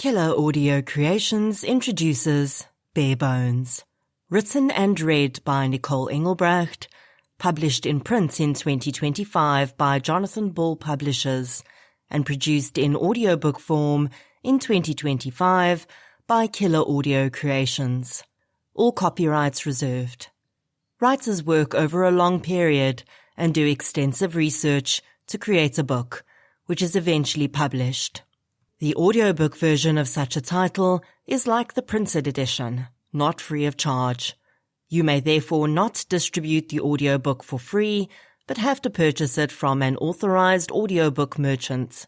Killer Audio Creations introduces Bare Bones, written and read by Nicole Engelbrecht, published in print in 2025 by Jonathan Ball Publishers, and produced in audiobook form in 2025 by Killer Audio Creations. All copyrights reserved. Writers work over a long period and do extensive research to create a book, which is eventually published. The audiobook version of such a title is like the printed edition, not free of charge. You may therefore not distribute the audiobook for free, but have to purchase it from an authorized audiobook merchant.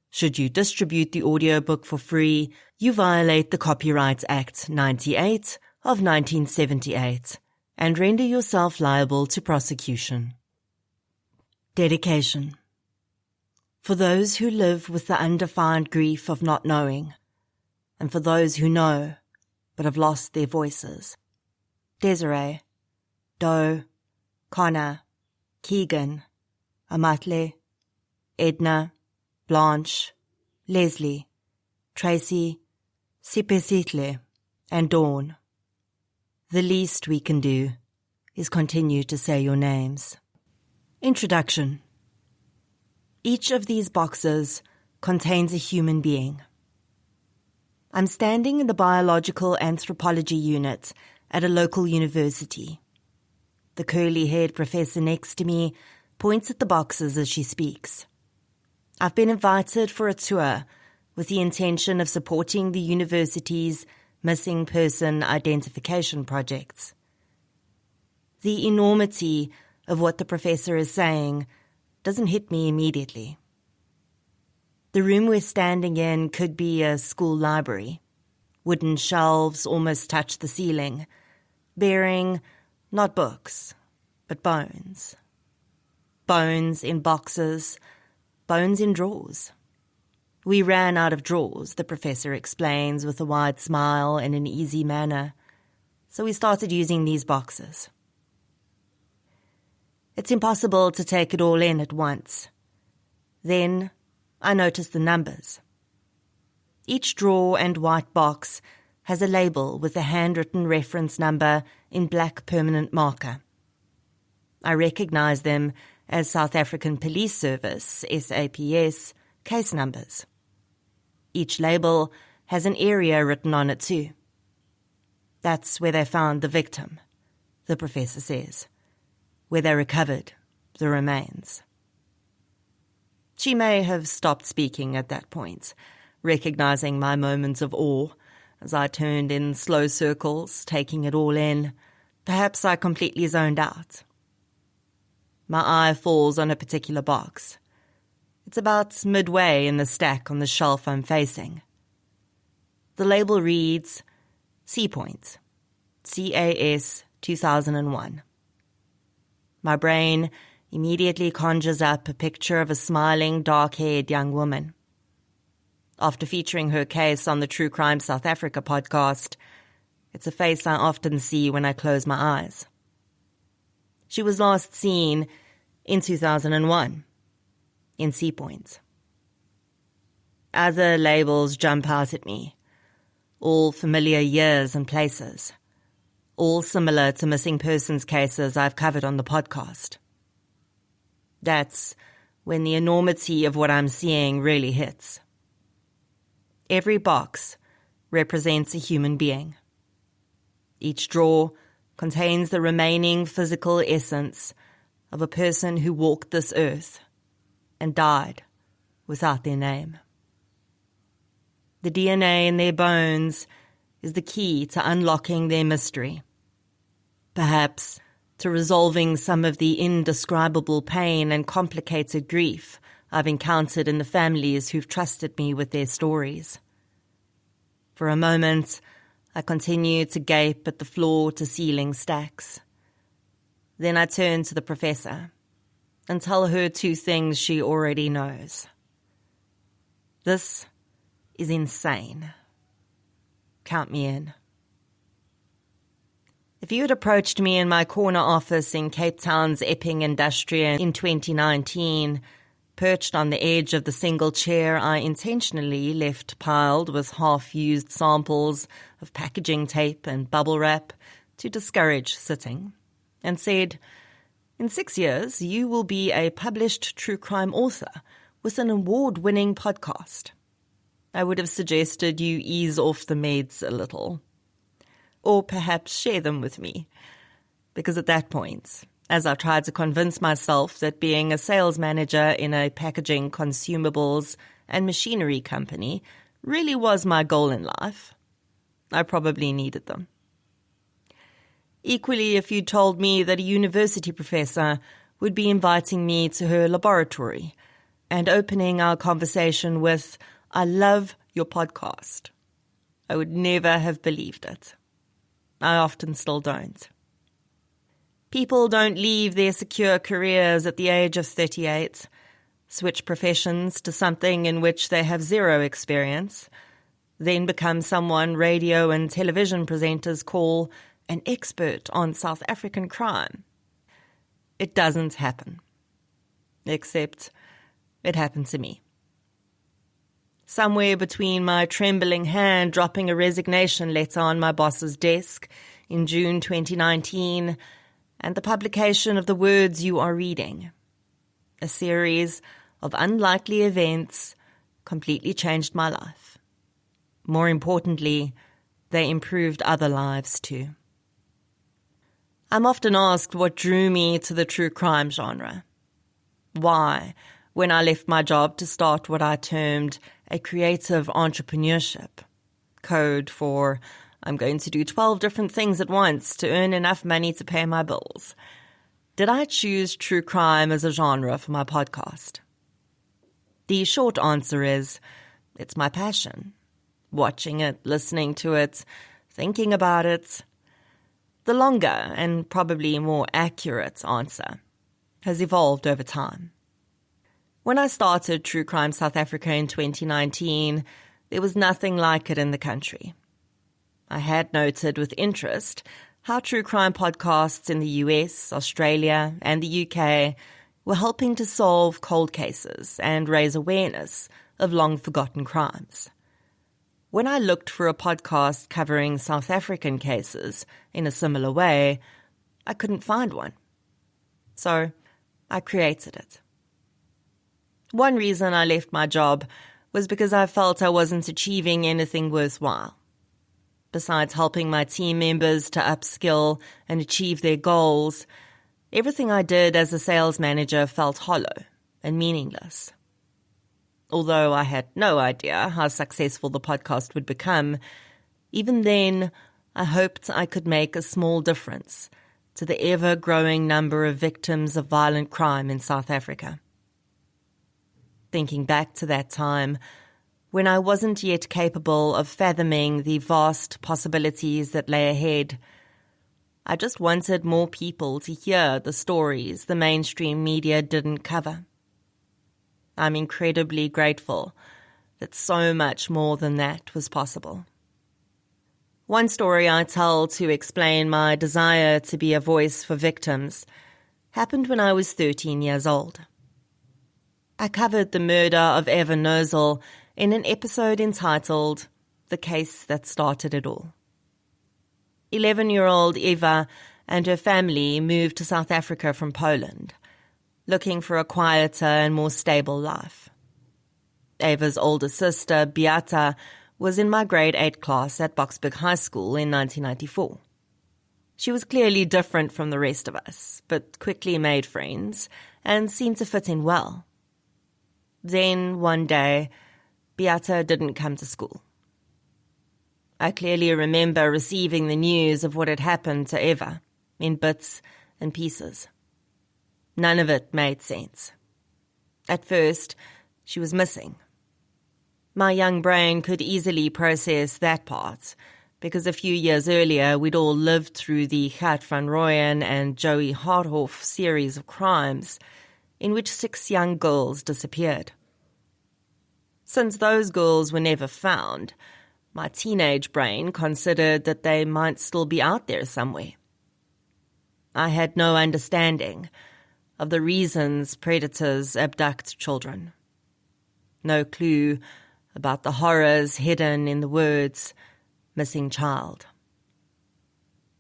Should you distribute the audiobook for free, you violate the Copyright Act 98 of 1978 and render yourself liable to prosecution. Dedication. For those who live with the undefined grief of not knowing, and for those who know but have lost their voices. Desiree, Doe, Connor, Keegan, Amatle, Edna, Blanche, Leslie, Tracy, Sipesitle, and Dawn. The least we can do is continue to say your names. Introduction. Each of these boxes contains a human being. I'm standing in the biological anthropology unit at a local university. The curly-haired professor next to me points at the boxes as she speaks. I've been invited for a tour with the intention of supporting the university's missing person identification projects. The enormity of what the professor is saying doesn't hit me immediately. The room we're standing in could be a school library. Wooden shelves almost touch the ceiling, bearing not books, but bones. Bones in boxes, bones in drawers. We ran out of drawers, the professor explains with a wide smile and an easy manner, so we started using these boxes. It's impossible to take it all in at once. Then I noticed the numbers. Each drawer and white box has a label with a handwritten reference number in black permanent marker. I recognize them as South African Police Service, SAPS, case numbers. Each label has an area written on it too. That's where they found the victim, the professor says, where they recovered the remains. She may have stopped speaking at that point, recognizing my moments of awe as I turned in slow circles, taking it all in. Perhaps I completely zoned out. My eye falls on a particular box. It's about midway in the stack on the shelf I'm facing. The label reads, C-Point, CAS 2001. My brain immediately conjures up a picture of a smiling, dark-haired young woman. After featuring her case on the True Crime South Africa podcast, it's a face I often see when I close my eyes. She was last seen in 2001, in C-Point. Other labels jump out at me, all familiar years and places, all similar to missing persons cases I've covered on the podcast. That's when the enormity of what I'm seeing really hits. Every box represents a human being. Each drawer contains the remaining physical essence of a person who walked this earth and died without their name. The DNA in their bones is the key to unlocking their mystery. Perhaps to resolving some of the indescribable pain and complicated grief I've encountered in the families who've trusted me with their stories. For a moment, I continue to gape at the floor-to-ceiling stacks. Then I turn to the professor and tell her two things she already knows. This is insane. Count me in. If you had approached me in my corner office in Cape Town's Epping Industrial in 2019, Perched on the edge of the single chair I intentionally left piled with half-used samples of packaging tape and bubble wrap to discourage sitting, and said, "In 6 years, you will be a published true crime author with an award-winning podcast. I would have suggested you ease off the meds a little. Or perhaps share them with me. Because at that point, as I tried to convince myself that being a sales manager in a packaging, consumables, and machinery company really was my goal in life, I probably needed them. Equally, if you told me that a university professor would be inviting me to her laboratory and opening our conversation with, "I love your podcast," I would never have believed it. I often still don't. People don't leave their secure careers at the age of 38, switch professions to something in which they have zero experience, then become someone radio and television presenters call an expert on South African crime. It doesn't happen. Except it happened to me. Somewhere between my trembling hand dropping a resignation letter on my boss's desk in June 2019 and the publication of The Words You Are Reading, a series of unlikely events completely changed my life. More importantly, they improved other lives too. I'm often asked what drew me to the true crime genre. Why, when I left my job to start what I termed a creative entrepreneurship, code for I'm going to do 12 different things at once to earn enough money to pay my bills, did I choose true crime as a genre for my podcast? The short answer is, it's my passion. Watching it, listening to it, thinking about it. The longer and probably more accurate answer has evolved over time. When I started True Crime South Africa in 2019, there was nothing like it in the country. I had noted with interest how true crime podcasts in the US, Australia, and the UK were helping to solve cold cases and raise awareness of long-forgotten crimes. When I looked for a podcast covering South African cases in a similar way, I couldn't find one. So I created it. One reason I left my job was because I felt I wasn't achieving anything worthwhile. Besides helping my team members to upskill and achieve their goals, everything I did as a sales manager felt hollow and meaningless. Although I had no idea how successful the podcast would become, even then I hoped I could make a small difference to the ever-growing number of victims of violent crime in South Africa. Thinking back to that time, when I wasn't yet capable of fathoming the vast possibilities that lay ahead, I just wanted more people to hear the stories the mainstream media didn't cover. I'm incredibly grateful that so much more than that was possible. One story I tell to explain my desire to be a voice for victims happened when I was 13 years old. I covered the murder of Eva Nozel in an episode entitled The Case That Started It All. 11-year-old Eva and her family moved to South Africa from Poland, looking for a quieter and more stable life. Eva's older sister, Beata, was in my grade 8 class at Boksburg High School in 1994. She was clearly different from the rest of us, but quickly made friends and seemed to fit in well. Then, one day, Beata didn't come to school. I clearly remember receiving the news of what had happened to Eva in bits and pieces. None of it made sense. At first, she was missing. My young brain could easily process that part, because a few years earlier we'd all lived through the Gert van Rooyen and Joey Harthoff series of crimes, in which 6 young girls disappeared. Since those girls were never found, my teenage brain considered that they might still be out there somewhere. I had no understanding of the reasons predators abduct children. No clue about the horrors hidden in the words, missing child.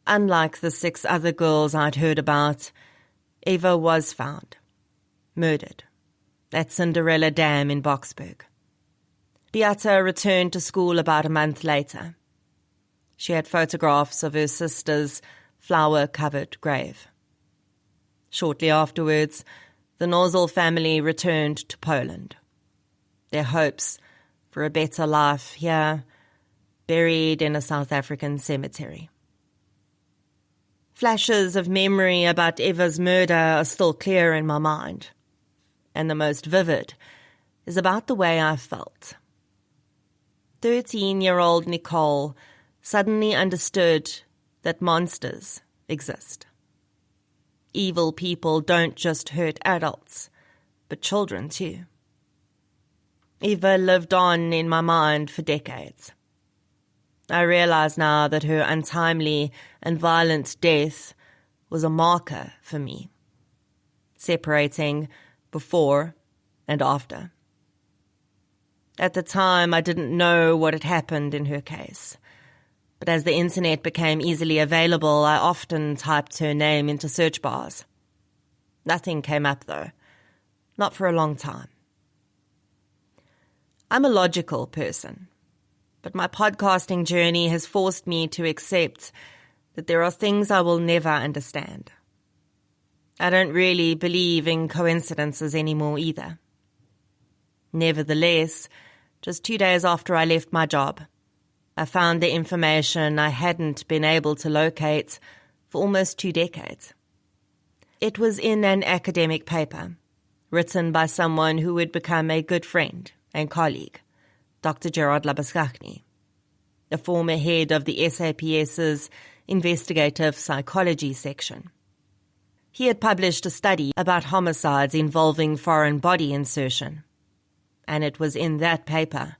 Unlike the 6 other girls I'd heard about, Eva was found, murdered, at Cinderella Dam in Boksburg. Beata returned to school about a month later. She had photographs of her sister's flower-covered grave. Shortly afterwards, the Nozel family returned to Poland. Their hopes for a better life here, buried in a South African cemetery. Flashes of memory about Eva's murder are still clear in my mind, and the most vivid is about the way I felt. 13-year-old Nicole suddenly understood that monsters exist. Evil people don't just hurt adults, but children too. Eva lived on in my mind for decades. I realize now that her untimely and violent death was a marker for me, separating before and after. At the time, I didn't know what had happened in her case, but as the internet became easily available, I often typed her name into search bars. Nothing came up, though, not for a long time. I'm a logical person, but my podcasting journey has forced me to accept that there are things I will never understand. I don't really believe in coincidences anymore either. Nevertheless, just 2 days after I left my job, I found the information I hadn't been able to locate for almost 2 decades. It was in an academic paper, written by someone who would become a good friend and colleague, Dr. Gerard Labuschagne, the former head of the SAPS's investigative psychology section. He had published a study about homicides involving foreign body insertion, and it was in that paper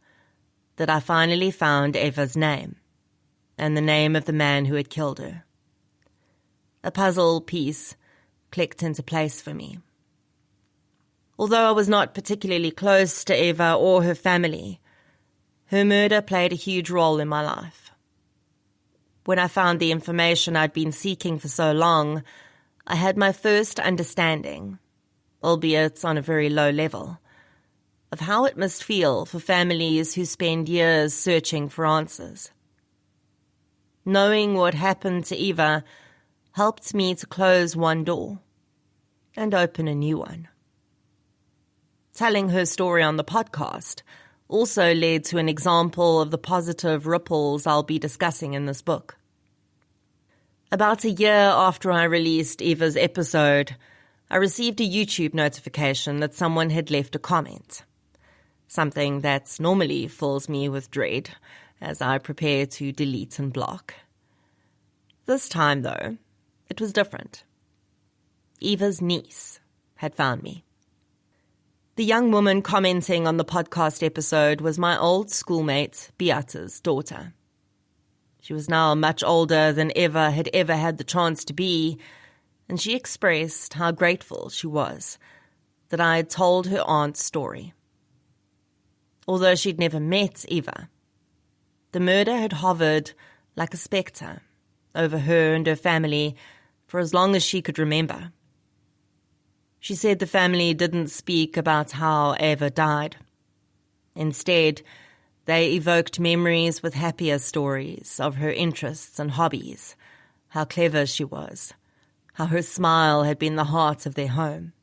that I finally found Eva's name and the name of the man who had killed her. A puzzle piece clicked into place for me. Although I was not particularly close to Eva or her family, her murder played a huge role in my life. When I found the information I'd been seeking for so long, I had my first understanding, albeit on a very low level, of how it must feel for families who spend years searching for answers. Knowing what happened to Eva helped me to close one door and open a new one. Telling her story on the podcast also led to an example of the positive ripples I'll be discussing in this book. About a year after I released Eva's episode, I received a YouTube notification that someone had left a comment, something that normally fills me with dread as I prepare to delete and block. This time, though, it was different. Eva's niece had found me. The young woman commenting on the podcast episode was my old schoolmate, Beata's daughter. She was now much older than Eva had ever had the chance to be, and she expressed how grateful she was that I had told her aunt's story. Although she'd never met Eva, the murder had hovered like a spectre over her and her family for as long as she could remember. She said the family didn't speak about how Eva died. Instead, they evoked memories with happier stories of her interests and hobbies, how clever she was, how her smile had been the heart of their home.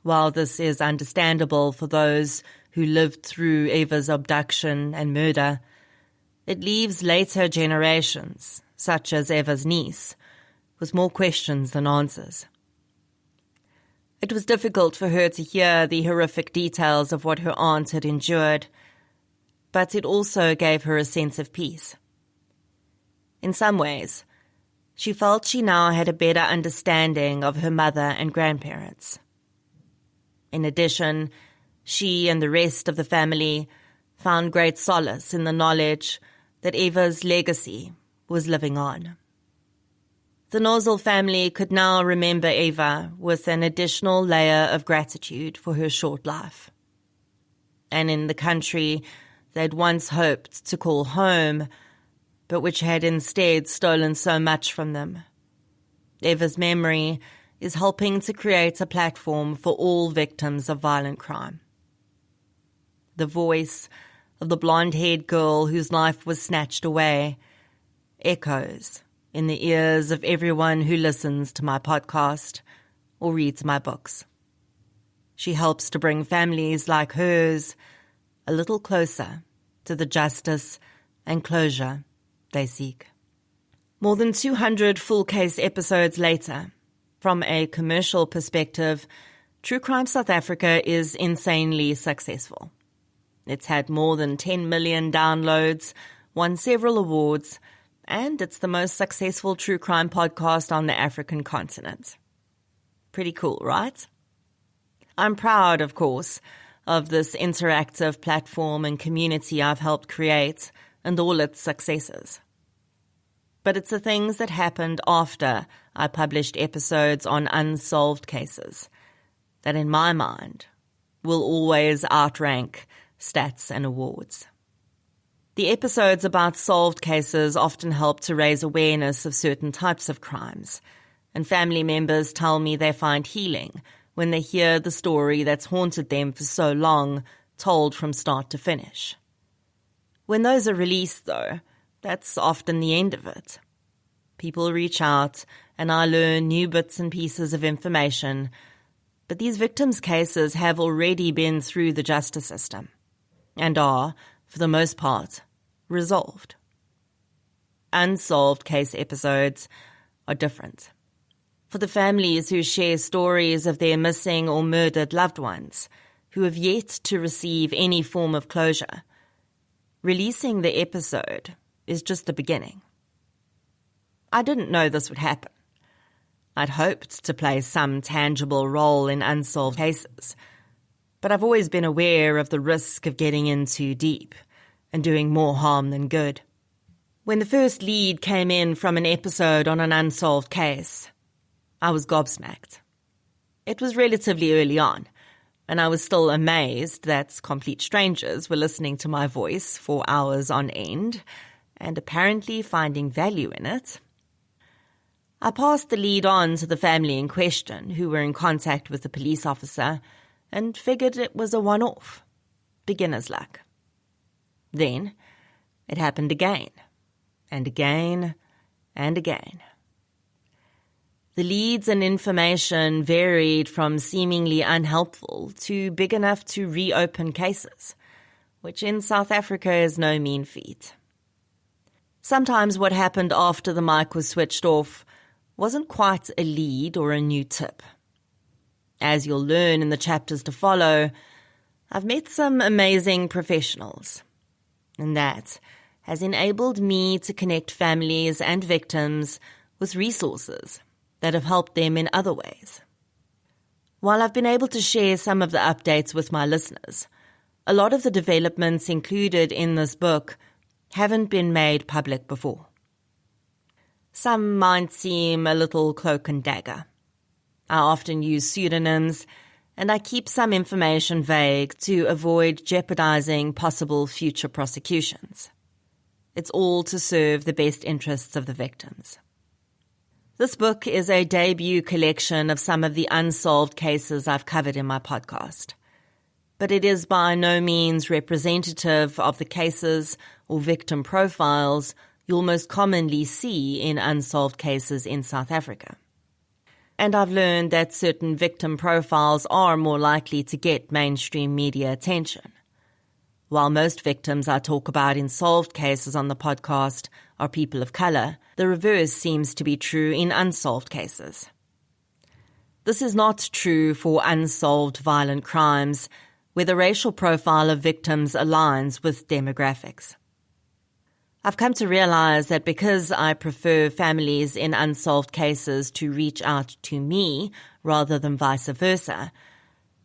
While this is understandable for those who lived through Eva's abduction and murder, it leaves later generations, such as Eva's niece, with more questions than answers. It was difficult for her to hear the horrific details of what her aunt had endured, but it also gave her a sense of peace. In some ways, she felt she now had a better understanding of her mother and grandparents. In addition, she and the rest of the family found great solace in the knowledge that Eva's legacy was living on. The Nozzle family could now remember Eva with an additional layer of gratitude for her short life. And in the country they'd once hoped to call home, but which had instead stolen so much from them, Eva's memory is helping to create a platform for all victims of violent crime. The voice of the blonde-haired girl whose life was snatched away echoes in the ears of everyone who listens to my podcast or reads my books. She helps to bring families like hers a little closer to the justice and closure they seek. More than 200 full case episodes later, from a commercial perspective, True Crime South Africa is insanely successful. It's had more than 10 million downloads, won several awards, and it's the most successful true crime podcast on the African continent. Pretty cool, right? I'm proud, of course, of this interactive platform and community I've helped create and all its successes. But it's the things that happened after I published episodes on unsolved cases that, in my mind, will always outrank stats and awards. The episodes about solved cases often help to raise awareness of certain types of crimes, and family members tell me they find healing when they hear the story that's haunted them for so long told from start to finish. When those are released, though, that's often the end of it. People reach out, and I learn new bits and pieces of information, but these victims' cases have already been through the justice system and are, for the most part, resolved. Unsolved case episodes are different. For the families who share stories of their missing or murdered loved ones who have yet to receive any form of closure, releasing the episode is just the beginning. I didn't know this would happen. I'd hoped to play some tangible role in unsolved cases, but I've always been aware of the risk of getting in too deep and doing more harm than good. When the first lead came in from an episode on an unsolved case, I was gobsmacked. It was relatively early on, and I was still amazed that complete strangers were listening to my voice for hours on end and apparently finding value in it. I passed the lead on to the family in question, who were in contact with the police officer, and figured it was a one-off. Beginner's luck. Then it happened again, and again, and again. The leads and information varied from seemingly unhelpful to big enough to reopen cases, which in South Africa is no mean feat. Sometimes what happened after the mic was switched off wasn't quite a lead or a new tip. As you'll learn in the chapters to follow, I've met some amazing professionals, and that has enabled me to connect families and victims with resources that have helped them in other ways. While I've been able to share some of the updates with my listeners, a lot of the developments included in this book haven't been made public before. Some might seem a little cloak and dagger. I often use pseudonyms, and I keep some information vague to avoid jeopardizing possible future prosecutions. It's all to serve the best interests of the victims. This book is a debut collection of some of the unsolved cases I've covered in my podcast, but it is by no means representative of the cases or victim profiles you'll most commonly see in unsolved cases in South Africa. And I've learned that certain victim profiles are more likely to get mainstream media attention. While most victims I talk about in solved cases on the podcast are people of colour, the reverse seems to be true in unsolved cases. This is not true for unsolved violent crimes, where the racial profile of victims aligns with demographics. I've come to realize that because I prefer families in unsolved cases to reach out to me rather than vice versa,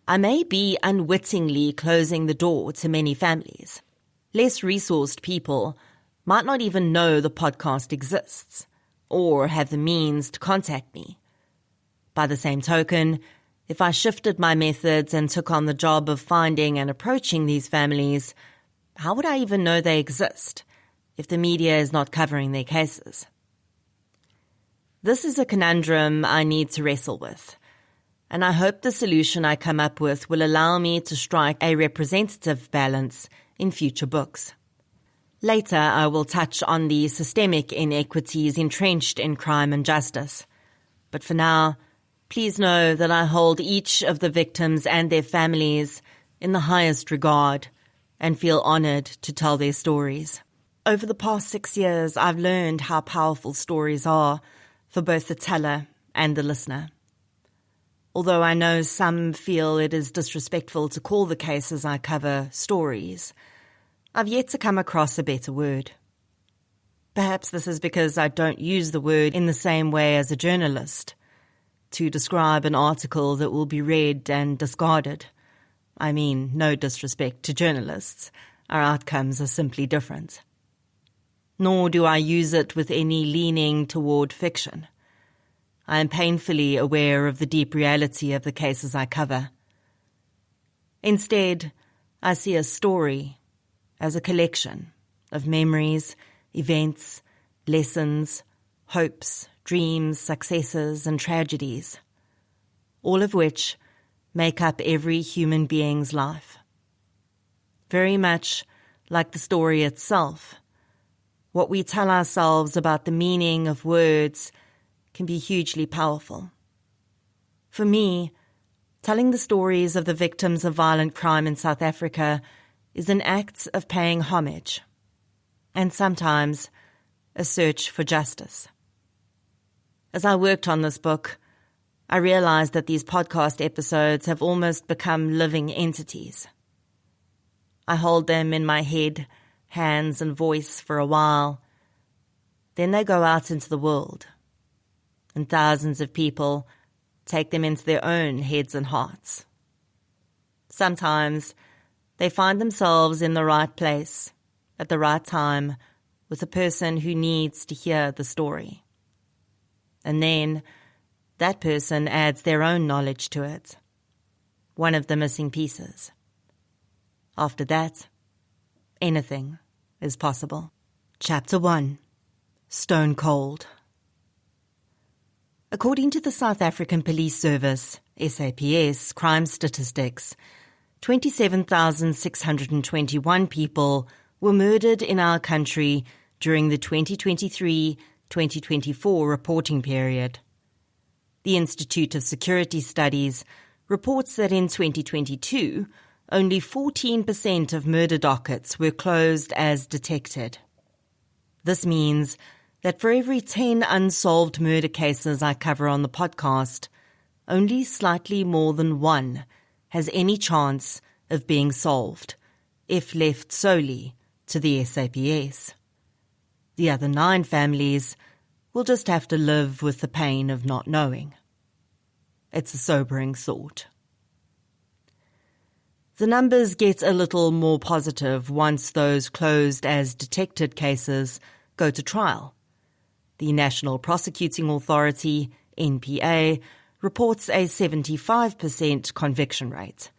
I may be unwittingly closing the door to many families. Less resourced people might not even know the podcast exists, or have the means to contact me. By the same token, if I shifted my methods and took on the job of finding and approaching these families, how would I even know they exist if the media is not covering their cases? This is a conundrum I need to wrestle with, and I hope the solution I come up with will allow me to strike a representative balance in future books. Later, I will touch on the systemic inequities entrenched in crime and justice. But for now, please know that I hold each of the victims and their families in the highest regard and feel honored to tell their stories. Over the past 6 years, I've learned how powerful stories are for both the teller and the listener. Although I know some feel it is disrespectful to call the cases I cover stories, I've yet to come across a better word. Perhaps this is because I don't use the word in the same way as a journalist, to describe an article that will be read and discarded. I mean, no disrespect to journalists. Our outcomes are simply different. Nor do I use it with any leaning toward fiction. I am painfully aware of the deep reality of the cases I cover. Instead, I see a story as a collection of memories, events, lessons, hopes, dreams, successes, and tragedies, all of which make up every human being's life. Very much like the story itself, what we tell ourselves about the meaning of words can be hugely powerful. For me, telling the stories of the victims of violent crime in South Africa is an act of paying homage, and sometimes a search for justice. As I worked on this book, I realized that these podcast episodes have almost become living entities. I hold them in my head, hands, and voice for a while. Then they go out into the world, and thousands of people take them into their own heads and hearts. Sometimes they find themselves in the right place, at the right time, with a person who needs to hear the story. And then that person adds their own knowledge to it, one of the missing pieces. After that, anything is possible. Chapter 1. Stone Cold. According to the South African Police Service, SAPS, crime statistics, 27,621 people were murdered in our country during the 2023-2024 reporting period. The Institute of Security Studies reports that in 2022, only 14% of murder dockets were closed as detected. This means that for every 10 unsolved murder cases I cover on the podcast, only slightly more than one has any chance of being solved, if left solely to the SAPS. The other 9 families will just have to live with the pain of not knowing. It's a sobering thought. The numbers get a little more positive once those closed as detected cases go to trial. The National Prosecuting Authority, NPA, reports a 75% conviction rate,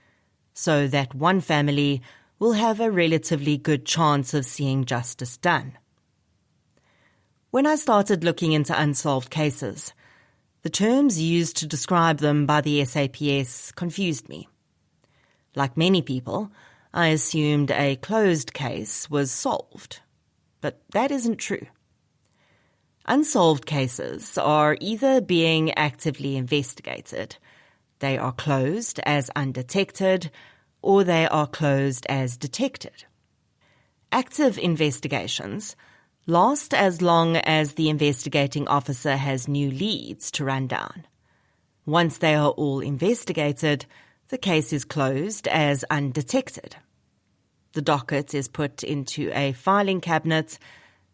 so that one family will have a relatively good chance of seeing justice done. When I started looking into unsolved cases, the terms used to describe them by the SAPS confused me. Like many people, I assumed a closed case was solved, but that isn't true. Unsolved cases are either being actively investigated, they are closed as undetected, or they are closed as detected. Active investigations last as long as the investigating officer has new leads to run down. Once they are all investigated, the case is closed as undetected. The docket is put into a filing cabinet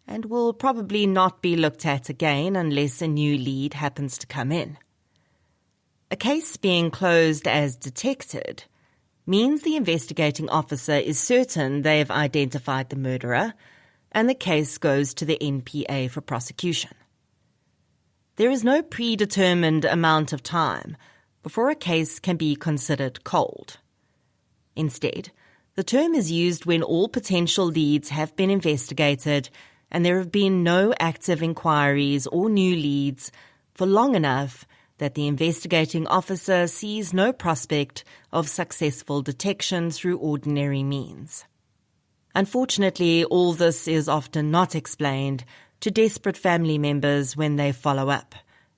and will probably not be looked at again unless a new lead happens to come in. A case being closed as detected means the investigating officer is certain they have identified the murderer, and the case goes to the NPA for prosecution. There is no predetermined amount of time before a case can be considered cold. Instead, the term is used when all potential leads have been investigated and there have been no active inquiries or new leads for long enough that the investigating officer sees no prospect of successful detection through ordinary means. Unfortunately, all this is often not explained to desperate family members when they follow up,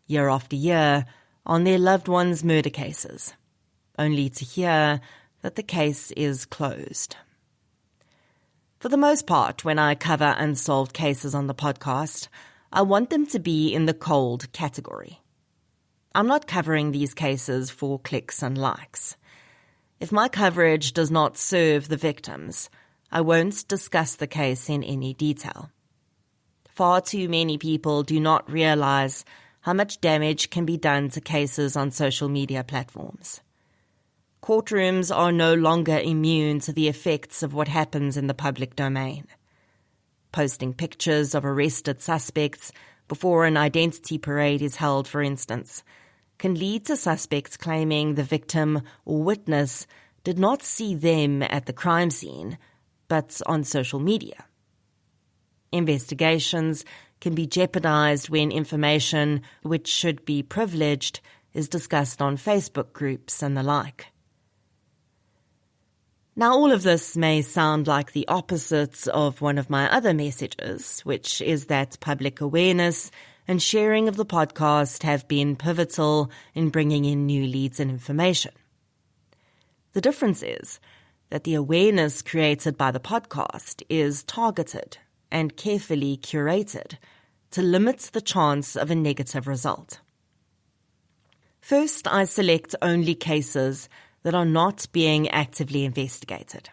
year after year, on their loved ones' murder cases, only to hear that the case is closed. For the most part, when I cover unsolved cases on the podcast, I want them to be in the cold category. I'm not covering these cases for clicks and likes. If my coverage does not serve the victims, I won't discuss the case in any detail. Far too many people do not realize how much damage can be done to cases on social media platforms. Courtrooms are no longer immune to the effects of what happens in the public domain. Posting pictures of arrested suspects before an identity parade is held, for instance, can lead to suspects claiming the victim or witness did not see them at the crime scene, but on social media. Investigations can be jeopardized when information which should be privileged is discussed on Facebook groups and the like. Now, all of this may sound like the opposite of one of my other messages, which is that public awareness and sharing of the podcast have been pivotal in bringing in new leads and information. The difference is that the awareness created by the podcast is targeted and carefully curated to limit the chance of a negative result. First, I select only cases that are not being actively investigated.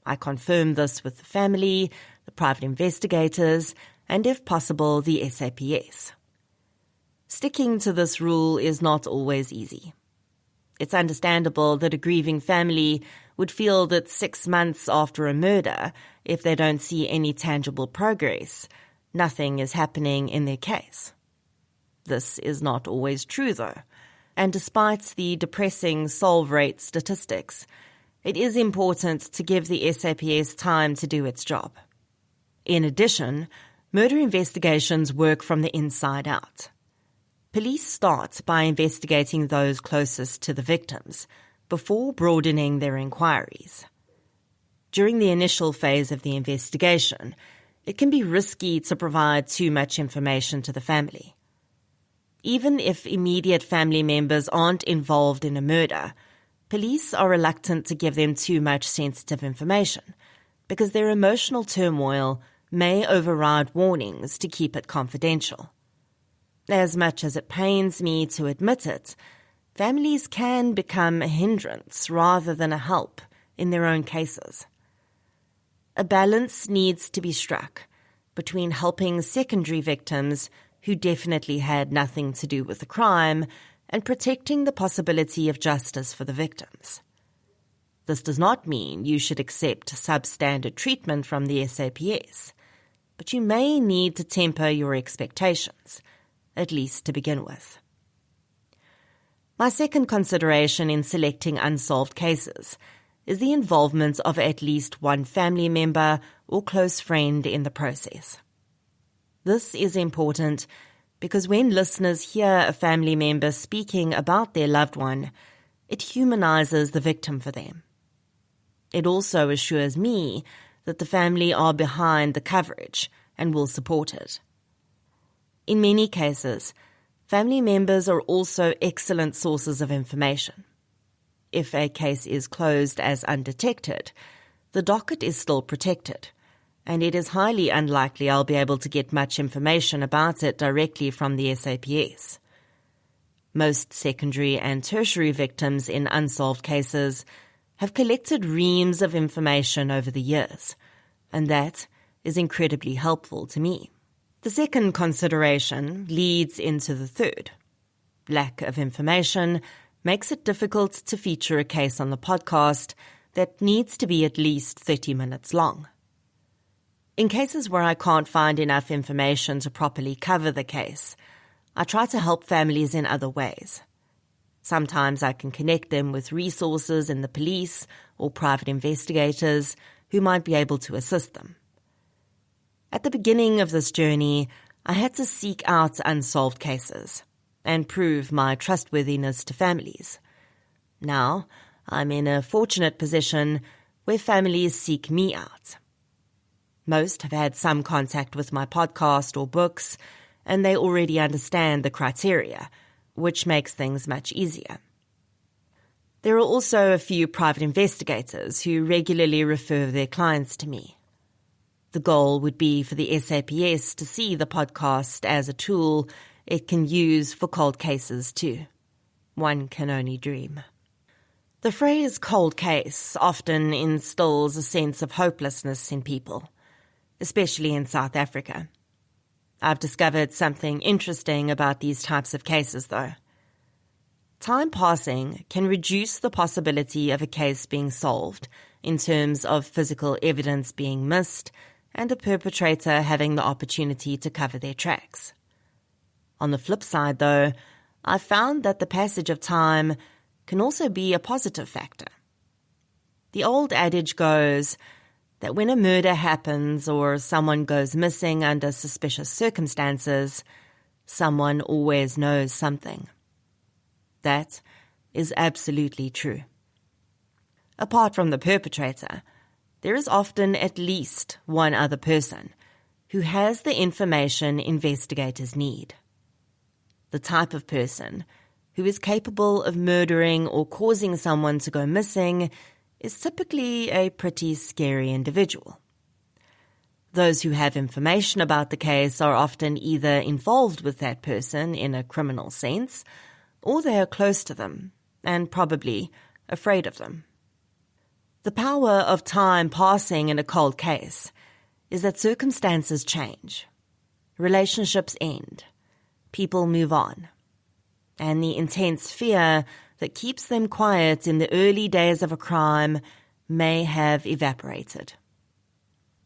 I confirm this with the family, the private investigators, and if possible, the SAPS. Sticking to this rule is not always easy. It's understandable that a grieving family would feel that 6 months after a murder, if they don't see any tangible progress, nothing is happening in their case. This is not always true, though. And despite the depressing solve rate statistics, it is important to give the SAPS time to do its job. In addition, murder investigations work from the inside out. Police start by investigating those closest to the victims before broadening their inquiries. During the initial phase of the investigation, it can be risky to provide too much information to the family. Even if immediate family members aren't involved in a murder, police are reluctant to give them too much sensitive information because their emotional turmoil may override warnings to keep it confidential. As much as it pains me to admit it, families can become a hindrance rather than a help in their own cases. A balance needs to be struck between helping secondary victims who definitely had nothing to do with the crime, and protecting the possibility of justice for the victims. This does not mean you should accept substandard treatment from the SAPS, but you may need to temper your expectations, at least to begin with. My second consideration in selecting unsolved cases is the involvement of at least one family member or close friend in the process. This is important because when listeners hear a family member speaking about their loved one, it humanizes the victim for them. It also assures me that the family are behind the coverage and will support it. In many cases, family members are also excellent sources of information. If a case is closed as undetected, the docket is still protected, and it is highly unlikely I'll be able to get much information about it directly from the SAPS. Most secondary and tertiary victims in unsolved cases have collected reams of information over the years, and that is incredibly helpful to me. The second consideration leads into the third. Lack of information makes it difficult to feature a case on the podcast that needs to be at least 30 minutes long. In cases where I can't find enough information to properly cover the case, I try to help families in other ways. Sometimes I can connect them with resources in the police or private investigators who might be able to assist them. At the beginning of this journey, I had to seek out unsolved cases and prove my trustworthiness to families. Now, I'm in a fortunate position where families seek me out. Most have had some contact with my podcast or books, and they already understand the criteria, which makes things much easier. There are also a few private investigators who regularly refer their clients to me. The goal would be for the SAPS to see the podcast as a tool it can use for cold cases too. One can only dream. The phrase cold case often instills a sense of hopelessness in people, especially in South Africa. I've discovered something interesting about these types of cases, though. Time passing can reduce the possibility of a case being solved in terms of physical evidence being missed and a perpetrator having the opportunity to cover their tracks. On the flip side, though, I've found that the passage of time can also be a positive factor. The old adage goes that when a murder happens or someone goes missing under suspicious circumstances, someone always knows something. That is absolutely true. Apart from the perpetrator, there is often at least one other person who has the information investigators need. The type of person who is capable of murdering or causing someone to go missing is typically a pretty scary individual. Those who have information about the case are often either involved with that person in a criminal sense, or they are close to them and probably afraid of them. The power of time passing in a cold case is that circumstances change, relationships end, people move on, and the intense fear that keeps them quiet in the early days of a crime may have evaporated.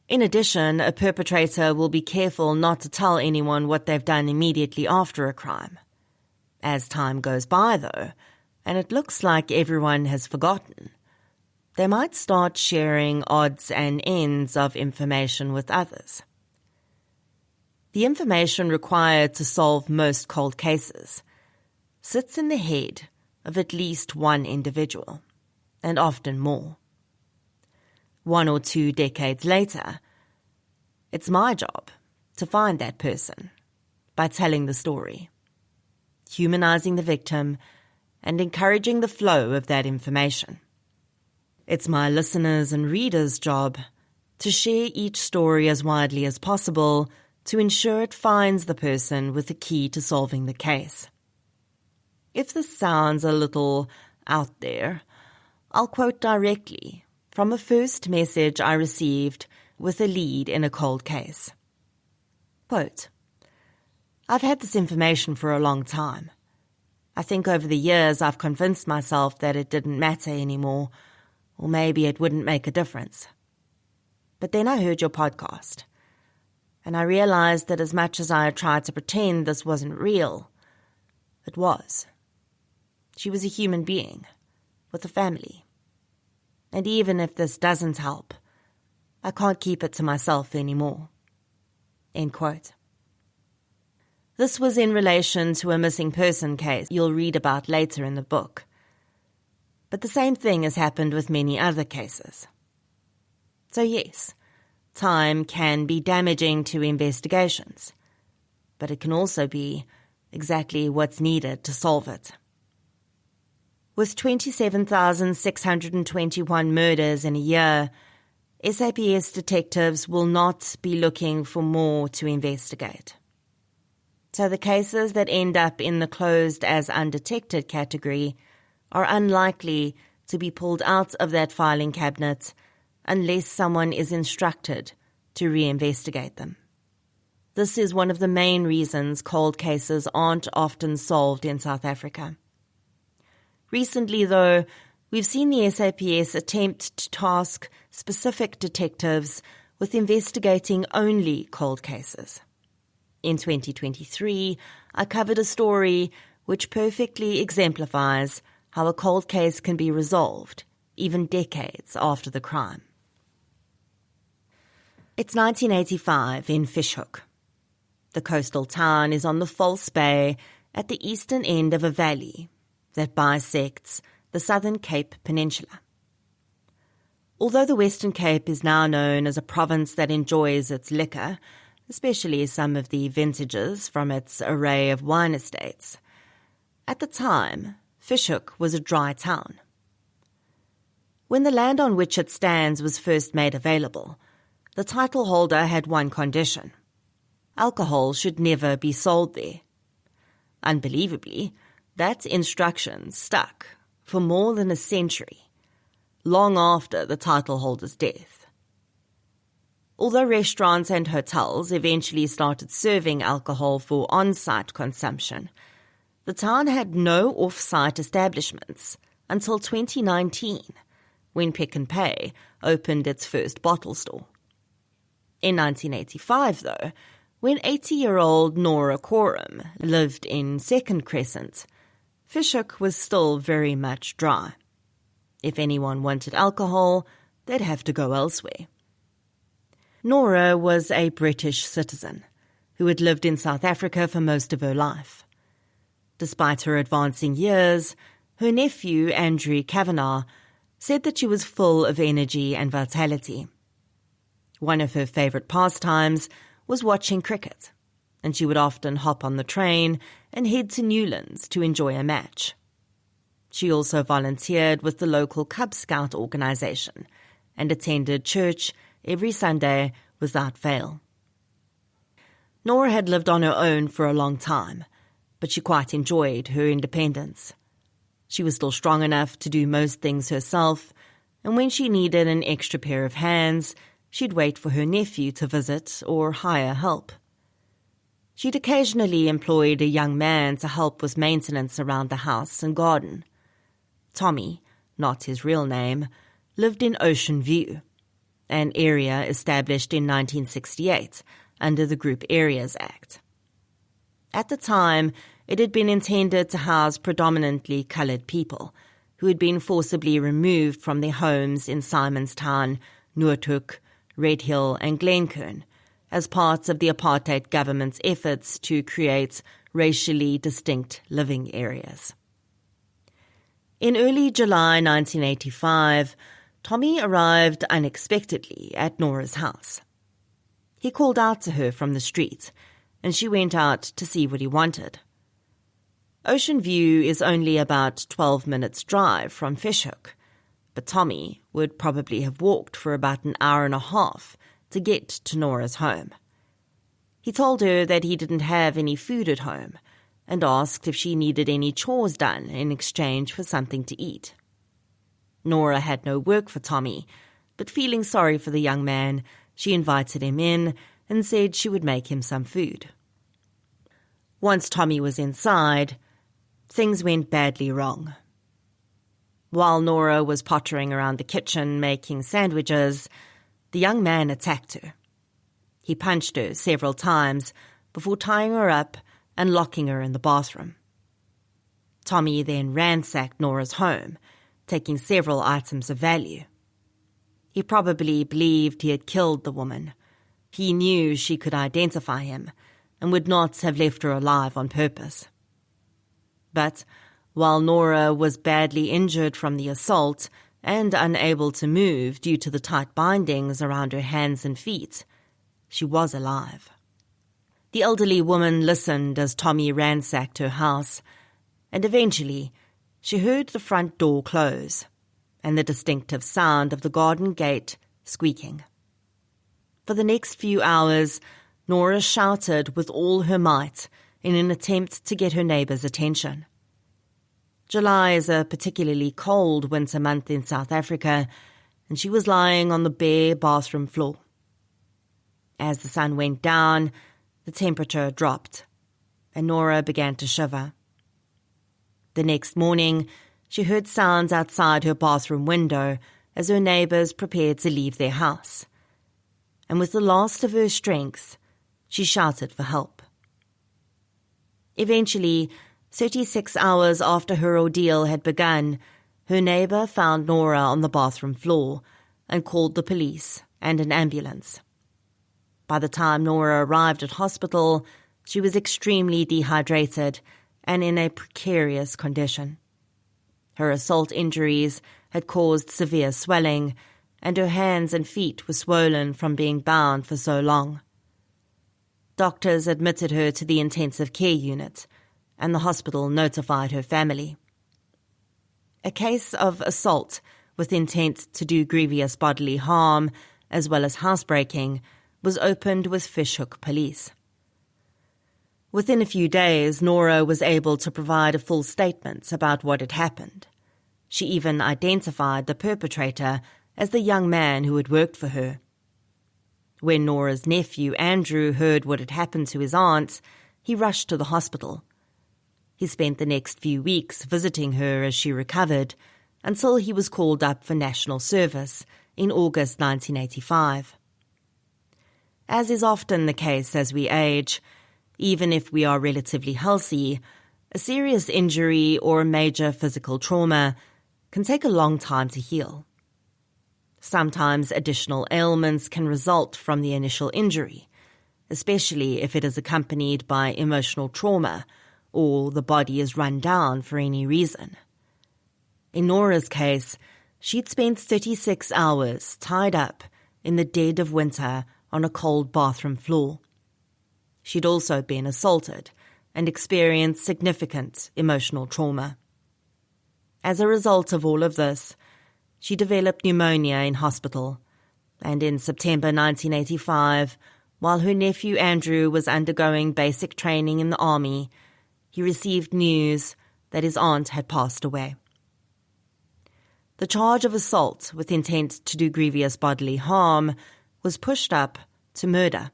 In addition, a perpetrator will be careful not to tell anyone what they've done immediately after a crime. As time goes by, though, and it looks like everyone has forgotten, they might start sharing odds and ends of information with others. The information required to solve most cold cases sits in the head of at least one individual, and often more. 1 or 2 decades later, it's my job to find that person by telling the story, humanizing the victim, and encouraging the flow of that information. It's my listeners' and readers' job to share each story as widely as possible to ensure it finds the person with the key to solving the case. If this sounds a little out there, I'll quote directly from a first message I received with a lead in a cold case. Quote, "I've had this information for a long time. I think over the years I've convinced myself that it didn't matter anymore, or maybe it wouldn't make a difference. But then I heard your podcast, and I realized that as much as I had tried to pretend this wasn't real, it was. She was a human being, with a family. And even if this doesn't help, I can't keep it to myself anymore." End quote. This was in relation to a missing person case you'll read about later in the book. But the same thing has happened with many other cases. So yes, time can be damaging to investigations, but it can also be exactly what's needed to solve it. With 27,621 murders in a year, SAPS detectives will not be looking for more to investigate. So the cases that end up in the closed as undetected category are unlikely to be pulled out of that filing cabinet unless someone is instructed to reinvestigate them. This is one of the main reasons cold cases aren't often solved in South Africa. Recently, though, we've seen the SAPS attempt to task specific detectives with investigating only cold cases. In 2023, I covered a story which perfectly exemplifies how a cold case can be resolved, even decades after the crime. It's 1985 in Fishhook. The coastal town is on the False Bay at the eastern end of a valley that bisects the Southern Cape Peninsula. Although the Western Cape is now known as a province that enjoys its liquor, especially some of the vintages from its array of wine estates, at the time, Fishhook was a dry town. When the land on which it stands was first made available, the title holder had one condition: alcohol should never be sold there. Unbelievably, that instruction stuck for more than a century, long after the title holder's death. Although restaurants and hotels eventually started serving alcohol for on-site consumption, the town had no off-site establishments until 2019, when Pick n Pay opened its first bottle store. In 1985, though, when 80-year-old Nora Coram lived in Second Crescent, Fishhook was still very much dry. If anyone wanted alcohol, they'd have to go elsewhere. Nora was a British citizen who had lived in South Africa for most of her life. Despite her advancing years, her nephew, Andrew Kavanagh, said that she was full of energy and vitality. One of her favourite pastimes was watching cricket, and she would often hop on the train and head to Newlands to enjoy a match. She also volunteered with the local Cub Scout organisation and attended church every Sunday without fail. Nora had lived on her own for a long time, but she quite enjoyed her independence. She was still strong enough to do most things herself, and when she needed an extra pair of hands, she'd wait for her nephew to visit or hire help. She'd occasionally employed a young man to help with maintenance around the house and garden. Tommy, not his real name, lived in Ocean View, an area established in 1968 under the Group Areas Act. At the time, it had been intended to house predominantly coloured people who had been forcibly removed from their homes in Simonstown, Noordhoek, Red Hill and Glencoe as part of the apartheid government's efforts to create racially distinct living areas. In early July 1985, Tommy arrived unexpectedly at Nora's house. He called out to her from the street, and she went out to see what he wanted. Ocean View is only about 12 minutes' drive from Fishhook, but Tommy would probably have walked for about an hour and a half to get to Nora's home. He told her that he didn't have any food at home and asked if she needed any chores done in exchange for something to eat. Nora had no work for Tommy, but feeling sorry for the young man, she invited him in and said she would make him some food. Once Tommy was inside, things went badly wrong. While Nora was pottering around the kitchen making sandwiches, the young man attacked her. He punched her several times before tying her up and locking her in the bathroom. Tommy then ransacked Nora's home, taking several items of value. He probably believed he had killed the woman. He knew she could identify him and would not have left her alive on purpose. But while Nora was badly injured from the assault and unable to move due to the tight bindings around her hands and feet, she was alive. The elderly woman listened as Tommy ransacked her house, and eventually she heard the front door close and the distinctive sound of the garden gate squeaking. For the next few hours, Nora shouted with all her might in an attempt to get her neighbours' attention. July is a particularly cold winter month in South Africa, and she was lying on the bare bathroom floor. As the sun went down, the temperature dropped, and Nora began to shiver. The next morning, she heard sounds outside her bathroom window as her neighbours prepared to leave their house. And with the last of her strength, she shouted for help. Eventually, 36 hours after her ordeal had begun, her neighbour found Nora on the bathroom floor and called the police and an ambulance. By the time Nora arrived at hospital, she was extremely dehydrated and in a precarious condition. Her assault injuries had caused severe swelling, and her hands and feet were swollen from being bound for so long. Doctors admitted her to the intensive care unit, and the hospital notified her family. A case of assault with intent to do grievous bodily harm, as well as housebreaking, was opened with Fishhook Police. Within a few days, Nora was able to provide a full statement about what had happened. She even identified the perpetrator as the young man who had worked for her. When Nora's nephew, Andrew, heard what had happened to his aunt, he rushed to the hospital. He spent the next few weeks visiting her as she recovered, until he was called up for national service in August 1985. As is often the case as we age, even if we are relatively healthy, a serious injury or a major physical trauma can take a long time to heal. Sometimes additional ailments can result from the initial injury, especially if it is accompanied by emotional trauma or the body is run down for any reason. In Nora's case, she'd spent 36 hours tied up in the dead of winter on a cold bathroom floor. She'd also been assaulted and experienced significant emotional trauma. As a result of all of this, she developed pneumonia in hospital, and in September 1985, while her nephew Andrew was undergoing basic training in the army, he received news that his aunt had passed away. The charge of assault with intent to do grievous bodily harm was pushed up to murder.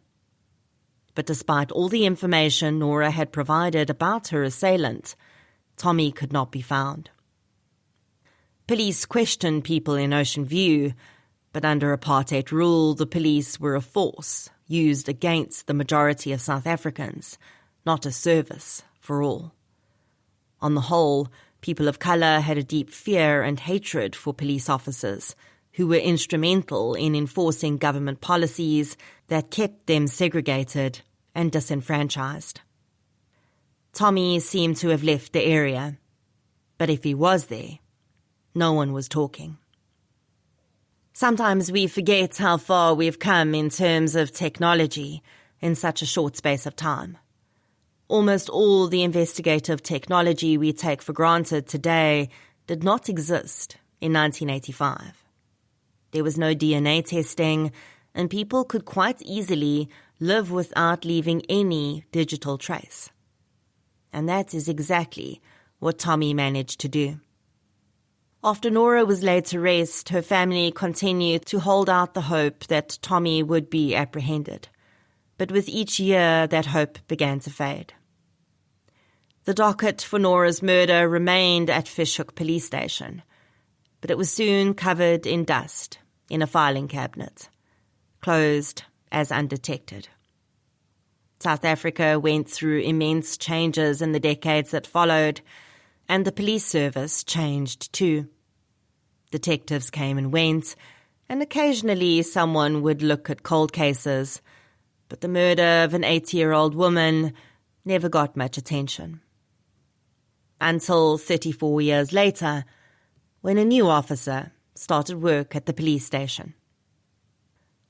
But despite all the information Nora had provided about her assailant, Tommy could not be found. Police questioned people in Ocean View, but under apartheid rule, the police were a force used against the majority of South Africans, not a service for all. On the whole, people of colour had a deep fear and hatred for police officers, who were instrumental in enforcing government policies that kept them segregated and disenfranchised. Tommy seemed to have left the area, but if he was there, no one was talking. Sometimes we forget how far we've come in terms of technology in such a short space of time. Almost all the investigative technology we take for granted today did not exist in 1985. There was no DNA testing, and people could quite easily live without leaving any digital trace. And that is exactly what Tommy managed to do. After Nora was laid to rest, her family continued to hold out the hope that Tommy would be apprehended. But with each year, that hope began to fade. The docket for Nora's murder remained at Fishhook Police Station, but it was soon covered in dust in a filing cabinet, closed as undetected. South Africa went through immense changes in the decades that followed, and the police service changed too. Detectives came and went, and occasionally someone would look at cold cases, but the murder of an 80-year-old woman never got much attention. Until 34 years later, when a new officer started work at the police station.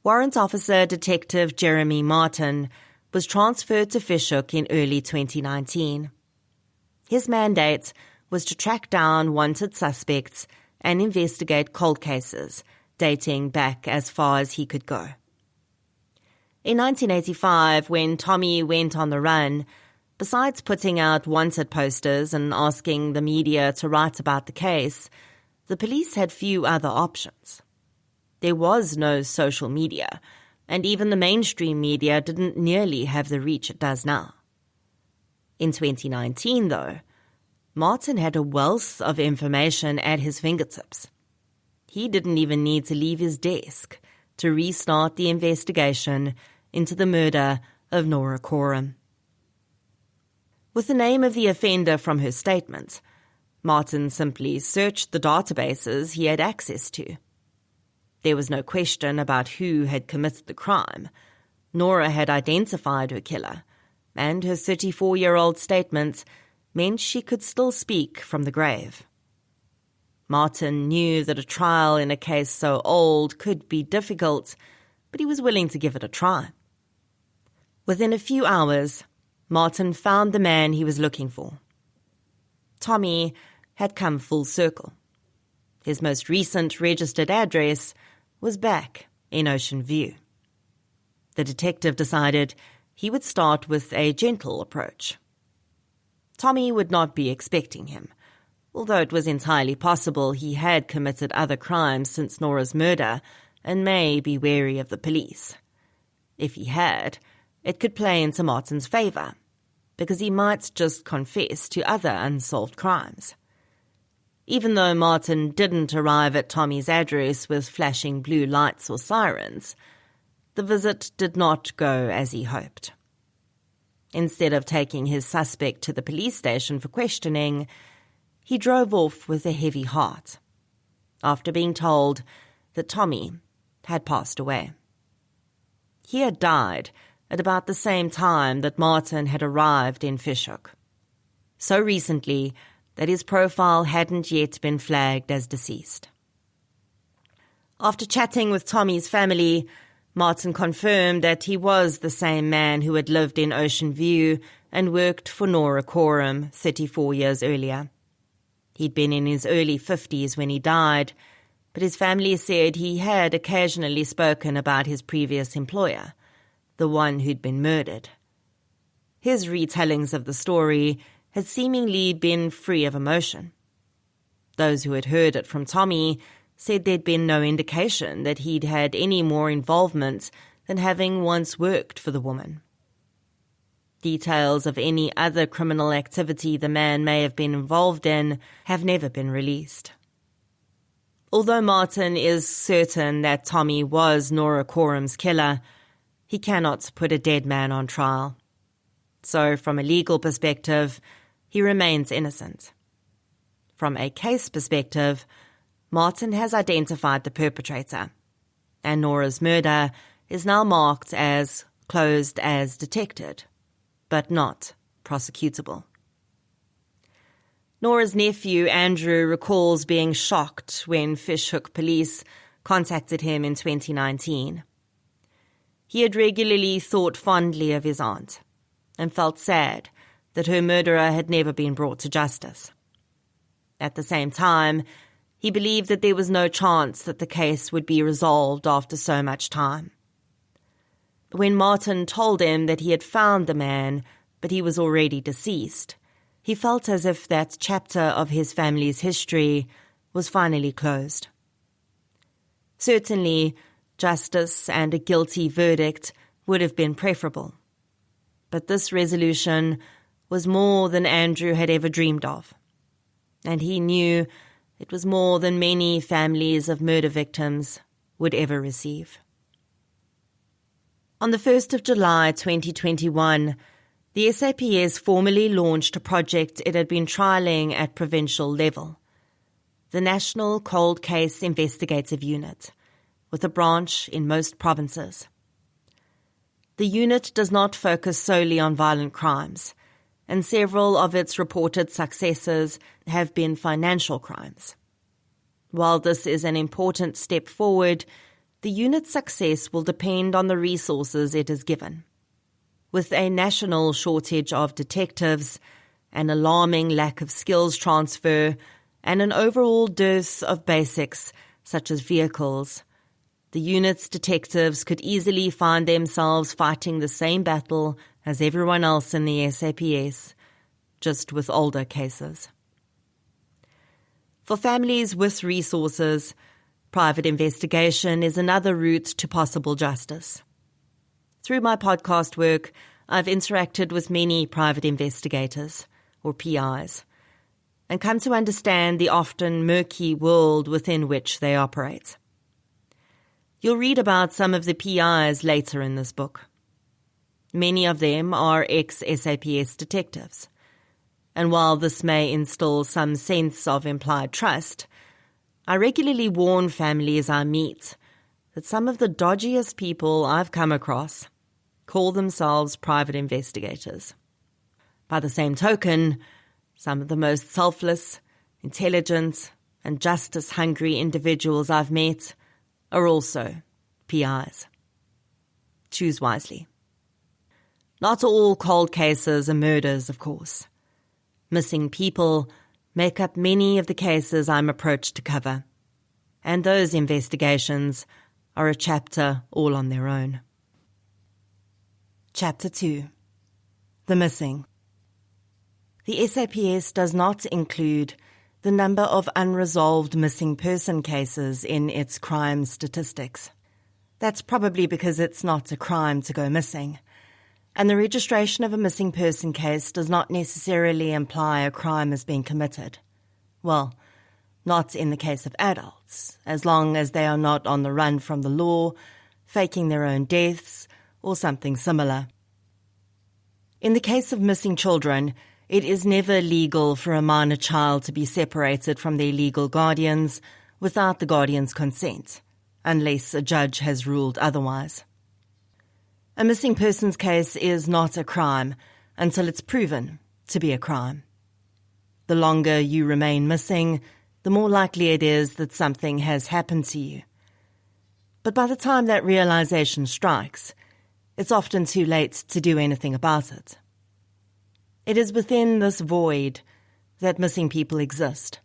Warrant Officer Detective Jeremy Martin was transferred to Fishhook in early 2019. His mandate was to track down wanted suspects and investigate cold cases dating back as far as he could go. In 1985, when Tommy went on the run, besides putting out wanted posters and asking the media to write about the case, the police had few other options. There was no social media, and even the mainstream media didn't nearly have the reach it does now. In 2019, though, Martin had a wealth of information at his fingertips. He didn't even need to leave his desk to restart the investigation into the murder of Nora Coram. With the name of the offender from her statement, Martin simply searched the databases he had access to. There was no question about who had committed the crime. Nora had identified her killer, and her 34-year-old statement meant she could still speak from the grave. Martin knew that a trial in a case so old could be difficult, but he was willing to give it a try. Within a few hours, Martin found the man he was looking for. Tommy had come full circle. His most recent registered address was back in Ocean View. The detective decided he would start with a gentle approach. Tommy would not be expecting him, although it was entirely possible he had committed other crimes since Nora's murder and may be wary of the police. If he had, it could play into Martin's favour, because he might just confess to other unsolved crimes. Even though Martin didn't arrive at Tommy's address with flashing blue lights or sirens, the visit did not go as he hoped. Instead of taking his suspect to the police station for questioning, he drove off with a heavy heart, after being told that Tommy had passed away. He had died at about the same time that Martin had arrived in Fishhook, so recently that his profile hadn't yet been flagged as deceased. After chatting with Tommy's family, Martin confirmed that he was the same man who had lived in Ocean View and worked for Nora Coram 34 years earlier. He'd been in his early 50s when he died, but his family said he had occasionally spoken about his previous employer, the one who'd been murdered. His retellings of the story had seemingly been free of emotion. Those who had heard it from Tommy said there'd been no indication that he'd had any more involvement than having once worked for the woman. Details of any other criminal activity the man may have been involved in have never been released. Although Martin is certain that Tommy was Nora Coram's killer, he cannot put a dead man on trial. So, from a legal perspective, he remains innocent. From a case perspective, Martin has identified the perpetrator, and Nora's murder is now marked as closed as detected, but not prosecutable. Nora's nephew, Andrew, recalls being shocked when Fishhook police contacted him in 2019. He had regularly thought fondly of his aunt and felt sad that her murderer had never been brought to justice. At the same time, he believed that there was no chance that the case would be resolved after so much time. But when Martin told him that he had found the man, but he was already deceased, he felt as if that chapter of his family's history was finally closed. Certainly, justice and a guilty verdict would have been preferable. But this resolution was more than Andrew had ever dreamed of, and he knew it was more than many families of murder victims would ever receive. On the 1st of July 2021, the SAPS formally launched a project it had been trialling at provincial level, the National Cold Case Investigative Unit, with a branch in most provinces. The unit does not focus solely on violent crimes, and several of its reported successes have been financial crimes. While this is an important step forward, the unit's success will depend on the resources it is given. With a national shortage of detectives, an alarming lack of skills transfer, and an overall dearth of basics such as vehicles, the unit's detectives could easily find themselves fighting the same battle as everyone else in the SAPS, just with older cases. For families with resources, private investigation is another route to possible justice. Through my podcast work, I've interacted with many private investigators, or PIs, and come to understand the often murky world within which they operate. You'll read about some of the PIs later in this book. Many of them are ex-SAPS detectives, And while this may instill some sense of implied trust, I regularly warn families I meet that some of the dodgiest people I've come across call themselves private investigators. By the same token, some of the most selfless, intelligent, and justice-hungry individuals I've met are also PIs. Choose wisely. Not all cold cases are murders, of course. Missing people make up many of the cases I'm approached to cover, and those investigations are a chapter all on their own. Chapter 2. The Missing. The SAPS does not include the number of unresolved missing person cases in its crime statistics. That's probably because it's not a crime to go missing, and the registration of a missing person case does not necessarily imply a crime has been committed. Well, not in the case of adults, as long as they are not on the run from the law, faking their own deaths, or something similar. In the case of missing children, it is never legal for a minor child to be separated from their legal guardians without the guardian's consent, unless a judge has ruled otherwise. A missing persons case is not a crime until it's proven to be a crime. The longer you remain missing, the more likely it is that something has happened to you. But by the time that realization strikes, it's often too late to do anything about it. It is within this void that missing people exist,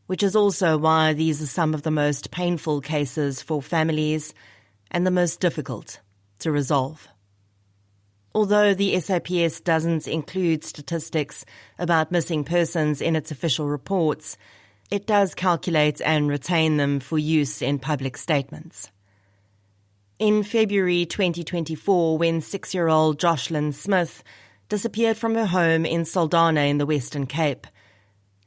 which is also why these are some of the most painful cases for families and the most difficult to resolve. Although the SAPS doesn't include statistics about missing persons in its official reports, it does calculate and retain them for use in public statements. In February 2024, when 6-year-old Jocelyn Smith disappeared from her home in Saldanha in the Western Cape,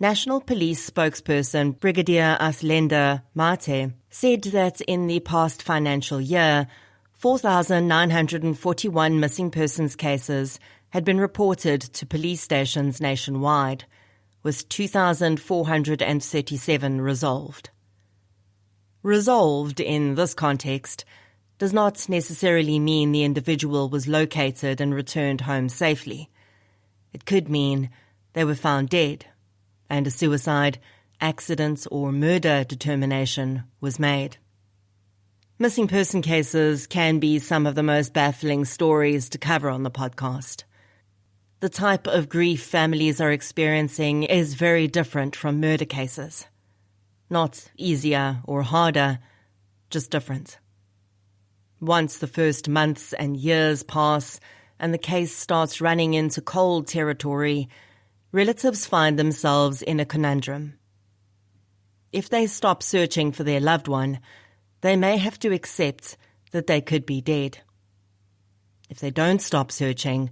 National Police spokesperson Brigadier Athlenda Mate said that in the past financial year, 4,941 missing persons cases had been reported to police stations nationwide, with 2,437 resolved. Resolved in this context does not necessarily mean the individual was located and returned home safely. It could mean they were found dead, and a suicide, accident, or murder determination was made. Missing person cases can be some of the most baffling stories to cover on the podcast. The type of grief families are experiencing is very different from murder cases. Not easier or harder, just different. Once the first months and years pass and the case starts running into cold territory, relatives find themselves in a conundrum. If they stop searching for their loved one, they may have to accept that they could be dead. If they don't stop searching,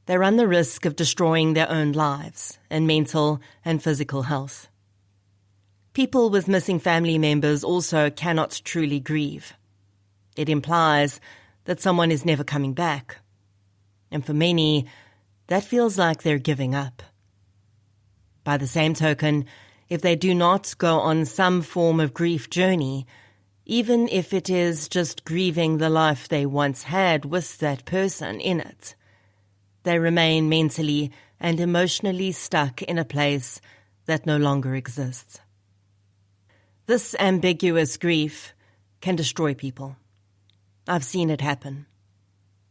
they run the risk of destroying their own lives and mental and physical health. People with missing family members also cannot truly grieve. It implies that someone is never coming back. And for many, that feels like they're giving up. By the same token, if they do not go on some form of grief journey, even if it is just grieving the life they once had with that person in it, they remain mentally and emotionally stuck in a place that no longer exists. This ambiguous grief can destroy people. I've seen it happen.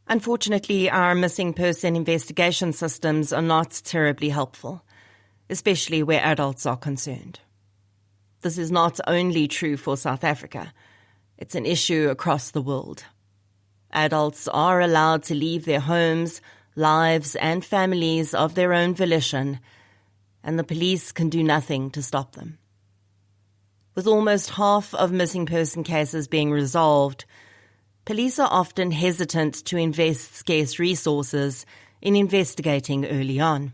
Unfortunately, our missing person investigation systems are not terribly helpful, especially where adults are concerned. This is not only true for South Africa. It's an issue across the world. Adults are allowed to leave their homes, lives, and families of their own volition, and the police can do nothing to stop them. With almost half of missing person cases being resolved, police are often hesitant to invest scarce resources in investigating early on.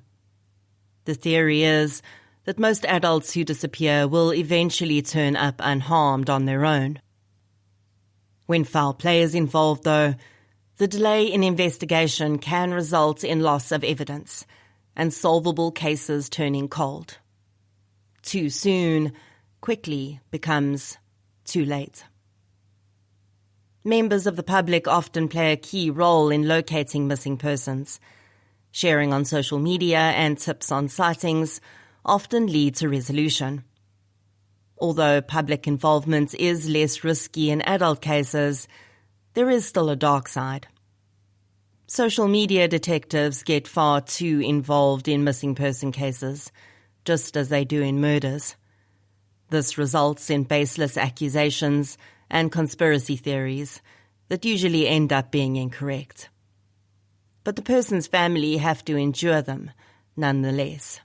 The theory is that most adults who disappear will eventually turn up unharmed on their own. When foul play is involved, though, the delay in investigation can result in loss of evidence, and solvable cases turning cold. Too soon quickly becomes too late. Members of the public often play a key role in locating missing persons. Sharing on social media and tips on sightings often lead to resolution. Although public involvement is less risky in adult cases, there is still a dark side. Social media detectives get far too involved in missing person cases, just as they do in murders. This results in baseless accusations and conspiracy theories that usually end up being incorrect. But the person's family have to endure them, nonetheless.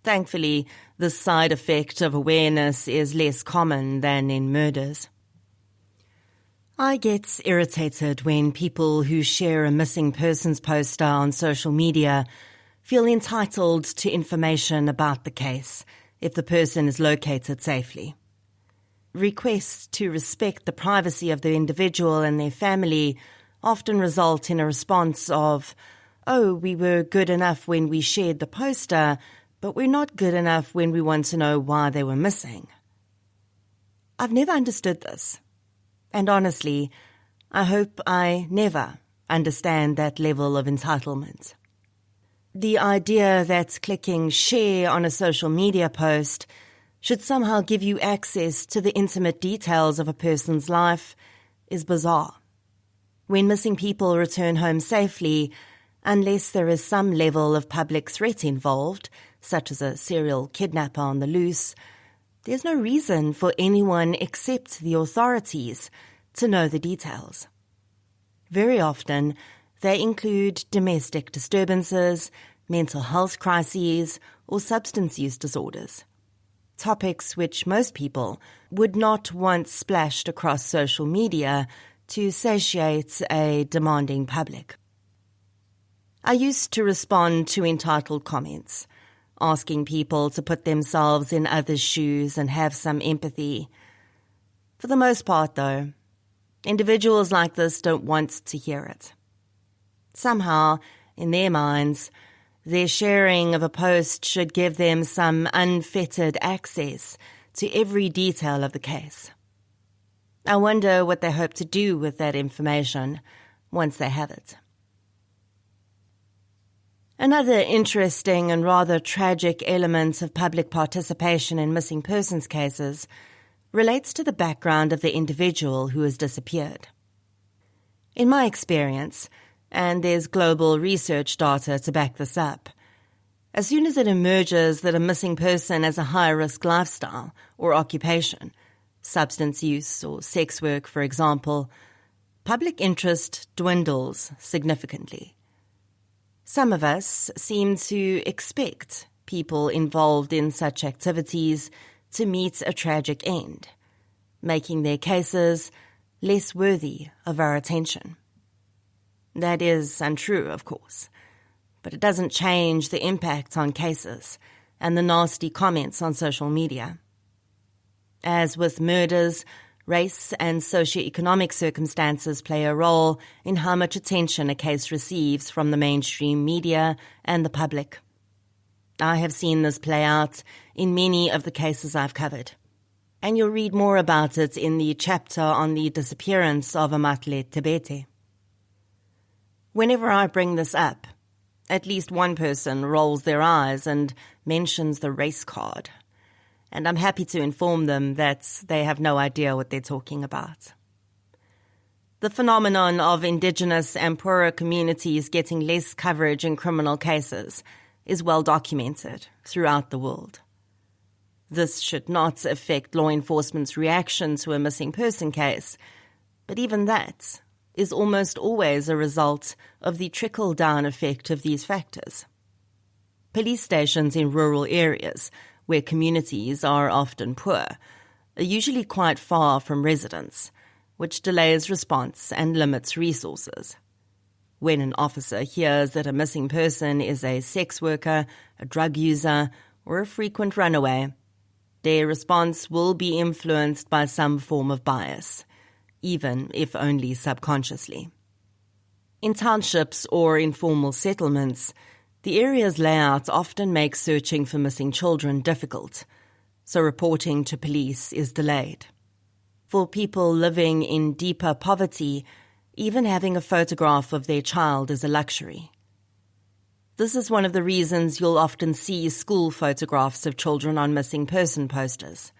Thankfully, this side effect of awareness is less common than in murders. I get irritated when people who share a missing persons poster on social media feel entitled to information about the case if the person is located safely. Requests to respect the privacy of the individual and their family often result in a response of, "Oh, we were good enough when we shared the poster, but we're not good enough when we want to know why they were missing." I've never understood this. And honestly, I hope I never understand that level of entitlement. The idea that clicking share on a social media post should somehow give you access to the intimate details of a person's life is bizarre. When missing people return home safely, unless there is some level of public threat involved, such as a serial kidnapper on the loose, there's no reason for anyone except the authorities to know the details. Very often, they include domestic disturbances, mental health crises, or substance use disorders, topics which most people would not want splashed across social media to satiate a demanding public. I used to respond to entitled comments, asking people to put themselves in others' shoes and have some empathy. For the most part, though, individuals like this don't want to hear it. Somehow, in their minds, their sharing of a post should give them some unfettered access to every detail of the case. I wonder what they hope to do with that information once they have it. Another interesting and rather tragic element of public participation in missing persons cases relates to the background of the individual who has disappeared. In my experience, and there's global research data to back this up, as soon as it emerges that a missing person has a high-risk lifestyle or occupation, substance use or sex work, for example, public interest dwindles significantly. Some of us seem to expect people involved in such activities to meet a tragic end, making their cases less worthy of our attention. That is untrue, of course, but it doesn't change the impact on cases and the nasty comments on social media. As with murders, race and socioeconomic circumstances play a role in how much attention a case receives from the mainstream media and the public. I have seen this play out in many of the cases I've covered, and you'll read more about it in the chapter on the disappearance of Amatle Tebete. Whenever I bring this up, at least one person rolls their eyes and mentions the race card, and I'm happy to inform them that they have no idea what they're talking about. The phenomenon of Indigenous and poorer communities getting less coverage in criminal cases is well documented throughout the world. This should not affect law enforcement's reaction to a missing person case, but even that is almost always a result of the trickle-down effect of these factors. Police stations in rural areas, where communities are often poor, are usually quite far from residents, which delays response and limits resources. When an officer hears that a missing person is a sex worker, a drug user, or a frequent runaway, their response will be influenced by some form of bias, even if only subconsciously. In townships or informal settlements, The area's layout often makes searching for missing children difficult, so reporting to police is delayed. For people living in deeper poverty, even having a photograph of their child is a luxury. This is one of the reasons you'll often see school photographs of children on missing person posters.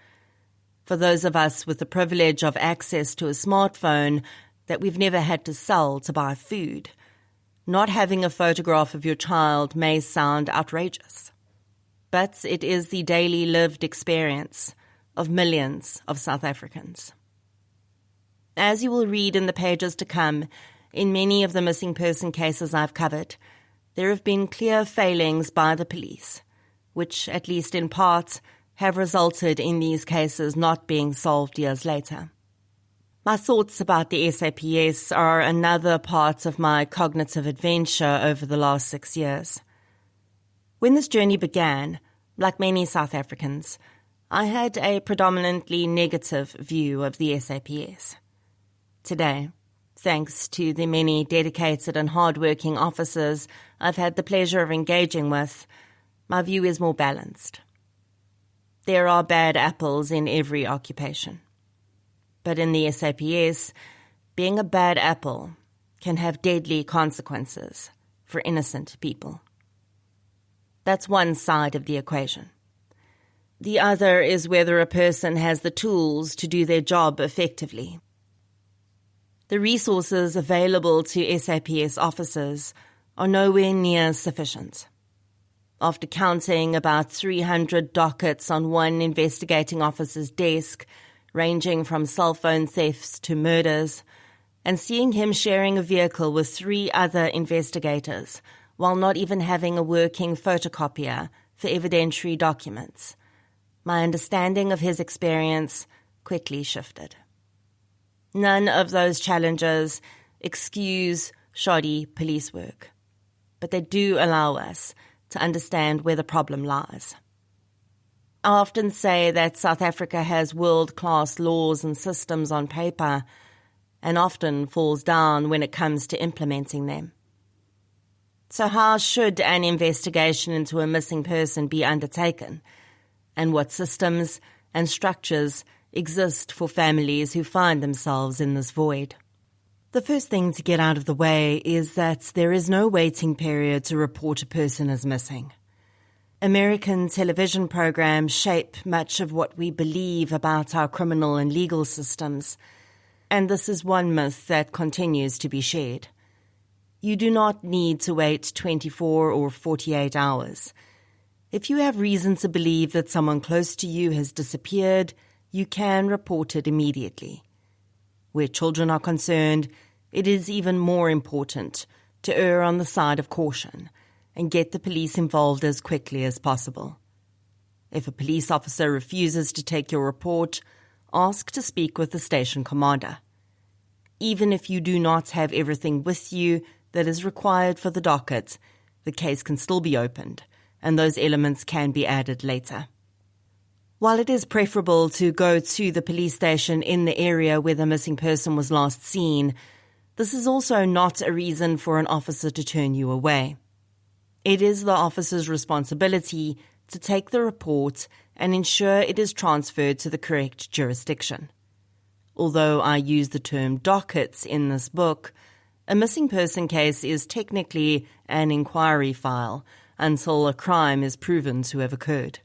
For those of us with the privilege of access to a smartphone that we've never had to sell to buy food, not having a photograph of your child may sound outrageous. But it is the daily lived experience of millions of South Africans. As you will read in the pages to come, in many of the missing person cases I've covered, there have been clear failings by the police, which, at least in part, have resulted in these cases not being solved years later. My thoughts about the SAPS are another part of my cognitive adventure over the last 6 years. When this journey began, like many South Africans, I had a predominantly negative view of the SAPS. Today, thanks to the many dedicated and hard-working officers I've had the pleasure of engaging with, my view is more balanced. There are bad apples in every occupation. But in the SAPS, being a bad apple can have deadly consequences for innocent people. That's one side of the equation. The other is whether a person has the tools to do their job effectively. The resources available to SAPS officers are nowhere near sufficient. After counting about 300 dockets on one investigating officer's desk, ranging from cell phone thefts to murders, and seeing him sharing a vehicle with 3 other investigators while not even having a working photocopier for evidentiary documents, my understanding of his experience quickly shifted. None of those challenges excuse shoddy police work, but they do allow us to understand where the problem lies. I often say that South Africa has world-class laws and systems on paper and often falls down when it comes to implementing them. So how should an investigation into a missing person be undertaken? And what systems and structures exist for families who find themselves in this void? The first thing to get out of the way is that there is no waiting period to report a person as missing. American television programs shape much of what we believe about our criminal and legal systems, and this is one myth that continues to be shared. You do not need to wait 24 or 48 hours. If you have reason to believe that someone close to you has disappeared, you can report it immediately. Where children are concerned, it is even more important to err on the side of caution and get the police involved as quickly as possible. If a police officer refuses to take your report, ask to speak with the station commander. Even if you do not have everything with you that is required for the docket, the case can still be opened, and those elements can be added later. While it is preferable to go to the police station in the area where the missing person was last seen, this is also not a reason for an officer to turn you away. It is the officer's responsibility to take the report and ensure it is transferred to the correct jurisdiction. Although I use the term dockets in this book, a missing person case is technically an inquiry file until a crime is proven to have occurred.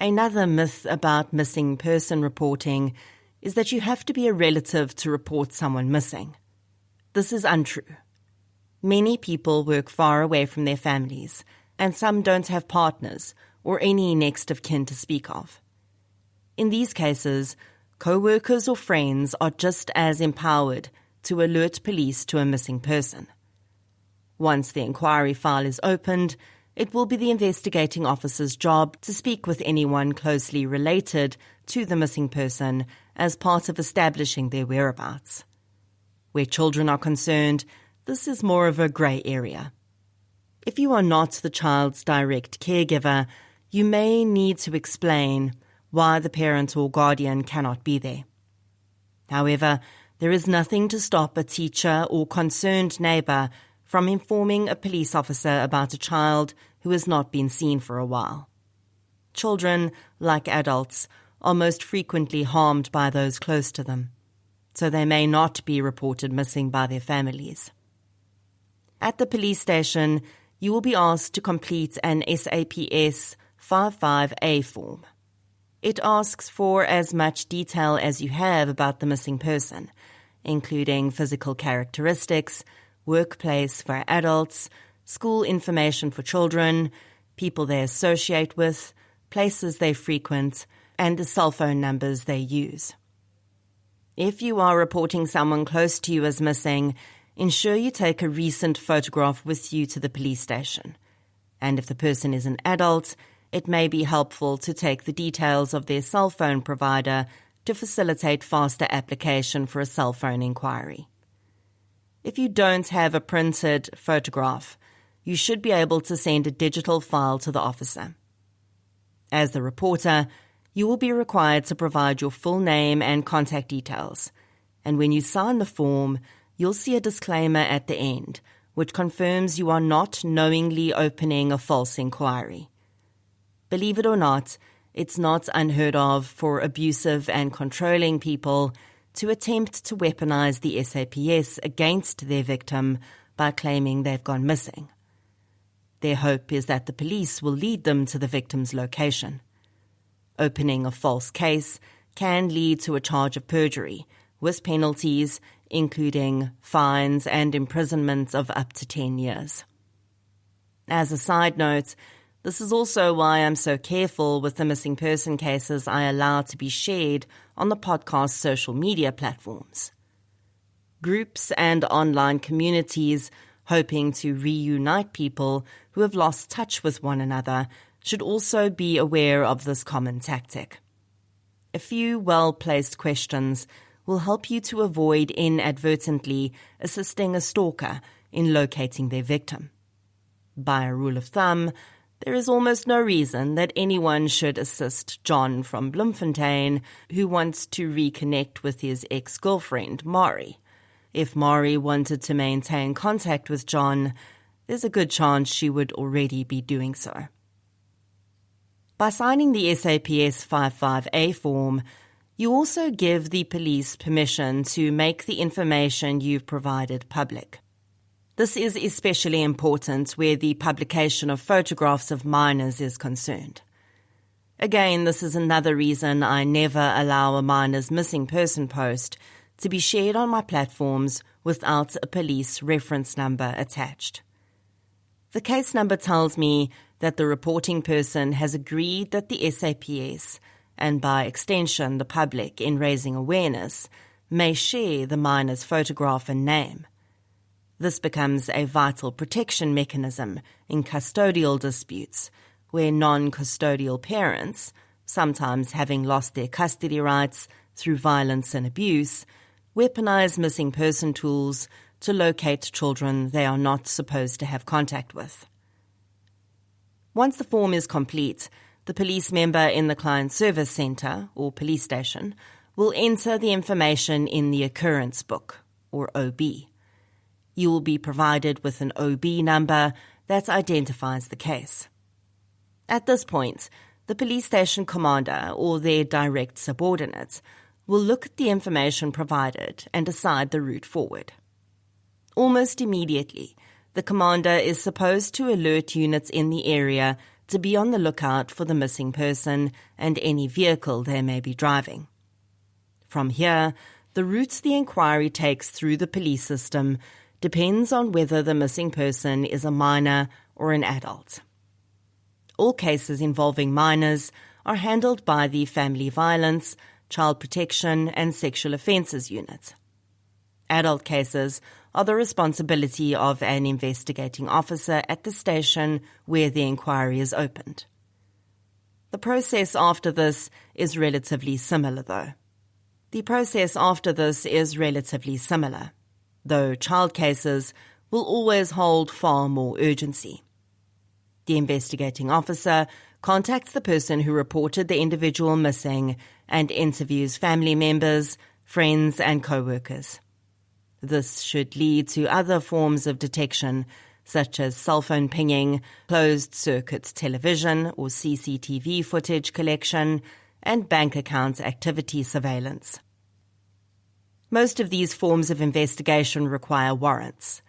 Another myth about missing person reporting is that you have to be a relative to report someone missing. This is untrue. Many people work far away from their families, and some don't have partners or any next of kin to speak of. In these cases, co-workers or friends are just as empowered to alert police to a missing person. Once the inquiry file is opened, it will be the investigating officer's job to speak with anyone closely related to the missing person as part of establishing their whereabouts. Where children are concerned, this is more of a grey area. If you are not the child's direct caregiver, you may need to explain why the parent or guardian cannot be there. However, there is nothing to stop a teacher or concerned neighbour from informing a police officer about a child who has not been seen for a while. Children, like adults, are most frequently harmed by those close to them, so they may not be reported missing by their families. At the police station, you will be asked to complete an SAPS 55A form. It asks for as much detail as you have about the missing person, including physical characteristics, workplace for adults, school information for children, people they associate with, places they frequent, and the cell phone numbers they use. If you are reporting someone close to you as missing, ensure you take a recent photograph with you to the police station. And if the person is an adult, it may be helpful to take the details of their cell phone provider to facilitate faster application for a cell phone inquiry. If you don't have a printed photograph, you should be able to send a digital file to the officer. As the reporter, you will be required to provide your full name and contact details, and when you sign the form, you'll see a disclaimer at the end, which confirms you are not knowingly opening a false inquiry. Believe it or not, it's not unheard of for abusive and controlling people to attempt to weaponize the SAPS against their victim by claiming they've gone missing. Their hope is that the police will lead them to the victim's location. Opening a false case can lead to a charge of perjury, with penalties including fines and imprisonment of up to 10 years. As a side note, this is also why I'm so careful with the missing person cases I allow to be shared on the podcast's social media platforms. Groups and online communities hoping to reunite people who have lost touch with one another should also be aware of this common tactic. A few well-placed questions will help you to avoid inadvertently assisting a stalker in locating their victim. By a rule of thumb, there is almost no reason that anyone should assist John from Bloemfontein who wants to reconnect with his ex-girlfriend, Mari. If Mari wanted to maintain contact with John, there's a good chance she would already be doing so. By signing the SAPS 55A form, you also give the police permission to make the information you've provided public. This is especially important where the publication of photographs of minors is concerned. Again, this is another reason I never allow a minor's missing person post to be shared on my platforms without a police reference number attached. The case number tells me that the reporting person has agreed that the SAPS, and by extension the public in raising awareness, may share the minor's photograph and name. This becomes a vital protection mechanism in custodial disputes, where non-custodial parents, sometimes having lost their custody rights through violence and abuse, weaponize missing person tools to locate children they are not supposed to have contact with. Once the form is complete, the police member in the Client Service Centre, or police station, will enter the information in the Occurrence Book, or OB. You will be provided with an OB number that identifies the case. At this point, the police station commander or their direct subordinate will look at the information provided and decide the route forward. Almost immediately, the commander is supposed to alert units in the area to be on the lookout for the missing person and any vehicle they may be driving. From here, the route the inquiry takes through the police system depends on whether the missing person is a minor or an adult. All cases involving minors are handled by the Family Violence, Child Protection and Sexual Offences Unit. Adult cases are the responsibility of an investigating officer at the station where the inquiry is opened. The process after this is relatively similar, though child cases will always hold far more urgency. The investigating officer contacts the person who reported the individual missing and interviews family members, friends and co-workers. This should lead to other forms of detection, such as cell phone pinging, closed-circuit television or CCTV footage collection, and bank account activity surveillance. Most of these forms of investigation require warrants.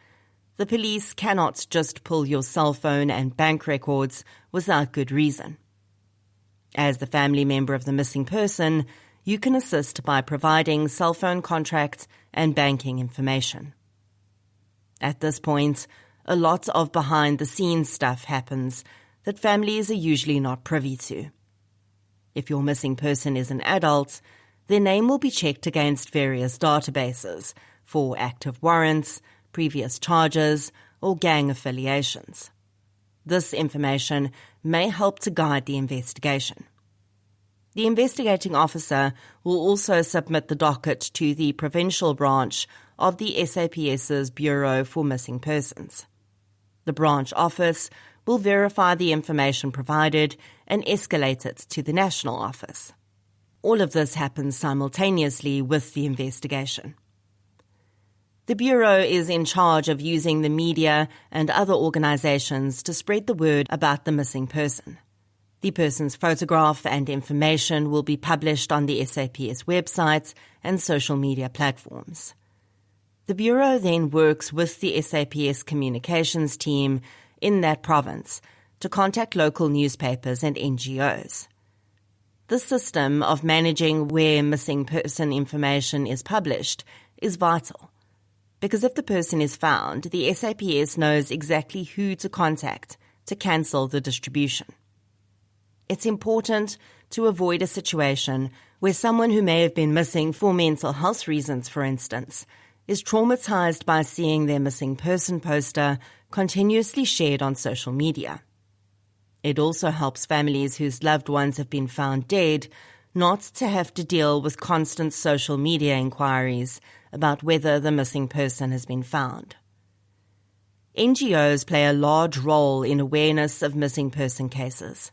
The police cannot just pull your cell phone and bank records without good reason. As the family member of the missing person, you can assist by providing cell phone contract and banking information. At this point, a lot of behind-the-scenes stuff happens that families are usually not privy to. If your missing person is an adult, their name will be checked against various databases for active warrants, previous charges, or gang affiliations. This information may help to guide the investigation. The investigating officer will also submit the docket to the provincial branch of the SAPS's Bureau for Missing Persons. The branch office will verify the information provided and escalate it to the national office. All of this happens simultaneously with the investigation. The Bureau is in charge of using the media and other organizations to spread the word about the missing person. The person's photograph and information will be published on the SAPS website and social media platforms. The Bureau then works with the SAPS communications team in that province to contact local newspapers and NGOs. This system of managing where missing person information is published is vital, because if the person is found, the SAPS knows exactly who to contact to cancel the distribution. It's important to avoid a situation where someone who may have been missing for mental health reasons, for instance, is traumatized by seeing their missing person poster continuously shared on social media. It also helps families whose loved ones have been found dead not to have to deal with constant social media inquiries about whether the missing person has been found. NGOs play a large role in awareness of missing person cases.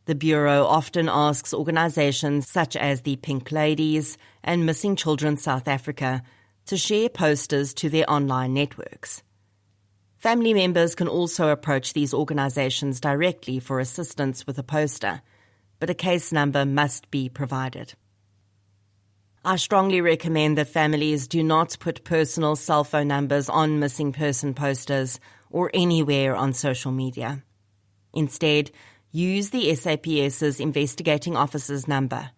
The Bureau often asks organizations such as the Pink Ladies and Missing Children South Africa to share posters to their online networks. Family members can also approach these organizations directly for assistance with a poster, but a case number must be provided. I strongly recommend that families do not put personal cell phone numbers on missing person posters or anywhere on social media. Instead, use the SAPS's investigating officer's number.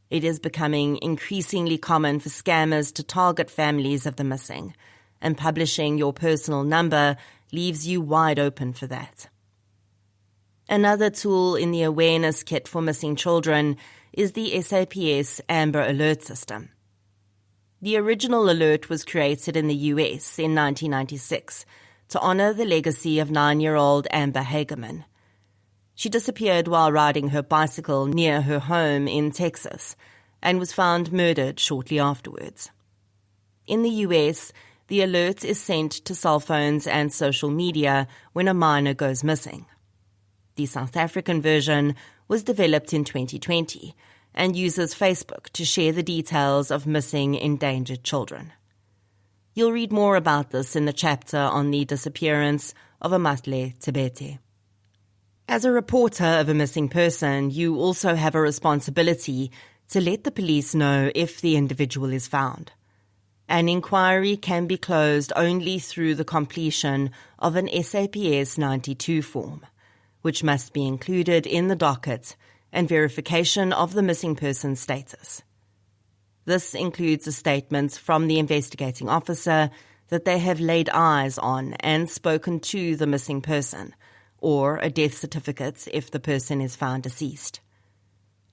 It is becoming increasingly common for scammers to target families of the missing, and publishing your personal number leaves you wide open for that. Another tool in the awareness kit for missing children is the SAPS Amber Alert system. The original alert was created in the US in 1996 to honor the legacy of 9-year-old Amber Hagerman. She disappeared while riding her bicycle near her home in Texas and was found murdered shortly afterwards. In the US, the alert is sent to cell phones and social media when a minor goes missing. The South African version was developed in 2020 and uses Facebook to share the details of missing endangered children. You'll read more about this in the chapter on the disappearance of Amatle Tebete. As a reporter of a missing person, you also have a responsibility to let the police know if the individual is found. An inquiry can be closed only through the completion of an SAPS 92 form, which must be included in the docket, and verification of the missing person's status. This includes a statement from the investigating officer that they have laid eyes on and spoken to the missing person, or a death certificate if the person is found deceased.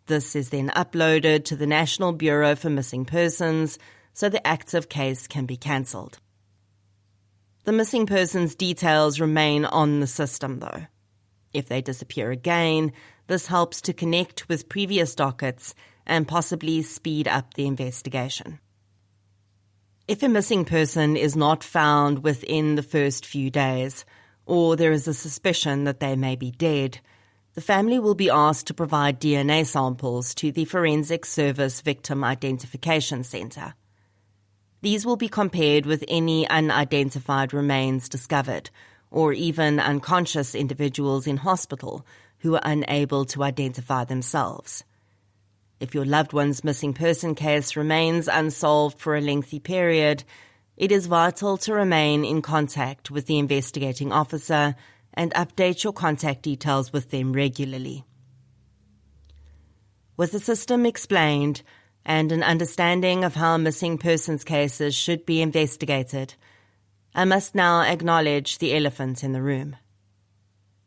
This is then uploaded to the National Bureau for Missing Persons so the active case can be cancelled. The missing person's details remain on the system, though. If they disappear again, this helps to connect with previous dockets and possibly speed up the investigation. If a missing person is not found within the first few days, or there is a suspicion that they may be dead, the family will be asked to provide DNA samples to the Forensic Service Victim Identification Centre. These will be compared with any unidentified remains discovered, or even unconscious individuals in hospital who are unable to identify themselves. If your loved one's missing person case remains unsolved for a lengthy period, it is vital to remain in contact with the investigating officer and update your contact details with them regularly. With the system explained and an understanding of how missing persons cases should be investigated, I must now acknowledge the elephant in the room.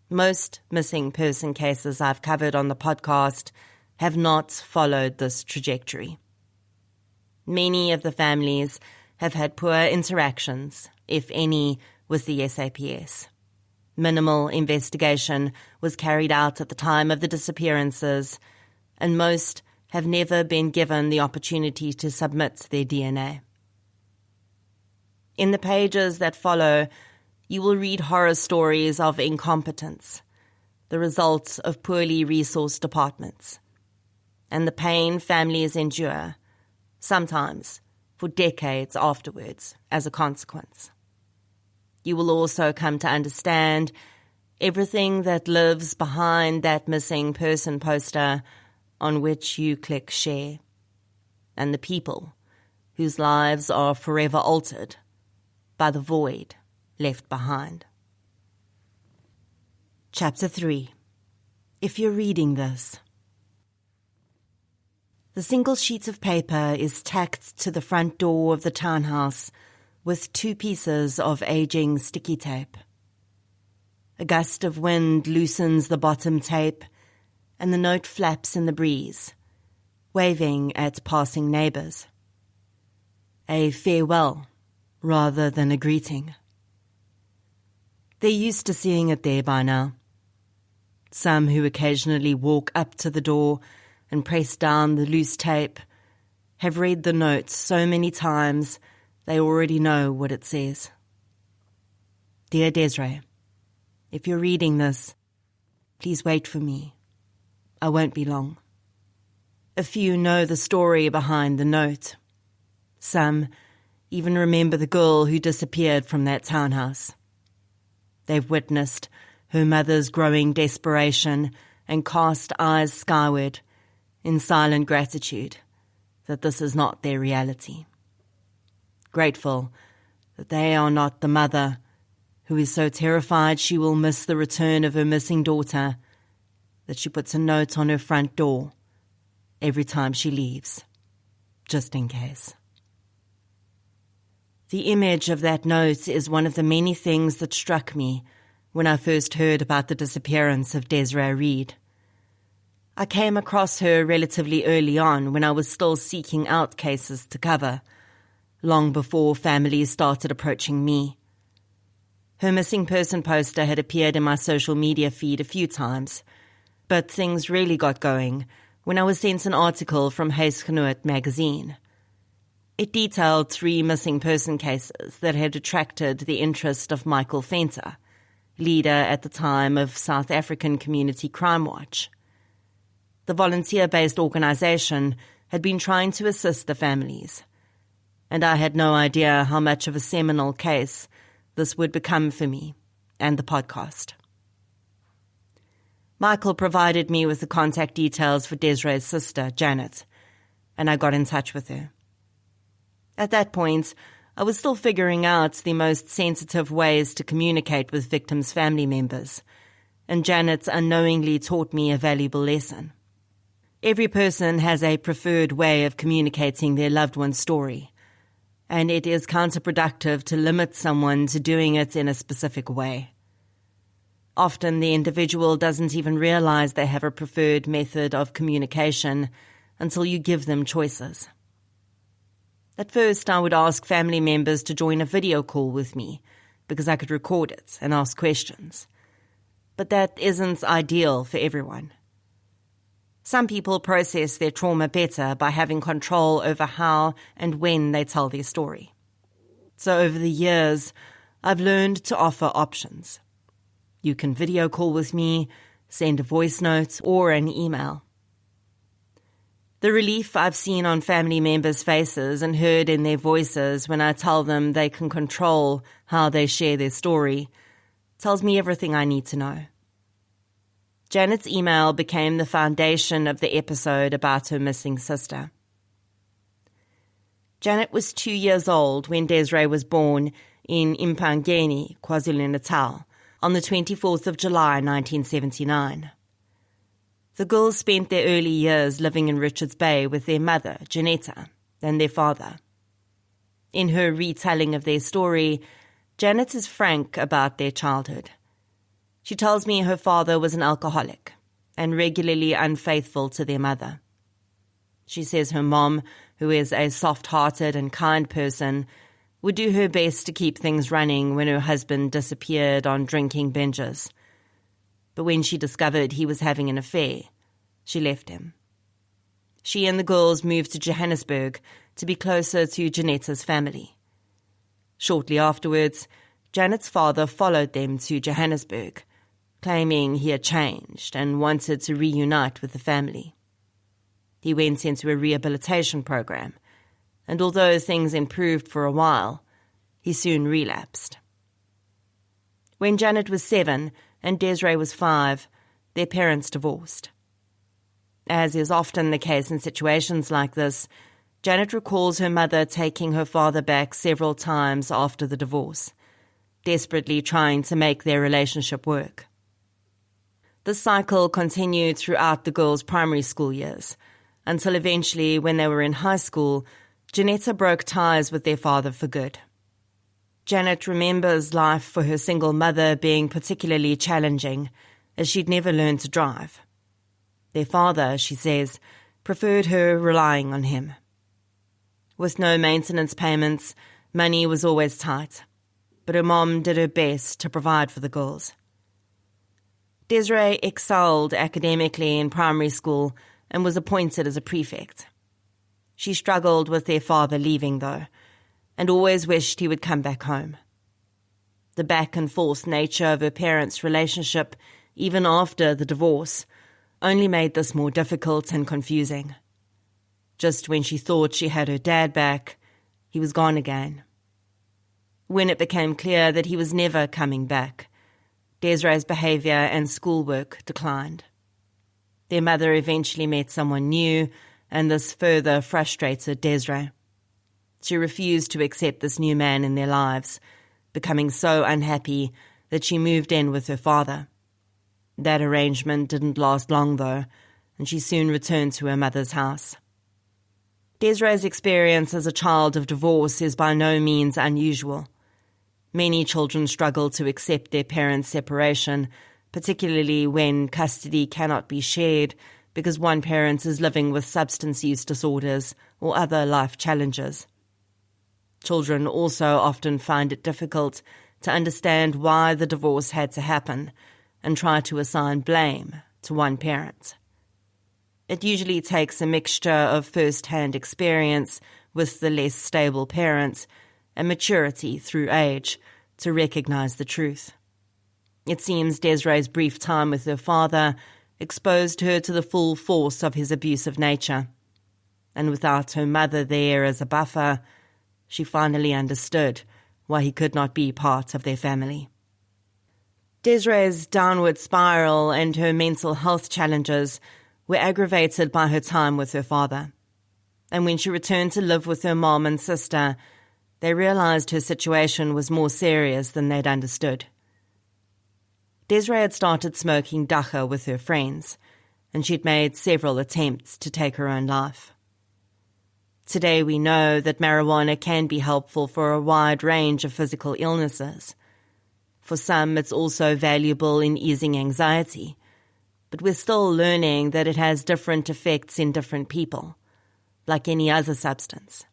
Most missing person cases I've covered on the podcast have not followed this trajectory. Many of the families have had poor interactions, if any, with the SAPS. Minimal investigation was carried out at the time of the disappearances, and most have never been given the opportunity to submit their DNA. In the pages that follow, you will read horror stories of incompetence, the results of poorly resourced departments, and the pain families endure, sometimes for decades afterwards, as a consequence. You will also come to understand everything that lives behind that missing person poster on which you click share, and the people whose lives are forever altered by the void left behind. Chapter 3. If you're reading this. The single sheet of paper is tacked to the front door of the townhouse with 2 pieces of aging sticky tape. A gust of wind loosens the bottom tape, and the note flaps in the breeze, waving at passing neighbours. A farewell rather than a greeting. They're used to seeing it there by now. Some who occasionally walk up to the door and press down the loose tape have read the note so many times they already know what it says. Dear Desiree, if you're reading this, please wait for me. I won't be long. A few know the story behind the note. Some even remember the girl who disappeared from that townhouse. They've witnessed her mother's growing desperation and cast eyes skyward in silent gratitude that this is not their reality. Grateful that they are not the mother who is so terrified she will miss the return of her missing daughter that she puts a note on her front door every time she leaves, just in case. The image of that note is one of the many things that struck me when I first heard about the disappearance of Desiree Reed. I came across her relatively early on when I was still seeking out cases to cover, long before families started approaching me. Her missing person poster had appeared in my social media feed a few times, but things really got going when I was sent an article from Huisgenoot magazine. It detailed 3 missing person cases that had attracted the interest of Michael Venter, leader at the time of South African Community Crime Watch. The volunteer-based organisation had been trying to assist the families, and I had no idea how much of a seminal case this would become for me and the podcast. Michael provided me with the contact details for Desiree's sister, Janet, and I got in touch with her. At that point, I was still figuring out the most sensitive ways to communicate with victims' family members, and Janet unknowingly taught me a valuable lesson. Every person has a preferred way of communicating their loved one's story, and it is counterproductive to limit someone to doing it in a specific way. Often the individual doesn't even realize they have a preferred method of communication until you give them choices. At first, I would ask family members to join a video call with me because I could record it and ask questions. But that isn't ideal for everyone. Some people process their trauma better by having control over how and when they tell their story. So over the years, I've learned to offer options. You can video call with me, send a voice note, or an email. The relief I've seen on family members' faces and heard in their voices when I tell them they can control how they share their story tells me everything I need to know. Janet's email became the foundation of the episode about her missing sister. Janet was 2 years old when Desiree was born in Impangeni, KwaZulu-Natal, on the 24th of July 1979. The girls spent their early years living in Richards Bay with their mother, Janetta, and their father. In her retelling of their story, Janet is frank about their childhood. She tells me her father was an alcoholic and regularly unfaithful to their mother. She says her mom, who is a soft-hearted and kind person, would do her best to keep things running when her husband disappeared on drinking binges. But when she discovered he was having an affair, she left him. She and the girls moved to Johannesburg to be closer to Janetta's family. Shortly afterwards, Janet's father followed them to Johannesburg, claiming he had changed and wanted to reunite with the family. He went into a rehabilitation program, and although things improved for a while, he soon relapsed. When Janet was 7 and Desiree was 5, their parents divorced. As is often the case in situations like this, Janet recalls her mother taking her father back several times after the divorce, desperately trying to make their relationship work. This cycle continued throughout the girls' primary school years, until eventually, when they were in high school, Janetta broke ties with their father for good. Janet remembers life for her single mother being particularly challenging, as she'd never learned to drive. Their father, she says, preferred her relying on him. With no maintenance payments, money was always tight, but her mom did her best to provide for the girls. Desiree excelled academically in primary school and was appointed as a prefect. She struggled with their father leaving, though, and always wished he would come back home. The back-and-forth nature of her parents' relationship, even after the divorce, only made this more difficult and confusing. Just when she thought she had her dad back, he was gone again. When it became clear that he was never coming back, Desiree's behaviour and schoolwork declined. Their mother eventually met someone new, and this further frustrated Desiree. She refused to accept this new man in their lives, becoming so unhappy that she moved in with her father. That arrangement didn't last long, though, and she soon returned to her mother's house. Desiree's experience as a child of divorce is by no means unusual. Many children struggle to accept their parents' separation, particularly when custody cannot be shared because one parent is living with substance use disorders or other life challenges. Children also often find it difficult to understand why the divorce had to happen and try to assign blame to one parent. It usually takes a mixture of first-hand experience with the less stable parent and maturity through age to recognize the truth. It seems Desiree's brief time with her father exposed her to the full force of his abusive nature, and without her mother there as a buffer, she finally understood why he could not be part of their family. Desiree's downward spiral and her mental health challenges were aggravated by her time with her father, and when she returned to live with her mom and sister, they realized her situation was more serious than they'd understood. Desiree had started smoking dagga with her friends, and she'd made several attempts to take her own life. Today we know that marijuana can be helpful for a wide range of physical illnesses. For some, it's also valuable in easing anxiety, but we're still learning that it has different effects in different people, like any other substance.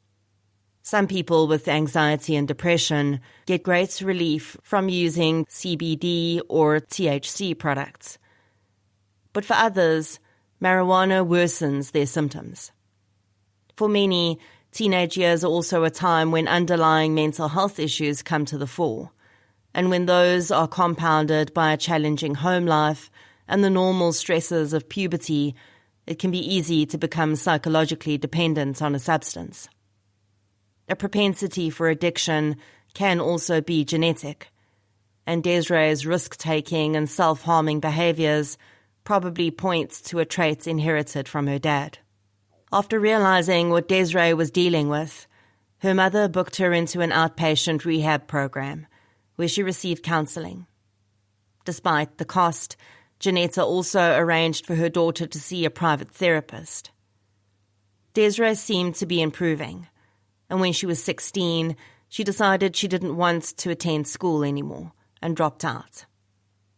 Some people with anxiety and depression get great relief from using CBD or THC products. But for others, marijuana worsens their symptoms. For many, teenage years are also a time when underlying mental health issues come to the fore, and when those are compounded by a challenging home life and the normal stresses of puberty, it can be easy to become psychologically dependent on a substance. A propensity for addiction can also be genetic, and Desiree's risk-taking and self-harming behaviours probably point to a trait inherited from her dad. After realising what Desiree was dealing with, her mother booked her into an outpatient rehab program where she received counselling. Despite the cost, Janetta also arranged for her daughter to see a private therapist. Desiree seemed to be improving, and when she was 16, she decided she didn't want to attend school anymore and dropped out.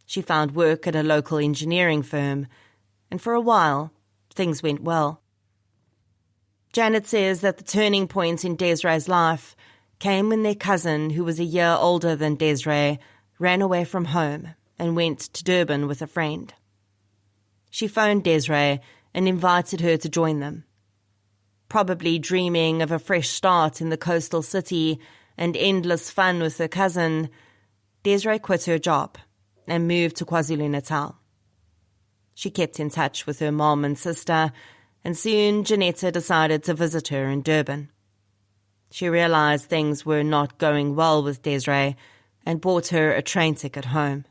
She found work at a local engineering firm, and for a while, things went well. Janet says that the turning point in Desiree's life came when their cousin, who was a year older than Desiree, ran away from home and went to Durban with a friend. She phoned Desiree and invited her to join them. Probably dreaming of a fresh start in the coastal city and endless fun with her cousin, Desiree quit her job and moved to KwaZulu-Natal. She kept in touch with her mom and sister, and soon Janetta decided to visit her in Durban. She realised things were not going well with Desiree and bought her a train ticket home.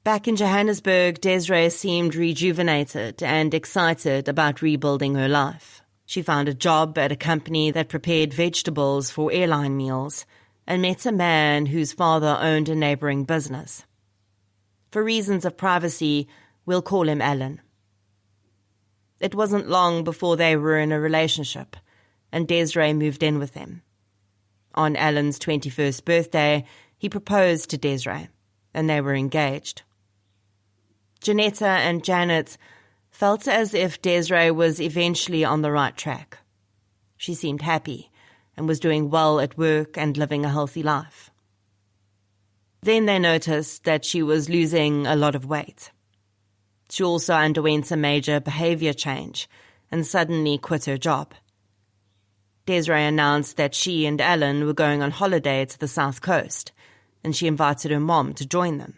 Back in Johannesburg, Desiree seemed rejuvenated and excited about rebuilding her life. She found a job at a company that prepared vegetables for airline meals and met a man whose father owned a neighbouring business. For reasons of privacy, we'll call him Alan. It wasn't long before they were in a relationship, and Desiree moved in with him. On Alan's 21st birthday, he proposed to Desiree, and they were engaged. Janetta and Janet felt as if Desiree was eventually on the right track. She seemed happy and was doing well at work and living a healthy life. Then they noticed that she was losing a lot of weight. She also underwent a major behaviour change and suddenly quit her job. Desiree announced that she and Alan were going on holiday to the South Coast, and she invited her mom to join them.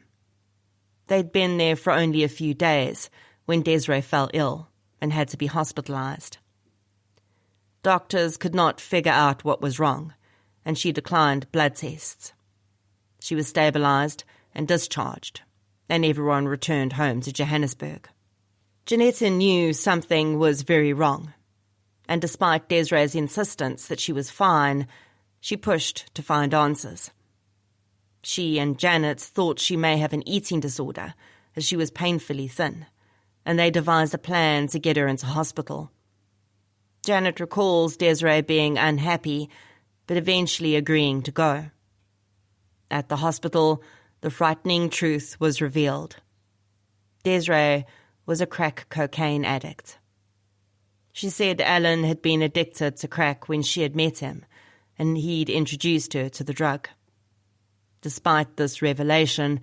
They'd been there for only a few days when Desiree fell ill and had to be hospitalised. Doctors could not figure out what was wrong, and she declined blood tests. She was stabilised and discharged, and everyone returned home to Johannesburg. Janetta knew something was very wrong, and despite Desiree's insistence that she was fine, she pushed to find answers. She and Janet thought she may have an eating disorder, as she was painfully thin, and they devised a plan to get her into hospital. Janet recalls Desiree being unhappy, but eventually agreeing to go. At the hospital, the frightening truth was revealed. Desiree was a crack cocaine addict. She said Alan had been addicted to crack when she had met him, and he'd introduced her to the drug. Despite this revelation,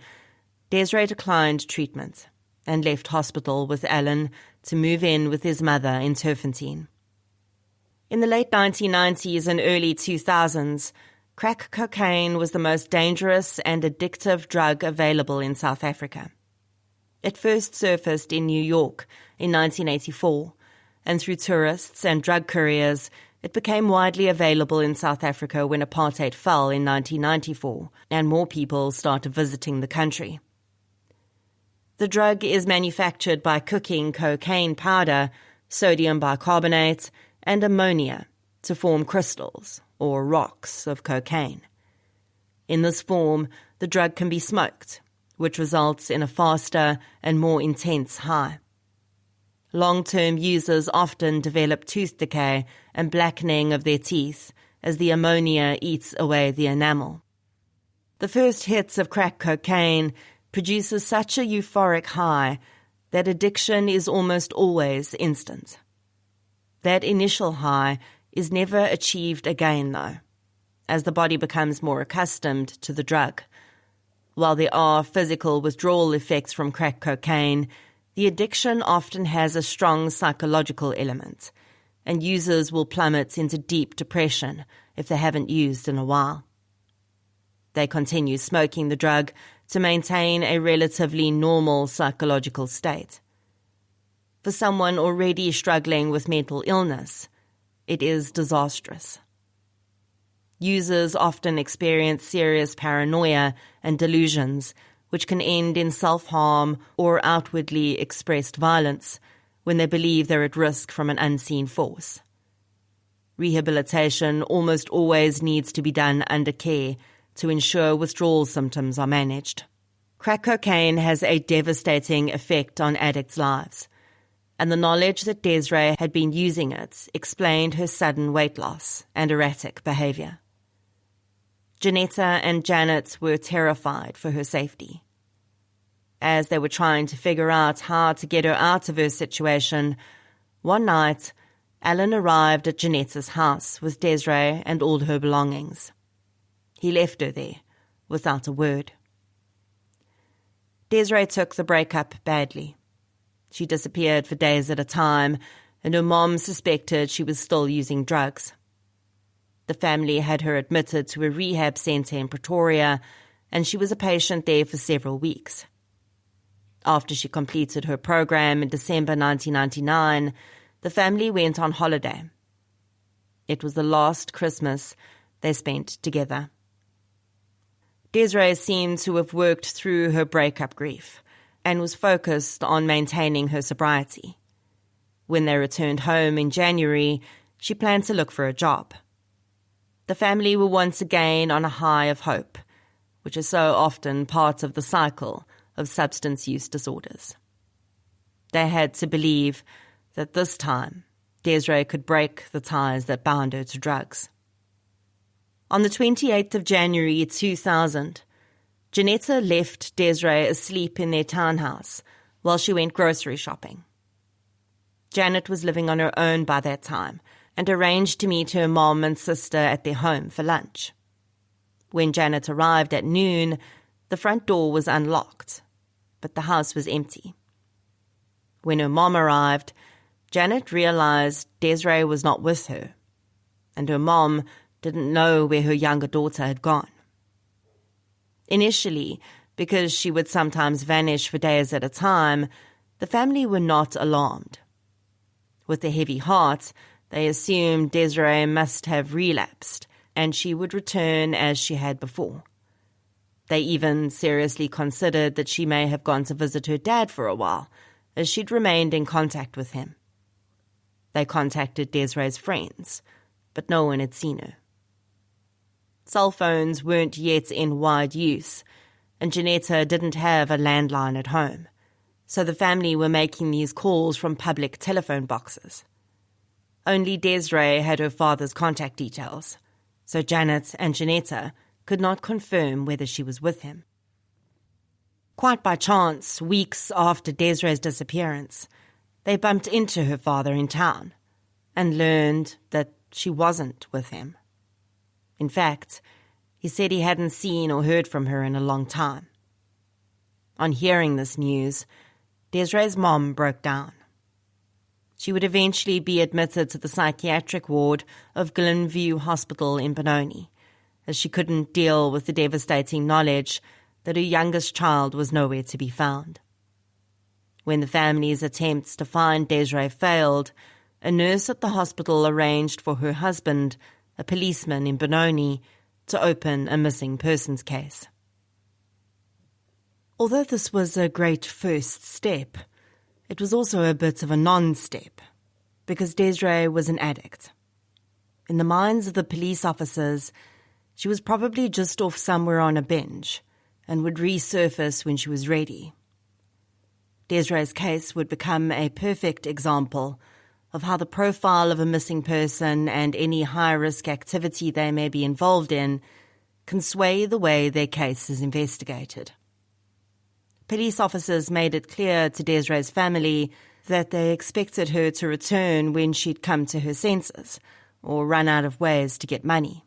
Desiree declined treatment and left hospital with Alan to move in with his mother in Turfentine. In the late 1990s and early 2000s, crack cocaine was the most dangerous and addictive drug available in South Africa. It first surfaced in New York in 1984, and through tourists and drug couriers, it became widely available in South Africa when apartheid fell in 1994, and more people started visiting the country. The drug is manufactured by cooking cocaine powder, sodium bicarbonate, and ammonia to form crystals, or rocks, of cocaine. In this form, the drug can be smoked, which results in a faster and more intense high. Long-term users often develop tooth decay and blackening of their teeth as the ammonia eats away the enamel. The first hits of crack cocaine produces such a euphoric high that addiction is almost always instant. That initial high is never achieved again, though, as the body becomes more accustomed to the drug. While there are physical withdrawal effects from crack cocaine, the addiction often has a strong psychological element, and users will plummet into deep depression if they haven't used in a while. They continue smoking the drug to maintain a relatively normal psychological state. For someone already struggling with mental illness, it is disastrous. Users often experience serious paranoia and delusions, which can end in self-harm or outwardly expressed violence when they believe they're at risk from an unseen force. Rehabilitation almost always needs to be done under care to ensure withdrawal symptoms are managed. Crack cocaine has a devastating effect on addicts' lives, and the knowledge that Desiree had been using it explained her sudden weight loss and erratic behavior. Janetta and Janet were terrified for her safety. As they were trying to figure out how to get her out of her situation, one night, Alan arrived at Janetta's house with Desiree and all her belongings. He left her there, without a word. Desiree took the breakup badly. She disappeared for days at a time, and her mom suspected she was still using drugs. The family had her admitted to a rehab centre in Pretoria, and she was a patient there for several weeks. After she completed her program in December 1999, the family went on holiday. It was the last Christmas they spent together. Desiree seemed to have worked through her breakup grief and was focused on maintaining her sobriety. When they returned home in January, she planned to look for a job. The family were once again on a high of hope, which is so often part of the cycle of substance use disorders. They had to believe that this time Desiree could break the ties that bound her to drugs. On the 28th of January 2000, Janetta left Desiree asleep in their townhouse while she went grocery shopping. Janet was living on her own by that time and arranged to meet her mom and sister at their home for lunch. When Janet arrived at noon, the front door was unlocked, but the house was empty. When her mom arrived, Janet realized Desiree was not with her, and her mom didn't know where her younger daughter had gone. Initially, because she would sometimes vanish for days at a time, the family were not alarmed. With a heavy heart, they assumed Desiree must have relapsed, and she would return as she had before. They even seriously considered that she may have gone to visit her dad for a while, as she'd remained in contact with him. They contacted Desiree's friends, but no one had seen her. Cell phones weren't yet in wide use, and Janetta didn't have a landline at home, so the family were making these calls from public telephone boxes. Only Desiree had her father's contact details, so Janet and Janetta could not confirm whether she was with him. Quite by chance, weeks after Desiree's disappearance, they bumped into her father in town and learned that she wasn't with him. In fact, he said he hadn't seen or heard from her in a long time. On hearing this news, Desiree's mom broke down. She would eventually be admitted to the psychiatric ward of Glenview Hospital in Benoni, as she couldn't deal with the devastating knowledge that her youngest child was nowhere to be found. When the family's attempts to find Desiree failed, a nurse at the hospital arranged for her husband, a policeman in Benoni, to open a missing persons case. Although this was a great first step, it was also a bit of a non-step, because Desiree was an addict. In the minds of the police officers, she was probably just off somewhere on a binge and would resurface when she was ready. Desiree's case would become a perfect example of how the profile of a missing person and any high-risk activity they may be involved in can sway the way their case is investigated. Police officers made it clear to Desiree's family that they expected her to return when she'd come to her senses or run out of ways to get money.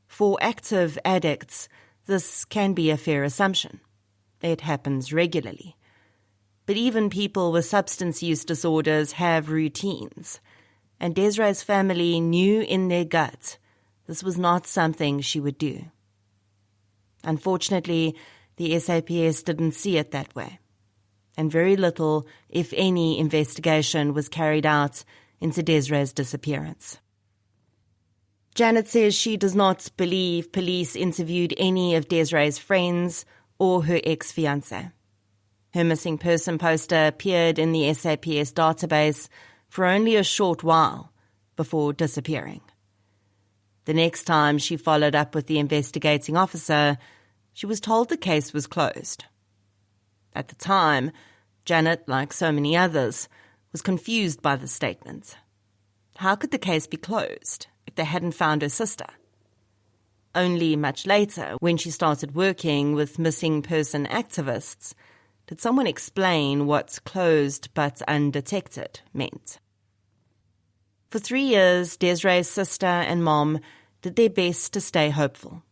For active addicts, this can be a fair assumption. It happens regularly. But even people with substance use disorders have routines, and Desiree's family knew in their gut this was not something she would do. Unfortunately, the SAPS didn't see it that way, and very little, if any, investigation was carried out into Desiree's disappearance. Janet says she does not believe police interviewed any of Desiree's friends or her ex-fiancé. Her missing person poster appeared in the SAPS database for only a short while before disappearing. The next time she followed up with the investigating officer, she was told the case was closed. At the time, Janet, like so many others, was confused by the statement. How could the case be closed if they hadn't found her sister? Only much later, when she started working with missing person activists, did someone explain what closed but undetected meant. For 3 years, Desiree's sister and mom did their best to stay hopeful.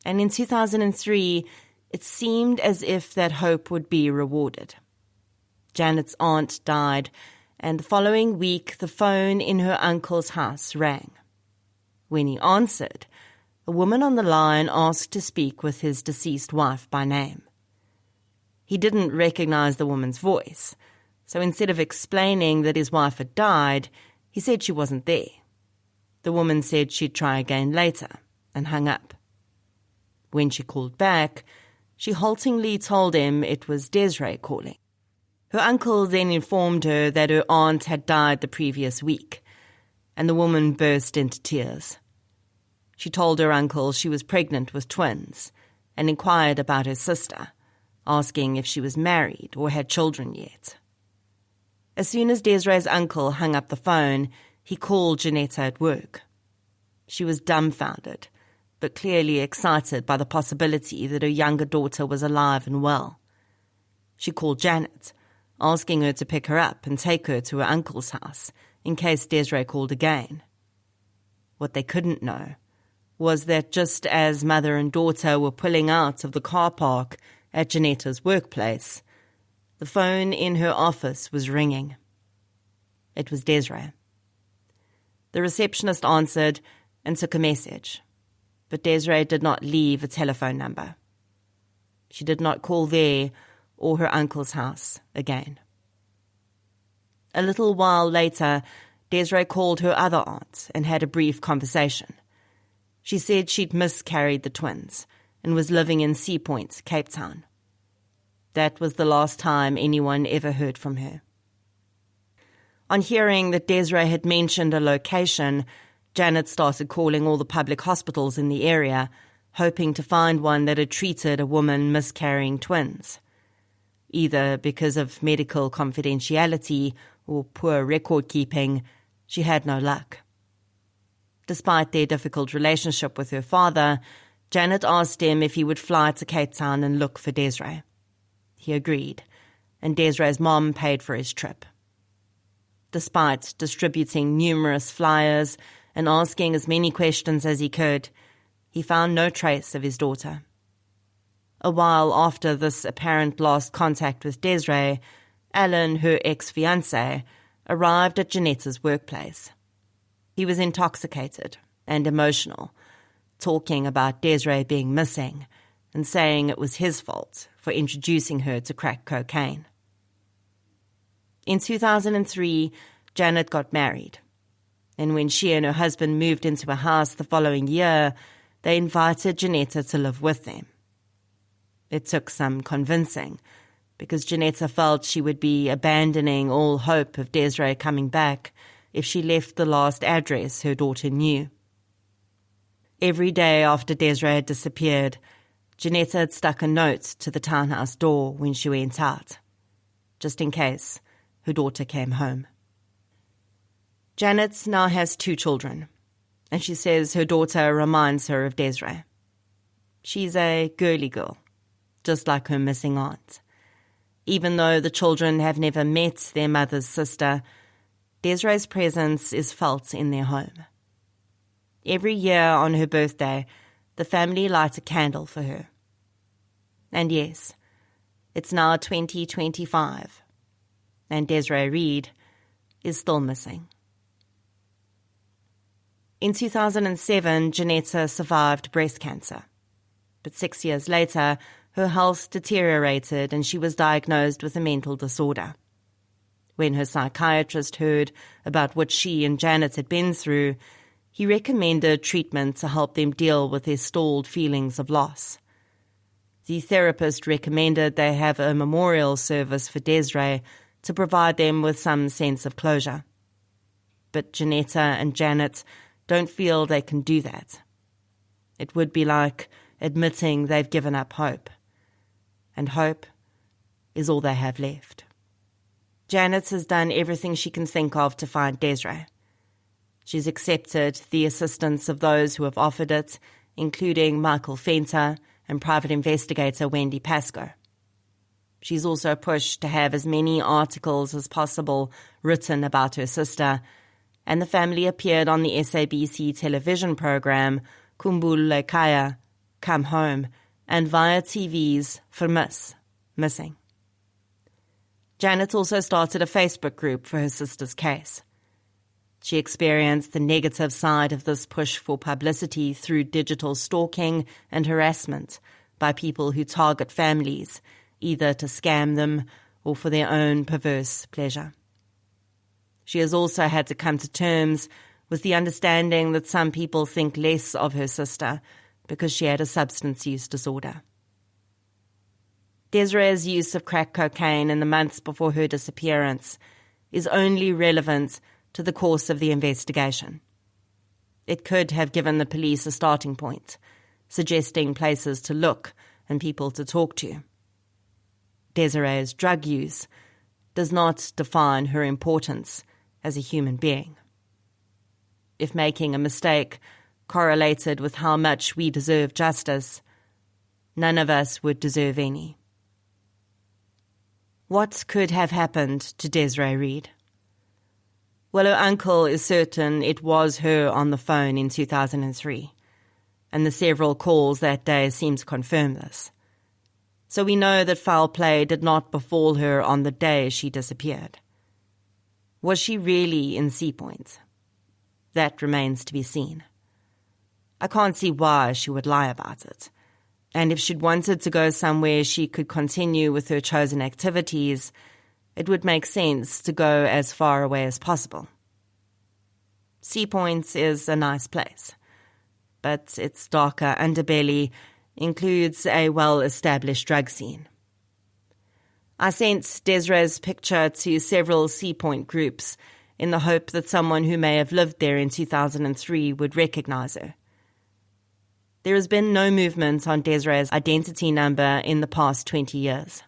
And in 2003, it seemed as if that hope would be rewarded. Janet's aunt died, and the following week the phone in her uncle's house rang. When he answered, a woman on the line asked to speak with his deceased wife by name. He didn't recognize the woman's voice, so instead of explaining that his wife had died, he said she wasn't there. The woman said she'd try again later, and hung up. When she called back, she haltingly told him it was Desiree calling. Her uncle then informed her that her aunt had died the previous week, and the woman burst into tears. She told her uncle she was pregnant with twins, and inquired about her sister, asking if she was married or had children yet. As soon as Desiree's uncle hung up the phone, he called Janetta at work. She was dumbfounded, but clearly excited by the possibility that her younger daughter was alive and well. She called Janet, asking her to pick her up and take her to her uncle's house in case Desiree called again. What they couldn't know was that just as mother and daughter were pulling out of the car park at Janetta's workplace, the phone in her office was ringing. It was Desiree. The receptionist answered and took a message, but Desiree did not leave a telephone number. She did not call there or her uncle's house again. A little while later, Desiree called her other aunt and had a brief conversation. She said she'd miscarried the twins and was living in Sea Point, Cape Town. That was the last time anyone ever heard from her. On hearing that Desiree had mentioned a location, Janet started calling all the public hospitals in the area, hoping to find one that had treated a woman miscarrying twins. Either because of medical confidentiality or poor record-keeping, she had no luck. Despite their difficult relationship with her father, Janet asked him if he would fly to Cape Town and look for Desiree. He agreed, and Desiree's mom paid for his trip. Despite distributing numerous flyers and asking as many questions as he could, he found no trace of his daughter. A while after this apparent last contact with Desiree, Alan, her ex-fiancé, arrived at Janetta's workplace. He was intoxicated and emotional, talking about Desiree being missing and saying it was his fault for introducing her to crack cocaine. In 2003, Janet got married, and when she and her husband moved into a house the following year, they invited Janetta to live with them. It took some convincing, because Janetta felt she would be abandoning all hope of Desiree coming back if she left the last address her daughter knew. Every day after Desiree had disappeared, Janetta had stuck a note to the townhouse door when she went out, just in case her daughter came home. Janet now has 2 children, and she says her daughter reminds her of Desiree. She's a girly girl, just like her missing aunt. Even though the children have never met their mother's sister, Desiree's presence is felt in their home. Every year on her birthday, the family light a candle for her. And yes, it's now 2025, and Desiree Reed is still missing. In 2007, Janetta survived breast cancer, but 6 years later, her health deteriorated and she was diagnosed with a mental disorder. When her psychiatrist heard about what she and Janet had been through, he recommended treatment to help them deal with their stalled feelings of loss. The therapist recommended they have a memorial service for Desiree to provide them with some sense of closure. But Janetta and Janet don't feel they can do that. It would be like admitting they've given up hope. And hope is all they have left. Janet has done everything she can think of to find Desiree. She's accepted the assistance of those who have offered it, including Michael Fenter and private investigator Wendy Pascoe. She's also pushed to have as many articles as possible written about her sister, and the family appeared on the SABC television program Khumbula Ekhaya, Come Home, and via TV's Vermis, Missing. Janet also started a Facebook group for her sister's case. She experienced the negative side of this push for publicity through digital stalking and harassment by people who target families, either to scam them or for their own perverse pleasure. She has also had to come to terms with the understanding that some people think less of her sister because she had a substance use disorder. Desiree's use of crack cocaine in the months before her disappearance is only relevant to the course of the investigation. It could have given the police a starting point, suggesting places to look and people to talk to. Desiree's drug use does not define her importance as a human being. If making a mistake correlated with how much we deserve justice, none of us would deserve any. What could have happened to Desiree Reed? Well, her uncle is certain it was her on the phone in 2003, and the several calls that day seem to confirm this. So we know that foul play did not befall her on the day she disappeared. Was she really in Sea Point? That remains to be seen. I can't see why she would lie about it. And if she'd wanted to go somewhere she could continue with her chosen activities, it would make sense to go as far away as possible. Sea Point is a nice place, but its darker underbelly includes a well-established drug scene. I sent Desiree's picture to several Sea Point groups in the hope that someone who may have lived there in 2003 would recognize her. There has been no movement on Desiree's identity number in the past 20 years.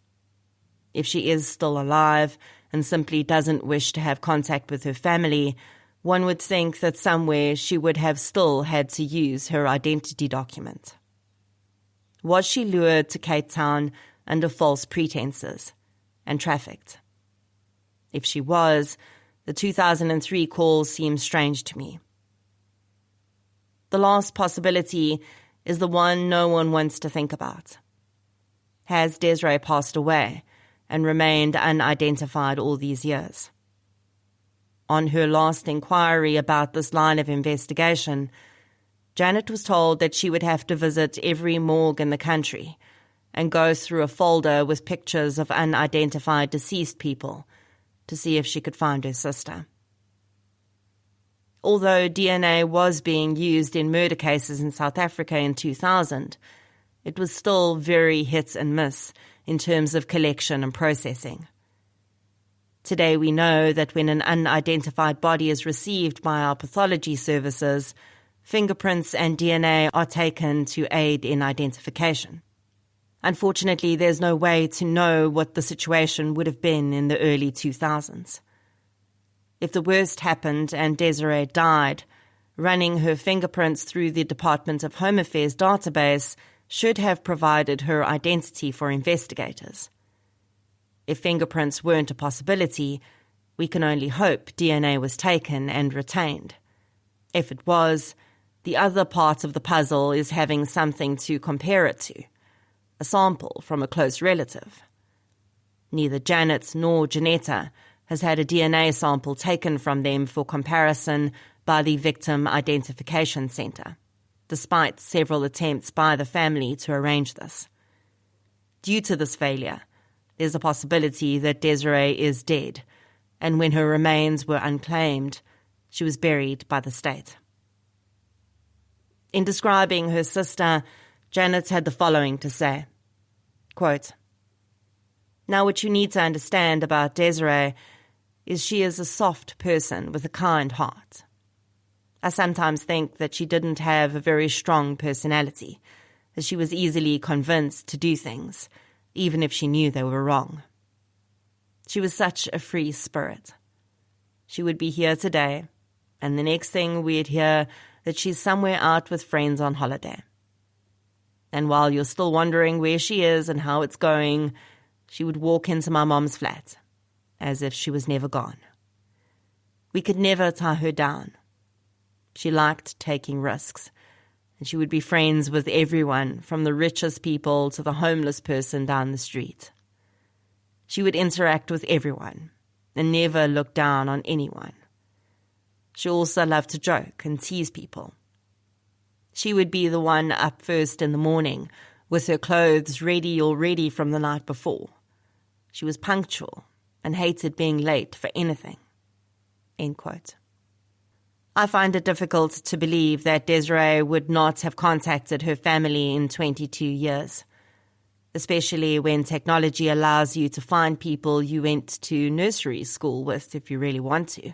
If she is still alive and simply doesn't wish to have contact with her family, one would think that somewhere she would have still had to use her identity document. Was she lured to Cape Town under false pretenses and trafficked? If she was, the 2003 calls seem strange to me. The last possibility is the one no one wants to think about. Has Desiree passed away and remained unidentified all these years? On her last inquiry about this line of investigation, Janet was told that she would have to visit every morgue in the country and go through a folder with pictures of unidentified deceased people to see if she could find her sister. Although DNA was being used in murder cases in South Africa in 2000, it was still very hit and miss in terms of collection and processing. Today we know that when an unidentified body is received by our pathology services, fingerprints and DNA are taken to aid in identification. Unfortunately, there's no way to know what the situation would have been in the early 2000s. If the worst happened and Desiree died, running her fingerprints through the Department of Home Affairs database should have provided her identity for investigators. If fingerprints weren't a possibility, we can only hope DNA was taken and retained. If it was, the other part of the puzzle is having something to compare it to, a sample from a close relative. Neither Janet nor Janetta has had a DNA sample taken from them for comparison by the Victim Identification Centre, despite several attempts by the family to arrange this. Due to this failure, there's a possibility that Desiree is dead, and when her remains were unclaimed, she was buried by the state. In describing her sister, Janet had the following to say, quote, "Now what you need to understand about Desiree is she is a soft person with a kind heart. I sometimes think that she didn't have a very strong personality, as she was easily convinced to do things, even if she knew they were wrong. She was such a free spirit. She would be here today, and the next thing we'd hear that she's somewhere out with friends on holiday. And while you're still wondering where she is and how it's going, she would walk into my mom's flat, as if she was never gone. We could never tie her down. She liked taking risks, and she would be friends with everyone, from the richest people to the homeless person down the street. She would interact with everyone and never look down on anyone. She also loved to joke and tease people. She would be the one up first in the morning with her clothes ready already from the night before. She was punctual and hated being late for anything." End quote. I find it difficult to believe that Desiree would not have contacted her family in 22 years, especially when technology allows you to find people you went to nursery school with if you really want to.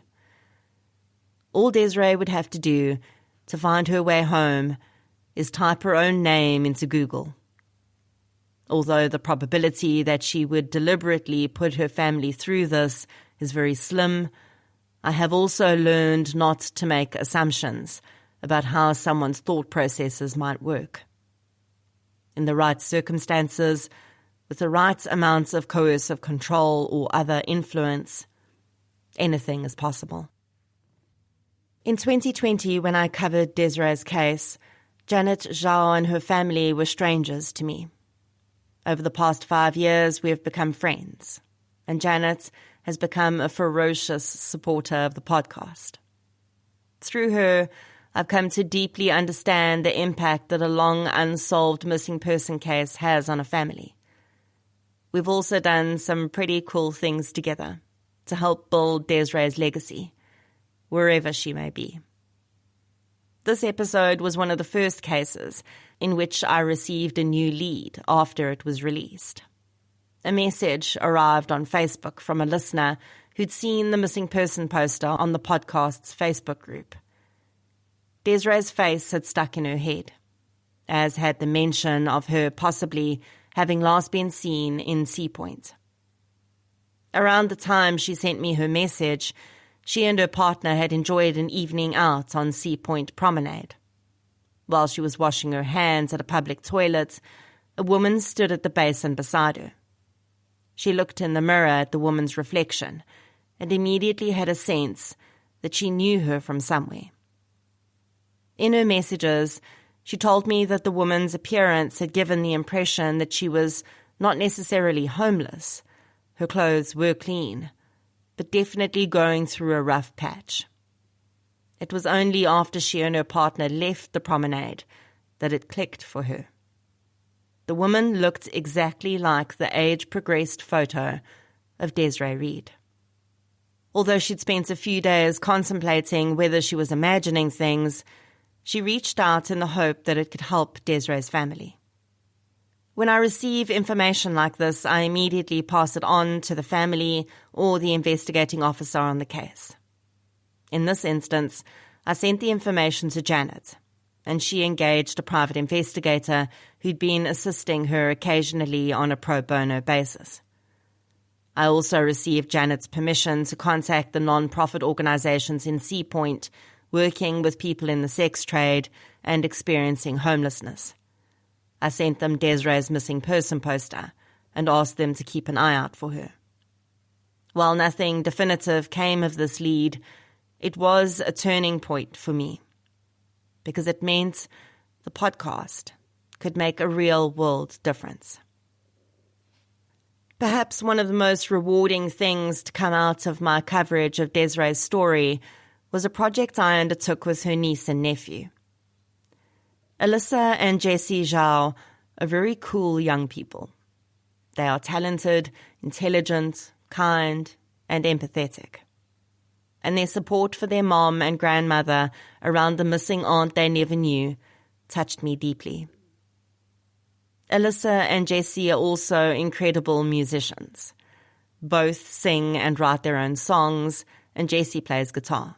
All Desiree would have to do to find her way home is type her own name into Google. Although the probability that she would deliberately put her family through this is very slim, I have also learned not to make assumptions about how someone's thought processes might work. In the right circumstances, with the right amounts of coercive control or other influence, anything is possible. In 2020, when I covered Desiree's case, Janet, Zhao and her family were strangers to me. Over the past 5 years, we have become friends, and Janet has become a ferocious supporter of the podcast. Through her, I've come to deeply understand the impact that a long unsolved missing person case has on a family. We've also done some pretty cool things together to help build Desiree's legacy, wherever she may be. This episode was one of the first cases in which I received a new lead after it was released. A message arrived on Facebook from a listener who'd seen the missing person poster on the podcast's Facebook group. Desiree's face had stuck in her head, as had the mention of her possibly having last been seen in Sea Point. Around the time she sent me her message, she and her partner had enjoyed an evening out on Sea Point Promenade. While she was washing her hands at a public toilet, a woman stood at the basin beside her. She looked in the mirror at the woman's reflection and immediately had a sense that she knew her from somewhere. In her messages, she told me that the woman's appearance had given the impression that she was not necessarily homeless. Her clothes were clean, but definitely going through a rough patch. It was only after she and her partner left the promenade that it clicked for her. The woman looked exactly like the age-progressed photo of Desiree Reed. Although she'd spent a few days contemplating whether she was imagining things, she reached out in the hope that it could help Desiree's family. When I receive information like this, I immediately pass it on to the family or the investigating officer on the case. In this instance, I sent the information to Janet, and she engaged a private investigator who'd been assisting her occasionally on a pro bono basis. I also received Janet's permission to contact the non-profit organizations in Sea Point working with people in the sex trade and experiencing homelessness. I sent them Desiree's missing person poster and asked them to keep an eye out for her. While nothing definitive came of this lead, it was a turning point for me, because it meant the podcast could make a real-world difference. Perhaps one of the most rewarding things to come out of my coverage of Desiree's story was a project I undertook with her niece and nephew. Alyssa and Jessie Zhao are very cool young people. They are talented, intelligent, kind, and empathetic. And their support for their mom and grandmother around the missing aunt they never knew touched me deeply. Alyssa and Jessie are also incredible musicians. Both sing and write their own songs, and Jessie plays guitar.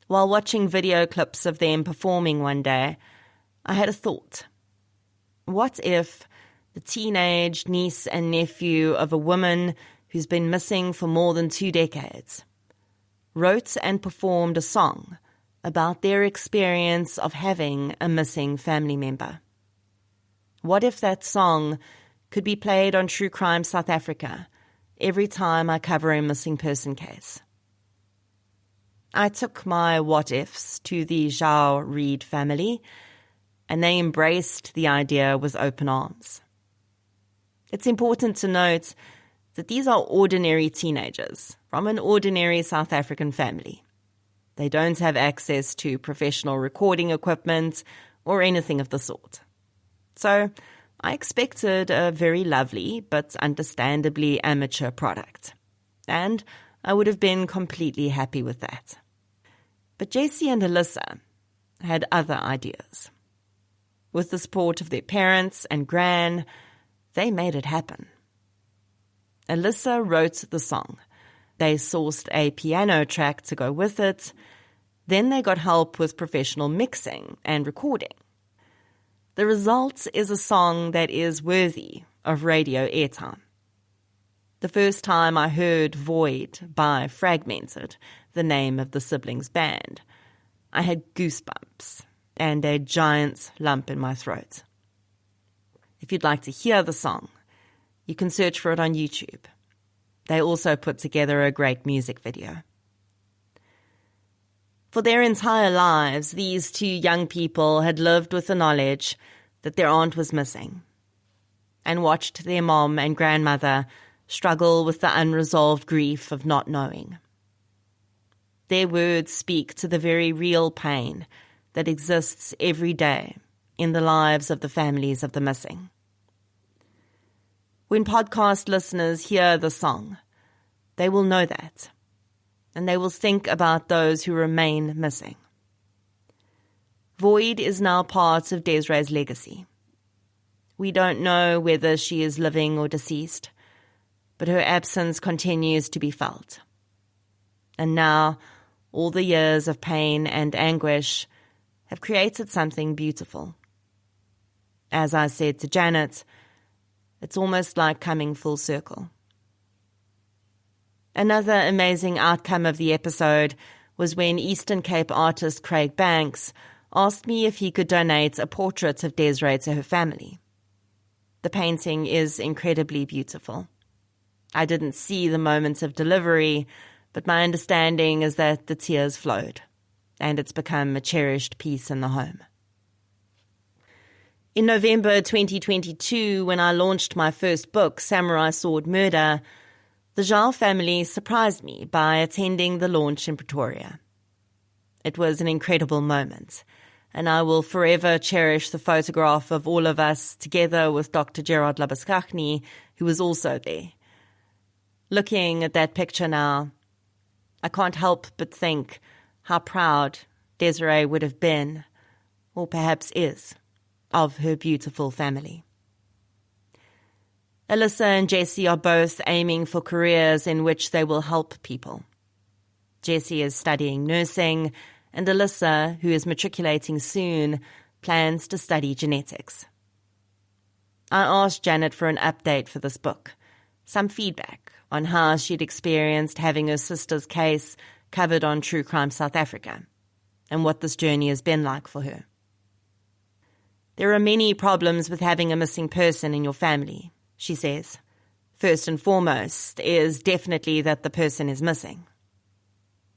While watching video clips of them performing one day, I had a thought. What if the teenage niece and nephew of a woman who's been missing for more than 2 decades wrote and performed a song about their experience of having a missing family member? What if that song could be played on True Crime South Africa every time I cover a missing person case? I took my what-ifs to the Zhao Reed family, and they embraced the idea with open arms. It's important to note that these are ordinary teenagers from an ordinary South African family. They don't have access to professional recording equipment or anything of the sort. So I expected a very lovely but understandably amateur product, and I would have been completely happy with that. But Jessie and Alyssa had other ideas. With the support of their parents and Gran, they made it happen. Alyssa wrote the song. They sourced a piano track to go with it. Then they got help with professional mixing and recording. The result is a song that is worthy of radio airtime. The first time I heard Void by Fragmented, the name of the siblings' band, I had goosebumps and a giant lump in my throat. If you'd like to hear the song, you can search for it on YouTube. They also put together a great music video. For their entire lives, these 2 young people had lived with the knowledge that their aunt was missing and watched their mom and grandmother struggle with the unresolved grief of not knowing. Their words speak to the very real pain that exists every day in the lives of the families of the missing. When podcast listeners hear the song, they will know that, and they will think about those who remain missing. Void is now part of Desiree's legacy. We don't know whether she is living or deceased, but her absence continues to be felt. And now, all the years of pain and anguish have created something beautiful. As I said to Janet, it's almost like coming full circle. Another amazing outcome of the episode was when Eastern Cape artist Craig Banks asked me if he could donate a portrait of Desiree to her family. The painting is incredibly beautiful. I didn't see the moment of delivery, but my understanding is that the tears flowed, and it's become a cherished piece in the home. In November 2022, when I launched my first book, Samurai Sword Murder, the Zhao family surprised me by attending the launch in Pretoria. It was an incredible moment, and I will forever cherish the photograph of all of us together with Dr. Gerard Labuskachny, who was also there. Looking at that picture now, I can't help but think how proud Desiree would have been, or perhaps is, of her beautiful family. Alyssa and Jessie are both aiming for careers in which they will help people. Jessie is studying nursing, and Alyssa, who is matriculating soon, plans to study genetics. I asked Janet for an update for this book, some feedback on how she'd experienced having her sister's case covered on True Crime South Africa, and what this journey has been like for her. There are many problems with having a missing person in your family, she says. First and foremost is definitely that the person is missing.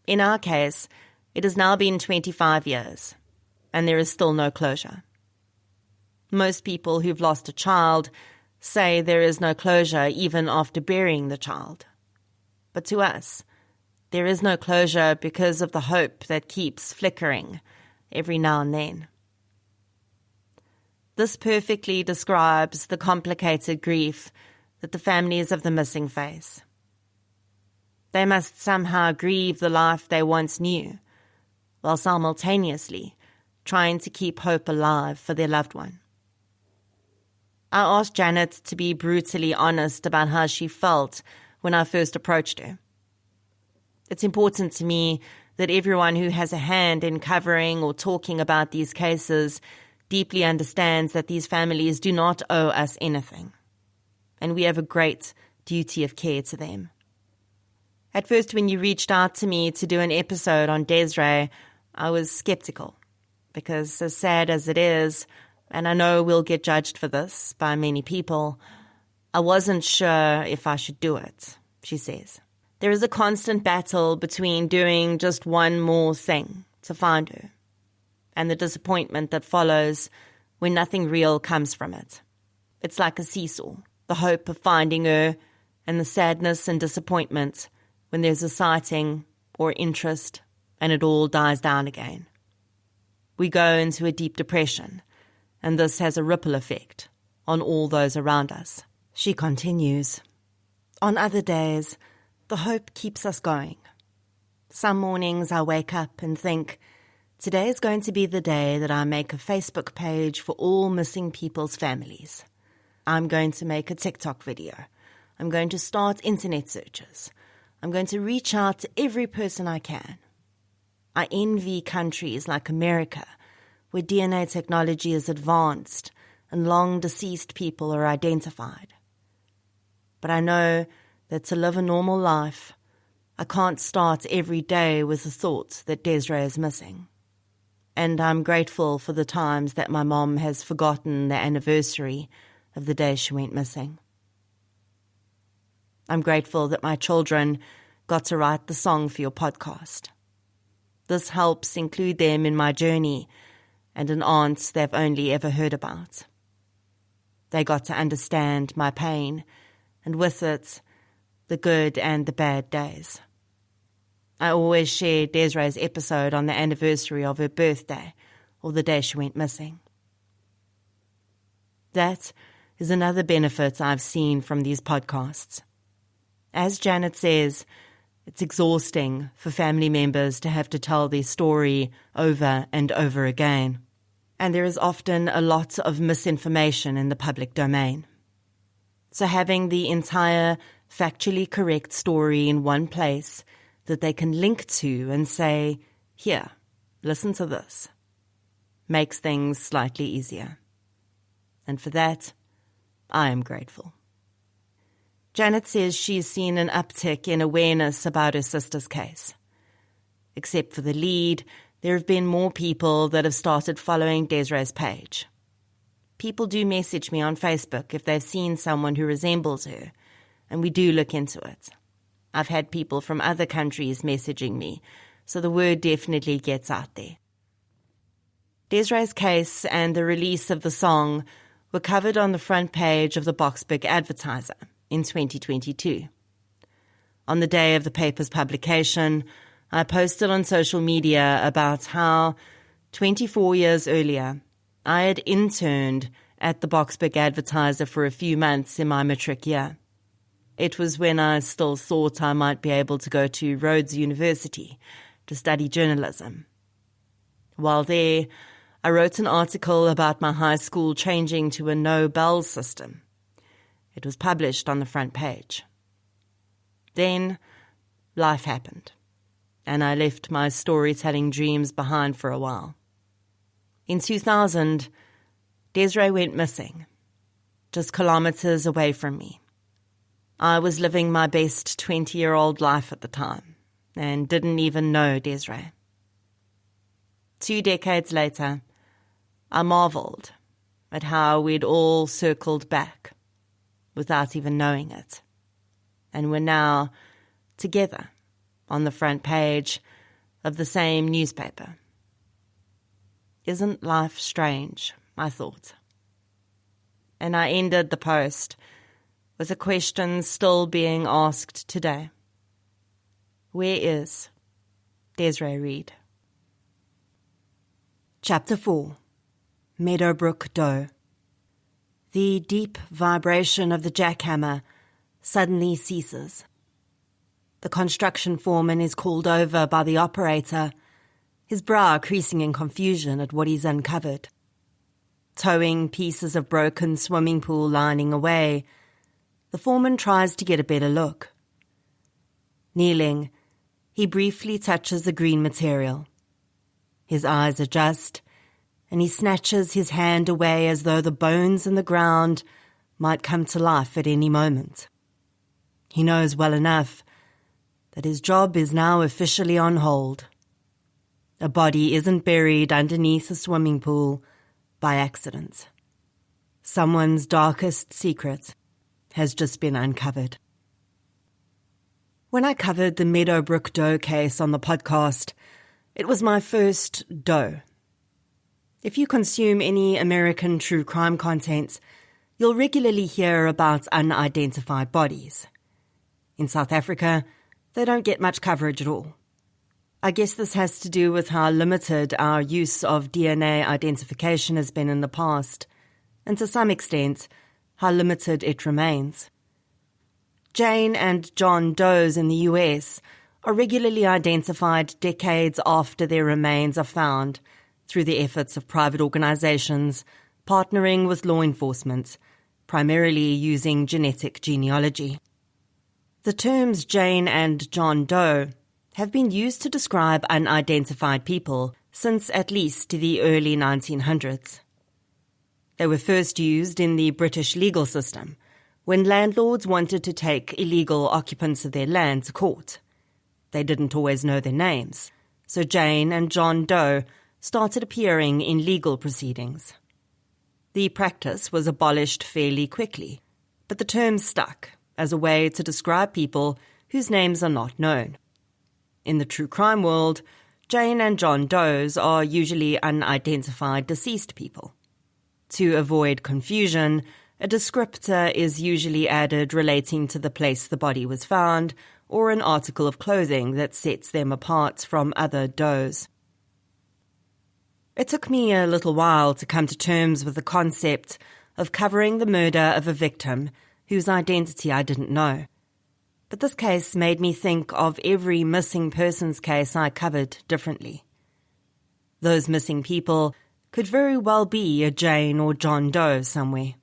In our case, it has now been 25 years, and there is still no closure. Most people who've lost a child say there is no closure even after burying the child. But to us, there is no closure because of the hope that keeps flickering every now and then. This perfectly describes the complicated grief that the families of the missing face. They must somehow grieve the life they once knew, while simultaneously trying to keep hope alive for their loved one. I asked Janet to be brutally honest about how she felt when I first approached her. It's important to me that everyone who has a hand in covering or talking about these cases deeply understands that these families do not owe us anything, and we have a great duty of care to them. At first, when you reached out to me to do an episode on Desiree, I was skeptical, because as sad as it is, and I know we'll get judged for this by many people, I wasn't sure if I should do it, she says. There is a constant battle between doing just one more thing to find her, and the disappointment that follows when nothing real comes from it. It's like a seesaw, the hope of finding her, and the sadness and disappointment when there's a sighting or interest and it all dies down again. We go into a deep depression, and this has a ripple effect on all those around us. She continues, on other days, the hope keeps us going. Some mornings I wake up and think, today is going to be the day that I make a Facebook page for all missing people's families. I'm going to make a TikTok video. I'm going to start internet searches. I'm going to reach out to every person I can. I envy countries like America, where DNA technology is advanced and long-deceased people are identified. But I know that to live a normal life, I can't start every day with the thought that Desiree is missing. And I'm grateful for the times that my mom has forgotten the anniversary of the day she went missing. I'm grateful that my children got to write the song for your podcast. This helps include them in my journey and an aunt they've only ever heard about. They got to understand my pain, and with it, the good and the bad days. I always share Desiree's episode on the anniversary of her birthday or the day she went missing. That is another benefit I've seen from these podcasts. As Janet says, it's exhausting for family members to have to tell their story over and over again. And there is often a lot of misinformation in the public domain. So having the entire factually correct story in one place that they can link to and say, here, listen to this, makes things slightly easier. And for that, I am grateful. Janet says she's seen an uptick in awareness about her sister's case. Except for the lead, there have been more people that have started following Desiree's page. People do message me on Facebook if they've seen someone who resembles her, and we do look into it. I've had people from other countries messaging me, so the word definitely gets out there. Desiree's case and the release of the song were covered on the front page of the Boxburg Advertiser in 2022. On the day of the paper's publication, I posted on social media about how 24 years earlier, I had interned at the Boxburg Advertiser for a few months in my matric year. It was when I still thought I might be able to go to Rhodes University to study journalism. While there, I wrote an article about my high school changing to a no-bell system. It was published on the front page. Then, life happened, and I left my storytelling dreams behind for a while. In 2000, Desiree went missing, just kilometers away from me. I was living my best 20-year-old life at the time, and didn't even know Desiree. 2 decades later, I marveled at how we'd all circled back without even knowing it, and we're now together on the front page of the same newspaper. Isn't life strange, I thought. And I ended the post with a question still being asked today. Where is Desiree Reed? Chapter 4. Meadowbrook Doe. The deep vibration of the jackhammer suddenly ceases. The construction foreman is called over by the operator, his brow creasing in confusion at what he's uncovered. Towing pieces of broken swimming pool lining away, the foreman tries to get a better look. Kneeling, he briefly touches the green material. His eyes adjust, and he snatches his hand away as though the bones in the ground might come to life at any moment. He knows well enough that his job is now officially on hold. A body isn't buried underneath a swimming pool by accident. Someone's darkest secret has just been uncovered. When I covered the Meadowbrook Doe case on the podcast, it was my first Doe. If you consume any American true crime content, you'll regularly hear about unidentified bodies. In South Africa, they don't get much coverage at all. I guess this has to do with how limited our use of DNA identification has been in the past, and to some extent, how limited it remains. Jane and John Does in the US are regularly identified decades after their remains are found through the efforts of private organizations partnering with law enforcement, primarily using genetic genealogy. The terms Jane and John Doe have been used to describe unidentified people since at least the early 1900s. They were first used in the British legal system when landlords wanted to take illegal occupants of their land to court. They didn't always know their names, so Jane and John Doe started appearing in legal proceedings. The practice was abolished fairly quickly, but the term stuck as a way to describe people whose names are not known. In the true crime world, Jane and John Does are usually unidentified deceased people. To avoid confusion, a descriptor is usually added relating to the place the body was found or an article of clothing that sets them apart from other Does. It took me a little while to come to terms with the concept of covering the murder of a victim whose identity I didn't know. But this case made me think of every missing persons case I covered differently. Those missing people could very well be a Jane or John Doe somewhere.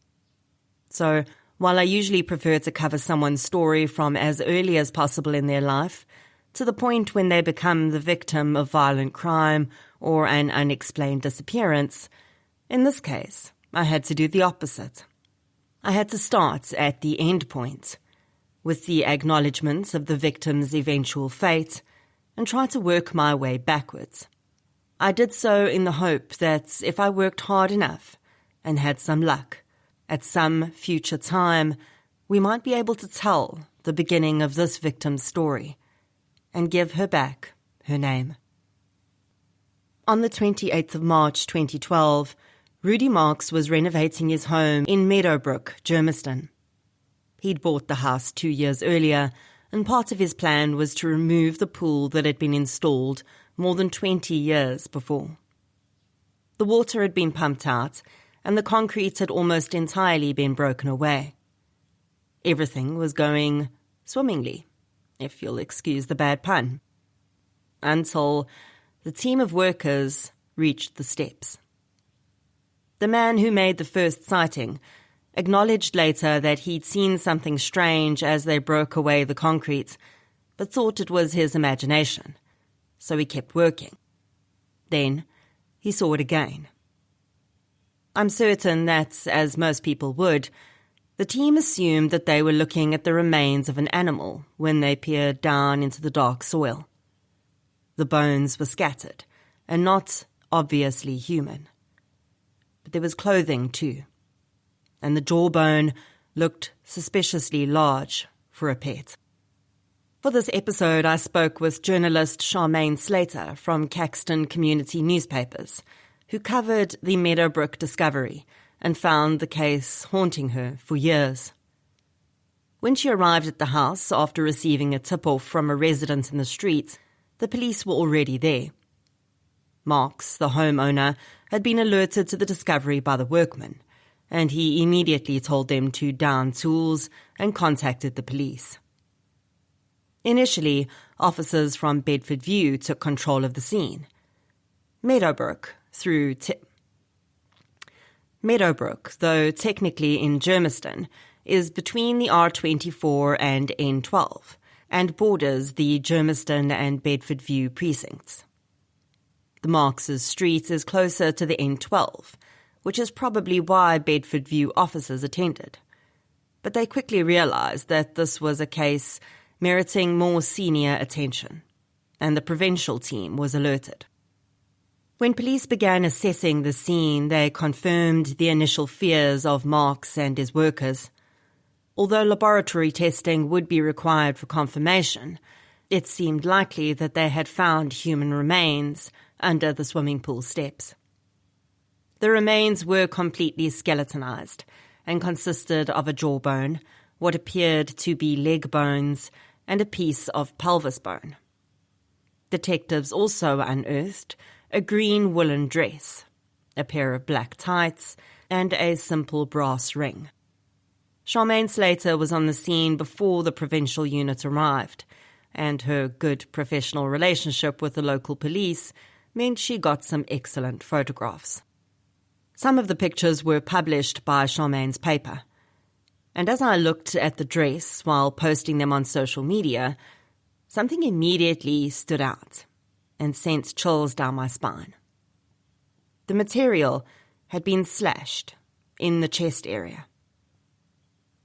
So, while I usually prefer to cover someone's story from as early as possible in their life, to the point when they become the victim of violent crime or an unexplained disappearance, in this case, I had to do the opposite. I had to start at the end point, with the acknowledgement of the victim's eventual fate, and try to work my way backwards. I did so in the hope that if I worked hard enough and had some luck, at some future time, we might be able to tell the beginning of this victim's story and give her back her name. On the 28th of March 2012, Rudy Marks was renovating his home in Meadowbrook, Germiston. He'd bought the house 2 years earlier, and part of his plan was to remove the pool that had been installed more than 20 years before. The water had been pumped out, and the concrete had almost entirely been broken away. Everything was going swimmingly, if you'll excuse the bad pun, until the team of workers reached the steps. The man who made the first sighting acknowledged later that he'd seen something strange as they broke away the concrete, but thought it was his imagination, so he kept working. Then he saw it again. I'm certain that, as most people would, the team assumed that they were looking at the remains of an animal when they peered down into the dark soil. The bones were scattered, and not obviously human. But there was clothing too, and the jawbone looked suspiciously large for a pet. For this episode, I spoke with journalist Charmaine Slater from Caxton Community Newspapers, who covered the Meadowbrook discovery and found the case haunting her for years. When she arrived at the house after receiving a tip-off from a resident in the street, the police were already there. Marks, the homeowner, had been alerted to the discovery by the workmen, and he immediately told them to down tools and contacted the police. Initially, officers from Bedford View took control of the scene. Meadowbrook, though technically in Germiston, is between the R24 and N12 and borders the Germiston and Bedford View precincts. The Marx's Street is closer to the N12, which is probably why Bedford View officers attended. But they quickly realised that this was a case meriting more senior attention, and the provincial team was alerted. When police began assessing the scene, they confirmed the initial fears of Marx and his workers. Although laboratory testing would be required for confirmation, it seemed likely that they had found human remains under the swimming pool steps. The remains were completely skeletonized and consisted of a jawbone, what appeared to be leg bones, and a piece of pelvis bone. Detectives also unearthed a green woolen dress, a pair of black tights, and a simple brass ring. Charmaine Slater was on the scene before the provincial unit arrived, and her good professional relationship with the local police meant she got some excellent photographs. Some of the pictures were published by Charmaine's paper, and as I looked at the dress while posting them on social media, something immediately stood out and sent chills down my spine. The material had been slashed in the chest area.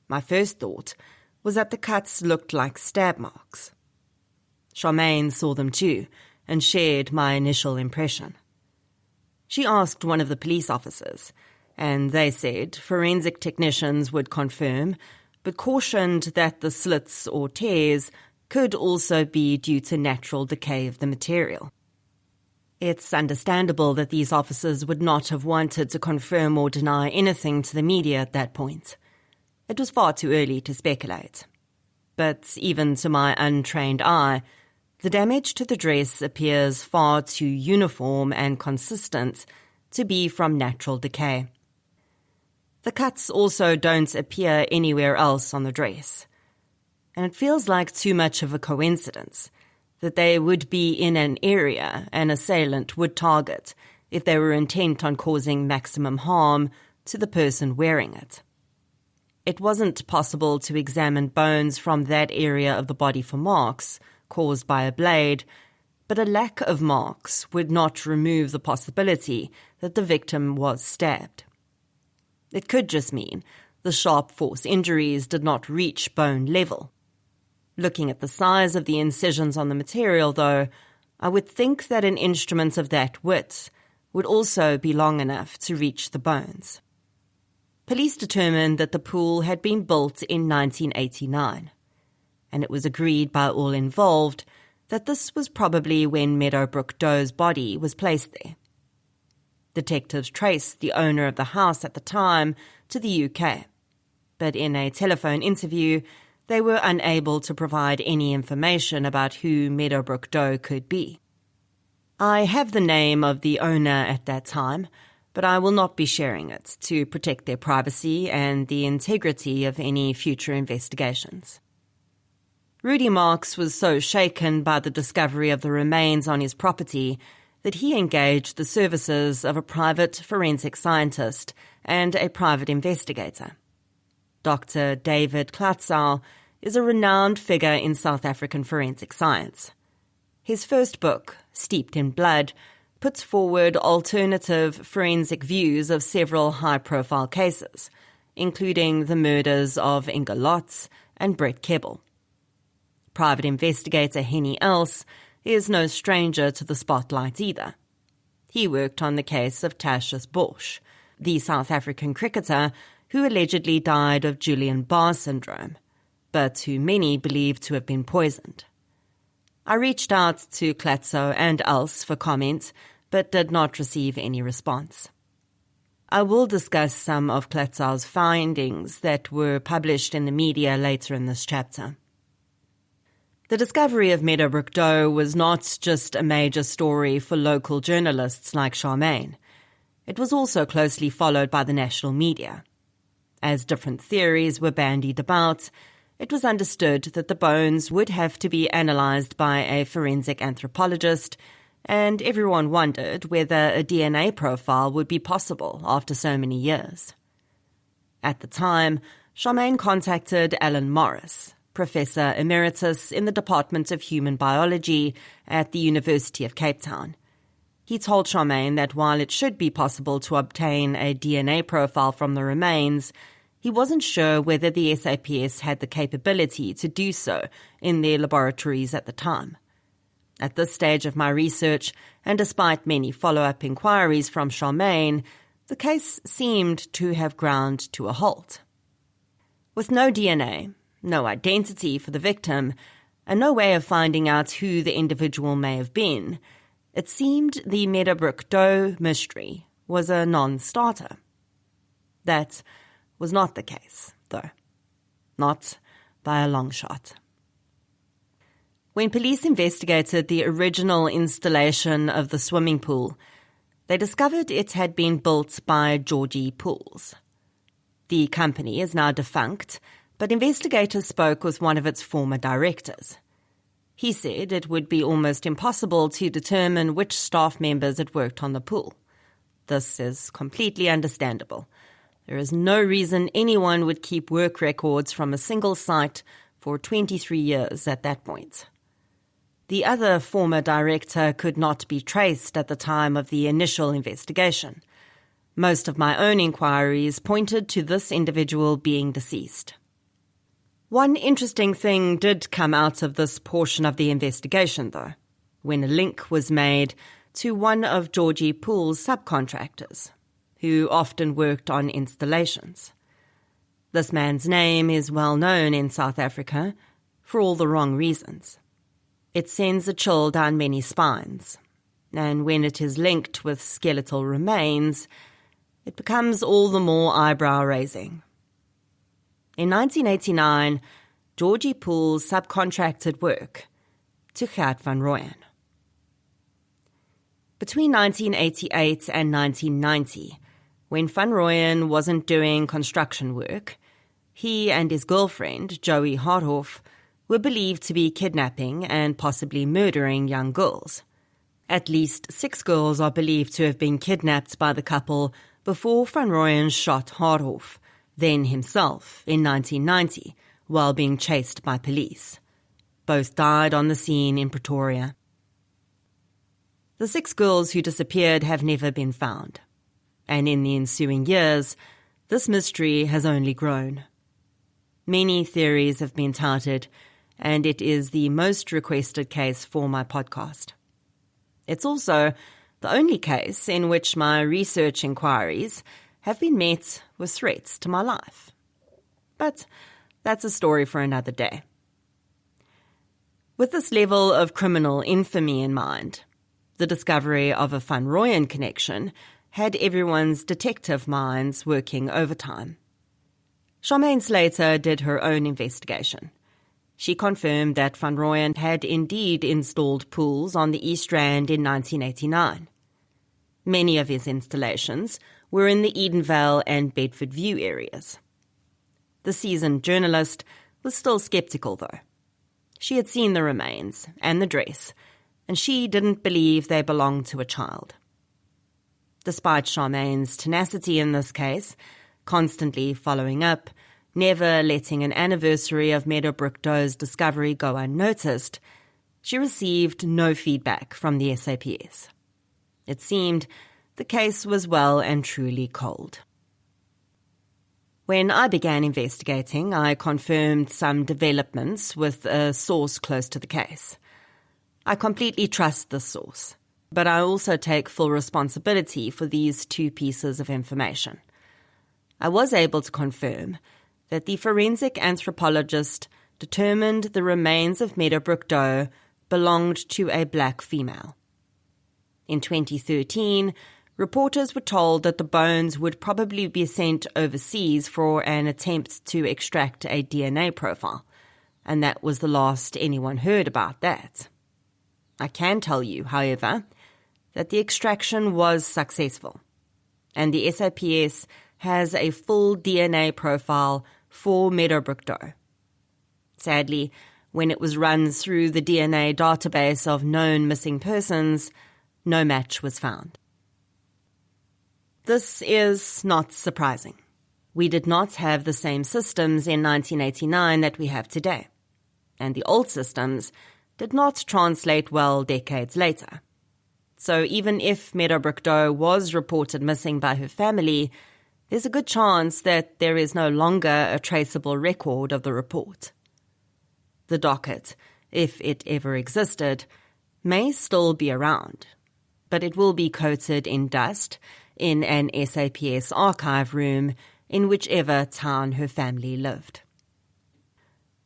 My first thought was that the cuts looked like stab marks. Charmaine saw them too and shared my initial impression. She asked one of the police officers, and they said forensic technicians would confirm, but cautioned that the slits or tears could also be due to natural decay of the material. It's understandable that these officers would not have wanted to confirm or deny anything to the media at that point. It was far too early to speculate. But even to my untrained eye, the damage to the dress appears far too uniform and consistent to be from natural decay. The cuts also don't appear anywhere else on the dress, and it feels like too much of a coincidence that they would be in an area an assailant would target if they were intent on causing maximum harm to the person wearing it. It wasn't possible to examine bones from that area of the body for marks caused by a blade, but a lack of marks would not remove the possibility that the victim was stabbed. It could just mean the sharp force injuries did not reach bone level. Looking at the size of the incisions on the material, though, I would think that an instrument of that width would also be long enough to reach the bones. Police determined that the pool had been built in 1989, and it was agreed by all involved that this was probably when Meadowbrook Doe's body was placed there. Detectives traced the owner of the house at the time to the UK, but in a telephone interview, they were unable to provide any information about who Meadowbrook Doe could be. I have the name of the owner at that time, but I will not be sharing it to protect their privacy and the integrity of any future investigations. Rudy Marx was so shaken by the discovery of the remains on his property that he engaged the services of a private forensic scientist and a private investigator. Dr. David Klatzow is a renowned figure in South African forensic science. His first book, Steeped in Blood, puts forward alternative forensic views of several high-profile cases, including the murders of Inga Lotz and Brett Kebbel. Private investigator Henny Els is no stranger to the spotlight either. He worked on the case of Tertius Bosch, the South African cricketer who allegedly died of Guillain-Barré syndrome, but who many believe to have been poisoned. I reached out to Klatzow and Els for comment, but did not receive any response. I will discuss some of Klatzow's findings that were published in the media later in this chapter. The discovery of Meadowbrook Doe was not just a major story for local journalists like Charmaine. It was also closely followed by the national media, As different theories were bandied about, it was understood that the bones would have to be analysed by a forensic anthropologist, and everyone wondered whether a DNA profile would be possible after so many years. At the time, Charmaine contacted Alan Morris, Professor Emeritus in the Department of Human Biology at the University of Cape Town. He told Charmaine that while it should be possible to obtain a DNA profile from the remains, he wasn't sure whether the SAPS had the capability to do so in their laboratories at the time. At this stage of my research, and despite many follow-up inquiries from Charmaine, the case seemed to have ground to a halt. With no DNA, no identity for the victim, and no way of finding out who the individual may have been, it seemed the Meadowbrook Doe mystery was a non-starter. That was not the case, though. Not by a long shot. When police investigated the original installation of the swimming pool, they discovered it had been built by Georgie Pools. The company is now defunct, but investigators spoke with one of its former directors. He said it would be almost impossible to determine which staff members had worked on the pool. This is completely understandable. There is no reason anyone would keep work records from a single site for 23 years at that point. The other former director could not be traced at the time of the initial investigation. Most of my own inquiries pointed to this individual being deceased. One interesting thing did come out of this portion of the investigation, though, when a link was made to one of Georgie Poole's subcontractors, who often worked on installations. This man's name is well known in South Africa for all the wrong reasons. It sends a chill down many spines, and when it is linked with skeletal remains, it becomes all the more eyebrow-raising. In 1989, Georgie Pools subcontracted work to Gert van Rooyen. Between 1988 and 1990, when Van Rooyen wasn't doing construction work, he and his girlfriend, Joey Harthoff, were believed to be kidnapping and possibly murdering young girls. At least 6 girls are believed to have been kidnapped by the couple before Van Rooyen shot Harthoff, then himself, in 1990, while being chased by police. Both died on the scene in Pretoria. The 6 girls who disappeared have never been found, and in the ensuing years, this mystery has only grown. Many theories have been touted, and it is the most requested case for my podcast. It's also the only case in which my research inquiries have been met with threats to my life. But that's a story for another day. With this level of criminal infamy in mind, the discovery of a Van Rooyen connection had everyone's detective minds working overtime. Charmaine Slater did her own investigation. She confirmed that Van Rooyen had indeed installed pools on the East Rand in 1989. Many of his installations were in the Edenvale and Bedford View areas. The seasoned journalist was still sceptical, though. She had seen the remains and the dress, and she didn't believe they belonged to a child. Despite Charmaine's tenacity in this case, constantly following up, never letting an anniversary of Meadowbrook Doe's discovery go unnoticed, she received no feedback from the SAPS. It seemed the case was well and truly cold. When I began investigating, I confirmed some developments with a source close to the case. I completely trust this source, but I also take full responsibility for these 2 pieces of information. I was able to confirm that the forensic anthropologist determined the remains of Meadowbrook Doe belonged to a black female. In 2013, reporters were told that the bones would probably be sent overseas for an attempt to extract a DNA profile, and that was the last anyone heard about that. I can tell you, however, that the extraction was successful, and the SAPS has a full DNA profile for Meadowbrook Doe. Sadly, when it was run through the DNA database of known missing persons, no match was found. This is not surprising. We did not have the same systems in 1989 that we have today, and the old systems did not translate well decades later. So even if Meadowbrook Doe was reported missing by her family, there's a good chance that there is no longer a traceable record of the report. The docket, if it ever existed, may still be around, but it will be coated in dust in an SAPS archive room in whichever town her family lived.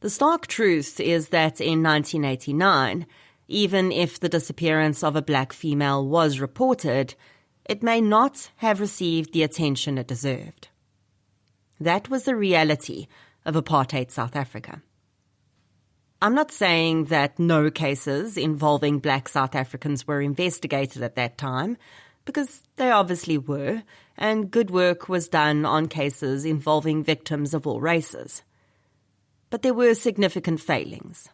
The stark truth is that in 1989, even if the disappearance of a black female was reported, it may not have received the attention it deserved. That was the reality of apartheid South Africa. I'm not saying that no cases involving black South Africans were investigated at that time, because they obviously were, and good work was done on cases involving victims of all races. But there were significant failings,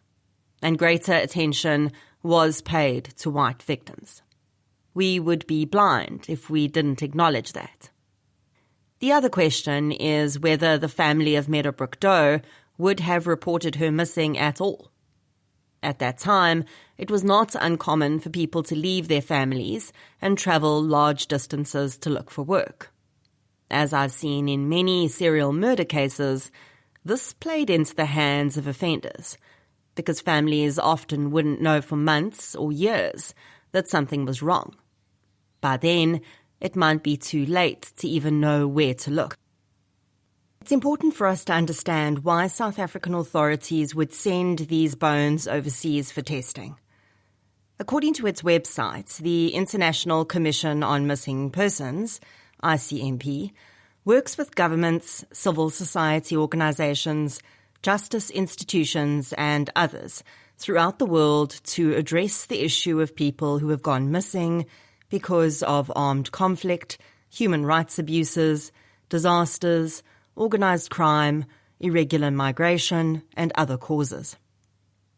and greater attention was paid to white victims. We would be blind if we didn't acknowledge that. The other question is whether the family of Meadowbrook Doe would have reported her missing at all. At that time, it was not uncommon for people to leave their families and travel large distances to look for work. As I've seen in many serial murder cases, this played into the hands of offenders, because families often wouldn't know for months or years that something was wrong. By then, it might be too late to even know where to look. It's important for us to understand why South African authorities would send these bones overseas for testing. According to its website, the International Commission on Missing Persons, ICMP, works with governments, civil society organizations, justice institutions, and others throughout the world to address the issue of people who have gone missing because of armed conflict, human rights abuses, disasters, organized crime, irregular migration, and other causes.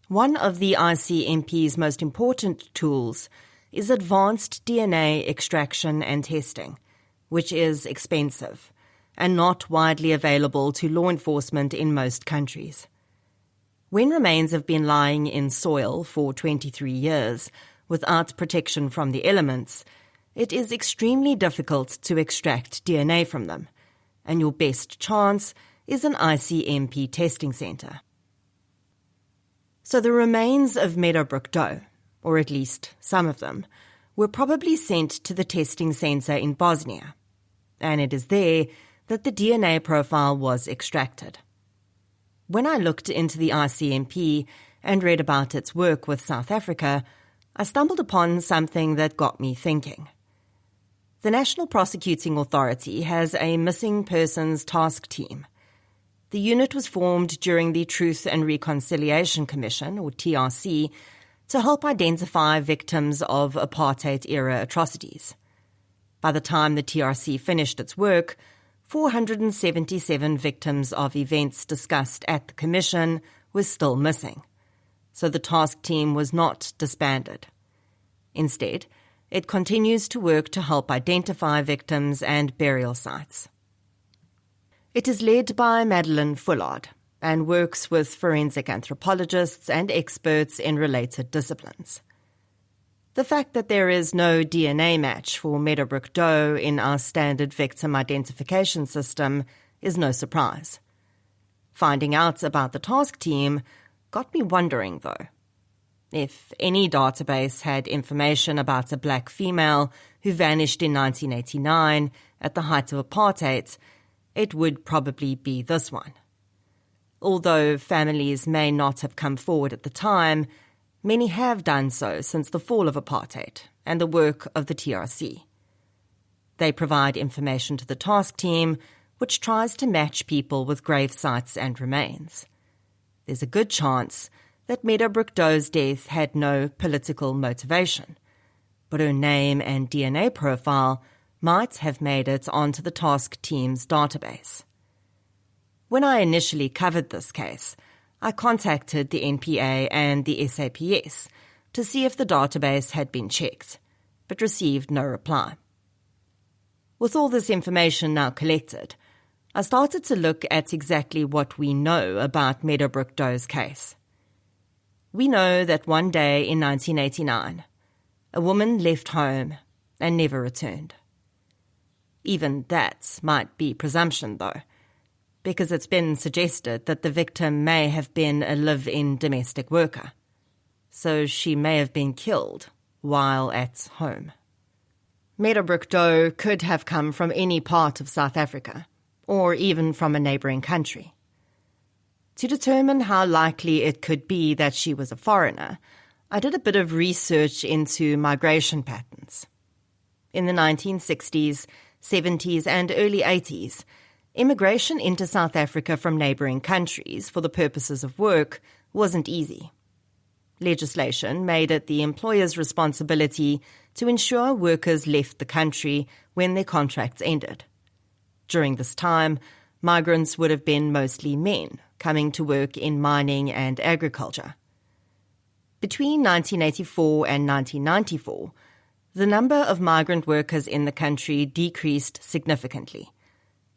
One of the ICMP's most important tools is advanced DNA extraction and testing, which is expensive and not widely available to law enforcement in most countries. When remains have been lying in soil for 23 years without protection from the elements, it is extremely difficult to extract DNA from them, and your best chance is an ICMP testing centre. So the remains of Meadowbrook Doe, or at least some of them, were probably sent to the testing centre in Bosnia, and it is there that the DNA profile was extracted. When I looked into the ICMP and read about its work with South Africa, I stumbled upon something that got me thinking. The National Prosecuting Authority has a Missing Persons Task Team. The unit was formed during the Truth and Reconciliation Commission, or TRC, to help identify victims of apartheid-era atrocities. By the time the TRC finished its work, 477 victims of events discussed at the Commission were still missing, so the task team was not disbanded. Instead, it continues to work to help identify victims and burial sites. It is led by Madeleine Fullard and works with forensic anthropologists and experts in related disciplines. The fact that there is no DNA match for Meadowbrook Doe in our standard victim identification system is no surprise. Finding out about the task team got me wondering, though. If any database had information about a black female who vanished in 1989 at the height of apartheid, it would probably be this one. Although families may not have come forward at the time, many have done so since the fall of apartheid and the work of the TRC. They provide information to the task team, which tries to match people with grave sites and remains. There's a good chance that Meadowbrook Doe's death had no political motivation, but her name and DNA profile might have made it onto the task team's database. When I initially covered this case, I contacted the NPA and the SAPS to see if the database had been checked, but received no reply. With all this information now collected, I started to look at exactly what we know about Meadowbrook Doe's case. We know that one day in 1989, a woman left home and never returned. Even that might be presumption, though, because it's been suggested that the victim may have been a live-in domestic worker, so she may have been killed while at home. Meadowbrook Doe could have come from any part of South Africa, or even from a neighbouring country. To determine how likely it could be that she was a foreigner, I did a bit of research into migration patterns. In the 1960s, 70s and early 80s, immigration into South Africa from neighbouring countries for the purposes of work wasn't easy. Legislation made it the employer's responsibility to ensure workers left the country when their contracts ended. During this time, migrants would have been mostly men coming to work in mining and agriculture. Between 1984 and 1994, the number of migrant workers in the country decreased significantly,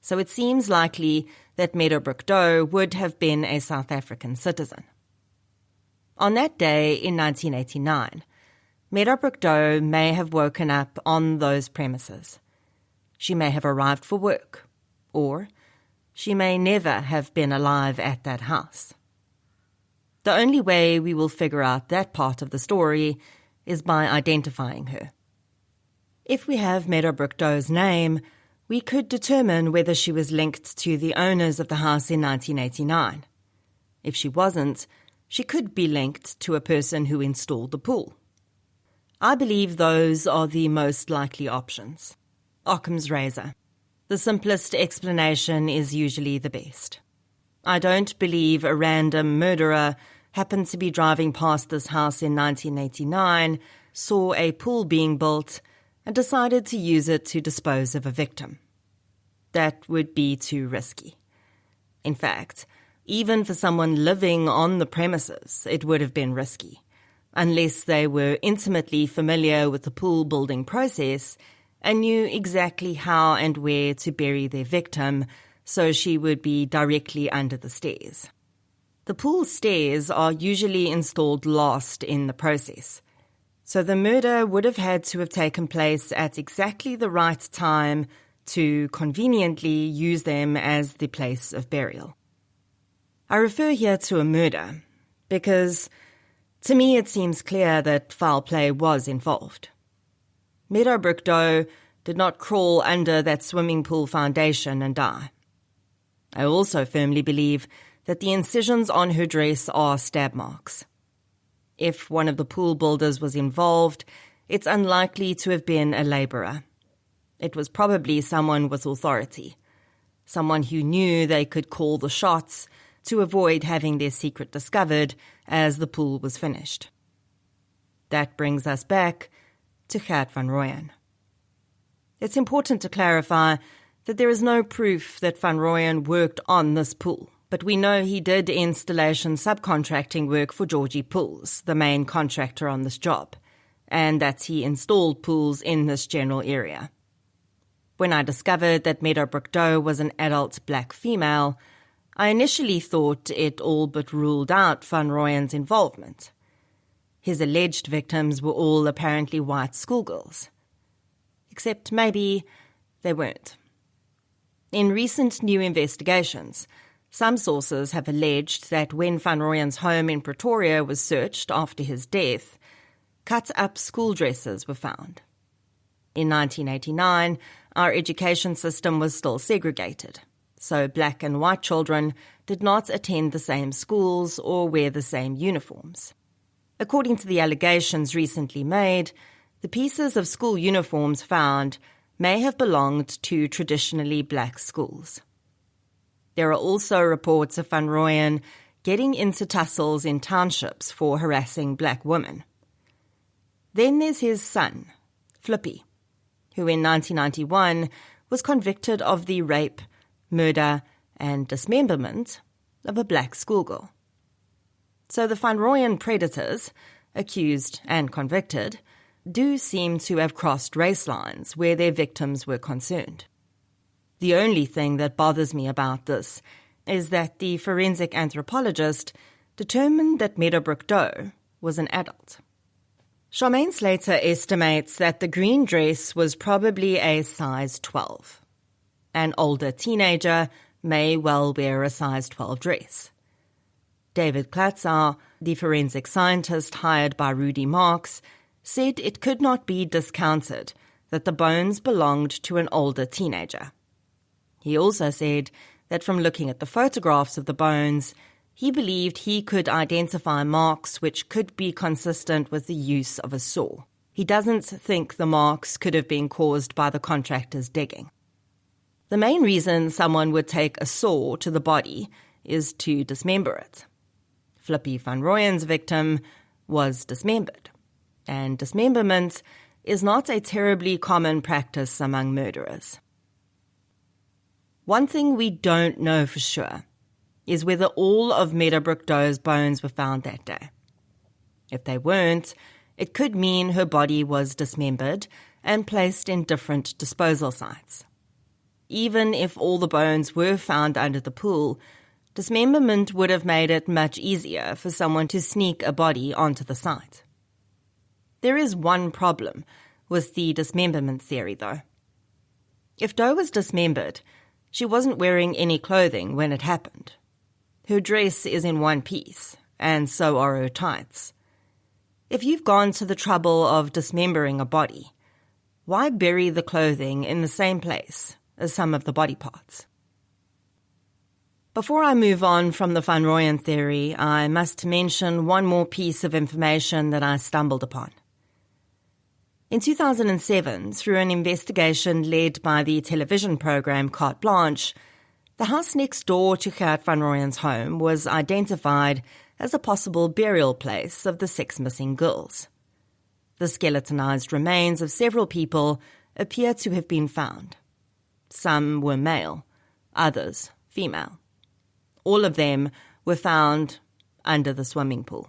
so it seems likely that Meadowbrook Doe would have been a South African citizen. On that day in 1989, Meadowbrook Doe may have woken up on those premises. She may have arrived for work, or she may never have been alive at that house. The only way we will figure out that part of the story is by identifying her. If we have Meadowbrook Doe's name, we could determine whether she was linked to the owners of the house in 1989. If she wasn't, she could be linked to a person who installed the pool. I believe those are the most likely options. Occam's razor. The simplest explanation is usually the best. I don't believe a random murderer happened to be driving past this house in 1989, saw a pool being built, and decided to use it to dispose of a victim. That would be too risky. In fact, even for someone living on the premises, it would have been risky, unless they were intimately familiar with the pool building process and knew exactly how and where to bury their victim so she would be directly under the stairs. The pool stairs are usually installed last in the process, so the murder would have had to have taken place at exactly the right time to conveniently use them as the place of burial. I refer here to a murder because, to me, it seems clear that foul play was involved. Meadowbrook Doe did not crawl under that swimming pool foundation and die. I also firmly believe that the incisions on her dress are stab marks. If one of the pool builders was involved, it's unlikely to have been a labourer. It was probably someone with authority, someone who knew they could call the shots to avoid having their secret discovered as the pool was finished. That brings us back to Gert van Rooyen. It's important to clarify that there is no proof that Van Rooyen worked on this pool, but we know he did installation subcontracting work for Georgie Pools, the main contractor on this job, and that he installed pools in this general area. When I discovered that Meadowbrook Doe was an adult black female, I initially thought it all but ruled out Van Rooyen's involvement. His alleged victims were all apparently white schoolgirls. Except maybe they weren't. In recent new investigations, some sources have alleged that when Van Rooyen's home in Pretoria was searched after his death, cut-up school dresses were found. In 1989, our education system was still segregated, so black and white children did not attend the same schools or wear the same uniforms. According to the allegations recently made, the pieces of school uniforms found may have belonged to traditionally black schools. There are also reports of Van Rooyen getting into tussles in townships for harassing black women. Then there's his son, Flippy, who in 1991 was convicted of the rape, murder, and dismemberment of a black schoolgirl. So the Van Rooyen predators, accused and convicted, do seem to have crossed race lines where their victims were concerned. The only thing that bothers me about this is that the forensic anthropologist determined that Meadowbrook Doe was an adult. Charmaine Slater estimates that the green dress was probably a size 12. An older teenager may well wear a size 12 dress. David Klatzau, the forensic scientist hired by Rudy Marks, said it could not be discounted that the bones belonged to an older teenager. He also said that from looking at the photographs of the bones, he believed he could identify marks which could be consistent with the use of a saw. He doesn't think the marks could have been caused by the contractor's digging. The main reason someone would take a saw to the body is to dismember it. Flippy Van Rooyen's victim was dismembered, and dismemberment is not a terribly common practice among murderers. One thing we don't know for sure is whether all of Meadowbrook Doe's bones were found that day. If they weren't, it could mean her body was dismembered and placed in different disposal sites. Even if all the bones were found under the pool, dismemberment would have made it much easier for someone to sneak a body onto the site. There is one problem with the dismemberment theory, though. If Doe was dismembered, she wasn't wearing any clothing when it happened. Her dress is in one piece, and so are her tights. If you've gone to the trouble of dismembering a body, why bury the clothing in the same place as some of the body parts? Before I move on from the Van Rooyen theory, I must mention one more piece of information that I stumbled upon. In 2007, through an investigation led by the television program Carte Blanche, the house next door to Gert Van Rooyen's home was identified as a possible burial place of the 6 missing girls. The skeletonized remains of several people appear to have been found. Some were male, others female. All of them were found under the swimming pool.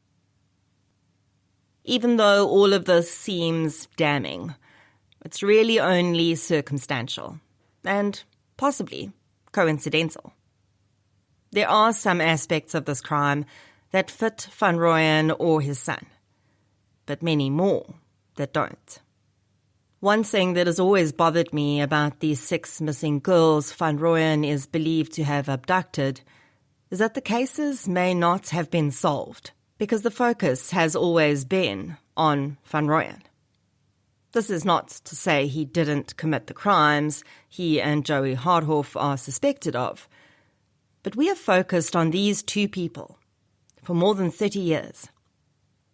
Even though all of this seems damning, it's really only circumstantial and possibly coincidental. There are some aspects of this crime that fit Van Rooyen or his son, but many more that don't. One thing that has always bothered me about these 6 missing girls Van Rooyen is believed to have abducted is that the cases may not have been solved because the focus has always been on Van Rooyen. This is not to say he didn't commit the crimes he and Joey Hardhoff are suspected of, but we have focused on these 2 people for more than 30 years,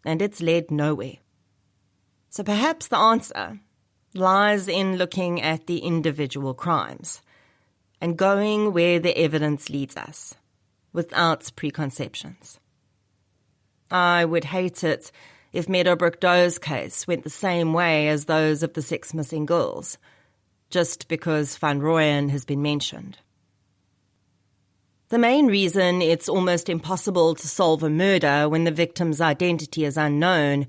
and it's led nowhere. So perhaps the answer lies in looking at the individual crimes and going where the evidence leads us, without preconceptions. I would hate it if Meadowbrook Doe's case went the same way as those of the 6 missing girls, just because Van Rooyen has been mentioned. The main reason it's almost impossible to solve a murder when the victim's identity is unknown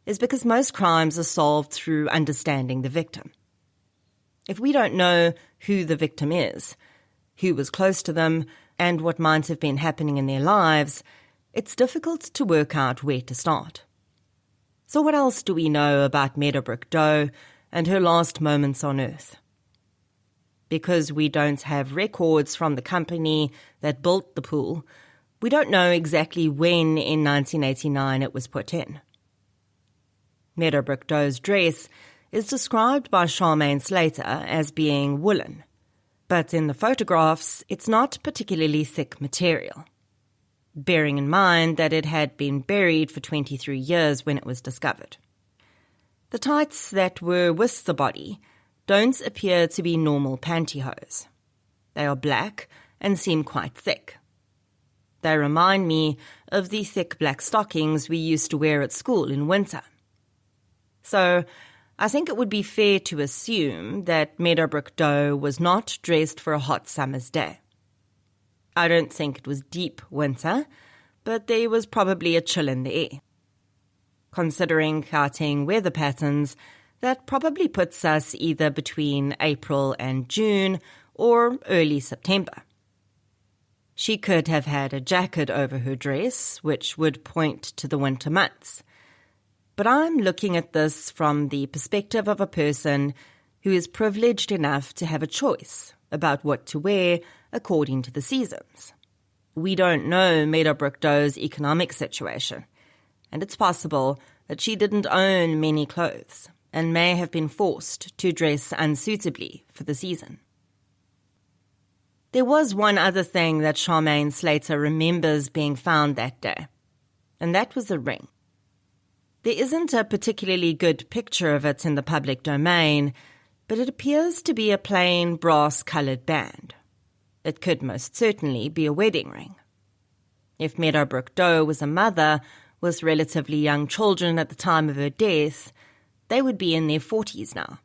is because most crimes are solved through understanding the victim. If we don't know who the victim is, who was close to them, and what might have been happening in their lives, it's difficult to work out where to start. So what else do we know about Meadowbrook Doe and her last moments on Earth? Because we don't have records from the company that built the pool, we don't know exactly when in 1989 it was put in. Meadowbrook Doe's dress is described by Charmaine Slater as being woolen, but in the photographs it's not particularly thick material, bearing in mind that it had been buried for 23 years when it was discovered. The tights that were with the body don't appear to be normal pantyhose. They are black and seem quite thick. They remind me of the thick black stockings we used to wear at school in winter. So I think it would be fair to assume that Meadowbrook Doe was not dressed for a hot summer's day. I don't think it was deep winter, but there was probably a chill in the air. Considering Gauteng weather patterns, that probably puts us either between April and June or early September. She could have had a jacket over her dress, which would point to the winter months. But I'm looking at this from the perspective of a person who is privileged enough to have a choice about what to wear according to the seasons. We don't know Meadowbrook Doe's economic situation, and it's possible that she didn't own many clothes and may have been forced to dress unsuitably for the season. There was one other thing that Charmaine Slater remembers being found that day, and that was a ring. There isn't a particularly good picture of it in the public domain, but it appears to be a plain brass-coloured band. It could most certainly be a wedding ring. If Meadowbrook Doe was a mother with relatively young children at the time of her death, they would be in their 40s now.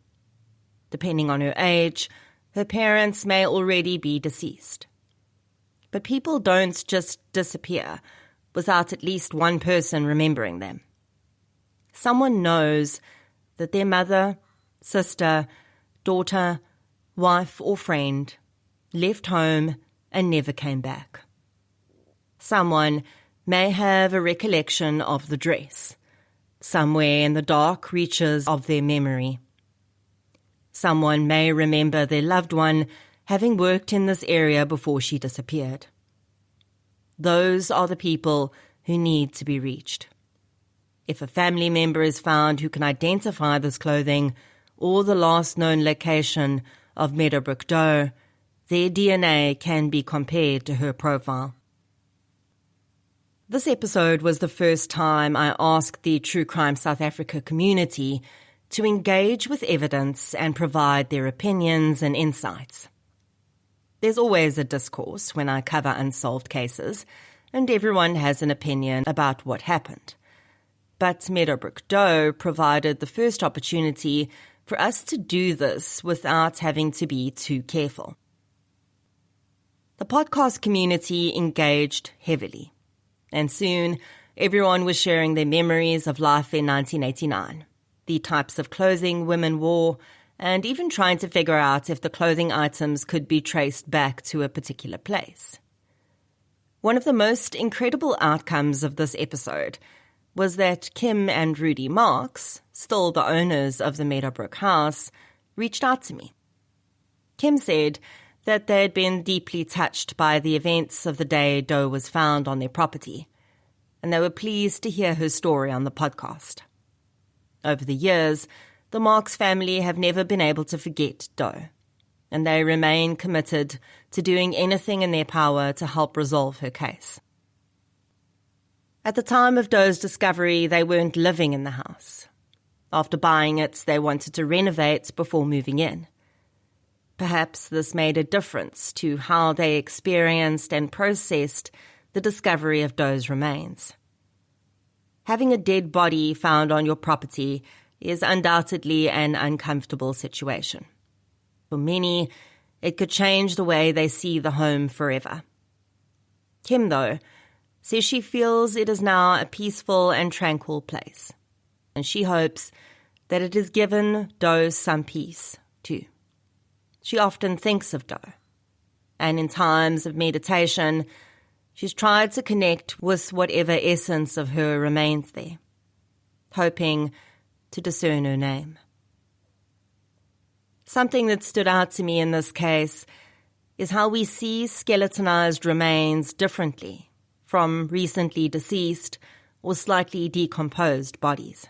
Depending on her age, her parents may already be deceased. But people don't just disappear without at least one person remembering them. Someone knows that their mother, sister, daughter, wife or friend left home and never came back. Someone may have a recollection of the dress, somewhere in the dark reaches of their memory. Someone may remember their loved one having worked in this area before she disappeared. Those are the people who need to be reached. If a family member is found who can identify this clothing or the last known location of Meadowbrook Doe, their DNA can be compared to her profile. This episode was the first time I asked the True Crime South Africa community to engage with evidence and provide their opinions and insights. There's always a discourse when I cover unsolved cases, and everyone has an opinion about what happened. But Meadowbrook Doe provided the first opportunity for us to do this without having to be too careful. The podcast community engaged heavily, and soon everyone was sharing their memories of life in 1989, the types of clothing women wore, and even trying to figure out if the clothing items could be traced back to a particular place. One of the most incredible outcomes of this episode was that Kim and Rudy Marks, still the owners of the Meadowbrook house, reached out to me. Kim said that they had been deeply touched by the events of the day Doe was found on their property, and they were pleased to hear her story on the podcast. Over the years, the Marks family have never been able to forget Doe, and they remain committed to doing anything in their power to help resolve her case. At the time of Doe's discovery, they weren't living in the house. After buying it, they wanted to renovate before moving in. Perhaps this made a difference to how they experienced and processed the discovery of Doe's remains. Having a dead body found on your property is undoubtedly an uncomfortable situation. For many, it could change the way they see the home forever. Kim, though, says she feels it is now a peaceful and tranquil place, and she hopes that it has given Doe some peace, too. She often thinks of Doe, and in times of meditation, she's tried to connect with whatever essence of her remains there, hoping to discern her name. Something that stood out to me in this case is how we see skeletonized remains differently from recently deceased or slightly decomposed bodies.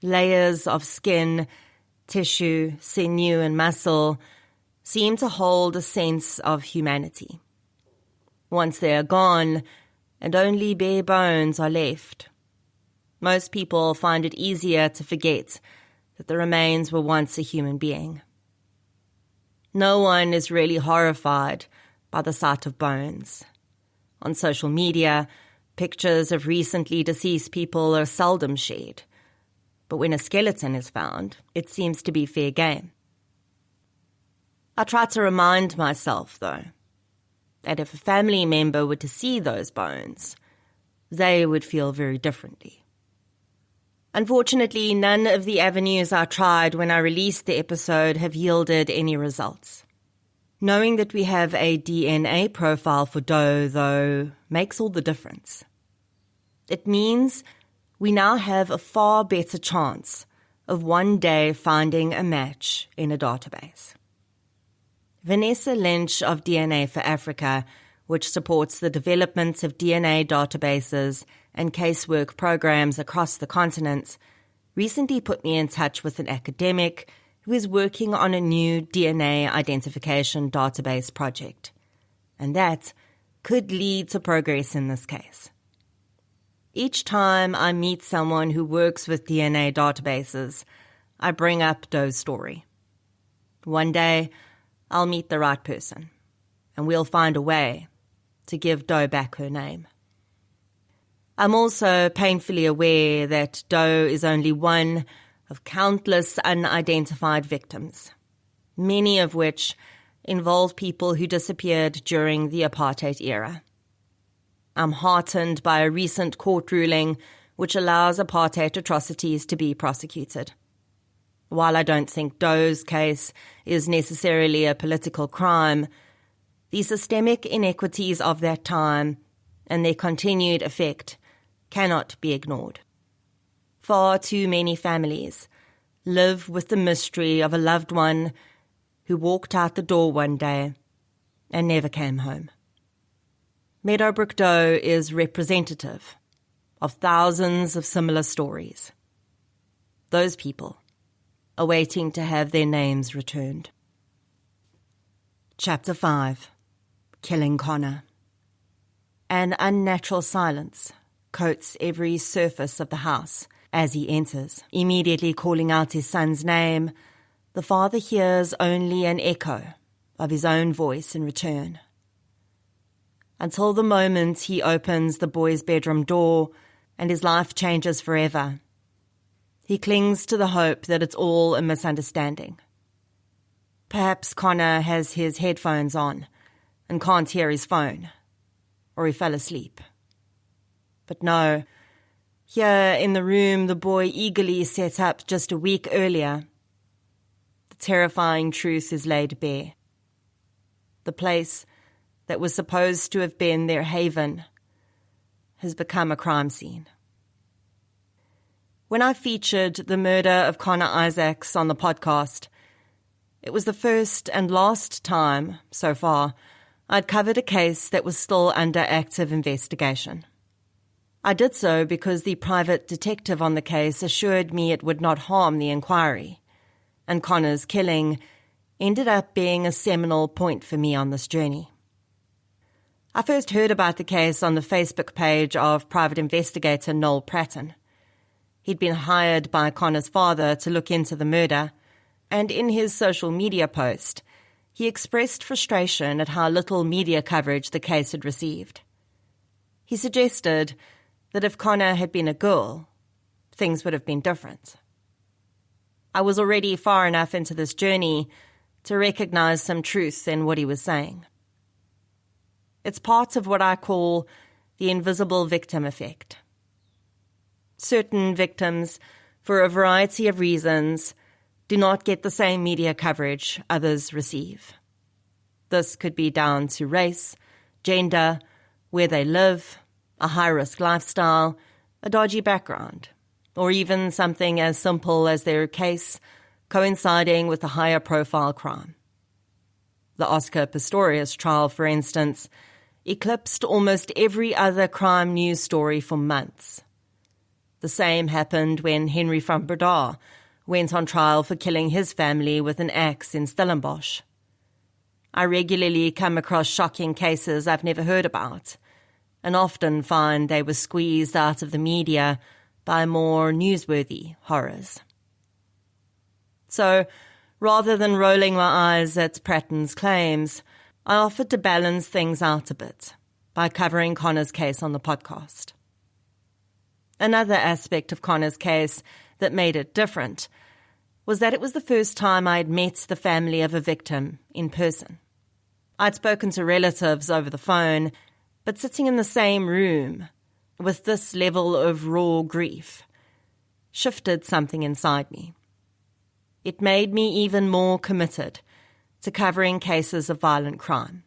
Layers of skin, tissue, sinew, and muscle seem to hold a sense of humanity. Once they are gone and only bare bones are left, most people find it easier to forget that the remains were once a human being. No one is really horrified by the sight of bones. On social media, pictures of recently deceased people are seldom shared. But when a skeleton is found, it seems to be fair game. I try to remind myself, though, that if a family member were to see those bones, they would feel very differently. Unfortunately, none of the avenues I tried when I released the episode have yielded any results. Knowing that we have a DNA profile for Doe, though, makes all the difference. It means we now have a far better chance of one day finding a match in a database. Vanessa Lynch of DNA for Africa, which supports the development of DNA databases and casework programs across the continent, recently put me in touch with an academic who is working on a new DNA identification database project. And that could lead to progress in this case. Each time I meet someone who works with DNA databases, I bring up Doe's story. One day, I'll meet the right person, and we'll find a way to give Doe back her name. I'm also painfully aware that Doe is only one of countless unidentified victims, many of which involve people who disappeared during the apartheid era. I'm heartened by a recent court ruling which allows apartheid atrocities to be prosecuted. While I don't think Doe's case is necessarily a political crime, the systemic inequities of that time and their continued effect cannot be ignored. Far too many families live with the mystery of a loved one who walked out the door one day and never came home. Meadowbrook Doe is representative of thousands of similar stories. Those people are waiting to have their names returned. Chapter 5. Killing Connor. An unnatural silence coats every surface of the house as he enters. Immediately calling out his son's name, the father hears only an echo of his own voice in return. Until the moment he opens the boy's bedroom door and his life changes forever. He clings to the hope that it's all a misunderstanding. Perhaps Connor has his headphones on and can't hear his phone, or he fell asleep. But no, here in the room the boy eagerly set up just a week earlier. The terrifying truth is laid bare. The place that was supposed to have been their haven has become a crime scene. When I featured the murder of Connor Isaacs on the podcast, it was the first and last time, so far, I'd covered a case that was still under active investigation. I did so because the private detective on the case assured me it would not harm the inquiry, and Connor's killing ended up being a seminal point for me on this journey. I first heard about the case on the Facebook page of private investigator Noel Pratton. He'd been hired by Connor's father to look into the murder, and in his social media post, he expressed frustration at how little media coverage the case had received. He suggested that if Connor had been a girl, things would have been different. I was already far enough into this journey to recognize some truth in what he was saying. It's part of what I call the invisible victim effect. Certain victims, for a variety of reasons, do not get the same media coverage others receive. This could be down to race, gender, where they live, a high-risk lifestyle, a dodgy background, or even something as simple as their case coinciding with a higher-profile crime. The Oscar Pistorius trial, for instance, eclipsed almost every other crime news story for months. The same happened when Henry van Breda went on trial for killing his family with an axe in Stellenbosch. I regularly come across shocking cases I've never heard about, and often find they were squeezed out of the media by more newsworthy horrors. So, rather than rolling my eyes at Pratton's claims, I offered to balance things out a bit by covering Connor's case on the podcast. Another aspect of Connor's case that made it different was that it was the first time I had met the family of a victim in person. I'd spoken to relatives over the phone, but sitting in the same room with this level of raw grief shifted something inside me. It made me even more committed to covering cases of violent crime.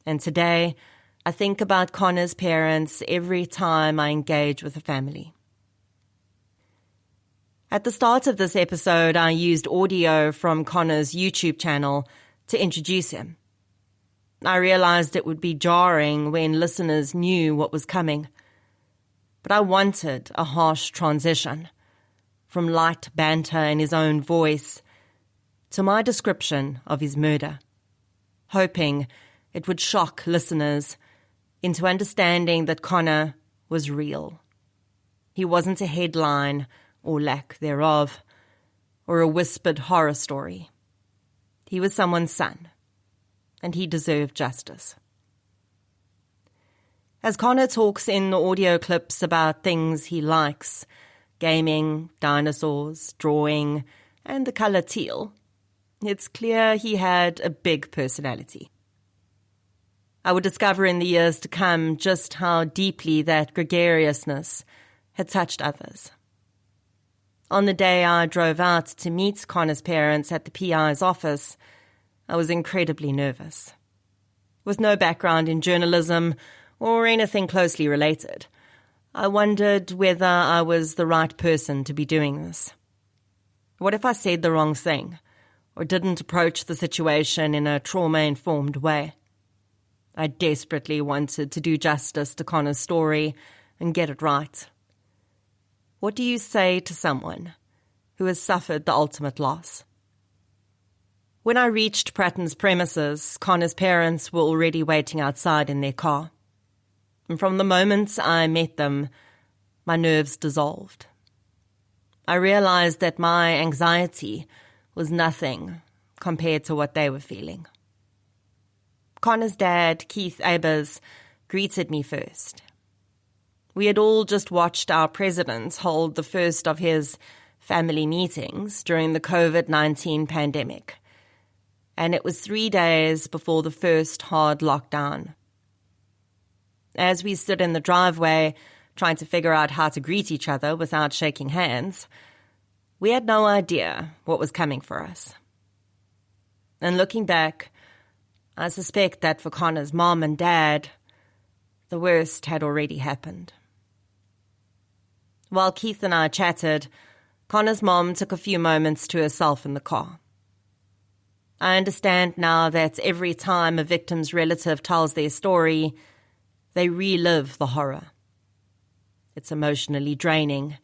And today, I think about Connor's parents every time I engage with a family. At the start of this episode, I used audio from Connor's YouTube channel to introduce him. I realized it would be jarring when listeners knew what was coming, but I wanted a harsh transition from light banter in his own voice to my description of his murder, hoping it would shock listeners into understanding that Connor was real. He wasn't a headline or lack thereof, or a whispered horror story. He was someone's son, and he deserved justice. As Connor talks in the audio clips about things he likes, gaming, dinosaurs, drawing, and the colour teal, it's clear he had a big personality. I would discover in the years to come just how deeply that gregariousness had touched others. On the day I drove out to meet Connor's parents at the PI's office, I was incredibly nervous. With no background in journalism or anything closely related, I wondered whether I was the right person to be doing this. What if I said the wrong thing, or didn't approach the situation in a trauma-informed way? I desperately wanted to do justice to Connor's story and get it right. What do you say to someone who has suffered the ultimate loss? When I reached Pratton's premises, Connor's parents were already waiting outside in their car. And from the moment I met them, my nerves dissolved. I realized that my anxiety was nothing compared to what they were feeling. Connor's dad, Keith Abers, greeted me first. We had all just watched our president hold the first of his family meetings during the COVID-19 pandemic, and it was 3 days before the first hard lockdown. As we stood in the driveway trying to figure out how to greet each other without shaking hands, we had no idea what was coming for us. And looking back, I suspect that for Connor's mom and dad, the worst had already happened. While Keith and I chatted, Connor's mom took a few moments to herself in the car. I understand now that every time a victim's relative tells their story, they relive the horror. It's emotionally draining,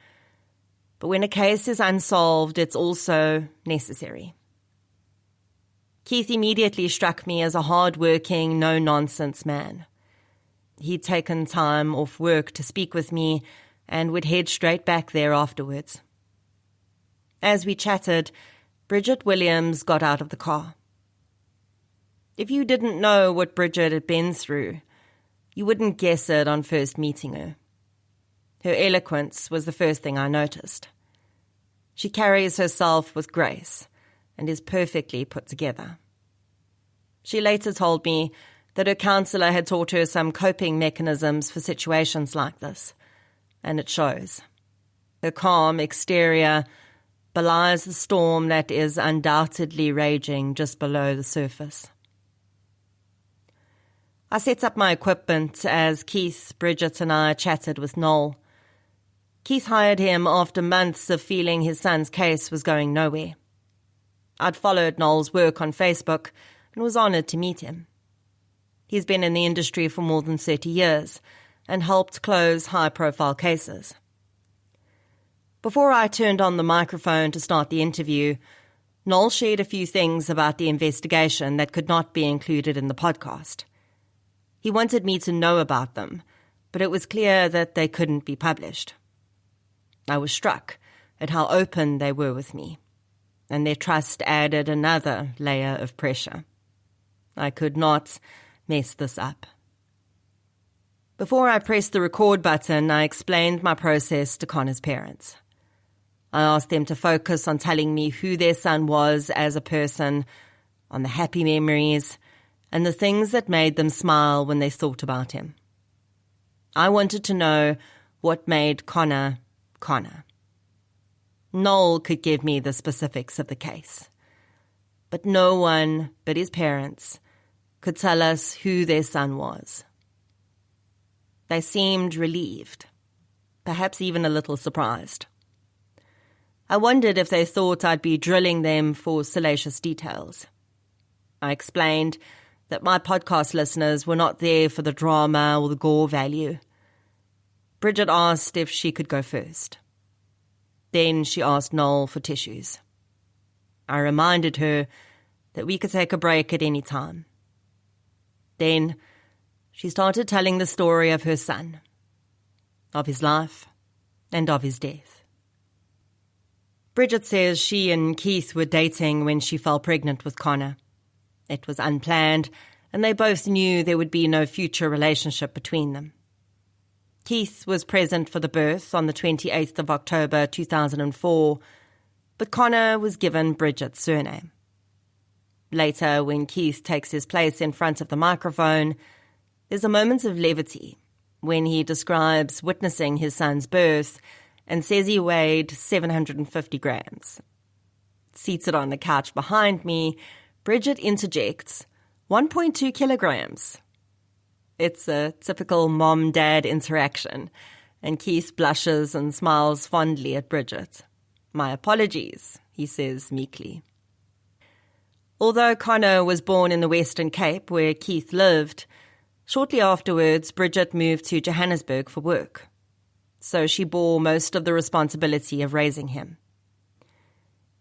but when a case is unsolved, it's also necessary. Keith immediately struck me as a hard-working, no-nonsense man. He'd taken time off work to speak with me and would head straight back there afterwards. As we chatted, Bridget Williams got out of the car. If you didn't know what Bridget had been through, you wouldn't guess it on first meeting her. Her eloquence was the first thing I noticed. She carries herself with grace and is perfectly put together. She later told me that her counsellor had taught her some coping mechanisms for situations like this, and it shows. Her calm exterior belies the storm that is undoubtedly raging just below the surface. I set up my equipment as Keith, Bridget and I chatted with Noel. Keith hired him after months of feeling his son's case was going nowhere. I'd followed Noel's work on Facebook and was honoured to meet him. He's been in the industry for more than 30 years and helped close high-profile cases. Before I turned on the microphone to start the interview, Noel shared a few things about the investigation that could not be included in the podcast. He wanted me to know about them, but it was clear that they couldn't be published. I was struck at how open they were with me, and their trust added another layer of pressure. I could not mess this up. Before I pressed the record button, I explained my process to Connor's parents. I asked them to focus on telling me who their son was as a person, on the happy memories, and the things that made them smile when they thought about him. I wanted to know what made Connor, Connor. Noel could give me the specifics of the case, but no one but his parents could tell us who their son was. They seemed relieved, perhaps even a little surprised. I wondered if they thought I'd be drilling them for salacious details. I explained that my podcast listeners were not there for the drama or the gore value. Bridget asked if she could go first. Then she asked Noel for tissues. I reminded her that we could take a break at any time. Then she started telling the story of her son, of his life and of his death. Bridget says she and Keith were dating when she fell pregnant with Connor. It was unplanned, and they both knew there would be no future relationship between them. Keith was present for the birth on the 28th of October 2004, but Connor was given Bridget's surname. Later, when Keith takes his place in front of the microphone, there's a moment of levity when he describes witnessing his son's birth and says he weighed 750 grams. Seated on the couch behind me, Bridget interjects 1.2 kilograms. It's a typical mom-dad interaction, and Keith blushes and smiles fondly at Bridget. "My apologies," he says meekly. Although Connor was born in the Western Cape, where Keith lived, shortly afterwards Bridget moved to Johannesburg for work, so she bore most of the responsibility of raising him.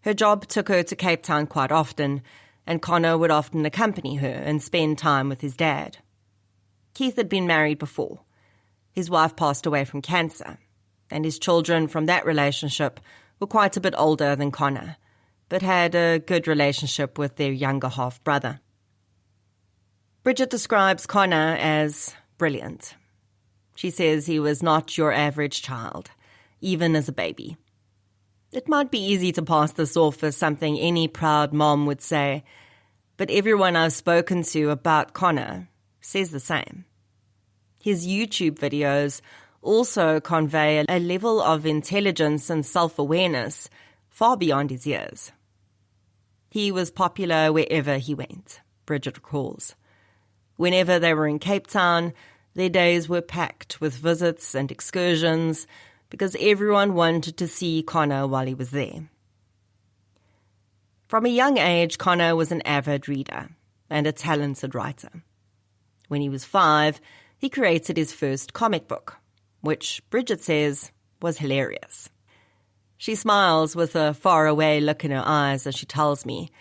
Her job took her to Cape Town quite often, and Connor would often accompany her and spend time with his dad. Keith had been married before. His wife passed away from cancer, and his children from that relationship were quite a bit older than Connor, but had a good relationship with their younger half-brother. Bridget describes Connor as brilliant. She says he was not your average child, even as a baby. It might be easy to pass this off as something any proud mom would say, but everyone I've spoken to about Connor says the same. His YouTube videos also convey a level of intelligence and self-awareness far beyond his years. He was popular wherever he went, Bridget recalls. Whenever they were in Cape Town, their days were packed with visits and excursions because everyone wanted to see Connor while he was there. From a young age, Connor was an avid reader and a talented writer. When he was 5, he created his first comic book, which Bridget says was hilarious. She smiles with a faraway look in her eyes as she tells me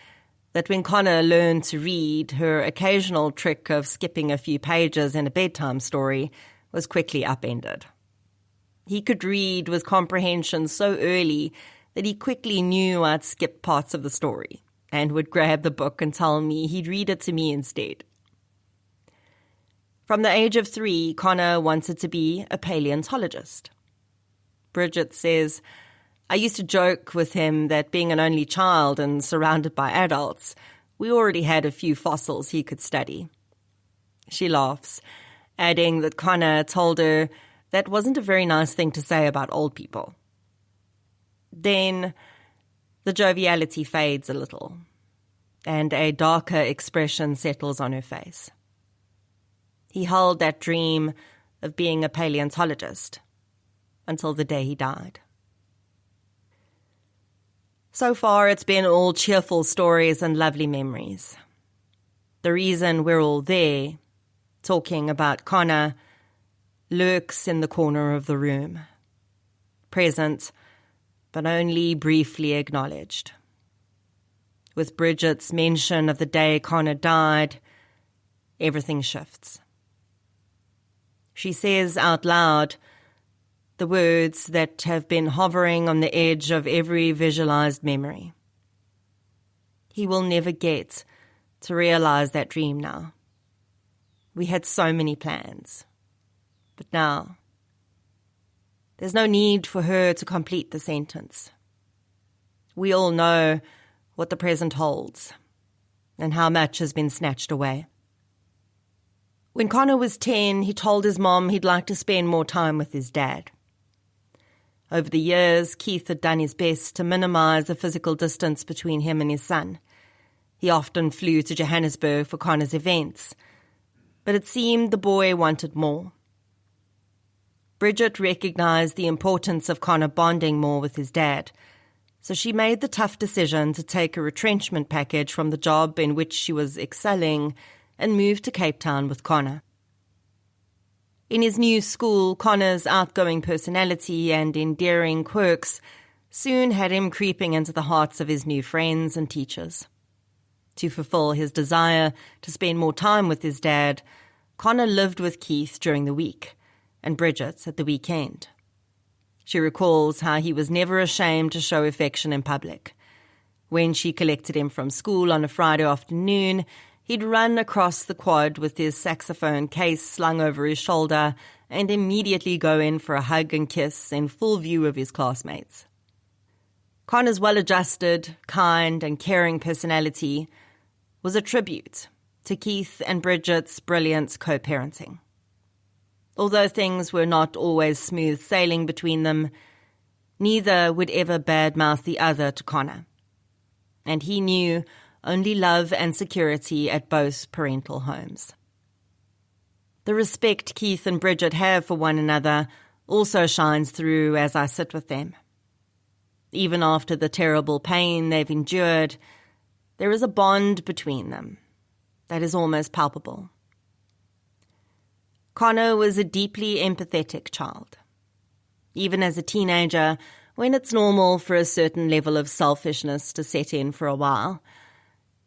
that when Connor learned to read, her occasional trick of skipping a few pages in a bedtime story was quickly upended. He could read with comprehension so early that he quickly knew I'd skip parts of the story and would grab the book and tell me he'd read it to me instead. From the age of 3, Connor wanted to be a paleontologist. Bridget says, "I used to joke with him that being an only child and surrounded by adults, we already had a few fossils he could study." She laughs, adding that Connor told her that wasn't a very nice thing to say about old people. Then the joviality fades a little, and a darker expression settles on her face. He held that dream of being a paleontologist until the day he died. So far, it's been all cheerful stories and lovely memories. The reason we're all there, talking about Connor, lurks in the corner of the room, present, but only briefly acknowledged. With Bridget's mention of the day Connor died, everything shifts. She says out loud the words that have been hovering on the edge of every visualized memory. He will never get to realize that dream now. We had so many plans, but now there's no need for her to complete the sentence. We all know what the present holds and how much has been snatched away. When Connor was 10, he told his mom he'd like to spend more time with his dad. Over the years, Keith had done his best to minimise the physical distance between him and his son. He often flew to Johannesburg for Connor's events, but it seemed the boy wanted more. Bridget recognised the importance of Connor bonding more with his dad, so she made the tough decision to take a retrenchment package from the job in which she was excelling and move to Cape Town with Connor. In his new school, Connor's outgoing personality and endearing quirks soon had him creeping into the hearts of his new friends and teachers. To fulfill his desire to spend more time with his dad, Connor lived with Keith during the week and Bridget at the weekend. She recalls how he was never ashamed to show affection in public. When she collected him from school on a Friday afternoon, he'd run across the quad with his saxophone case slung over his shoulder and immediately go in for a hug and kiss in full view of his classmates. Connor's well-adjusted, kind and caring personality was a tribute to Keith and Bridget's brilliant co-parenting. Although things were not always smooth sailing between them, neither would ever badmouth the other to Connor. And he knew only love and security at both parental homes. The respect Keith and Bridget have for one another also shines through as I sit with them. Even after the terrible pain they've endured, there is a bond between them that is almost palpable. Connor was a deeply empathetic child. Even as a teenager, when it's normal for a certain level of selfishness to set in for a while,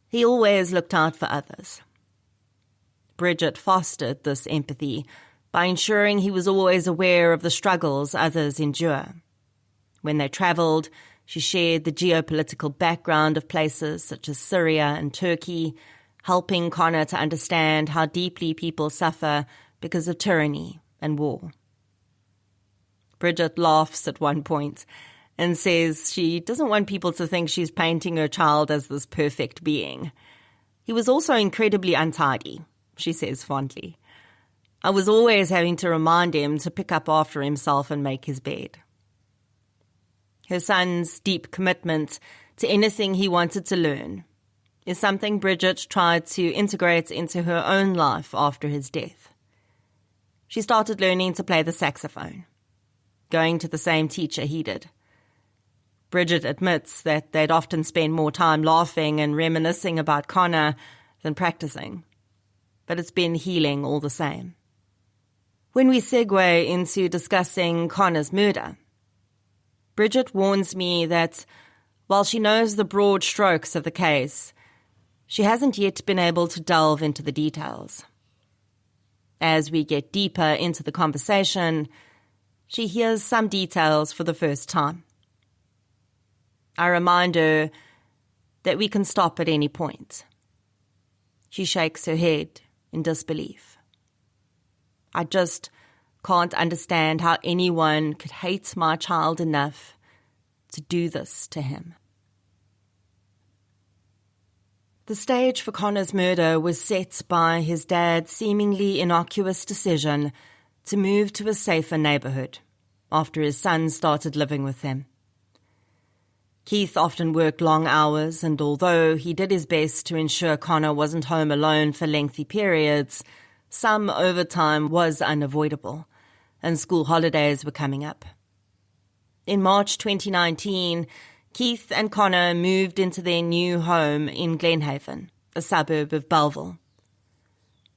he always looked out for others. Bridget fostered this empathy by ensuring he was always aware of the struggles others endure. When they travelled, she shared the geopolitical background of places such as Syria and Turkey, helping Connor to understand how deeply people suffer because of tyranny and war. Bridget laughs at one point and says she doesn't want people to think she's painting her child as this perfect being. He was also incredibly untidy, she says fondly. I was always having to remind him to pick up after himself and make his bed. Her son's deep commitment to anything he wanted to learn is something Bridget tried to integrate into her own life after his death. She started learning to play the saxophone, going to the same teacher he did. Bridget admits that they'd often spend more time laughing and reminiscing about Connor than practicing, but it's been healing all the same. When we segue into discussing Connor's murder, Bridget warns me that while she knows the broad strokes of the case, she hasn't yet been able to delve into the details. As we get deeper into the conversation, she hears some details for the first time. I remind her that we can stop at any point. She shakes her head in disbelief. I just can't understand how anyone could hate my child enough to do this to him. The stage for Connor's murder was set by his dad's seemingly innocuous decision to move to a safer neighbourhood after his son started living with him. Keith often worked long hours, and although he did his best to ensure Connor wasn't home alone for lengthy periods, some overtime was unavoidable, and school holidays were coming up. In March 2019, Keith and Connor moved into their new home in Glenhaven, a suburb of Bellville.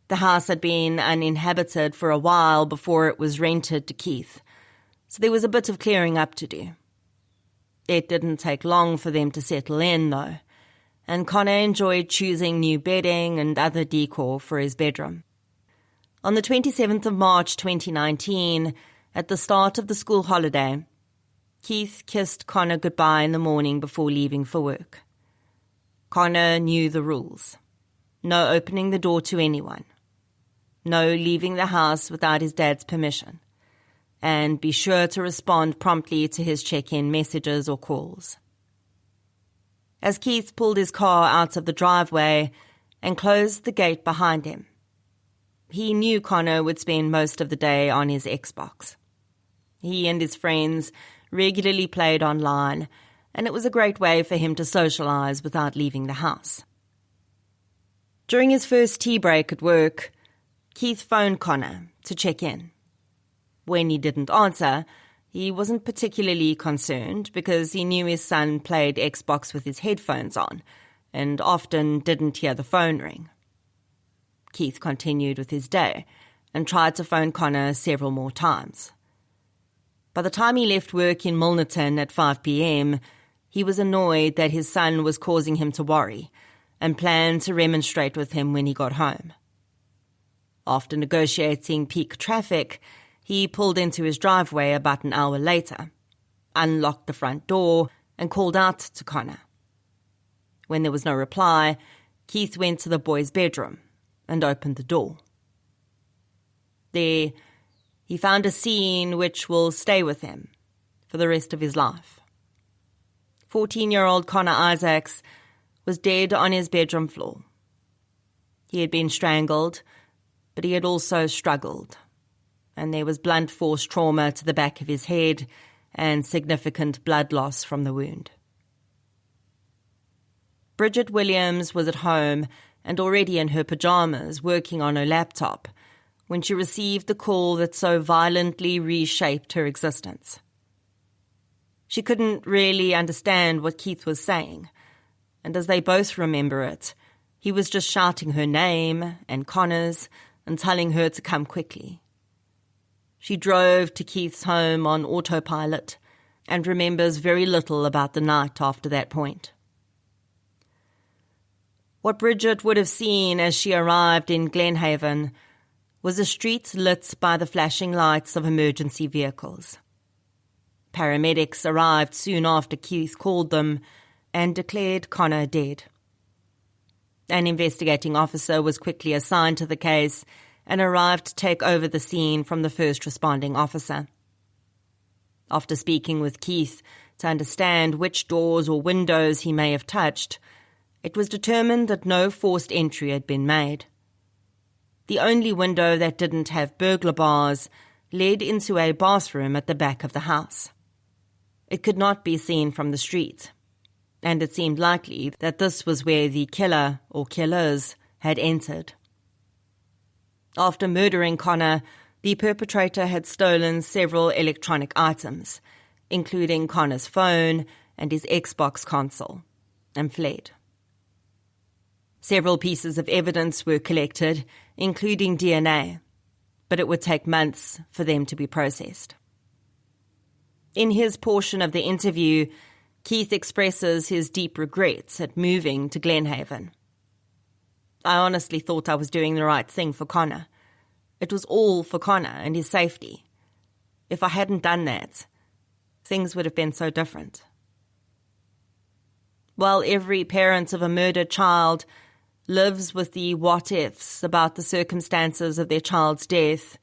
The house had been uninhabited for a while before it was rented to Keith, so there was a bit of clearing up to do. It didn't take long for them to settle in, though, and Connor enjoyed choosing new bedding and other decor for his bedroom. On the 27th of March 2019, at the start of the school holiday, Keith kissed Connor goodbye in the morning before leaving for work. Connor knew the rules. No opening the door to anyone. No leaving the house without his dad's permission. And be sure to respond promptly to his check-in messages or calls. as Keith pulled his car out of the driveway and closed the gate behind him. He knew Connor would spend most of the day on his Xbox. He and his friends regularly played online, and it was a great way for him to socialise without leaving the house. During his first tea break at work, Keith phoned Connor to check in. When he didn't answer, he wasn't particularly concerned because he knew his son played Xbox with his headphones on and often didn't hear the phone ring. Keith continued with his day and tried to phone Connor several more times. By the time he left work in Milnerton at 5 p.m, he was annoyed that his son was causing him to worry and planned to remonstrate with him when he got home. After negotiating peak traffic, he pulled into his driveway about an hour later, unlocked the front door, and called out to Connor. When there was no reply, Keith went to the boy's bedroom and opened the door. There, he found a scene which will stay with him for the rest of his life. 14-year-old Connor Isaacs was dead on his bedroom floor. He had been strangled, but he had also struggled, and there was blunt force trauma to the back of his head and significant blood loss from the wound. Bridget Williams was at home and already in her pajamas working on her laptop when she received the call that so violently reshaped her existence. She couldn't really understand what Keith was saying, and as they both remember it, he was just shouting her name and Connor's and telling her to come quickly. She drove to Keith's home on autopilot and remembers very little about the night after that point. What Bridget would have seen as she arrived in Glenhaven was a street lit by the flashing lights of emergency vehicles. Paramedics arrived soon after Keith called them and declared Connor dead. An investigating officer was quickly assigned to the case and arrived to take over the scene from the first responding officer. After speaking with Keith to understand which doors or windows he may have touched, it was determined that no forced entry had been made. The only window that didn't have burglar bars led into a bathroom at the back of the house. It could not be seen from the street, and it seemed likely that this was where the killer or killers had entered. After murdering Connor, the perpetrator had stolen several electronic items, including Connor's phone and his Xbox console, and fled. Several pieces of evidence were collected, including DNA, but it would take months for them to be processed. In his portion of the interview, Keith expresses his deep regrets at moving to Glenhaven. I honestly thought I was doing the right thing for Connor. It was all for Connor and his safety. If I hadn't done that, things would have been so different. While every parent of a murdered child lives with the what-ifs about the circumstances of their child's death,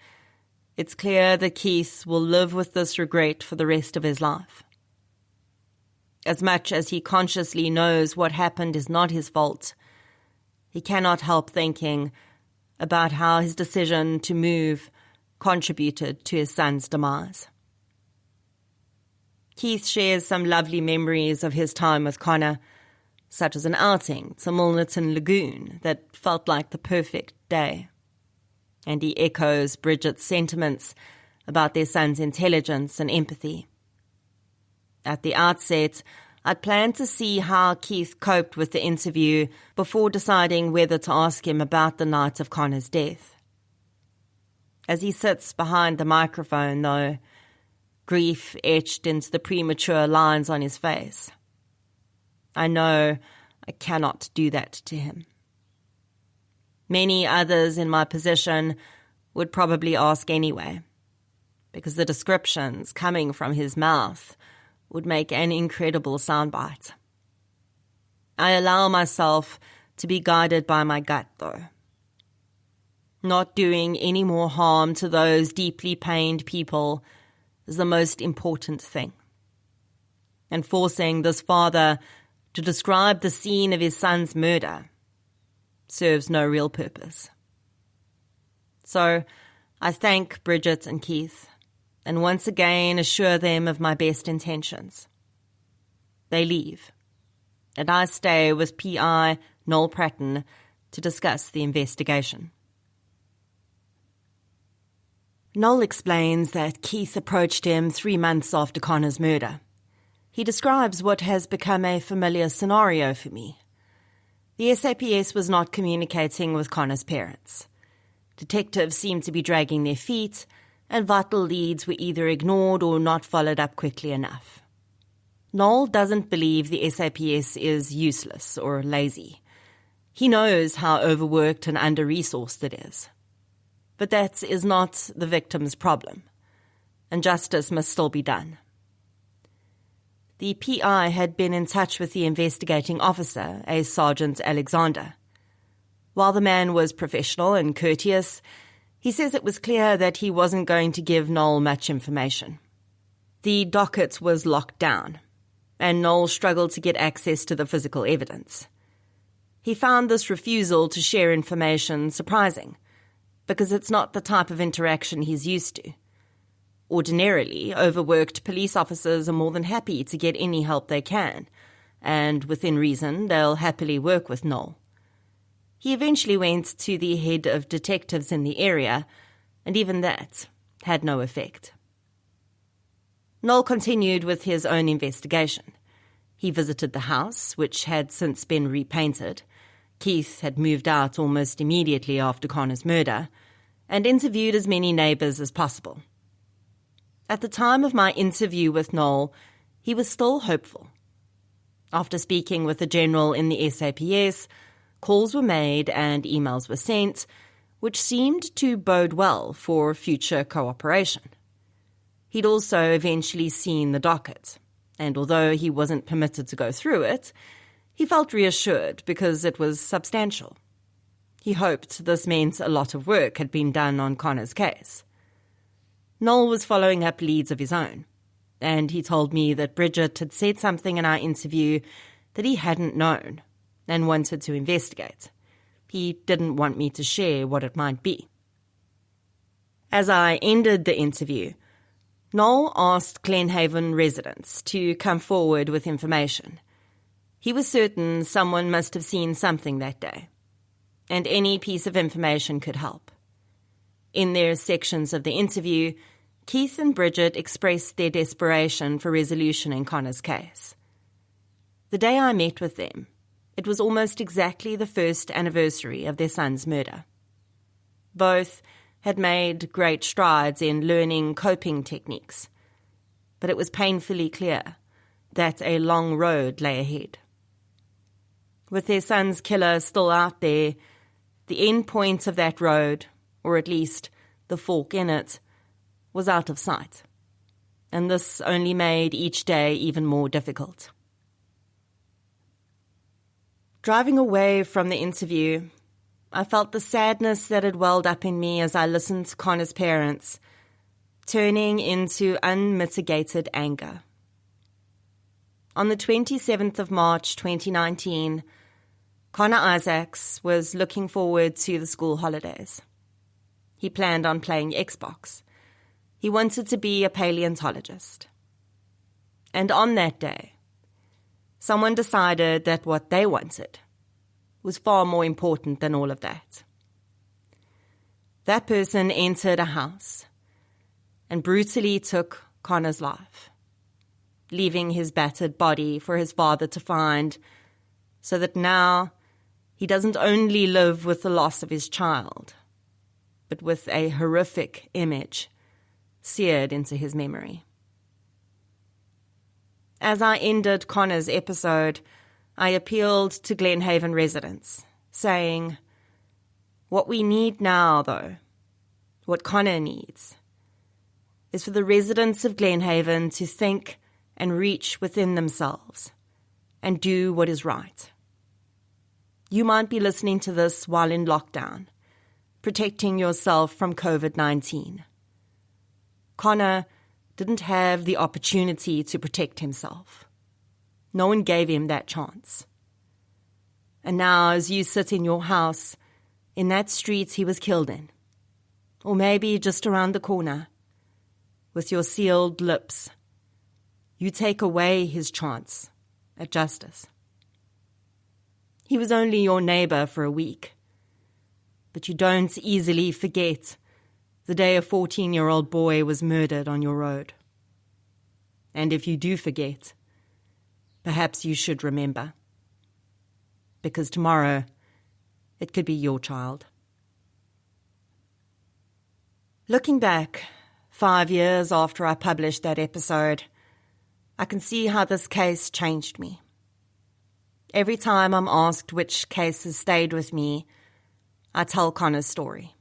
it's clear that Keith will live with this regret for the rest of his life. As much as he consciously knows what happened is not his fault, he cannot help thinking about how his decision to move contributed to his son's demise. Keith shares some lovely memories of his time with Connor, such as an outing to Milnerton Lagoon that felt like the perfect day. And he echoes Bridget's sentiments about their son's intelligence and empathy. At the outset, I'd planned to see how Keith coped with the interview before deciding whether to ask him about the night of Connor's death. As he sits behind the microphone, though, grief etched into the premature lines on his face. I know I cannot do that to him. Many others in my position would probably ask anyway, because the descriptions coming from his mouth would make an incredible soundbite. I allow myself to be guided by my gut, though. Not doing any more harm to those deeply pained people is the most important thing. And forcing this father to describe the scene of his son's murder serves no real purpose. So I thank Bridget and Keith and once again assure them of my best intentions. They leave, and I stay with PI Noel Pratton to discuss the investigation. Noel explains that Keith approached him 3 months after Connor's murder. He describes what has become a familiar scenario for me. The SAPS was not communicating with Connor's parents. Detectives seemed to be dragging their feet, and vital leads were either ignored or not followed up quickly enough. Noel doesn't believe the SAPS is useless or lazy. He knows how overworked and under-resourced it is. But that is not the victim's problem, and justice must still be done. The PI had been in touch with the investigating officer, a Sergeant Alexander. While the man was professional and courteous, he says it was clear that he wasn't going to give Noel much information. The docket was locked down, and Noel struggled to get access to the physical evidence. He found this refusal to share information surprising, because it's not the type of interaction he's used to. Ordinarily, overworked police officers are more than happy to get any help they can, and within reason, they'll happily work with Noel. He eventually went to the head of detectives in the area, and even that had no effect. Noel continued with his own investigation. He visited the house, which had since been repainted. Keith had moved out almost immediately after Connor's murder, and interviewed as many neighbours as possible. At the time of my interview with Noel, he was still hopeful. After speaking with the general in the SAPS, calls were made and emails were sent, which seemed to bode well for future cooperation. He'd also eventually seen the docket, and although he wasn't permitted to go through it, he felt reassured because it was substantial. He hoped this meant a lot of work had been done on Connor's case. Noel was following up leads of his own, and he told me that Bridget had said something in our interview that he hadn't known and wanted to investigate. He didn't want me to share what it might be. As I ended the interview, Noel asked Glenhaven residents to come forward with information. He was certain someone must have seen something that day, and any piece of information could help. In their sections of the interview, Keith and Bridget expressed their desperation for resolution in Connor's case. The day I met with them, it was almost exactly the first anniversary of their son's murder. Both had made great strides in learning coping techniques, but it was painfully clear that a long road lay ahead. With their son's killer still out there, the end point of that road, or at least the fork in it, was out of sight, and this only made each day even more difficult. Driving away from the interview, I felt the sadness that had welled up in me as I listened to Connor's parents, turning into unmitigated anger. On the 27th of March 2019, Connor Isaacs was looking forward to the school holidays. He planned on playing Xbox. He wanted to be a paleontologist. And on that day, someone decided that what they wanted was far more important than all of that. That person entered a house and brutally took Connor's life, leaving his battered body for his father to find, so that now he doesn't only live with the loss of his child, but with a horrific image seared into his memory. As I ended Connor's episode, I appealed to Glenhaven residents, saying, "What we need now, though, what Connor needs, is for the residents of Glenhaven to think and reach within themselves and do what is right. You might be listening to this while in lockdown, protecting yourself from COVID-19. Connor didn't have the opportunity to protect himself. No one gave him that chance. And now, as you sit in your house, in that street he was killed in, or maybe just around the corner, with your sealed lips, you take away his chance at justice. He was only your neighbor for a week, but you don't easily forget the day a 14-year-old boy was murdered on your road. And if you do forget, perhaps you should remember, because tomorrow it could be your child. Looking back, 5 years after I published that episode, I can see how this case changed me. Every time I'm asked which case has stayed with me, I tell Connor's story.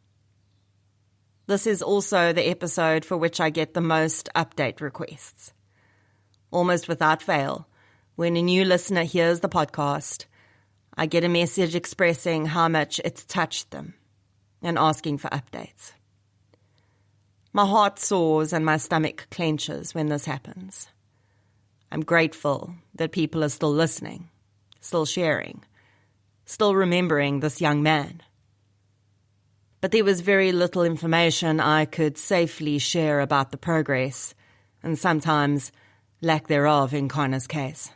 This is also the episode for which I get the most update requests. Almost without fail, when a new listener hears the podcast, I get a message expressing how much it's touched them and asking for updates. My heart soars and my stomach clenches when this happens. I'm grateful that people are still listening, still sharing, still remembering this young man. But there was very little information I could safely share about the progress, and sometimes lack thereof in Connor's case.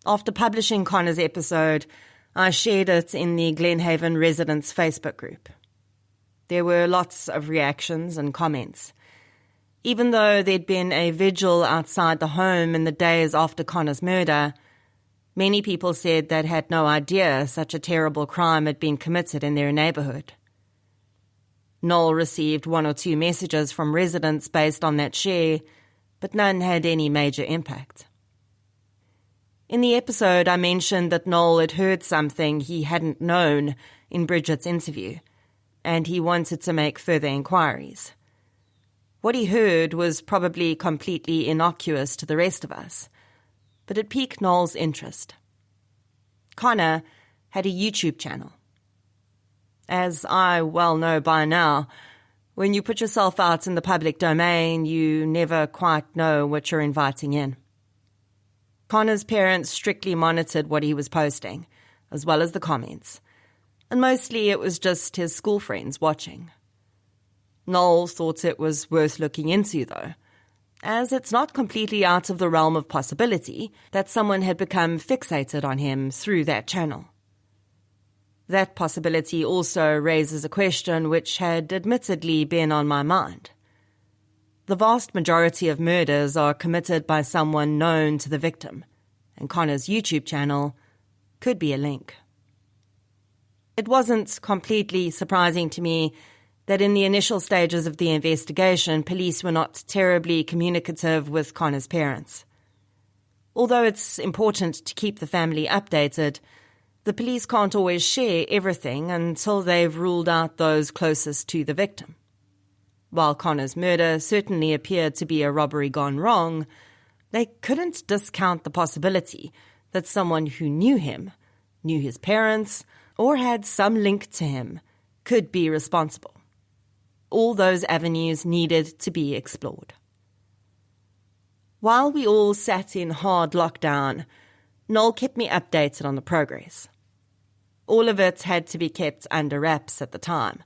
After publishing Connor's episode, I shared it in the Glenhaven Residents Facebook group. There were lots of reactions and comments. Even though there'd been a vigil outside the home in the days after Connor's murder, many people said they'd had no idea such a terrible crime had been committed in their neighbourhood. Noel received 1 or 2 messages from residents based on that share, but none had any major impact. In the episode, I mentioned that Noel had heard something he hadn't known in Bridget's interview, and he wanted to make further inquiries. What he heard was probably completely innocuous to the rest of us, but it piqued Noel's interest. Connor had a YouTube channel. As I well know by now, when you put yourself out in the public domain, you never quite know what you're inviting in. Connor's parents strictly monitored what he was posting, as well as the comments, and mostly it was just his school friends watching. Noel thought it was worth looking into, though, as it's not completely out of the realm of possibility that someone had become fixated on him through that channel. That possibility also raises a question which had admittedly been on my mind. The vast majority of murders are committed by someone known to the victim, and Connor's YouTube channel could be a link. It wasn't completely surprising to me that in the initial stages of the investigation, police were not terribly communicative with Connor's parents. Although it's important to keep the family updated, the police can't always share everything until they've ruled out those closest to the victim. While Connor's murder certainly appeared to be a robbery gone wrong, they couldn't discount the possibility that someone who knew him, knew his parents, or had some link to him could be responsible. All those avenues needed to be explored. While we all sat in hard lockdown, Noel kept me updated on the progress. All of it had to be kept under wraps at the time,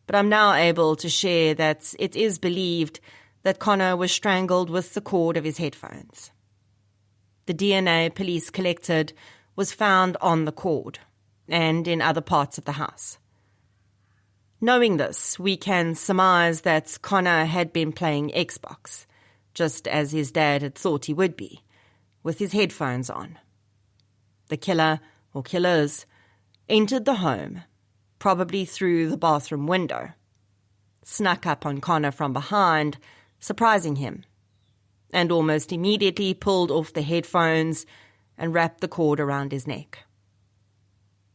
but I'm now able to share that it is believed that Connor was strangled with the cord of his headphones. The DNA police collected was found on the cord and in other parts of the house. Knowing this, we can surmise that Connor had been playing Xbox, just as his dad had thought he would be, with his headphones on. The killer, or killers, entered the home, probably through the bathroom window, snuck up on Connor from behind, surprising him, and almost immediately pulled off the headphones and wrapped the cord around his neck.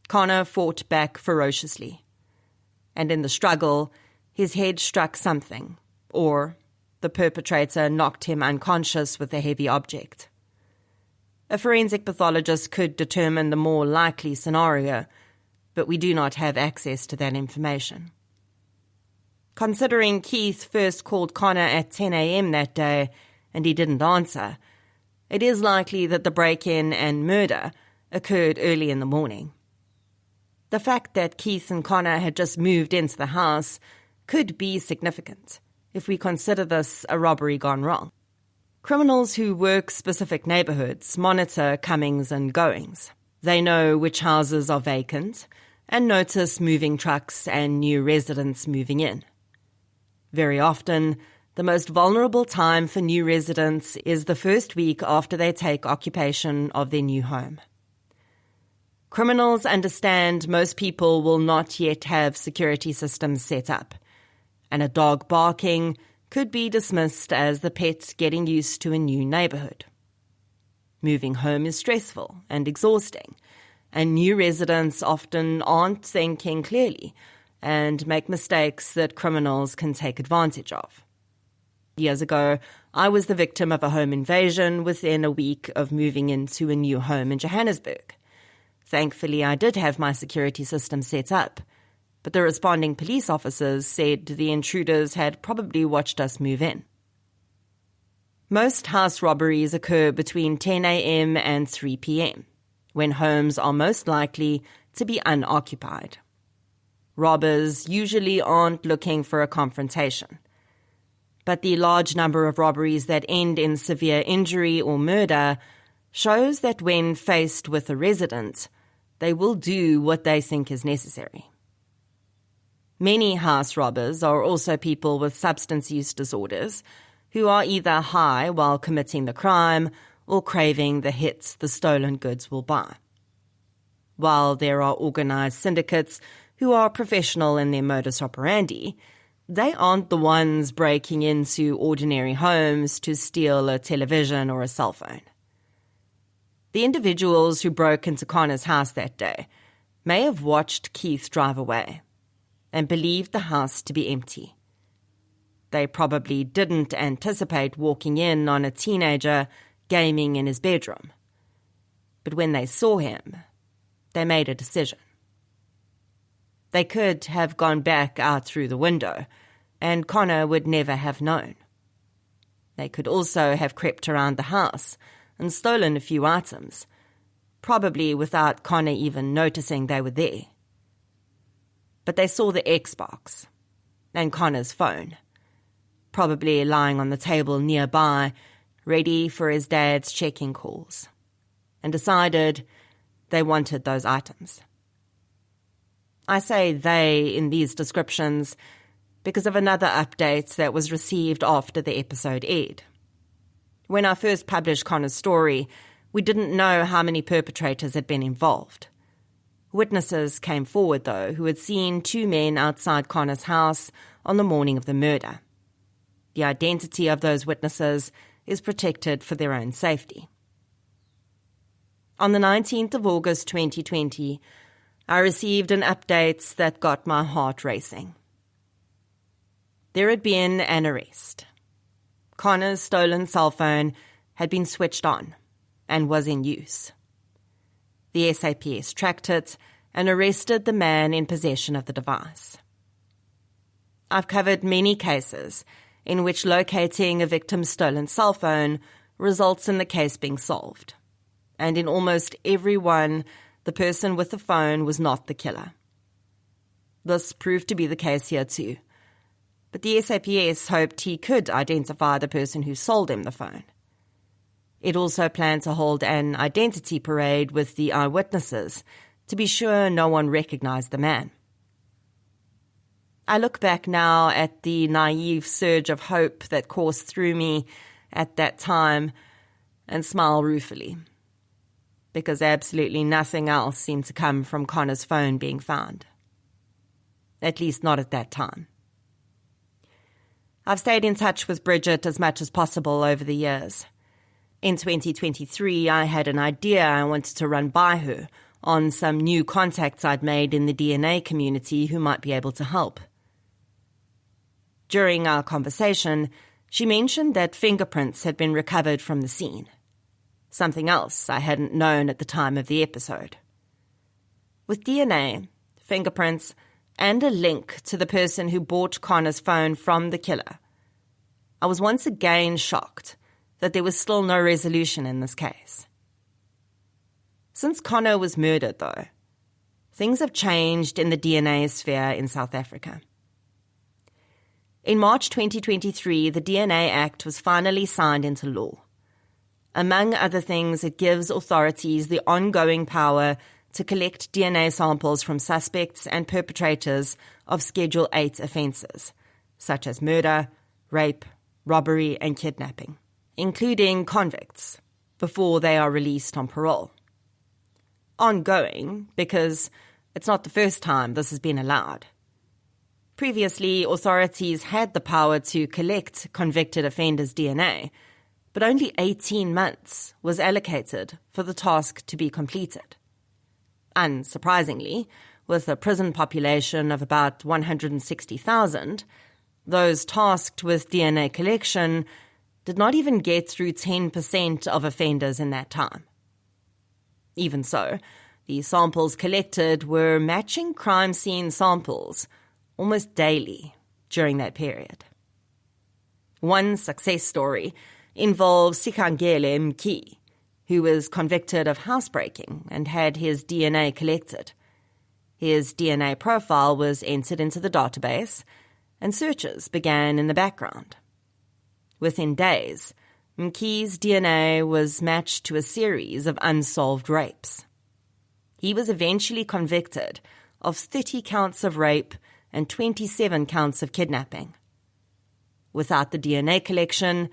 Connor fought back ferociously, and in the struggle, his head struck something, or the perpetrator knocked him unconscious with a heavy object. A forensic pathologist could determine the more likely scenario, but we do not have access to that information. Considering Keith first called Connor at 10 a.m. that day, and he didn't answer, it is likely that the break-in and murder occurred early in the morning. The fact that Keith and Connor had just moved into the house could be significant if we consider this a robbery gone wrong. Criminals who work specific neighbourhoods monitor comings and goings. They know which houses are vacant and notice moving trucks and new residents moving in. Very often, the most vulnerable time for new residents is the first week after they take occupation of their new home. Criminals understand most people will not yet have security systems set up, and a dog barking could be dismissed as the pet getting used to a new neighbourhood. Moving home is stressful and exhausting, and new residents often aren't thinking clearly and make mistakes that criminals can take advantage of. Years ago, I was the victim of a home invasion within a week of moving into a new home in Johannesburg. Thankfully, I did have my security system set up, but the responding police officers said the intruders had probably watched us move in. Most house robberies occur between 10 a.m. and 3 p.m., when homes are most likely to be unoccupied. Robbers usually aren't looking for a confrontation, but the large number of robberies that end in severe injury or murder shows that when faced with a resident, they will do what they think is necessary. Many house robbers are also people with substance use disorders who are either high while committing the crime or craving the hits the stolen goods will buy. While there are organised syndicates who are professional in their modus operandi, they aren't the ones breaking into ordinary homes to steal a television or a cell phone. The individuals who broke into Connor's house that day may have watched Keith drive away and believed the house to be empty. They probably didn't anticipate walking in on a teenager gaming in his bedroom. But when they saw him, they made a decision. They could have gone back out through the window, and Connor would never have known. They could also have crept around the house and stolen a few items, probably without Connor even noticing they were there. But they saw the Xbox and Connor's phone, probably lying on the table nearby, ready for his dad's checking calls, and decided they wanted those items. I say they in these descriptions because of another update that was received after the episode aired. When I first published Connor's story, we didn't know how many perpetrators had been involved. Witnesses came forward, though, who had seen two men outside Connor's house on the morning of the murder. The identity of those witnesses is protected for their own safety. On the 19th of August 2020, I received an update that got my heart racing. There had been an arrest. Connor's stolen cell phone had been switched on and was in use. The SAPS tracked it and arrested the man in possession of the device. I've covered many cases in which locating a victim's stolen cell phone results in the case being solved. And in almost every one, the person with the phone was not the killer. This proved to be the case here too. But the SAPS hoped he could identify the person who sold him the phone. It also planned to hold an identity parade with the eyewitnesses to be sure no one recognized the man. I look back now at the naive surge of hope that coursed through me at that time and smile ruefully, because absolutely nothing else seemed to come from Connor's phone being found. At least not at that time. I've stayed in touch with Bridget as much as possible over the years. In 2023, I had an idea I wanted to run by her on some new contacts I'd made in the DNA community who might be able to help. During our conversation, she mentioned that fingerprints had been recovered from the scene, something else I hadn't known at the time of the episode. With DNA, fingerprints, and a link to the person who bought Connor's phone from the killer, I was once again shocked that there was still no resolution in this case. Since Connor was murdered, though, things have changed in the DNA sphere in South Africa. In March 2023, the DNA Act was finally signed into law. Among other things, it gives authorities the ongoing power to collect DNA samples from suspects and perpetrators of Schedule 8 offences, such as murder, rape, robbery and kidnapping, including convicts, before they are released on parole. Ongoing, because it's not the first time this has been allowed. Previously, authorities had the power to collect convicted offenders' DNA, but only 18 months was allocated for the task to be completed. Unsurprisingly, with a prison population of about 160,000, those tasked with DNA collection did not even get through 10% of offenders in that time. Even so, the samples collected were matching crime scene samples almost daily during that period. One success story involves Sikangele Mki, who was convicted of housebreaking and had his DNA collected. His DNA profile was entered into the database, and searches began in the background. Within days, Mki's DNA was matched to a series of unsolved rapes. He was eventually convicted of 30 counts of rape and 27 counts of kidnapping. Without the DNA collection,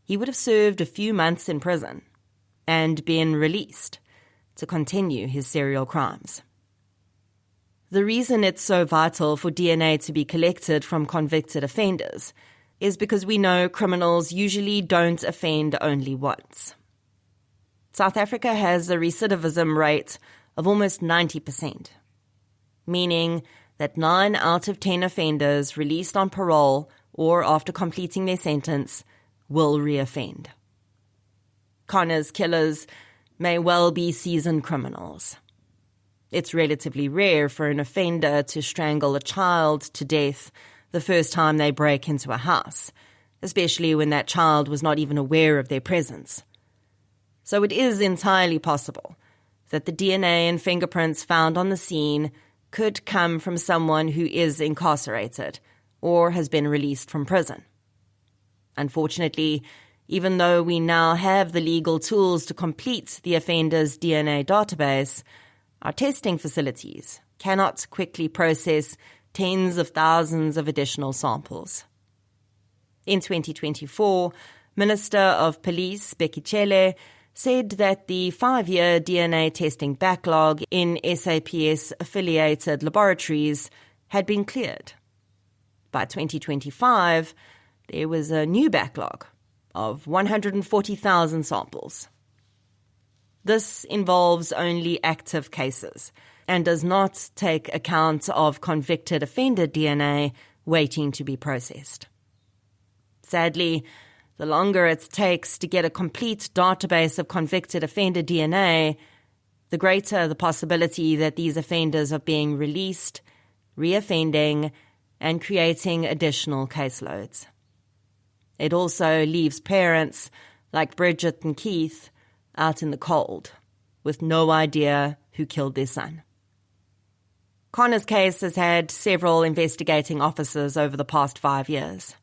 he would have served a few months in prison and been released to continue his serial crimes. The reason it's so vital for DNA to be collected from convicted offenders is because we know criminals usually don't offend only once. South Africa has a recidivism rate of almost 90%, meaning that 9 out of 10 offenders released on parole or after completing their sentence will reoffend. Connor's killers may well be seasoned criminals. It's relatively rare for an offender to strangle a child to death the first time they break into a house, especially when that child was not even aware of their presence. So it is entirely possible that the DNA and fingerprints found on the scene could come from someone who is incarcerated or has been released from prison. Unfortunately, even though we now have the legal tools to complete the offender's DNA database, our testing facilities cannot quickly process tens of thousands of additional samples. In 2024, Minister of Police Becky Cele said that the 5-year DNA testing backlog in SAPS-affiliated laboratories had been cleared. By 2025, there was a new backlog of 140,000 samples. This involves only active cases and does not take account of convicted offender DNA waiting to be processed. Sadly, the longer it takes to get a complete database of convicted offender DNA, the greater the possibility that these offenders are being released, reoffending, and creating additional caseloads. It also leaves parents like Bridget and Keith out in the cold, with no idea who killed their son. Connor's case has had several investigating officers over the past 5 years.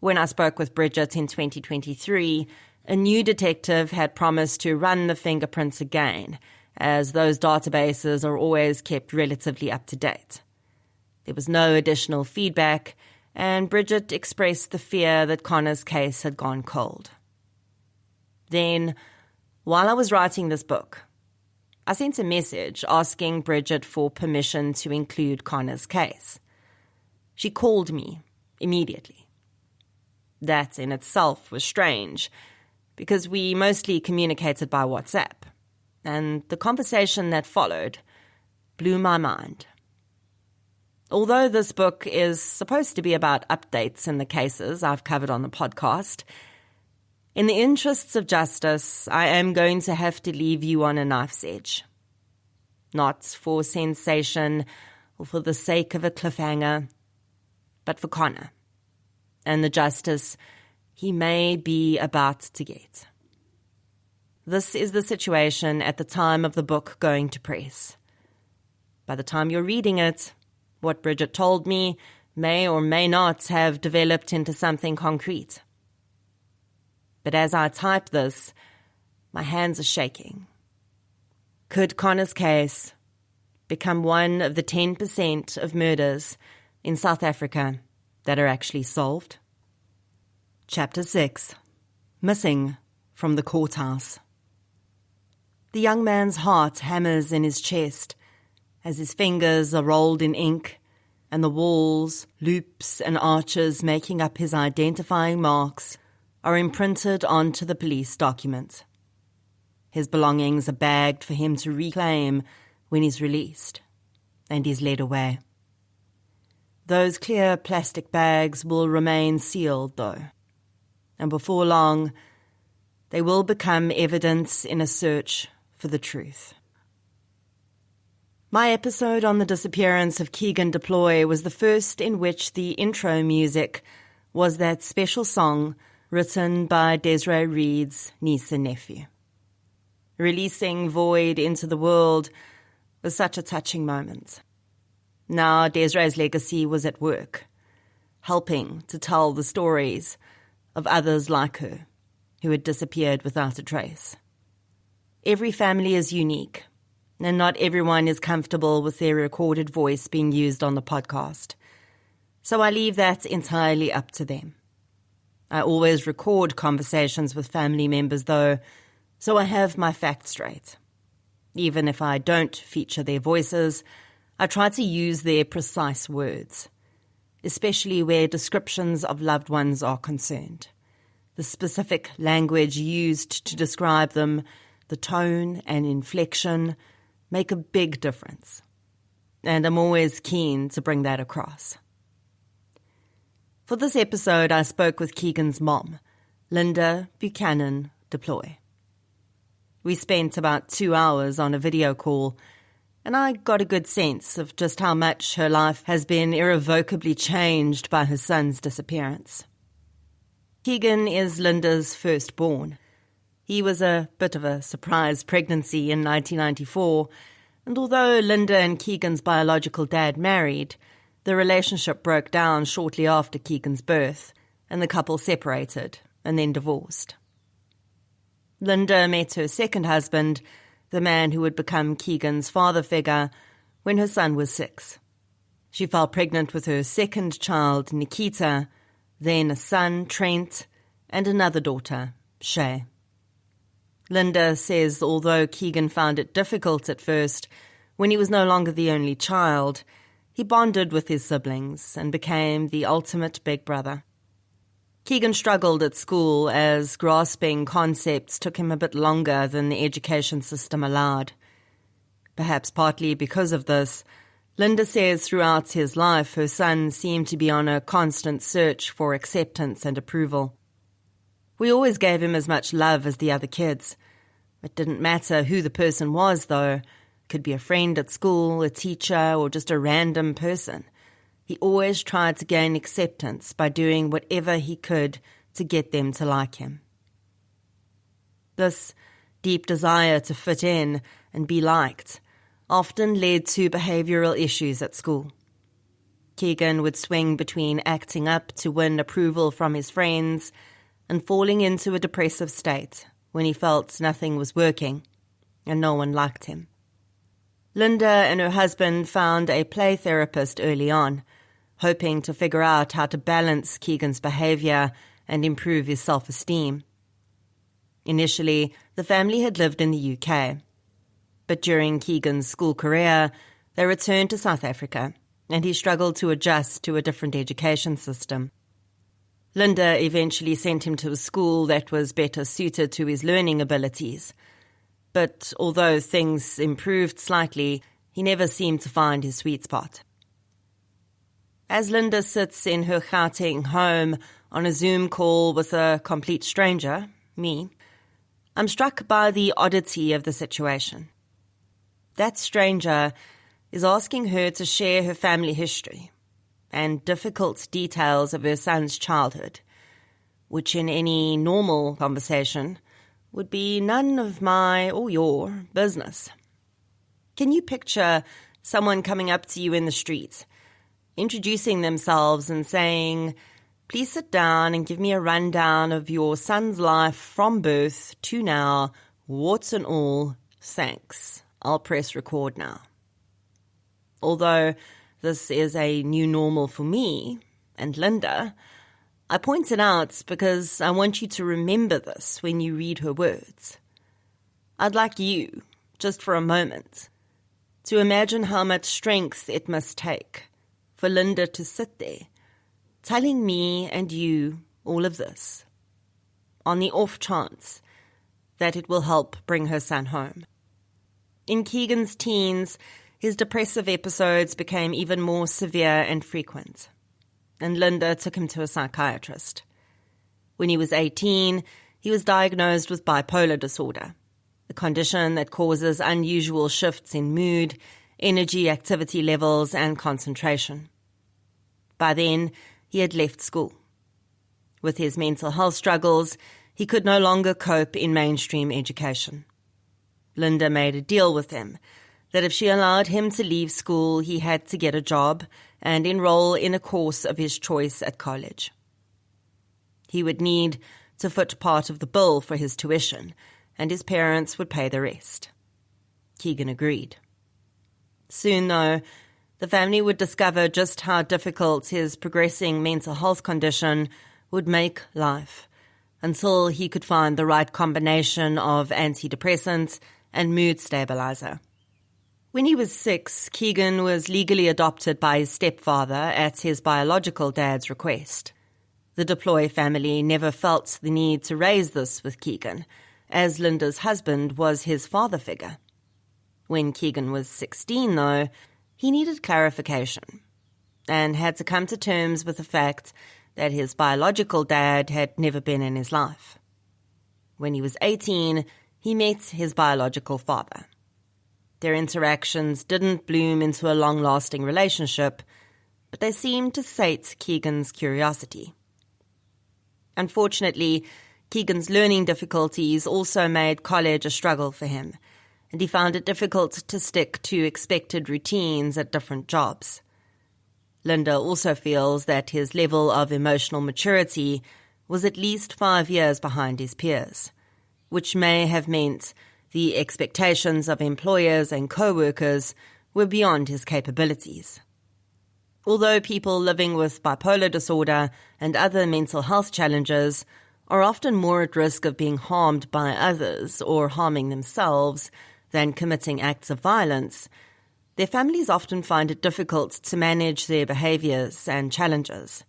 When I spoke with Bridget in 2023, a new detective had promised to run the fingerprints again, as those databases are always kept relatively up to date. There was no additional feedback, and Bridget expressed the fear that Connor's case had gone cold. Then, while I was writing this book, I sent a message asking Bridget for permission to include Connor's case. She called me immediately. That in itself was strange, because we mostly communicated by WhatsApp, and the conversation that followed blew my mind. Although this book is supposed to be about updates in the cases I've covered on the podcast, in the interests of justice, I am going to have to leave you on a knife's edge. Not for sensation or for the sake of a cliffhanger, but for Connor and the justice he may be about to get. This is the situation at the time of the book going to press. By the time you're reading it, what Bridget told me may or may not have developed into something concrete. But as I type this, my hands are shaking. Could Connor's case become one of the 10% of murders in South Africa that are actually solved? Chapter 6. Missing from the courthouse. The young man's heart hammers in his chest as his fingers are rolled in ink and the walls, loops and arches making up his identifying marks are imprinted onto the police document. His belongings are bagged for him to reclaim when he's released, and he's led away. Those clear plastic bags will remain sealed, though, and before long, they will become evidence in a search for the truth. My episode on the disappearance of Keegan Deploy was the first in which the intro music was that special song written by Desiree Reed's niece and nephew. Releasing Void into the world was such a touching moment. Now Desiree's legacy was at work, helping to tell the stories of others like her who had disappeared without a trace. Every family is unique, and not everyone is comfortable with their recorded voice being used on the podcast. So I leave that entirely up to them. I always record conversations with family members, though, so I have my facts straight. Even if I don't feature their voices, I try to use their precise words, especially where descriptions of loved ones are concerned. The specific language used to describe them, the tone and inflection, make a big difference. And I'm always keen to bring that across. For this episode, I spoke with Keegan's mom, Linda Buchanan Deploy. We spent about 2 hours on a video call, and I got a good sense of just how much her life has been irrevocably changed by her son's disappearance. Keegan is Linda's firstborn. He was a bit of a surprise pregnancy in 1994, and although Linda and Keegan's biological dad married, the relationship broke down shortly after Keegan's birth, and the couple separated and then divorced. Linda met her second husband, the man who would become Keegan's father figure, when her son was 6. She fell pregnant with her second child, Nikita, then a son, Trent, and another daughter, Shay. Linda says although Keegan found it difficult at first, when he was no longer the only child, he bonded with his siblings and became the ultimate big brother. Keegan struggled at school as grasping concepts took him a bit longer than the education system allowed. Perhaps partly because of this, Linda says throughout his life her son seemed to be on a constant search for acceptance and approval. We always gave him as much love as the other kids. It didn't matter who the person was, though. It could be a friend at school, a teacher, or just a random person. He always tried to gain acceptance by doing whatever he could to get them to like him. This deep desire to fit in and be liked often led to behavioral issues at school. Keegan would swing between acting up to win approval from his friends and falling into a depressive state when he felt nothing was working and no one liked him. Linda and her husband found a play therapist early on, hoping to figure out how to balance Keegan's behavior and improve his self-esteem. Initially, the family had lived in the UK, but during Keegan's school career, they returned to South Africa, and he struggled to adjust to a different education system. Linda eventually sent him to a school that was better suited to his learning abilities. But although things improved slightly, he never seemed to find his sweet spot. As Linda sits in her Gauteng home on a Zoom call with a complete stranger, me, I'm struck by the oddity of the situation. That stranger is asking her to share her family history and difficult details of her son's childhood, which in any normal conversation would be none of my or your business. Can you picture someone coming up to you in the street, introducing themselves and saying, "Please sit down and give me a rundown of your son's life from birth to now, warts and all, thanks. I'll press record now." Although this is a new normal for me and Linda, I point it out because I want you to remember this when you read her words. I'd like you, just for a moment, to imagine how much strength it must take for Linda to sit there, telling me and you all of this, on the off chance that it will help bring her son home. In Keegan's teens, his depressive episodes became even more severe and frequent, and Linda took him to a psychiatrist. When he was 18, he was diagnosed with bipolar disorder, a condition that causes unusual shifts in mood, energy, activity levels, and concentration. By then, he had left school. With his mental health struggles, he could no longer cope in mainstream education. Linda made a deal with him that if she allowed him to leave school, he had to get a job and enroll in a course of his choice at college. He would need to foot part of the bill for his tuition, and his parents would pay the rest. Keegan agreed. Soon, though, the family would discover just how difficult his progressing mental health condition would make life until he could find the right combination of antidepressant and mood stabilizer. When he was 6, Keegan was legally adopted by his stepfather at his biological dad's request. The Deploy family never felt the need to raise this with Keegan, as Linda's husband was his father figure. When Keegan was 16, though, he needed clarification and had to come to terms with the fact that his biological dad had never been in his life. When he was 18, he met his biological father. Their interactions didn't bloom into a long-lasting relationship, but they seemed to sate Keegan's curiosity. Unfortunately, Keegan's learning difficulties also made college a struggle for him, and he found it difficult to stick to expected routines at different jobs. Linda also feels that his level of emotional maturity was at least 5 years behind his peers, which may have meant the expectations of employers and co-workers were beyond his capabilities. Although people living with bipolar disorder and other mental health challenges are often more at risk of being harmed by others or harming themselves than committing acts of violence, their families often find it difficult to manage their behaviours and challenges.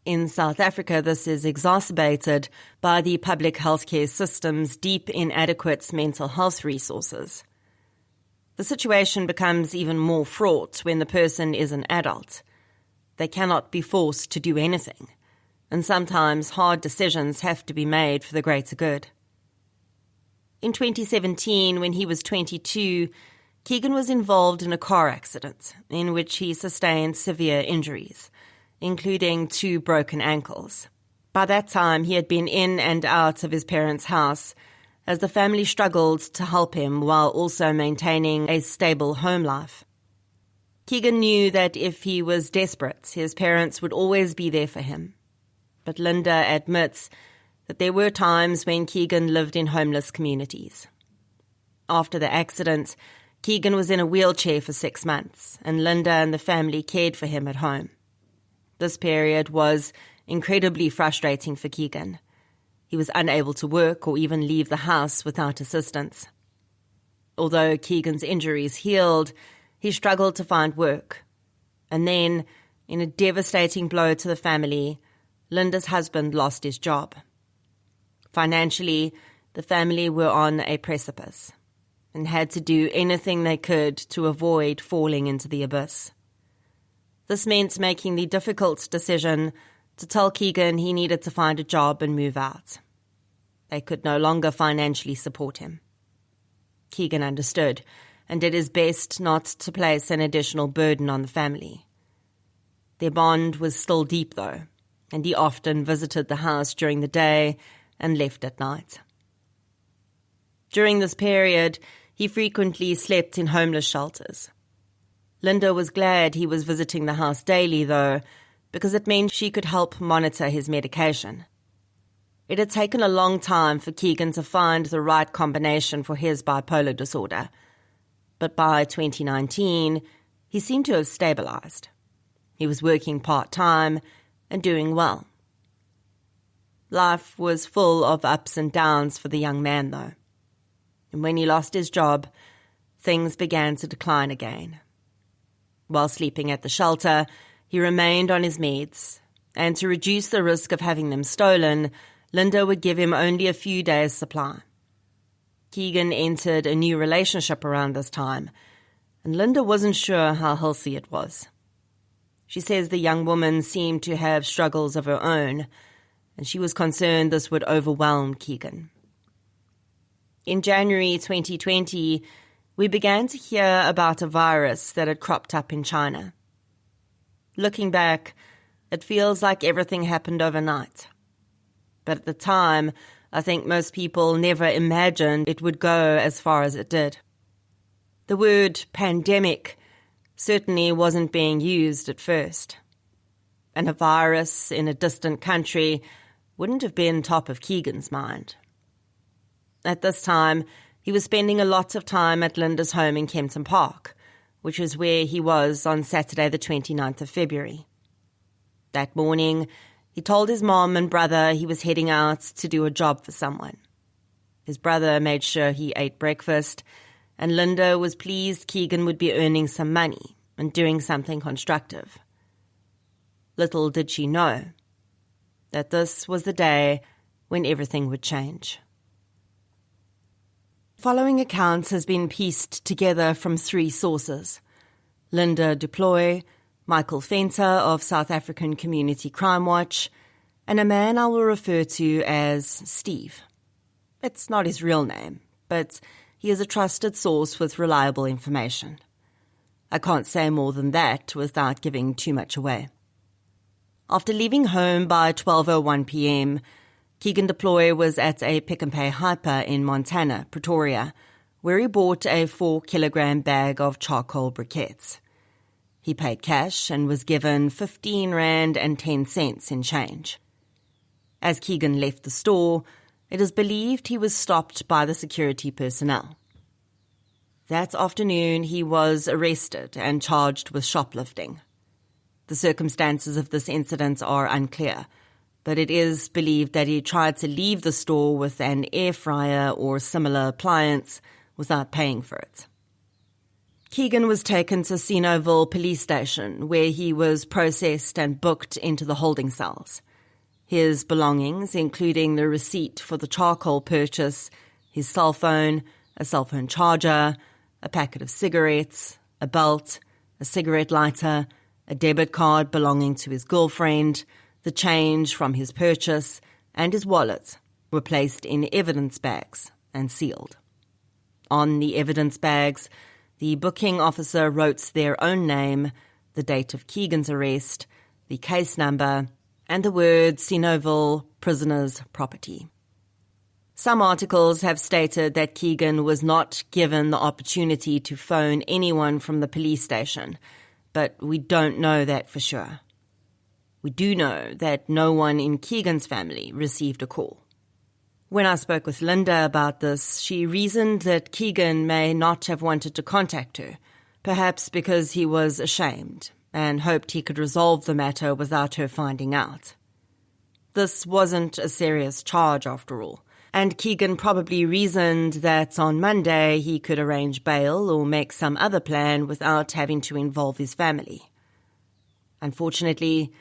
In South Africa, this is exacerbated by the public healthcare system's deep inadequate mental health resources. The situation becomes even more fraught when the person is an adult. They cannot be forced to do anything, and sometimes hard decisions have to be made for the greater good. In 2017, when he was 22, Keegan was involved in a car accident in which he sustained severe injuries, including 2 broken ankles. By that time, he had been in and out of his parents' house as the family struggled to help him while also maintaining a stable home life. Keegan knew that if he was desperate, his parents would always be there for him. But Linda admits that there were times when Keegan lived in homeless communities. After the accident, Keegan was in a wheelchair for 6 months, and Linda and the family cared for him at home. This period was incredibly frustrating for Keegan. He was unable to work or even leave the house without assistance. Although Keegan's injuries healed, he struggled to find work. And then, in a devastating blow to the family, Linda's husband lost his job. Financially, the family were on a precipice and had to do anything they could to avoid falling into the abyss. This meant making the difficult decision to tell Keegan he needed to find a job and move out. They could no longer financially support him. Keegan understood and did his best not to place an additional burden on the family. Their bond was still deep, though, and he often visited the house during the day and left at night. During this period, he frequently slept in homeless shelters. Linda was glad he was visiting the house daily, though, because it meant she could help monitor his medication. It had taken a long time for Keegan to find the right combination for his bipolar disorder, but by 2019, he seemed to have stabilized. He was working part-time and doing well. Life was full of ups and downs for the young man, though. And when he lost his job, things began to decline again. While sleeping at the shelter, he remained on his meds, and to reduce the risk of having them stolen, Linda would give him only a few days' supply. Keegan entered a new relationship around this time, and Linda wasn't sure how healthy it was. She says the young woman seemed to have struggles of her own, and she was concerned this would overwhelm Keegan. In January 2020, we began to hear about a virus that had cropped up in China. Looking back, it feels like everything happened overnight. But at the time, I think most people never imagined it would go as far as it did. The word pandemic certainly wasn't being used at first. And a virus in a distant country wouldn't have been top of Keegan's mind. At this time, he was spending a lot of time at Linda's home in Kempton Park, which is where he was on Saturday the 29th of February. That morning, he told his mom and brother he was heading out to do a job for someone. His brother made sure he ate breakfast, and Linda was pleased Keegan would be earning some money and doing something constructive. Little did she know that this was the day when everything would change. Following accounts has been pieced together from 3 sources: Linda Duploy, Michael Fenter of South African Community Crime Watch, and a man I will refer to as Steve. It's not his real name, but he is a trusted source with reliable information. I can't say more than that without giving too much away. After leaving home by 12:01 p.m., Keegan Deploy was at a Pick and Pay Hyper in Montana, Pretoria, where he bought a 4-kilogram bag of charcoal briquettes. He paid cash and was given 15 Rand and 10 cents in change. As Keegan left the store, it is believed he was stopped by the security personnel. That afternoon, he was arrested and charged with shoplifting. The circumstances of this incident are unclear, but it is believed that he tried to leave the store with an air fryer or similar appliance without paying for it. Keegan was taken to Senoville police station, where he was processed and booked into the holding cells. His belongings, including the receipt for the charcoal purchase, his cell phone, a cell phone charger, a packet of cigarettes, a belt, a cigarette lighter, a debit card belonging to his girlfriend, the change from his purchase, and his wallet were placed in evidence bags and sealed. On the evidence bags, the booking officer wrote their own name, the date of Keegan's arrest, the case number, and the word Senoville Prisoner's Property. Some articles have stated that Keegan was not given the opportunity to phone anyone from the police station, but we don't know that for sure. We do know that no one in Keegan's family received a call. When I spoke with Linda about this, she reasoned that Keegan may not have wanted to contact her, perhaps because he was ashamed and hoped he could resolve the matter without her finding out. This wasn't a serious charge after all, and Keegan probably reasoned that on Monday he could arrange bail or make some other plan without having to involve his family. Unfortunately,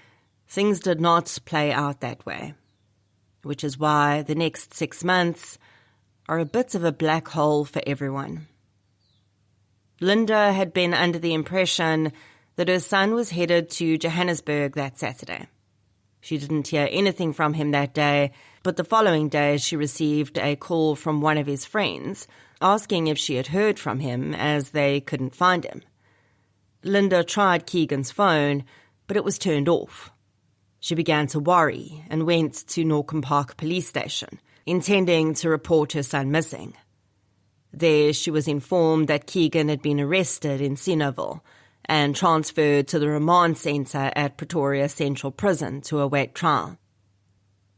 things did not play out that way, which is why the next 6 months are a bit of a black hole for everyone. Linda had been under the impression that her son was headed to Johannesburg that Saturday. She didn't hear anything from him that day, but the following day she received a call from one of his friends asking if she had heard from him, as they couldn't find him. Linda tried Keegan's phone, but it was turned off. She began to worry and went to Norcombe Park Police Station, intending to report her son missing. There she was informed that Keegan had been arrested in Sinoville and transferred to the remand centre at Pretoria Central Prison to await trial.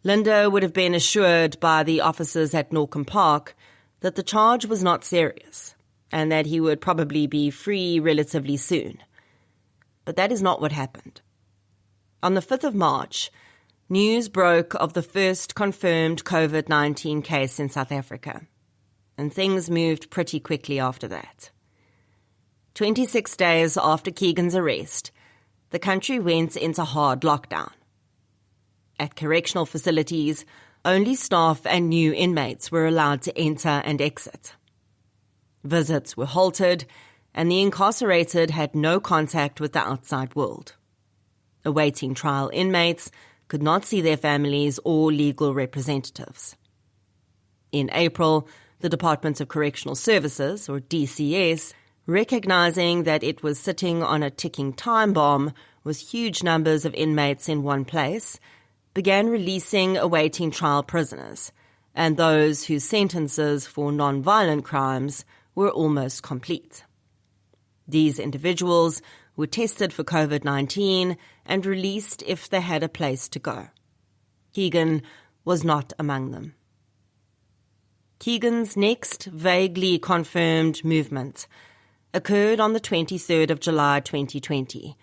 Linda would have been assured by the officers at Norcombe Park that the charge was not serious and that he would probably be free relatively soon. But that is not what happened. On the 5th of March, news broke of the first confirmed COVID-19 case in South Africa, and things moved pretty quickly after that. 26 days after Keegan's arrest, the country went into hard lockdown. At correctional facilities, only staff and new inmates were allowed to enter and exit. Visits were halted, and the incarcerated had no contact with the outside world. Awaiting trial inmates could not see their families or legal representatives. In April, the Department of Correctional Services, or DCS, recognizing that it was sitting on a ticking time bomb with huge numbers of inmates in one place, began releasing awaiting trial prisoners and those whose sentences for non-violent crimes were almost complete. These individuals were tested for COVID-19 and released if they had a place to go. Keegan was not among them. Keegan's next vaguely confirmed movement occurred on the 23rd of July 2020,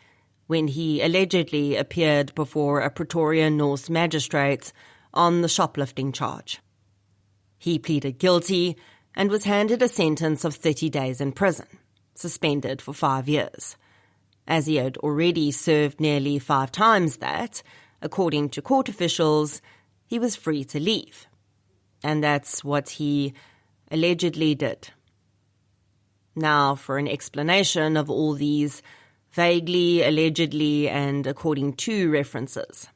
when he allegedly appeared before a Pretoria North magistrate on the shoplifting charge. He pleaded guilty and was handed a sentence of 30 days in prison, suspended for 5 years. As he had already served nearly 5 times that, according to court officials, he was free to leave. And that's what he allegedly did. Now for an explanation of all these vaguely, allegedly, and according to references.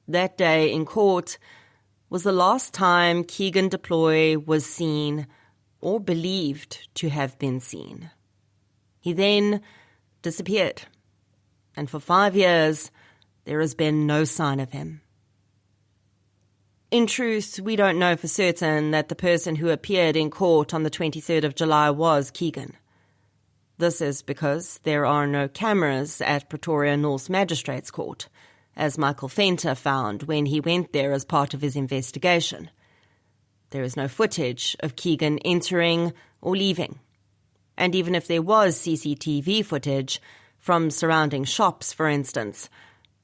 That day in court was the last time Keegan Deploy was seen or believed to have been seen. He then disappeared, and for 5 years there has been no sign of him. In truth, we don't know for certain that the person who appeared in court on the 23rd of July was Keegan. This is because there are no cameras at Pretoria North Magistrates Court, as Michael Venter found when he went there as part of his investigation. There is no footage of Keegan entering or leaving. And even if there was CCTV footage, from surrounding shops for instance,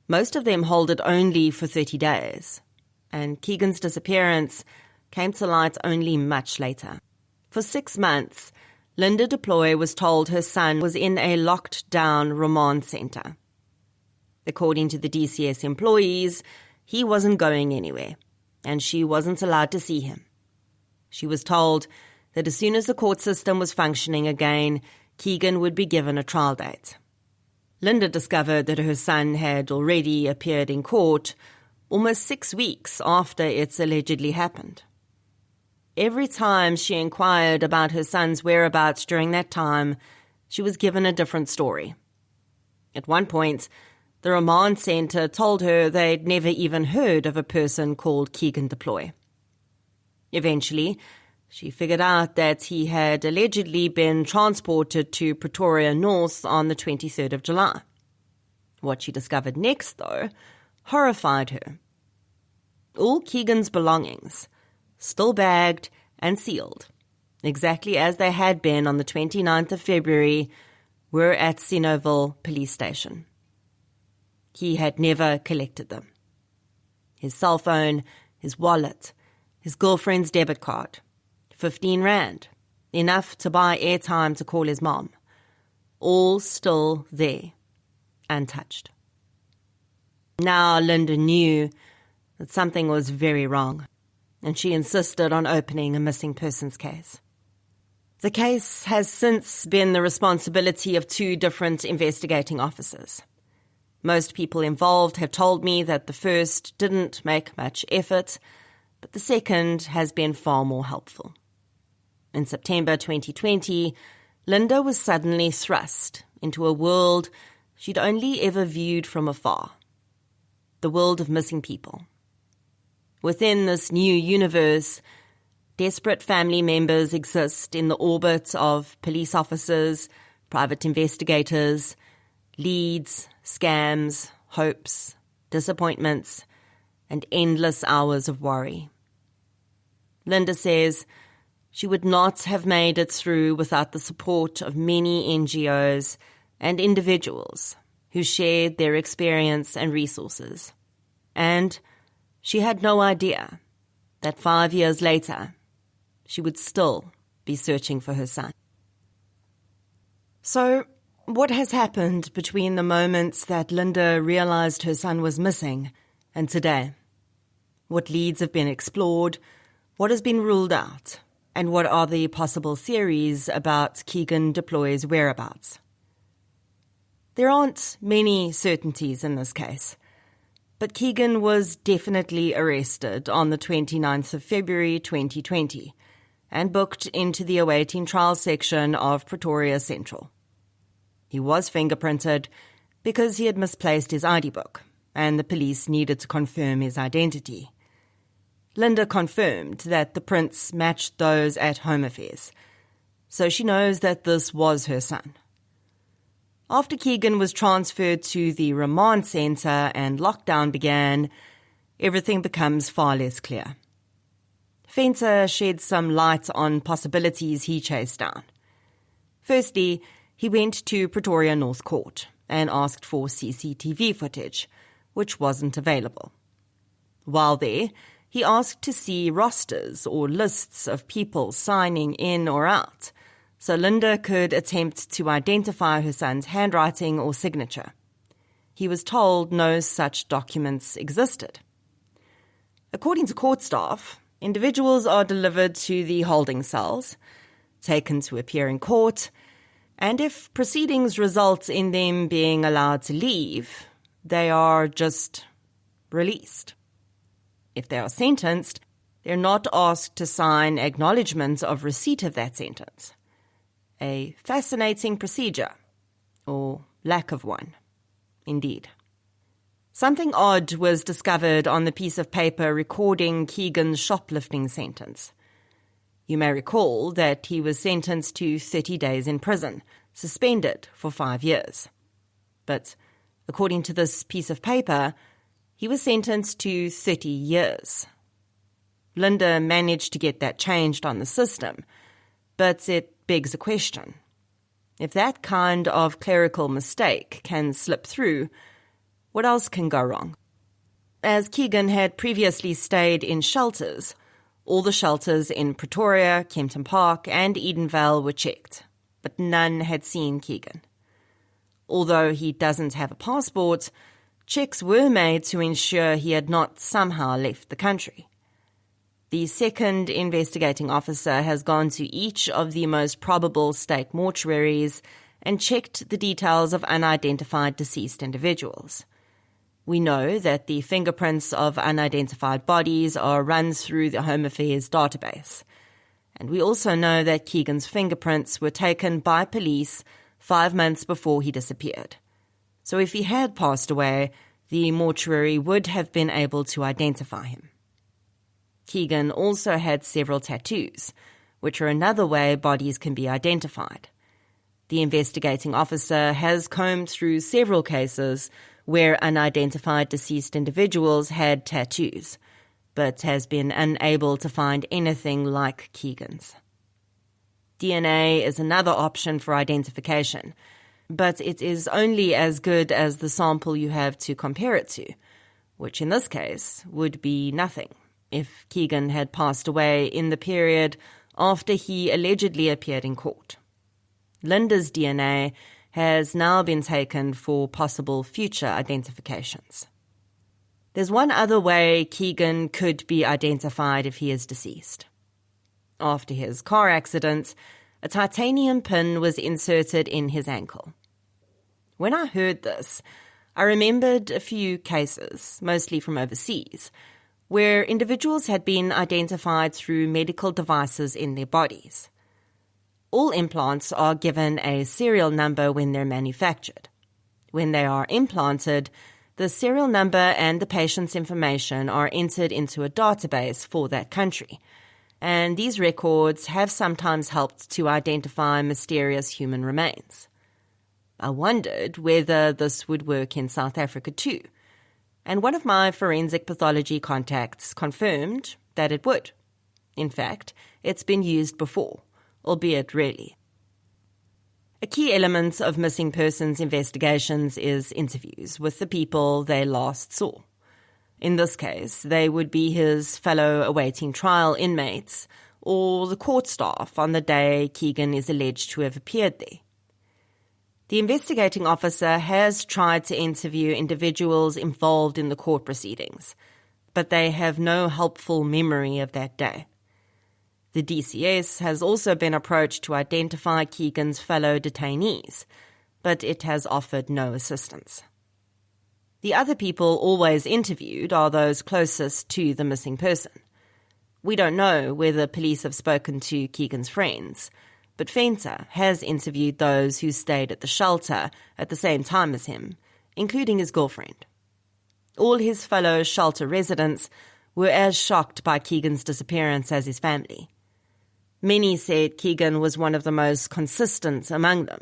most of them hold it only for 30 days. And Keegan's disappearance came to light only much later. For 6 months, Linda Deploy was told her son was in a locked-down remand centre. According to the DCS employees, he wasn't going anywhere, and she wasn't allowed to see him. She was told that as soon as the court system was functioning again, Keegan would be given a trial date. Linda discovered that her son had already appeared in court almost 6 weeks after it's allegedly happened. Every time she inquired about her son's whereabouts during that time, she was given a different story. At one point, the remand centre told her they'd never even heard of a person called Keegan Deploy. Eventually, she figured out that he had allegedly been transported to Pretoria North on the 23rd of July. What she discovered next, though, horrified her. All Keegan's belongings, still bagged and sealed, exactly as they had been on the 29th of February, were at Sinoville Police Station. He had never collected them. His cell phone, his wallet, his girlfriend's debit card, 15 rand, enough to buy airtime to call his mom, all still there, untouched. Now Linda knew that something was very wrong, and she insisted on opening a missing persons case. The case has since been the responsibility of 2 different investigating officers. Most people involved have told me that the first didn't make much effort, but the second has been far more helpful. In September 2020, Linda was suddenly thrust into a world she'd only ever viewed from afar. the world of missing people. Within this new universe, desperate family members exist in the orbit of police officers, private investigators, leads, scams, hopes, disappointments, and endless hours of worry. Linda says she would not have made it through without the support of many NGOs and individuals who shared their experience and resources. And she had no idea that 5 years later, she would still be searching for her son. So, what has happened between the moments that Linda realized her son was missing and today? What leads have been explored? What has been ruled out? And what are the possible theories about Keegan Deploy's whereabouts? There aren't many certainties in this case, but Keegan was definitely arrested on the 29th of February 2020 and booked into the awaiting trial section of Pretoria Central. He was fingerprinted because he had misplaced his AudioBook, and the police needed to confirm his identity. Linda confirmed that the prints matched those at Home Affairs, so she knows that this was her son. After Keegan was transferred to the remand centre and lockdown began, everything becomes far less clear. Fenter sheds some light on possibilities he chased down. Firstly, he went to Pretoria North Court and asked for CCTV footage, which wasn't available. While there, he asked to see rosters or lists of people signing in or out, so Linda could attempt to identify her son's handwriting or signature. He was told no such documents existed. According to court staff, individuals are delivered to the holding cells, taken to appear in court, and if proceedings result in them being allowed to leave, they are just released. If they are sentenced, they're not asked to sign acknowledgement of receipt of that sentence. A fascinating procedure, or lack of one, indeed. Something odd was discovered on the piece of paper recording Keegan's shoplifting sentence. You may recall that he was sentenced to 30 days in prison, suspended for 5 years. But according to this piece of paper, he was sentenced to 30 years. Linda managed to get that changed on the system, but it begs a question. If that kind of clerical mistake can slip through, what else can go wrong? As Keegan had previously stayed in shelters, all the shelters in Pretoria, Kempton Park and Edenvale were checked, but none had seen Keegan. Although he doesn't have a passport, checks were made to ensure he had not somehow left the country. The second investigating officer has gone to each of the most probable state mortuaries and checked the details of unidentified deceased individuals. We know that the fingerprints of unidentified bodies are run through the Home Affairs database. And we also know that Keegan's fingerprints were taken by police 5 months before he disappeared. So if he had passed away, the mortuary would have been able to identify him. Keegan also had several tattoos, which are another way bodies can be identified. The investigating officer has combed through several cases where unidentified deceased individuals had tattoos, but has been unable to find anything like Keegan's. DNA is another option for identification, but it is only as good as the sample you have to compare it to, which in this case would be nothing if Keegan had passed away in the period after he allegedly appeared in court. Linda's DNA has now been taken for possible future identifications. There's one other way Keegan could be identified if he is deceased. After his car accident, a titanium pin was inserted in his ankle. When I heard this, I remembered a few cases, mostly from overseas, where individuals had been identified through medical devices in their bodies. All implants are given a serial number when they're manufactured. When they are implanted, The serial number and the patient's information are entered into a database for that country, and these records have sometimes helped to identify mysterious human remains. I wondered whether this would work in South Africa too, and one of my forensic pathology contacts confirmed that it would. In fact, it's been used before, albeit rarely. A key element of missing persons investigations is interviews with the people they last saw. In this case, they would be his fellow awaiting trial inmates or the court staff on the day Keegan is alleged to have appeared there. The investigating officer has tried to interview individuals involved in the court proceedings, but they have no helpful memory of that day. The DCS has also been approached to identify Keegan's fellow detainees, but it has offered no assistance. The other people always interviewed are those closest to the missing person. We don't know whether police have spoken to Keegan's friends, but Fenter has interviewed those who stayed at the shelter at the same time as him, including his girlfriend. All his fellow shelter residents were as shocked by Keegan's disappearance as his family. Many said Keegan was one of the most consistent among them,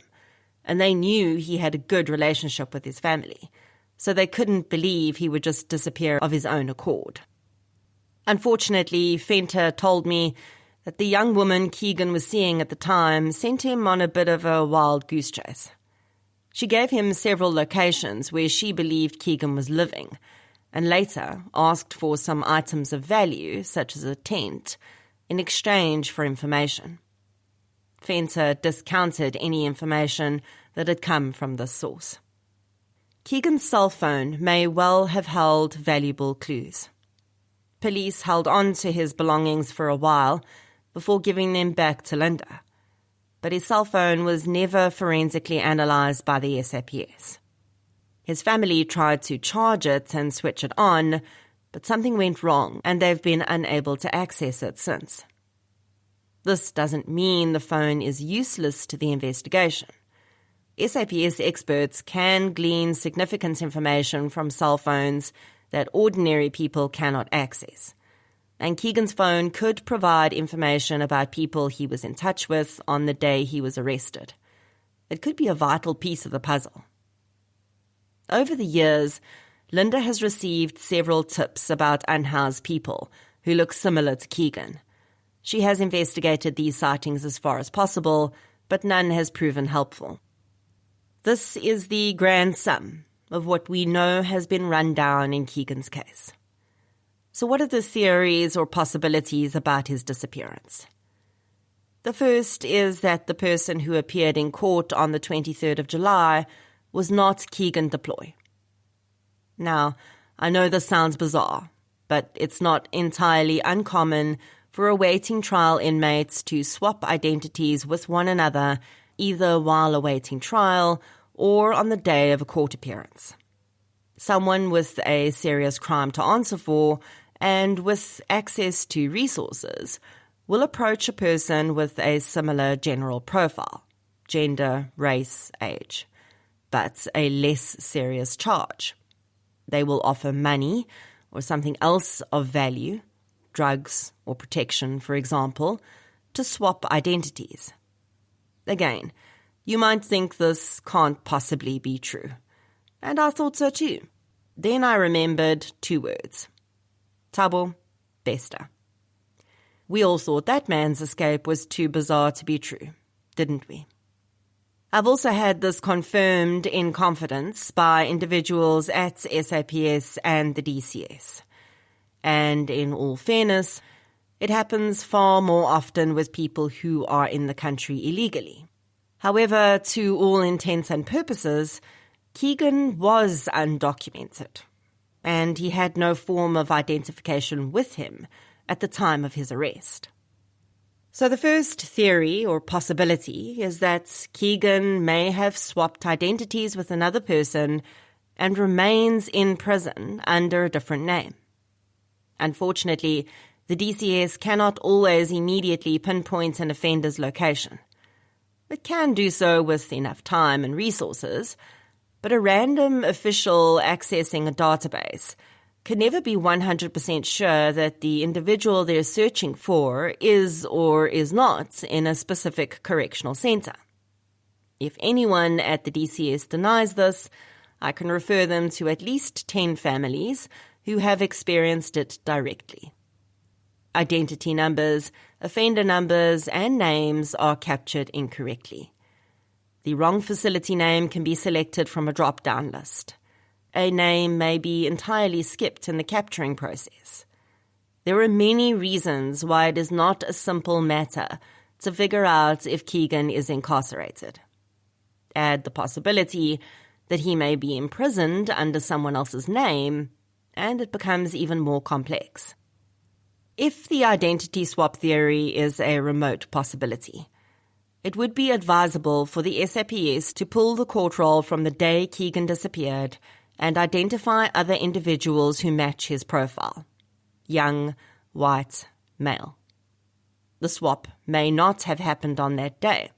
and they knew he had a good relationship with his family, so they couldn't believe he would just disappear of his own accord. Unfortunately, Fenter told me that the young woman Keegan was seeing at the time sent him on a bit of a wild goose chase. She gave him several locations where she believed Keegan was living, and later asked for some items of value, such as a tent, in exchange for information. Fenter discounted any information that had come from this source. Keegan's cell phone may well have held valuable clues. Police held on to his belongings for a while before giving them back to Linda, but his cell phone was never forensically analysed by the SAPS. His family tried to charge it and switch it on, but something went wrong and they've been unable to access it since. This doesn't mean the phone is useless to the investigation. SAPS experts can glean significant information from cell phones that ordinary people cannot access, and Keegan's phone could provide information about people he was in touch with on the day he was arrested. It could be a vital piece of the puzzle. Over the years, Linda has received several tips about unhoused people who look similar to Keegan. She has investigated these sightings as far as possible, but none has proven helpful. This is the grand sum of what we know has been run down in Keegan's case. So what are the theories or possibilities about his disappearance? The first is that the person who appeared in court on the 23rd of July was not Keegan Deploy. Now, I know this sounds bizarre, but it's not entirely uncommon for awaiting trial inmates to swap identities with one another either while awaiting trial or on the day of a court appearance. Someone with a serious crime to answer for and with access to resources will approach a person with a similar general profile, gender, race, age, but a less serious charge. They will offer money or something else of value, drugs or protection, for example, to swap identities. Again, you might think this can't possibly be true. And I thought so too. Then I remembered 2 words. Thabo Bester. We all thought that man's escape was too bizarre to be true, didn't we? I've also had this confirmed in confidence by individuals at SAPS and the DCS. And in all fairness, it happens far more often with people who are in the country illegally. However, to all intents and purposes, Keegan was undocumented, and he had no form of identification with him at the time of his arrest. So the first theory or possibility is that Keegan may have swapped identities with another person and remains in prison under a different name. Unfortunately, the DCS cannot always immediately pinpoint an offender's location. It can do so with enough time and resources, But a random official accessing a database can never be 100% sure that the individual they're searching for is or is not in a specific correctional centre. If anyone at the DCS denies this, I can refer them to at least 10 families who have experienced it directly. Identity numbers, offender numbers, and names are captured incorrectly. The wrong facility name can be selected from a drop-down list. A name may be entirely skipped in the capturing process. There are many reasons why it is not a simple matter to figure out if Keegan is incarcerated. Add the possibility that he may be imprisoned under someone else's name, and it becomes even more complex. If the identity swap theory is a remote possibility, it would be advisable for the SAPS to pull the court roll from the day Keegan disappeared and identify other individuals who match his profile. Young, white, male. The swap may not have happened on that day,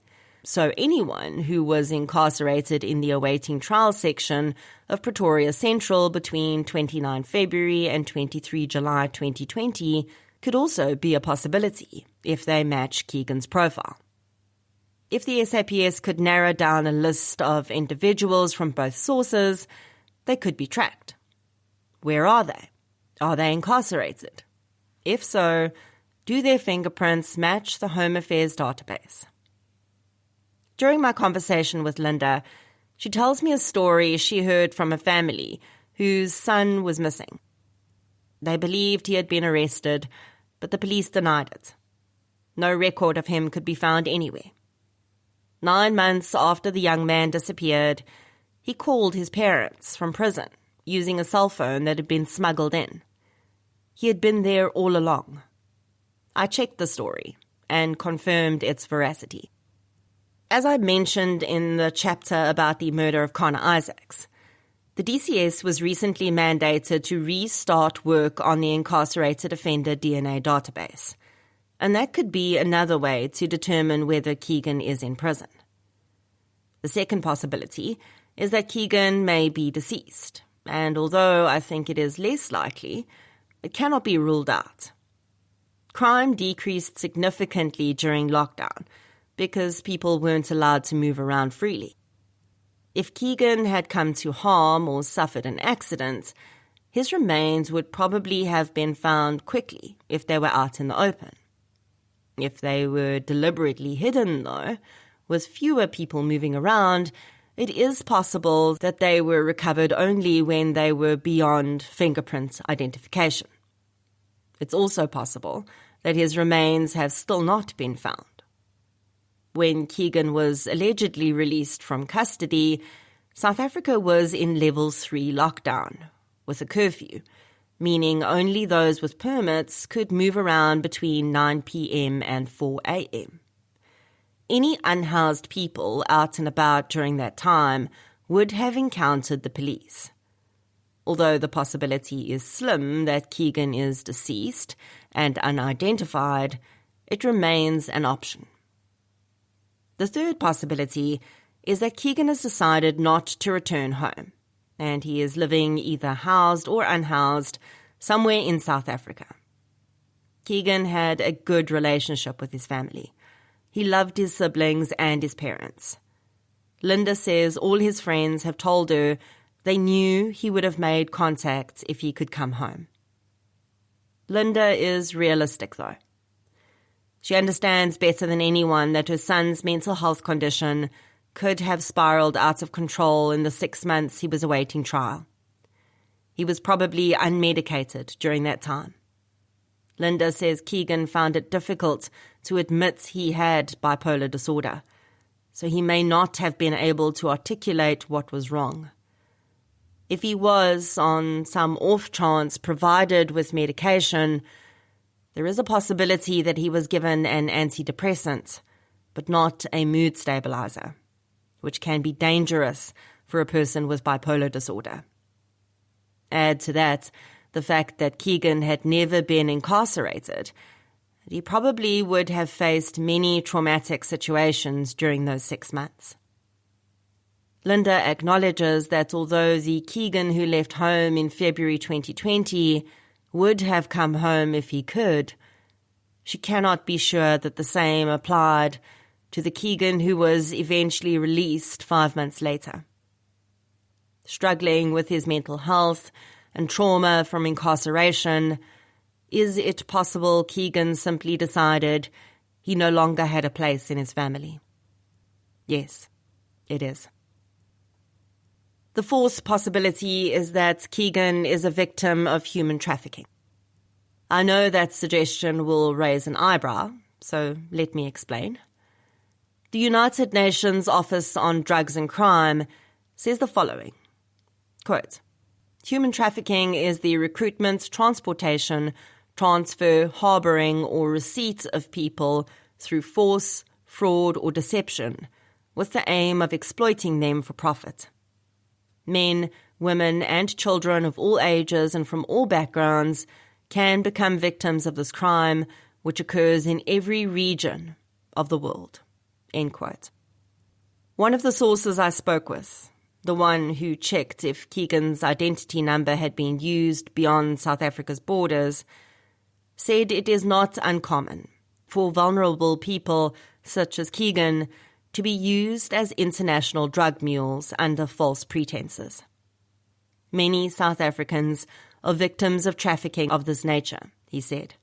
so anyone who was incarcerated in the awaiting trial section of Pretoria Central between 29 February and 23 July 2020 could also be a possibility if they match Keegan's profile. If the SAPS could narrow down a list of individuals from both sources, they could be tracked. Where are they? Are they incarcerated? If so, do their fingerprints match the Home Affairs database? During my conversation with Linda, she tells me a story she heard from a family whose son was missing. They believed he had been arrested, but the police denied it. No record of him could be found anywhere. 9 months after the young man disappeared, he called his parents from prison using a cell phone that had been smuggled in. He had been there all along. I checked the story and confirmed its veracity. As I mentioned in the chapter about the murder of Connor Isaacs, the DCS was recently mandated to restart work on the incarcerated offender DNA database, and that could be another way to determine whether Keegan is in prison. The second possibility is that Keegan may be deceased, and although I think it is less likely, it cannot be ruled out. Crime decreased significantly during lockdown because people weren't allowed to move around freely. If Keegan had come to harm or suffered an accident, his remains would probably have been found quickly if they were out in the open. If they were deliberately hidden, though, with fewer people moving around, it is possible that they were recovered only when they were beyond fingerprint identification. It's also possible that his remains have still not been found. When Keegan was allegedly released from custody, South Africa was in level 3 lockdown, with a curfew, meaning only those with permits could move around between 9 p.m. and 4 a.m. Any unhoused people out and about during that time would have encountered the police. Although the possibility is slim that Keegan is deceased and unidentified, it remains an option. The third possibility is that Keegan has decided not to return home, and he is living either housed or unhoused somewhere in South Africa. Keegan had a good relationship with his family. He loved his siblings and his parents. Linda says all his friends have told her they knew he would have made contact if he could come home. Linda is realistic, though. She understands better than anyone that her son's mental health condition could have spiraled out of control in the 6 months he was awaiting trial. He was probably unmedicated during that time. Linda says Keegan found it difficult to admit he had bipolar disorder, so he may not have been able to articulate what was wrong. If he was, on some off chance, provided with medication, there is a possibility that he was given an antidepressant, but not a mood stabilizer, which can be dangerous for a person with bipolar disorder. Add to that the fact that Keegan had never been incarcerated, he probably would have faced many traumatic situations during those 6 months. Linda acknowledges that although the Keegan who left home in February 2020 would have come home if he could, she cannot be sure that the same applied to the Keegan who was eventually released 5 months later. Struggling with his mental health and trauma from incarceration, is it possible Keegan simply decided he no longer had a place in his family? Yes, it is. The fourth possibility is that Keegan is a victim of human trafficking. I know that suggestion will raise an eyebrow, so let me explain. The United Nations Office on Drugs and Crime says the following, quote, "Human trafficking is the recruitment, transportation, transfer, harboring, or receipt of people through force, fraud, or deception with the aim of exploiting them for profit. Men, women, and children of all ages and from all backgrounds can become victims of this crime, which occurs in every region of the world." End quote. One of the sources I spoke with, the one who checked if Keegan's identity number had been used beyond South Africa's borders, said it is not uncommon for vulnerable people such as Keegan to be used as international drug mules under false pretenses. Many South Africans are victims of trafficking of this nature, he said,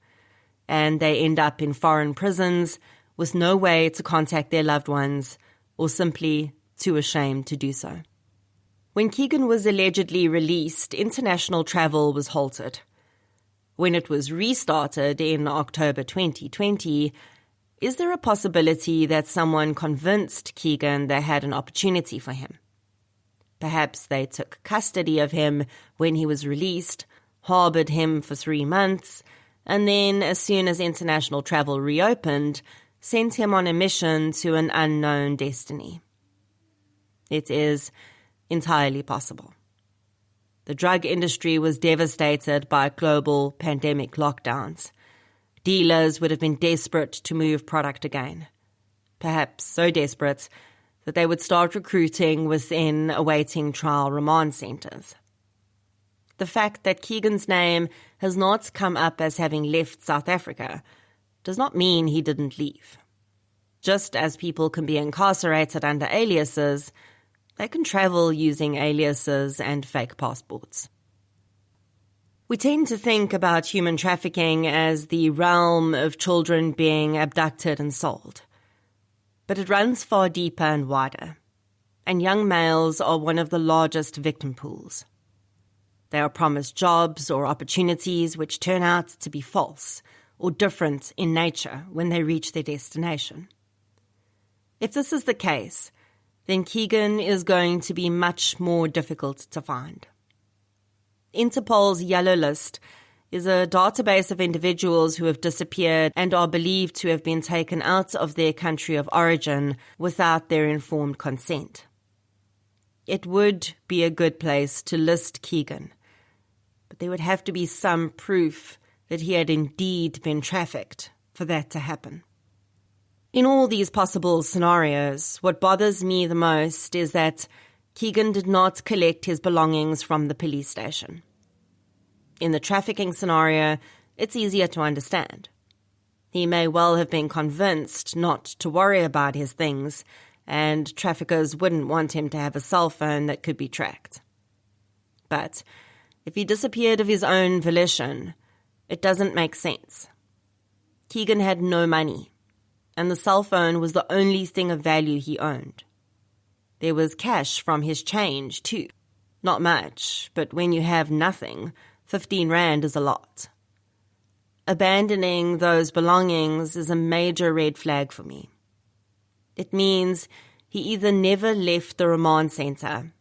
and they end up in foreign prisons with no way to contact their loved ones or simply too ashamed to do so. When Keegan was allegedly released, international travel was halted. When it was restarted in October 2020, is there a possibility that someone convinced Keegan they had an opportunity for him? Perhaps they took custody of him when he was released, harbored him for 3 months, and then, as soon as international travel reopened, sent him on a mission to an unknown destiny. It is entirely possible. The drug industry was devastated by global pandemic lockdowns. Dealers would have been desperate to move product again, perhaps so desperate that they would start recruiting within awaiting trial remand centres. The fact that Keegan's name has not come up as having left South Africa does not mean he didn't leave. Just as people can be incarcerated under aliases, they can travel using aliases and fake passports. We tend to think about human trafficking as the realm of children being abducted and sold. But it runs far deeper and wider, and young males are one of the largest victim pools. They are promised jobs or opportunities which turn out to be false or different in nature when they reach their destination. If this is the case, then Keegan is going to be much more difficult to find. Interpol's Yellow List is a database of individuals who have disappeared and are believed to have been taken out of their country of origin without their informed consent. It would be a good place to list Keegan, but there would have to be some proof that he had indeed been trafficked for that to happen. In all these possible scenarios, what bothers me the most is that Keegan did not collect his belongings from the police station. In the trafficking scenario, it's easier to understand. He may well have been convinced not to worry about his things, and traffickers wouldn't want him to have a cell phone that could be tracked. But if he disappeared of his own volition, it doesn't make sense. Keegan had no money, and the cell phone was the only thing of value he owned. There was cash from his change, too. Not much, but when you have nothing, 15 Rand is a lot. Abandoning those belongings is a major red flag for me. It means he either never left the remand centre,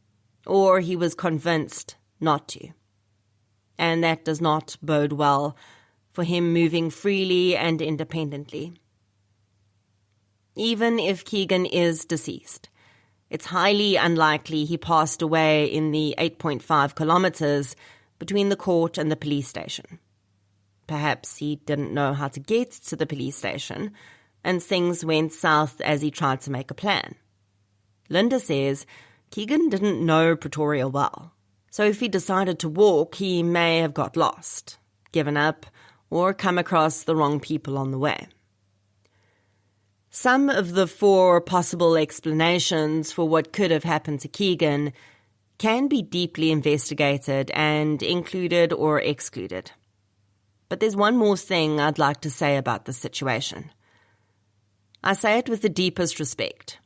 or he was convinced not to. And that does not bode well for him moving freely and independently. Even if Keegan is deceased, it's highly unlikely he passed away in the 8.5 kilometres between the court and the police station. Perhaps he didn't know how to get to the police station, and things went south as he tried to make a plan. Linda says Keegan didn't know Pretoria well, so if he decided to walk, he may have got lost, given up, or come across the wrong people on the way. Some of the 4 possible explanations for what could have happened to Keegan can be deeply investigated and included or excluded. But there's one more thing I'd like to say about this situation. I say it with the deepest respect,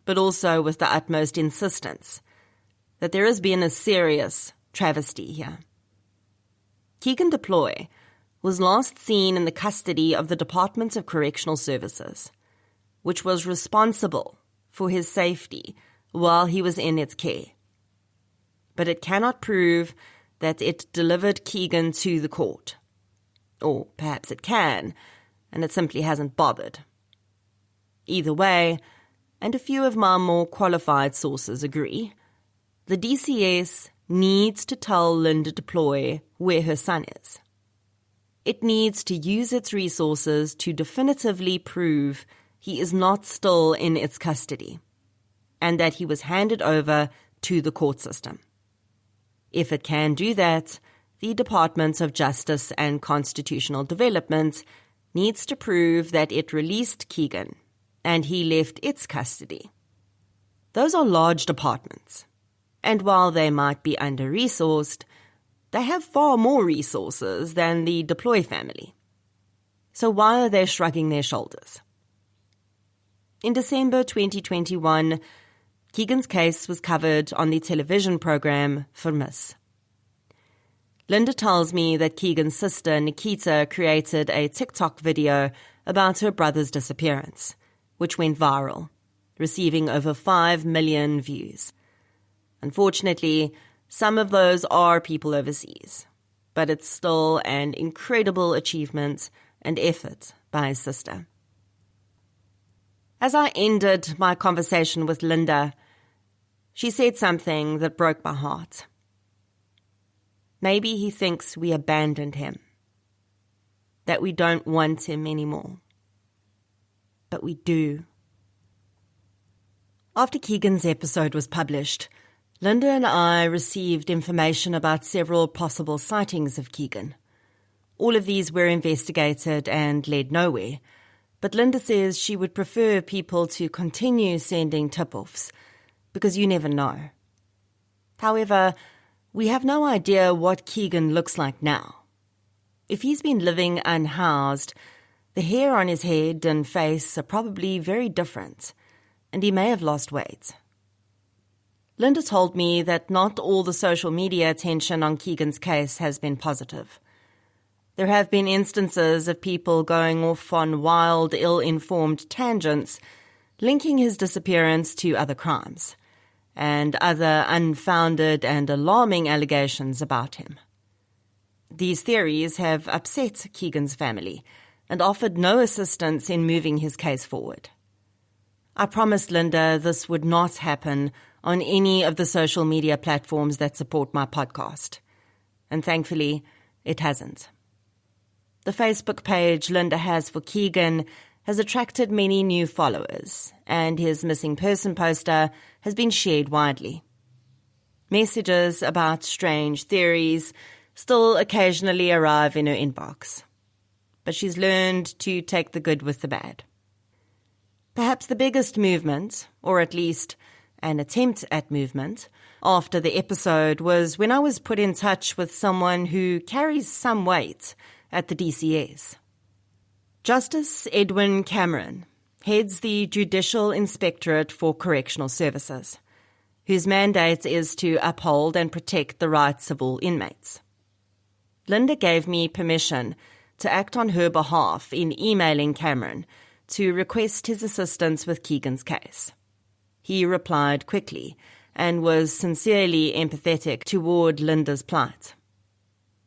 but also with the utmost insistence, that there has been a serious travesty here. Keegan Deploy was last seen in the custody of the Department of Correctional Services, which was responsible for his safety while he was in its care. But it cannot prove that it delivered Keegan to the court. Or perhaps it can, and it simply hasn't bothered. Either way, and a few of my more qualified sources agree, the DCS needs to tell Linda Deploy where her son is. It needs to use its resources to definitively prove he is not still in its custody, and that he was handed over to the court system. If it can do that, the Department of Justice and Constitutional Development needs to prove that it released Keegan and he left its custody. Those are large departments, and while they might be under-resourced, they have far more resources than the Deploy family. So why are they shrugging their shoulders? In December 2021, Keegan's case was covered on the television program Vermis. Linda tells me that Keegan's sister, Nikita, created a TikTok video about her brother's disappearance, which went viral, receiving over 5 million views. Unfortunately, some of those are people overseas, but it's still an incredible achievement and effort by his sister. As I ended my conversation with Linda, she said something that broke my heart. Maybe he thinks we abandoned him, that we don't want him anymore. But we do. After Keegan's episode was published, Linda and I received information about several possible sightings of Keegan. All of these were investigated and led nowhere, but Linda says she would prefer people to continue sending tip-offs, because you never know. However, we have no idea what Keegan looks like now. If he's been living unhoused, the hair on his head and face are probably very different, and he may have lost weight. Linda told me that not all the social media attention on Keegan's case has been positive. There have been instances of people going off on wild, ill-informed tangents, linking his disappearance to other crimes, and other unfounded and alarming allegations about him. These theories have upset Keegan's family and offered no assistance in moving his case forward. I promised Linda this would not happen on any of the social media platforms that support my podcast, and thankfully, it hasn't. The Facebook page Linda has for Keegan has attracted many new followers, and his missing person poster has been shared widely. Messages about strange theories still occasionally arrive in her inbox, but she's learned to take the good with the bad. Perhaps the biggest movement, or at least an attempt at movement, after the episode was when I was put in touch with someone who carries some weight at the DCS. Justice Edwin Cameron heads the Judicial Inspectorate for Correctional Services, whose mandate is to uphold and protect the rights of all inmates. Linda gave me permission to act on her behalf in emailing Cameron to request his assistance with Keegan's case. He replied quickly and was sincerely empathetic toward Linda's plight.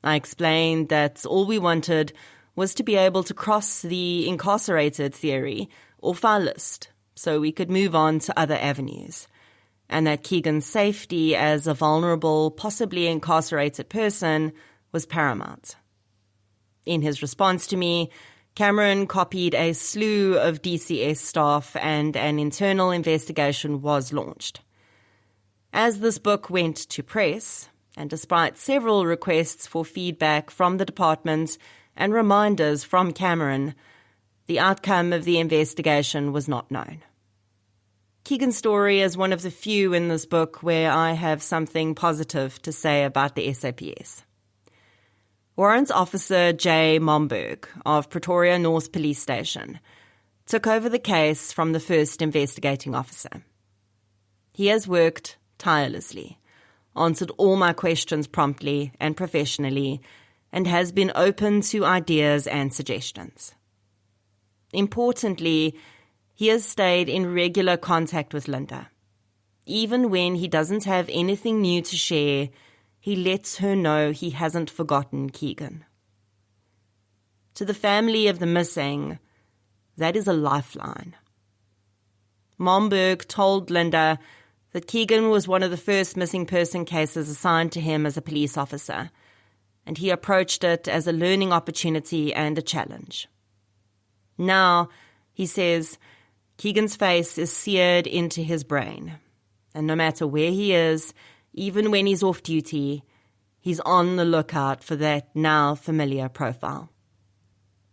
I explained that all we wanted was to be able to cross the incarcerated theory off our list so we could move on to other avenues, and that Keegan's safety as a vulnerable, possibly incarcerated person was paramount. In his response to me, Cameron copied a slew of DCS staff and an internal investigation was launched. As this book went to press, and despite several requests for feedback from the department and reminders from Cameron, the outcome of the investigation was not known. Keegan's story is one of the few in this book where I have something positive to say about the SAPS. Warrant Officer J. Momberg of Pretoria North Police Station took over the case from the first investigating officer. He has worked tirelessly, answered all my questions promptly and professionally, and has been open to ideas and suggestions. Importantly, he has stayed in regular contact with Linda. Even when he doesn't have anything new to share, he lets her know he hasn't forgotten Keegan. To the family of the missing, that is a lifeline. Momberg told Linda that Keegan was one of the first missing person cases assigned to him as a police officer, and he approached it as a learning opportunity and a challenge. Now, he says, Keegan's face is seared into his brain, and no matter where he is, even when he's off duty, he's on the lookout for that now familiar profile.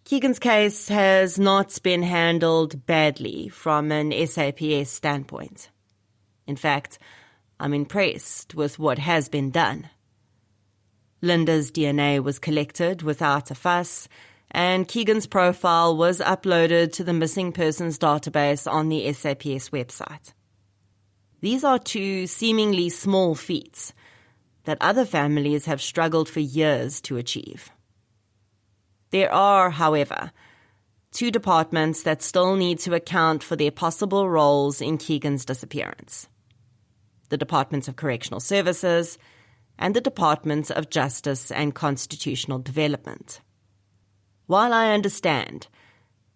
Keegan's case has not been handled badly from an SAPS standpoint. In fact, I'm impressed with what has been done. Linda's DNA was collected without a fuss, and Keegan's profile was uploaded to the missing persons database on the SAPS website. These are two seemingly small feats that other families have struggled for years to achieve. There are, however, two departments that still need to account for their possible roles in Keegan's disappearance: the Departments of Correctional Services and the Departments of Justice and Constitutional Development. While I understand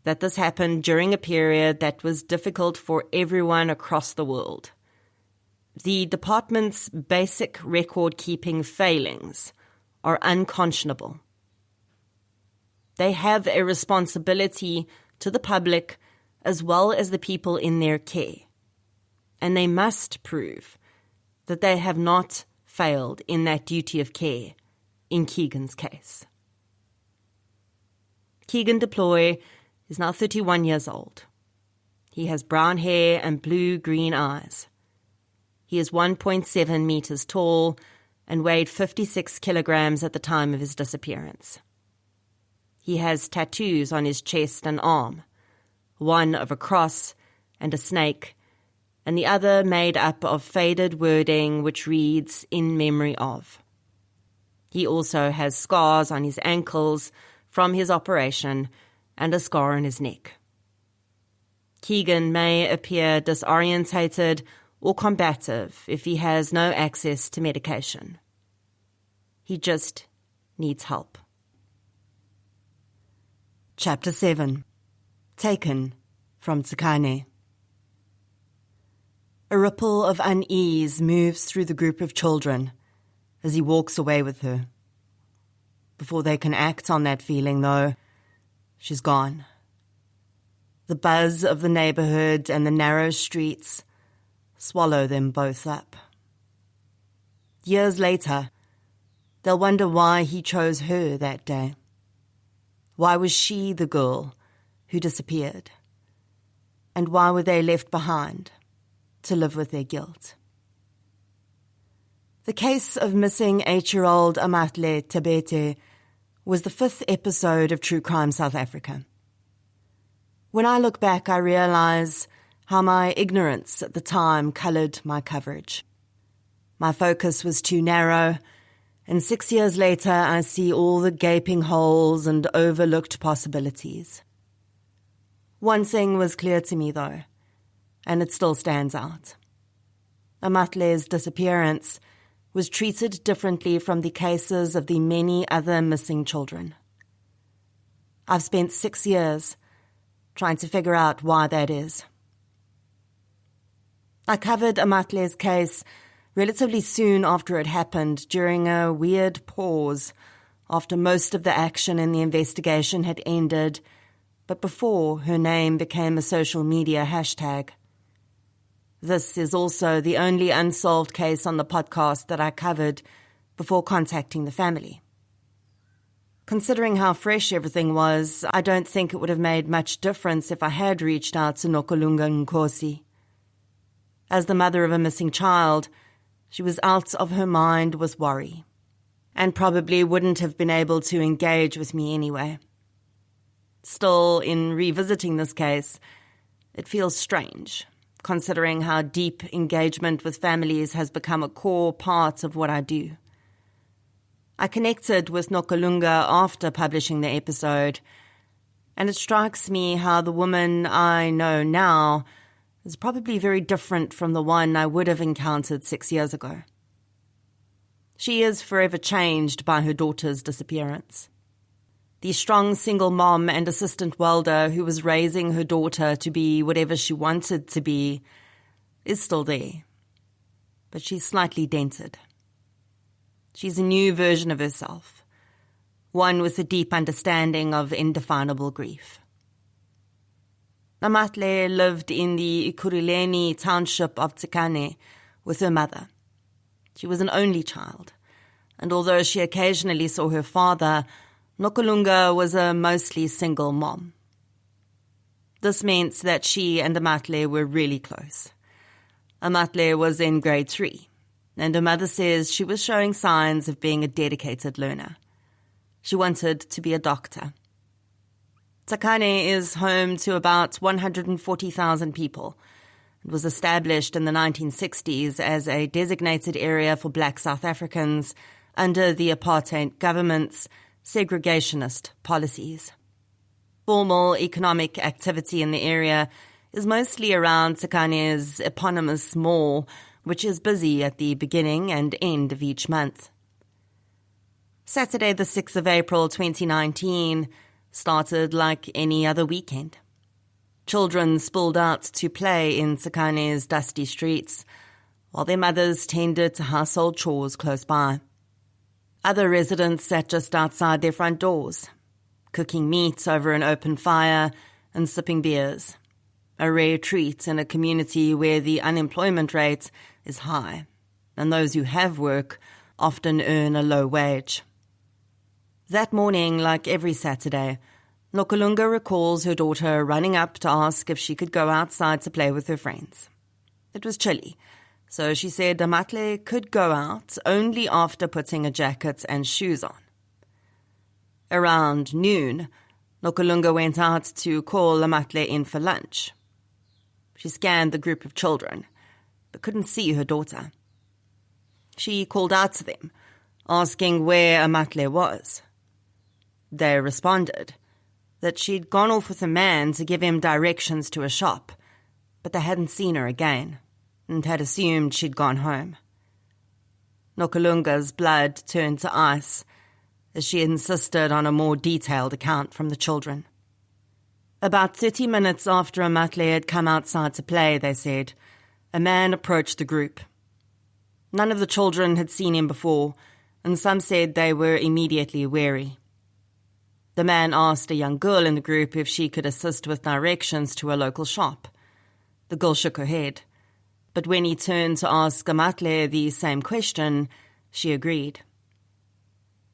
that this happened during a period that was difficult for everyone across the world, the department's basic record-keeping failings are unconscionable. They have a responsibility to the public as well as the people in their care, and they must prove that they have not failed in that duty of care in Keegan's case. Keegan Deploy is now 31 years old. He has brown hair and blue-green eyes. He is 1.7 meters tall and weighed 56 kilograms at the time of his disappearance. He has tattoos on his chest and arm, one of a cross and a snake, and the other made up of faded wording which reads, "In memory of." He also has scars on his ankles from his operation and a scar on his neck. Keegan may appear disorientated or combative if he has no access to medication. He just needs help. Chapter 7. Taken from Tsakane. A ripple of unease moves through the group of children as he walks away with her. Before they can act on that feeling, though, she's gone. The buzz of the neighborhood and the narrow streets swallow them both up. Years later, they'll wonder why he chose her that day. Why was she the girl who disappeared? And why were they left behind to live with their guilt? The case of missing 8-year-old Amatle Tabete was the 5th episode of True Crime South Africa. When I look back, I realize how my ignorance at the time coloured my coverage. My focus was too narrow, and 6 years later I see all the gaping holes and overlooked possibilities. One thing was clear to me, though, and it still stands out. Amatle's disappearance was treated differently from the cases of the many other missing children. I've spent 6 years trying to figure out why that is. I covered Amatle's case relatively soon after it happened, during a weird pause after most of the action in the investigation had ended, but before her name became a social media hashtag. This is also the only unsolved case on the podcast that I covered before contacting the family. Considering how fresh everything was, I don't think it would have made much difference if I had reached out to Nokulunga Nkosi. As the mother of a missing child, she was out of her mind with worry, and probably wouldn't have been able to engage with me anyway. Still, in revisiting this case, it feels strange, considering how deep engagement with families has become a core part of what I do. I connected with Nokulunga after publishing the episode, and it strikes me how the woman I know now is probably very different from the one I would have encountered 6 years ago. She is forever changed by her daughter's disappearance. The strong single mom and assistant welder who was raising her daughter to be whatever she wanted to be is still there, but she's slightly dented. She's a new version of herself, one with a deep understanding of indefinable grief. Namatle lived in the Ikuruleni township of Tsekane with her mother. She was an only child, and although she occasionally saw her father, Nokulunga was a mostly single mom. This meant that she and Amatle were really close. Amatle was in grade 3. And her mother says she was showing signs of being a dedicated learner. She wanted to be a doctor. Tsekane is home to about 140,000 people. It was established in the 1960s as a designated area for black South Africans under the apartheid government's segregationist policies. Formal economic activity in the area is mostly around Tsekane's eponymous mall, which is busy at the beginning and end of each month. Saturday the 6th of April 2019 started like any other weekend. Children spilled out to play in Tsekane's dusty streets, while their mothers tended to household chores close by. Other residents sat just outside their front doors, cooking meat over an open fire and sipping beers, a rare treat in a community where the unemployment rate is high, and those who have work often earn a low wage. That morning, like every Saturday, Nokulunga recalls her daughter running up to ask if she could go outside to play with her friends. It was chilly, so she said Amatle could go out only after putting a jacket and shoes on. Around noon, Nokulunga went out to call Amatle in for lunch. She scanned the group of children, but couldn't see her daughter. She called out to them, asking where Amatle was. They responded that she'd gone off with a man to give him directions to a shop, but they hadn't seen her again, and had assumed she'd gone home. Nokulunga's blood turned to ice as she insisted on a more detailed account from the children. About 30 minutes after Amatle had come outside to play, they said, a man approached the group. None of the children had seen him before, and some said they were immediately wary. The man asked a young girl in the group if she could assist with directions to a local shop. The girl shook her head, but when he turned to ask Amatle the same question, she agreed.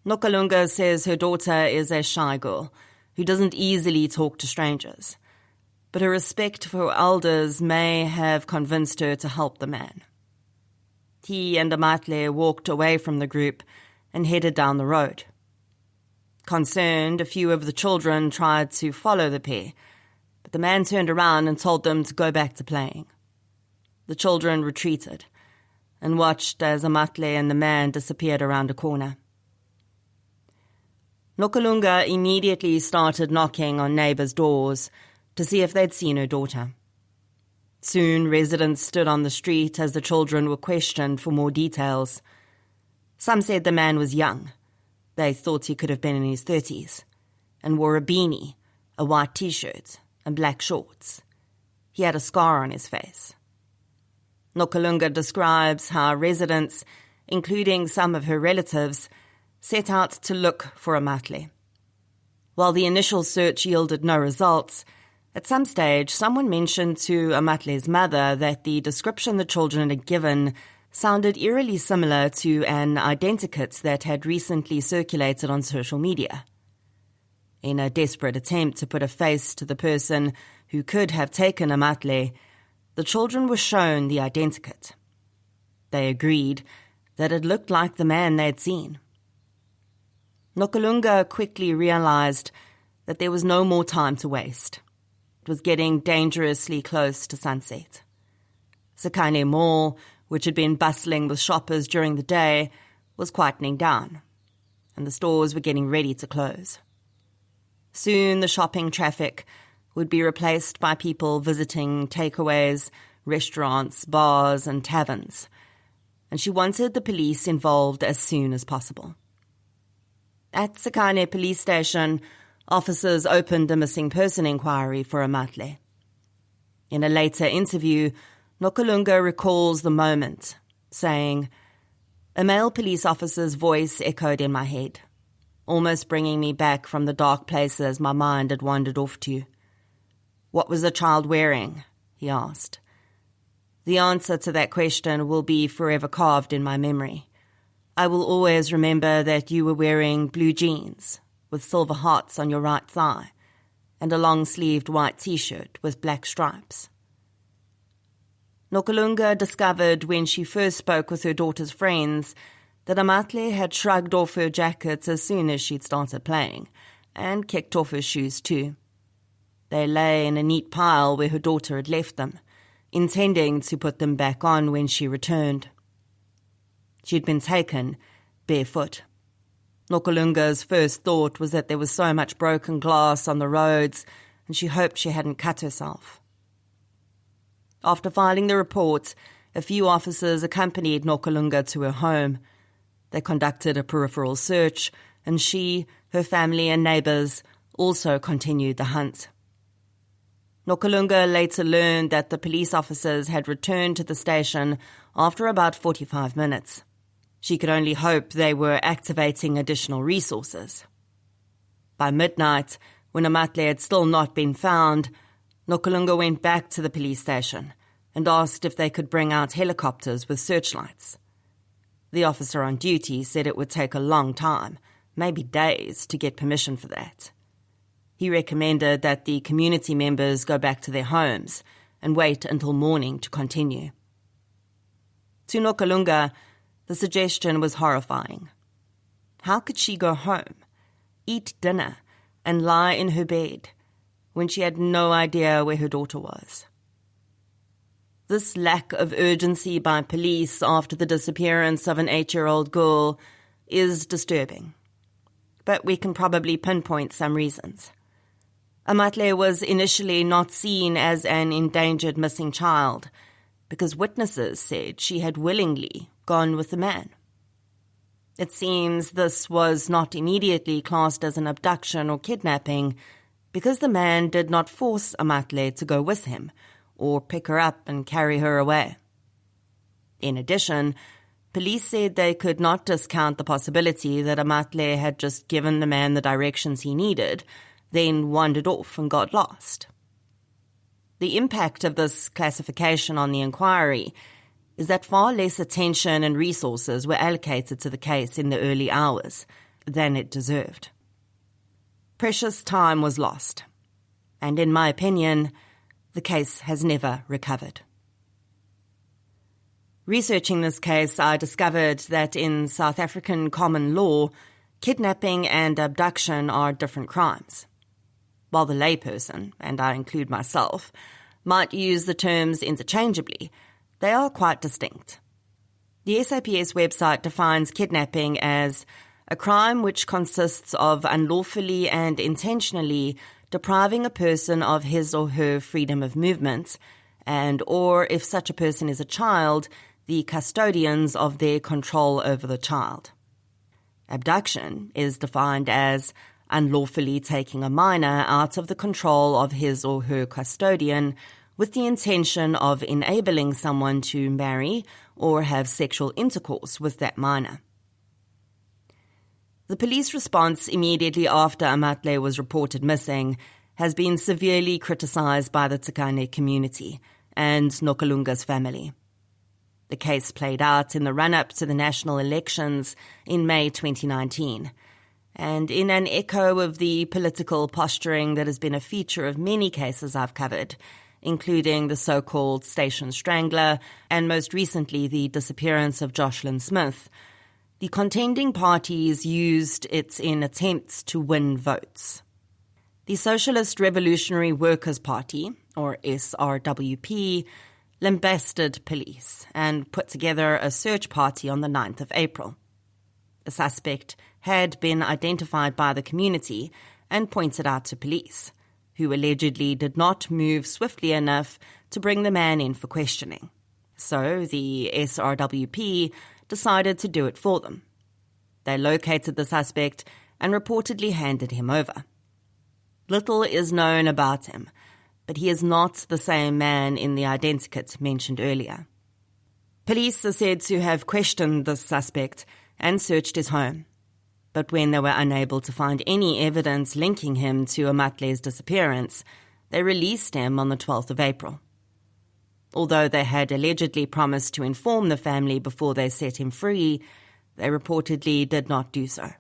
Nokulunga says her daughter is a shy girl who doesn't easily talk to strangers, but her respect for her elders may have convinced her to help the man. He and Amatle walked away from the group and headed down the road. Concerned, a few of the children tried to follow the pair, but the man turned around and told them to go back to playing. The children retreated and watched as Amatle and the man disappeared around a corner. Nokulunga immediately started knocking on neighbours' doors to see if they'd seen her daughter. Soon residents stood on the street as the children were questioned for more details. Some said the man was young. They thought he could have been in his 30s, and wore a beanie, a white t-shirt, and black shorts. He had a scar on his face. Nokulunga describes how residents, including some of her relatives, set out to look for Amatle. While the initial search yielded no results, At some stage, someone mentioned to Amatle's mother that the description the children had given sounded eerily similar to an identikit that had recently circulated on social media. In a desperate attempt to put a face to the person who could have taken Amatle, the children were shown the identikit. They agreed that it looked like the man they'd seen. Nokulunga quickly realized that there was no more time to waste. It was getting dangerously close to sunset. Sekane Mall, which had been bustling with shoppers during the day, was quietening down, and the stores were getting ready to close. Soon the shopping traffic would be replaced by people visiting takeaways, restaurants, bars, and taverns, and she wanted the police involved as soon as possible. At Sekane police station, officers opened a missing person inquiry for Amatle. In a later interview, Nokulunga recalls the moment, saying, "A male police officer's voice echoed in my head, almost bringing me back from the dark places my mind had wandered off to. 'What was the child wearing?' he asked. The answer to that question will be forever carved in my memory. I will always remember that you were wearing blue jeans with silver hearts on your right thigh and a long-sleeved white t-shirt with black stripes." Nokulunga discovered when she first spoke with her daughter's friends that Amatle had shrugged off her jacket as soon as she'd started playing, and kicked off her shoes too. They lay in a neat pile where her daughter had left them, intending to put them back on when she returned. She'd been taken barefoot. Nokulunga's first thought was that there was so much broken glass on the roads, and she hoped she hadn't cut herself. After filing the report, a few officers accompanied Nokulunga to her home. They conducted a peripheral search, and she, her family and neighbours also continued the hunt. Nokulunga later learned that the police officers had returned to the station after about 45 minutes. She could only hope they were activating additional resources. By midnight, when Amatle had still not been found, Nokulunga went back to the police station and asked if they could bring out helicopters with searchlights. The officer on duty said it would take a long time, maybe days, to get permission for that. He recommended that the community members go back to their homes and wait until morning to continue. To Nokulunga, the suggestion was horrifying. How could she go home, eat dinner, and lie in her bed when she had no idea where her daughter was? This lack of urgency by police after the disappearance of an 8-year-old girl is disturbing, but we can probably pinpoint some reasons. Amatle was initially not seen as an endangered missing child because witnesses said she had willingly gone with the man. It seems this was not immediately classed as an abduction or kidnapping because the man did not force Amatle to go with him or pick her up and carry her away. In addition, police said they could not discount the possibility that Amatle had just given the man the directions he needed, then wandered off and got lost. The impact of this classification on the inquiry is that far less attention and resources were allocated to the case in the early hours than it deserved. Precious time was lost, and in my opinion, the case has never recovered. Researching this case, I discovered that in South African common law, kidnapping and abduction are different crimes. While the layperson, and I include myself, might use the terms interchangeably, they are quite distinct. The SAPS website defines kidnapping as a crime which consists of unlawfully and intentionally depriving a person of his or her freedom of movement, and or, if such a person is a child, the custodians of their control over the child. Abduction is defined as unlawfully taking a minor out of the control of his or her custodian with the intention of enabling someone to marry or have sexual intercourse with that minor. The police response immediately after Amatle was reported missing has been severely criticised by the Tsakane community and Nokalunga's family. The case played out in the run-up to the national elections in May 2019, and in an echo of the political posturing that has been a feature of many cases I've covered, including the so-called Station Strangler and most recently the disappearance of Jocelyn Smith, the contending parties used it in attempts to win votes. The Socialist Revolutionary Workers' Party, or SRWP, lambasted police and put together a search party on the 9th of April. The suspect had been identified by the community and pointed out to police, who allegedly did not move swiftly enough to bring the man in for questioning. So the SRWP decided to do it for them. They located the suspect and reportedly handed him over. Little is known about him, but he is not the same man in the identikit mentioned earlier. Police are said to have questioned the suspect and searched his home, but when they were unable to find any evidence linking him to Amatle's disappearance, they released him on the 12th of April. Although they had allegedly promised to inform the family before they set him free, they reportedly did not do so.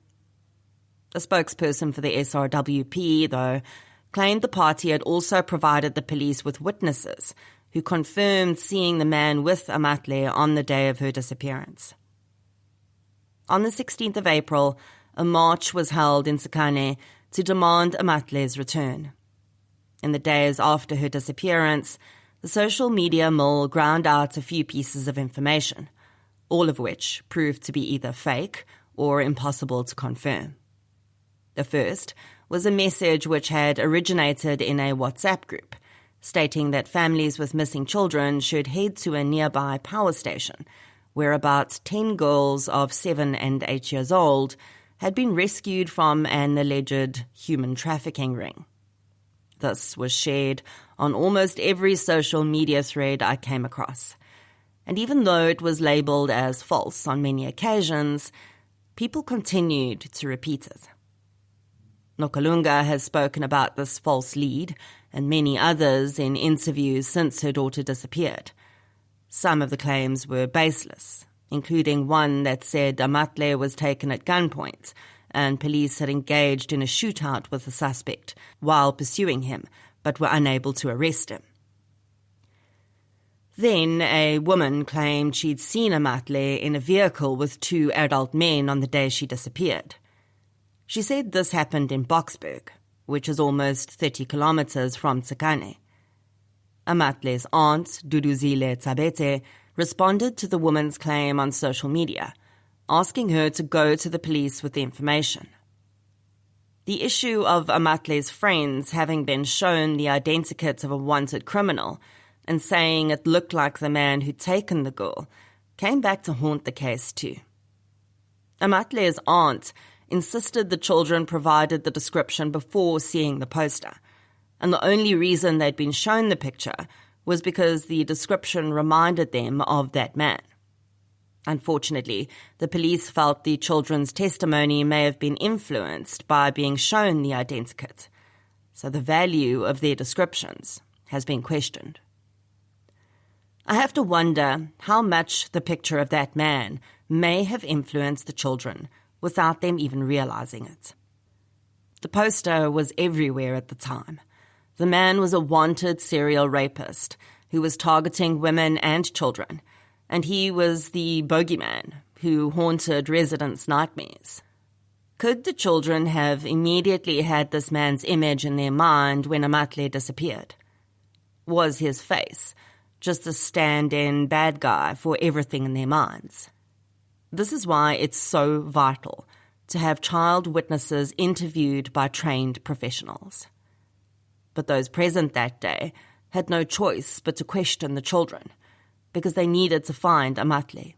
A spokesperson for the SRWP, though, claimed the party had also provided the police with witnesses who confirmed seeing the man with Amatle on the day of her disappearance. On the 16th of April, a march was held in Tsakane to demand Amatle's return. In the days after her disappearance, the social media mill ground out a few pieces of information, all of which proved to be either fake or impossible to confirm. The first was a message which had originated in a WhatsApp group, stating that families with missing children should head to a nearby power station, where about 10 girls of 7 and 8 years old had been rescued from an alleged human trafficking ring. This was shared on almost every social media thread I came across, and even though it was labelled as false on many occasions, people continued to repeat it. Nokalunga has spoken about this false lead and many others in interviews since her daughter disappeared. Some of the claims were baseless, including one that said Amatle was taken at gunpoint and police had engaged in a shootout with the suspect while pursuing him, but were unable to arrest him. Then a woman claimed she'd seen Amatle in a vehicle with 2 adult men on the day she disappeared. She said this happened in Boksburg, which is almost 30 kilometers from Tsakane. Amatle's aunt, Duduzile Tabete, responded to the woman's claim on social media, asking her to go to the police with the information. The issue of Amatle's friends having been shown the identikit of a wanted criminal and saying it looked like the man who'd taken the girl came back to haunt the case too. Amatle's aunt insisted the children provided the description before seeing the poster, and the only reason they'd been shown the picture was because the description reminded them of that man. Unfortunately, the police felt the children's testimony may have been influenced by being shown the identikit, so the value of their descriptions has been questioned. I have to wonder how much the picture of that man may have influenced the children without them even realizing it. The poster was everywhere at the time. The man was a wanted serial rapist who was targeting women and children, and he was the bogeyman who haunted residents' nightmares. Could the children have immediately had this man's image in their mind when Amatle disappeared? Was his face just a stand-in bad guy for everything in their minds? This is why it's so vital to have child witnesses interviewed by trained professionals. But those present that day had no choice but to question the children, because they needed to find Amatle.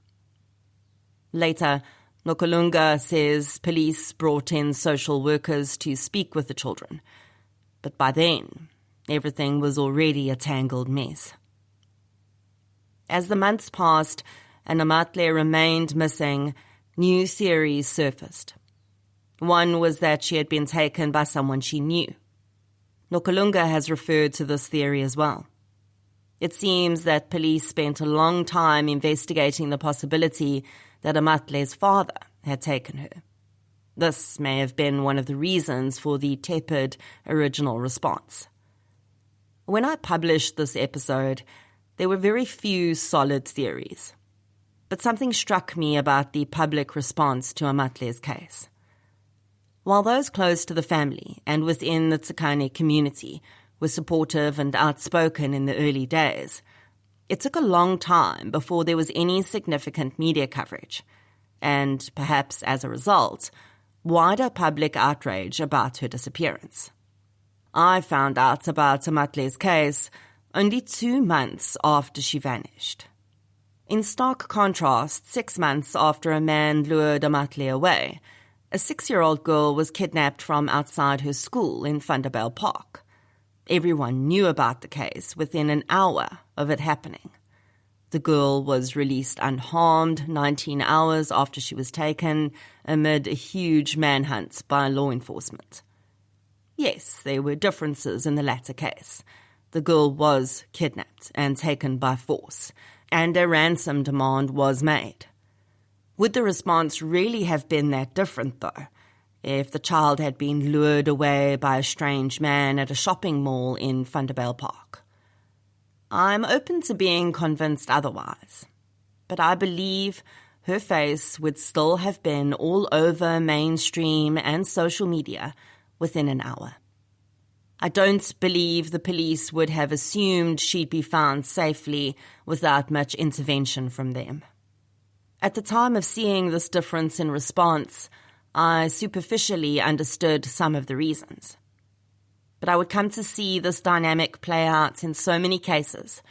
Later, Nokalunga says police brought in social workers to speak with the children, but by then, everything was already a tangled mess. As the months passed and Amatle remained missing, new theories surfaced. One was that she had been taken by someone she knew. Nokulunga has referred to this theory as well. It seems that police spent a long time investigating the possibility that Amatle's father had taken her. This may have been one of the reasons for the tepid original response. When I published this episode, there were very few solid theories. But something struck me about the public response to Amatle's case. While those close to the family and within the Tsakane community were supportive and outspoken in the early days, it took a long time before there was any significant media coverage, and perhaps as a result, wider public outrage about her disappearance. I found out about Amatle's case only 2 months after she vanished. In stark contrast, 6 months after a man lured Amatle away, a 6-year-old girl was kidnapped from outside her school in Thunderbell Park. Everyone knew about the case within an hour of it happening. The girl was released unharmed 19 hours after she was taken, amid a huge manhunt by law enforcement. Yes, there were differences in the latter case. The girl was kidnapped and taken by force, and a ransom demand was made. Would the response really have been that different, though, if the child had been lured away by a strange man at a shopping mall in Thunderbell Park? I'm open to being convinced otherwise, but I believe her face would still have been all over mainstream and social media within an hour. I don't believe the police would have assumed she'd be found safely without much intervention from them. At the time of seeing this difference in response, I superficially understood some of the reasons. But I would come to see this dynamic play out in so many cases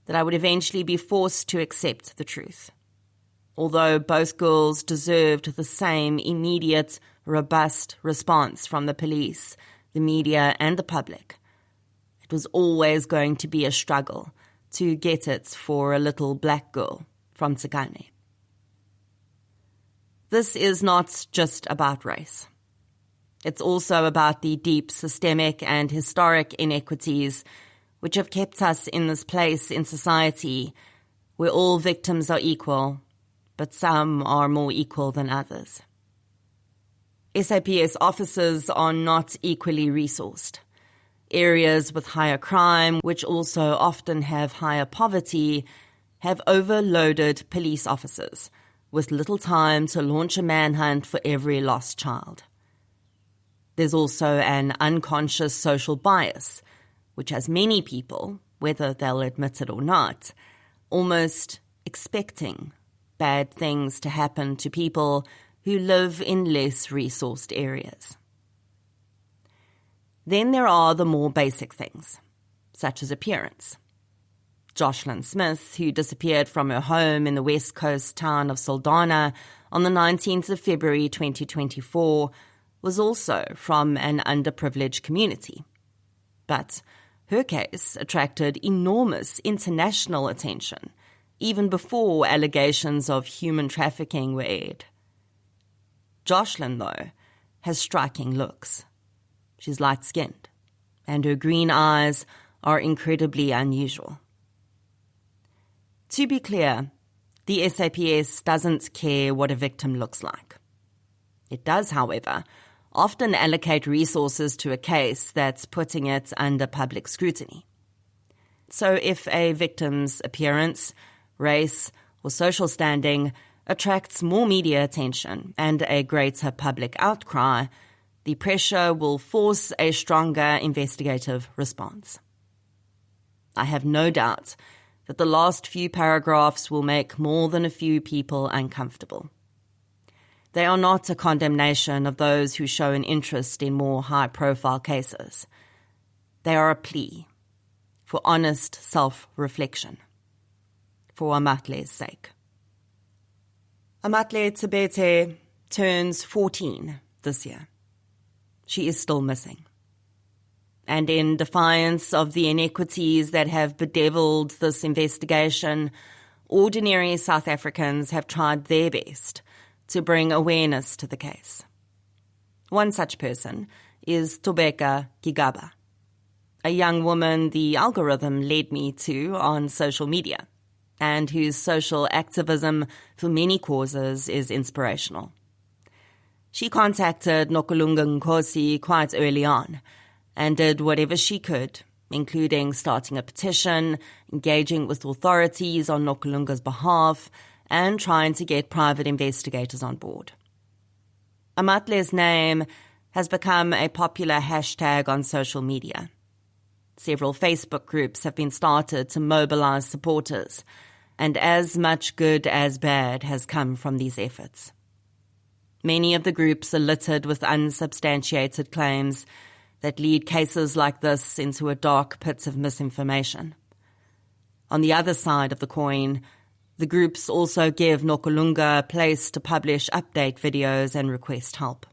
that I would eventually be forced to accept the truth. Although both girls deserved the same immediate, robust response from the police, the media, and the public, it was always going to be a struggle to get it for a little black girl from Tsakane. This is not just about race. It's also about the deep systemic and historic inequities which have kept us in this place in society where all victims are equal, but some are more equal than others. SAPS officers are not equally resourced. Areas with higher crime, which also often have higher poverty, have overloaded police officers with little time to launch a manhunt for every lost child. There's also an unconscious social bias, which has many people, whether they'll admit it or not, almost expecting bad things to happen to people who live in less resourced areas. Then there are the more basic things, such as appearance. Jocelyn Smith, who disappeared from her home in the west coast town of Saldanha on the 19th of February 2024, was also from an underprivileged community. But her case attracted enormous international attention, even before allegations of human trafficking were aired. Jocelyn, though, has striking looks. She's light-skinned, and her green eyes are incredibly unusual. To be clear, the SAPS doesn't care what a victim looks like. It does, however, often allocate resources to a case that's putting it under public scrutiny. So if a victim's appearance, race, or social standing attracts more media attention and a greater public outcry, the pressure will force a stronger investigative response. I have no doubt that the last few paragraphs will make more than a few people uncomfortable. They are not a condemnation of those who show an interest in more high-profile cases. They are a plea for honest self-reflection, for Amatle's sake. Amatle Tebete turns 14 this year. She is still missing. And in defiance of the inequities that have bedeviled this investigation, ordinary South Africans have tried their best to bring awareness to the case. One such person is Tobeka Gigaba. a young woman the algorithm led me to on social media, and whose social activism for many causes is inspirational. She contacted Nokulunga Nkosi quite early on and did whatever she could, including starting a petition, engaging with authorities on Nokulunga's behalf, and trying to get private investigators on board. Amatle's name has become a popular hashtag on social media. Several Facebook groups have been started to mobilize supporters, and as much good as bad has come from these efforts. Many of the groups are littered with unsubstantiated claims that lead cases like this into a dark pit of misinformation. On the other side of the coin, the groups also give Nokulunga a place to publish update videos and request help.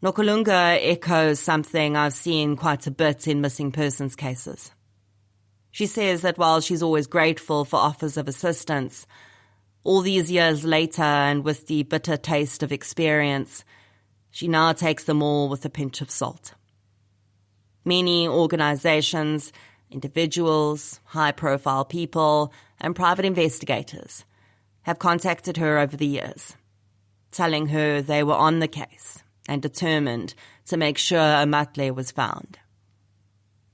Nokulunga echoes something I've seen quite a bit in missing persons cases. She says that while she's always grateful for offers of assistance, all these years later and with the bitter taste of experience, she now takes them all with a pinch of salt. Many organizations, individuals, high-profile people, and private investigators have contacted her over the years, telling her they were on the case and determined to make sure Amatle was found.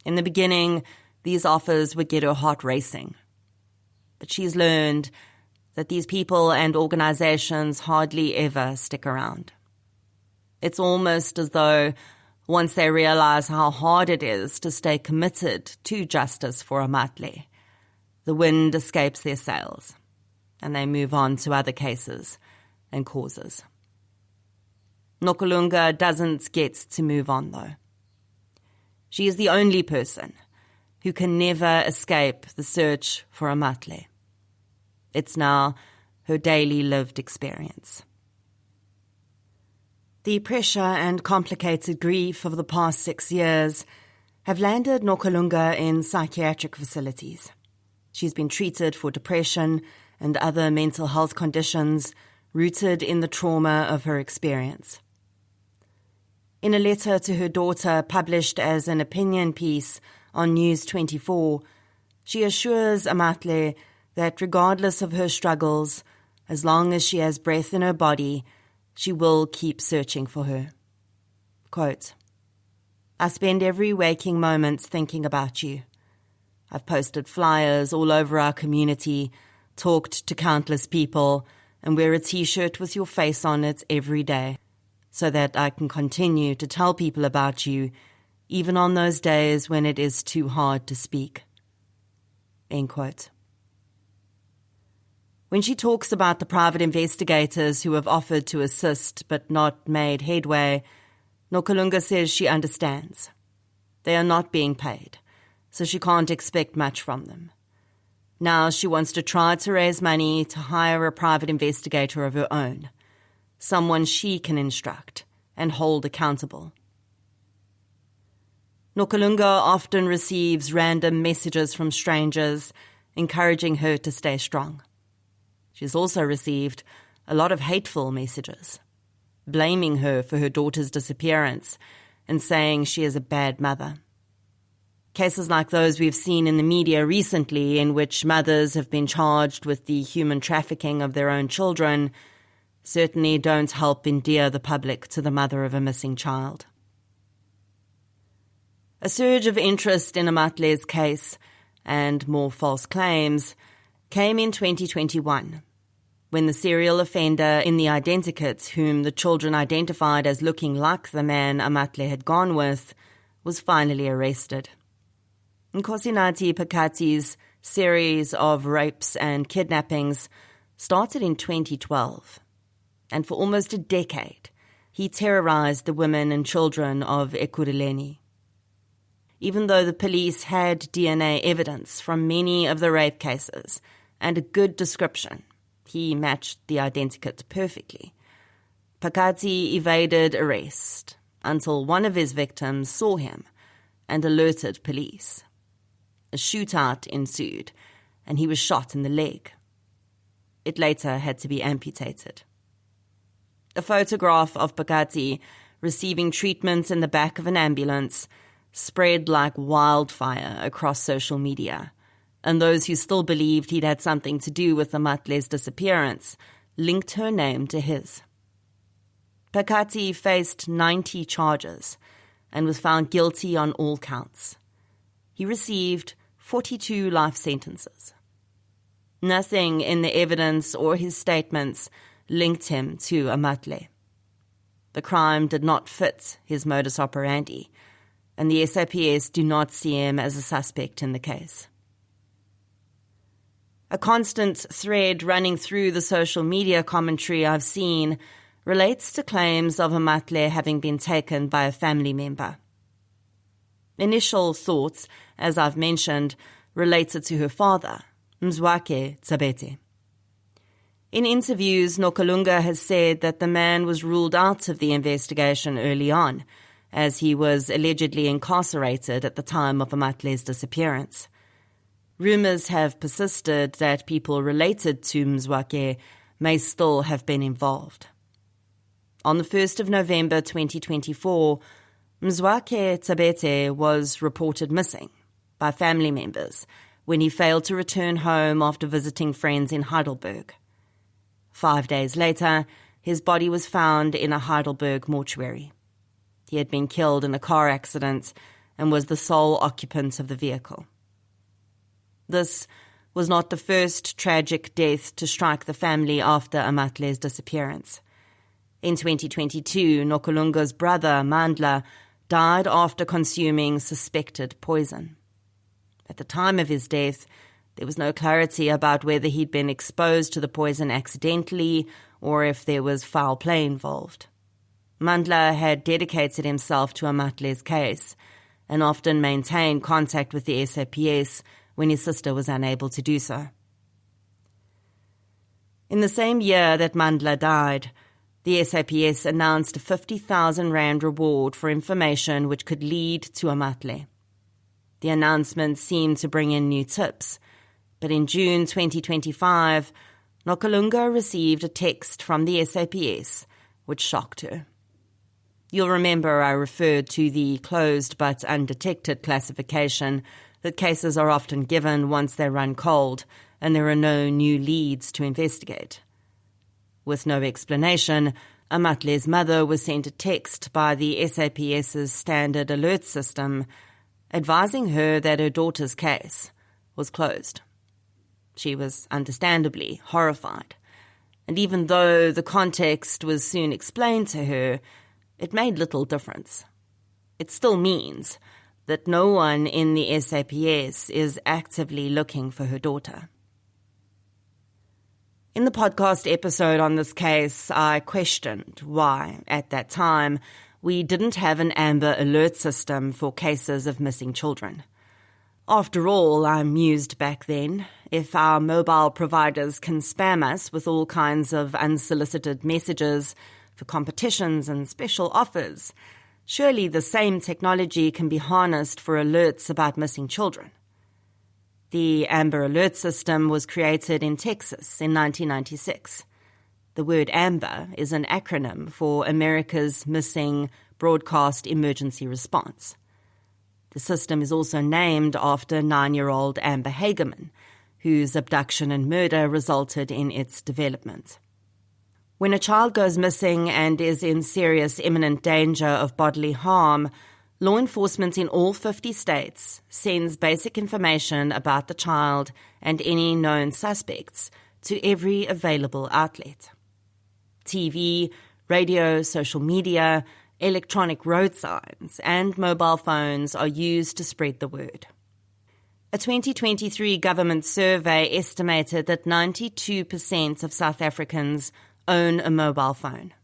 In the beginning, these offers would get her heart racing, but she's learned that these people and organizations hardly ever stick around. It's almost as though once they realize how hard it is to stay committed to justice for Amatle, the wind escapes their sails, and they move on to other cases and causes. Nokulunga doesn't get to move on, though. She is the only person who can never escape the search for Amatle. It's now her daily lived experience. The pressure and complicated grief of the past 6 years have landed Nokulunga in psychiatric facilities. She's been treated for depression and other mental health conditions rooted in the trauma of her experience. In a letter to her daughter published as an opinion piece on News 24, she assures Amatle that regardless of her struggles, as long as she has breath in her body, she will keep searching for her. Quote, "I spend every waking moment thinking about you. I've posted flyers all over our community, talked to countless people, and wear a t-shirt with your face on it every day, so that I can continue to tell people about you, even on those days when it is too hard to speak." End quote. When she talks about the private investigators who have offered to assist but not made headway, Nokulunga says she understands. They are not being paid, so she can't expect much from them. Now she wants to try to raise money to hire a private investigator of her own, someone she can instruct and hold accountable. Nokulunga often receives random messages from strangers encouraging her to stay strong. She's also received a lot of hateful messages, blaming her for her daughter's disappearance and saying she is a bad mother. Cases like those we've seen in the media recently, in which mothers have been charged with the human trafficking of their own children, certainly don't help endear the public to the mother of a missing child. A surge of interest in Amatle's case, and more false claims, came in 2021, when the serial offender in the identikit, whom the children identified as looking like the man Amatle had gone with, was finally arrested. Nkosinathi Phakati's series of rapes and kidnappings started in 2012, and for almost a decade, he terrorized the women and children of Ekurhuleni. Even though the police had DNA evidence from many of the rape cases and a good description, he matched the identikit perfectly. Phakati evaded arrest until one of his victims saw him and alerted police. A shootout ensued, and he was shot in the leg. It later had to be amputated. A photograph of Phakati receiving treatment in the back of an ambulance spread like wildfire across social media, and those who still believed he'd had something to do with Amatle's disappearance linked her name to his. Phakathi faced 90 charges and was found guilty on all counts. He received 42 life sentences. Nothing in the evidence or his statements linked him to Amatle. The crime did not fit his modus operandi, and the SAPS do not see him as a suspect in the case. A constant thread running through the social media commentary I've seen relates to claims of Amatle having been taken by a family member. Initial thoughts, as I've mentioned, related to her father, Mzwakhe Tsabete. In interviews, Nokulunga has said that the man was ruled out of the investigation early on, as he was allegedly incarcerated at the time of Amatle's disappearance. Rumours have persisted that people related to Mzwakhe may still have been involved. On the 1st of November 2024, Mzwakhe Tsabete was reported missing by family members when he failed to return home after visiting friends in Heidelberg. 5 days later, his body was found in a Heidelberg mortuary. He had been killed in a car accident and was the sole occupant of the vehicle. This was not the first tragic death to strike the family after Amatle's disappearance. In 2022, Nokulunga's brother, Mandla, died after consuming suspected poison. At the time of his death, there was no clarity about whether he'd been exposed to the poison accidentally or if there was foul play involved. Mandla had dedicated himself to Amatle's case and often maintained contact with the SAPS when his sister was unable to do so. In the same year that Mandla died, the SAPS announced a 50,000 Rand reward for information which could lead to Amatle. The announcement seemed to bring in new tips, but in June 2025, Nokulunga received a text from the SAPS which shocked her. You'll remember I referred to the closed but undetected classification that cases are often given once they run cold and there are no new leads to investigate. With no explanation, Amatle's mother was sent a text by the SAPS's standard alert system advising her that her daughter's case was closed. She was understandably horrified, and even though the context was soon explained to her, it made little difference. It still means that no one in the SAPS is actively looking for her daughter. In the podcast episode on this case, I questioned why, at that time, we didn't have an Amber Alert system for cases of missing children. After all, I mused back then, if our mobile providers can spam us with all kinds of unsolicited messages for competitions and special offers, surely the same technology can be harnessed for alerts about missing children. The Amber Alert system was created in Texas in 1996. The word AMBER is an acronym for America's Missing Broadcast Emergency Response. The system is also named after 9-year-old Amber Hagerman, whose abduction and murder resulted in its development. When a child goes missing and is in serious imminent danger of bodily harm, law enforcement in all 50 states sends basic information about the child and any known suspects to every available outlet. TV, radio, social media, electronic road signs, and mobile phones are used to spread the word. A 2023 government survey estimated that 92% of South Africans own a mobile phone.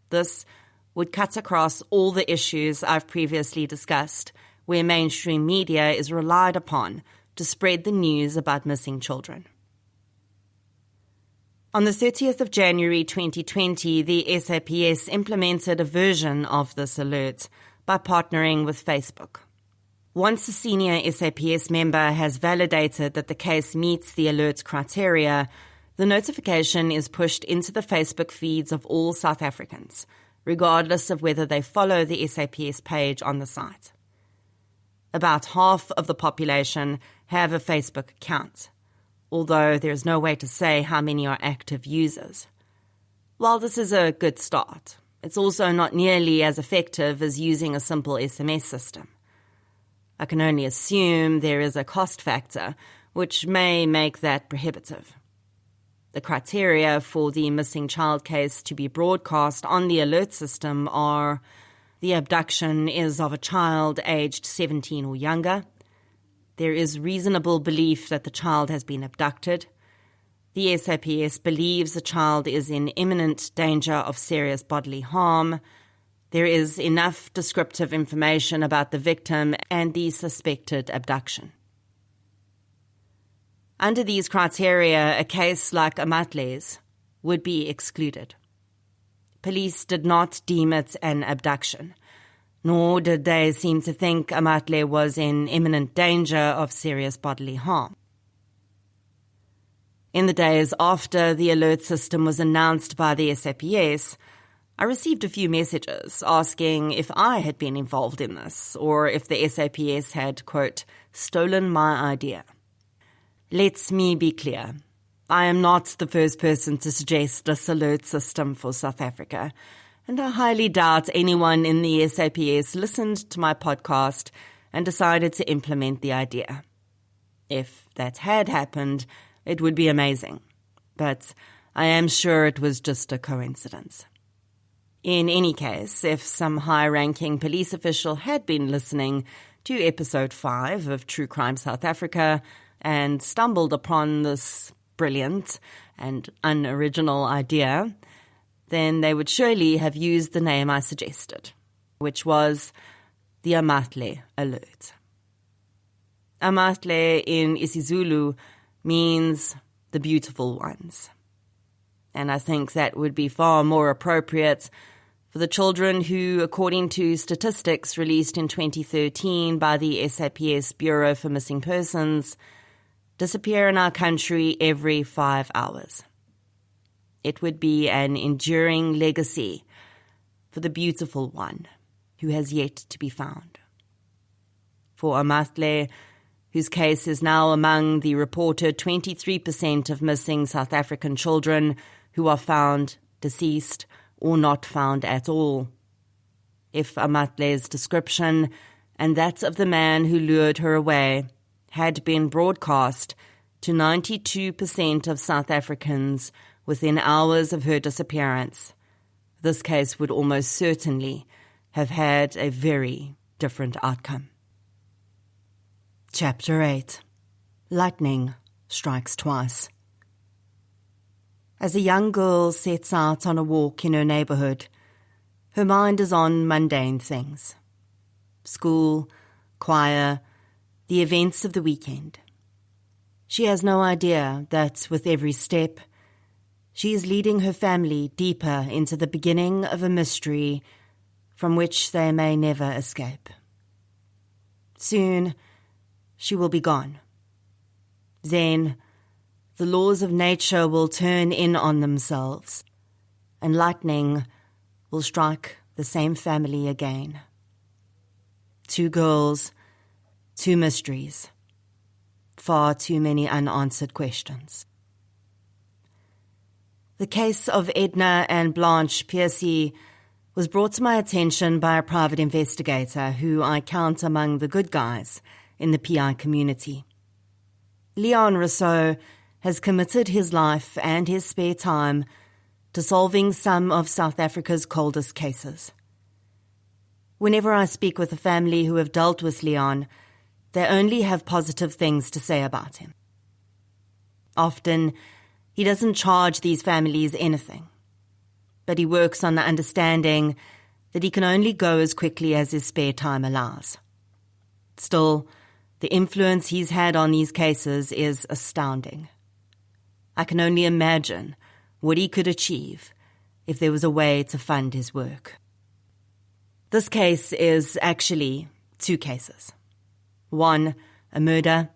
This would cut across all the issues I've previously discussed, where mainstream media is relied upon to spread the news about missing children. On the 30th of January 2020, the SAPS implemented a version of this alert by partnering with Facebook. Once a senior SAPS member has validated that the case meets the alert criteria, the notification is pushed into the Facebook feeds of all South Africans, regardless of whether they follow the SAPS page on the site. About half of the population have a Facebook account, although there is no way to say how many are active users. While this is a good start, it's also not nearly as effective as using a simple SMS system. I can only assume there is a cost factor, which may make that prohibitive. The criteria for the missing child case to be broadcast on the alert system are: the abduction is of a child aged 17 or younger, there is reasonable belief that the child has been abducted, the SAPS believes the child is in imminent danger of serious bodily harm, there is enough descriptive information about the victim and the suspected abduction. Under these criteria, a case like Amatle's would be excluded. Police did not deem it an abduction, nor did they seem to think Amatle was in imminent danger of serious bodily harm. In the days after the alert system was announced by the SAPS, I received a few messages asking if I had been involved in this, or if the SAPS had, quote, stolen my idea. Let me be clear. I am not the first person to suggest this alert system for South Africa, and I highly doubt anyone in the SAPS listened to my podcast and decided to implement the idea. If that had happened, it would be amazing, but I am sure it was just a coincidence. In any case, if some high-ranking police official had been listening to episode 5 of True Crime South Africa and stumbled upon this brilliant and unoriginal idea, then they would surely have used the name I suggested, which was the Amatle Alert. Amatle in isiZulu means the beautiful ones. And I think that would be far more appropriate for the children who, according to statistics released in 2013 by the SAPS Bureau for Missing Persons, disappear in our country every 5 hours. It would be an enduring legacy for the beautiful one who has yet to be found. For Amatle, whose case is now among the reported 23% of missing South African children who are found deceased or not found at all. If Amatle's description and that of the man who lured her away had been broadcast to 92% of South Africans within hours of her disappearance, this case would almost certainly have had a very different outcome. Chapter 8. Lightning Strikes Twice. As a young girl sets out on a walk in her neighborhood, her mind is on mundane things. School, choir, the events of the weekend. She has no idea that with every step, she is leading her family deeper into the beginning of a mystery from which they may never escape. Soon, she will be gone. Then, the laws of nature will turn in on themselves, and lightning will strike the same family again. 2 girls, 2 mysteries, far too many unanswered questions. The case of Edna and Blanche Piercy was brought to my attention by a private investigator who I count among the good guys in the PI community. Leon Rousseau has committed his life and his spare time to solving some of South Africa's coldest cases. Whenever I speak with a family who have dealt with Leon, they only have positive things to say about him. Often, he doesn't charge these families anything, but he works on the understanding that he can only go as quickly as his spare time allows. Still, the influence he's had on these cases is astounding. I can only imagine what he could achieve if there was a way to fund his work. This case is actually 2 cases. One, a murder,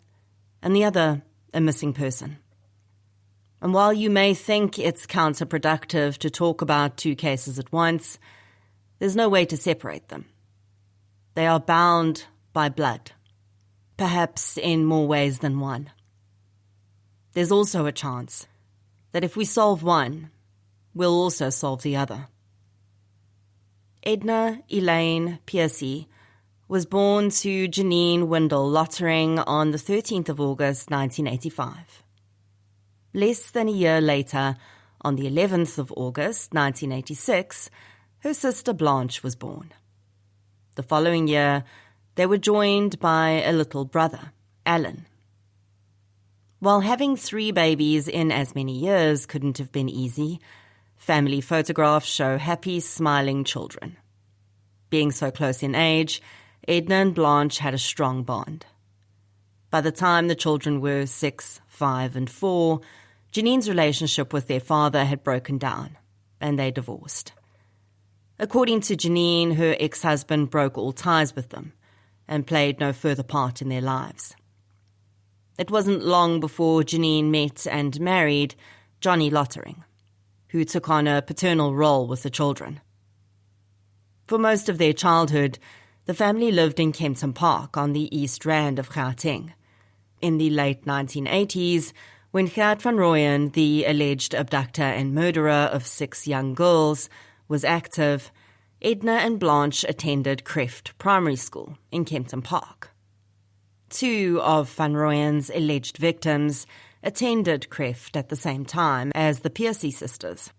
and the other, a missing person. And while you may think it's counterproductive to talk about 2 cases at once, there's no way to separate them. They are bound by blood. perhaps in more ways than one. There's also a chance that if we solve one, we'll also solve the other. Edna Elaine Piercy was born to Janine Windle Lottering on the 13th of August 1985. Less than a year later, on the 11th of August 1986, her sister Blanche was born. The following year, they were joined by a little brother, Alan. While having 3 babies in as many years couldn't have been easy, family photographs show happy, smiling children. Being so close in age, Edna and Blanche had a strong bond. By the time the children were 6, 5, and 4, Janine's relationship with their father had broken down, and they divorced. According to Janine, her ex-husband broke all ties with them and played no further part in their lives. It wasn't long before Janine met and married Johnny Lottering, who took on a paternal role with the children. For most of their childhood, the family lived in Kempton Park on the East Rand of Gauteng. In the late 1980s, when Gert van Rooyen, the alleged abductor and murderer of 6 young girls, was active, Edna and Blanche attended Kreft Primary School in Kempton Park. 2 of Van Rooyen's alleged victims attended Kreft at the same time as the Piercy sisters.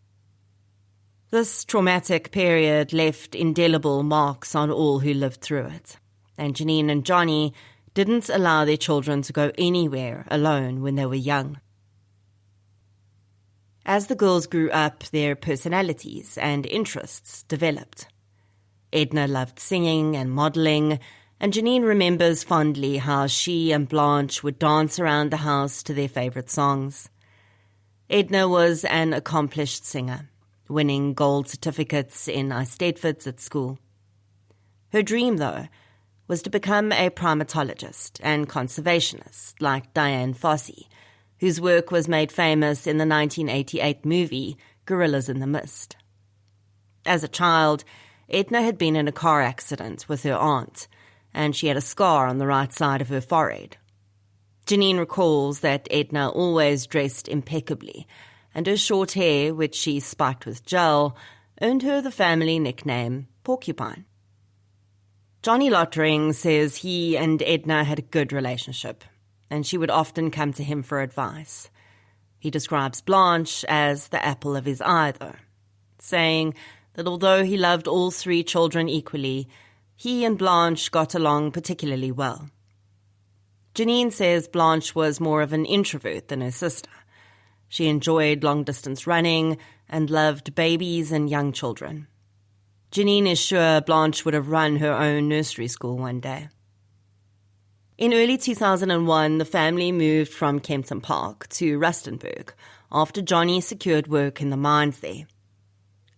This traumatic period left indelible marks on all who lived through it, and Janine and Johnny didn't allow their children to go anywhere alone when they were young. As the girls grew up, their personalities and interests developed. Edna loved singing and modelling, and Janine remembers fondly how she and Blanche would dance around the house to their favourite songs. Edna was an accomplished singer, winning gold certificates in Eisteddfods at school. Her dream, though, was to become a primatologist and conservationist like Diane Fossey, whose work was made famous in the 1988 movie Gorillas in the Mist. As a child, Edna had been in a car accident with her aunt, and she had a scar on the right side of her forehead. Janine recalls that Edna always dressed impeccably, and her short hair, which she spiked with gel, earned her the family nickname Porcupine. Johnny Lottering says he and Edna had a good relationship, and she would often come to him for advice. He describes Blanche as the apple of his eye, though, saying that although he loved all 3 children equally, he and Blanche got along particularly well. Janine says Blanche was more of an introvert than her sister. She enjoyed long-distance running and loved babies and young children. Janine is sure Blanche would have run her own nursery school one day. In early 2001, the family moved from Kempton Park to Rustenburg after Johnny secured work in the mines there.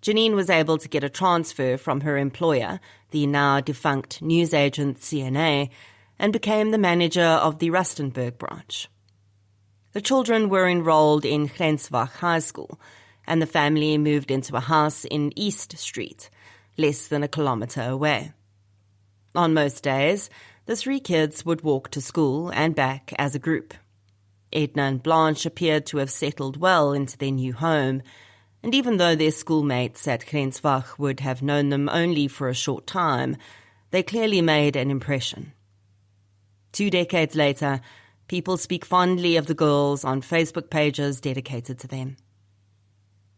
Janine was able to get a transfer from her employer, the now-defunct newsagent CNA, and became the manager of the Rustenburg branch. The children were enrolled in Grenswach High School, and the family moved into a house in East Street, less than a kilometre away. On most days, the 3 kids would walk to school and back as a group. Edna and Blanche appeared to have settled well into their new home, and even though their schoolmates at Grenswach would have known them only for a short time, they clearly made an impression. 2 decades later, people speak fondly of the girls on Facebook pages dedicated to them.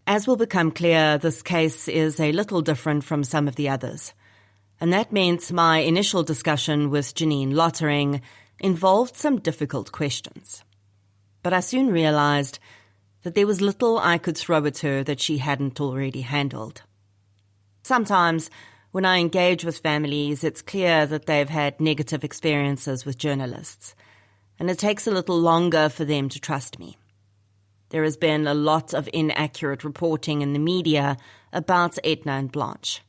As will become clear, this case is a little different from some of the others, and that meant my initial discussion with Janine Lottering involved some difficult questions. But I soon realised that there was little I could throw at her that she hadn't already handled. Sometimes, when I engage with families, it's clear that they've had negative experiences with journalists, and it takes a little longer for them to trust me. There has been a lot of inaccurate reporting in the media about Edna and Blanche.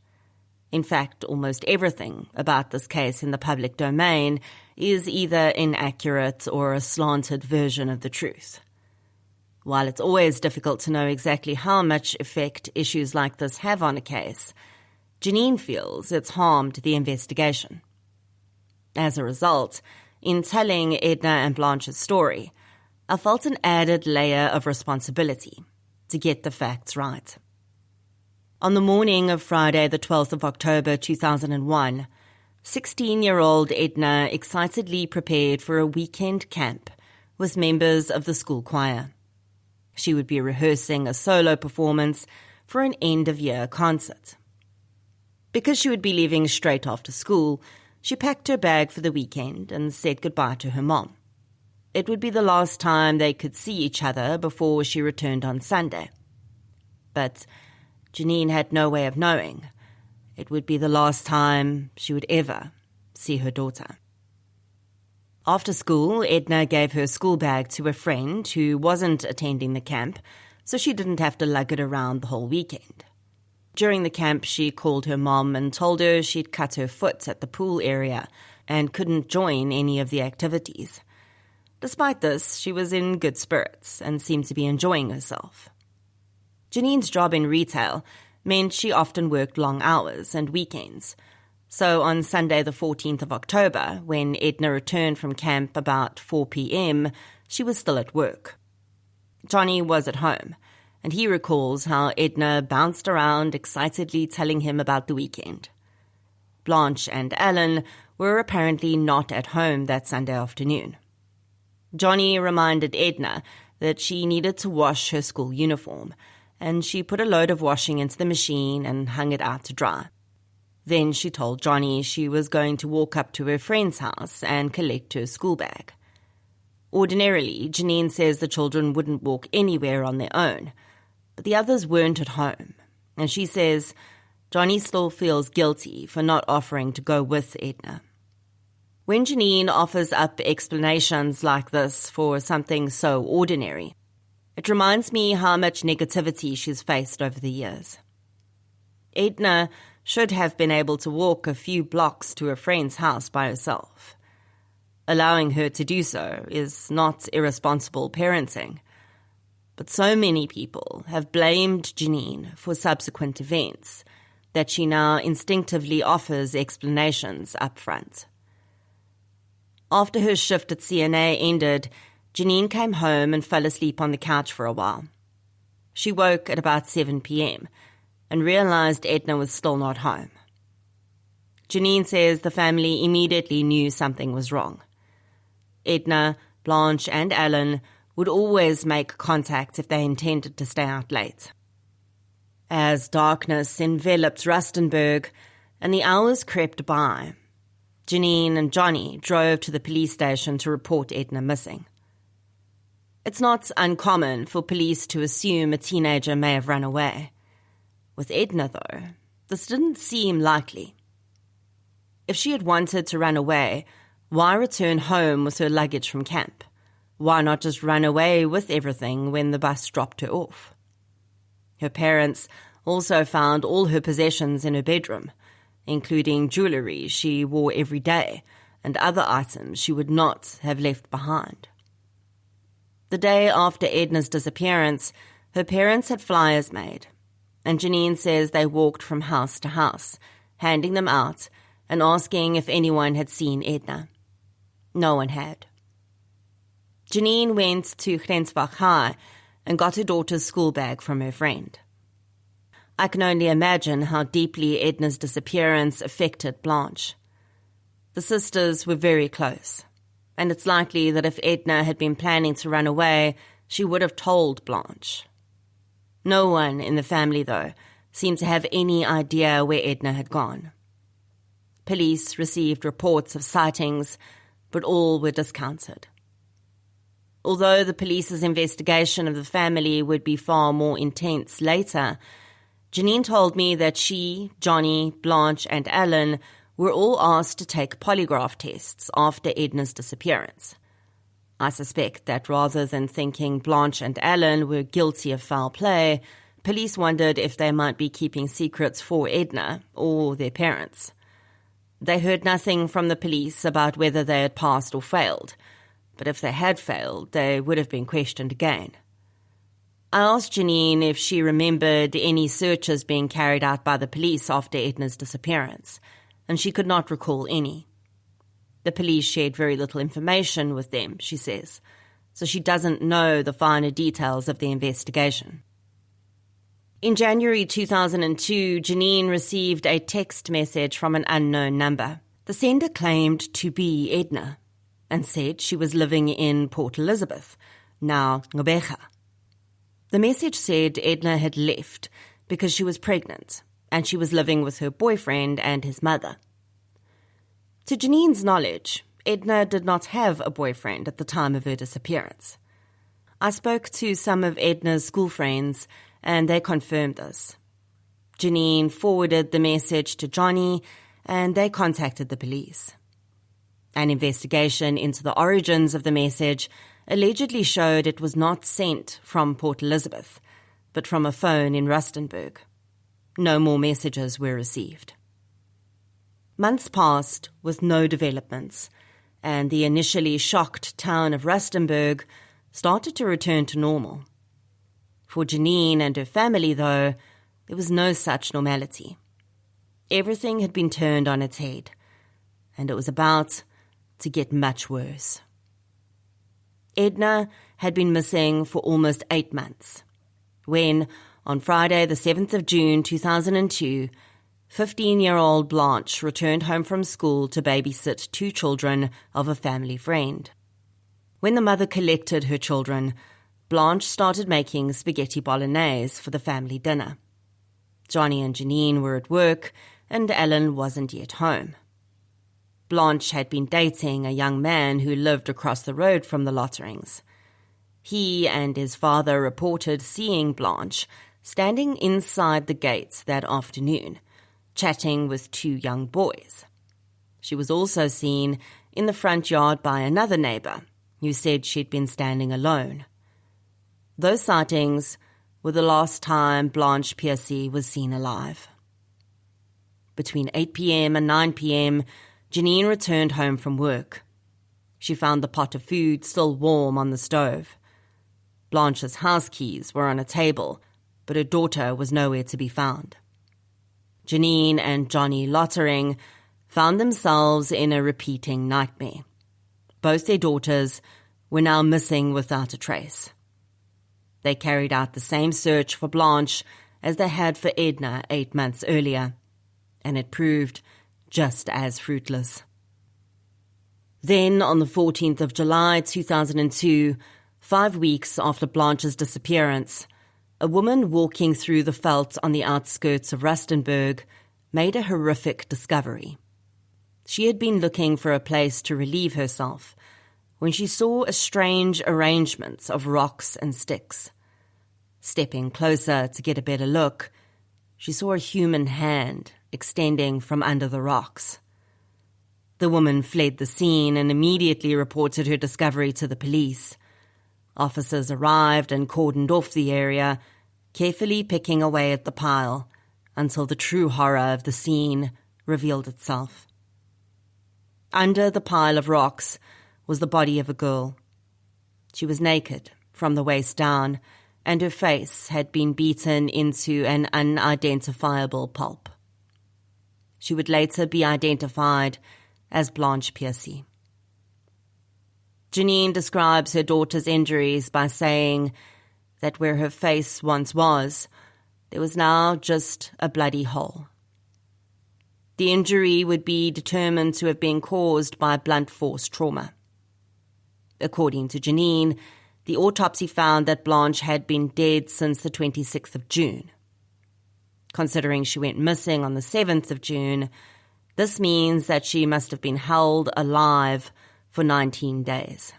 In fact, almost everything about this case in the public domain is either inaccurate or a slanted version of the truth. While it's always difficult to know exactly how much effect issues like this have on a case, Janine feels it's harmed the investigation. As a result, in telling Edna and Blanche's story, I felt an added layer of responsibility to get the facts right. On the morning of Friday, the 12th of October 2001, 16-year-old Edna excitedly prepared for a weekend camp with members of the school choir. She would be rehearsing a solo performance for an end-of-year concert. Because she would be leaving straight after school, she packed her bag for the weekend and said goodbye to her mom. It would be the last time they could see each other before she returned on Sunday. But Janine had no way of knowing. It would be the last time she would ever see her daughter. After school, Edna gave her school bag to a friend who wasn't attending the camp, so she didn't have to lug it around the whole weekend. During the camp, she called her mom and told her she'd cut her foot at the pool area and couldn't join any of the activities. Despite this, she was in good spirits and seemed to be enjoying herself. Janine's job in retail meant she often worked long hours and weekends. So on Sunday the 14th of October, when Edna returned from camp about 4 p.m., she was still at work. Johnny was at home, and he recalls how Edna bounced around excitedly telling him about the weekend. Blanche and Alan were apparently not at home that Sunday afternoon. Johnny reminded Edna that she needed to wash her school uniform, and she put a load of washing into the machine and hung it out to dry. Then she told Johnny she was going to walk up to her friend's house and collect her school bag. Ordinarily, Janine says the children wouldn't walk anywhere on their own, but the others weren't at home, and she says Johnny still feels guilty for not offering to go with Edna. When Janine offers up explanations like this for something so ordinary, it reminds me how much negativity she's faced over the years. Edna should have been able to walk a few blocks to a friend's house by herself. Allowing her to do so is not irresponsible parenting, but so many people have blamed Janine for subsequent events that she now instinctively offers explanations up front. After her shift at CNA ended, Janine came home and fell asleep on the couch for a while. She woke at about 7 p.m. and realized Edna was still not home. Janine says the family immediately knew something was wrong. Edna, Blanche, and Alan would always make contact if they intended to stay out late. As darkness enveloped Rustenburg and the hours crept by, Janine and Johnny drove to the police station to report Edna missing. It's not uncommon for police to assume a teenager may have run away. With Edna, though, this didn't seem likely. If she had wanted to run away, why return home with her luggage from camp? Why not just run away with everything when the bus dropped her off? Her parents also found all her possessions in her bedroom, including jewellery she wore every day and other items she would not have left behind. The day after Edna's disappearance, her parents had flyers made, and Janine says they walked from house to house, handing them out and asking if anyone had seen Edna. No one had. Janine went to Grensbach High and got her daughter's school bag from her friend. I can only imagine how deeply Edna's disappearance affected Blanche. The sisters were very close, and it's likely that if Edna had been planning to run away, she would have told Blanche. No one in the family, though, seemed to have any idea where Edna had gone. Police received reports of sightings, but all were discounted. Although the police's investigation of the family would be far more intense later, Janine told me that she, Johnny, Blanche, and Alan were all asked to take polygraph tests after Edna's disappearance. I suspect that rather than thinking Blanche and Alan were guilty of foul play, police wondered if they might be keeping secrets for Edna or their parents. They heard nothing from the police about whether they had passed or failed, but if they had failed, they would have been questioned again. I asked Janine if she remembered any searches being carried out by the police after Edna's disappearance, and she could not recall any. The police shared very little information with them, she says, so she doesn't know the finer details of the investigation. In January 2002, Janine received a text message from an unknown number. The sender claimed to be Edna and said she was living in Port Elizabeth, now Gqeberha. The message said Edna had left because she was pregnant and she was living with her boyfriend and his mother. To Janine's knowledge, Edna did not have a boyfriend at the time of her disappearance. I spoke to some of Edna's school friends and they confirmed this. Janine forwarded the message to Johnny and they contacted the police. An investigation into the origins of the message allegedly showed it was not sent from Port Elizabeth, but from a phone in Rustenburg. No more messages were received. Months passed with no developments, and the initially shocked town of Rustenburg started to return to normal. For Janine and her family, though, there was no such normality. Everything had been turned on its head, and it was about to get much worse. Edna had been missing for almost 8 months, when, on Friday the 7th of June 2002, 15-year-old Blanche returned home from school to babysit 2 children of a family friend. When the mother collected her children, Blanche started making spaghetti bolognese for the family dinner. Johnny and Janine were at work, and Ellen wasn't yet home. Blanche had been dating a young man who lived across the road from the Lotterings. He and his father reported seeing Blanche standing inside the gates that afternoon, chatting with 2 young boys. She was also seen in the front yard by another neighbour, who said she'd been standing alone. Those sightings were the last time Blanche Piercy was seen alive. Between 8 p.m. and 9 p.m, Janine returned home from work. She found the pot of food still warm on the stove. Blanche's house keys were on a table, but her daughter was nowhere to be found. Janine and Johnny Lottering found themselves in a repeating nightmare. Both their daughters were now missing without a trace. They carried out the same search for Blanche as they had for Edna 8 months earlier, and it proved just as fruitless. Then, on the 14th of July 2002, 5 weeks after Blanche's disappearance, a woman walking through the veldt on the outskirts of Rustenburg made a horrific discovery. She had been looking for a place to relieve herself when she saw a strange arrangement of rocks and sticks. Stepping closer to get a better look, she saw a human hand extending from under the rocks. The woman fled the scene and immediately reported her discovery to the police. Officers arrived and cordoned off the area, carefully picking away at the pile until the true horror of the scene revealed itself. Under the pile of rocks was the body of a girl. She was naked from the waist down, and her face had been beaten into an unidentifiable pulp. She would later be identified as Blanche Piercy. Janine describes her daughter's injuries by saying that where her face once was, there was now just a bloody hole. The injury would be determined to have been caused by blunt force trauma. According to Janine, the autopsy found that Blanche had been dead since the 26th of June. Considering she went missing on the 7th of June, this means that she must have been held alive for 19 days.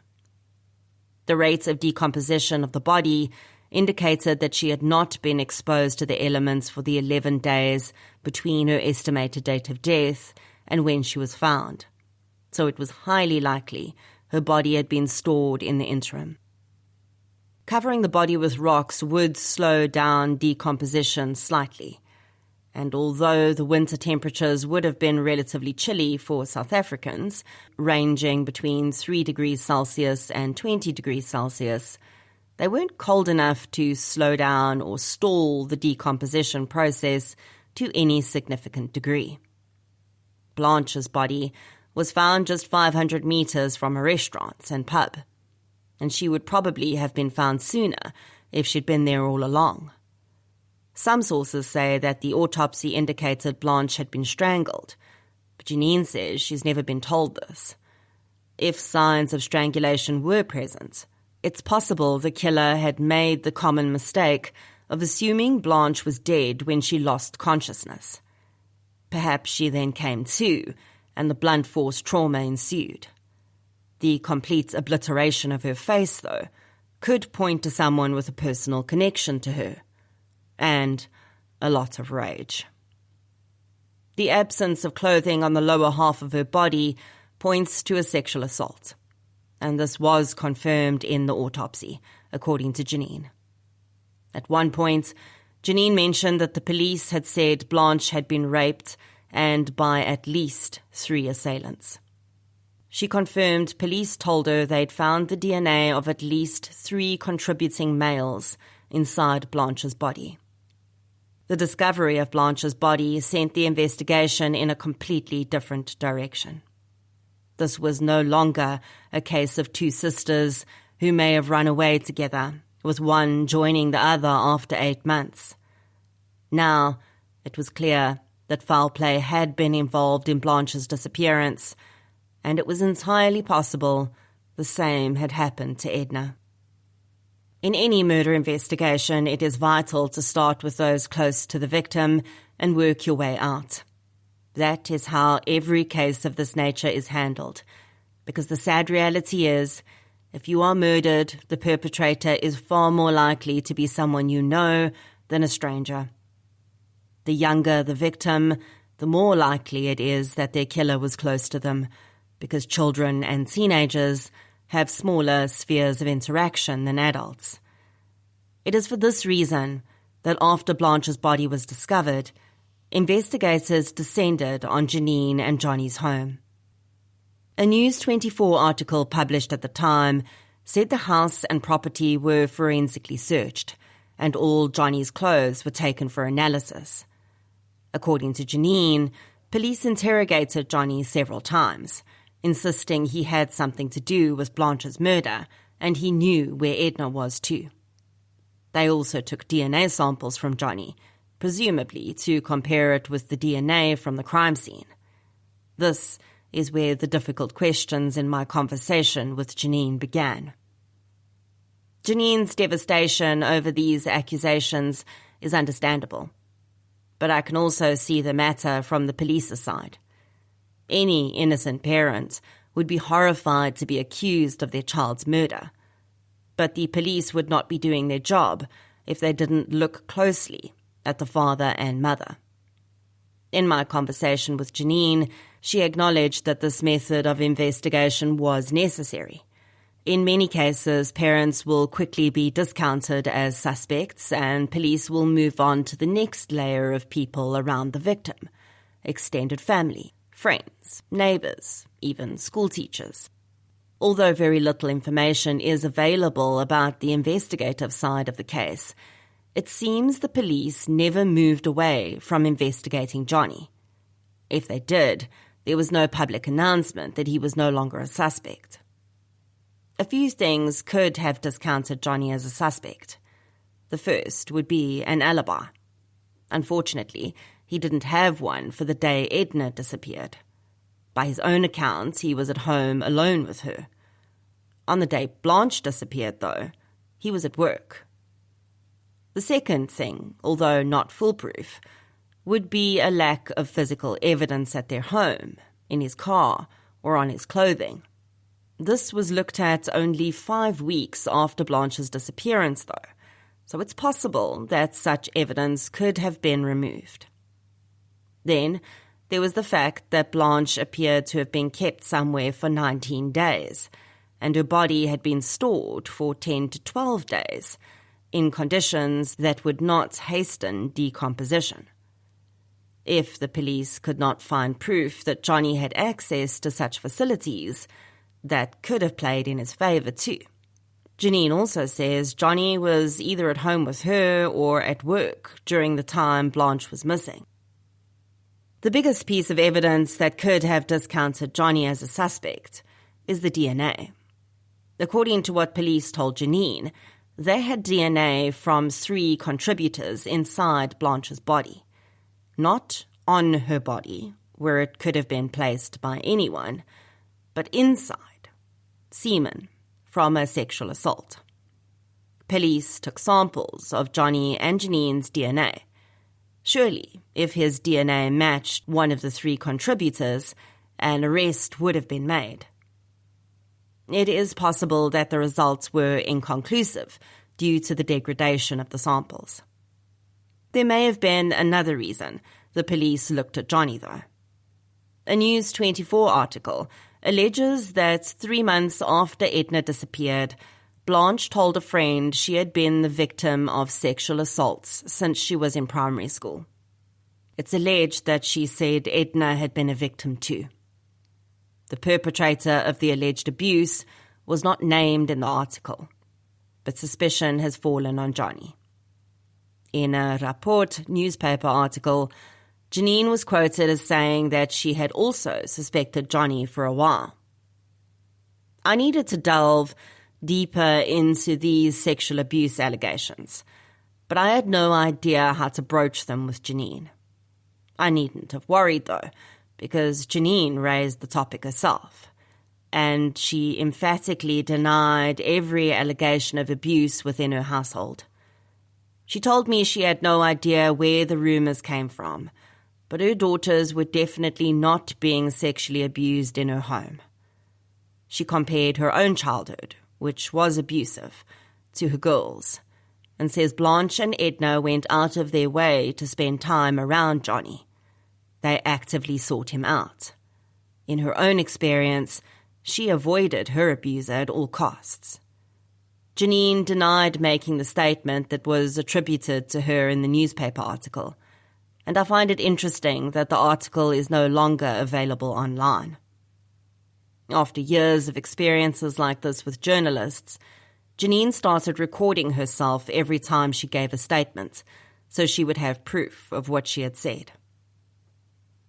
The rate of decomposition of the body indicated that she had not been exposed to the elements for the 11 days between her estimated date of death and when she was found, so it was highly likely her body had been stored in the interim. Covering the body with rocks would slow down decomposition slightly, and although the winter temperatures would have been relatively chilly for South Africans, ranging between 3 degrees Celsius and 20 degrees Celsius, they weren't cold enough to slow down or stall the decomposition process to any significant degree. Blanche's body was found just 500 meters from a restaurant and pub, and she would probably have been found sooner if she'd been there all along. Some sources say that the autopsy indicated Blanche had been strangled, but Janine says she's never been told this. If signs of strangulation were present, it's possible the killer had made the common mistake of assuming Blanche was dead when she lost consciousness. Perhaps she then came to, and the blunt force trauma ensued. The complete obliteration of her face, though, could point to someone with a personal connection to her, and a lot of rage. The absence of clothing on the lower half of her body points to a sexual assault, and this was confirmed in the autopsy, according to Janine. At one point, Janine mentioned that the police had said Blanche had been raped and by at least 3 assailants. She confirmed police told her they'd found the DNA of at least 3 contributing males inside Blanche's body. The discovery of Blanche's body sent the investigation in a completely different direction. This was no longer a case of 2 sisters who may have run away together, with one joining the other after 8 months. Now, it was clear that foul play had been involved in Blanche's disappearance, and it was entirely possible the same had happened to Edna. In any murder investigation, it is vital to start with those close to the victim and work your way out. That is how every case of this nature is handled, because the sad reality is, if you are murdered, the perpetrator is far more likely to be someone you know than a stranger. The younger the victim, the more likely it is that their killer was close to them, because children and teenagers have smaller spheres of interaction than adults. It is for this reason that after Blanche's body was discovered, investigators descended on Janine and Johnny's home. A News 24 article published at the time said the house and property were forensically searched, and all Johnny's clothes were taken for analysis. According to Janine, police interrogated Johnny several times, insisting he had something to do with Blanche's murder, and he knew where Edna was too. They also took DNA samples from Johnny, presumably to compare it with the DNA from the crime scene. This is where the difficult questions in my conversation with Janine began. Janine's devastation over these accusations is understandable, but I can also see the matter from the police's side. Any innocent parent would be horrified to be accused of their child's murder, but the police would not be doing their job if they didn't look closely at the father and mother. In my conversation with Janine, she acknowledged that this method of investigation was necessary. In many cases, parents will quickly be discounted as suspects, and police will move on to the next layer of people around the victim: extended family, friends, neighbors, even school teachers. Although very little information is available about the investigative side of the case, it seems the police never moved away from investigating Johnny. If they did, there was no public announcement that he was no longer a suspect. A few things could have discounted Johnny as a suspect. The first would be an alibi. Unfortunately, he didn't have one for the day Edna disappeared. By his own account, he was at home alone with her. On the day Blanche disappeared, though, he was at work. The second thing, although not foolproof, would be a lack of physical evidence at their home, in his car, or on his clothing. This was looked at only 5 weeks after Blanche's disappearance, though, so it's possible that such evidence could have been removed. Then, there was the fact that Blanche appeared to have been kept somewhere for 19 days, and her body had been stored for 10 to 12 days, in conditions that would not hasten decomposition. If the police could not find proof that Johnny had access to such facilities, that could have played in his favor too. Janine also says Johnny was either at home with her or at work during the time Blanche was missing. The biggest piece of evidence that could have discounted Johnny as a suspect is the DNA. According to what police told Janine, they had DNA from 3 contributors inside Blanche's body. Not on her body, where it could have been placed by anyone, but inside, semen from a sexual assault. Police took samples of Johnny and Janine's DNA. Surely, if his DNA matched one of the 3 contributors, an arrest would have been made. It is possible that the results were inconclusive due to the degradation of the samples. There may have been another reason the police looked at Johnny, though. A News 24 article alleges that 3 months after Edna disappeared, Blanche told a friend she had been the victim of sexual assaults since she was in primary school. It's alleged that she said Edna had been a victim too. The perpetrator of the alleged abuse was not named in the article, but suspicion has fallen on Johnny. In a Rapport newspaper article, Janine was quoted as saying that she had also suspected Johnny for a while. I needed to delve deeper into these sexual abuse allegations, but I had no idea how to broach them with Janine. I needn't have worried, though, because Janine raised the topic herself, and she emphatically denied every allegation of abuse within her household. She told me she had no idea where the rumors came from, but her daughters were definitely not being sexually abused in her home. She compared her own childhood, which was abusive, to her girls, and says Blanche and Edna went out of their way to spend time around Johnny. They actively sought him out. In her own experience, she avoided her abuser at all costs. Janine denied making the statement that was attributed to her in the newspaper article, and I find it interesting that the article is no longer available online. After years of experiences like this with journalists, Janine started recording herself every time she gave a statement, so she would have proof of what she had said.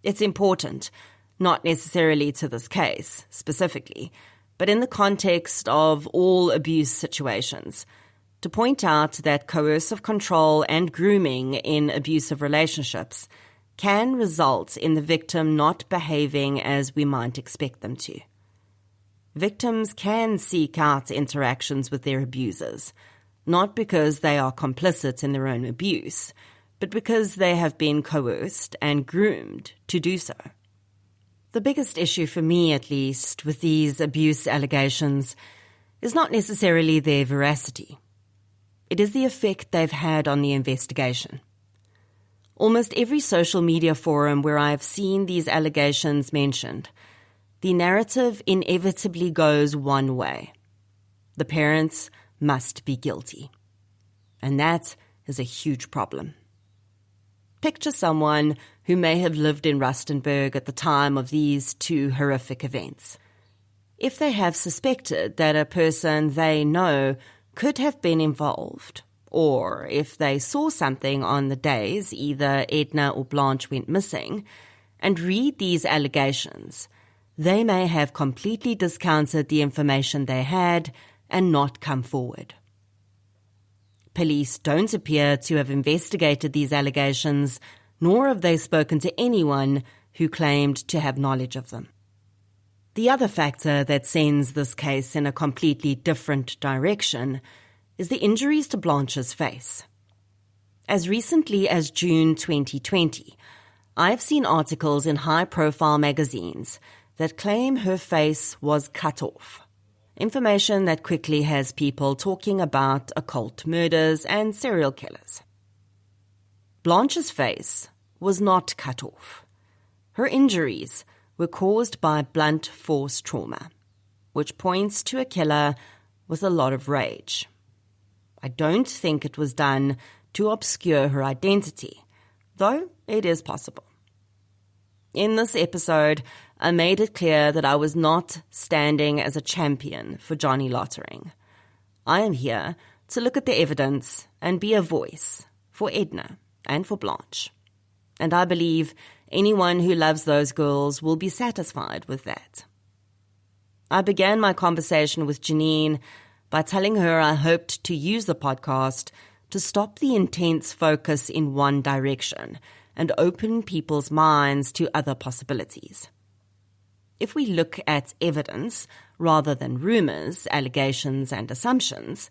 It's important, not necessarily to this case specifically, but in the context of all abuse situations, to point out that coercive control and grooming in abusive relationships can result in the victim not behaving as we might expect them to. Victims can seek out interactions with their abusers, not because they are complicit in their own abuse, but because they have been coerced and groomed to do so. The biggest issue for me, at least, with these abuse allegations is not necessarily their veracity. It is the effect they've had on the investigation. Almost every social media forum where I have seen these allegations mentioned, the narrative inevitably goes one way. The parents must be guilty. And that is a huge problem. Picture someone who may have lived in Rustenburg at the time of these 2 horrific events. If they have suspected that a person they know could have been involved, or if they saw something on the days either Edna or Blanche went missing, and read these allegations, they may have completely discounted the information they had and not come forward. Police don't appear to have investigated these allegations, nor have they spoken to anyone who claimed to have knowledge of them. The other factor that sends this case in a completely different direction is the injuries to Blanche's face. As recently as June 2020, I've seen articles in high-profile magazines that claim her face was cut off. Information that quickly has people talking about occult murders and serial killers. Blanche's face was not cut off. Her injuries were caused by blunt force trauma, which points to a killer with a lot of rage. I don't think it was done to obscure her identity, though it is possible. In this episode, I made it clear that I was not standing as a champion for Johnny Lottering. I am here to look at the evidence and be a voice for Edna and for Blanche. And I believe anyone who loves those girls will be satisfied with that. I began my conversation with Janine by telling her I hoped to use the podcast to stop the intense focus in one direction and open people's minds to other possibilities. If we look at evidence rather than rumors, allegations, and assumptions,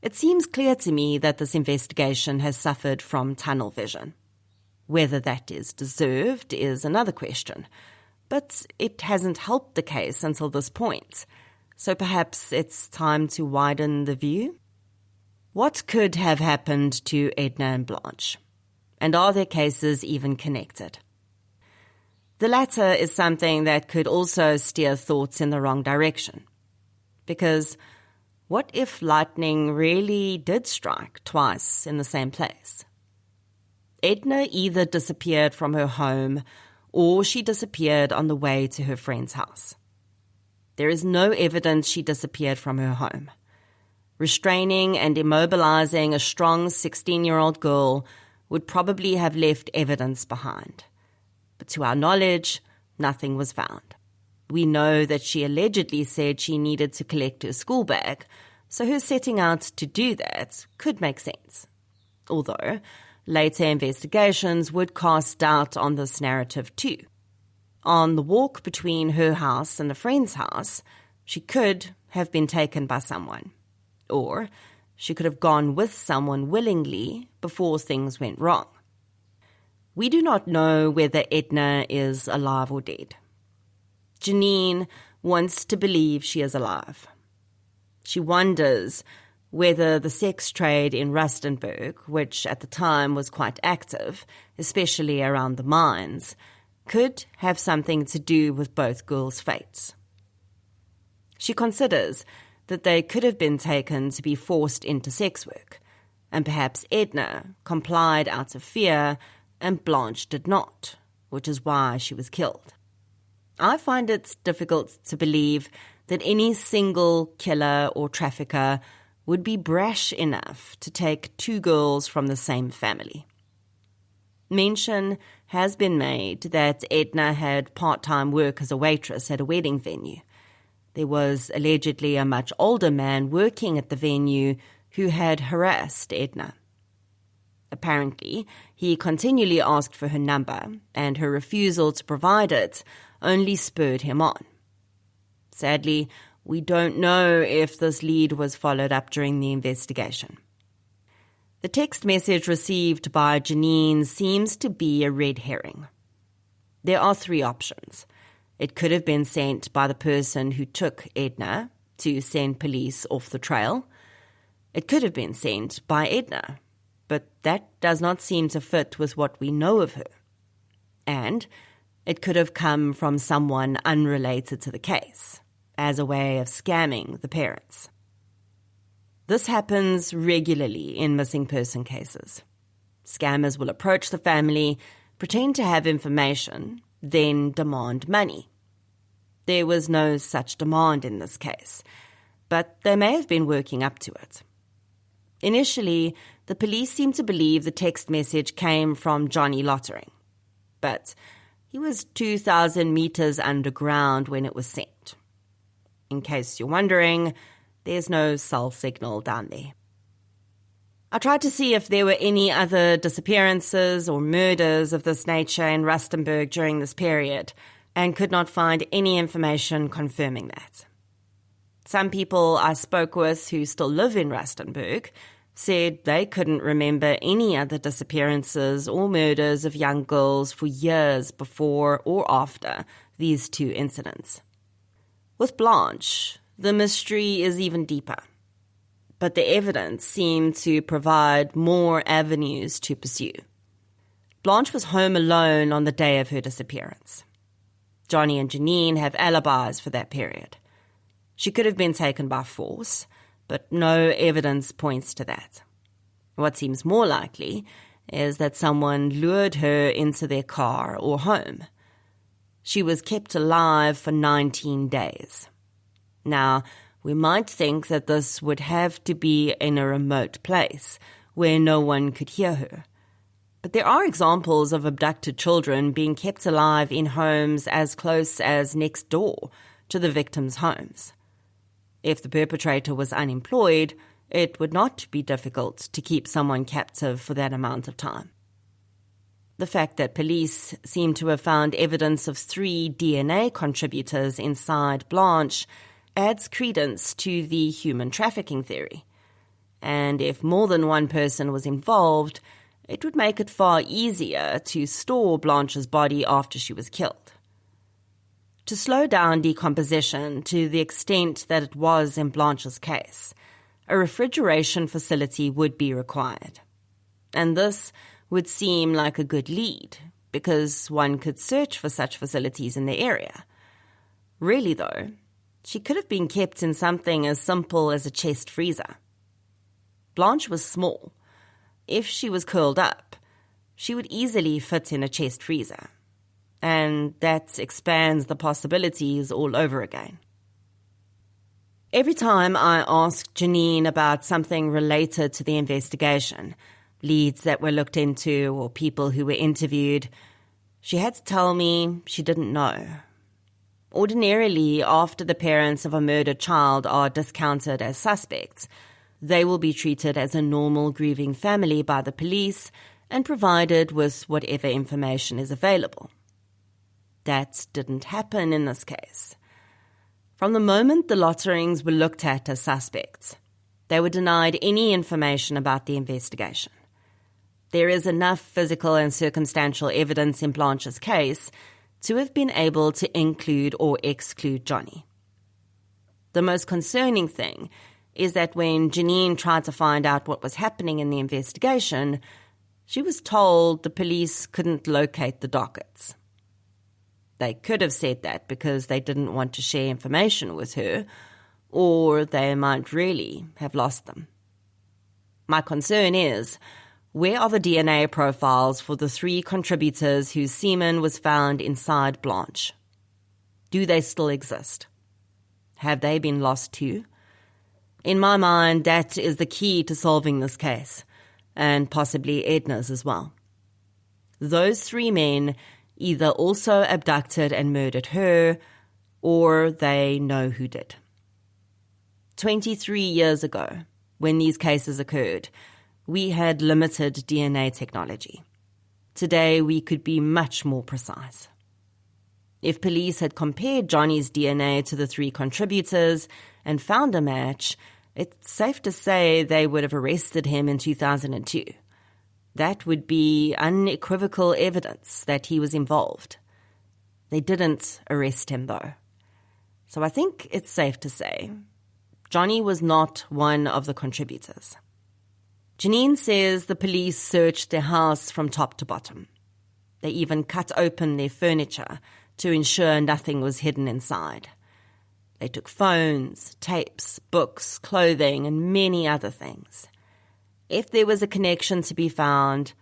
it seems clear to me that this investigation has suffered from tunnel vision. Whether that is deserved is another question, but it hasn't helped the case until this point, so perhaps it's time to widen the view? What could have happened to Edna and Blanche? And are their cases even connected? The latter is something that could also steer thoughts in the wrong direction. Because what if lightning really did strike twice in the same place? Edna either disappeared from her home or she disappeared on the way to her friend's house. There is no evidence she disappeared from her home. Restraining and immobilizing a strong 16-year-old girl would probably have left evidence behind. But to our knowledge, nothing was found. We know that she allegedly said she needed to collect her school bag, so her setting out to do that could make sense. Although, later investigations would cast doubt on this narrative too. On the walk between her house and the friend's house, she could have been taken by someone. Or she could have gone with someone willingly before things went wrong. We do not know whether Edna is alive or dead. Janine wants to believe she is alive. She wonders whether the sex trade in Rustenburg, which at the time was quite active, especially around the mines, could have something to do with both girls' fates. She considers that they could have been taken to be forced into sex work, and perhaps Edna complied out of fear and Blanche did not, which is why she was killed. I find it difficult to believe that any single killer or trafficker would be brash enough to take two girls from the same family. Mention has been made that Edna had part-time work as a waitress at a wedding venue. There was allegedly a much older man working at the venue who had harassed Edna. Apparently, he continually asked for her number, and her refusal to provide it only spurred him on. Sadly, we don't know if this lead was followed up during the investigation. The text message received by Janine seems to be a red herring. There are three options. It could have been sent by the person who took Edna to send police off the trail. It could have been sent by Edna, but that does not seem to fit with what we know of her. And it could have come from someone unrelated to the case, as a way of scamming the parents. This happens regularly in missing person cases. Scammers will approach the family, pretend to have information, then demand money. There was no such demand in this case, but they may have been working up to it. Initially, the police seemed to believe the text message came from Johnny Lottering, but he was 2,000 meters underground when it was sent. In case you're wondering, there's no cell signal down there. I tried to see if there were any other disappearances or murders of this nature in Rustenburg during this period, and could not find any information confirming that. Some people I spoke with who still live in Rustenburg said they couldn't remember any other disappearances or murders of young girls for years before or after these two incidents. With Blanche, the mystery is even deeper, but the evidence seemed to provide more avenues to pursue. Blanche was home alone on the day of her disappearance. Johnny and Janine have alibis for that period. She could have been taken by force, but no evidence points to that. What seems more likely is that someone lured her into their car or home. She was kept alive for 19 days. Now, we might think that this would have to be in a remote place where no one could hear her. But there are examples of abducted children being kept alive in homes as close as next door to the victims' homes. If the perpetrator was unemployed, it would not be difficult to keep someone captive for that amount of time. The fact that police seem to have found evidence of 3 DNA contributors inside Blanche adds credence to the human trafficking theory. And if more than one person was involved, it would make it far easier to store Blanche's body after she was killed. To slow down decomposition to the extent that it was in Blanche's case, a refrigeration facility would be required. And this would seem like a good lead, because one could search for such facilities in the area. Really though, she could have been kept in something as simple as a chest freezer. Blanche was small. If she was curled up, she would easily fit in a chest freezer. And that expands the possibilities all over again. Every time I asked Janine about something related to the investigation, leads that were looked into or people who were interviewed, she had to tell me she didn't know. Ordinarily, after the parents of a murdered child are discounted as suspects, they will be treated as a normal grieving family by the police and provided with whatever information is available. That didn't happen in this case. From the moment the Lotterings were looked at as suspects, they were denied any information about the investigation. There is enough physical and circumstantial evidence in Blanche's case to have been able to include or exclude Johnny. The most concerning thing is that when Janine tried to find out what was happening in the investigation, she was told the police couldn't locate the dockets. They could have said that because they didn't want to share information with her, or they might really have lost them. My concern is, where are the DNA profiles for the 3 contributors whose semen was found inside Blanche? Do they still exist? Have they been lost too? In my mind, that is the key to solving this case, and possibly Edna's as well. Those 3 men either also abducted and murdered her, or they know who did. 23 years ago, when these cases occurred, we had limited DNA technology. Today, we could be much more precise. If police had compared Johnny's DNA to the 3 contributors and found a match, it's safe to say they would have arrested him in 2002. That would be unequivocal evidence that he was involved. They didn't arrest him, though. So I think it's safe to say Johnny was not one of the contributors. Janine says the police searched their house from top to bottom. They even cut open their furniture to ensure nothing was hidden inside. They took phones, tapes, books, clothing, and many other things. If there was a connection to be found,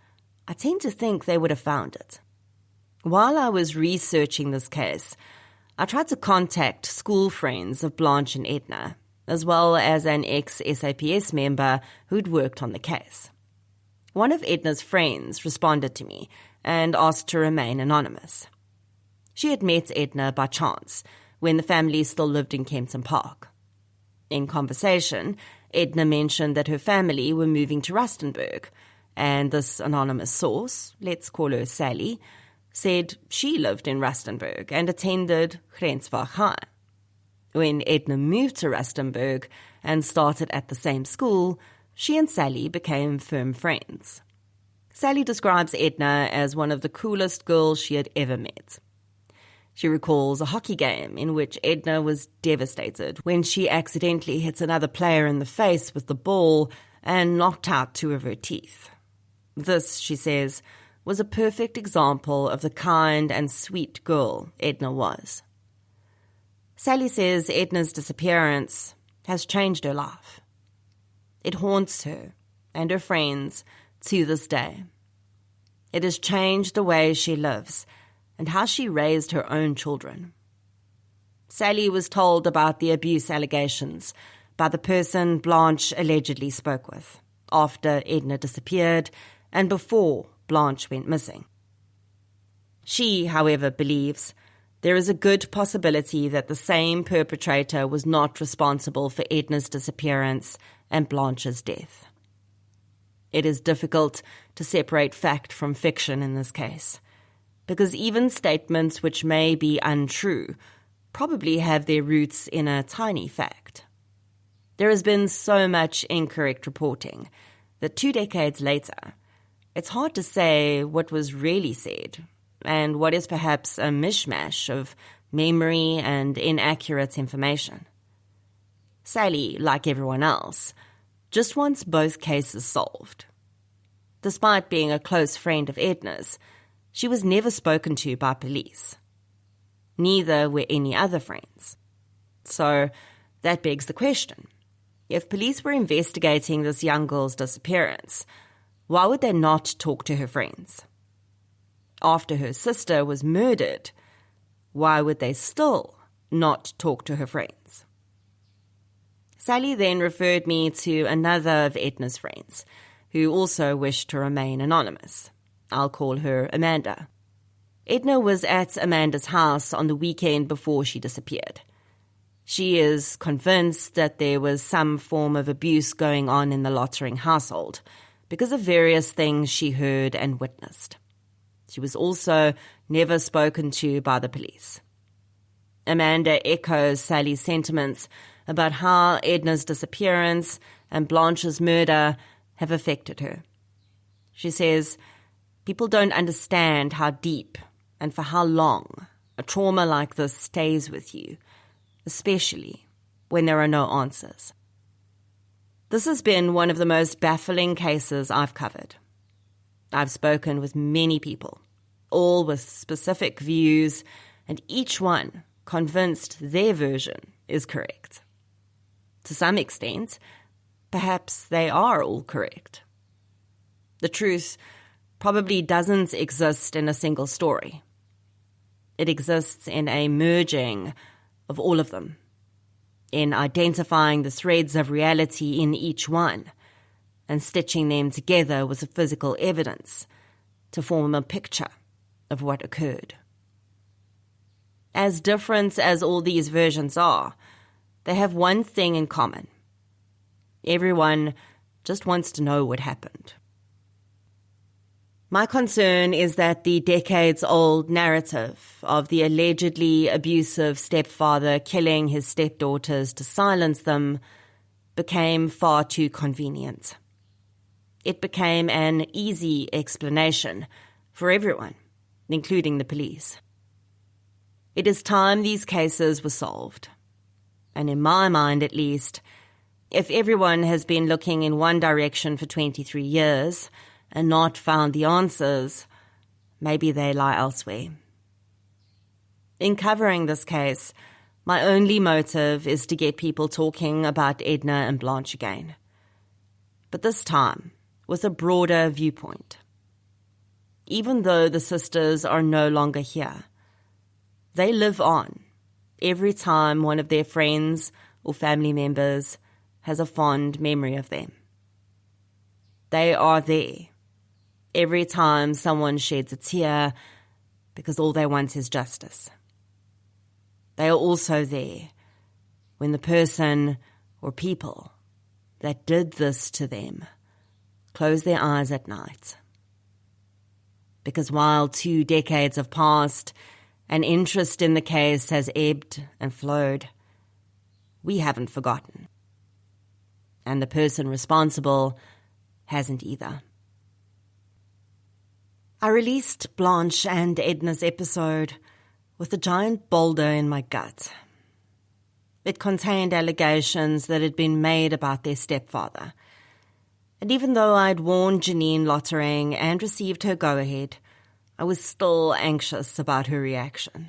I tend to think they would have found it. While I was researching this case, I tried to contact school friends of Blanche and Edna, as well as an ex-SAPS member who'd worked on the case. One of Edna's friends responded to me and asked to remain anonymous. She had met Edna by chance when the family still lived in Kempton Park. In conversation, Edna mentioned that her family were moving to Rustenburg, and this anonymous source, let's call her Sally, said she lived in Rustenburg and attended Grensvach High. When Edna moved to Rustenburg and started at the same school, she and Sally became firm friends. Sally describes Edna as one of the coolest girls she had ever met. She recalls a hockey game in which Edna was devastated when she accidentally hits another player in the face with the ball and knocked out 2 of her teeth. This, she says, was a perfect example of the kind and sweet girl Edna was. Sally says Edna's disappearance has changed her life. It haunts her and her friends to this day. It has changed the way she lives and how she raised her own children. Sally was told about the abuse allegations by the person Blanche allegedly spoke with, after Edna disappeared and before Blanche went missing. She, however, believes there is a good possibility that the same perpetrator was not responsible for Edna's disappearance and Blanche's death. It is difficult to separate fact from fiction in this case, because even statements which may be untrue probably have their roots in a tiny fact. There has been so much incorrect reporting that 2 decades later, it's hard to say what was really said and what is perhaps a mishmash of memory and inaccurate information. Sally, like everyone else, just wants both cases solved. Despite being a close friend of Edna's, she was never spoken to by police. Neither were any other friends. So that begs the question. If police were investigating this young girl's disappearance, why would they not talk to her friends? After her sister was murdered, why would they still not talk to her friends? Sally then referred me to another of Edna's friends, who also wished to remain anonymous. I'll call her Amanda. Edna was at Amanda's house on the weekend before she disappeared. She is convinced that there was some form of abuse going on in the Lottering household because of various things she heard and witnessed. She was also never spoken to by the police. Amanda echoes Sally's sentiments about how Edna's disappearance and Blanche's murder have affected her. She says, people don't understand how deep and for how long a trauma like this stays with you, especially when there are no answers. This has been one of the most baffling cases I've covered. I've spoken with many people, all with specific views, and each one convinced their version is correct. To some extent, perhaps they are all correct. The truth probably doesn't exist in a single story. It exists in a merging of all of them, in identifying the threads of reality in each one and stitching them together with the physical evidence to form a picture of what occurred. As different as all these versions are, they have one thing in common. Everyone just wants to know what happened. My concern is that the decades-old narrative of the allegedly abusive stepfather killing his stepdaughters to silence them became far too convenient. It became an easy explanation for everyone, including the police. It is time these cases were solved. And in my mind, at least, if everyone has been looking in one direction for 23 years and not found the answers, maybe they lie elsewhere. In covering this case, my only motive is to get people talking about Edna and Blanche again. But this time, with a broader viewpoint. Even though the sisters are no longer here, they live on every time one of their friends or family members has a fond memory of them. They are there every time someone sheds a tear because all they want is justice. They are also there when the person or people that did this to them close their eyes at night. Because while 2 decades have passed and interest in the case has ebbed and flowed, we haven't forgotten. And the person responsible hasn't either. I released Blanche and Edna's episode with a giant boulder in my gut. It contained allegations that had been made about their stepfather. And even though I'd warned Janine Lottering and received her go-ahead, I was still anxious about her reaction.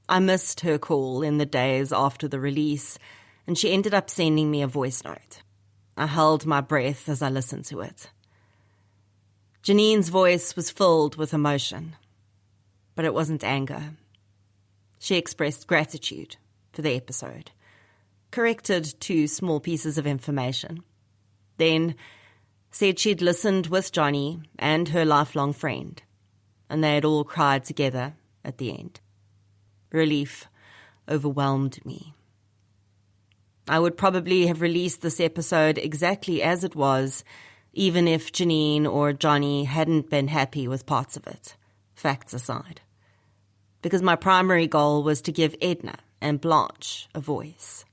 I missed her call in the days after the release, and she ended up sending me a voice note. I held my breath as I listened to it. Janine's voice was filled with emotion, but it wasn't anger. She expressed gratitude for the episode, corrected 2 small pieces of information. Then said she'd listened with Johnny and her lifelong friend, and they had all cried together at the end. Relief overwhelmed me. I would probably have released this episode exactly as it was, even if Janine or Johnny hadn't been happy with parts of it, facts aside. Because my primary goal was to give Edna and Blanche a voice.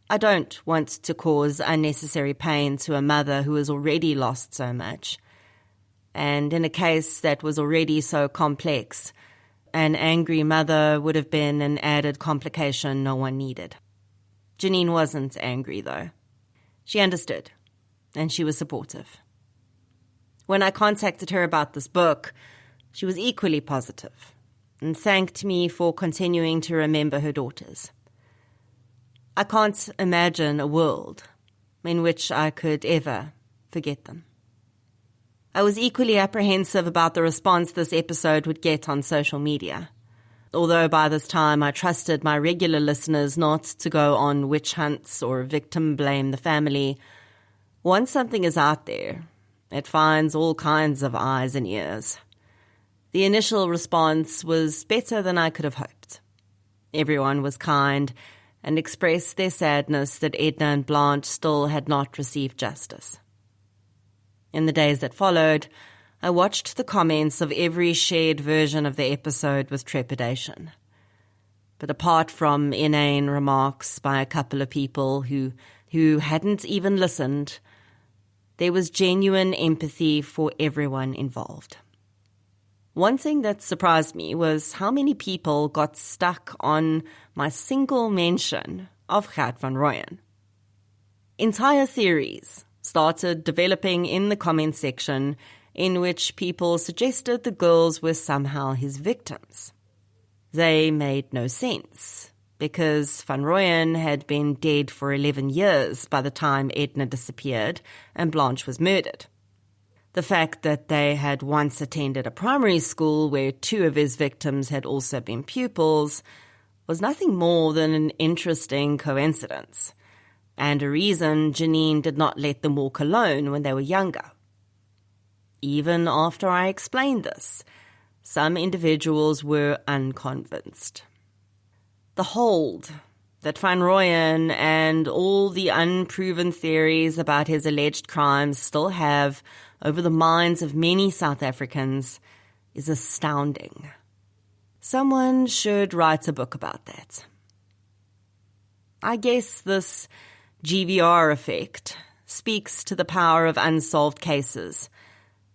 I don't want to cause unnecessary pain to a mother who has already lost so much. And in a case that was already so complex, an angry mother would have been an added complication no one needed. Janine wasn't angry, though. She understood, and she was supportive. When I contacted her about this book, she was equally positive and thanked me for continuing to remember her daughters. I can't imagine a world in which I could ever forget them. I was equally apprehensive about the response this episode would get on social media. Although by this time I trusted my regular listeners not to go on witch hunts or victim blame the family, once something is out there, it finds all kinds of eyes and ears. The initial response was better than I could have hoped. Everyone was kind and expressed their sadness that Edna and Blanche still had not received justice. In the days that followed, I watched the comments of every shared version of the episode with trepidation. But apart from inane remarks by a couple of people who hadn't even listened, there was genuine empathy for everyone involved. One thing that surprised me was how many people got stuck on my single mention of Gert van Rooyen. Entire theories started developing in the comment section in which people suggested the girls were somehow his victims. They made no sense, because Van Rooyen had been dead for 11 years by the time Edna disappeared and Blanche was murdered. The fact that they had once attended a primary school where 2 of his victims had also been pupils was nothing more than an interesting coincidence, and a reason Janine did not let them walk alone when they were younger. Even after I explained this, some individuals were unconvinced. The hold that Van Rooyen and all the unproven theories about his alleged crimes still have over the minds of many South Africans is astounding. Someone should write a book about that. I guess this GVR effect speaks to the power of unsolved cases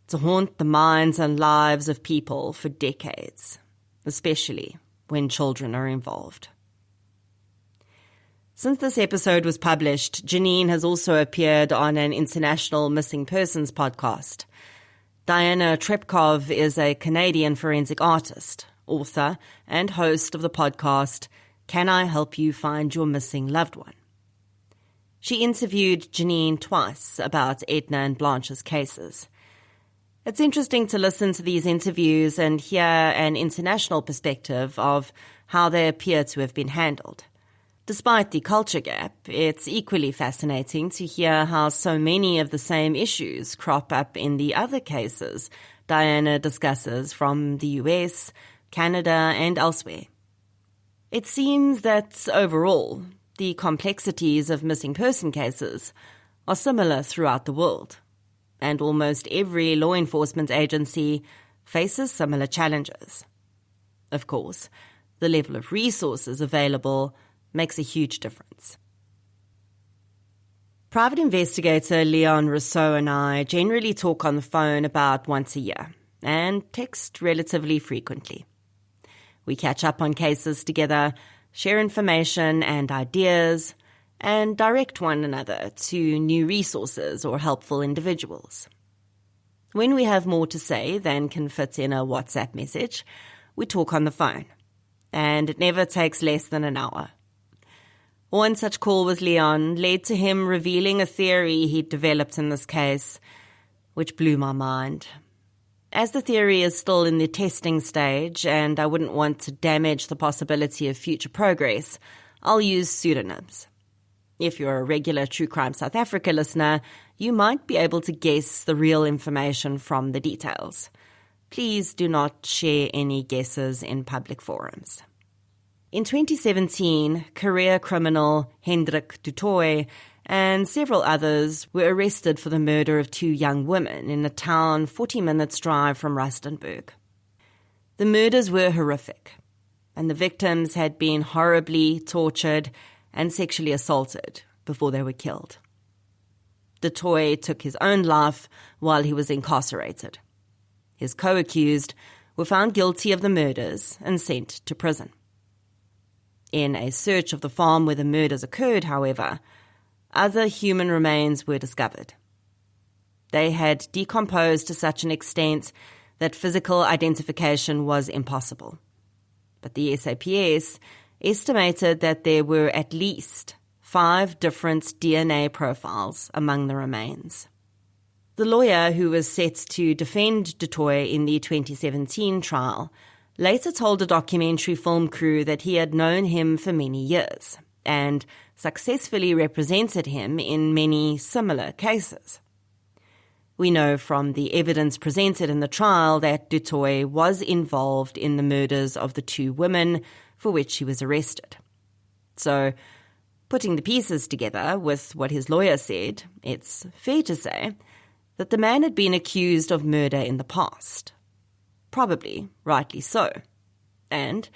to haunt the minds and lives of people for decades, especially when children are involved. Since this episode was published, Janine has also appeared on an international missing persons podcast. Diana Trepkov is a Canadian forensic artist, author, and host of the podcast Can I Help You Find Your Missing Loved One? She interviewed Janine twice about Edna and Blanche's cases. It's interesting to listen to these interviews and hear an international perspective of how they appear to have been handled. Despite the culture gap, it's equally fascinating to hear how so many of the same issues crop up in the other cases Diana discusses from the US, Canada, and elsewhere. It seems that overall, the complexities of missing person cases are similar throughout the world, and almost every law enforcement agency faces similar challenges. Of course, the level of resources available makes a huge difference. Private investigator Leon Rousseau and I generally talk on the phone about once a year and text relatively frequently. We catch up on cases together, share information and ideas, and direct one another to new resources or helpful individuals. When we have more to say than can fit in a WhatsApp message, we talk on the phone, and it never takes less than an hour. One such call with Leon led to him revealing a theory he'd developed in this case, which blew my mind. As the theory is still in the testing stage and I wouldn't want to damage the possibility of future progress, I'll use pseudonyms. If you're a regular True Crime South Africa listener, you might be able to guess the real information from the details. Please do not share any guesses in public forums. In 2017, career criminal Hendrik du Toit and several others were arrested for the murder of 2 young women in a town 40 minutes drive from Rustenburg. The murders were horrific, and the victims had been horribly tortured and sexually assaulted before they were killed. Du Toit took his own life while he was incarcerated. His co-accused were found guilty of the murders and sent to prison. In a search of the farm where the murders occurred, however, other human remains were discovered. They had decomposed to such an extent that physical identification was impossible. But the SAPS estimated that there were at least 5 different DNA profiles among the remains. The lawyer who was set to defend du Toit in the 2017 trial later told a documentary film crew that he had known him for many years and successfully represented him in many similar cases. We know from the evidence presented in the trial that du Toit was involved in the murders of the 2 women for which he was arrested. So, putting the pieces together with what his lawyer said, it's fair to say that the man had been accused of murder in the past. Probably rightly so. And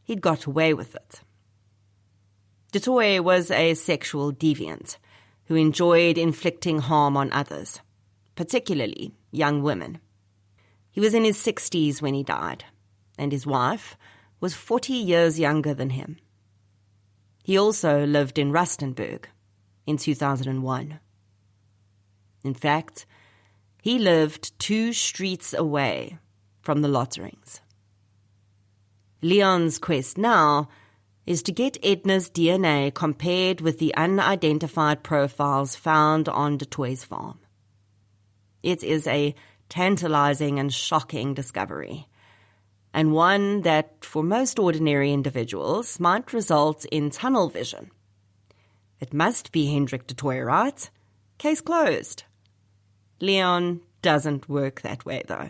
he'd got away with it. Du Toit was a sexual deviant who enjoyed inflicting harm on others, particularly young women. He was in his 60s when he died, and his wife was 40 years younger than him. He also lived in Rustenburg in 2001. In fact, he lived 2 streets away from the Lotterings. Leon's quest now is to get Edna's DNA compared with the unidentified profiles found on du Toit's farm. It is a tantalizing and shocking discovery, and one that, for most ordinary individuals, might result in tunnel vision. It must be Hendrik du Toit, right? Case closed. Leon doesn't work that way, though.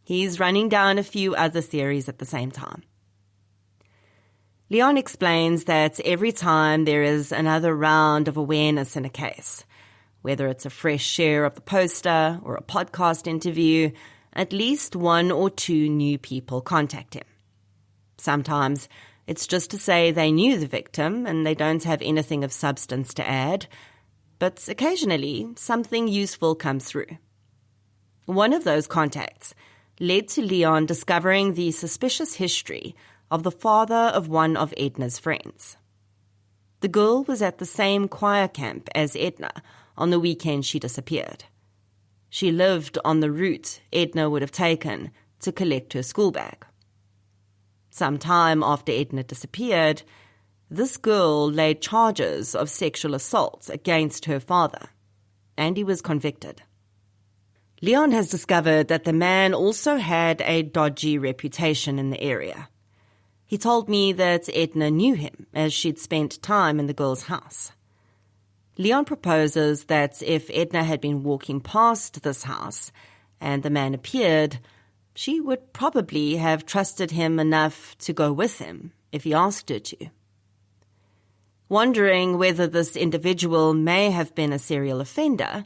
He's running down a few other theories at the same time. Leon explains that every time there is another round of awareness in a case, whether it's a fresh share of the poster or a podcast interview, at least 1 or 2 new people contact him. Sometimes it's just to say they knew the victim and they don't have anything of substance to add, but occasionally something useful comes through. One of those contacts led to Leon discovering the suspicious history of the father of one of Edna's friends. The girl was at the same choir camp as Edna on the weekend she disappeared. She lived on the route Edna would have taken to collect her school bag. Some time after Edna disappeared, this girl laid charges of sexual assault against her father, and he was convicted. Leon has discovered that the man also had a dodgy reputation in the area. He told me that Edna knew him as she'd spent time in the girl's house. Leon proposes that if Edna had been walking past this house and the man appeared, she would probably have trusted him enough to go with him if he asked her to. Wondering whether this individual may have been a serial offender,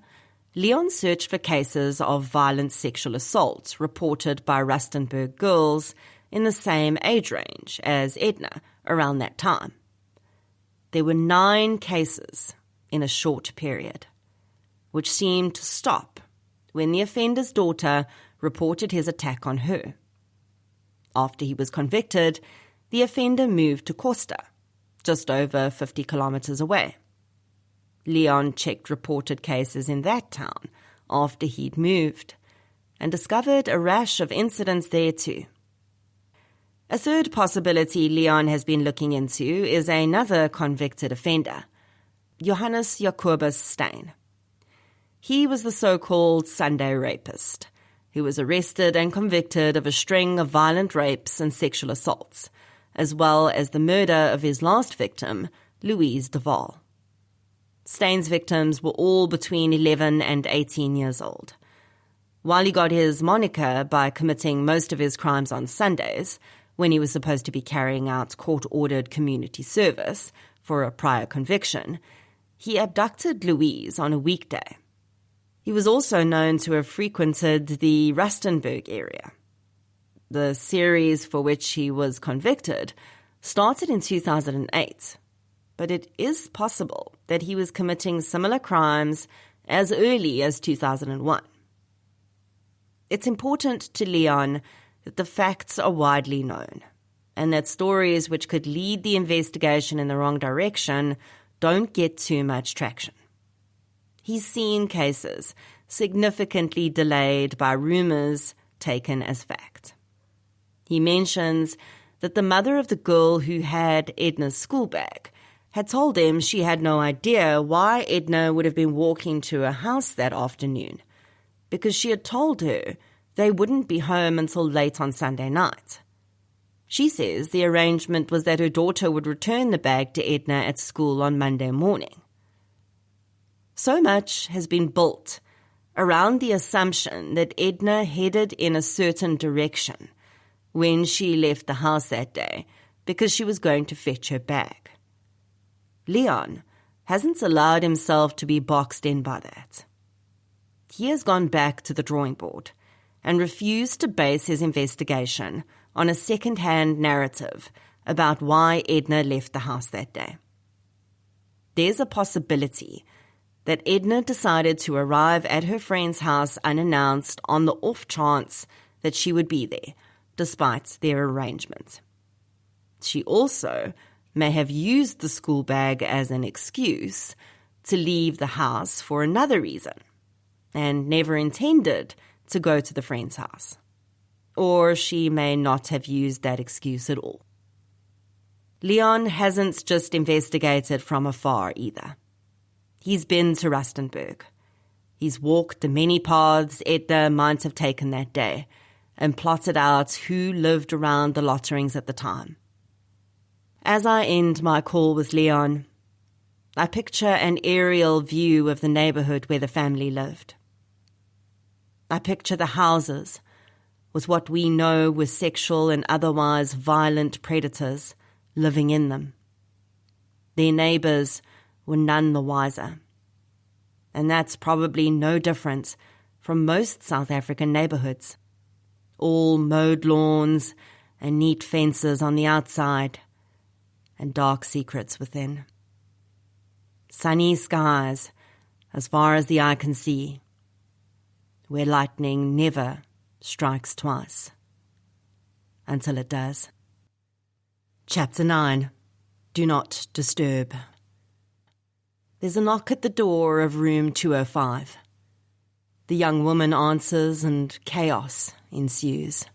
Leon searched for cases of violent sexual assault reported by Rustenburg girls in the same age range as Edna around that time. There were 9 cases in a short period, which seemed to stop when the offender's daughter reported his attack on her. After he was convicted, the offender moved to Kosta, just over 50 kilometers away. Leon checked reported cases in that town after he'd moved and discovered a rash of incidents there too. A third possibility Leon has been looking into is another convicted offender, Johannes Jacobus Stein. He was the so-called Sunday rapist, who was arrested and convicted of a string of violent rapes and sexual assaults, as well as the murder of his last victim, Louise Duval. Stain's victims were all between 11 and 18 years old. While he got his moniker by committing most of his crimes on Sundays, when he was supposed to be carrying out court-ordered community service for a prior conviction, he abducted Louise on a weekday. He was also known to have frequented the Rustenburg area. The series for which he was convicted started in 2008, but it is possible that he was committing similar crimes as early as 2001. It's important to Leon that the facts are widely known, and that stories which could lead the investigation in the wrong direction don't get too much traction. He's seen cases significantly delayed by rumors taken as fact. He mentions that the mother of the girl who had Edna's school bag had told him she had no idea why Edna would have been walking to her house that afternoon, because she had told her they wouldn't be home until late on Sunday night. She says the arrangement was that her daughter would return the bag to Edna at school on Monday morning. So much has been built around the assumption that Edna headed in a certain direction when she left the house that day because she was going to fetch her bag. Leon hasn't allowed himself to be boxed in by that. He has gone back to the drawing board and refused to base his investigation on a second-hand narrative about why Edna left the house that day. There's a possibility that Edna decided to arrive at her friend's house unannounced on the off chance that she would be there, despite their arrangement. She also may have used the school bag as an excuse to leave the house for another reason, and never intended to go to the friend's house. Or she may not have used that excuse at all. Leon hasn't just investigated from afar either. He's been to Rustenburg. He's walked the many paths Edna might have taken that day and plotted out who lived around the Lotterings at the time. As I end my call with Leon, I picture an aerial view of the neighborhood where the family lived. I picture the houses with what we know were sexual and otherwise violent predators living in them. Their neighbors were none the wiser. And that's probably no different from most South African neighborhoods. All mowed lawns and neat fences on the outside, and dark secrets within. Sunny skies as far as the eye can see, where lightning never strikes twice, until it does. Chapter 9. Do not disturb. There's a knock at the door of room 205. The young woman answers and chaos ensues.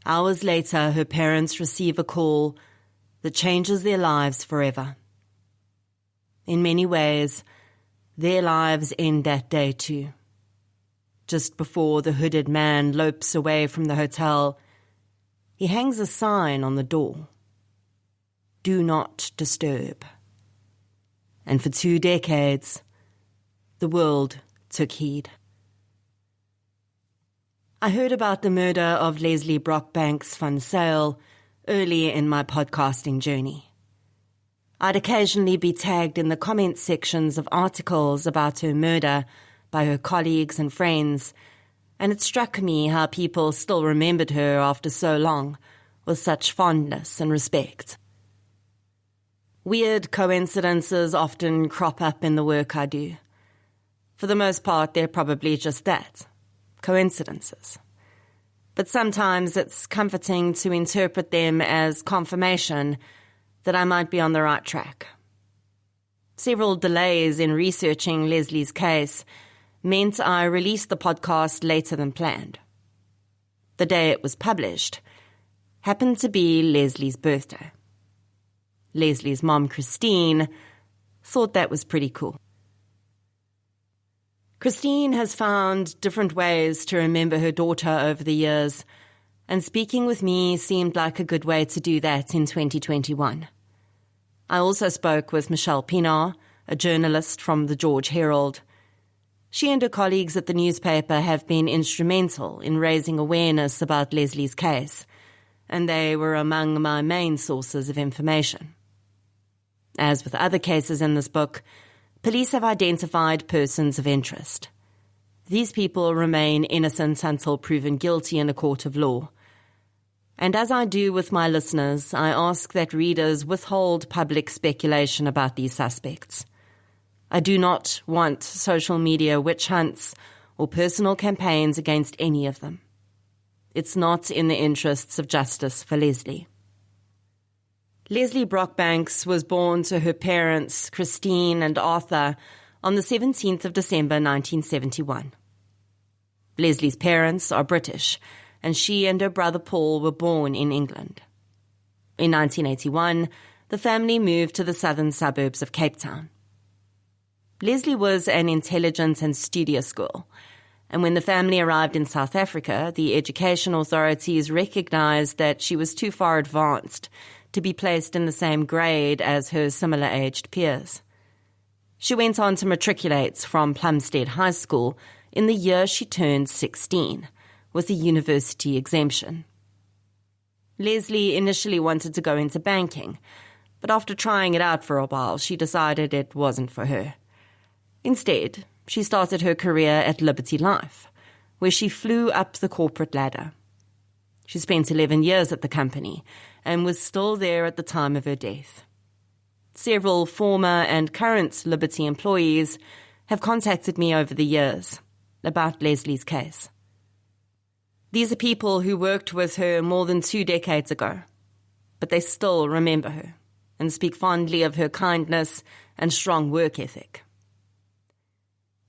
Hours later, her parents receive a call that changes their lives forever. In many ways, their lives end that day too. Just before the hooded man lopes away from the hotel, he hangs a sign on the door. Do not disturb. And for 2 decades, the world took heed. I heard about the murder of Leslie Brockbank's van Zyl early in my podcasting journey. I'd occasionally be tagged in the comment sections of articles about her murder by her colleagues and friends, and it struck me how people still remembered her after so long with such fondness and respect. Weird coincidences often crop up in the work I do. For the most part, they're probably just that, coincidences. But sometimes it's comforting to interpret them as confirmation that I might be on the right track. Several delays in researching Leslie's case meant I released the podcast later than planned. The day it was published happened to be Leslie's birthday. Leslie's mom, Christine, thought that was pretty cool. Christine has found different ways to remember her daughter over the years, and speaking with me seemed like a good way to do that in 2021. I also spoke with Michelle Pinar, a journalist from the George Herald. She and her colleagues at the newspaper have been instrumental in raising awareness about Leslie's case, and they were among my main sources of information. As with other cases in this book, police have identified persons of interest. These people remain innocent until proven guilty in a court of law. And as I do with my listeners, I ask that readers withhold public speculation about these suspects. I do not want social media witch hunts or personal campaigns against any of them. It's not in the interests of justice for Leslie. Leslie Brockbanks was born to her parents, Christine and Arthur, on the 17th of December 1971. Leslie's parents are British, and she and her brother Paul were born in England. In 1981, the family moved to the southern suburbs of Cape Town. Leslie was an intelligent and studious girl, and when the family arrived in South Africa, the education authorities recognized that she was too far advanced to be placed in the same grade as her similar-aged peers. She went on to matriculate from Plumstead High School in the year she turned 16, with a university exemption. Leslie initially wanted to go into banking, but after trying it out for a while, she decided it wasn't for her. Instead, she started her career at Liberty Life, where she flew up the corporate ladder. She spent 11 years at the company and was still there at the time of her death. Several former and current Liberty employees have contacted me over the years about Leslie's case. These are people who worked with her more than 2 decades ago, but they still remember her and speak fondly of her kindness and strong work ethic.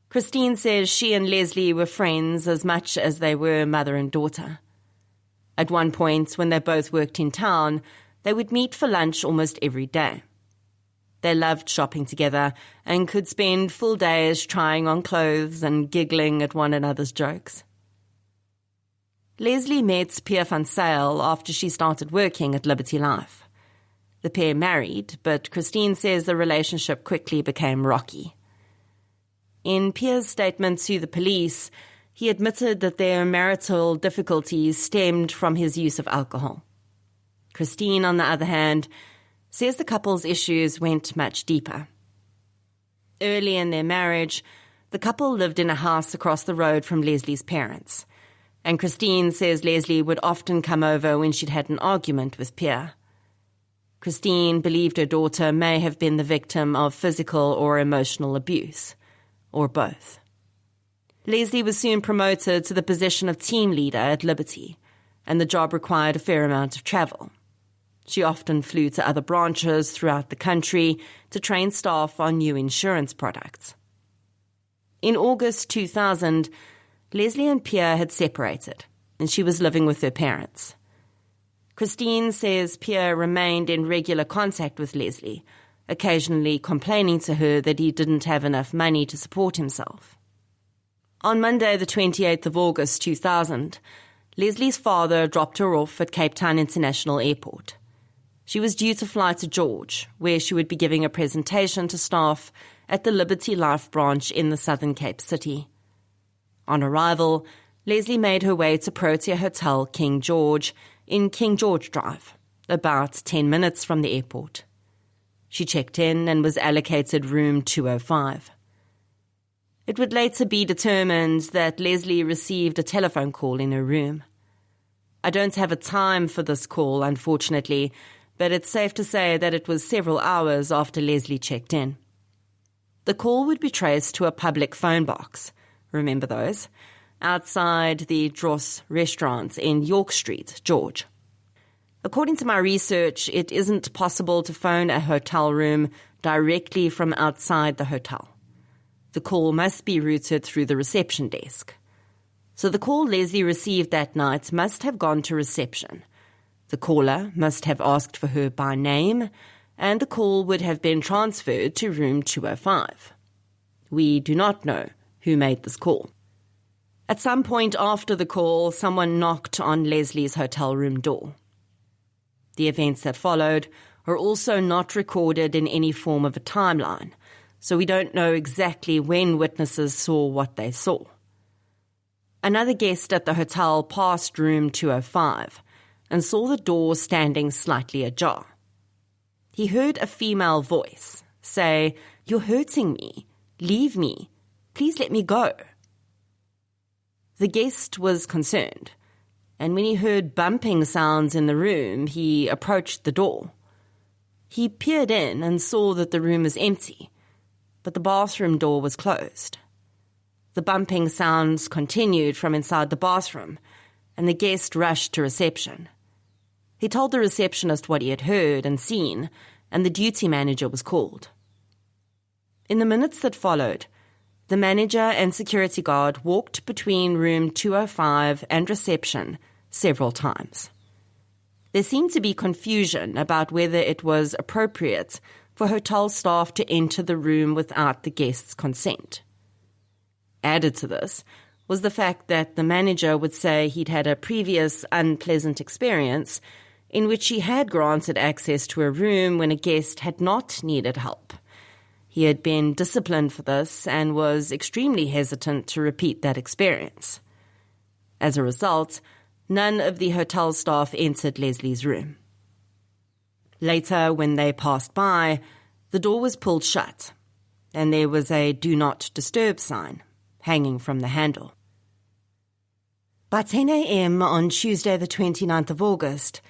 Christine says she and Leslie were friends as much as they were mother and daughter. At one point, when they both worked in town, they would meet for lunch almost every day. They loved shopping together and could spend full days trying on clothes and giggling at one another's jokes. Leslie met Pierre van Zyl after she started working at Liberty Life. The pair married, but Christine says the relationship quickly became rocky. In Pierre's statement to the police, he admitted that their marital difficulties stemmed from his use of alcohol. Christine, on the other hand, says the couple's issues went much deeper. Early in their marriage, the couple lived in a house across the road from Leslie's parents, and Christine says Leslie would often come over when she'd had an argument with Pierre. Christine believed her daughter may have been the victim of physical or emotional abuse, or both. Leslie was soon promoted to the position of team leader at Liberty, and the job required a fair amount of travel. She often flew to other branches throughout the country to train staff on new insurance products. In August 2000, Leslie and Pierre had separated, and she was living with her parents. Christine says Pierre remained in regular contact with Leslie, occasionally complaining to her that he didn't have enough money to support himself. On Monday, the 28th of August 2000, Leslie's father dropped her off at Cape Town International Airport. She was due to fly to George, where she would be giving a presentation to staff at the Liberty Life branch in the Southern Cape City. On arrival, Leslie made her way to Protea Hotel King George in King George Drive, about 10 minutes from the airport. She checked in and was allocated room 205. It would later be determined that Leslie received a telephone call in her room. I don't have a time for this call, unfortunately, but it's safe to say that it was several hours after Leslie checked in. The call would be traced to a public phone box, remember those, outside the Dross restaurant in York Street, George. According to my research, it isn't possible to phone a hotel room directly from outside the hotel. The call must be routed through the reception desk. So the call Leslie received that night must have gone to reception. The caller must have asked for her by name, and the call would have been transferred to room 205. We do not know who made this call. At some point after the call, someone knocked on Leslie's hotel room door. The events that followed are also not recorded in any form of a timeline, so we don't know exactly when witnesses saw what they saw. Another guest at the hotel passed room 205 and saw the door standing slightly ajar. He heard a female voice say, "You're hurting me. Leave me. Please let me go." The guest was concerned, and when he heard bumping sounds in the room, he approached the door. He peered in and saw that the room was empty, but the bathroom door was closed. The bumping sounds continued from inside the bathroom, and the guest rushed to reception. He told the receptionist what he had heard and seen, and the duty manager was called. In the minutes that followed, the manager and security guard walked between room 205 and reception several times. There seemed to be confusion about whether it was appropriate for hotel staff to enter the room without the guest's consent. Added to this was the fact that the manager would say he'd had a previous unpleasant experience in which he had granted access to a room when a guest had not needed help. He had been disciplined for this and was extremely hesitant to repeat that experience. As a result, none of the hotel staff entered Leslie's room. Later, when they passed by, the door was pulled shut, and there was a "Do Not Disturb" sign hanging from the handle. By 10 a.m. on Tuesday the 29th of August,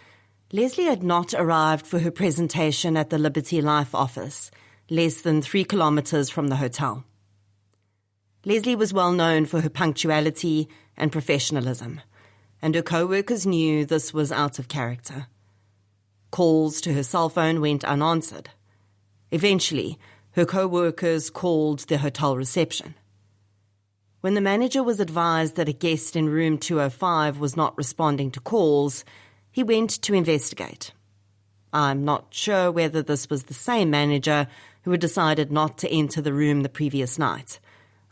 Leslie had not arrived for her presentation at the Liberty Life office, less than 3 kilometers from the hotel. Leslie was well known for her punctuality and professionalism, and her co-workers knew this was out of character. Calls to her cell phone went unanswered. Eventually, her co-workers called the hotel reception. When the manager was advised that a guest in room 205 was not responding to calls, he went to investigate. I'm not sure whether this was the same manager who had decided not to enter the room the previous night.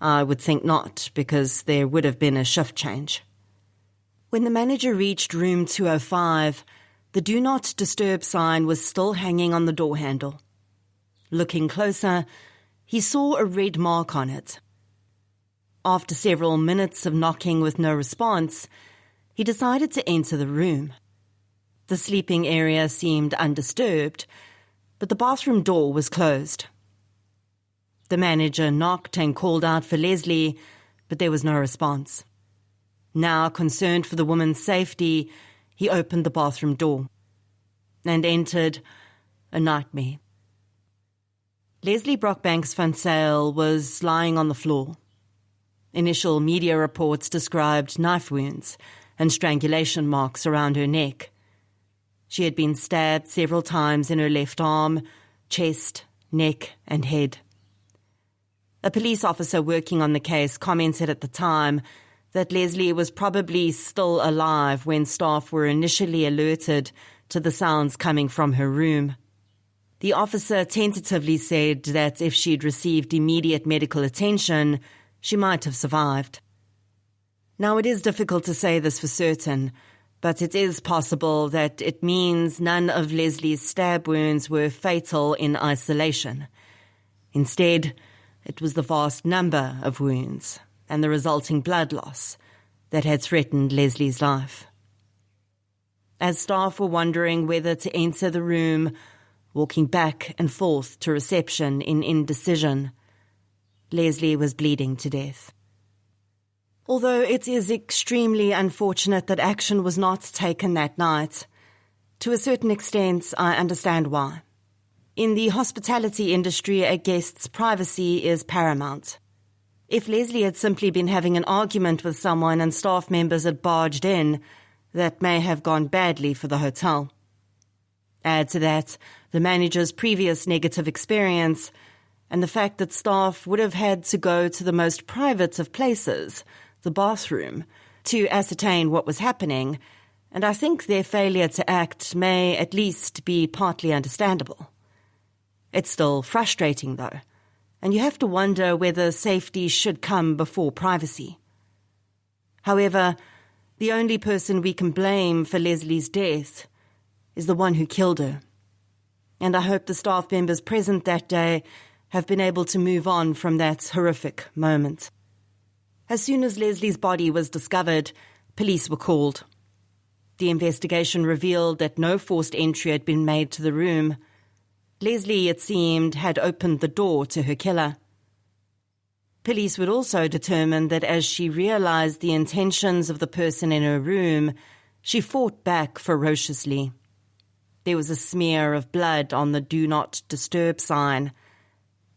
I would think not, because there would have been a shift change. When the manager reached room 205, the "Do Not Disturb" sign was still hanging on the door handle. Looking closer, he saw a red mark on it. After several minutes of knocking with no response, he decided to enter the room. The sleeping area seemed undisturbed, but the bathroom door was closed. The manager knocked and called out for Leslie, but there was no response. Now, concerned for the woman's safety, he opened the bathroom door and entered a nightmare. Leslie Brockbank's Van Sale was lying on the floor. Initial media reports described knife wounds and strangulation marks around her neck. She had been stabbed several times in her left arm, chest, neck, and head. A police officer working on the case commented at the time that Leslie was probably still alive when staff were initially alerted to the sounds coming from her room. The officer tentatively said that if she'd received immediate medical attention, she might have survived. Now, it is difficult to say this for certain, but it is possible that it means none of Leslie's stab wounds were fatal in isolation. Instead, it was the vast number of wounds and the resulting blood loss that had threatened Leslie's life. As staff were wondering whether to enter the room, walking back and forth to reception in indecision, Leslie was bleeding to death. Although it is extremely unfortunate that action was not taken that night, to a certain extent I understand why. In the hospitality industry, a guest's privacy is paramount. If Leslie had simply been having an argument with someone and staff members had barged in, that may have gone badly for the hotel. Add to that the manager's previous negative experience and the fact that staff would have had to go to the most private of places, the bathroom, to ascertain what was happening, and I think their failure to act may at least be partly understandable. It's still frustrating, though, and you have to wonder whether safety should come before privacy. However, the only person we can blame for Leslie's death is the one who killed her, and I hope the staff members present that day have been able to move on from that horrific moment. As soon as Leslie's body was discovered, police were called. The investigation revealed that no forced entry had been made to the room. Leslie, it seemed, had opened the door to her killer. Police would also determine that as she realized the intentions of the person in her room, she fought back ferociously. There was a smear of blood on the Do Not Disturb sign.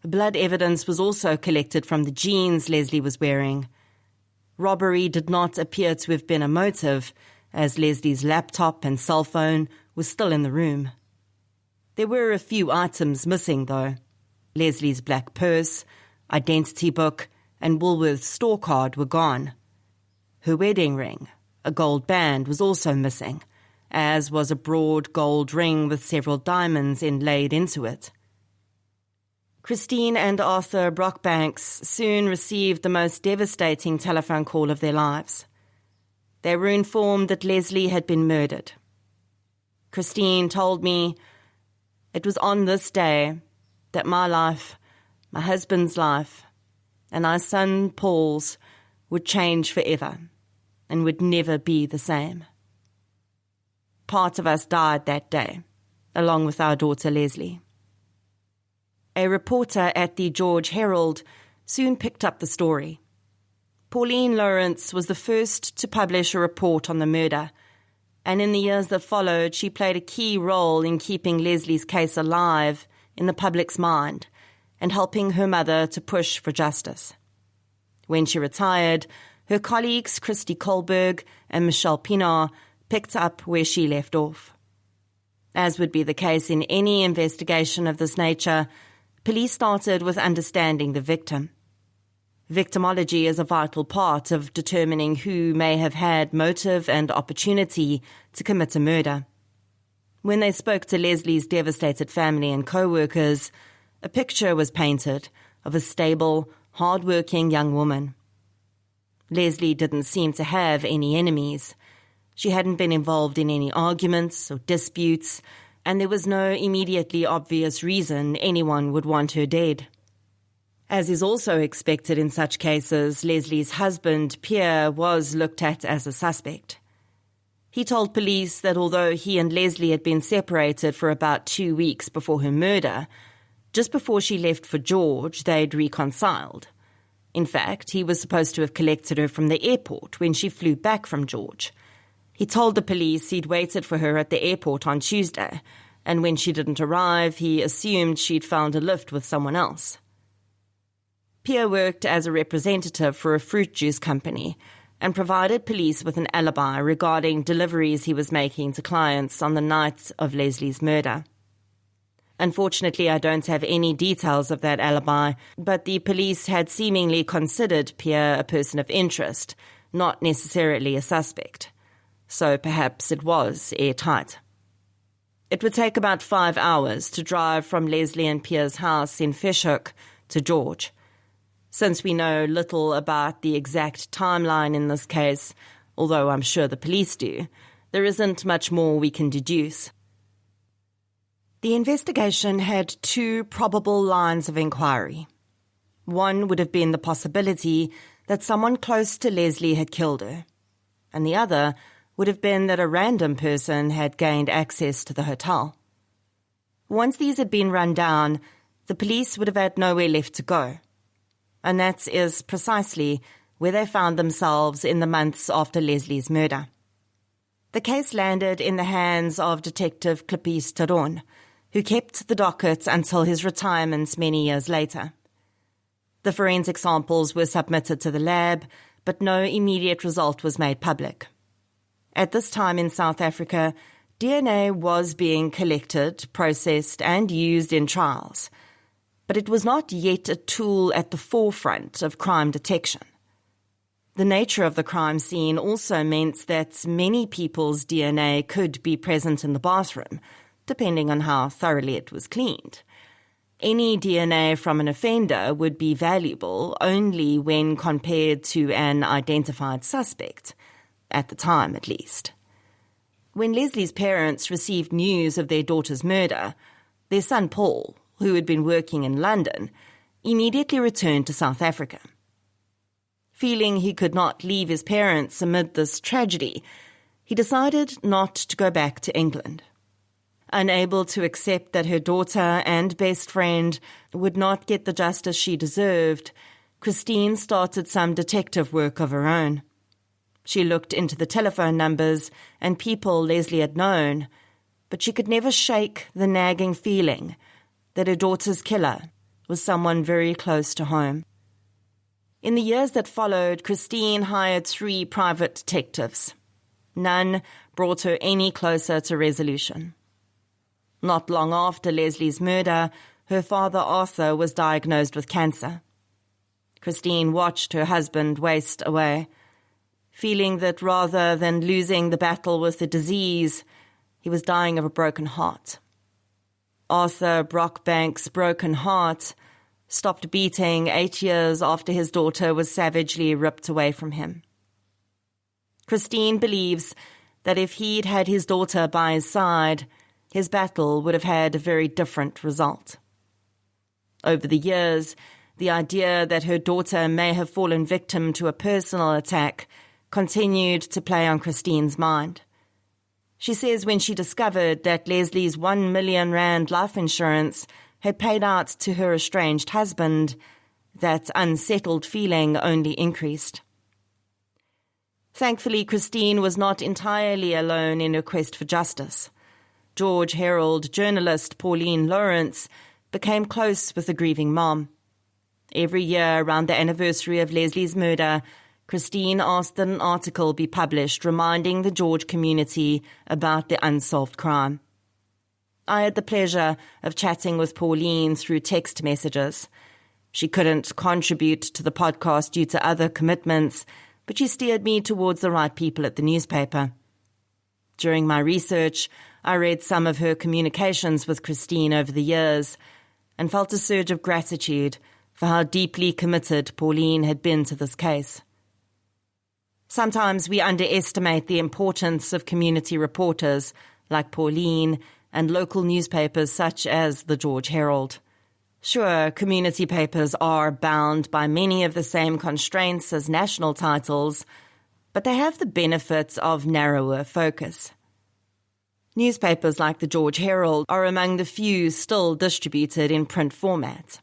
Blood evidence was also collected from the jeans Leslie was wearing. Robbery did not appear to have been a motive, as Leslie's laptop and cell phone were still in the room. There were a few items missing, though. Leslie's black purse, identity book, and Woolworth's store card were gone. Her wedding ring, a gold band, was also missing, as was a broad gold ring with several diamonds inlaid into it. Christine and Arthur Brockbanks soon received the most devastating telephone call of their lives. They were informed that Leslie had been murdered. Christine told me, "It was on this day that my life, my husband's life, and our son Paul's would change forever and would never be the same." Part of us died that day, along with our daughter Leslie. A reporter at the George Herald soon picked up the story. Pauline Lawrence was the first to publish a report on the murder, and in the years that followed, she played a key role in keeping Leslie's case alive in the public's mind and helping her mother to push for justice. When she retired, her colleagues Christy Kohlberg and Michelle Pinar picked up where she left off. As would be the case in any investigation of this nature, police started with understanding the victim. Victimology is a vital part of determining who may have had motive and opportunity to commit a murder. When they spoke to Leslie's devastated family and co-workers, a picture was painted of a stable, hard-working young woman. Leslie didn't seem to have any enemies. She hadn't been involved in any arguments or disputes, and there was no immediately obvious reason anyone would want her dead. As is also expected in such cases, Leslie's husband, Pierre, was looked at as a suspect. He told police that although he and Leslie had been separated for about 2 weeks before her murder, just before she left for George, they'd reconciled. In fact, he was supposed to have collected her from the airport when she flew back from George. He told the police he'd waited for her at the airport on Tuesday, and when she didn't arrive, he assumed she'd found a lift with someone else. Pierre worked as a representative for a fruit juice company and provided police with an alibi regarding deliveries he was making to clients on the night of Leslie's murder. Unfortunately, I don't have any details of that alibi, but the police had seemingly considered Pierre a person of interest, not necessarily a suspect. So perhaps it was airtight. It would take about 5 hours to drive from Leslie and Pierre's house in Fishhook to George. Since we know little about the exact timeline in this case, although I'm sure the police do, there isn't much more we can deduce. The investigation had 2 probable lines of inquiry. One would have been the possibility that someone close to Leslie had killed her, and the other would have been that a random person had gained access to the hotel. Once these had been run down, the police would have had nowhere left to go. And that is precisely where they found themselves in the months after Leslie's murder. The case landed in the hands of Detective Klippies Taron, who kept the docket until his retirement many years later. The forensic samples were submitted to the lab, but no immediate result was made public. At this time in South Africa, DNA was being collected, processed, and used in trials, but it was not yet a tool at the forefront of crime detection. The nature of the crime scene also meant that many people's DNA could be present in the bathroom, depending on how thoroughly it was cleaned. Any DNA from an offender would be valuable only when compared to an identified suspect, at the time at least. When Leslie's parents received news of their daughter's murder, their son Paul, who had been working in London, immediately returned to South Africa. Feeling he could not leave his parents amid this tragedy, he decided not to go back to England. Unable to accept that her daughter and best friend would not get the justice she deserved, Christine started some detective work of her own. She looked into the telephone numbers and people Leslie had known, but she could never shake the nagging feeling that her daughter's killer was someone very close to home. In the years that followed, Christine hired 3 private detectives. None brought her any closer to resolution. Not long after Leslie's murder, her father Arthur was diagnosed with cancer. Christine watched her husband waste away, feeling that rather than losing the battle with the disease, he was dying of a broken heart. Arthur Brockbank's broken heart stopped beating 8 years after his daughter was savagely ripped away from him. Christine believes that if he'd had his daughter by his side, his battle would have had a very different result. Over the years, the idea that her daughter may have fallen victim to a personal attack continued to play on Christine's mind. She says when she discovered that Leslie's R1 million life insurance had paid out to her estranged husband, that unsettled feeling only increased. Thankfully, Christine was not entirely alone in her quest for justice. George Herald journalist Pauline Lawrence became close with the grieving mom. Every year around the anniversary of Leslie's murder, Christine asked that an article be published reminding the George community about the unsolved crime. I had the pleasure of chatting with Pauline through text messages. She couldn't contribute to the podcast due to other commitments, but she steered me towards the right people at the newspaper. During my research, I read some of her communications with Christine over the years and felt a surge of gratitude for how deeply committed Pauline had been to this case. Sometimes we underestimate the importance of community reporters like Pauline and local newspapers such as the George Herald. Sure, community papers are bound by many of the same constraints as national titles, but they have the benefit of narrower focus. Newspapers like the George Herald are among the few still distributed in print format,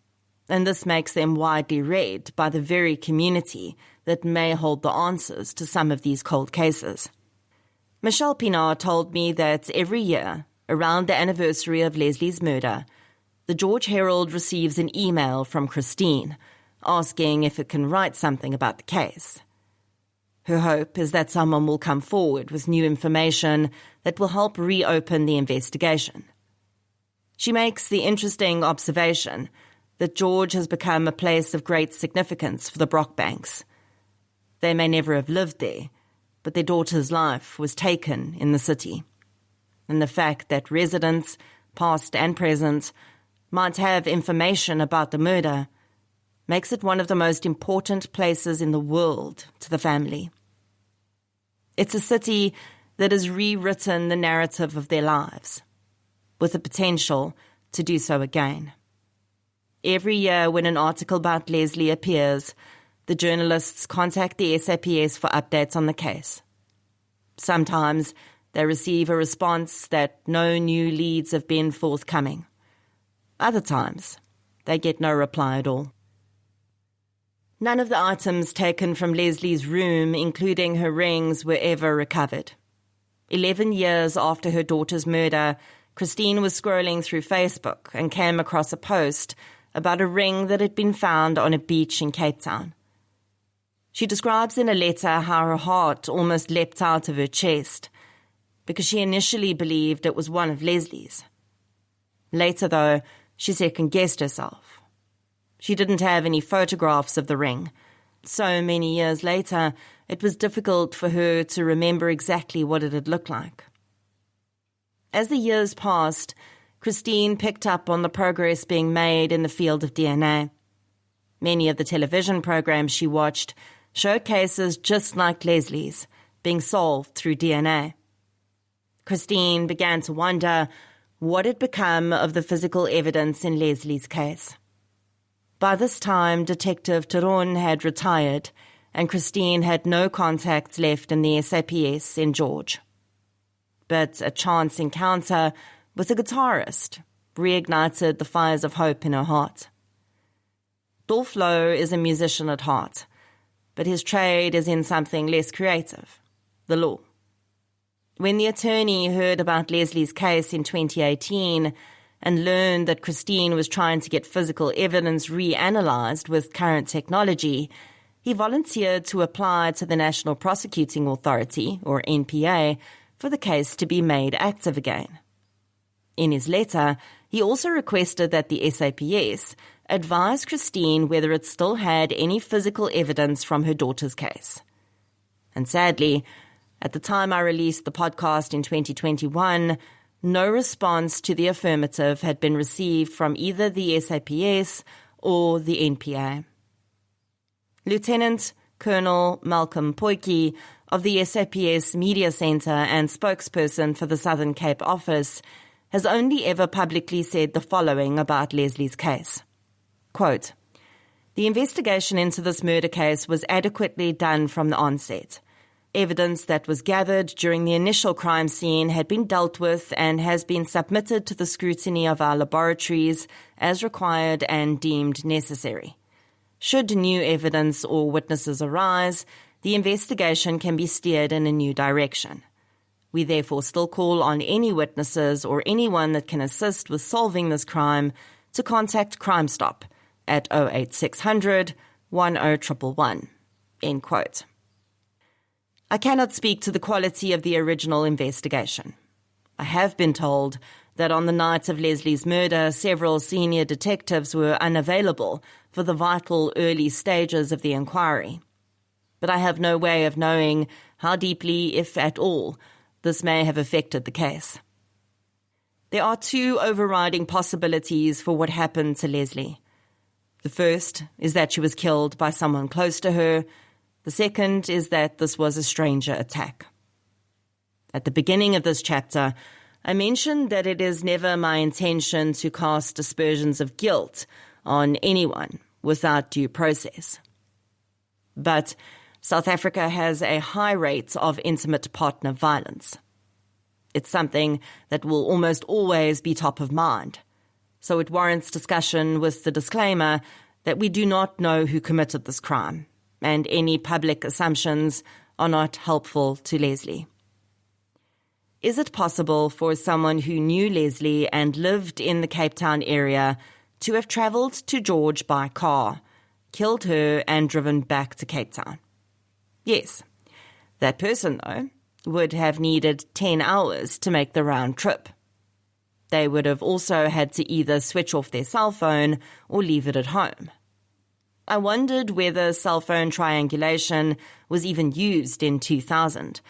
and this makes them widely read by the very community that may hold the answers to some of these cold cases. Michelle Pinard told me that every year, around the anniversary of Leslie's murder, the George Herald receives an email from Christine asking if it can write something about the case. Her hope is that someone will come forward with new information that will help reopen the investigation. She makes the interesting observation that George has become a place of great significance for the Brockbanks. They may never have lived there, but their daughter's life was taken in the city. And the fact that residents, past and present, might have information about the murder makes it one of the most important places in the world to the family. It's a city that has rewritten the narrative of their lives, with the potential to do so again. Every year when an article about Leslie appears, the journalists contact the SAPS for updates on the case. Sometimes they receive a response that no new leads have been forthcoming. Other times, they get no reply at all. None of the items taken from Leslie's room, including her rings, were ever recovered. 11 years after her daughter's murder, Christine was scrolling through Facebook and came across a post about a ring that had been found on a beach in Cape Town. She describes in a letter how her heart almost leapt out of her chest because she initially believed it was one of Leslie's. Later, though, she second-guessed herself. She didn't have any photographs of the ring. So many years later, it was difficult for her to remember exactly what it had looked like. As the years passed, Christine picked up on the progress being made in the field of DNA. Many of the television programs she watched showed cases just like Leslie's being solved through DNA. Christine began to wonder what had become of the physical evidence in Leslie's case. By this time, Detective Turon had retired, and Christine had no contacts left in the SAPS in George. But a chance encounter with a guitarist reignited the fires of hope in her heart. Dolph Lowe is a musician at heart, but his trade is in something less creative, the law. When the attorney heard about Leslie's case in 2018 and learned that Christine was trying to get physical evidence reanalyzed with current technology, he volunteered to apply to the National Prosecuting Authority, or NPA, for the case to be made active again. In his letter, he also requested that the SAPS advise Christine whether it still had any physical evidence from her daughter's case. And sadly, at the time I released the podcast in 2021, no response to the affirmative had been received from either the SAPS or the NPA. Lieutenant Colonel Malcolm Poiki of the SAPS Media Centre and spokesperson for the Southern Cape office has only ever publicly said the following about Leslie's case. Quote, "The investigation into this murder case was adequately done from the onset. Evidence that was gathered during the initial crime scene had been dealt with and has been submitted to the scrutiny of our laboratories as required and deemed necessary. Should new evidence or witnesses arise, the investigation can be steered in a new direction. We therefore still call on any witnesses or anyone that can assist with solving this crime to contact Crime Stop at 08600 10111. End quote. I cannot speak to the quality of the original investigation. I have been told that on the night of Leslie's murder, several senior detectives were unavailable for the vital early stages of the inquiry. But I have no way of knowing how deeply, if at all, this may have affected the case. There are two overriding possibilities for what happened to Leslie. The first is that she was killed by someone close to her. The second is that this was a stranger attack. At the beginning of this chapter, I mentioned that it is never my intention to cast aspersions of guilt on anyone without due process. But South Africa has a high rate of intimate partner violence. It's something that will almost always be top of mind, so it warrants discussion with the disclaimer that we do not know who committed this crime, and any public assumptions are not helpful to Leslie. Is it possible for someone who knew Leslie and lived in the Cape Town area to have travelled to George by car, killed her and driven back to Cape Town? Yes. That person, though, would have needed 10 hours to make the round trip. They would have also had to either switch off their cell phone or leave it at home. I wondered whether cell phone triangulation was even used in 2000,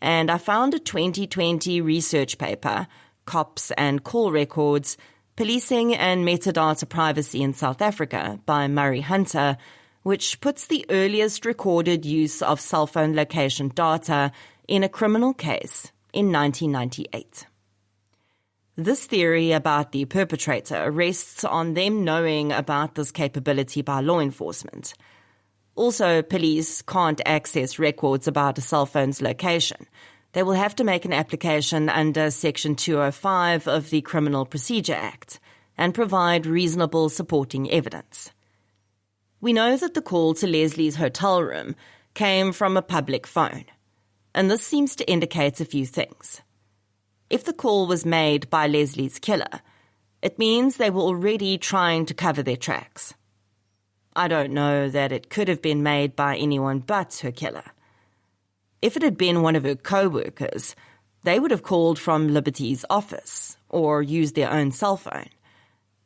and I found a 2020 research paper, Cops and Call Records, Policing and Metadata Privacy in South Africa by Murray Hunter, which puts the earliest recorded use of cell phone location data in a criminal case in 1998. This theory about the perpetrator rests on them knowing about this capability by law enforcement. Also, police can't access records about a cell phone's location. They will have to make an application under Section 205 of the Criminal Procedure Act and provide reasonable supporting evidence. We know that the call to Leslie's hotel room came from a public phone, and this seems to indicate a few things. If the call was made by Leslie's killer, it means they were already trying to cover their tracks. I don't know that it could have been made by anyone but her killer. If it had been one of her co-workers, they would have called from Liberty's office or used their own cell phone,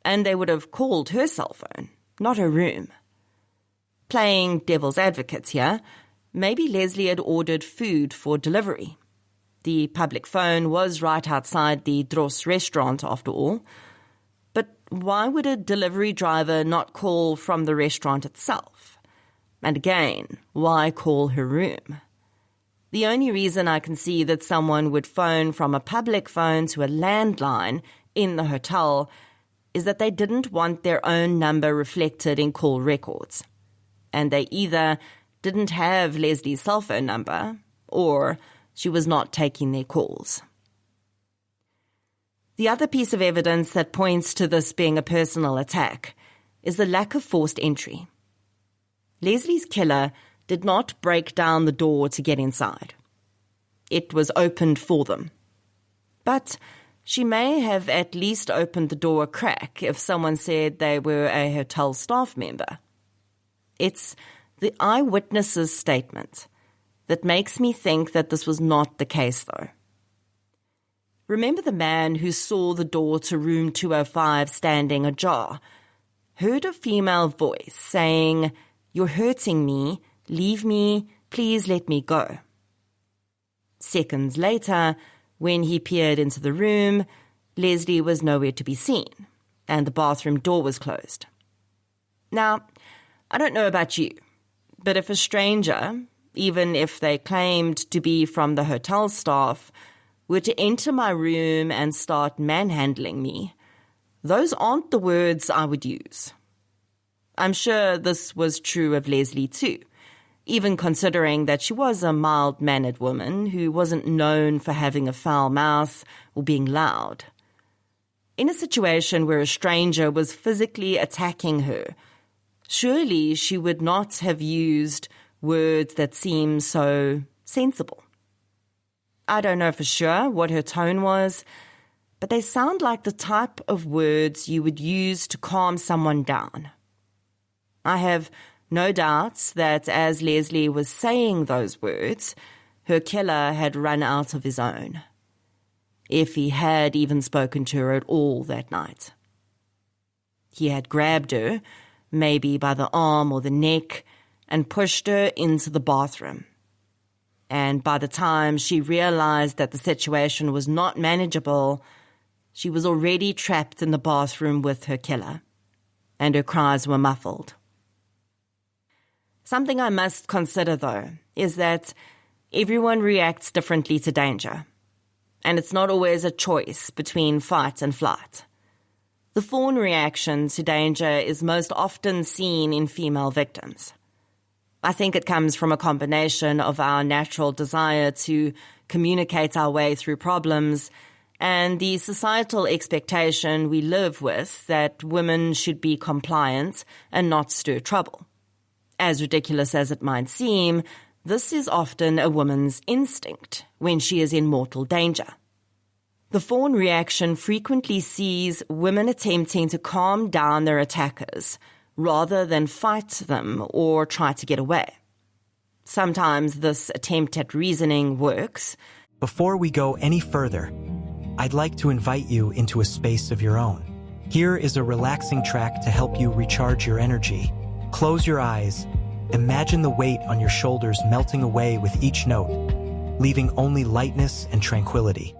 and they would have called her cell phone, not her room. Playing devil's advocate here, maybe Leslie had ordered food for delivery. The public phone was right outside the Dros restaurant, after all. But why would a delivery driver not call from the restaurant itself? And again, why call her room? The only reason I can see that someone would phone from a public phone to a landline in the hotel is that they didn't want their own number reflected in call records. And they either didn't have Leslie's cell phone number, or she was not taking their calls. The other piece of evidence that points to this being a personal attack is the lack of forced entry. Leslie's killer did not break down the door to get inside. It was opened for them. But she may have at least opened the door a crack if someone said they were a hotel staff member. It's the eyewitness's statement that makes me think that this was not the case, though. Remember the man who saw the door to room 205 standing ajar, heard a female voice saying, "You're hurting me, leave me, please let me go." Seconds later, when he peered into the room, Leslie was nowhere to be seen, and the bathroom door was closed. Now, I don't know about you, but if a stranger, even if they claimed to be from the hotel staff, were to enter my room and start manhandling me, those aren't the words I would use. I'm sure this was true of Leslie too, even considering that she was a mild-mannered woman who wasn't known for having a foul mouth or being loud. In a situation where a stranger was physically attacking her, surely she would not have used words that seem so sensible. I don't know for sure what her tone was, but they sound like the type of words you would use to calm someone down. I have no doubts that as Leslie was saying those words, her killer had run out of his own, if he had even spoken to her at all that night. He had grabbed her, maybe by the arm or the neck, and pushed her into the bathroom. And by the time she realized that the situation was not manageable, she was already trapped in the bathroom with her killer, and her cries were muffled. Something I must consider, though, is that everyone reacts differently to danger, and it's not always a choice between fight and flight. The fawn reaction to danger is most often seen in female victims. I think it comes from a combination of our natural desire to communicate our way through problems and the societal expectation we live with that women should be compliant and not stir trouble. As ridiculous as it might seem, this is often a woman's instinct when she is in mortal danger. The fawn reaction frequently sees women attempting to calm down their attackers rather than fight them or try to get away. Sometimes this attempt at reasoning works. Before we go any further, I'd like to invite you into a space of your own. Here is a relaxing track to help you recharge your energy. Close your eyes. Imagine the weight on your shoulders melting away with each note, leaving only lightness and tranquility.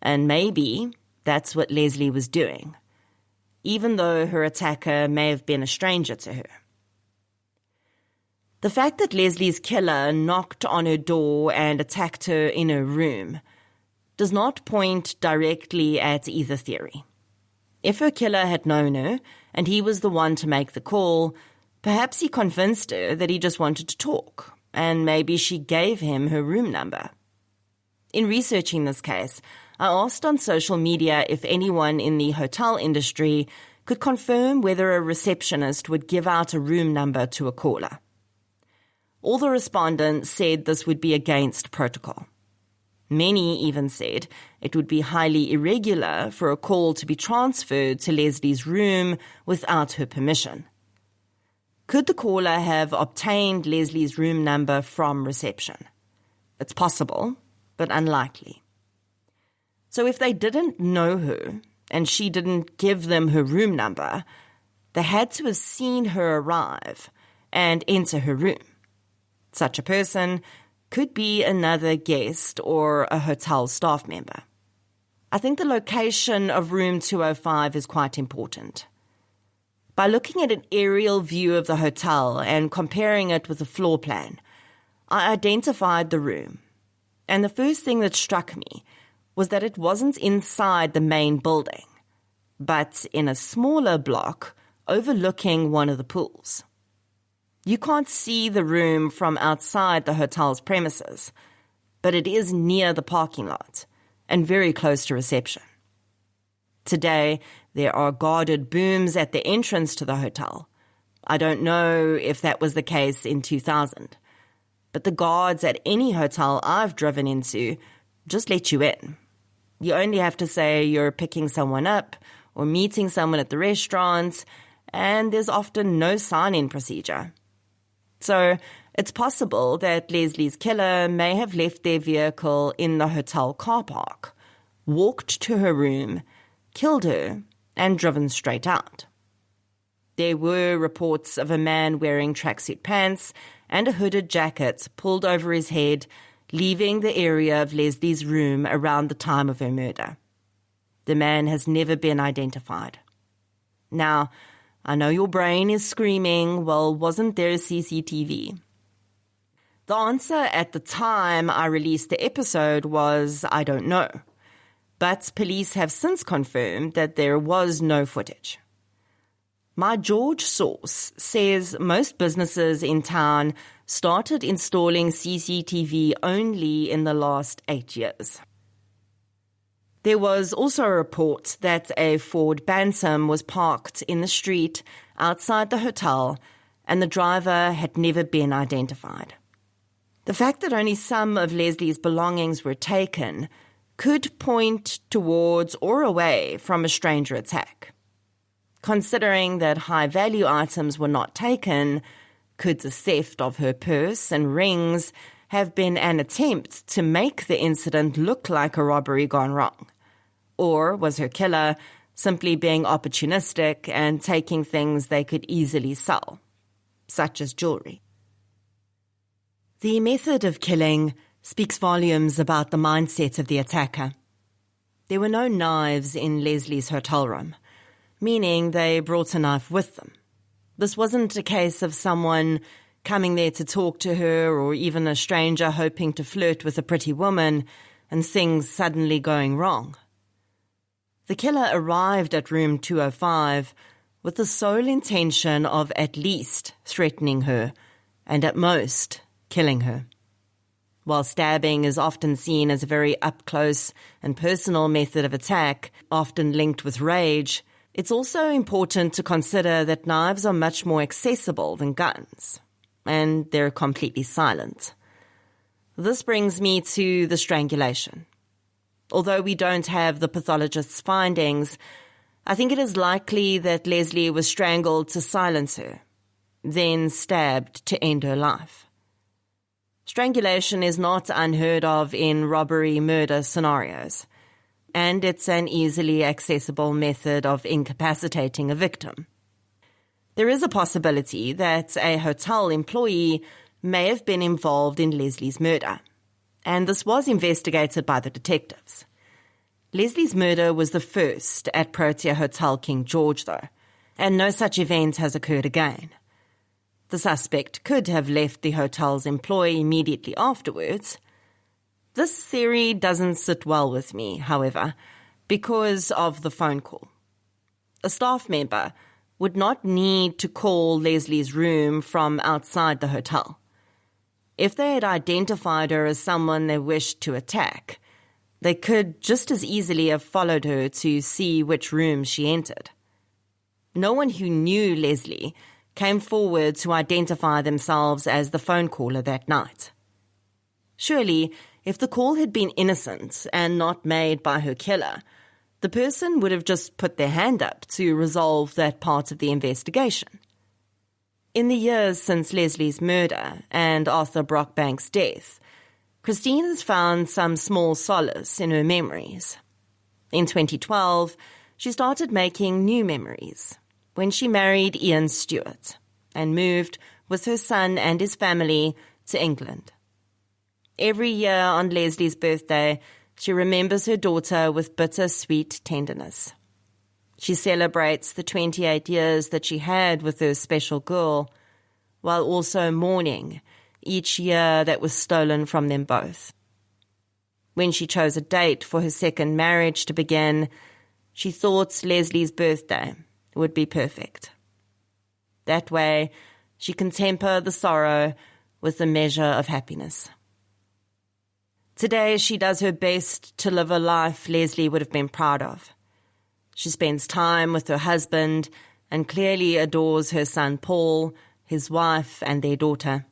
And maybe that's what Leslie was doing, even though her attacker may have been a stranger to her. The fact that Leslie's killer knocked on her door and attacked her in her room does not point directly at either theory. If her killer had known her and he was the one to make the call, perhaps he convinced her that he just wanted to talk, and maybe she gave him her room number. In researching this case, I asked on social media if anyone in the hotel industry could confirm whether a receptionist would give out a room number to a caller. All the respondents said this would be against protocol. Many even said it would be highly irregular for a call to be transferred to Leslie's room without her permission. Could the caller have obtained Leslie's room number from reception? It's possible, but unlikely. So if they didn't know her and she didn't give them her room number, they had to have seen her arrive and enter her room. Such a person could be another guest or a hotel staff member. I think the location of room 205 is quite important. By looking at an aerial view of the hotel and comparing it with a floor plan, I identified the room. And the first thing that struck me was that it wasn't inside the main building, but in a smaller block overlooking one of the pools. You can't see the room from outside the hotel's premises, but it is near the parking lot and very close to reception. Today, there are guarded booms at the entrance to the hotel. I don't know if that was the case in 2000, but the guards at any hotel I've driven into just let you in. You only have to say you're picking someone up or meeting someone at the restaurant, and there's often no sign-in procedure. So it's possible that Leslie's killer may have left their vehicle in the hotel car park, walked to her room, killed her, and driven straight out. There were reports of a man wearing tracksuit pants and a hooded jacket pulled over his head, leaving the area of Leslie's room around the time of her murder. The man has never been identified. Now, I know your brain is screaming, well, wasn't there CCTV? The answer at the time I released the episode was, I don't know. But police have since confirmed that there was no footage. My George source says most businesses in town started installing CCTV only in the last 8 years. There was also a report that a Ford Bantam was parked in the street outside the hotel and the driver had never been identified. The fact that only some of Leslie's belongings were taken could point towards or away from a stranger attack. Considering that high-value items were not taken, could the theft of her purse and rings have been an attempt to make the incident look like a robbery gone wrong? Or was her killer simply being opportunistic and taking things they could easily sell, such as jewelry? The method of killing speaks volumes about the mindset of the attacker. There were no knives in Leslie's hotel room, meaning they brought a knife with them. This wasn't a case of someone coming there to talk to her or even a stranger hoping to flirt with a pretty woman and things suddenly going wrong. The killer arrived at room 205 with the sole intention of at least threatening her and at most killing her. While stabbing is often seen as a very up-close and personal method of attack, often linked with rage, it's also important to consider that knives are much more accessible than guns, and they're completely silent. This brings me to the strangulation. Although we don't have the pathologist's findings, I think it is likely that Leslie was strangled to silence her, then stabbed to end her life. Strangulation is not unheard of in robbery-murder scenarios, and it's an easily accessible method of incapacitating a victim. There is a possibility that a hotel employee may have been involved in Leslie's murder, and this was investigated by the detectives. Leslie's murder was the first at Protea Hotel King George, though, and no such event has occurred again. The suspect could have left the hotel's employee immediately afterwards. This theory doesn't sit well with me, however, because of the phone call. A staff member would not need to call Leslie's room from outside the hotel. If they had identified her as someone they wished to attack, they could just as easily have followed her to see which room she entered. No one who knew Leslie came forward to identify themselves as the phone caller that night. Surely, if the call had been innocent and not made by her killer, the person would have just put their hand up to resolve that part of the investigation. In the years since Leslie's murder and Arthur Brockbank's death, Christine has found some small solace in her memories. In 2012, she started making new memories when she married Ian Stewart and moved with her son and his family to England. Every year on Leslie's birthday, she remembers her daughter with bittersweet tenderness. She celebrates the 28 years that she had with her special girl, while also mourning each year that was stolen from them both. When she chose a date for her second marriage to begin, she thought Leslie's birthday would be perfect. That way, she can temper the sorrow with a measure of happiness. Today, she does her best to live a life Leslie would have been proud of. She spends time with her husband and clearly adores her son Paul, his wife, and their daughter.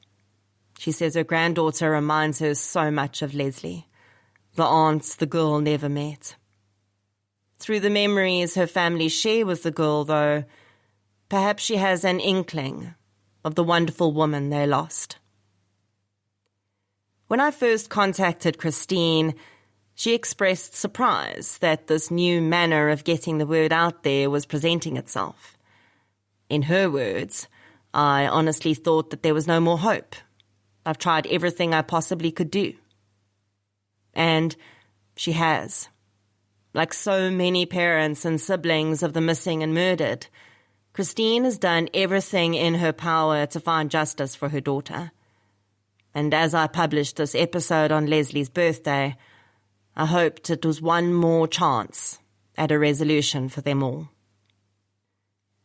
She says her granddaughter reminds her so much of Leslie, the aunt the girl never met. Through the memories her family share with the girl, though, perhaps she has an inkling of the wonderful woman they lost. When I first contacted Christine, she expressed surprise that this new manner of getting the word out there was presenting itself. In her words, I honestly thought that there was no more hope. I've tried everything I possibly could do. And she has. Like so many parents and siblings of the missing and murdered, Christine has done everything in her power to find justice for her daughter. And as I published this episode on Leslie's birthday, I hoped it was one more chance at a resolution for them all.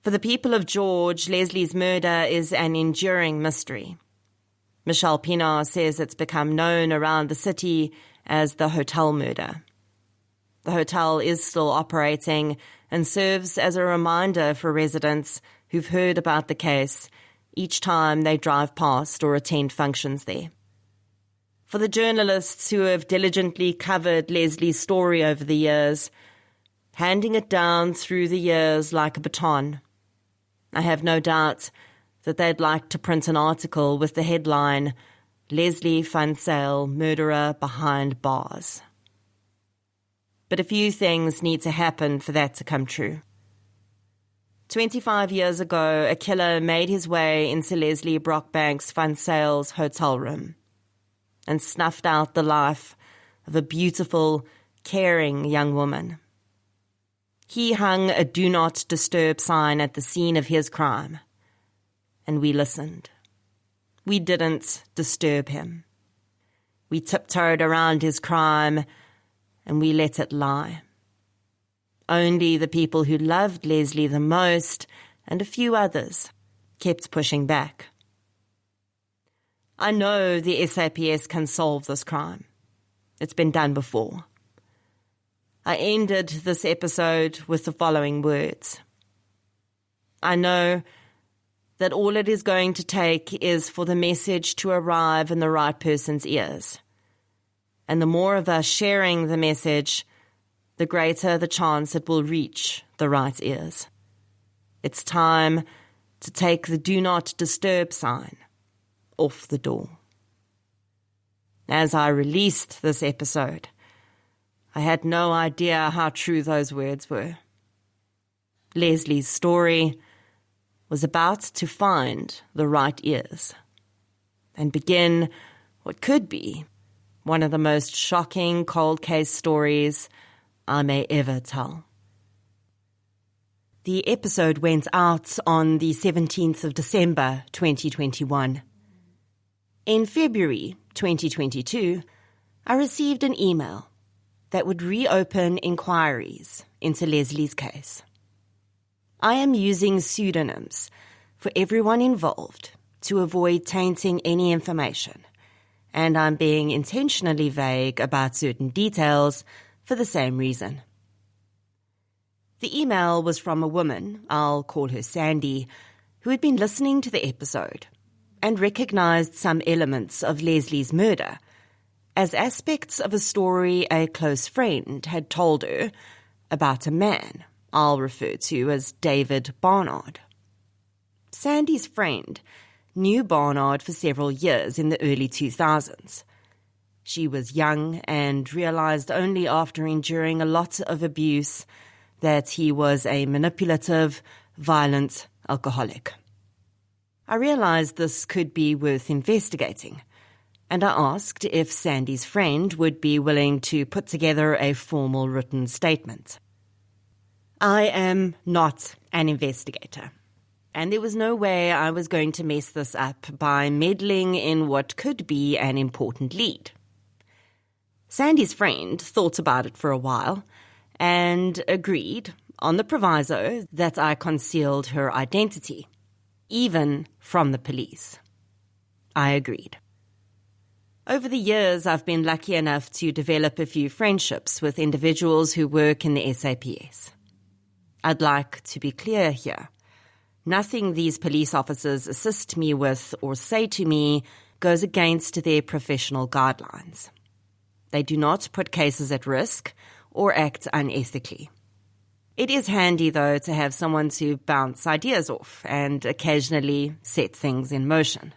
For the people of George, Leslie's murder is an enduring mystery. Michelle Pinar says it's become known around the city as the hotel murder. The hotel is still operating and serves as a reminder for residents who've heard about the case each time they drive past or attend functions there. For the journalists who have diligently covered Leslie's story over the years, handing it down through the years like a baton, I have no doubt that they'd like to print an article with the headline, "Leslie Funsale, Murderer Behind Bars." But a few things need to happen for that to come true. 25 years ago, a killer made his way into Leslie Brockbank's Funsale's hotel room and snuffed out the life of a beautiful, caring young woman. He hung a "Do Not Disturb" sign at the scene of his crime, and we listened. We didn't disturb him. We tiptoed around his crime, and we let it lie. Only the people who loved Leslie the most, and a few others, kept pushing back. I know the SAPS can solve this crime. It's been done before. I ended this episode with the following words. I know that all it is going to take is for the message to arrive in the right person's ears. And the more of us sharing the message, the greater the chance it will reach the right ears. It's time to take the "Do Not Disturb" sign off the door. As I released this episode, I had no idea how true those words were. Leslie's story was about to find the right ears and begin what could be one of the most shocking cold case stories I may ever tell. The episode went out on the 17th of December 2021. In February 2022, I received an email that would reopen inquiries into Leslie's case. I am using pseudonyms for everyone involved to avoid tainting any information, and I'm being intentionally vague about certain details for the same reason. The email was from a woman, I'll call her Sandy, who had been listening to the episode and recognized some elements of Leslie's murder, as aspects of a story a close friend had told her about a man I'll refer to as David Barnard. Sandy's friend knew Barnard for several years in the early 2000s. She was young and realized only after enduring a lot of abuse that he was a manipulative, violent alcoholic. I realized this could be worth investigating, and I asked if Sandy's friend would be willing to put together a formal written statement. I am not an investigator, and there was no way I was going to mess this up by meddling in what could be an important lead. Sandy's friend thought about it for a while and agreed on the proviso that I concealed her identity, even from the police. I agreed. Over the years, I've been lucky enough to develop a few friendships with individuals who work in the SAPS. I'd like to be clear here. Nothing these police officers assist me with or say to me goes against their professional guidelines. They do not put cases at risk or act unethically. It is handy, though, to have someone to bounce ideas off and occasionally set things in motion.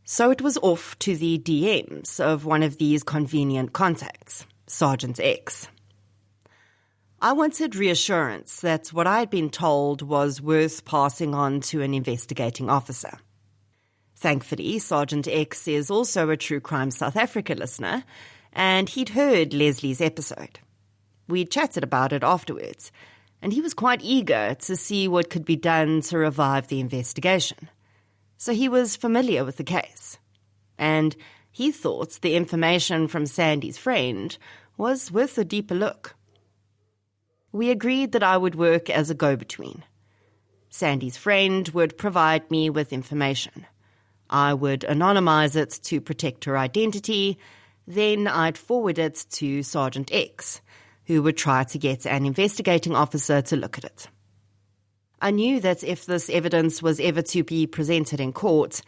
So it was off to the DMs of one of these convenient contacts, Sergeant X. I wanted reassurance that what I had been told was worth passing on to an investigating officer. Thankfully, Sergeant X is also a True Crime South Africa listener, and he'd heard Leslie's episode. We chatted about it afterwards, and he was quite eager to see what could be done to revive the investigation. So he was familiar with the case, and he thought the information from Sandy's friend was worth a deeper look. We agreed that I would work as a go-between. Sandy's friend would provide me with information. I would anonymize it to protect her identity, then I'd forward it to Sergeant X, who would try to get an investigating officer to look at it. I knew that if this evidence was ever to be presented in court,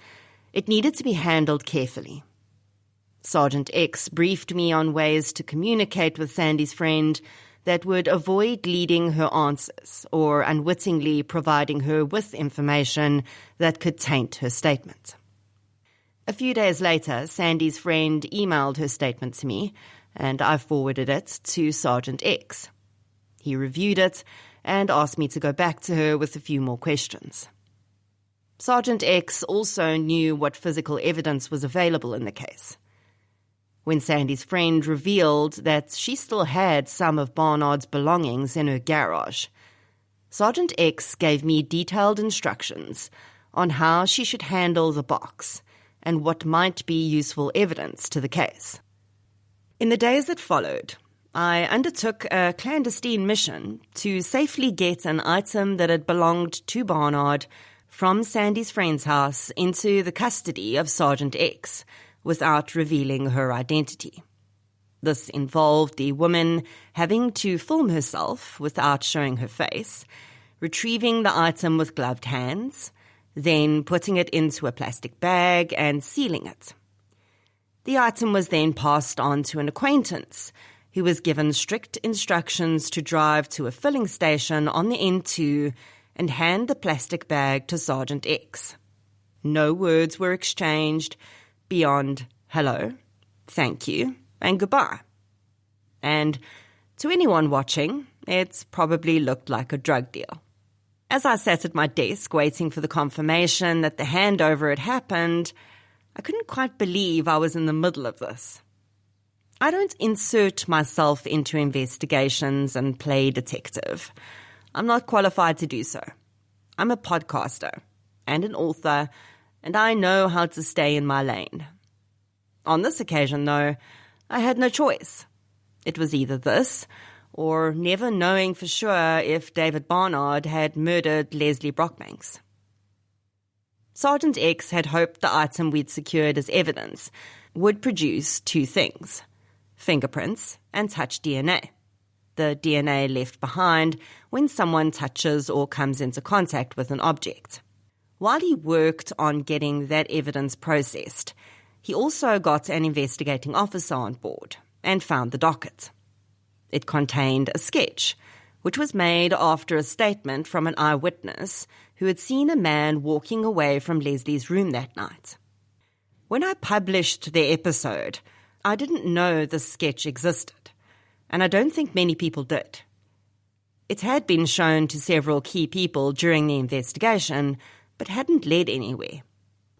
it needed to be handled carefully. Sergeant X briefed me on ways to communicate with Sandy's friend that would avoid leading her answers or unwittingly providing her with information that could taint her statement. A few days later, Sandy's friend emailed her statement to me, and I forwarded it to Sergeant X. He reviewed it and asked me to go back to her with a few more questions. Sergeant X also knew what physical evidence was available in the case. When Sandy's friend revealed that she still had some of Barnard's belongings in her garage, Sergeant X gave me detailed instructions on how she should handle the box and what might be useful evidence to the case. In the days that followed, I undertook a clandestine mission to safely get an item that had belonged to Barnard from Sandy's friend's house into the custody of Sergeant X without revealing her identity. This involved the woman having to film herself without showing her face, retrieving the item with gloved hands, then putting it into a plastic bag and sealing it. The item was then passed on to an acquaintance who was given strict instructions to drive to a filling station on the N2 and hand the plastic bag to Sergeant X. No words were exchanged beyond hello, thank you, and goodbye. And to anyone watching, it probably looked like a drug deal. As I sat at my desk waiting for the confirmation that the handover had happened, I couldn't quite believe I was in the middle of this. I don't insert myself into investigations and play detective. I'm not qualified to do so. I'm a podcaster and an author, and I know how to stay in my lane. On this occasion, though, I had no choice. It was either this, or never knowing for sure if David Barnard had murdered Leslie Brockbanks. Sergeant X had hoped the item we'd secured as evidence would produce two things: fingerprints and touch DNA. The DNA left behind when someone touches or comes into contact with an object. While he worked on getting that evidence processed, He also got an investigating officer on board and found the docket. It contained a sketch, which was made after a statement from an eyewitness who had seen a man walking away from Leslie's room that night. When I published the episode, I didn't know the sketch existed, and I don't think many people did. It had been shown to several key people during the investigation, but hadn't led anywhere.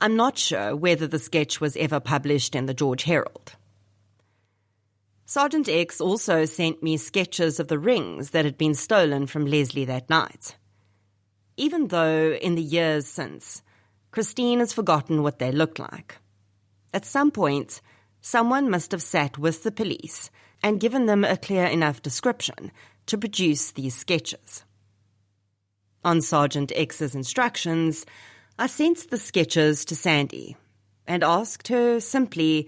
I'm not sure whether the sketch was ever published in the George Herald. Sergeant X also sent me sketches of the rings that had been stolen from Leslie that night. Even though, in the years since, Christine has forgotten what they looked like. At some point, someone must have sat with the police and given them a clear enough description to produce these sketches. On Sergeant X's instructions, I sent the sketches to Sandy and asked her simply,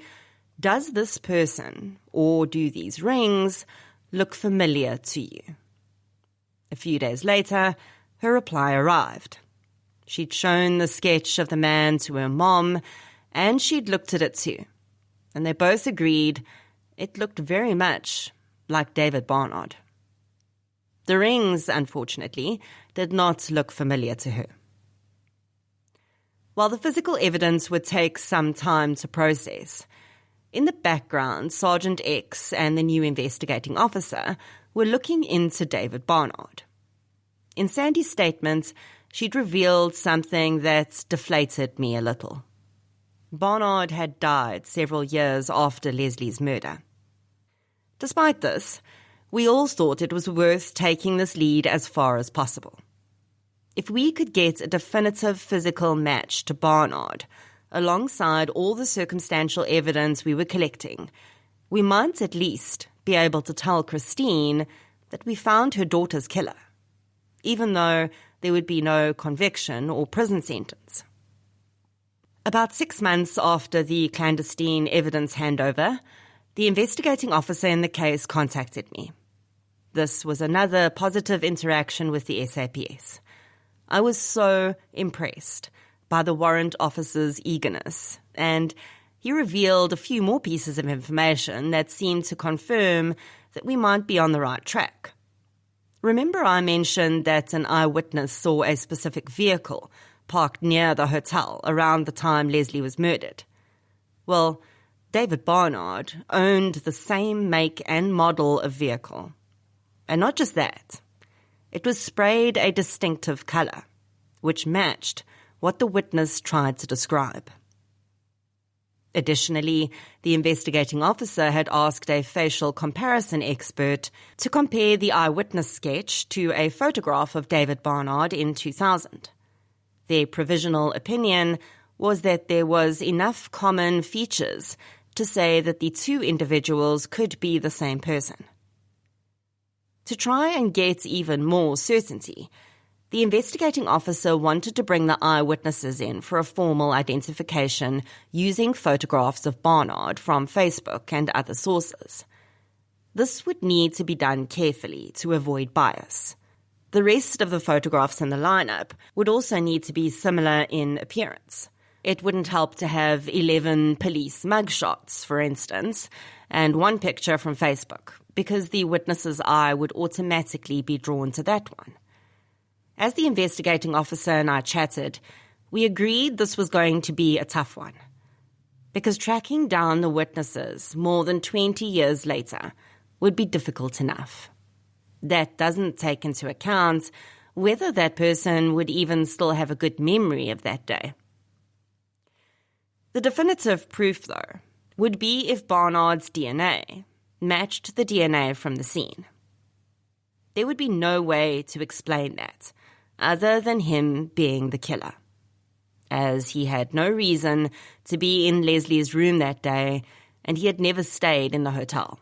does this person, or do these rings, look familiar to you? A few days later, her reply arrived. She'd shown the sketch of the man to her mom, and she'd looked at it too. And they both agreed it looked very much like David Barnard. The rings, unfortunately, did not look familiar to her. While the physical evidence would take some time to process, in the background, Sergeant X and the new investigating officer were looking into David Barnard. In Sandy's statement, she'd revealed something that deflated me a little. Barnard had died several years after Leslie's murder. Despite this, we all thought it was worth taking this lead as far as possible. If we could get a definitive physical match to Barnard, alongside all the circumstantial evidence we were collecting, we might at least be able to tell Christine that we found her daughter's killer, even though there would be no conviction or prison sentence. About 6 months after the clandestine evidence handover, the investigating officer in the case contacted me. This was another positive interaction with the SAPS. I was so impressed by the warrant officer's eagerness, and he revealed a few more pieces of information that seemed to confirm that we might be on the right track. Remember I mentioned that an eyewitness saw a specific vehicle parked near the hotel around the time Leslie was murdered? Well, David Barnard owned the same make and model of vehicle. And not just that, it was sprayed a distinctive colour, which matched what the witness tried to describe. Additionally, the investigating officer had asked a facial comparison expert to compare the eyewitness sketch to a photograph of David Barnard in 2000. Their provisional opinion was that there was enough common features to say that the two individuals could be the same person. To try and get even more certainty, the investigating officer wanted to bring the eyewitnesses in for a formal identification using photographs of Barnard from Facebook and other sources. This would need to be done carefully to avoid bias. The rest of the photographs in the lineup would also need to be similar in appearance. It wouldn't help to have 11 police mugshots, for instance, and one picture from Facebook, because the witness's eye would automatically be drawn to that one. As the investigating officer and I chatted, we agreed this was going to be a tough one, because tracking down the witnesses more than 20 years later would be difficult enough. That doesn't take into account whether that person would even still have a good memory of that day. The definitive proof, though, would be if Barnard's DNA matched the DNA from the scene. There would be no way to explain that other than him being the killer, as he had no reason to be in Leslie's room that day and he had never stayed in the hotel.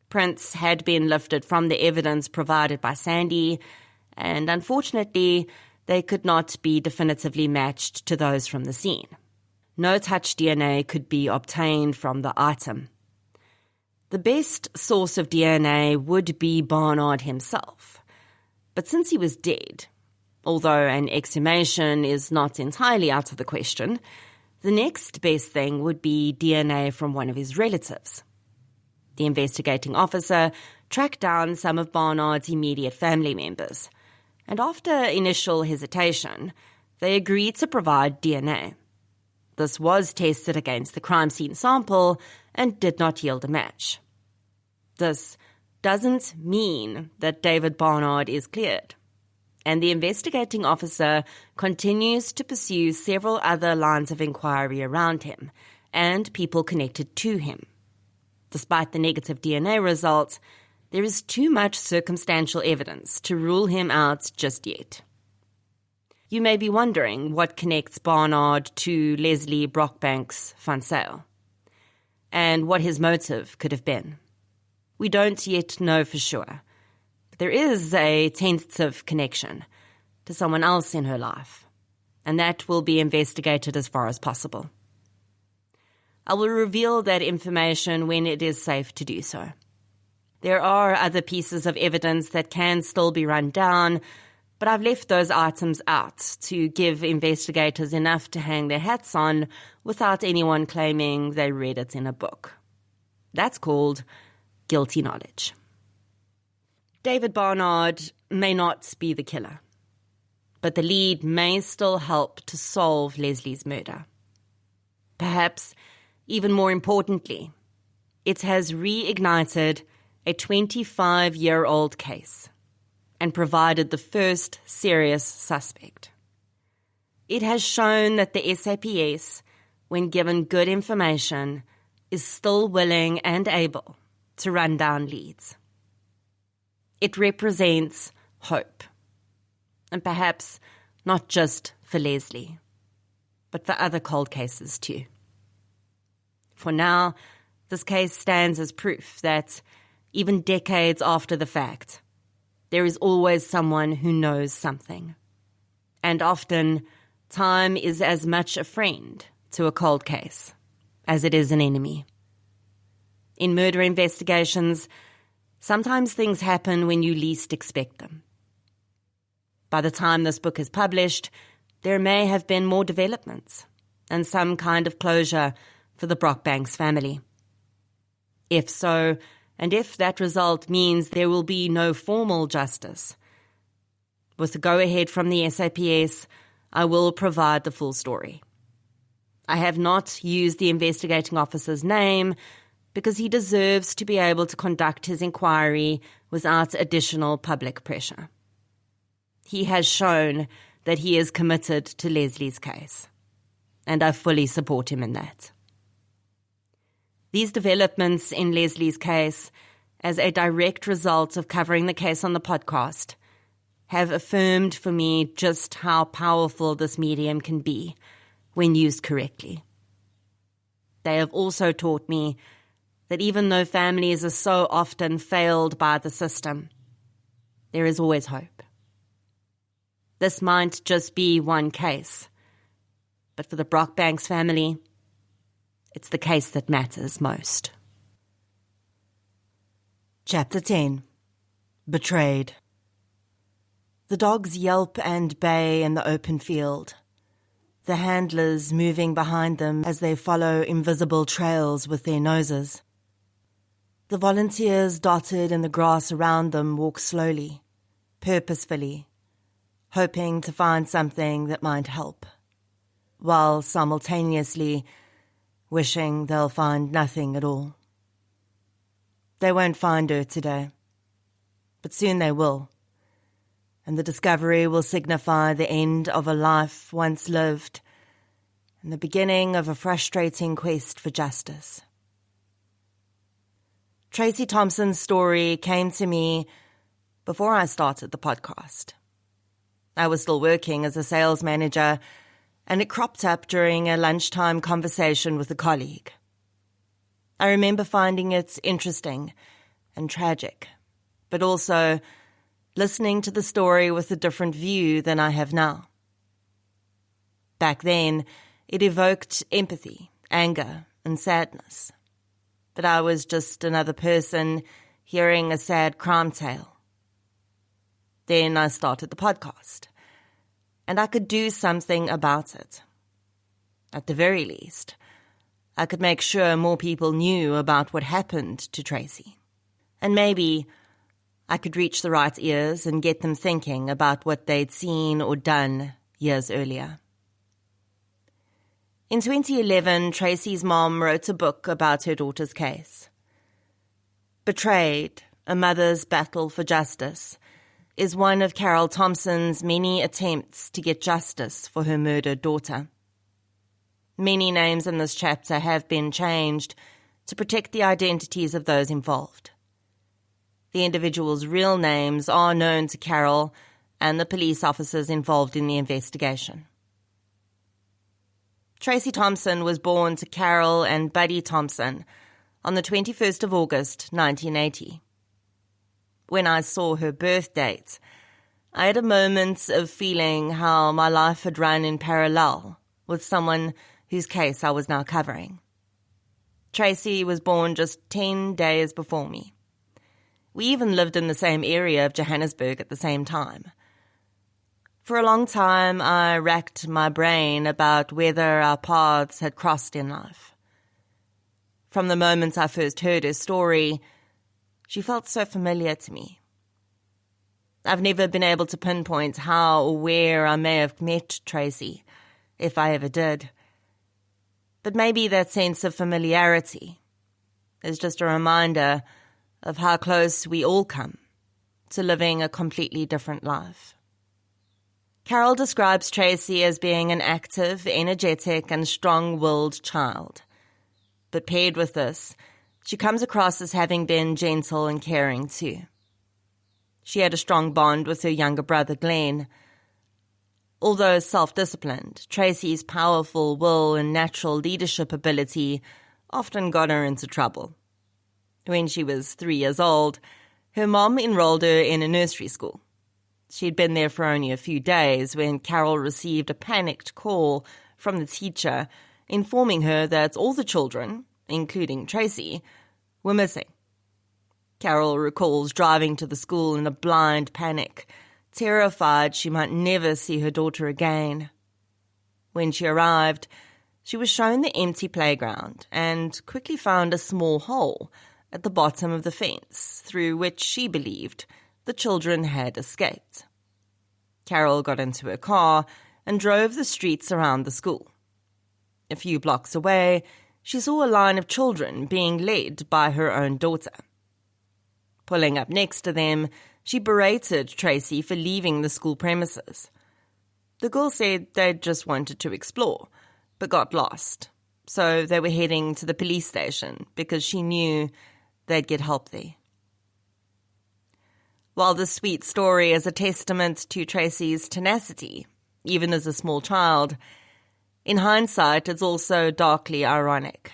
Prints had been lifted from the evidence provided by Sandy, and unfortunately, they could not be definitively matched to those from the scene. No touch DNA could be obtained from the item. The best source of DNA would be Barnard himself, but since he was dead, although an exhumation is not entirely out of the question, The next best thing would be DNA from one of his relatives. The investigating officer tracked down some of Barnard's immediate family members, and after initial hesitation, they agreed to provide DNA. This was tested against the crime scene sample and did not yield a match. This doesn't mean that David Barnard is cleared, and the investigating officer continues to pursue several other lines of inquiry around him and people connected to him. Despite the negative DNA results, there is too much circumstantial evidence to rule him out just yet. You may be wondering what connects Barnard to Leslie Brockbank's fund sale, and what his motive could have been. We don't yet know for sure, but there is a tentative connection to someone else in her life, and that will be investigated as far as possible. I will reveal that information when it is safe to do so. There are other pieces of evidence that can still be run down, but I've left those items out to give investigators enough to hang their hats on without anyone claiming they read it in a book. That's called guilty knowledge. David Barnard may not be the killer, but the lead may still help to solve Leslie's murder. Perhaps, even more importantly, it has reignited a 25-year-old case and provided the first serious suspect. It has shown that the SAPS, when given good information, is still willing and able to run down leads. It represents hope, and perhaps not just for Leslie, but for other cold cases too. For now, this case stands as proof that, even decades after the fact, there is always someone who knows something. And often, time is as much a friend to a cold case as it is an enemy. In murder investigations, sometimes things happen when you least expect them. By the time this book is published, there may have been more developments and some kind of closure for the Brockbanks family. If so, and if that result means there will be no formal justice, with the go-ahead from the SAPS, I will provide the full story. I have not used the investigating officer's name because he deserves to be able to conduct his inquiry without additional public pressure. He has shown that he is committed to Leslie's case, and I fully support him in that. These developments in Leslie's case, as a direct result of covering the case on the podcast, have affirmed for me just how powerful this medium can be when used correctly. They have also taught me that even though families are so often failed by the system, there is always hope. This might just be one case, but for the Brockbanks family, it's the case that matters most. Chapter 10. Betrayed. The dogs yelp and bay in the open field, the handlers moving behind them as they follow invisible trails with their noses. The volunteers dotted in the grass around them walk slowly, purposefully, hoping to find something that might help, while simultaneously wishing they'll find nothing at all. They won't find her today, but soon they will, and the discovery will signify the end of a life once lived and the beginning of a frustrating quest for justice. Tracy Thompson's story came to me before I started the podcast. I was still working as a sales manager, and it cropped up during a lunchtime conversation with a colleague. I remember finding it interesting and tragic, but also listening to the story with a different view than I have now. Back then, it evoked empathy, anger, and sadness. But I was just another person hearing a sad crime tale. Then I started the podcast, and I could do something about it. At the very least, I could make sure more people knew about what happened to Tracy. And maybe I could reach the right ears and get them thinking about what they'd seen or done years earlier. In 2011, Tracy's mom wrote a book about her daughter's case. Betrayed, A Mother's Battle for Justice, is one of Carol Thompson's many attempts to get justice for her murdered daughter. Many names in this chapter have been changed to protect the identities of those involved. The individuals' real names are known to Carol and the police officers involved in the investigation. Tracy Thompson was born to Carol and Buddy Thompson on the 21st of August, 1980. When I saw her birth date, I had a moment of feeling how my life had run in parallel with someone whose case I was now covering. Tracy was born just 10 days before me. We even lived in the same area of Johannesburg at the same time. For a long time, I racked my brain about whether our paths had crossed in life. From the moment I first heard her story, she felt so familiar to me. I've never been able to pinpoint how or where I may have met Tracy, if I ever did. But maybe that sense of familiarity is just a reminder of how close we all come to living a completely different life. Carol describes Tracy as being an active, energetic, and strong-willed child. But paired with this, she comes across as having been gentle and caring too. She had a strong bond with her younger brother, Glenn. Although self-disciplined, Tracy's powerful will and natural leadership ability often got her into trouble. When she was 3 years old, her mom enrolled her in a nursery school. She'd been there for only a few days when Carol received a panicked call from the teacher informing her that all the children, including Tracy, were missing. Carol recalls driving to the school in a blind panic, terrified she might never see her daughter again. When she arrived, she was shown the empty playground and quickly found a small hole at the bottom of the fence through which she believed the children had escaped. Carol got into her car and drove the streets around the school. A few blocks away, she saw a line of children being led by her own daughter. Pulling up next to them, she berated Tracy for leaving the school premises. The girl said they'd just wanted to explore, but got lost, so they were heading to the police station because she knew they'd get help there. While this sweet story is a testament to Tracy's tenacity, even as a small child, in hindsight it's also darkly ironic,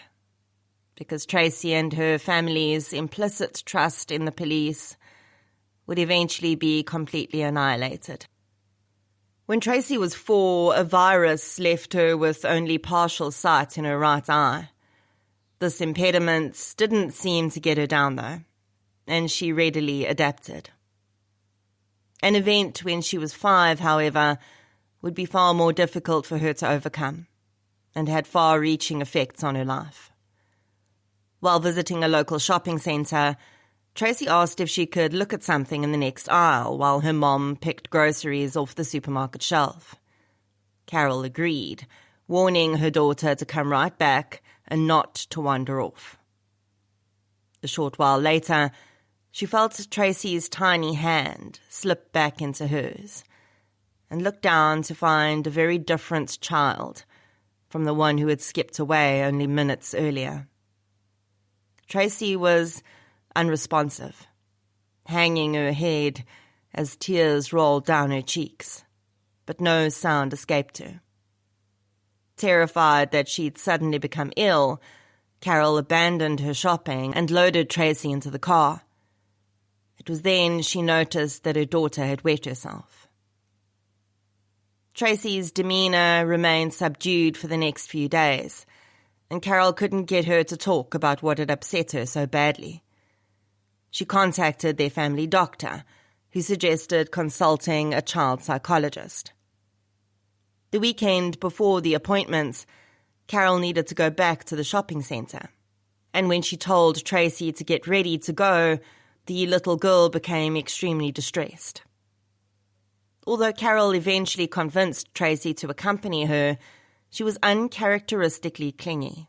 because Tracy and her family's implicit trust in the police would eventually be completely annihilated. When Tracy was 4, a virus left her with only partial sight in her right eye. This impediment didn't seem to get her down, though, and she readily adapted. An event when she was 5, however, would be far more difficult for her to overcome, and had far-reaching effects on her life. While visiting a local shopping centre, Tracy asked if she could look at something in the next aisle while her mom picked groceries off the supermarket shelf. Carol agreed, warning her daughter to come right back and not to wander off. A short while later, she felt Tracy's tiny hand slip back into hers and looked down to find a very different child from the one who had skipped away only minutes earlier. Tracy was unresponsive, hanging her head as tears rolled down her cheeks, but no sound escaped her. Terrified that she'd suddenly become ill, Carol abandoned her shopping and loaded Tracy into the car. It was then she noticed that her daughter had wet herself. Tracy's demeanour remained subdued for the next few days, and Carol couldn't get her to talk about what had upset her so badly. She contacted their family doctor, who suggested consulting a child psychologist. The weekend before the appointment, Carol needed to go back to the shopping centre. And when she told Tracy to get ready to go, the little girl became extremely distressed. Although Carol eventually convinced Tracy to accompany her, she was uncharacteristically clingy.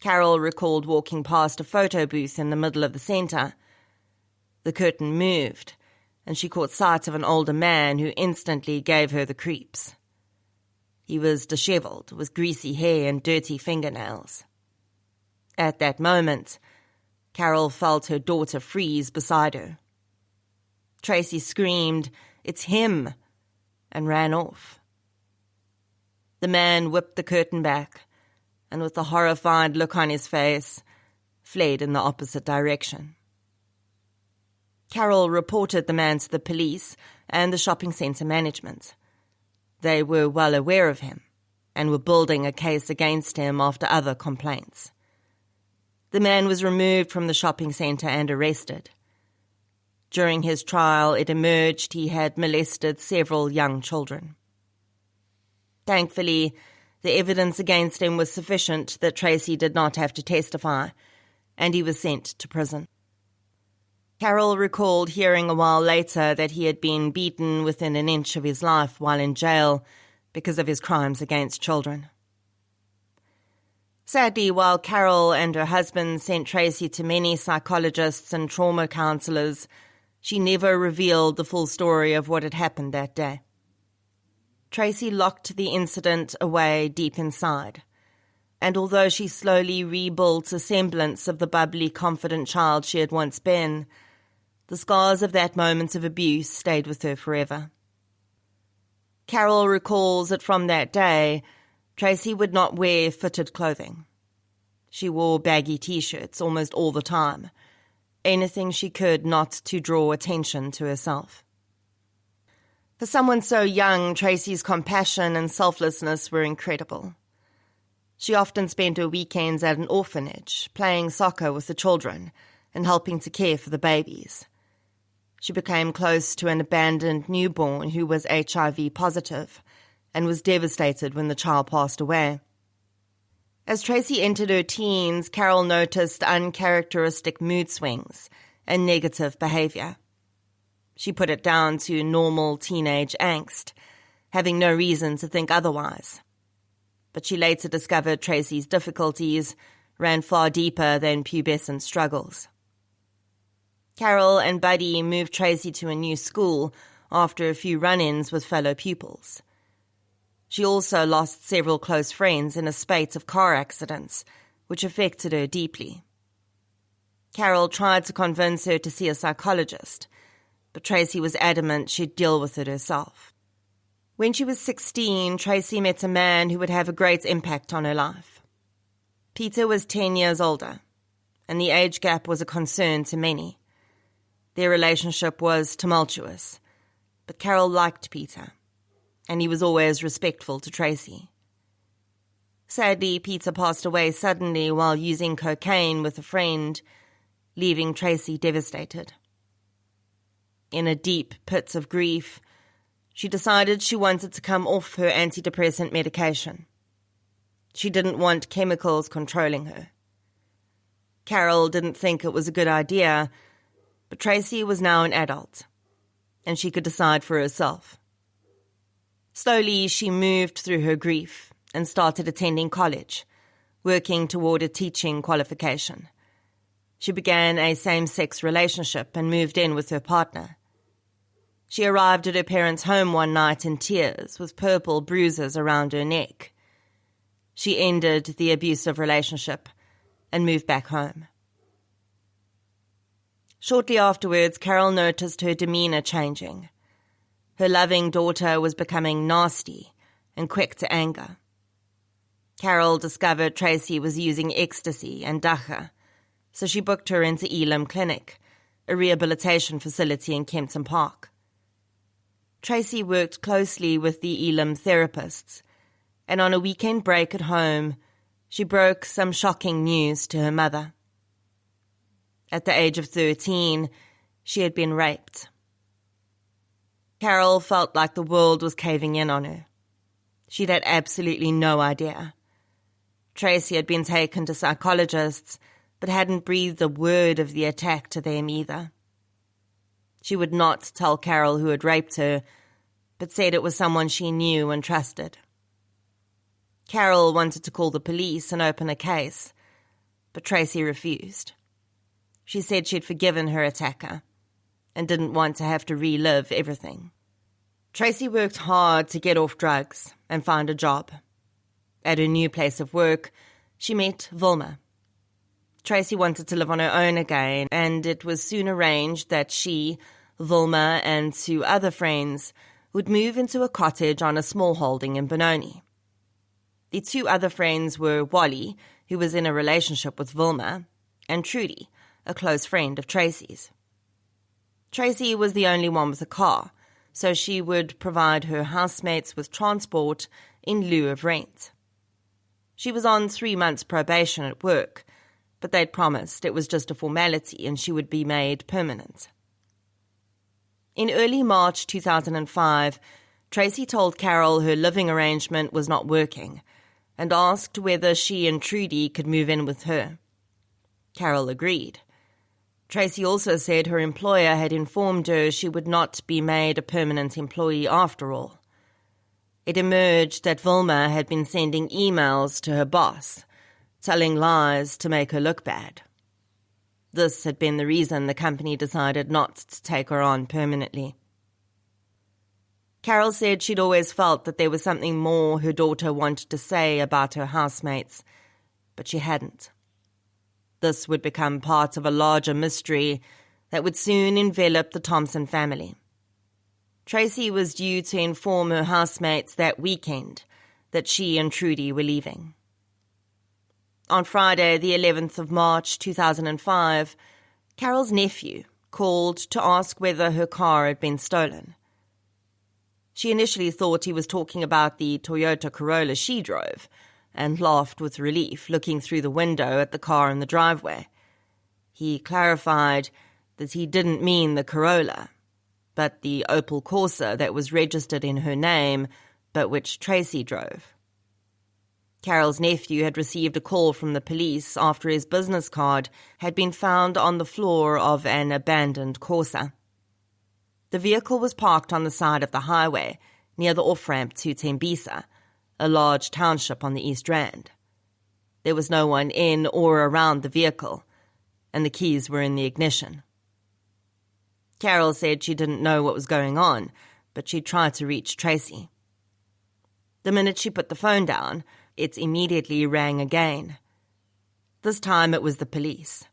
Carol recalled walking past a photo booth in the middle of the centre. The curtain moved, and she caught sight of an older man who instantly gave her the creeps. He was dishevelled, with greasy hair and dirty fingernails. At that moment, Carol felt her daughter freeze beside her. Tracy screamed, "It's him!" and ran off. The man whipped the curtain back, and with a horrified look on his face, fled in the opposite direction. Carol reported the man to the police and the shopping centre management. They were well aware of him and were building a case against him after other complaints. The man was removed from the shopping centre and arrested. During his trial, it emerged he had molested several young children. Thankfully, the evidence against him was sufficient that Tracy did not have to testify, and he was sent to prison. Carol recalled hearing a while later that he had been beaten within an inch of his life while in jail because of his crimes against children. Sadly, while Carol and her husband sent Tracy to many psychologists and trauma counsellors, she never revealed the full story of what had happened that day. Tracy locked the incident away deep inside, and although she slowly rebuilt a semblance of the bubbly, confident child she had once been, the scars of that moment of abuse stayed with her forever. Carol recalls that from that day, Tracy would not wear fitted clothing. She wore baggy t-shirts almost all the time, anything she could not to draw attention to herself. For someone so young, Tracy's compassion and selflessness were incredible. She often spent her weekends at an orphanage, playing soccer with the children and helping to care for the babies. She became close to an abandoned newborn who was HIV positive and was devastated when the child passed away. As Tracy entered her teens, Carol noticed uncharacteristic mood swings and negative behaviour. She put it down to normal teenage angst, having no reason to think otherwise. But she later discovered Tracy's difficulties ran far deeper than pubescent struggles. Carol and Buddy moved Tracy to a new school after a few run-ins with fellow pupils. She also lost several close friends in a spate of car accidents, which affected her deeply. Carol tried to convince her to see a psychologist, but Tracy was adamant she'd deal with it herself. When she was 16, Tracy met a man who would have a great impact on her life. Peter was 10 years older, and the age gap was a concern to many. Their relationship was tumultuous, but Carol liked Peter, and he was always respectful to Tracy. Sadly, Peter passed away suddenly while using cocaine with a friend, leaving Tracy devastated. In a deep pit of grief, she decided she wanted to come off her antidepressant medication. She didn't want chemicals controlling her. Carol didn't think it was a good idea, but Tracy was now an adult, and she could decide for herself. Slowly, she moved through her grief and started attending college, working toward a teaching qualification. She began a same-sex relationship and moved in with her partner. She arrived at her parents' home one night in tears, with purple bruises around her neck. She ended the abusive relationship and moved back home. Shortly afterwards, Carol noticed her demeanour changing. Her loving daughter was becoming nasty and quick to anger. Carol discovered Tracy was using ecstasy and dacha, so she booked her into Elam Clinic, a rehabilitation facility in Kempton Park. Tracy worked closely with the Elam therapists, and on a weekend break at home, she broke some shocking news to her mother. At the age of 13, she had been raped. Carol felt like the world was caving in on her. She'd had absolutely no idea. Tracy had been taken to psychologists, but hadn't breathed a word of the attack to them either. She would not tell Carol who had raped her, but said it was someone she knew and trusted. Carol wanted to call the police and open a case, but Tracy refused. She said she'd forgiven her attacker and didn't want to have to relive everything. Tracy worked hard to get off drugs and find a job. At her new place of work, she met Wilma. Tracy wanted to live on her own again, and it was soon arranged that she, Wilma, and 2 other friends would move into a cottage on a small holding in Benoni. The 2 other friends were Wally, who was in a relationship with Wilma, and Trudy, a close friend of Tracy's. Tracy was the only one with a car, so she would provide her housemates with transport in lieu of rent. She was on 3 months probation at work, but they'd promised it was just a formality and she would be made permanent. In early March 2005, Tracy told Carol her living arrangement was not working and asked whether she and Trudy could move in with her. Carol agreed. Tracy also said her employer had informed her she would not be made a permanent employee after all. It emerged that Wilma had been sending emails to her boss, telling lies to make her look bad. This had been the reason the company decided not to take her on permanently. Carol said she'd always felt that there was something more her daughter wanted to say about her housemates, but she hadn't. This would become part of a larger mystery that would soon envelop the Thompson family. Tracy was due to inform her housemates that weekend that she and Trudy were leaving. On Friday, the 11th of March 2005, Carol's nephew called to ask whether her car had been stolen. She initially thought he was talking about the Toyota Corolla she drove, and laughed with relief, looking through the window at the car in the driveway. He clarified that he didn't mean the Corolla, but the Opel Corsa that was registered in her name, but which Tracy drove. Carol's nephew had received a call from the police after his business card had been found on the floor of an abandoned Corsa. The vehicle was parked on the side of the highway, near the off-ramp to Tembisa, a large township on the East Rand. There was no one in or around the vehicle, and the keys were in the ignition. Carol said she didn't know what was going on, but she tried to reach Tracy. The minute she put the phone down, it immediately rang again. This time it was the police.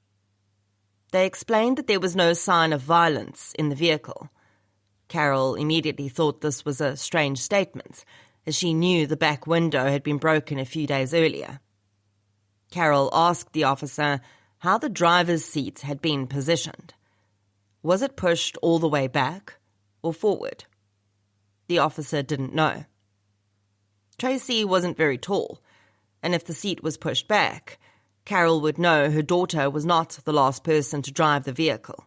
They explained that there was no sign of violence in the vehicle. Carol immediately thought this was a strange statement, as she knew the back window had been broken a few days earlier. Carol asked the officer how the driver's seat had been positioned. Was it pushed all the way back or forward? The officer didn't know. Tracy wasn't very tall, and if the seat was pushed back, Carol would know her daughter was not the last person to drive the vehicle.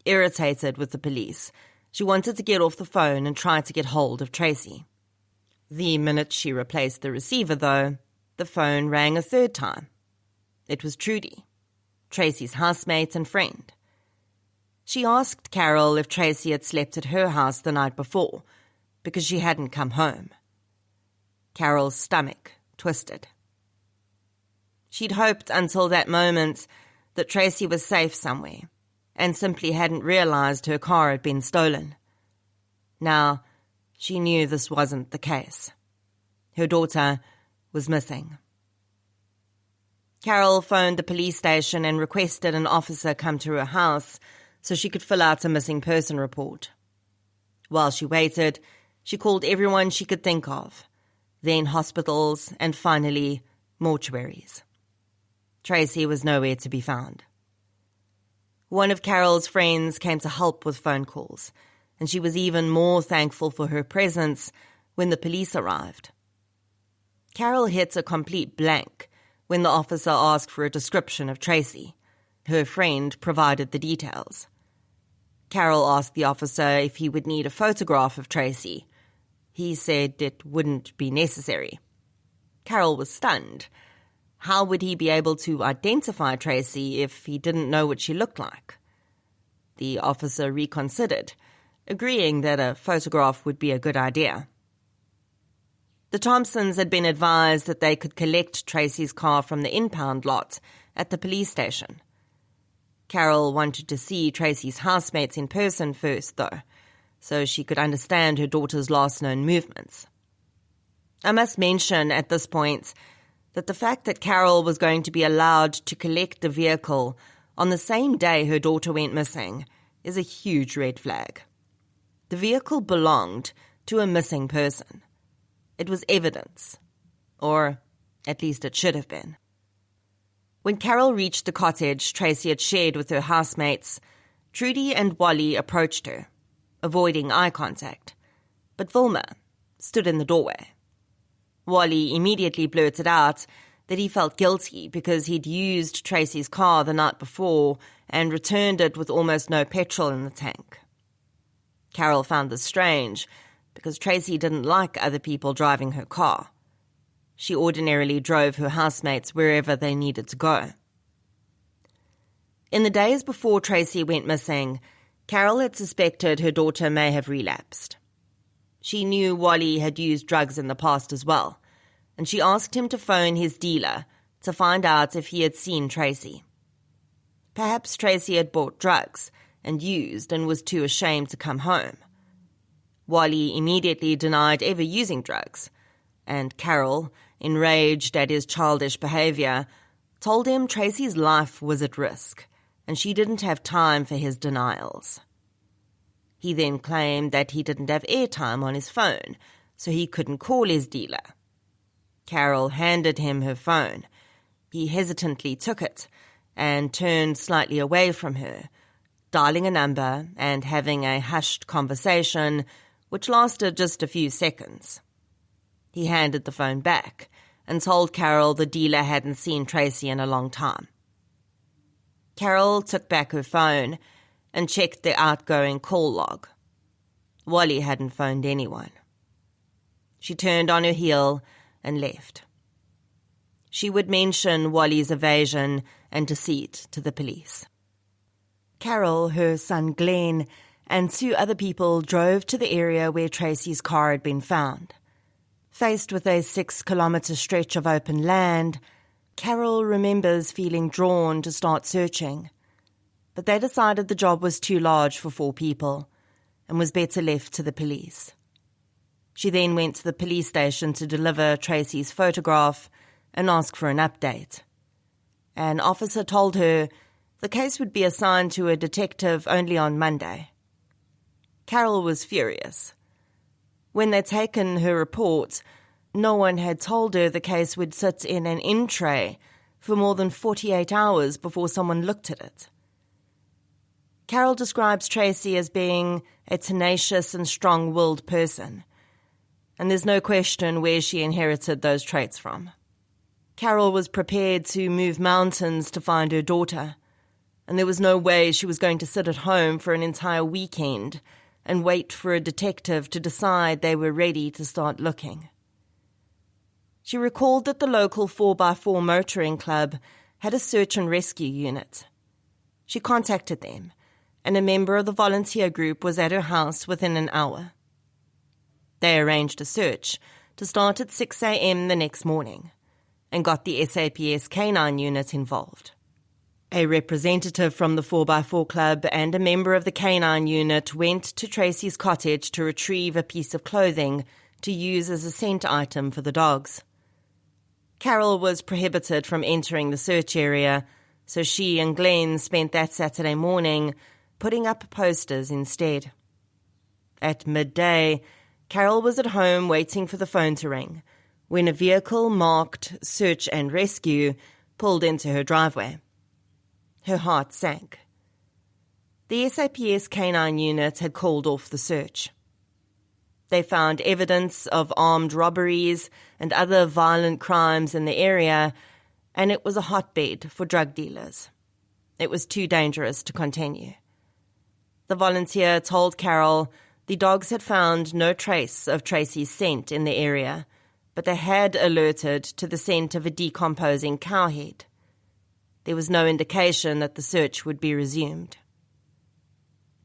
Irritated with the police, she wanted to get off the phone and try to get hold of Tracy. The minute she replaced the receiver, though, the phone rang a third time. It was Trudy, Tracy's housemate and friend. She asked Carol if Tracy had slept at her house the night before, because she hadn't come home. Carol's stomach twisted. She'd hoped until that moment that Tracy was safe somewhere, and simply hadn't realized her car had been stolen. Now, she knew this wasn't the case. Her daughter was missing. Carol phoned the police station and requested an officer come to her house so she could fill out a missing person report. While she waited, she called everyone she could think of, then hospitals, and finally mortuaries. Tracy was nowhere to be found. One of Carol's friends came to help with phone calls, and she was even more thankful for her presence when the police arrived. Carol hit a complete blank when the officer asked for a description of Tracy. Her friend provided the details. Carol asked the officer if he would need a photograph of Tracy. He said it wouldn't be necessary. Carol was stunned. How would he be able to identify Tracy if he didn't know what she looked like? The officer reconsidered, agreeing that a photograph would be a good idea. The Thompsons had been advised that they could collect Tracy's car from the impound lot at the police station. Carol wanted to see Tracy's housemates in person first, though, so she could understand her daughter's last known movements. I must mention at this point that the fact that Carol was going to be allowed to collect the vehicle on the same day her daughter went missing is a huge red flag. The vehicle belonged to a missing person. It was evidence, or at least it should have been. When Carol reached the cottage Tracy had shared with her housemates, Trudy and Wally approached her, avoiding eye contact, but Vilma stood in the doorway. Wally immediately blurted out that he felt guilty because he'd used Tracy's car the night before and returned it with almost no petrol in the tank. Carol found this strange because Tracy didn't like other people driving her car. She ordinarily drove her housemates wherever they needed to go. In the days before Tracy went missing, Carol had suspected her daughter may have relapsed. She knew Wally had used drugs in the past as well, and she asked him to phone his dealer to find out if he had seen Tracy. Perhaps Tracy had bought drugs and used and was too ashamed to come home. Wally immediately denied ever using drugs, and Carol, enraged at his childish behavior, told him Tracy's life was at risk, and she didn't have time for his denials. He then claimed that he didn't have airtime on his phone, so he couldn't call his dealer. Carol handed him her phone. He hesitantly took it and turned slightly away from her, dialing a number and having a hushed conversation which lasted just a few seconds. He handed the phone back and told Carol the dealer hadn't seen Tracy in a long time. Carol took back her phone and checked the outgoing call log. Wally hadn't phoned anyone. She turned on her heel and left. She would mention Wally's evasion and deceit to the police. Carol, her son Glenn, and 2 other people drove to the area where Tracy's car had been found. Faced with a 6-kilometre stretch of open land, Carol remembers feeling drawn to start searching, but they decided the job was too large for 4 people and was better left to the police. She then went to the police station to deliver Tracy's photograph and ask for an update. An officer told her the case would be assigned to a detective only on Monday. Carol was furious. When they'd taken her report, no one had told her the case would sit in an in-tray for more than 48 hours before someone looked at it. Carol describes Tracy as being a tenacious and strong-willed person, and there's no question where she inherited those traits from. Carol was prepared to move mountains to find her daughter, and there was no way she was going to sit at home for an entire weekend and wait for a detective to decide they were ready to start looking. She recalled that the local 4x4 motoring club had a search and rescue unit. She contacted them, and a member of the volunteer group was at her house within an hour. They arranged a search to start at 6 a.m. the next morning and got the SAPS canine unit involved. A representative from the 4x4 club and a member of the canine unit went to Tracy's cottage to retrieve a piece of clothing to use as a scent item for the dogs. Carol was prohibited from entering the search area, so she and Glenn spent that Saturday morning putting up posters instead. At midday, Carol was at home waiting for the phone to ring when a vehicle marked Search and Rescue pulled into her driveway. Her heart sank. The SAPS canine unit had called off the search. They found evidence of armed robberies and other violent crimes in the area, and it was a hotbed for drug dealers. It was too dangerous to continue. The volunteer told Carol the dogs had found no trace of Tracy's scent in the area, but they had alerted to the scent of a decomposing cow head. There was no indication that the search would be resumed.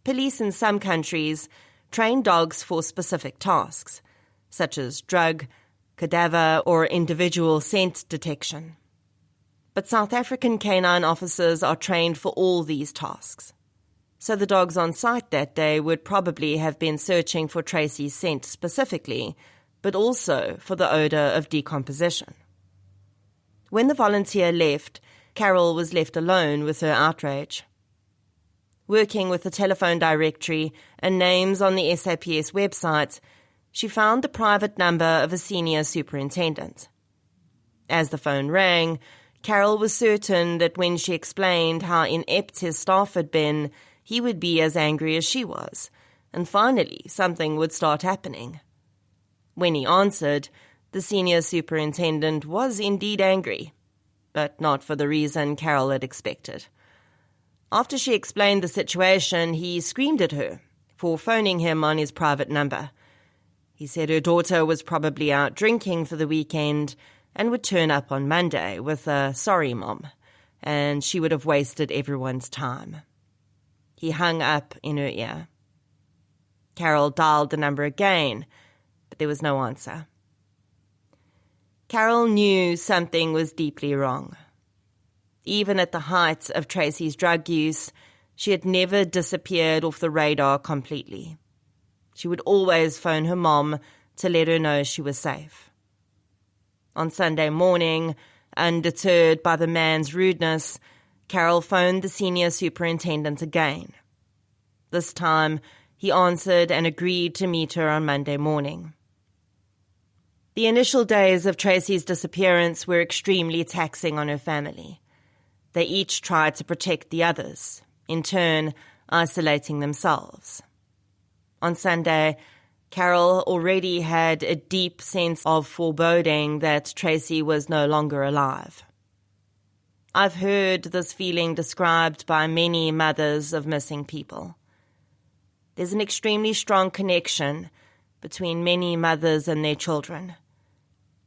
Police in some countries train dogs for specific tasks, such as drug, cadaver, or individual scent detection. But South African canine officers are trained for all these tasks. So the dogs on site that day would probably have been searching for Tracy's scent specifically, but also for the odour of decomposition. When the volunteer left, Carol was left alone with her outrage. Working with the telephone directory and names on the SAPS website, she found the private number of a senior superintendent. As the phone rang, Carol was certain that when she explained how inept his staff had been, he would be as angry as she was, and finally something would start happening. When he answered, the senior superintendent was indeed angry, but not for the reason Carol had expected. After she explained the situation, he screamed at her for phoning him on his private number. He said her daughter was probably out drinking for the weekend and would turn up on Monday with a "sorry, Mom," and she would have wasted everyone's time. He hung up in her ear. Carol dialed the number again, but there was no answer. Carol knew something was deeply wrong. Even at the height of Tracy's drug use, she had never disappeared off the radar completely. She would always phone her mom to let her know she was safe. On Sunday morning, undeterred by the man's rudeness, Carol phoned the senior superintendent again. This time, he answered and agreed to meet her on Monday morning. The initial days of Tracy's disappearance were extremely taxing on her family. They each tried to protect the others, in turn isolating themselves. On Sunday, Carol already had a deep sense of foreboding that Tracy was no longer alive. I've heard this feeling described by many mothers of missing people. There's an extremely strong connection between many mothers and their children.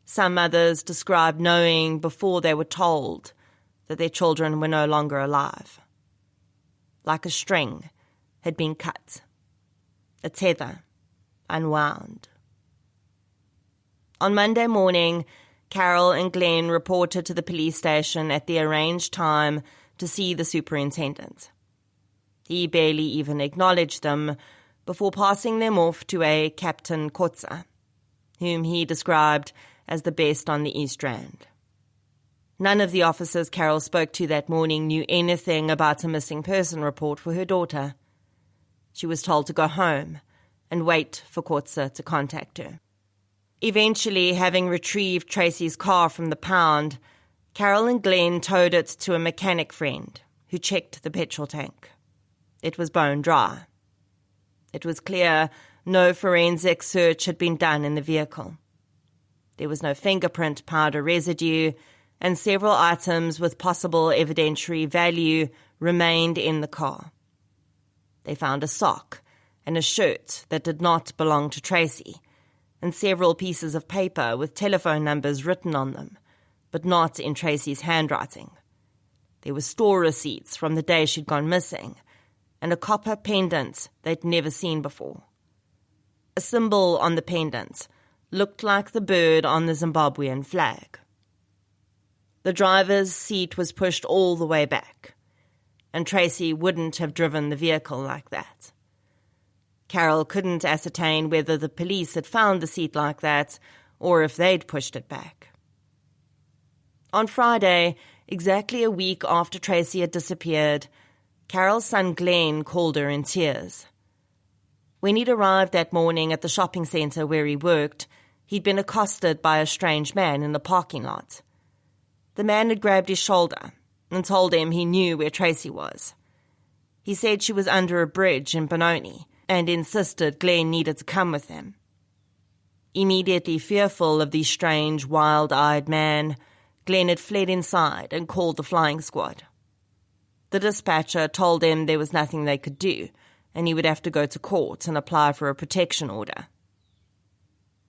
Some mothers describe knowing before they were told that their children were no longer alive. Like a string had been cut, a tether unwound. On Monday morning, Carol and Glenn reported to the police station at the arranged time to see the superintendent. He barely even acknowledged them before passing them off to a Captain Kotza, whom he described as the best on the East Rand. None of the officers Carol spoke to that morning knew anything about a missing person report for her daughter. She was told to go home and wait for Kotza to contact her. Eventually, having retrieved Tracy's car from the pound, Carol and Glenn towed it to a mechanic friend who checked the petrol tank. It was bone dry. It was clear no forensic search had been done in the vehicle. There was no fingerprint powder residue, and several items with possible evidentiary value remained in the car. They found a sock and a shirt that did not belong to Tracy, and several pieces of paper with telephone numbers written on them, but not in Tracy's handwriting. There were store receipts from the day she'd gone missing, and a copper pendant they'd never seen before. A symbol on the pendant looked like the bird on the Zimbabwean flag. The driver's seat was pushed all the way back, and Tracy wouldn't have driven the vehicle like that. Carol couldn't ascertain whether the police had found the seat like that or if they'd pushed it back. On Friday, exactly a week after Tracy had disappeared, Carol's son Glenn called her in tears. When he'd arrived that morning at the shopping centre where he worked, he'd been accosted by a strange man in the parking lot. The man had grabbed his shoulder and told him he knew where Tracy was. He said she was under a bridge in Benoni and insisted Glenn needed to come with him. Immediately fearful of the strange, wild-eyed man, Glenn had fled inside and called the flying squad. The dispatcher told him there was nothing they could do, and he would have to go to court and apply for a protection order.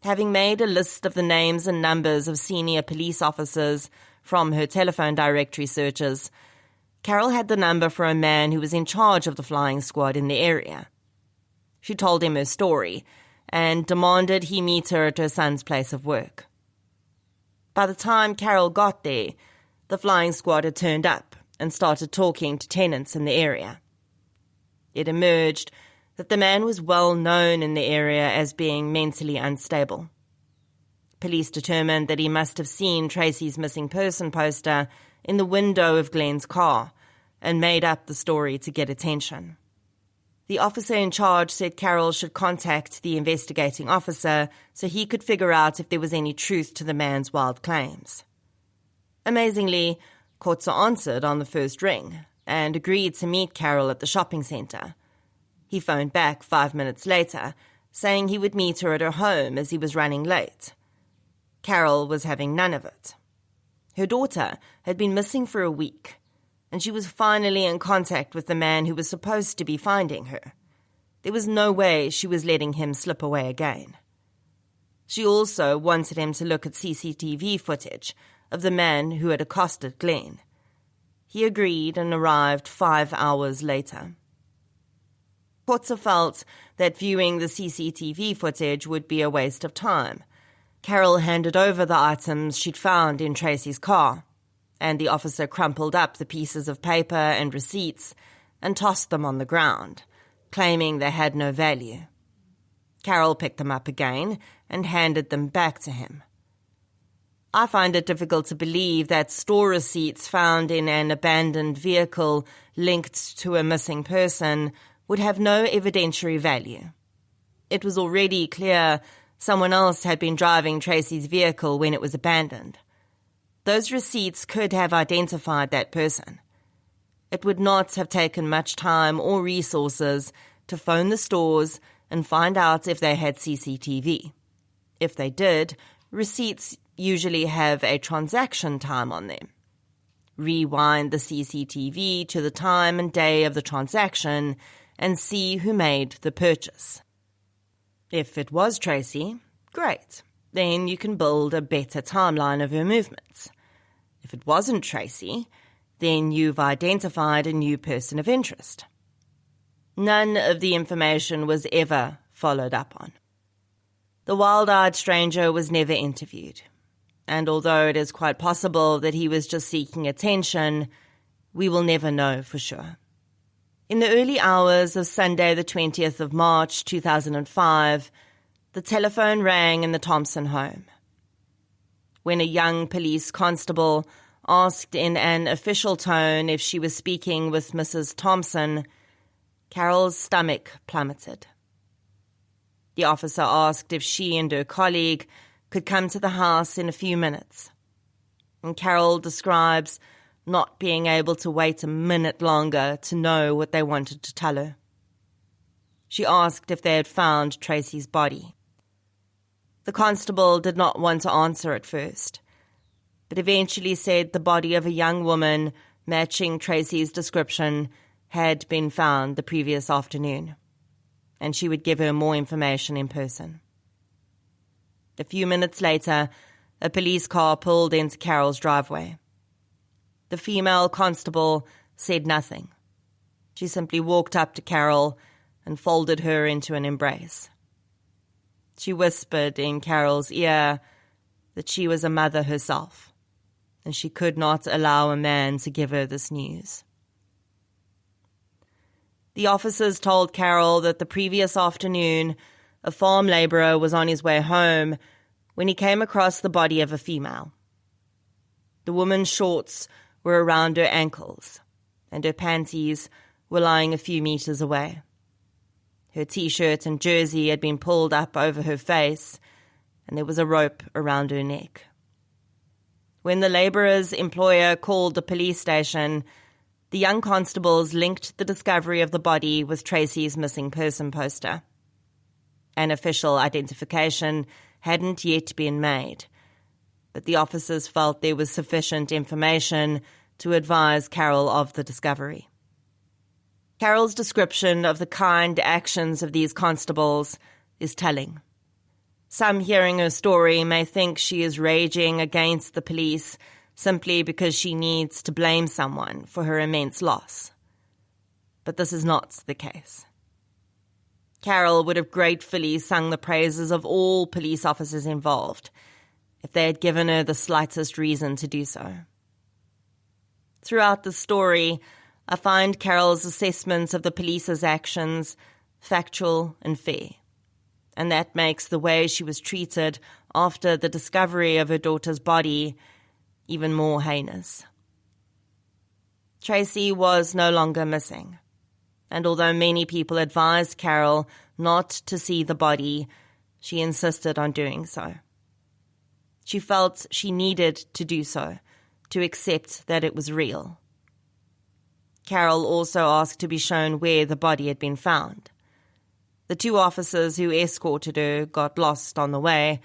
Having made a list of the names and numbers of senior police officers from her telephone directory searches, Carol had the number for a man who was in charge of the flying squad in the area. She told him her story and demanded he meet her at her son's place of work. By the time Carol got there, the flying squad had turned up and started talking to tenants in the area. It emerged that the man was well known in the area as being mentally unstable. Police determined that he must have seen Tracy's missing person poster in the window of Glenn's car and made up the story to get attention. The officer in charge said Carol should contact the investigating officer so he could figure out if there was any truth to the man's wild claims. Amazingly, Kotze answered on the first ring and agreed to meet Carol at the shopping centre. He phoned back 5 minutes later, saying he would meet her at her home as he was running late. Carol was having none of it. Her daughter had been missing for a week, and she was finally in contact with the man who was supposed to be finding her. There was no way she was letting him slip away again. She also wanted him to look at CCTV footage of the man who had accosted Glenn. He agreed and arrived 5 hours later. Kotze felt that viewing the CCTV footage would be a waste of time. Carol handed over the items she'd found in Tracy's car, and the officer crumpled up the pieces of paper and receipts and tossed them on the ground, claiming they had no value. Carol picked them up again and handed them back to him. I find it difficult to believe that store receipts found in an abandoned vehicle linked to a missing person would have no evidentiary value. It was already clear someone else had been driving Tracy's vehicle when it was abandoned. Those receipts could have identified that person. It would not have taken much time or resources to phone the stores and find out if they had CCTV. If they did, receipts usually have a transaction time on them. Rewind the CCTV to the time and day of the transaction and see who made the purchase. If it was Tracy, great. Then you can build a better timeline of her movements. If it wasn't Tracy, then you've identified a new person of interest. None of the information was ever followed up on. The wild-eyed stranger was never interviewed, and although it is quite possible that he was just seeking attention, we will never know for sure. In the early hours of Sunday the 20th of March 2005, the telephone rang in the Thompson home. When a young police constable asked in an official tone if she was speaking with Mrs. Thompson, Carol's stomach plummeted. The officer asked if she and her colleague could come to the house in a few minutes, and Carol describes not being able to wait a minute longer to know what they wanted to tell her. She asked if they had found Tracy's body. The constable did not want to answer at first, but eventually said the body of a young woman matching Tracy's description had been found the previous afternoon, and she would give her more information in person. A few minutes later, a police car pulled into Carol's driveway. The female constable said nothing. She simply walked up to Carol and folded her into an embrace. She whispered in Carol's ear that she was a mother herself, and she could not allow a man to give her this news. The officers told Carol that the previous afternoon, a farm labourer was on his way home when he came across the body of a female. The woman's shorts were around her ankles, and her panties were lying a few metres away. Her t-shirt and jersey had been pulled up over her face, and there was a rope around her neck. When the labourer's employer called the police station, the young constables linked the discovery of the body with Tracy's missing person poster. An official identification hadn't yet been made, but the officers felt there was sufficient information to advise Carol of the discovery. Carol's description of the kind actions of these constables is telling. Some hearing her story may think she is raging against the police simply because she needs to blame someone for her immense loss. But this is not the case. Carol would have gratefully sung the praises of all police officers involved if they had given her the slightest reason to do so. Throughout the story, I find Carol's assessments of the police's actions factual and fair, and that makes the way she was treated after the discovery of her daughter's body even more heinous. Tracy was no longer missing, and although many people advised Carol not to see the body, she insisted on doing so. She felt she needed to do so, to accept that it was real. Carol also asked to be shown where the body had been found. The two officers who escorted her got lost on the way,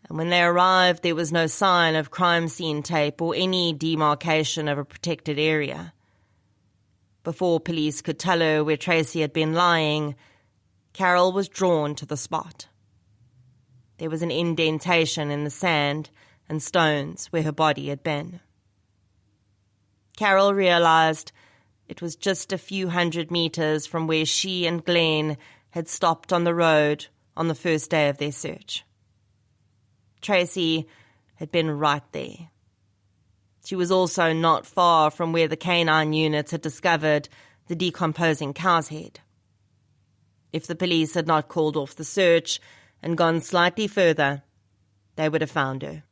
and when they arrived, there was no sign of crime scene tape or any demarcation of a protected area. Before police could tell her where Tracy had been lying, Carol was drawn to the spot. There was an indentation in the sand and stones where her body had been. Carol realized it was just a few hundred meters from where she and Glenn had stopped on the road on the first day of their search. Tracy had been right there. She was also not far from where the canine unit had discovered the decomposing cow's head. If the police had not called off the search and gone slightly further, they would have found her.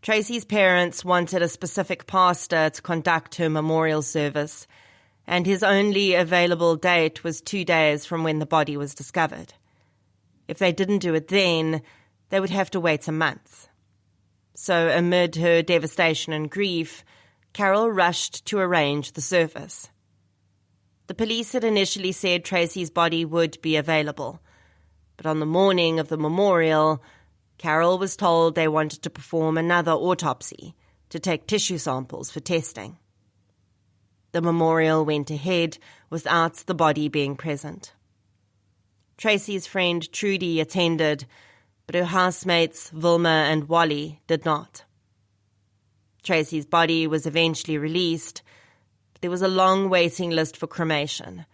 Tracy's parents wanted a specific pastor to conduct her memorial service, and his only available date was 2 days from when the body was discovered. If they didn't do it then, they would have to wait a month. So amid her devastation and grief, Carol rushed to arrange the service. The police had initially said Tracy's body would be available, but on the morning of the memorial, Carol was told they wanted to perform another autopsy to take tissue samples for testing. The memorial went ahead without the body being present. Tracy's friend Trudy attended, but her housemates Vilma and Wally did not. Tracy's body was eventually released, but there was a long waiting list for cremation,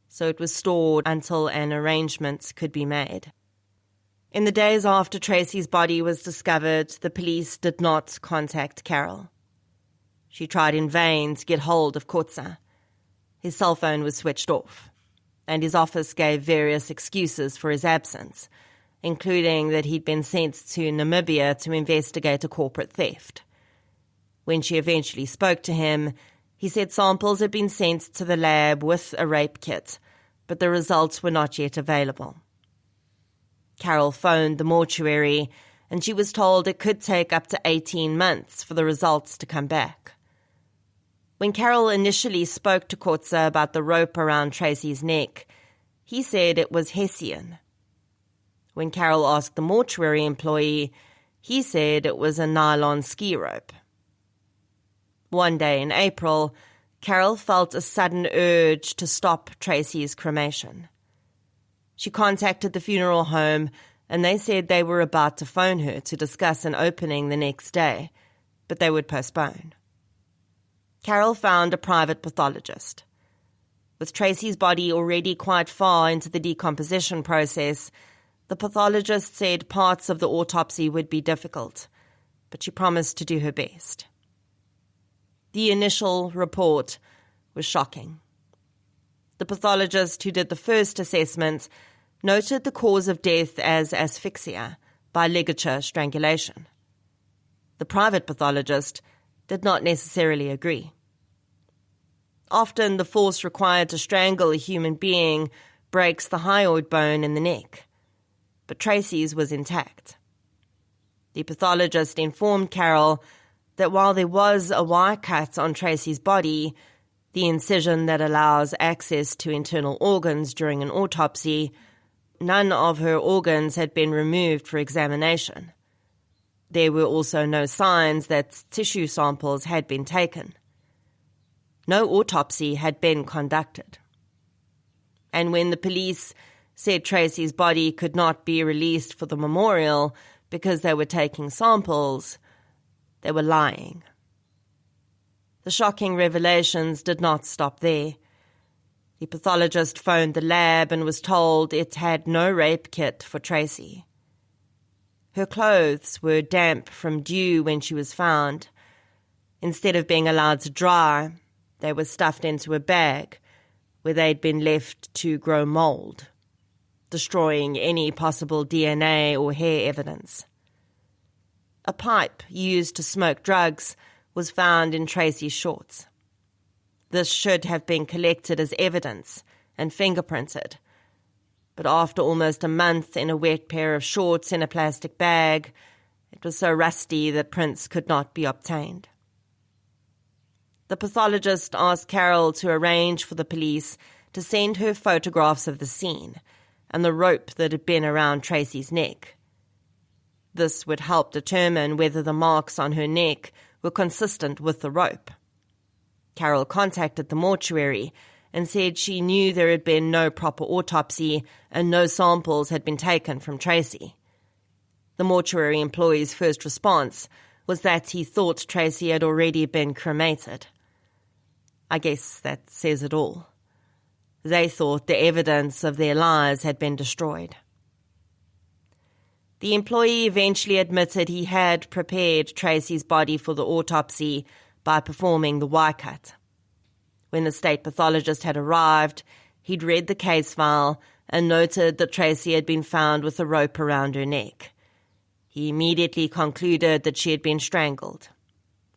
so it was stored until an arrangement could be made. In the days after Tracy's body was discovered, the police did not contact Carol. She tried in vain to get hold of Kotza. His cell phone was switched off, and his office gave various excuses for his absence, including that he'd been sent to Namibia to investigate a corporate theft. When she eventually spoke to him, he said samples had been sent to the lab with a rape kit, but the results were not yet available. Carol phoned the mortuary, and she was told it could take up to 18 months for the results to come back. When Carol initially spoke to Kotza about the rope around Tracy's neck, he said it was Hessian. When Carol asked the mortuary employee, he said it was a nylon ski rope. One day in April, Carol felt a sudden urge to stop Tracy's cremation. She contacted the funeral home, and they said they were about to phone her to discuss an opening the next day, but they would postpone. Carol found a private pathologist. With Tracy's body already quite far into the decomposition process, the pathologist said parts of the autopsy would be difficult, but she promised to do her best. The initial report was shocking. The pathologist who did the first assessment noted the cause of death as asphyxia by ligature strangulation. The private pathologist did not necessarily agree. Often the force required to strangle a human being breaks the hyoid bone in the neck, but Tracy's was intact. The pathologist informed Carol that while there was a wire cut on Tracy's body, the incision that allows access to internal organs during an autopsy, none of her organs had been removed for examination. There were also no signs that tissue samples had been taken. No autopsy had been conducted. And when the police said Tracy's body could not be released for the memorial because they were taking samples, they were lying. The shocking revelations did not stop there. The pathologist phoned the lab and was told it had no rape kit for Tracy. Her clothes were damp from dew when she was found. Instead of being allowed to dry, they were stuffed into a bag where they'd been left to grow mold, destroying any possible DNA or hair evidence. A pipe used to smoke drugs was found in Tracy's shorts. This should have been collected as evidence and fingerprinted, but after almost a month in a wet pair of shorts in a plastic bag, it was so rusty that prints could not be obtained. The pathologist asked Carol to arrange for the police to send her photographs of the scene and the rope that had been around Tracy's neck. This would help determine whether the marks on her neck were consistent with the rope. Carol contacted the mortuary and said she knew there had been no proper autopsy and no samples had been taken from Tracy. The mortuary employee's first response was that he thought Tracy had already been cremated. I guess that says it all. They thought the evidence of their lies had been destroyed. The employee eventually admitted he had prepared Tracy's body for the autopsy by performing the Y-cut. When the state pathologist had arrived, he'd read the case file and noted that Tracy had been found with a rope around her neck. He immediately concluded that she had been strangled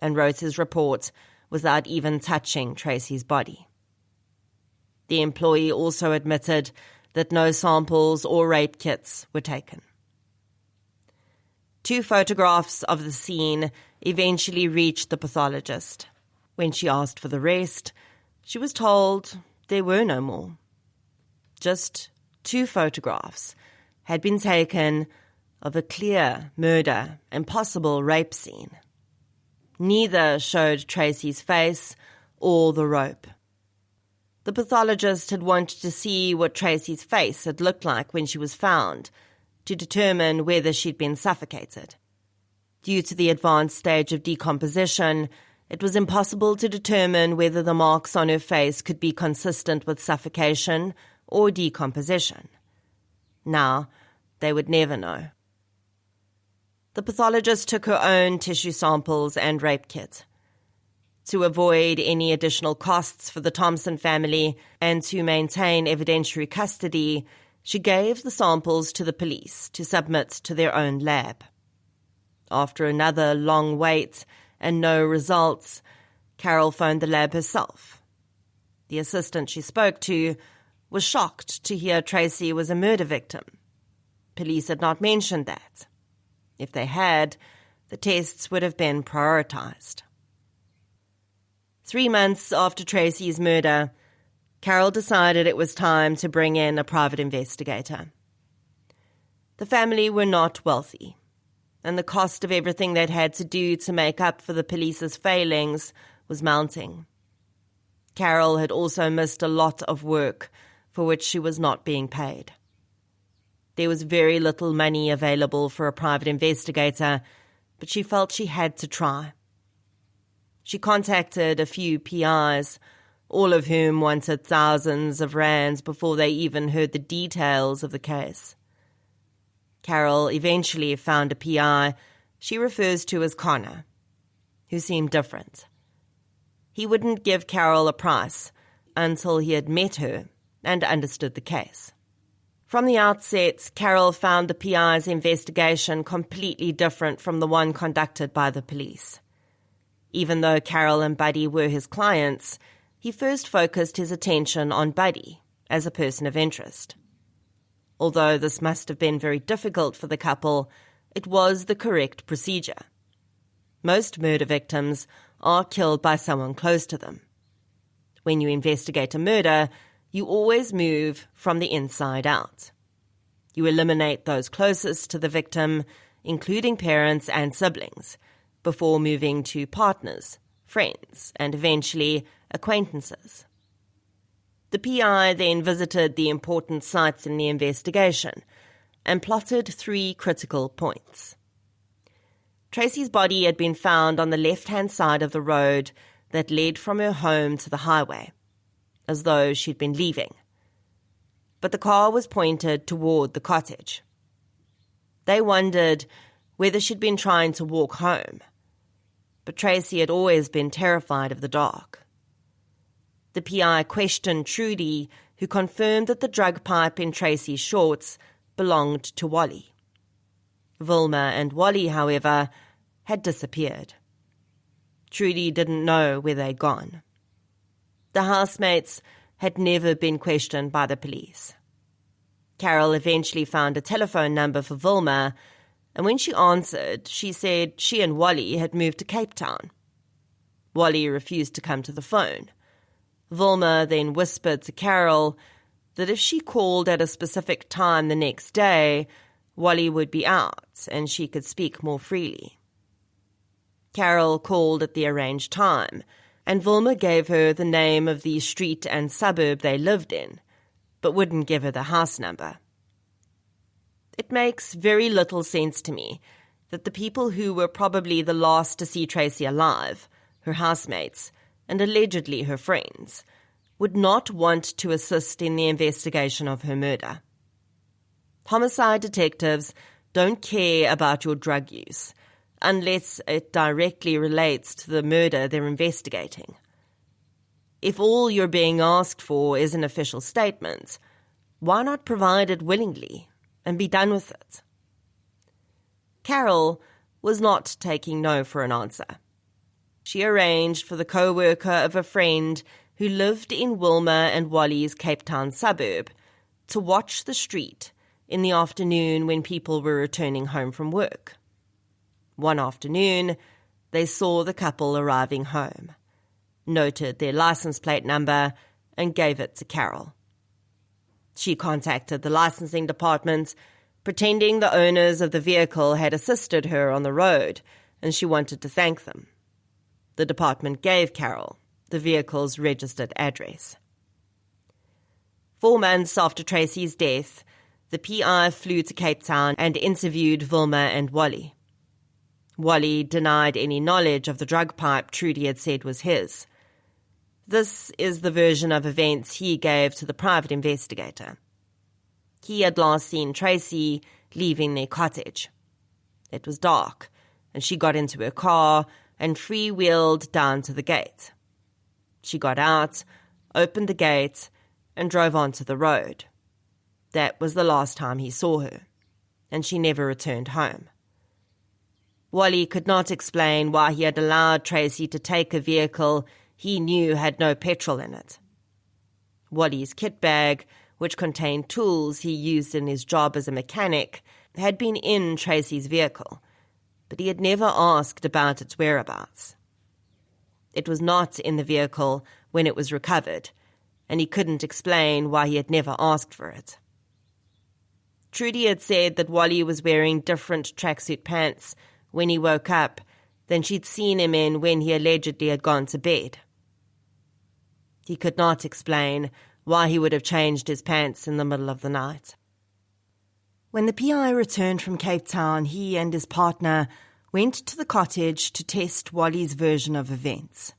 and wrote his report without even touching Tracy's body. The employee also admitted that no samples or rape kits were taken. 2 photographs of the scene eventually reached the pathologist. When she asked for the rest, she was told there were no more. Just 2 photographs had been taken of a clear murder and possible rape scene. Neither showed Tracy's face or the rope. The pathologist had wanted to see what Tracy's face had looked like when she was found, to determine whether she'd been suffocated. Due to the advanced stage of decomposition, it was impossible to determine whether the marks on her face could be consistent with suffocation or decomposition. Now, they would never know. The pathologist took her own tissue samples and rape kit. To avoid any additional costs for the Thompson family and to maintain evidentiary custody, she gave the samples to the police to submit to their own lab. After another long wait and no results, Carol phoned the lab herself. The assistant she spoke to was shocked to hear Tracy was a murder victim. Police had not mentioned that. If they had, the tests would have been prioritized. 3 months after Tracy's murder, Carol decided it was time to bring in a private investigator. The family were not wealthy, and the cost of everything they'd had to do to make up for the police's failings was mounting. Carol had also missed a lot of work for which she was not being paid. There was very little money available for a private investigator, but she felt she had to try. She contacted a few PIs, all of whom wanted thousands of rands before they even heard the details of the case. Carol eventually found a PI she refers to as Connor, who seemed different. He wouldn't give Carol a price until he had met her and understood the case. From the outset, Carol found the PI's investigation completely different from the one conducted by the police. Even though Carol and Buddy were his clients, he first focused his attention on Buddy as a person of interest. Although this must have been very difficult for the couple, it was the correct procedure. Most murder victims are killed by someone close to them. When you investigate a murder, you always move from the inside out. You eliminate those closest to the victim, including parents and siblings, before moving to partners, friends, and eventually acquaintances. The PI then visited the important sites in the investigation and plotted 3 critical points. Tracy's body had been found on the left-hand side of the road that led from her home to the highway, as though she'd been leaving. But the car was pointed toward the cottage. They wondered whether she'd been trying to walk home, but Tracy had always been terrified of the dark. The PI questioned Trudy, who confirmed that the drug pipe in Tracy's shorts belonged to Wally. Vilma and Wally, however, had disappeared. Trudy didn't know where they'd gone. The housemates had never been questioned by the police. Carol eventually found a telephone number for Vilma, and when she answered, she said she and Wally had moved to Cape Town. Wally refused to come to the phone. Vilma then whispered to Carol that if she called at a specific time the next day, Wally would be out and she could speak more freely. Carol called at the arranged time, and Vilma gave her the name of the street and suburb they lived in, but wouldn't give her the house number. It makes very little sense to me that the people who were probably the last to see Tracy alive, her housemates, and allegedly her friends, would not want to assist in the investigation of her murder. Homicide detectives don't care about your drug use unless it directly relates to the murder they're investigating. If all you're being asked for is an official statement, why not provide it willingly and be done with it? Carol was not taking no for an answer. She arranged for the co-worker of a friend who lived in Wilma and Wally's Cape Town suburb to watch the street in the afternoon when people were returning home from work. One afternoon, they saw the couple arriving home, noted their license plate number, and gave it to Carol. She contacted the licensing department, pretending the owners of the vehicle had assisted her on the road and she wanted to thank them. The department gave Carol the vehicle's registered address. 4 months after Tracy's death, the PI flew to Cape Town and interviewed Vilma and Wally. Wally denied any knowledge of the drug pipe Trudy had said was his. This is the version of events he gave to the private investigator. He had last seen Tracy leaving their cottage. It was dark, and she got into her car and freewheeled down to the gate. She got out, opened the gate, and drove onto the road. That was the last time he saw her, and she never returned home. Wally could not explain why he had allowed Tracy to take a vehicle he knew had no petrol in it. Wally's kit bag, which contained tools he used in his job as a mechanic, had been in Tracy's vehicle, but he had never asked about its whereabouts. It was not in the vehicle when it was recovered, and he couldn't explain why he had never asked for it. Trudy had said that Wally was wearing different tracksuit pants when he woke up than she'd seen him in when he allegedly had gone to bed. He could not explain why he would have changed his pants in the middle of the night. When the PI returned from Cape Town, he and his partner went to the cottage to test Wally's version of events.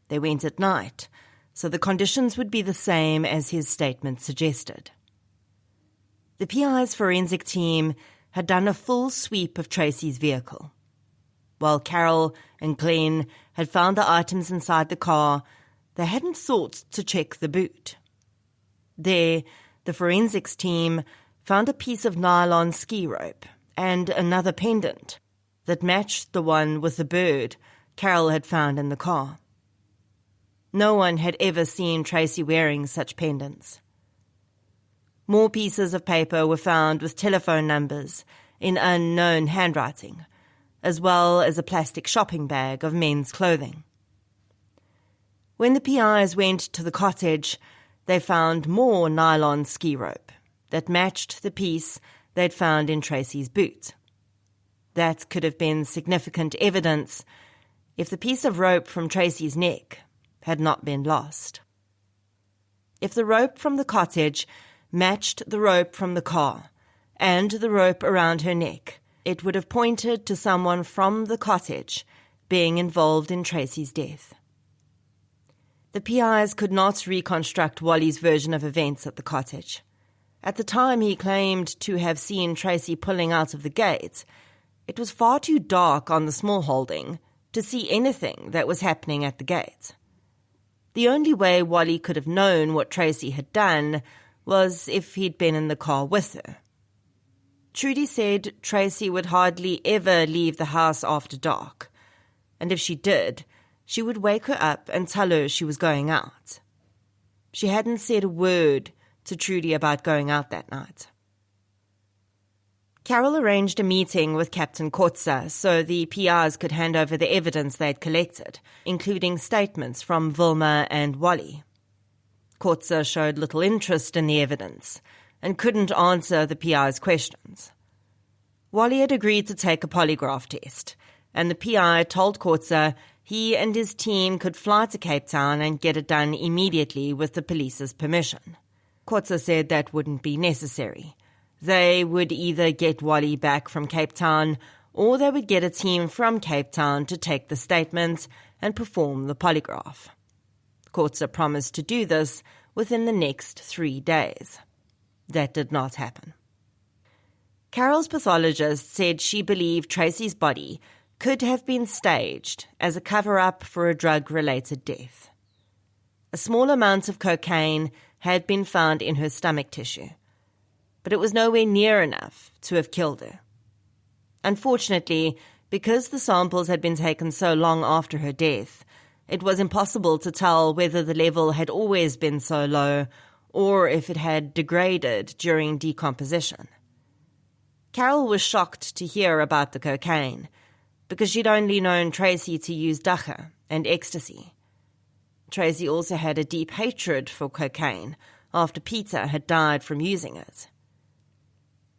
They went at night, so the conditions would be the same as his statement suggested. The PI's forensic team had done a full sweep of Tracy's vehicle. While Carol and Glenn had found the items inside the car, they hadn't thought to check the boot. There, the forensics team found a piece of nylon ski rope and another pendant that matched the one with the bird Carol had found in the car. No one had ever seen Tracy wearing such pendants. More pieces of paper were found with telephone numbers in unknown handwriting, as well as a plastic shopping bag of men's clothing. When the PIs went to the cottage, they found more nylon ski rope that matched the piece they'd found in Tracy's boot. That could have been significant evidence if the piece of rope from Tracy's neck had not been lost. If the rope from the cottage matched the rope from the car and the rope around her neck, it would have pointed to someone from the cottage being involved in Tracy's death. The PIs could not reconstruct Wally's version of events at the cottage. At the time he claimed to have seen Tracy pulling out of the gate, it was far too dark on the small holding to see anything that was happening at the gate. The only way Wally could have known what Tracy had done was if he'd been in the car with her. Trudy said Tracy would hardly ever leave the house after dark, and if she did, she would wake her up and tell her she was going out. She hadn't said a word to Trudy about going out that night. Carol arranged a meeting with Captain Kotza so the PIs could hand over the evidence they'd collected, including statements from Vilma and Wally. Kotza showed little interest in the evidence and couldn't answer the PI's questions. Wally had agreed to take a polygraph test, and the PI told Kotza he and his team could fly to Cape Town and get it done immediately with the police's permission. Kotza said that wouldn't be necessary. They would either get Wally back from Cape Town or they would get a team from Cape Town to take the statements and perform the polygraph. Kotza promised to do this within the next 3 days. That did not happen. Carol's pathologist said she believed Tracy's body could have been staged as a cover-up for a drug-related death. A small amount of cocaine had been found in her stomach tissue, but it was nowhere near enough to have killed her. Unfortunately, because the samples had been taken so long after her death, it was impossible to tell whether the level had always been so low or if it had degraded during decomposition. Carol was shocked to hear about the cocaine, because she'd only known Tracy to use dacha and ecstasy. Tracy also had a deep hatred for cocaine after Peter had died from using it.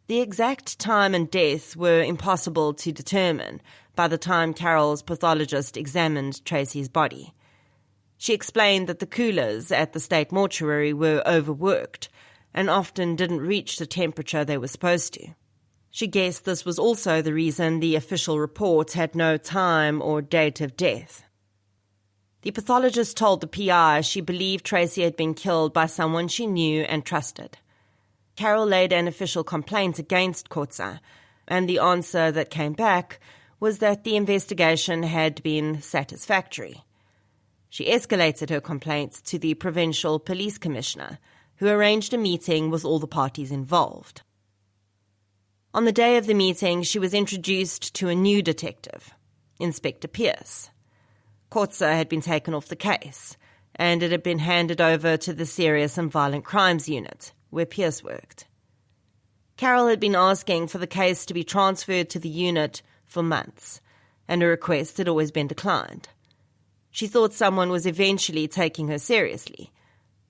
The exact time and death were impossible to determine by the time Carol's pathologist examined Tracy's body. She explained that the coolers at the state mortuary were overworked and often didn't reach the temperature they were supposed to. She guessed this was also the reason the official report had no time or date of death. The pathologist told the PI she believed Tracy had been killed by someone she knew and trusted. Carol laid an official complaint against Kotza, and the answer that came back was that the investigation had been satisfactory. She escalated her complaint to the provincial police commissioner, who arranged a meeting with all the parties involved. On the day of the meeting, she was introduced to a new detective, Inspector Pierce. Kotza had been taken off the case, and it had been handed over to the Serious and Violent Crimes Unit, where Pierce worked. Carol had been asking for the case to be transferred to the unit for months, and her request had always been declined. She thought someone was eventually taking her seriously,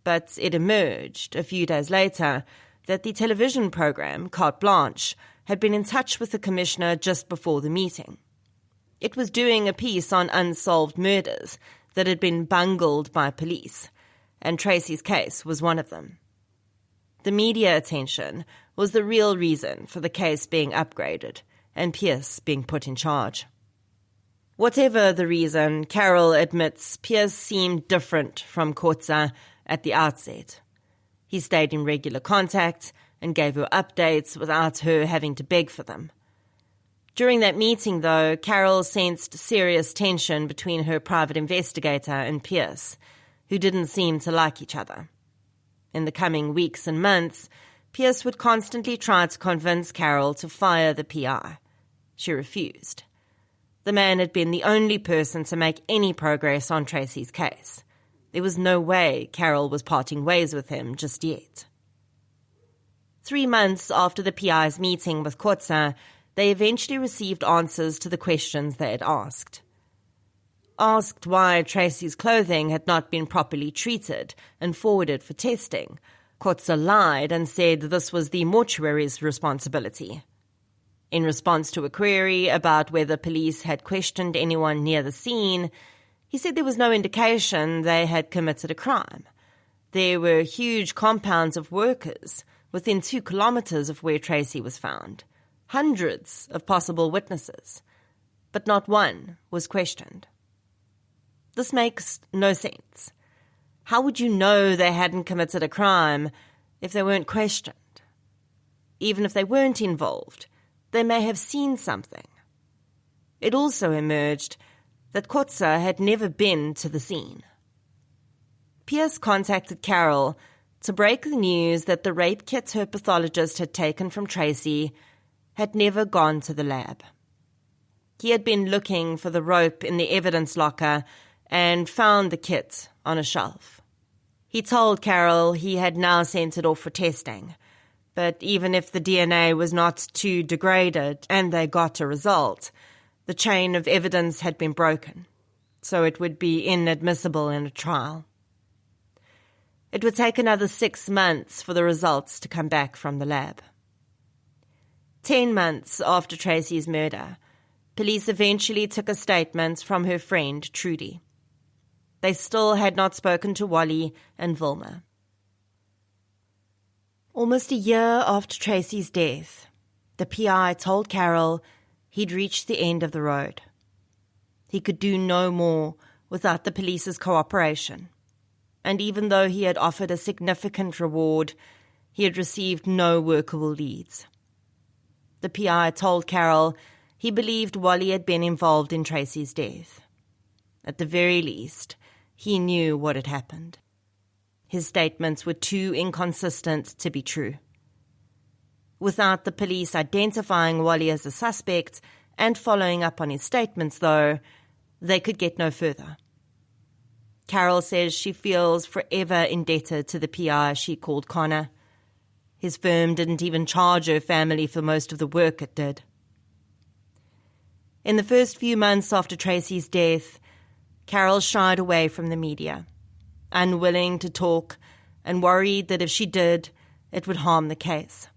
but it emerged a few days later that the television program, Carte Blanche, had been in touch with the commissioner just before the meeting. It was doing a piece on unsolved murders that had been bungled by police, and Tracy's case was one of them. The media attention was the real reason for the case being upgraded and Pierce being put in charge. Whatever the reason, Carol admits Pierce seemed different from Kotza at the outset. He stayed in regular contact and gave her updates without her having to beg for them. During that meeting, though, Carol sensed serious tension between her private investigator and Pierce, who didn't seem to like each other. In the coming weeks and months, Pierce would constantly try to convince Carol to fire the PI. She refused. The man had been the only person to make any progress on Tracy's case. There was no way Carol was parting ways with him just yet. 3 months after the PI's meeting with Kotza, they eventually received answers to the questions they had asked. Asked why Tracy's clothing had not been properly treated and forwarded for testing, Kotza lied and said this was the mortuary's responsibility. In response to a query about whether police had questioned anyone near the scene, he said there was no indication they had committed a crime, There were huge compounds of workers within 2 kilometers of where Tracy was found, hundreds of possible witnesses, but not one was questioned. This makes no sense. How would you know they hadn't committed a crime if they weren't questioned? Even if they weren't involved, they may have seen something. It also emerged that Kotza had never been to the scene. Pierce contacted Carol to break the news that the rape kit her pathologist had taken from Tracy had never gone to the lab. He had been looking for the rope in the evidence locker and found the kit on a shelf. He told Carol he had now sent it off for testing, but even if the DNA was not too degraded and they got a result, the chain of evidence had been broken, so it would be inadmissible in a trial. It would take another 6 months for the results to come back from the lab. 10 months after Tracy's murder, police eventually took a statement from her friend, Trudy. They still had not spoken to Wally and Vilma. Almost a year after Tracy's death, the PI told Carol he'd reached the end of the road. He could do no more without the police's cooperation, and even though he had offered a significant reward, he had received no workable leads. The PI told Carol he believed Wally had been involved in Tracy's death. At the very least, he knew what had happened. His statements were too inconsistent to be true. Without the police identifying Wally as a suspect and following up on his statements, though, they could get no further. Carol says she feels forever indebted to the PI she called Connor. His firm didn't even charge her family for most of the work it did. In the first few months after Tracy's death, Carol shied away from the media, unwilling to talk and worried that if she did, it would harm the case.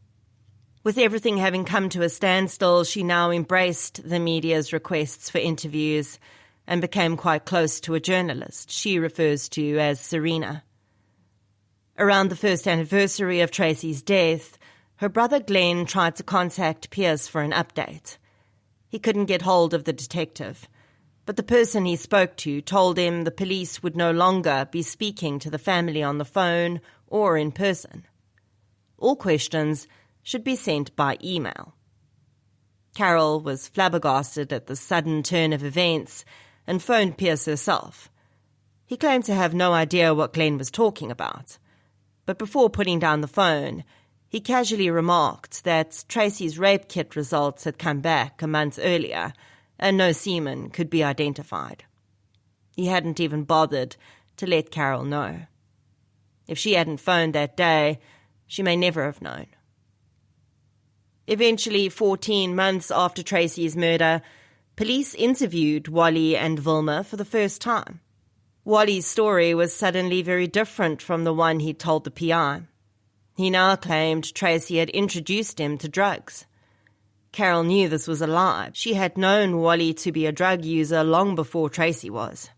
With everything having come to a standstill, she now embraced the media's requests for interviews and became quite close to a journalist she refers to as Serena. Around the first anniversary of Tracy's death, her brother Glenn tried to contact Pierce for an update. He couldn't get hold of the detective, but the person he spoke to told him the police would no longer be speaking to the family on the phone or in person. All questions should be sent by email. Carol was flabbergasted at the sudden turn of events and phoned Pierce herself. He claimed to have no idea what Glenn was talking about, but before putting down the phone, he casually remarked that Tracy's rape kit results had come back a month earlier and no semen could be identified. He hadn't even bothered to let Carol know. If she hadn't phoned that day, she may never have known. Eventually, 14 months after Tracy's murder, police interviewed Wally and Vilma for the first time. Wally's story was suddenly very different from the one he'd told the PI. He now claimed Tracy had introduced him to drugs. Carol knew this was a lie. She had known Wally to be a drug user long before Tracy was.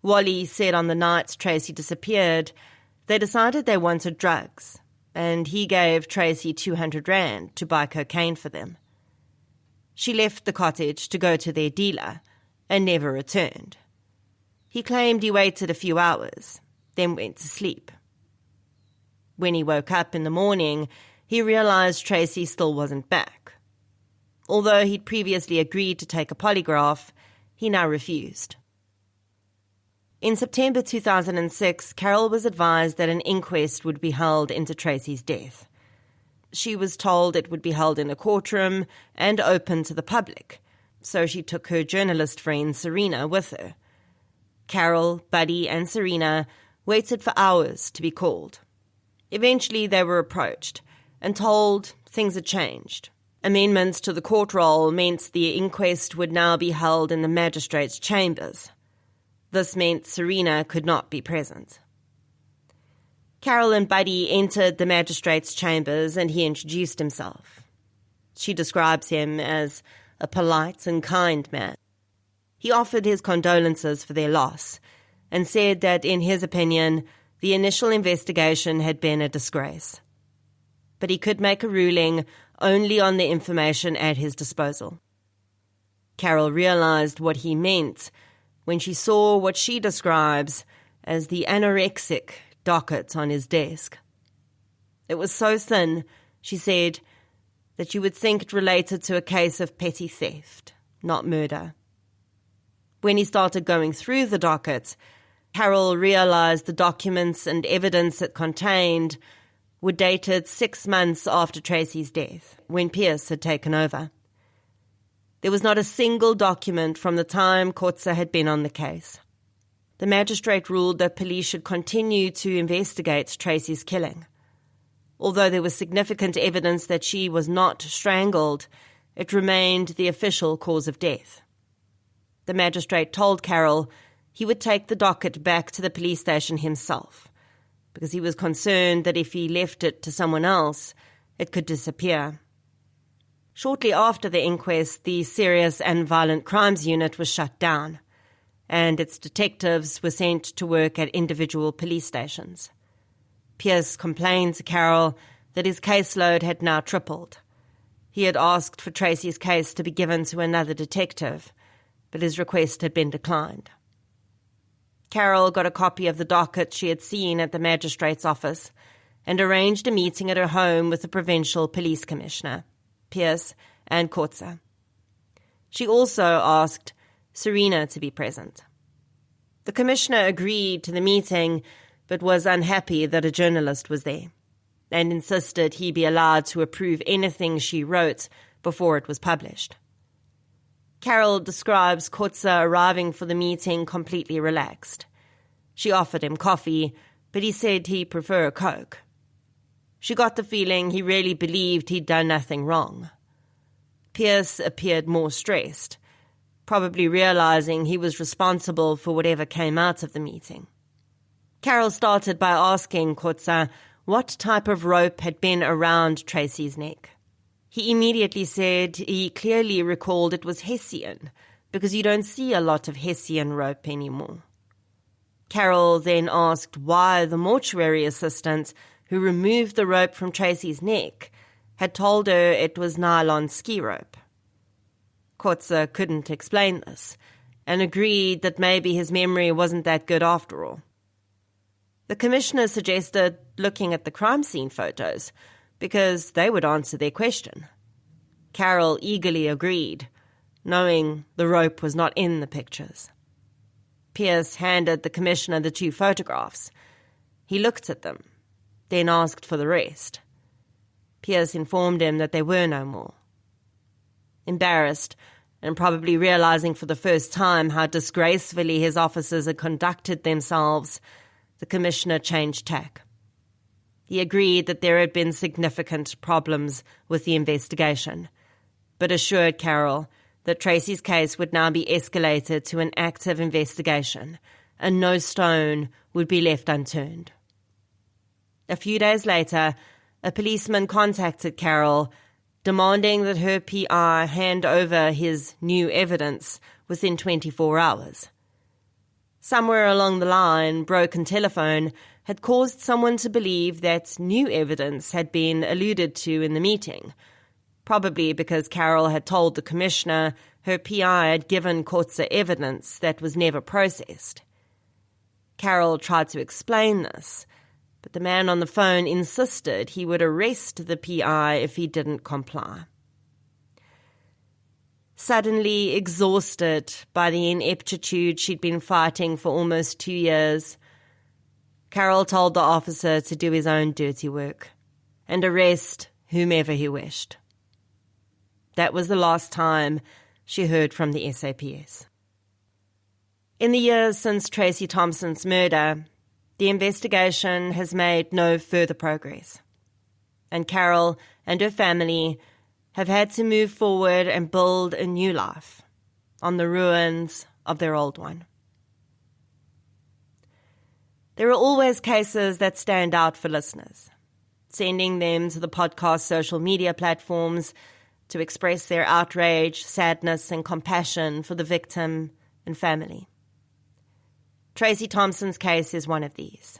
Wally said on the night Tracy disappeared, they decided they wanted drugs, and he gave Tracy 200 rand to buy cocaine for them. She left the cottage to go to their dealer and never returned. He claimed he waited a few hours, then went to sleep. When he woke up in the morning, he realized Tracy still wasn't back. Although he'd previously agreed to take a polygraph, he now refused. In September 2006, Carol was advised that an inquest would be held into Tracy's death. She was told it would be held in a courtroom and open to the public, so she took her journalist friend Serena with her. Carol, Buddy, and Serena waited for hours to be called. Eventually they were approached and told things had changed. Amendments to the court roll meant the inquest would now be held in the magistrate's chambers. This meant Serena could not be present. Carol and Buddy entered the magistrate's chambers and he introduced himself. She describes him as a polite and kind man. He offered his condolences for their loss and said that, in his opinion, The initial investigation had been a disgrace, but he could make a ruling only on the information at his disposal. Carol realized what he meant when she saw what she describes as the anorexic docket on his desk. It was so thin, she said, that you would think it related to a case of petty theft, not murder. When he started going through the docket, Carol realized the documents and evidence it contained were dated 6 months after Tracy's death, when Pierce had taken over. There was not a single document from the time Kotze had been on the case. The magistrate ruled that police should continue to investigate Tracy's killing. Although there was significant evidence that she was not strangled, it remained the official cause of death. The magistrate told Carol he would take the docket back to the police station himself, because he was concerned that if he left it to someone else, it could disappear. Shortly after the inquest, the Serious and Violent Crimes Unit was shut down, and its detectives were sent to work at individual police stations. Pierce complained to Carol that his caseload had now tripled. He had asked for Tracy's case to be given to another detective, but his request had been declined. Carol got a copy of the docket she had seen at the magistrate's office and arranged a meeting at her home with the provincial police commissioner, Pierce and Kotze. She also asked Serena to be present. The commissioner agreed to the meeting, but was unhappy that a journalist was there, and insisted he be allowed to approve anything she wrote before it was published. Carol describes Kotze arriving for the meeting completely relaxed. She offered him coffee, but he said he preferred a Coke. She got the feeling he really believed he'd done nothing wrong. Pierce appeared more stressed, probably realizing he was responsible for whatever came out of the meeting. Carol started by asking Kotze what type of rope had been around Tracy's neck. He immediately said he clearly recalled it was Hessian, because you don't see a lot of Hessian rope anymore. Carol then asked why the mortuary assistant who removed the rope from Tracy's neck had told her it was nylon ski rope. Kotze couldn't explain this, and agreed that maybe his memory wasn't that good after all. The commissioner suggested looking at the crime scene photos, because they would answer their question. Carol eagerly agreed, knowing the rope was not in the pictures. Pierce handed the commissioner the 2 photographs. He looked at them, then asked for the rest. Pierce informed him that there were no more. Embarrassed, and probably realizing for the first time how disgracefully his officers had conducted themselves, the commissioner changed tack. He agreed that there had been significant problems with the investigation, but assured Carol that Tracy's case would now be escalated to an active investigation, and no stone would be left unturned. A few days later, a policeman contacted Carol, demanding that her PI hand over his new evidence within 24 hours. Somewhere along the line, broken telephone had caused someone to believe that new evidence had been alluded to in the meeting, probably because Carol had told the commissioner her PI had given Kotze evidence that was never processed. Carol tried to explain this, but the man on the phone insisted he would arrest the PI if he didn't comply. Suddenly exhausted by the ineptitude she'd been fighting for almost 2 years, Carol told the officer to do his own dirty work and arrest whomever he wished. That was the last time she heard from the SAPS. In the years since Tracy Thompson's murder, the investigation has made no further progress, and Carol and her family have had to move forward and build a new life on the ruins of their old one. There are always cases that stand out for listeners, sending them to the podcast social media platforms to express their outrage, sadness, and compassion for the victim and family. Tracy Thompson's case is one of these.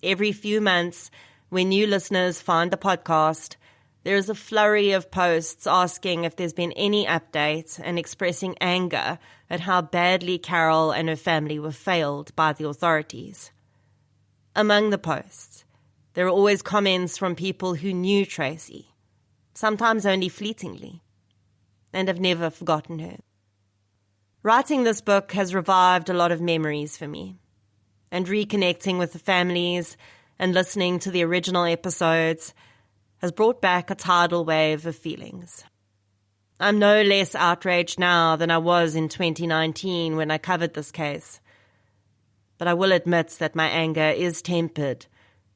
Every few months, when new listeners find the podcast, there is a flurry of posts asking if there's been any update and expressing anger at how badly Carol and her family were failed by the authorities. Among the posts, there are always comments from people who knew Tracy, sometimes only fleetingly, and have never forgotten her. Writing this book has revived a lot of memories for me, and reconnecting with the families and listening to the original episodes has brought back a tidal wave of feelings. I'm no less outraged now than I was in 2019 when I covered this case, but I will admit that my anger is tempered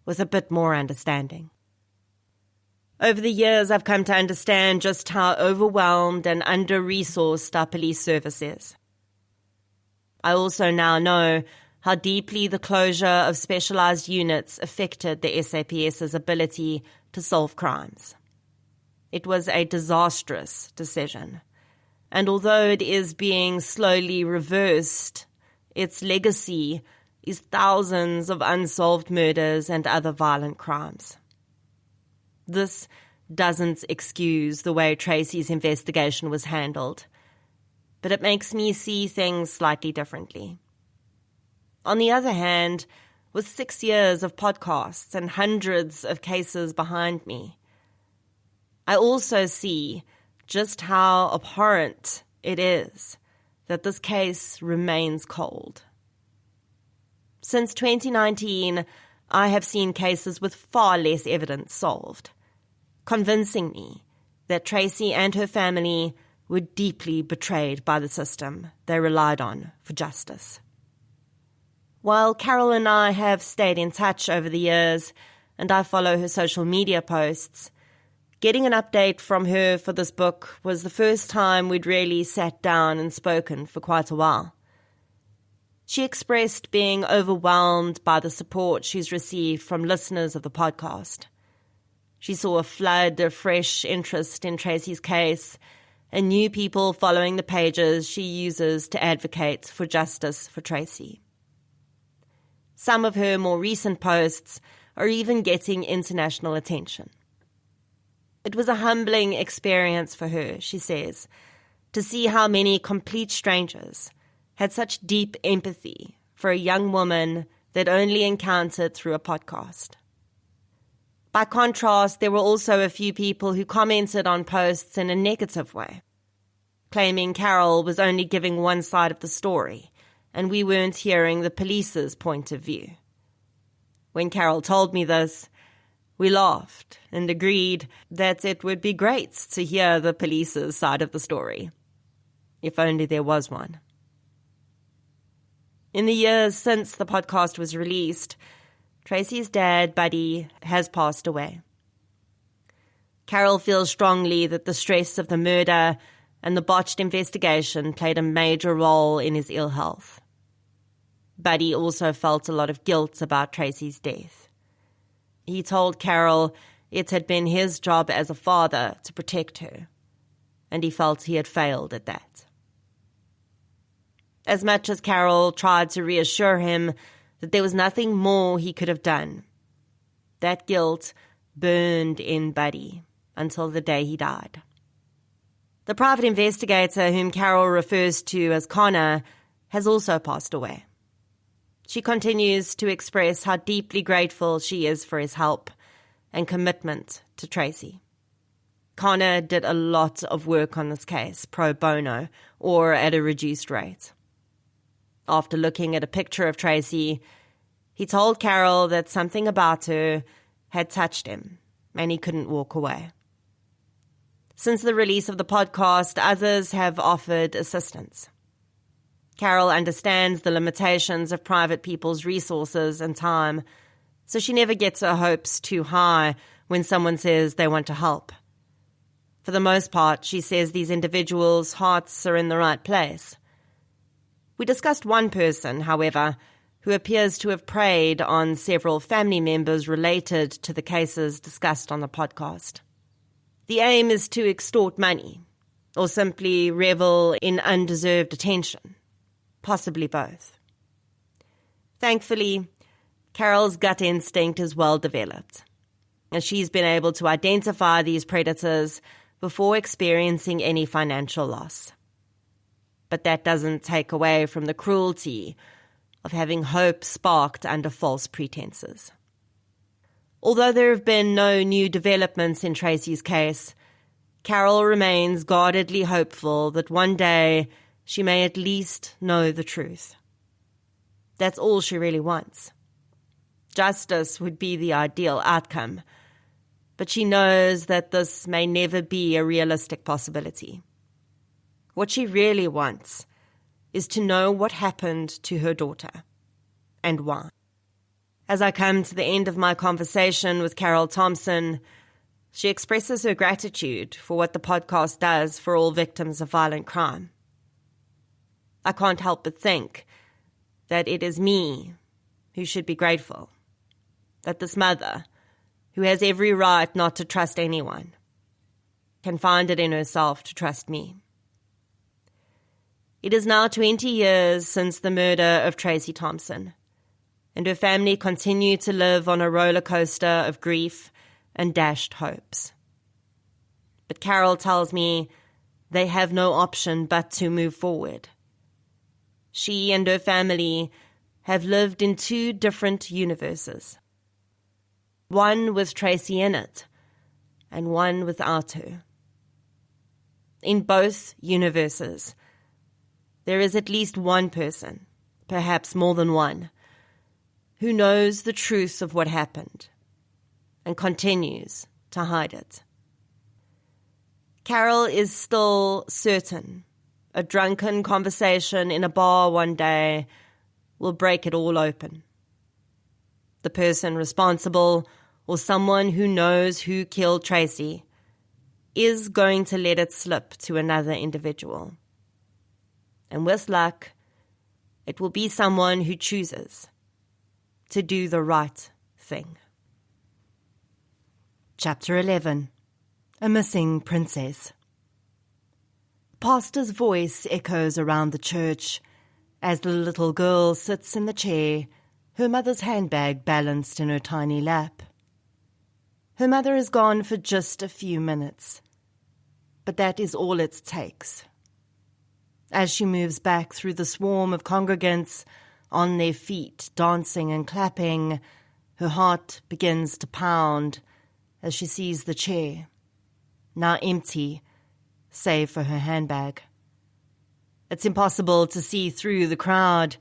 with a bit more understanding. Over the years, I've come to understand just how overwhelmed and under-resourced our police service is. I also now know how deeply the closure of specialized units affected the SAPS's ability to solve crimes. It was a disastrous decision, and although it is being slowly reversed, its legacy is thousands of unsolved murders and other violent crimes. This doesn't excuse the way Tracy's investigation was handled, but it makes me see things slightly differently. On the other hand, with 6 years of podcasts and hundreds of cases behind me, I also see just how abhorrent it is that this case remains cold. Since 2019, I have seen cases with far less evidence solved, convincing me that Tracy and her family were deeply betrayed by the system they relied on for justice. While Carol and I have stayed in touch over the years, and I follow her social media posts, getting an update from her for this book was the first time we'd really sat down and spoken for quite a while. She expressed being overwhelmed by the support she's received from listeners of the podcast. She saw a flood of fresh interest in Tracy's case and new people following the pages she uses to advocate for justice for Tracy. Some of her more recent posts are even getting international attention. It was a humbling experience for her, she says, to see how many complete strangers had such deep empathy for a young woman they'd only encountered through a podcast. By contrast, there were also a few people who commented on posts in a negative way, claiming Carol was only giving one side of the story and we weren't hearing the police's point of view. When Carol told me this, we laughed and agreed that it would be great to hear the police's side of the story, if only there was one. In the years since the podcast was released, Tracy's dad, Buddy, has passed away. Carol feels strongly that the stress of the murder and the botched investigation played a major role in his ill health. Buddy also felt a lot of guilt about Tracy's death. He told Carol it had been his job as a father to protect her, and he felt he had failed at that. As much as Carol tried to reassure him that there was nothing more he could have done, that guilt burned in Buddy until the day he died. The private investigator whom Carol refers to as Connor has also passed away. She continues to express how deeply grateful she is for his help and commitment to Tracy. Connor did a lot of work on this case, pro bono, or at a reduced rate. After looking at a picture of Tracy, he told Carol that something about her had touched him, and he couldn't walk away. Since the release of the podcast, others have offered assistance. Carol understands the limitations of private people's resources and time, so she never gets her hopes too high when someone says they want to help. For the most part, she says these individuals' hearts are in the right place. We discussed one person, however, who appears to have preyed on several family members related to the cases discussed on the podcast. The aim is to extort money, or simply revel in undeserved attention. Possibly both. Thankfully, Carol's gut instinct is well developed, and she's been able to identify these predators before experiencing any financial loss. But that doesn't take away from the cruelty of having hope sparked under false pretenses. Although there have been no new developments in Tracy's case, Carol remains guardedly hopeful that one day she may at least know the truth. That's all she really wants. Justice would be the ideal outcome, but she knows that this may never be a realistic possibility. What she really wants is to know what happened to her daughter and why. As I come to the end of my conversation with Carol Thompson, she expresses her gratitude for what the podcast does for all victims of violent crime. I can't help but think that it is me who should be grateful, that this mother, who has every right not to trust anyone, can find it in herself to trust me. It is now 20 years since the murder of Tracy Thompson, and her family continue to live on a roller coaster of grief and dashed hopes. But Carol tells me they have no option but to move forward. She and her family have lived in two different universes, one with Tracy in it and one without her. In both universes, there is at least one person, perhaps more than one, who knows the truth of what happened and continues to hide it. Carol is still certain a drunken conversation in a bar one day will break it all open. The person responsible, or someone who knows who killed Tracy, is going to let it slip to another individual. And with luck, it will be someone who chooses to do the right thing. Chapter 11. A Missing Princess. Pastor's voice echoes around the church as the little girl sits in the chair, her mother's handbag balanced in her tiny lap. Her mother is gone for just a few minutes, but that is all it takes. As she moves back through the swarm of congregants on their feet, dancing and clapping, her heart begins to pound as she sees the chair, now empty, save for her handbag. It's impossible to see through the crowd.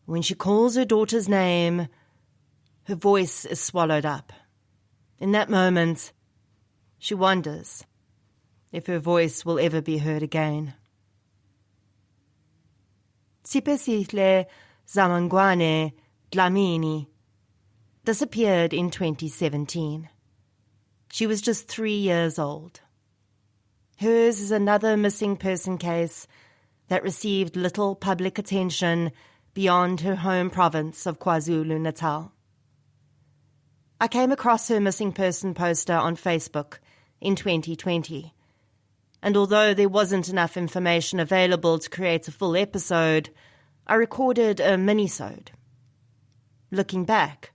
When she calls her daughter's name, her voice is swallowed up. In that moment, she wonders if her voice will ever be heard again. Sipesihle Zamangwane Dlamini disappeared in 2017. She was just 3 years old. Hers is another missing person case that received little public attention beyond her home province of KwaZulu-Natal. I came across her missing person poster on Facebook in 2020, and although there wasn't enough information available to create a full episode, I recorded a mini-sode. Looking back,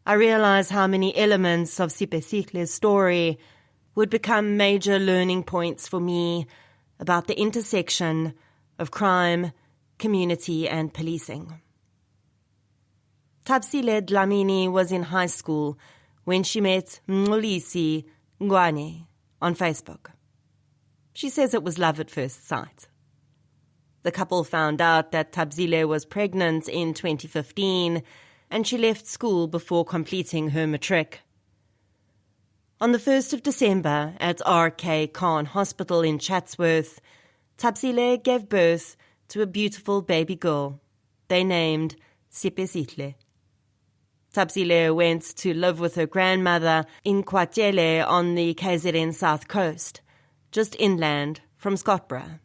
I realize how many elements of Sipesihle's story would become major learning points for me about the intersection of crime, community, and policing. Thabisile Dlamini was in high school when she met Mngolisi Ngwane on Facebook. She says it was love at first sight. The couple found out that Thabisile was pregnant in 2015, and she left school before completing her matric. On the 1st of December at R.K. Khan Hospital in Chatsworth, Thabisile gave birth to a beautiful baby girl they named Sipesihle. Thabisile went to live with her grandmother in Kwatele on the KZN South Coast, just inland from Scottsboro.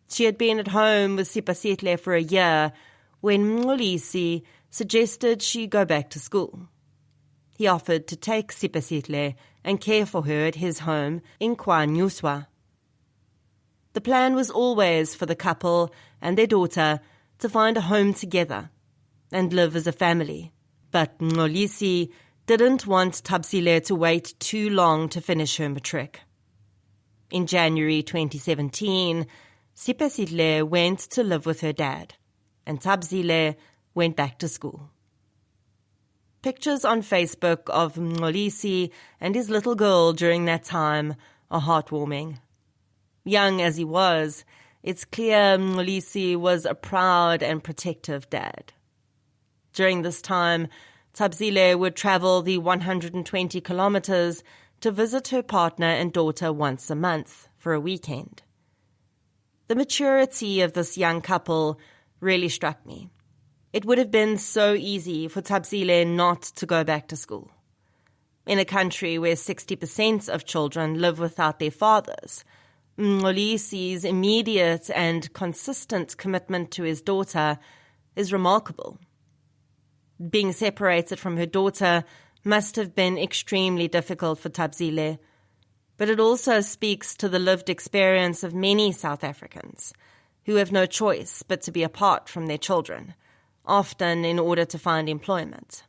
She had been at home with Sipesihle for a year when Mngolisi suggested she go back to school. He offered to take Sipesihle and care for her at his home in KwaNyuswa. The plan was always for the couple and their daughter to find a home together, and live as a family. But Mngolisi didn't want Thabisile to wait too long to finish her matric. In January 2017, Sipesihle went to live with her dad, and Thabisile went back to school. Pictures on Facebook of Mngolisi and his little girl during that time are heartwarming. Young as he was, it's clear Mngolisi was a proud and protective dad. During this time, Thabisile would travel the 120 kilometers to visit her partner and daughter once a month for a weekend. The maturity of this young couple really struck me. It would have been so easy for Thabisile not to go back to school. In a country where 60% of children live without their fathers, Mngolisi's immediate and consistent commitment to his daughter is remarkable. Being separated from her daughter must have been extremely difficult for Thabisile, but it also speaks to the lived experience of many South Africans who have no choice but to be apart from their children, often in order to find employment.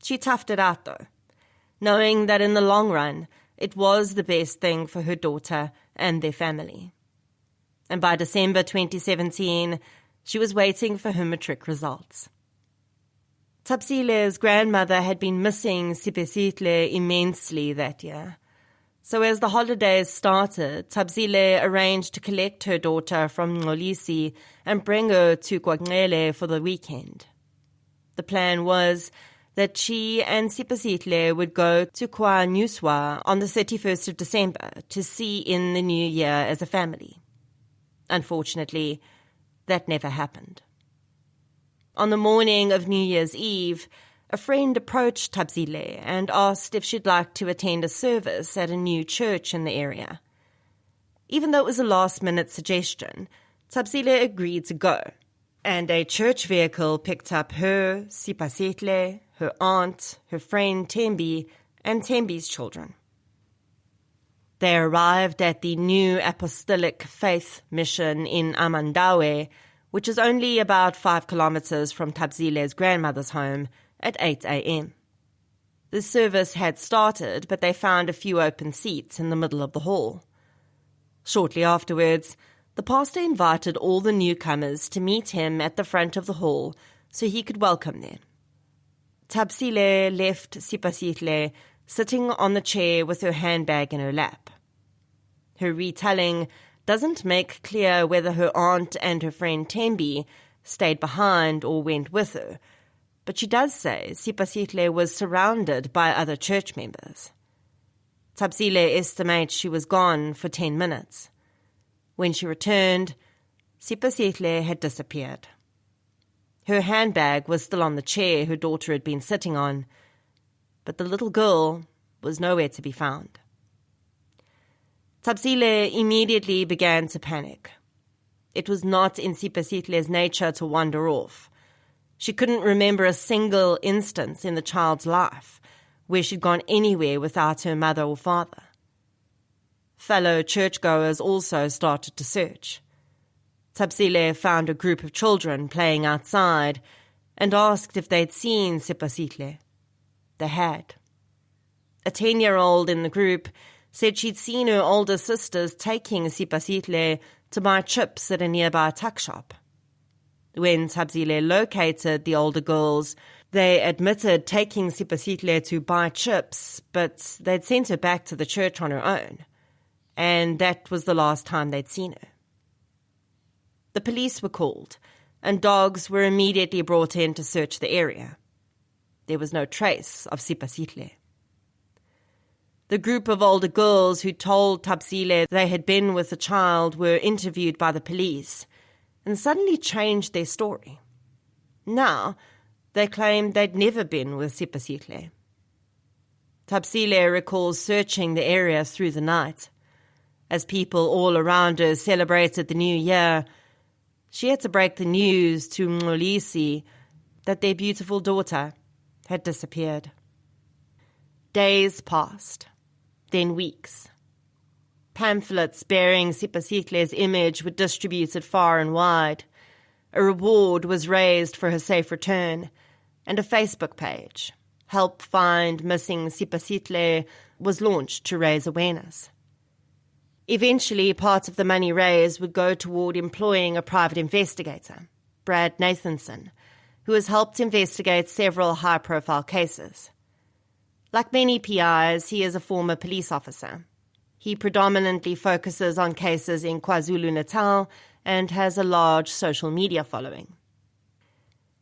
She toughed it out though, knowing that in the long run it was the best thing for her daughter and their family. And by December 2017, she was waiting for her matric results. Thabisile's grandmother had been missing Sipesihle immensely that year. So as the holidays started, Thabisile arranged to collect her daughter from Mngolisi and bring her to KwaNgele for the weekend. The plan was that she and Sipesihle would go to KwaNuswa on the 31st of December to see in the new year as a family. Unfortunately, that never happened. On the morning of New Year's Eve, a friend approached Thabisile and asked if she'd like to attend a service at a new church in the area. Even though it was a last-minute suggestion, Thabisile agreed to go, and a church vehicle picked up her, Sipesihle, her aunt, her friend Tembi, and Tembi's children. They arrived at the New Apostolic Faith Mission in Amandawe, which is only about 5 kilometers from Thabisile's grandmother's home, at 8 a.m. The service had started, but they found a few open seats in the middle of the hall. Shortly afterwards, the pastor invited all the newcomers to meet him at the front of the hall so he could welcome them. Thabisile left Sipesihle sitting on the chair with her handbag in her lap. Her retelling doesn't make clear whether her aunt and her friend Tembi stayed behind or went with her, but she does say Sipesihle was surrounded by other church members. Thabisile estimates she was gone for 10 minutes. When she returned, Sipesihle had disappeared. Her handbag was still on the chair her daughter had been sitting on, but the little girl was nowhere to be found. Thabisile immediately began to panic. It was not in Sipesihle's nature to wander off. She couldn't remember a single instance in the child's life where she'd gone anywhere without her mother or father. Fellow churchgoers also started to search. Thabisile found a group of children playing outside and asked if they'd seen Sipesihle. They had. A 10-year-old in the group said she'd seen her older sisters taking Sipesihle to buy chips at a nearby tuck shop. When Thabisile located the older girls, they admitted taking Sipesihle to buy chips, but they'd sent her back to the church on her own, and that was the last time they'd seen her. The police were called, and dogs were immediately brought in to search the area. There was no trace of Sipesihle. The group of older girls who told Thabisile they had been with the child were interviewed by the police and suddenly changed their story. Now, they claimed they'd never been with Sipesihle. Thabisile recalls searching the area through the night. As people all around her celebrated the new year, she had to break the news to Mngolisi that their beautiful daughter had disappeared. Days passed, then weeks. Pamphlets bearing Sipesihle's image were distributed far and wide. A reward was raised for her safe return, and a Facebook page, Help Find Missing Sipasitle, was launched to raise awareness. Eventually, part of the money raised would go toward employing a private investigator, Brad Nathanson, who has helped investigate several high-profile cases. Like many PIs, he is a former police officer. He predominantly focuses on cases in KwaZulu-Natal and has a large social media following.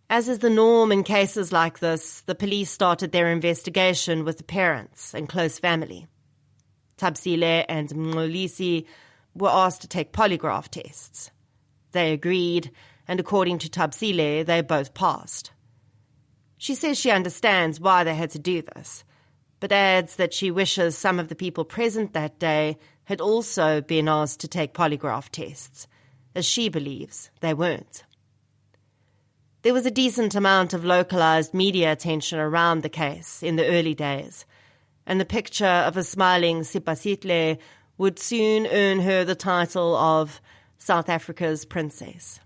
As is the norm in cases like this, the police started their investigation with the parents and close family. Thabisile and Mngolisi were asked to take polygraph tests. They agreed, and according to Thabisile, they both passed. She says she understands why they had to do this, but adds that she wishes some of the people present that day had also been asked to take polygraph tests, as she believes they weren't. There was a decent amount of localized media attention around the case in the early days, and the picture of a smiling Sipasitle would soon earn her the title of South Africa's princess.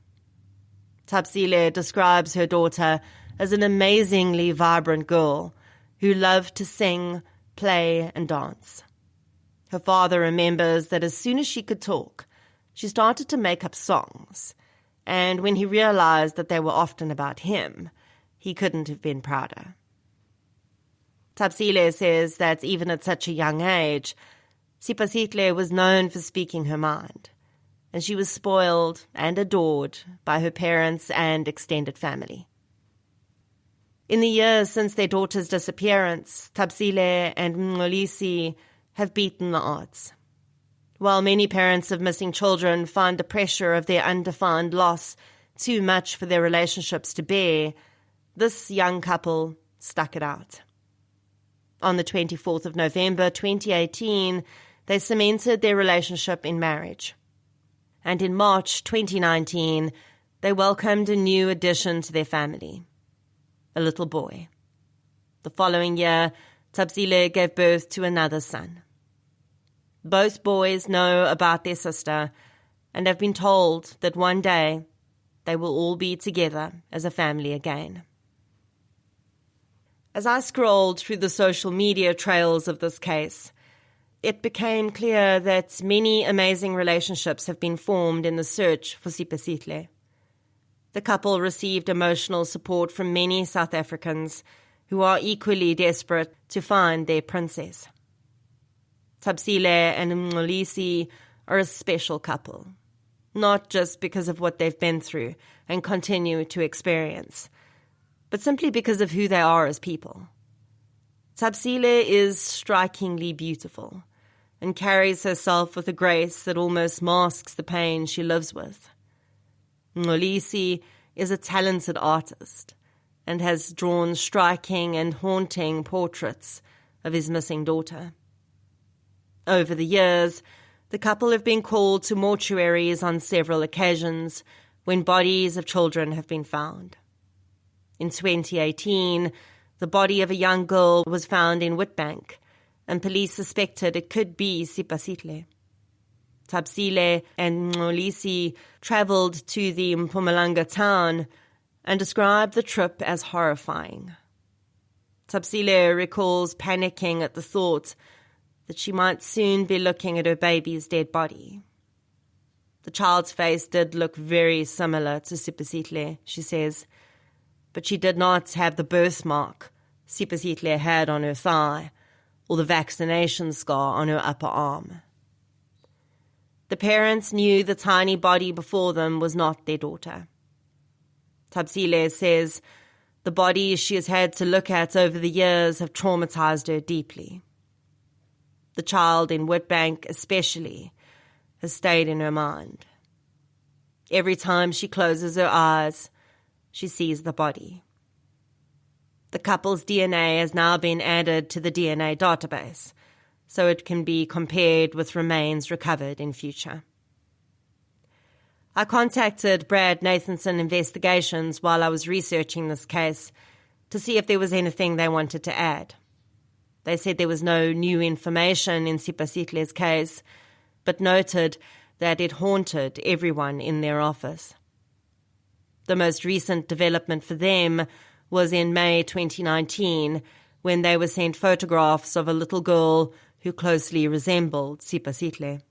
Thabisile describes her daughter as an amazingly vibrant girl who loved to sing, play, and dance. Her father remembers that as soon as she could talk, she started to make up songs, and when he realized that they were often about him, he couldn't have been prouder. Thabisile says that even at such a young age, Sipasitle was known for speaking her mind, and she was spoiled and adored by her parents and extended family. In the years since their daughter's disappearance, Thabisile and Mngolisi have beaten the odds. While many parents of missing children find the pressure of their undefined loss too much for their relationships to bear, this young couple stuck it out. On the 24th of November 2018, they cemented their relationship in marriage. And in March 2019, they welcomed a new addition to their family, a little boy. The following year, Thabisile gave birth to another son. Both boys know about their sister and have been told that one day they will all be together as a family again. As I scrolled through the social media trails of this case, it became clear that many amazing relationships have been formed in the search for Sipasitle. The couple received emotional support from many South Africans who are equally desperate to find their princess. Thabisile and Mngolisi are a special couple, not just because of what they've been through and continue to experience, but simply because of who they are as people. Thabisile is strikingly beautiful and carries herself with a grace that almost masks the pain she lives with. Mngolisi is a talented artist and has drawn striking and haunting portraits of his missing daughter. Over the years, the couple have been called to mortuaries on several occasions when bodies of children have been found. In 2018, the body of a young girl was found in Witbank, and police suspected it could be Sipasitle. Thabisile and Mngolisi travelled to the Mpumalanga town and described the trip as horrifying. Thabisile recalls panicking at the thought that she might soon be looking at her baby's dead body. The child's face did look very similar to Sipasitle, she says, but she did not have the birthmark Sipasitle had on her thigh or the vaccination scar on her upper arm. The parents knew the tiny body before them was not their daughter. Thabisile says the bodies she has had to look at over the years have traumatized her deeply. The child in Witbank especially has stayed in her mind. Every time she closes her eyes, she sees the body. The couple's DNA has now been added to the DNA database, so it can be compared with remains recovered in future. I contacted Brad Nathanson Investigations while I was researching this case to see if there was anything they wanted to add. They said there was no new information in Sipasitle's case, but noted that it haunted everyone in their office. The most recent development for them was in May 2019, when they were sent photographs of a little girl who closely resembled Sipasihle.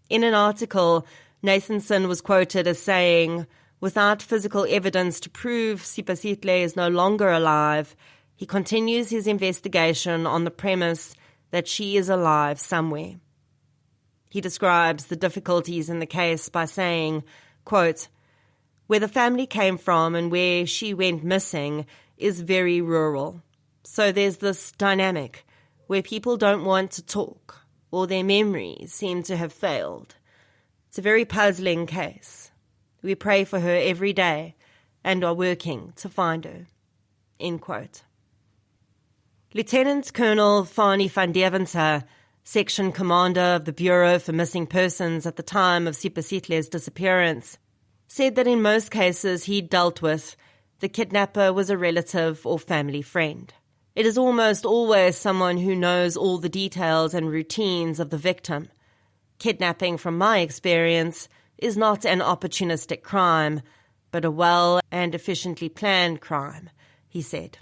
In an article, Nathanson was quoted as saying, "Without physical evidence to prove Sipasihle is no longer alive, he continues his investigation on the premise that she is alive somewhere." He describes the difficulties in the case by saying, quote, "Where the family came from and where she went missing is very rural. So there's this dynamic where people don't want to talk or their memories seem to have failed. It's a very puzzling case. We pray for her every day and are working to find her." End quote. Lieutenant Colonel Fani van Deventer, Section Commander of the Bureau for Missing Persons at the time of Sipasihle's disappearance, said that in most cases he'd dealt with, the kidnapper was a relative or family friend. It is almost always someone who knows all the details and routines of the victim. Kidnapping, from my experience, is not an opportunistic crime, but a well and efficiently planned crime, he said.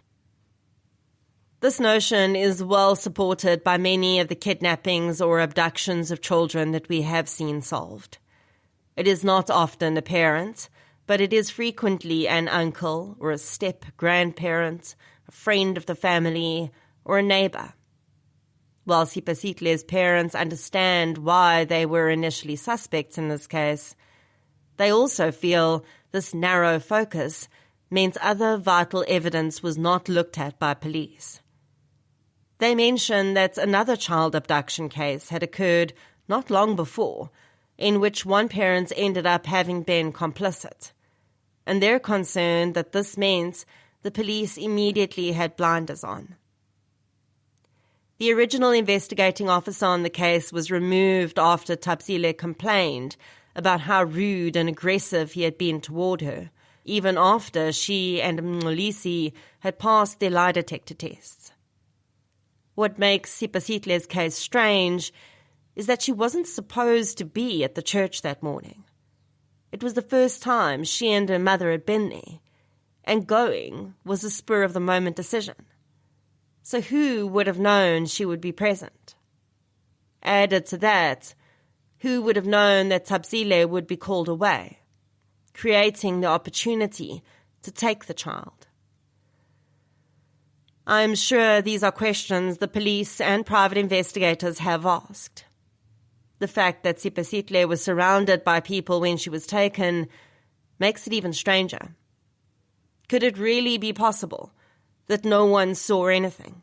This notion is well supported by many of the kidnappings or abductions of children that we have seen solved. It is not often a parent, but it is frequently an uncle or a step-grandparent, a friend of the family, or a neighbour. While Sipasihle's parents understand why they were initially suspects in this case, they also feel this narrow focus meant other vital evidence was not looked at by police. They mention that another child abduction case had occurred not long before, in which one parent ended up having been complicit, and they're concerned that this meant the police immediately had blinders on. The original investigating officer on the case was removed after Thabisile complained about how rude and aggressive he had been toward her, even after she and Mngolisi had passed their lie detector tests. What makes Sipasihle's case strange is that she wasn't supposed to be at the church that morning. It was the first time she and her mother had been there, and going was a spur-of-the-moment decision. So who would have known she would be present? Added to that, who would have known that Thabisile would be called away, creating the opportunity to take the child? I am sure these are questions the police and private investigators have asked. The fact that Sipasihle was surrounded by people when she was taken makes it even stranger. Could it really be possible that no one saw anything?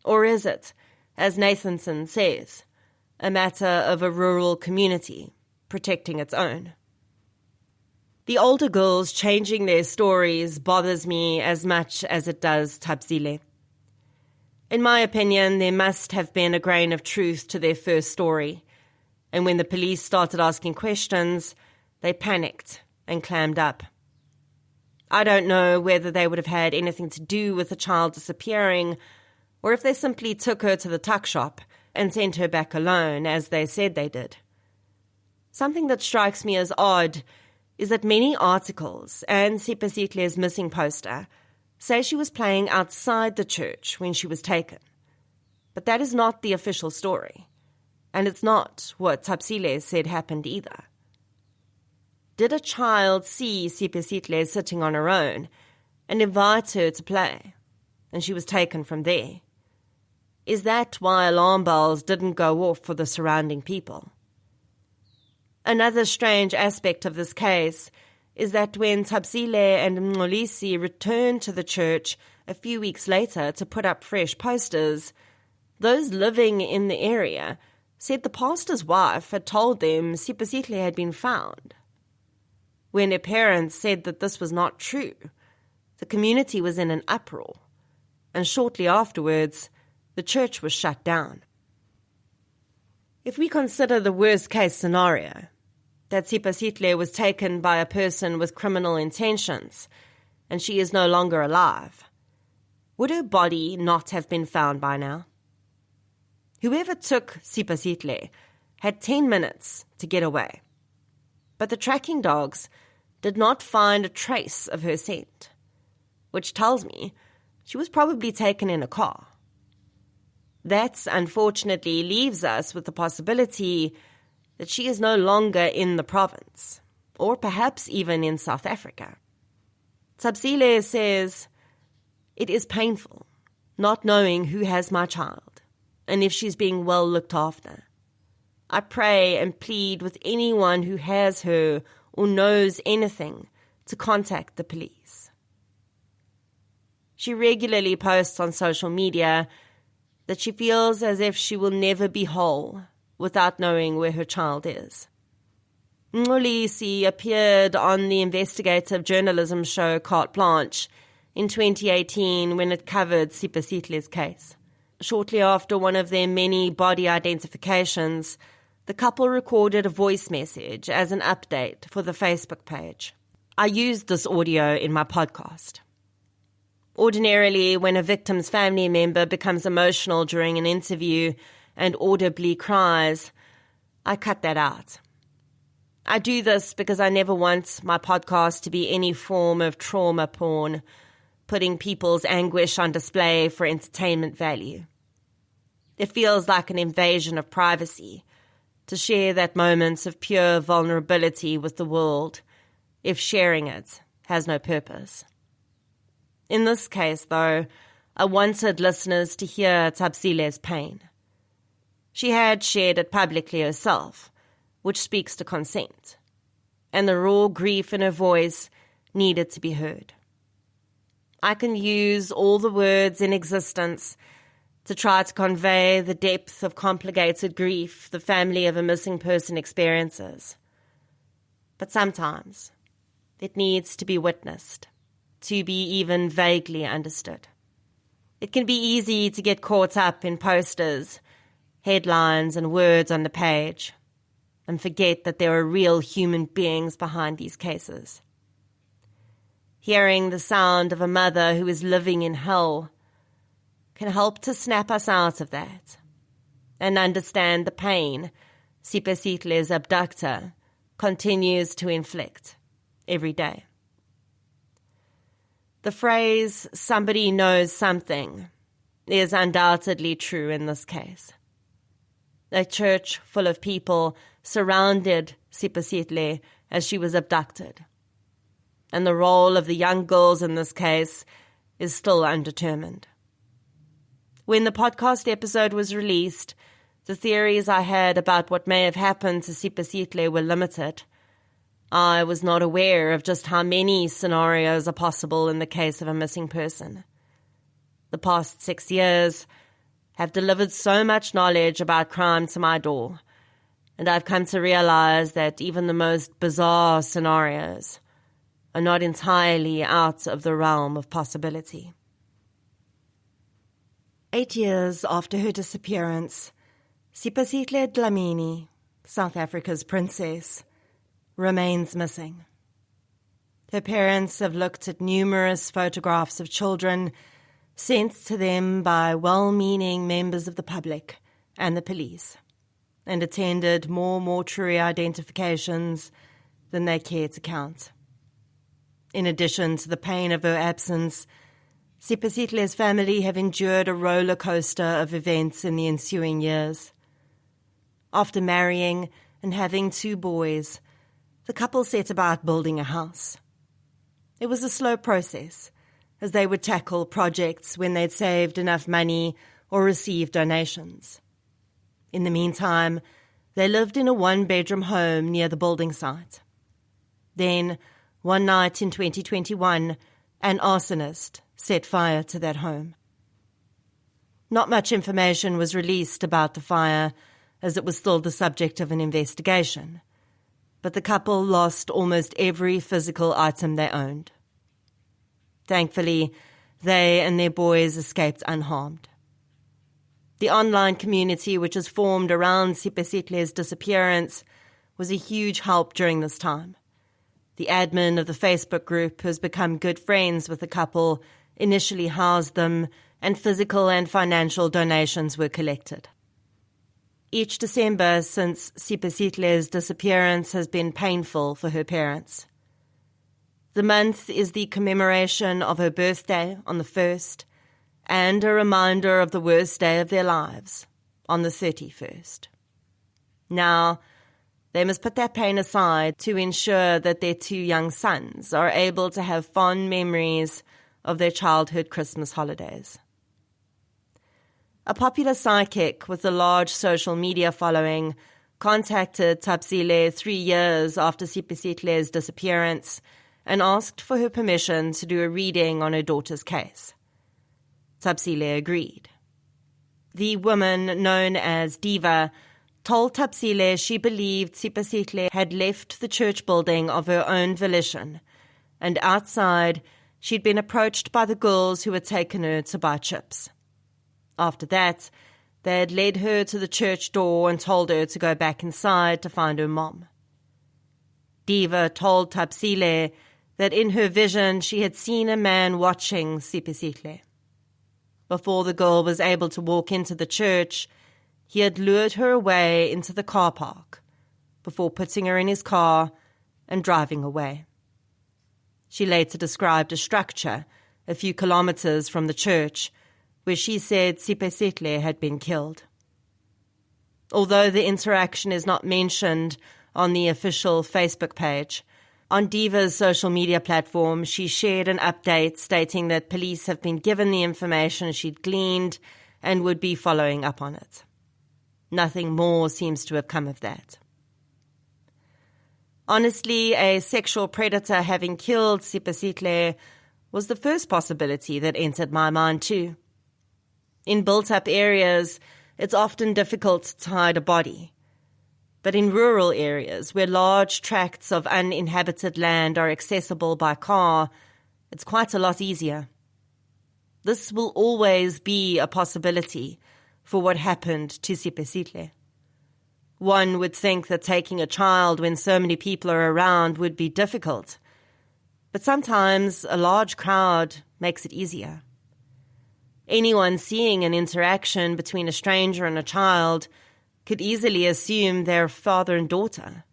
Or is it, as Nathanson says, a matter of a rural community protecting its own? The older girls changing their stories bothers me as much as it does Thabisile. In my opinion, there must have been a grain of truth to their first story, and when the police started asking questions, they panicked and clammed up. I don't know whether they would have had anything to do with the child disappearing, or if they simply took her to the tuck shop and sent her back alone, as they said they did. Something that strikes me as odd is that many articles and Sipasihle's missing poster say she was playing outside the church when she was taken. But that is not the official story, and it's not what Thabisile said happened either. Did a child see Sipasihle sitting on her own and invite her to play, and she was taken from there? Is that why alarm bells didn't go off for the surrounding people? Another strange aspect of this case is that when Thabisile and Mngolisi returned to the church a few weeks later to put up fresh posters, those living in the area said the pastor's wife had told them Sipasihle had been found. When their parents said that this was not true, the community was in an uproar, and shortly afterwards, the church was shut down. If we consider the worst-case scenario, that Sipasihle was taken by a person with criminal intentions, and she is no longer alive, would her body not have been found by now? Whoever took Sipasihle had 10 minutes to get away, but the tracking dogs did not find a trace of her scent, which tells me she was probably taken in a car. That, unfortunately, leaves us with the possibility that she is no longer in the province, or perhaps even in South Africa. Thabisile says, "It is painful not knowing who has my child and if she's being well looked after. I pray and plead with anyone who has her or knows anything to contact the police." She regularly posts on social media that she feels as if she will never be whole without knowing where her child is. Nxolisi appeared on the investigative journalism show Carte Blanche in 2018 when it covered Sipasitle's case. Shortly after one of their many body identifications, the couple recorded a voice message as an update for the Facebook page. I used this audio in my podcast. Ordinarily, when a victim's family member becomes emotional during an interview and audibly cries, I cut that out. I do this because I never want my podcast to be any form of trauma porn, putting people's anguish on display for entertainment value. It feels like an invasion of privacy to share that moment of pure vulnerability with the world if sharing it has no purpose. In this case, though, I wanted listeners to hear Thabisile's pain. She had shared it publicly herself, which speaks to consent, and the raw grief in her voice needed to be heard. I can use all the words in existence to try to convey the depth of complicated grief the family of a missing person experiences. But sometimes it needs to be witnessed, to be even vaguely understood. It can be easy to get caught up in posters, headlines, and words on the page, and forget that there are real human beings behind these cases. Hearing the sound of a mother who is living in hell can help to snap us out of that and understand the pain Sipasitle's abductor continues to inflict every day. The phrase, "somebody knows something," is undoubtedly true in this case. A church full of people surrounded Sipasitle as she was abducted, and the role of the young girls in this case is still undetermined. When the podcast episode was released, the theories I had about what may have happened to Sipasitle were limited. I was not aware of just how many scenarios are possible in the case of a missing person. The past 6 years have delivered so much knowledge about crime to my door, and I've come to realize that even the most bizarre scenarios are not entirely out of the realm of possibility. 8 years after her disappearance, Sipasitle Dlamini, South Africa's princess, remains missing. Her parents have looked at numerous photographs of children sent to them by well-meaning members of the public and the police, and attended more mortuary identifications than they care to count. In addition to the pain of her absence, Sipasitle's family have endured a roller coaster of events in the ensuing years. After marrying and having 2 boys, the couple set about building a house. It was a slow process, as they would tackle projects when they'd saved enough money or received donations. In the meantime, they lived in a 1-bedroom home near the building site. Then, one night in 2021, an arsonist set fire to that home. Not much information was released about the fire, as it was still the subject of an investigation, but the couple lost almost every physical item they owned. Thankfully, they and their boys escaped unharmed. The online community which was formed around Sipasitle's disappearance was a huge help during this time. The admin of the Facebook group, who has become good friends with the couple, initially housed them, and physical and financial donations were collected. Each December since Sipasitle's disappearance has been painful for her parents. The month is the commemoration of her birthday on the 1st, and a reminder of the worst day of their lives on the 31st. Now, they must put their pain aside to ensure that their 2 young sons are able to have fond memories of their childhood Christmas holidays. A popular psychic with a large social media following contacted Thabisile 3 years after Sipesitle's disappearance and asked for her permission to do a reading on her daughter's case. Thabisile agreed. The woman, known as Diva, told Thabisile she believed Sipesitle had left the church building of her own volition, and outside she'd been approached by the girls who had taken her to buy chips. After that, they had led her to the church door and told her to go back inside to find her mom. Diva told Thabisile that in her vision she had seen a man watching Sipesitle. Before the girl was able to walk into the church, he had lured her away into the car park before putting her in his car and driving away. She later described a structure a few kilometers from the church where she said Sipesitle had been killed. Although the interaction is not mentioned on the official Facebook page, on Diva's social media platform, she shared an update stating that police have been given the information she'd gleaned and would be following up on it. Nothing more seems to have come of that. Honestly, a sexual predator having killed Sipesitle was the first possibility that entered my mind too. In built-up areas, it's often difficult to hide a body. But in rural areas, where large tracts of uninhabited land are accessible by car, it's quite a lot easier. This will always be a possibility for what happened to Sipesitle. One would think that taking a child when so many people are around would be difficult, but sometimes a large crowd makes it easier. Anyone seeing an interaction between a stranger and a child could easily assume they're father and daughter.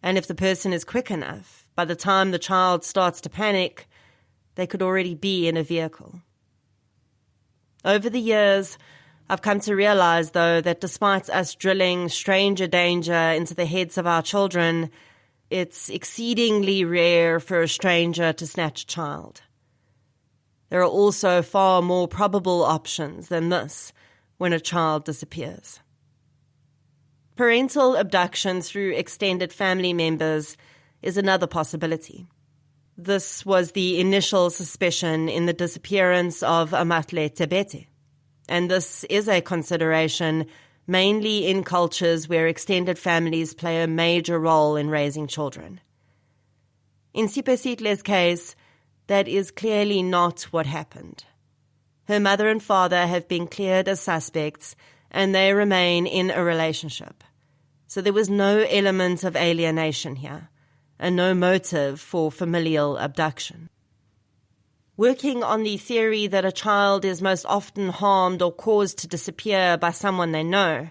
And if the person is quick enough, by the time the child starts to panic, they could already be in a vehicle. Over the years, I've come to realize, though, that despite us drilling stranger danger into the heads of our children, it's exceedingly rare for a stranger to snatch a child. There are also far more probable options than this when a child disappears. Parental abduction through extended family members is another possibility. This was the initial suspicion in the disappearance of Amatle Tebete, and this is a consideration mainly in cultures where extended families play a major role in raising children. In Sipesitle's case, that is clearly not what happened. Her mother and father have been cleared as suspects, and they remain in a relationship. So there was no element of alienation here, and no motive for familial abduction. Working on the theory that a child is most often harmed or caused to disappear by someone they know,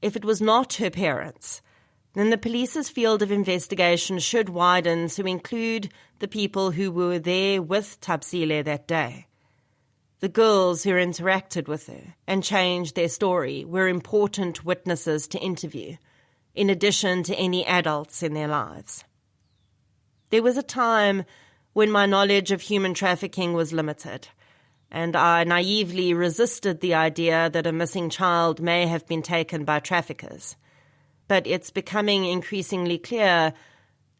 if it was not her parents, then the police's field of investigation should widen to include the people who were there with Thabisile that day. The girls who interacted with her and changed their story were important witnesses to interview, in addition to any adults in their lives. There was a time when my knowledge of human trafficking was limited, and I naively resisted the idea that a missing child may have been taken by traffickers. But it's becoming increasingly clear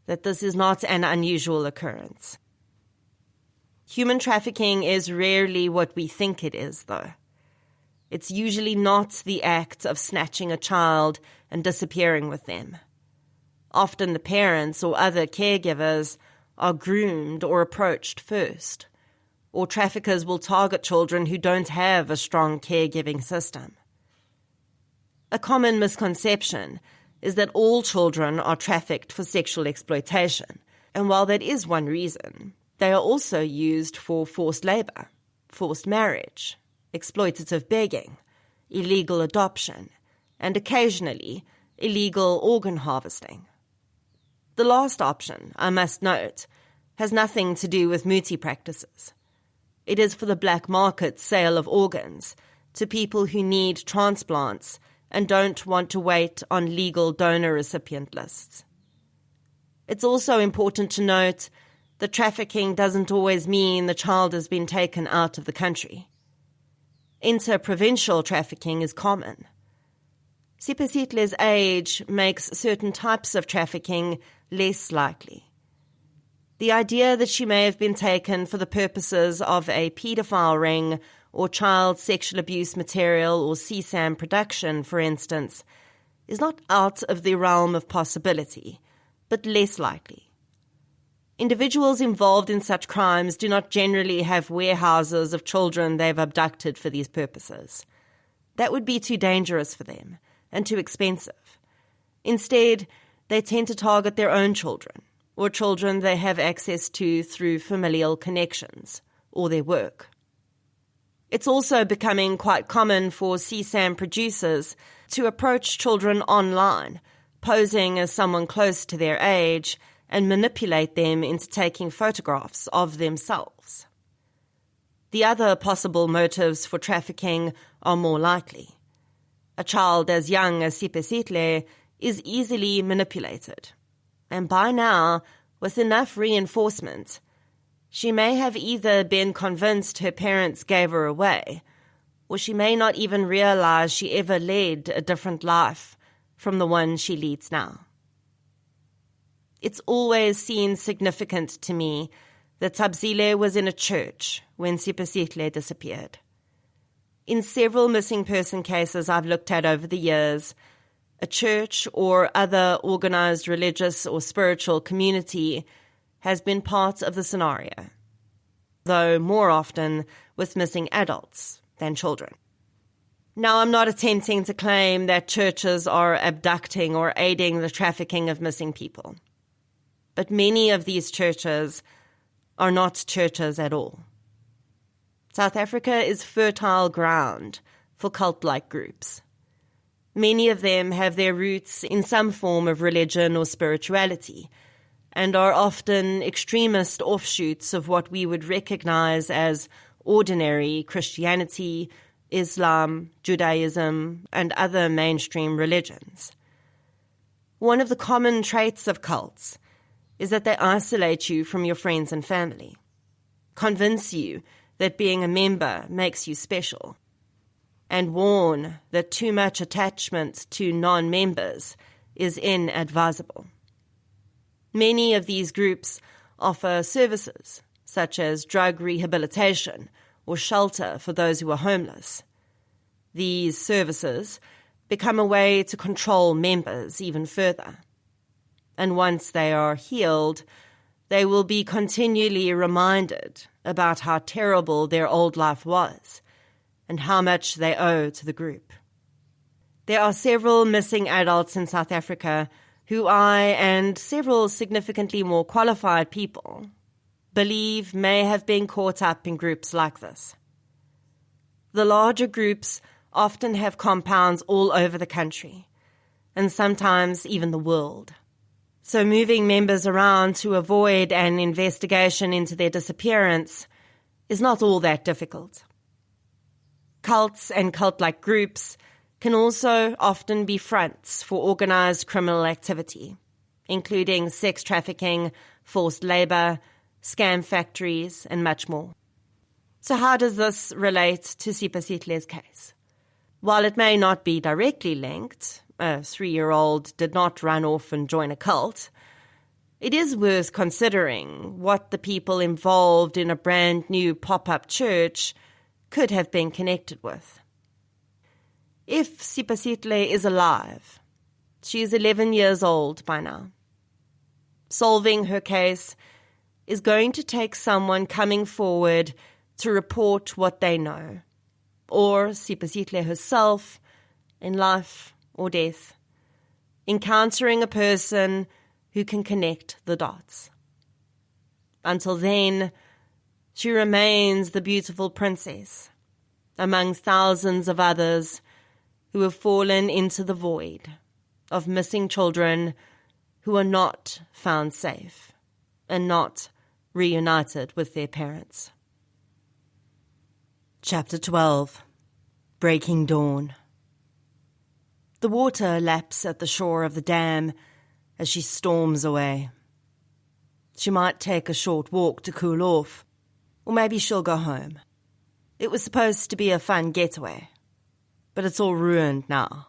that this is not an unusual occurrence. Human trafficking is rarely what we think it is, though. It's usually not the act of snatching a child and disappearing with them. Often the parents or other caregivers are groomed or approached first, or traffickers will target children who don't have a strong caregiving system. A common misconception is that all children are trafficked for sexual exploitation, and while that is one reason, they are also used for forced labor, forced marriage, exploitative begging, illegal adoption, and occasionally illegal organ harvesting. The last option, I must note, has nothing to do with muti practices. It is for the black market sale of organs to people who need transplants and don't want to wait on legal donor recipient lists. It's also important to note that trafficking doesn't always mean the child has been taken out of the country. Inter-provincial trafficking is common. Sipasitle's age makes certain types of trafficking less likely. The idea that she may have been taken for the purposes of a paedophile ring or child sexual abuse material or CSAM production, for instance, is not out of the realm of possibility, but less likely. Individuals involved in such crimes do not generally have warehouses of children they've abducted for these purposes. That would be too dangerous for them and too expensive. Instead, they tend to target their own children or children they have access to through familial connections or their work. It's also becoming quite common for CSAM producers to approach children online, posing as someone close to their age, and manipulate them into taking photographs of themselves. The other possible motives for trafficking are more likely. A child as young as Sipasitle is easily manipulated, and by now, with enough reinforcement, she may have either been convinced her parents gave her away, or she may not even realize she ever led a different life from the one she leads now. It's always seemed significant to me that Tabzile was in a church when Sipasitle disappeared. In several missing person cases I've looked at over the years, a church or other organized religious or spiritual community has been part of the scenario, though more often with missing adults than children. Now, I'm not attempting to claim that churches are abducting or aiding the trafficking of missing people, but many of these churches are not churches at all. South Africa is fertile ground for cult-like groups. Many of them have their roots in some form of religion or spirituality, and are often extremist offshoots of what we would recognize as ordinary Christianity, Islam, Judaism, and other mainstream religions. One of the common traits of cults is that they isolate you from your friends and family, convince you that being a member makes you special, and warn that too much attachment to non-members is inadvisable. Many of these groups offer services, such as drug rehabilitation or shelter for those who are homeless. These services become a way to control members even further. And once they are healed, they will be continually reminded about how terrible their old life was and how much they owe to the group. There are several missing adults in South Africa who I and several significantly more qualified people believe may have been caught up in groups like this. The larger groups often have compounds all over the country, and sometimes even the world. So moving members around to avoid an investigation into their disappearance is not all that difficult. Cults and cult-like groups can also often be fronts for organized criminal activity, including sex trafficking, forced labor, scam factories, and much more. So how does this relate to Sipasitle's case? While it may not be directly linked, a 3-year-old did not run off and join a cult, it is worth considering what the people involved in a brand new pop-up church could have been connected with. If Sipasitle is alive, she is 11 years old by now. Solving her case is going to take someone coming forward to report what they know, or Sipasitle herself, in life or death, encountering a person who can connect the dots. Until then, she remains the beautiful princess among thousands of others who have fallen into the void of missing children who are not found safe and not reunited with their parents. Chapter 12. Breaking Dawn. The water laps at the shore of the dam as she storms away. She might take a short walk to cool off, or maybe she'll go home. It was supposed to be a fun getaway, but it's all ruined now.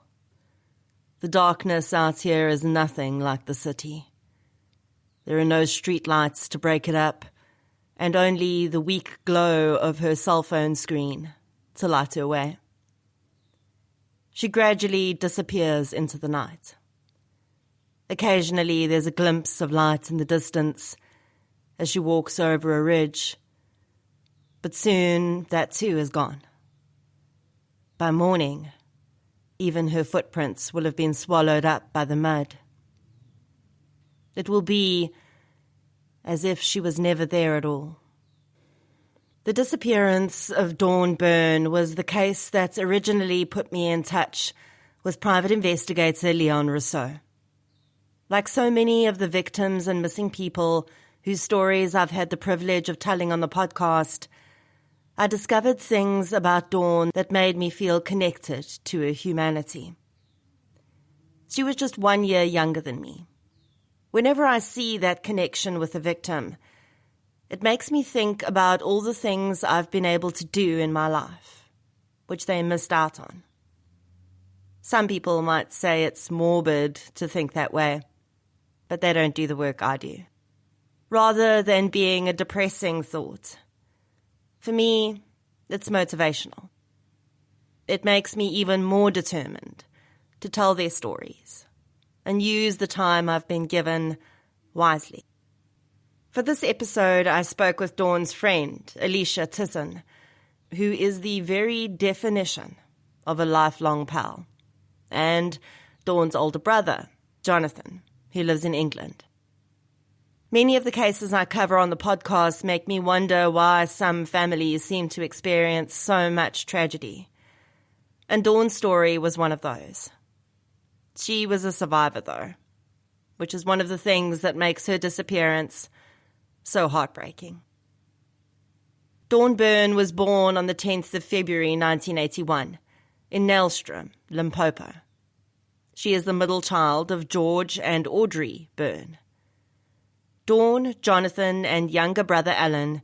The darkness out here is nothing like the city. There are no street lights to break it up, and only the weak glow of her cell phone screen to light her way. She gradually disappears into the night. Occasionally there's a glimpse of light in the distance as she walks over a ridge, but soon that too is gone. By morning, even her footprints will have been swallowed up by the mud. It will be as if she was never there at all. The disappearance of Dawn Byrne was the case that originally put me in touch with private investigator Leon Rousseau. Like so many of the victims and missing people whose stories I've had the privilege of telling on the podcast, I discovered things about Dawn that made me feel connected to her humanity. She was just 1 year younger than me. Whenever I see that connection with a victim, it makes me think about all the things I've been able to do in my life, which they missed out on. Some people might say it's morbid to think that way, but they don't do the work I do. Rather than being a depressing thought, for me, it's motivational. It makes me even more determined to tell their stories and use the time I've been given wisely. For this episode, I spoke with Dawn's friend, Alicia Tison, who is the very definition of a lifelong pal, and Dawn's older brother, Jonathan, who lives in England. Many of the cases I cover on the podcast make me wonder why some families seem to experience so much tragedy. And Dawn's story was one of those. She was a survivor, though, which is one of the things that makes her disappearance so heartbreaking. Dawn Byrne was born on the 10th of February 1981 in Nelstrom, Limpopo. She is the middle child of George and Audrey Byrne. Dawn, Jonathan, and younger brother Alan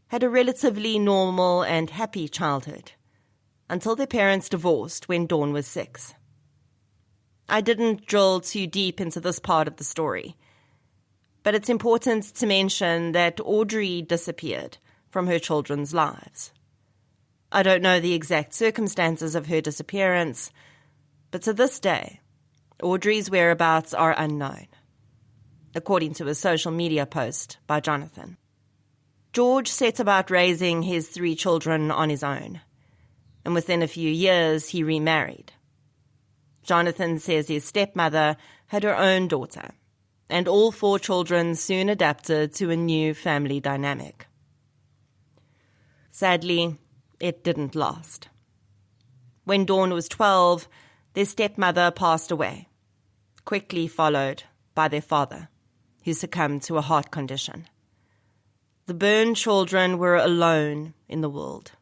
had a relatively normal and happy childhood until their parents divorced when Dawn was 6. I didn't drill too deep into this part of the story, but it's important to mention that Audrey disappeared from her children's lives. I don't know the exact circumstances of her disappearance, but to this day, Audrey's whereabouts are unknown, according to a social media post by Jonathan. George set about raising his 3 children on his own, and within a few years he remarried. Jonathan says his stepmother had her own daughter, and all 4 children soon adapted to a new family dynamic. Sadly, it didn't last. When Dawn was 12, their stepmother passed away, quickly followed by their father, who succumbed to a heart condition. The Byrne children were alone in the world.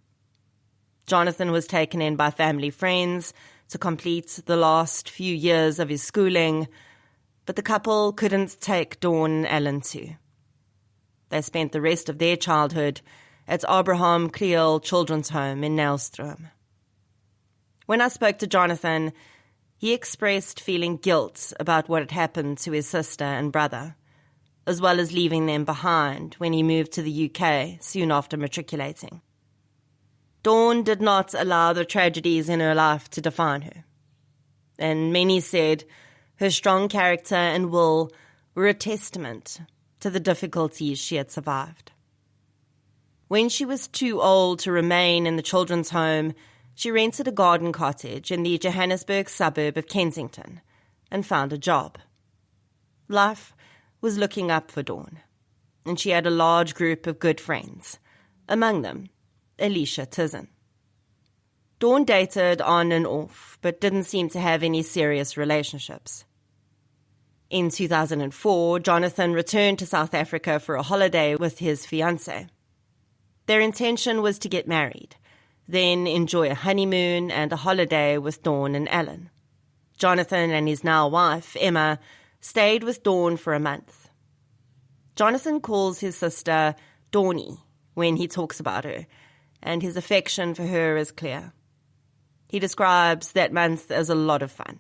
Jonathan was taken in by family friends to complete the last few years of his schooling, but the couple couldn't take Dawn and Alan too. They spent the rest of their childhood at Abraham Kriel Children's Home in Nelstrom. When I spoke to Jonathan, he expressed feeling guilt about what had happened to his sister and brother, as well as leaving them behind when he moved to the UK soon after matriculating. Dawn did not allow the tragedies in her life to define her, and many said her strong character and will were a testament to the difficulties she had survived. When she was too old to remain in the children's home, she rented a garden cottage in the Johannesburg suburb of Kensington and found a job. Life was looking up for Dawn, and she had a large group of good friends, among them Alicia Tison. Dawn dated on and off, but didn't seem to have any serious relationships. In 2004, Jonathan returned to South Africa for a holiday with his fiancée. Their intention was to get married, then enjoy a honeymoon and a holiday with Dawn and Alan. Jonathan and his now wife, Emma, stayed with Dawn for a month. Jonathan calls his sister Dawnie when he talks about her, and his affection for her is clear. He describes that month as a lot of fun.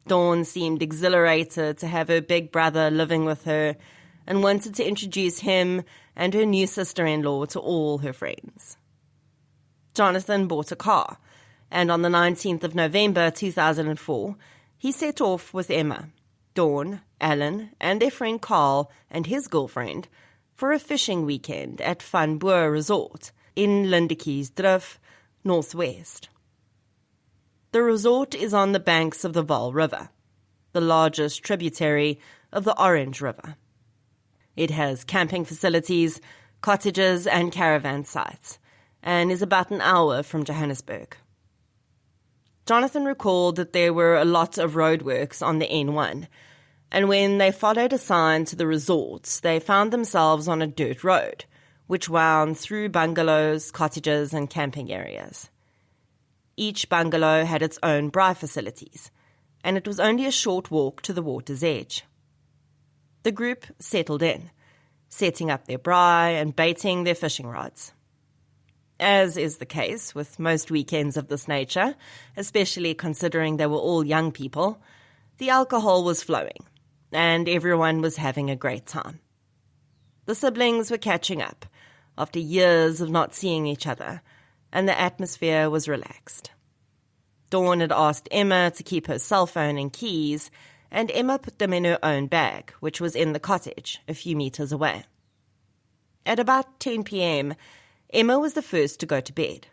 Dawn seemed exhilarated to have her big brother living with her and wanted to introduce him and her new sister-in-law to all her friends. Jonathan bought a car, and on the 19th of November 2004, he set off with Emma, Dawn, Alan, and their friend Carl and his girlfriend for a fishing weekend at Van Boer Resort in Lindekiesdrif, northwest. The resort is on the banks of the Vaal River, the largest tributary of the Orange River. It has camping facilities, cottages and caravan sites, and is about an hour from Johannesburg. Jonathan recalled that there were a lot of roadworks on the N1, and when they followed a sign to the resorts, they found themselves on a dirt road, which wound through bungalows, cottages and camping areas. Each bungalow had its own braai facilities, and it was only a short walk to the water's edge. The group settled in, setting up their braai and baiting their fishing rods. As is the case with most weekends of this nature, especially considering they were all young people, the alcohol was flowing, and everyone was having a great time. The siblings were catching up after years of not seeing each other, and the atmosphere was relaxed. Dawn had asked Emma to keep her cell phone and keys, and Emma put them in her own bag, which was in the cottage a few meters away. At about 10 p.m., Emma was the first to go to bed.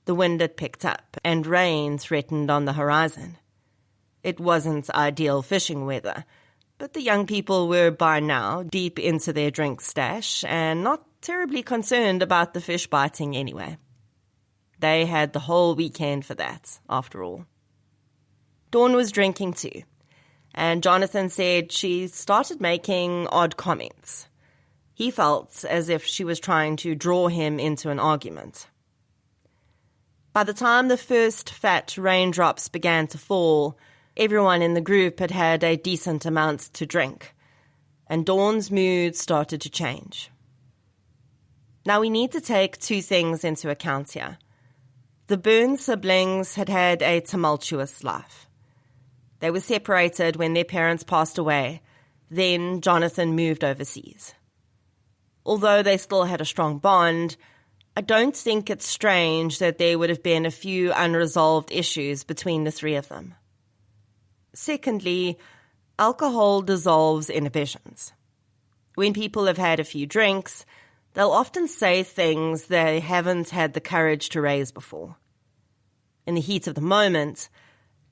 The wind had picked up, and rain threatened on the horizon. It wasn't ideal fishing weather, but the young people were by now deep into their drink stash and not terribly concerned about the fish biting anyway. They had the whole weekend for that, after all. Dawn was drinking too, and Jonathan said she started making odd comments. He felt as if she was trying to draw him into an argument. By the time the first fat raindrops began to fall, everyone in the group had had a decent amount to drink, and Dawn's mood started to change. Now we need to take two things into account here. The Burns siblings had had a tumultuous life. They were separated when their parents passed away. Then Jonathan moved overseas. Although they still had a strong bond, I don't think it's strange that there would have been a few unresolved issues between the three of them. Secondly, alcohol dissolves inhibitions. When people have had a few drinks, they'll often say things they haven't had the courage to raise before. In the heat of the moment,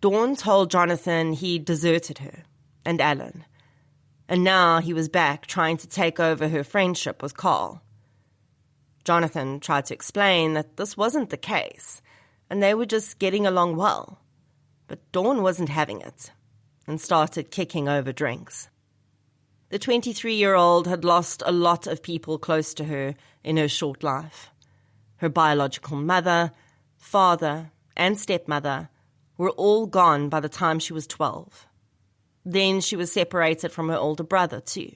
Dawn told Jonathan he deserted her and Alan, and now he was back trying to take over her friendship with Carl. Jonathan tried to explain that this wasn't the case, and they were just getting along well. But Dawn wasn't having it, and started kicking over drinks. The 23-year-old had lost a lot of people close to her in her short life. Her biological mother, father, and stepmother were all gone by the time she was 12. Then she was separated from her older brother too.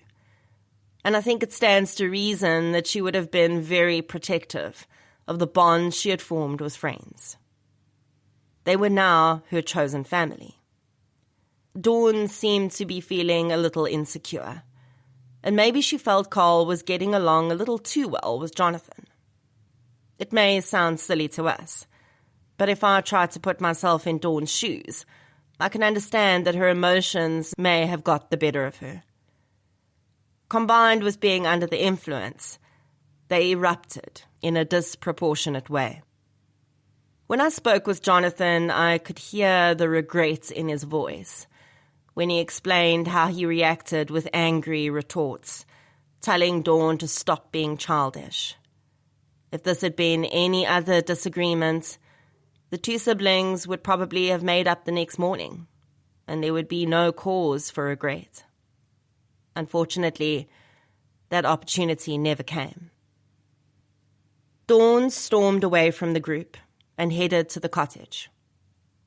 And I think it stands to reason that she would have been very protective of the bond she had formed with friends. They were now her chosen family. Dawn seemed to be feeling a little insecure, and maybe she felt Carl was getting along a little too well with Jonathan. It may sound silly to us, but if I try to put myself in Dawn's shoes, I can understand that her emotions may have got the better of her. Combined with being under the influence, they erupted in a disproportionate way. When I spoke with Jonathan, I could hear the regret in his voice when he explained how he reacted with angry retorts, telling Dawn to stop being childish. If this had been any other disagreement, the two siblings would probably have made up the next morning, and there would be no cause for regret. Unfortunately, that opportunity never came. Dawn stormed away from the group and headed to the cottage.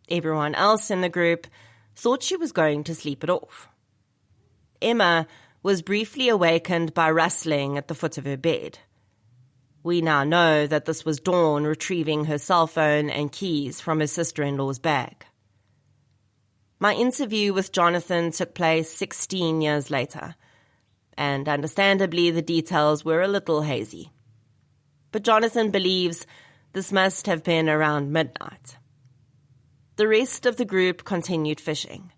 Everyone else in the group thought she was going to sleep it off. Emma was briefly awakened by rustling at the foot of her bed. We now know that this was Dawn retrieving her cell phone and keys from her sister-in-law's bag. My interview with Jonathan took place 16 years later, and understandably the details were a little hazy. But Jonathan believes this must have been around midnight. The rest of the group continued fishing.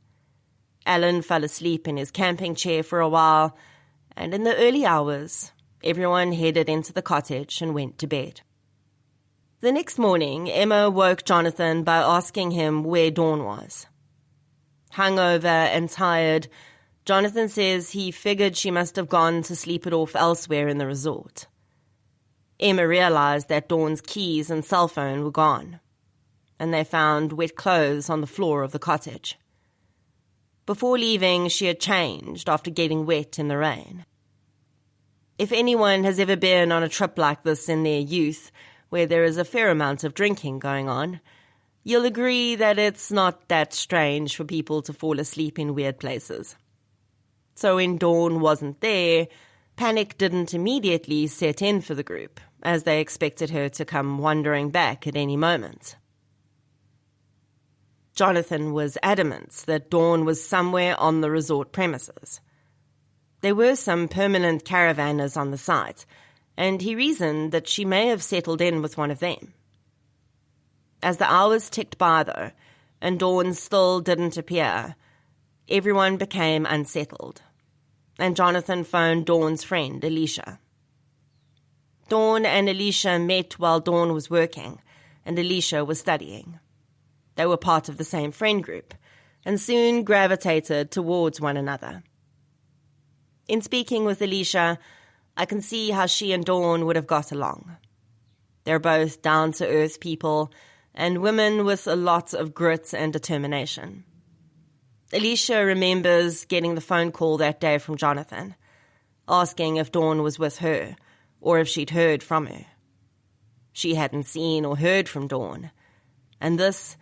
Alan fell asleep in his camping chair for a while, and in the early hours, everyone headed into the cottage and went to bed. The next morning, Emma woke Jonathan by asking him where Dawn was. Hungover and tired, Jonathan says he figured she must have gone to sleep it off elsewhere in the resort. Emma realized that Dawn's keys and cell phone were gone, and they found wet clothes on the floor of the cottage. Before leaving, she had changed after getting wet in the rain. If anyone has ever been on a trip like this in their youth, where there is a fair amount of drinking going on, you'll agree that it's not that strange for people to fall asleep in weird places. So when Dawn wasn't there, panic didn't immediately set in for the group, as they expected her to come wandering back at any moment. Jonathan was adamant that Dawn was somewhere on the resort premises. There were some permanent caravanners on the site, and he reasoned that she may have settled in with one of them. As the hours ticked by, though, and Dawn still didn't appear, everyone became unsettled, and Jonathan phoned Dawn's friend, Alicia. Dawn and Alicia met while Dawn was working, and Alicia was studying. They were part of the same friend group, and soon gravitated towards one another. In speaking with Alicia, I can see how she and Dawn would have got along. They're both down-to-earth people, and women with a lot of grit and determination. Alicia remembers getting the phone call that day from Jonathan, asking if Dawn was with her, or if she'd heard from her. She hadn't seen or heard from Dawn, and this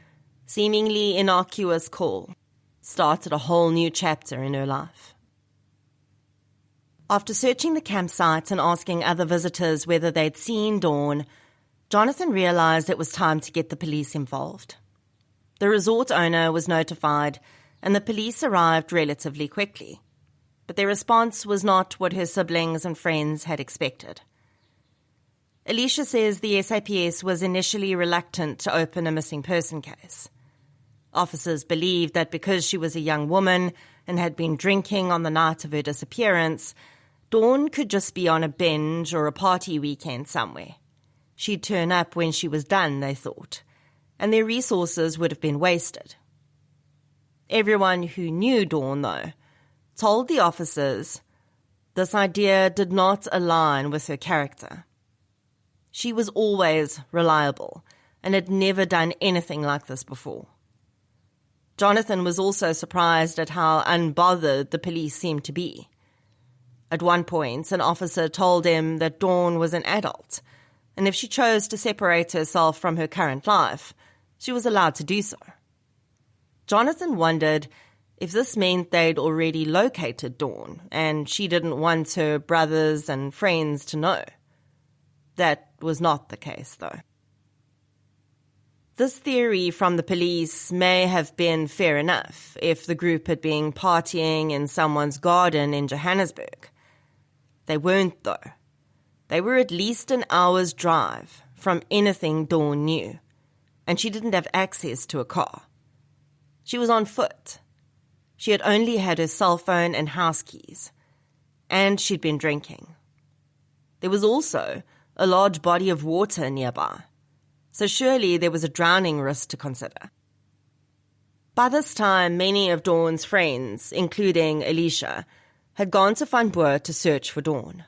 seemingly innocuous call started a whole new chapter in her life. After searching the campsite and asking other visitors whether they'd seen Dawn, Jonathan realized it was time to get the police involved. The resort owner was notified, and the police arrived relatively quickly, but their response was not what her siblings and friends had expected. Alicia says the SAPS was initially reluctant to open a missing person case. Officers believed that because she was a young woman and had been drinking on the night of her disappearance, Dawn could just be on a binge or a party weekend somewhere. She'd turn up when she was done, they thought, and their resources would have been wasted. Everyone who knew Dawn, though, told the officers this idea did not align with her character. She was always reliable and had never done anything like this before. Jonathan was also surprised at how unbothered the police seemed to be. At one point, an officer told him that Dawn was an adult, and if she chose to separate herself from her current life, she was allowed to do so. Jonathan wondered if this meant they'd already located Dawn, and she didn't want her brothers and friends to know. That was not the case, though. This theory from the police may have been fair enough if the group had been partying in someone's garden in Johannesburg. They weren't, though. They were at least an hour's drive from anything Dawn knew, and she didn't have access to a car. She was on foot. She had only had her cell phone and house keys, and she'd been drinking. There was also a large body of water nearby, so surely there was a drowning risk to consider. By this time, many of Dawn's friends, including Alicia, had gone to Van Boer to search for Dawn.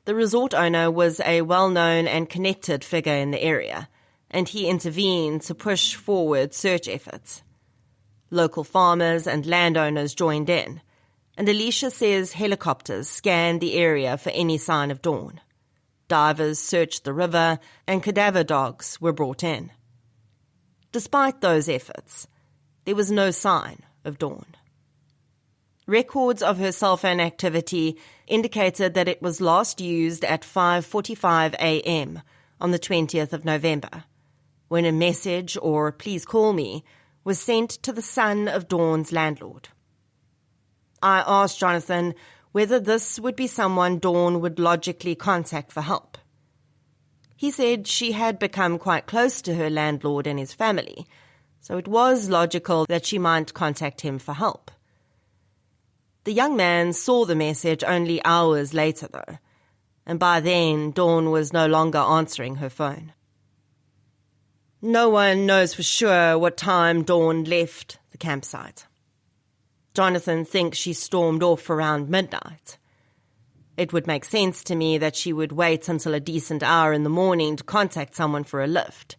The resort owner was a well-known and connected figure in the area, and he intervened to push forward search efforts. Local farmers and landowners joined in, and Alicia says helicopters scanned the area for any sign of Dawn. Divers searched the river, and cadaver dogs were brought in. Despite those efforts, there was no sign of Dawn. Records of her cell phone activity indicated that it was last used at 5:45 a.m. on the 20th of November, when a message, or "please call me," was sent to the son of Dawn's landlord. I asked Jonathan whether this would be someone Dawn would logically contact for help. He said she had become quite close to her landlord and his family, so it was logical that she might contact him for help. The young man saw the message only hours later, though, and by then Dawn was no longer answering her phone. No one knows for sure what time Dawn left the campsite. Jonathan thinks she stormed off around midnight. It would make sense to me that she would wait until a decent hour in the morning to contact someone for a lift.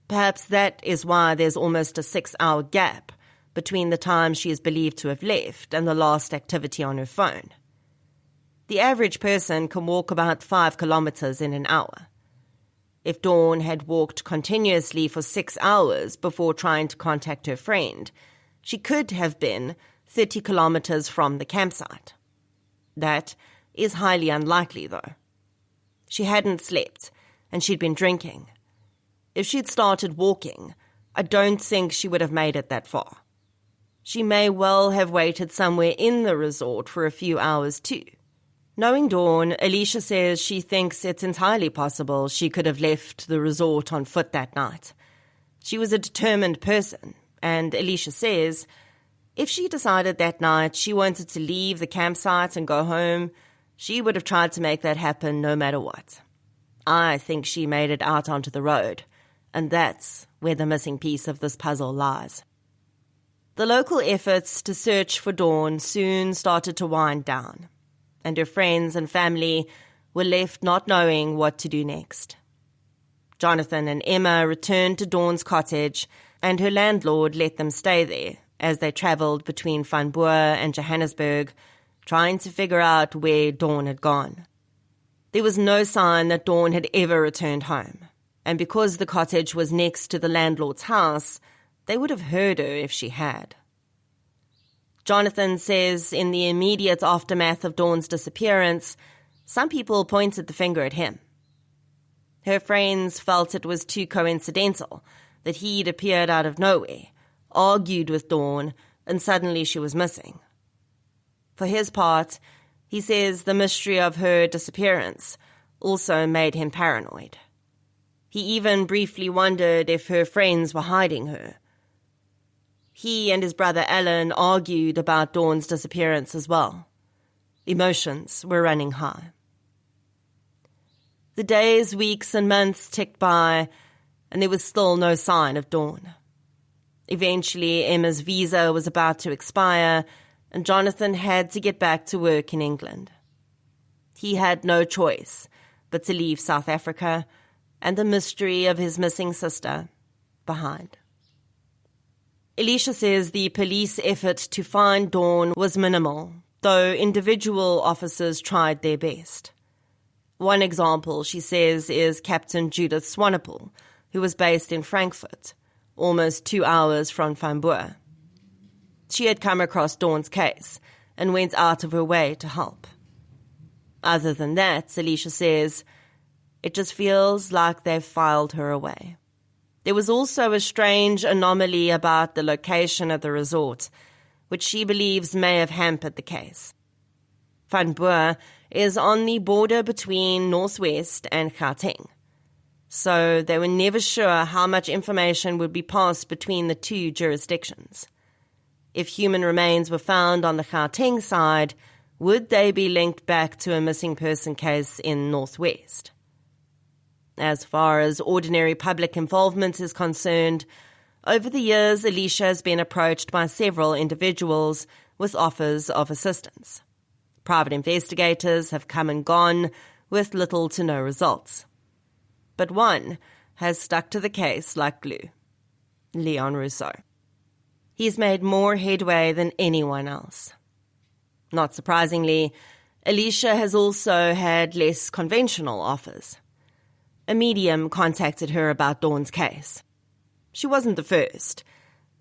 Perhaps that is why there's almost a 6-hour gap between the time she is believed to have left and the last activity on her phone. The average person can walk about 5 kilometers in an hour. If Dawn had walked continuously for 6 hours before trying to contact her friend, she could have been 30 kilometers from the campsite. That is highly unlikely, though. She hadn't slept, and she'd been drinking. If she'd started walking, I don't think she would have made it that far. She may well have waited somewhere in the resort for a few hours too. Knowing Dawn, Alicia says she thinks it's entirely possible she could have left the resort on foot that night. She was a determined person, and Alicia says if she decided that night she wanted to leave the campsite and go home, she would have tried to make that happen no matter what. I think she made it out onto the road, and that's where the missing piece of this puzzle lies. The local efforts to search for Dawn soon started to wind down, and her friends and family were left not knowing what to do next. Jonathan and Emma returned to Dawn's cottage, and her landlord let them stay there as they travelled between Van Boer and Johannesburg, trying to figure out where Dawn had gone. There was no sign that Dawn had ever returned home, and because the cottage was next to the landlord's house, they would have heard her if she had. Jonathan says in the immediate aftermath of Dawn's disappearance, some people pointed the finger at him. Her friends felt it was too coincidental that he'd appeared out of nowhere, argued with Dawn, and suddenly she was missing. For his part, he says the mystery of her disappearance also made him paranoid. He even briefly wondered if her friends were hiding her. He and his brother Alan argued about Dawn's disappearance as well. Emotions were running high. The days, weeks, and months ticked by, and there was still no sign of Dawn. Eventually, Emma's visa was about to expire, and Jonathan had to get back to work in England. He had no choice but to leave South Africa and the mystery of his missing sister behind. Alicia says the police effort to find Dawn was minimal, though individual officers tried their best. One example, she says, is Captain Judith Swanepoel, who was based in Frankfurt, almost 2 hours from Van Boer. She had come across Dawn's case and went out of her way to help. Other than that, Alicia says, it just feels like they've filed her away. There was also a strange anomaly about the location of the resort, which she believes may have hampered the case. Van Boer is on the border between Northwest and Gauteng, so they were never sure how much information would be passed between the two jurisdictions. If human remains were found on the Gauteng side, would they be linked back to a missing person case in Northwest? As far as ordinary public involvement is concerned, over the years Alicia has been approached by several individuals with offers of assistance. Private investigators have come and gone with little to no results. But one has stuck to the case like glue: Leon Rousseau. He's made more headway than anyone else. Not surprisingly, Alicia has also had less conventional offers. A medium contacted her about Dawn's case. She wasn't the first,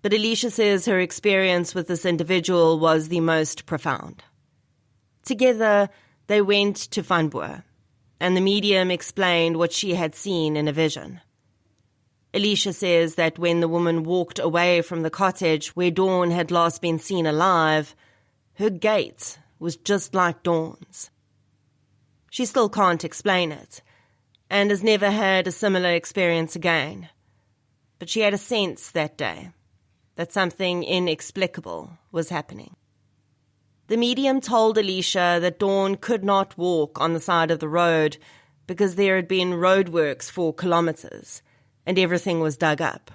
but Alicia says her experience with this individual was the most profound. Together, they went to Vanboer, and the medium explained what she had seen in a vision. Alicia says that when the woman walked away from the cottage where Dawn had last been seen alive, her gait was just like Dawn's. She still can't explain it, and has never had a similar experience again. But she had a sense that day that something inexplicable was happening. The medium told Alicia that Dawn could not walk on the side of the road because there had been roadworks for kilometers, and everything was dug up.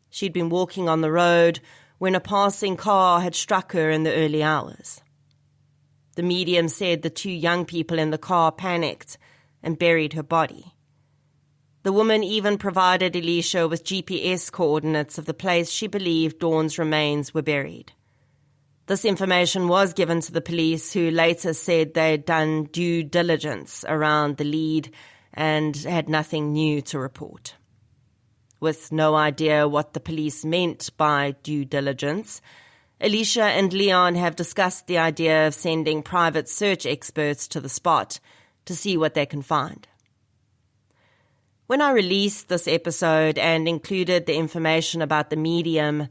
She'd been walking on the road when a passing car had struck her in the early hours. The medium said the two young people in the car panicked and buried her body. The woman even provided Alicia with GPS coordinates of the place she believed Dawn's remains were buried. This information was given to the police, who later said they'd done due diligence around the lead and had nothing new to report. With no idea what the police meant by due diligence, Alicia and Leon have discussed the idea of sending private search experts to the spot to see what they can find. When I released this episode and included the information about the medium,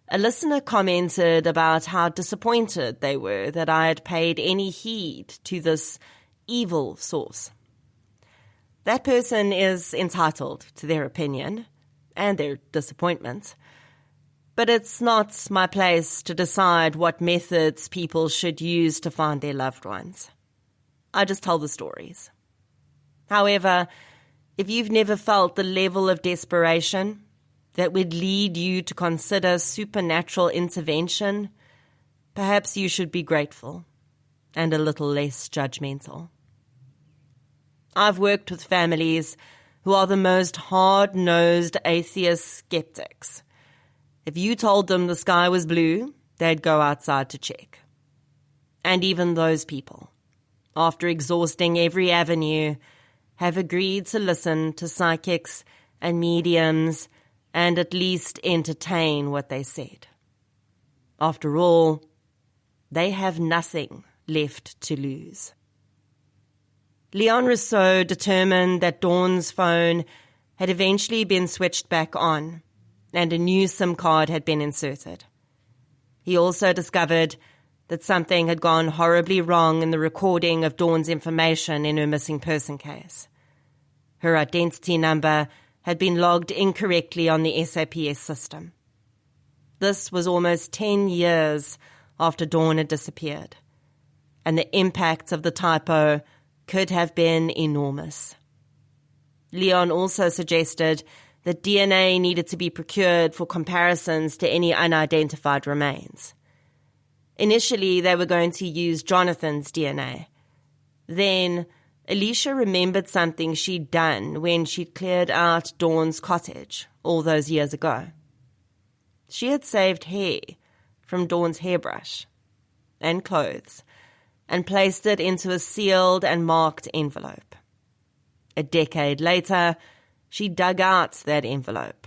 a listener commented about how disappointed they were that I had paid any heed to this evil source. That person is entitled to their opinion and their disappointment, but it's not my place to decide what methods people should use to find their loved ones. I just tell the stories. However, if you've never felt the level of desperation that would lead you to consider supernatural intervention, perhaps you should be grateful and a little less judgmental. I've worked with families who are the most hard-nosed atheist skeptics. If you told them the sky was blue, they'd go outside to check. And even those people, after exhausting every avenue, have agreed to listen to psychics and mediums and at least entertain what they said. After all, they have nothing left to lose. Leon Rousseau determined that Dawn's phone had eventually been switched back on and a new SIM card had been inserted. He also discovered that something had gone horribly wrong in the recording of Dawn's information in her missing person case. Her identity number had been logged incorrectly on the SAPS system. This was almost 10 years after Dawn had disappeared, and the impact of the typo could have been enormous. Leon also suggested that DNA needed to be procured for comparisons to any unidentified remains. Initially, they were going to use Jonathan's DNA. Then, Alicia remembered something she'd done when she'd cleared out Dawn's cottage all those years ago. She had saved hair from Dawn's hairbrush and clothes and placed it into a sealed and marked envelope. A decade later, she dug out that envelope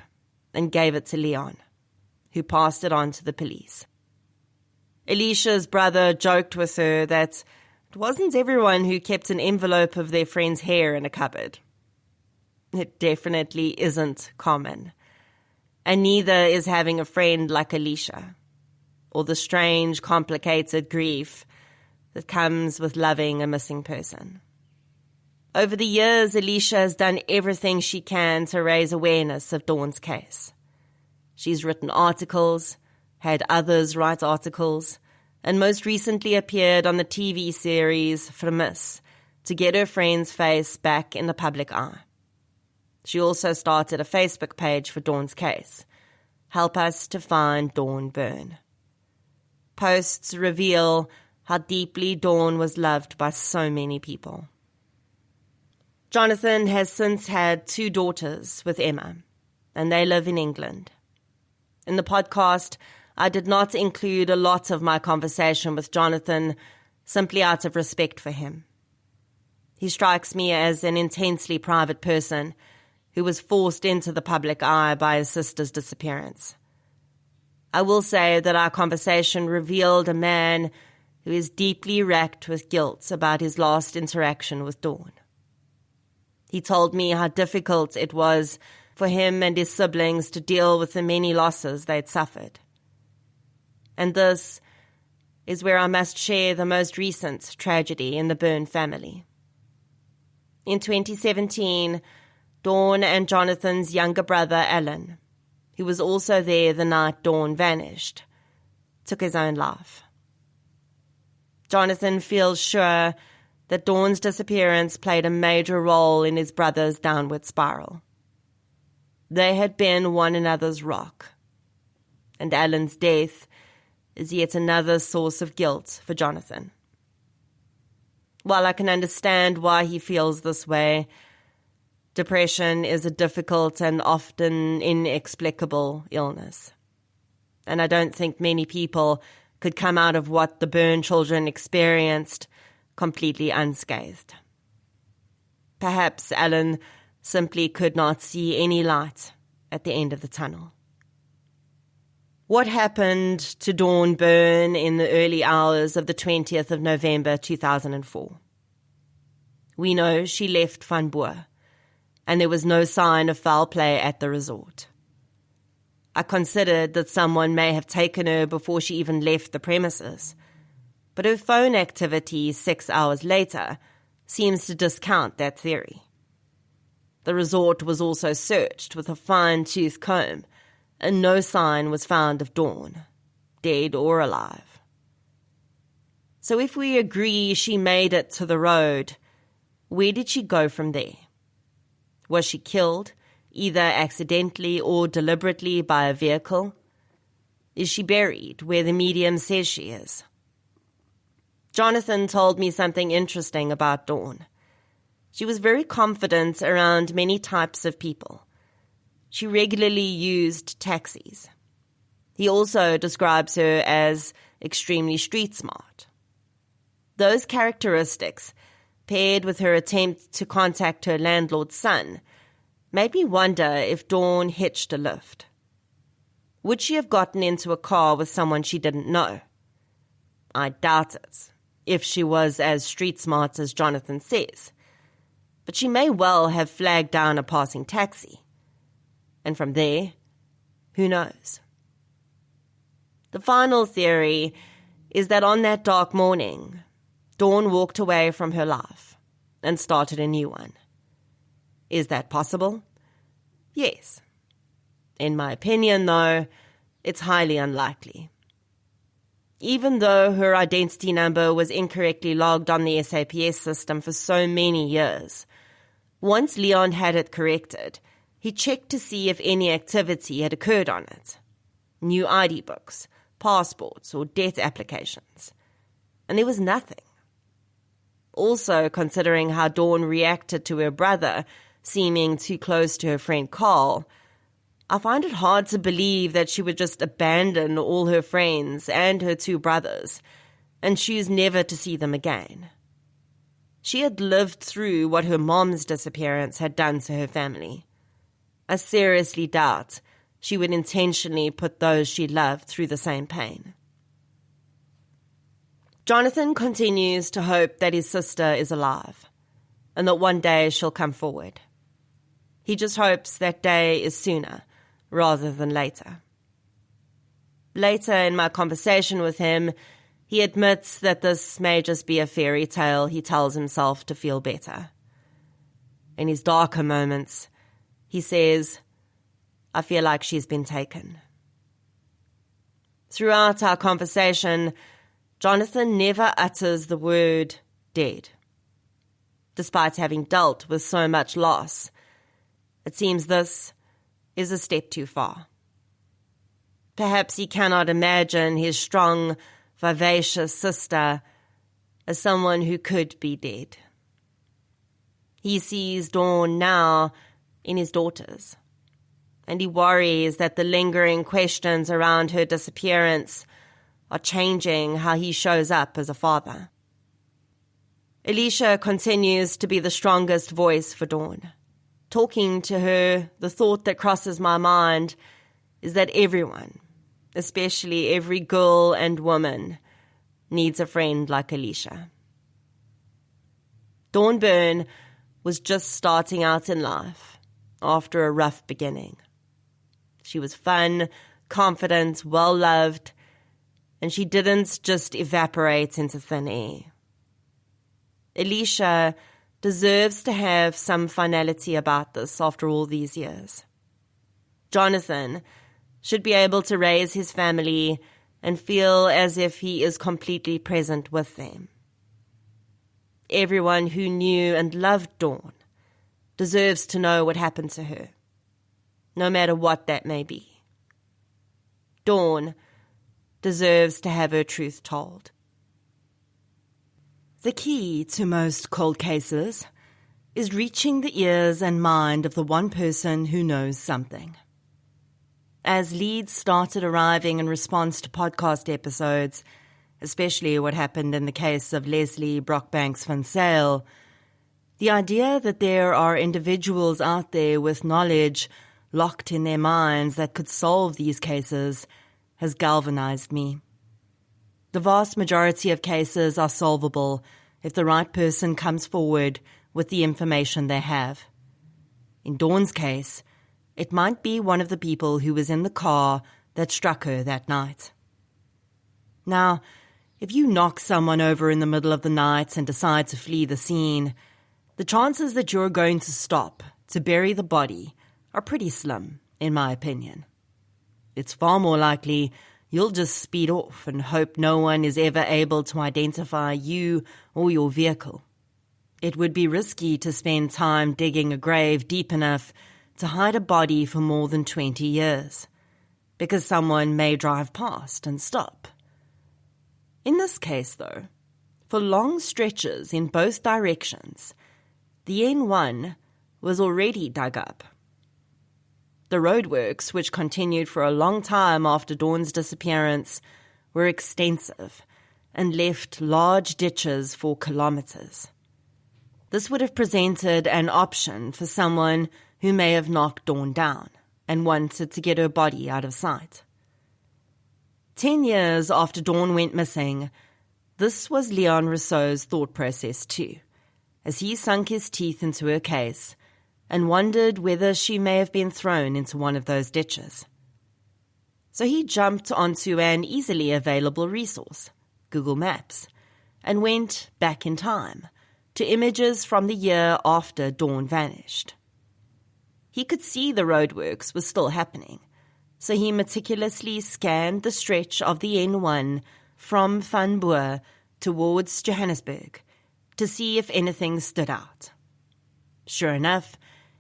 and gave it to Leon, who passed it on to the police. Alicia's brother joked with her that it wasn't everyone who kept an envelope of their friend's hair in a cupboard. It definitely isn't common, and neither is having a friend like Alicia, or the strange, complicated grief that comes with loving a missing person. Over the years, Alicia has done everything she can to raise awareness of Dawn's case. She's written articles, had others write articles, and most recently appeared on the TV series Vermis to get her friend's face back in the public eye. She also started a Facebook page for Dawn's case, Help Us to Find Dawn Byrne. Posts reveal how deeply Dawn was loved by so many people. Jonathan has since had 2 daughters with Emma, and they live in England. In the podcast, I did not include a lot of my conversation with Jonathan simply out of respect for him. He strikes me as an intensely private person who was forced into the public eye by his sister's disappearance. I will say that our conversation revealed a man who is deeply racked with guilt about his last interaction with Dawn. He told me how difficult it was for him and his siblings to deal with the many losses they'd suffered. And this is where I must share the most recent tragedy in the Byrne family. In 2017, Dawn and Jonathan's younger brother, Alan, who was also there the night Dawn vanished, took his own life. Jonathan feels sure that Dawn's disappearance played a major role in his brother's downward spiral. They had been one another's rock, and Alan's death is yet another source of guilt for Jonathan. While I can understand why he feels this way, depression is a difficult and often inexplicable illness. And I don't think many people could come out of what the Byrne children experienced completely unscathed. Perhaps Alan simply could not see any light at the end of the tunnel. What happened to Dawn Byrne in the early hours of the 20th of November 2004? We know she left Van Boer, and there was no sign of foul play at the resort. I considered that someone may have taken her before she even left the premises, but her phone activity 6 hours later seems to discount that theory. The resort was also searched with a fine-tooth comb, and no sign was found of Dawn, dead or alive. So if we agree she made it to the road, where did she go from there? Was she killed, either accidentally or deliberately by a vehicle? Is she buried where the medium says she is? Jonathan told me something interesting about Dawn. She was very confident around many types of people. She regularly used taxis. He also describes her as extremely street smart. Those characteristics, paired with her attempt to contact her landlord's son, made me wonder if Dawn hitched a lift. Would she have gotten into a car with someone she didn't know? I doubt it, if she was as street smart as Jonathan says. But she may well have flagged down a passing taxi. And from there, who knows? The final theory is that on that dark morning, Dawn walked away from her life and started a new one. Is that possible? Yes. In my opinion, though, it's highly unlikely. Even though her identity number was incorrectly logged on the SAPS system for so many years, once Leon had it corrected, he checked to see if any activity had occurred on it. New ID books, passports, or debt applications. And there was nothing. Also, considering how Dawn reacted to her brother, seeming too close to her friend Carl, I find it hard to believe that she would just abandon all her friends and her two brothers and choose never to see them again. She had lived through what her mom's disappearance had done to her family. I seriously doubt she would intentionally put those she loved through the same pain. Jonathan continues to hope that his sister is alive and that one day she'll come forward. He just hopes that day is sooner rather than later. Later in my conversation with him, he admits that this may just be a fairy tale he tells himself to feel better. In his darker moments, he says, "I feel like she's been taken." Throughout our conversation, Jonathan never utters the word dead. Despite having dealt with so much loss, it seems this is a step too far. Perhaps he cannot imagine his strong, vivacious sister as someone who could be dead. He sees Dawn now in his daughters, and he worries that the lingering questions around her disappearance are changing how he shows up as a father. Alicia continues to be the strongest voice for Dawn. Talking to her, the thought that crosses my mind is that everyone, especially every girl and woman, needs a friend like Alicia. Dawn Byrne was just starting out in life after a rough beginning. She was fun, confident, well-loved, and she didn't just evaporate into thin air. Alicia deserves to have some finality about this after all these years. Jonathan should be able to raise his family and feel as if he is completely present with them. Everyone who knew and loved Dawn deserves to know what happened to her, no matter what that may be. Dawn deserves to have her truth told. The key to most cold cases is reaching the ears and mind of the one person who knows something. As leads started arriving in response to podcast episodes, especially what happened in the case of Leslie Brockbanks van Zyl, the idea that there are individuals out there with knowledge locked in their minds that could solve these cases has galvanized me. The vast majority of cases are solvable if the right person comes forward with the information they have. In Dawn's case, it might be one of the people who was in the car that struck her that night. Now, if you knock someone over in the middle of the night and decide to flee the scene, the chances that you're going to stop to bury the body are pretty slim, in my opinion. It's far more likely you'll just speed off and hope no one is ever able to identify you or your vehicle. It would be risky to spend time digging a grave deep enough to hide a body for more than 20 years, because someone may drive past and stop. In this case, though, for long stretches in both directions, the N1 was already dug up. The roadworks, which continued for a long time after Dawn's disappearance, were extensive and left large ditches for kilometers. This would have presented an option for someone who may have knocked Dawn down and wanted to get her body out of sight. 10 years after Dawn went missing, this was Leon Rousseau's thought process too, as he sunk his teeth into her case and wondered whether she may have been thrown into one of those ditches. So he jumped onto an easily available resource, Google Maps, and went back in time to images from the year after Dawn vanished. He could see the roadworks were still happening, so he meticulously scanned the stretch of the N1 from Van Boer towards Johannesburg to see if anything stood out. Sure enough,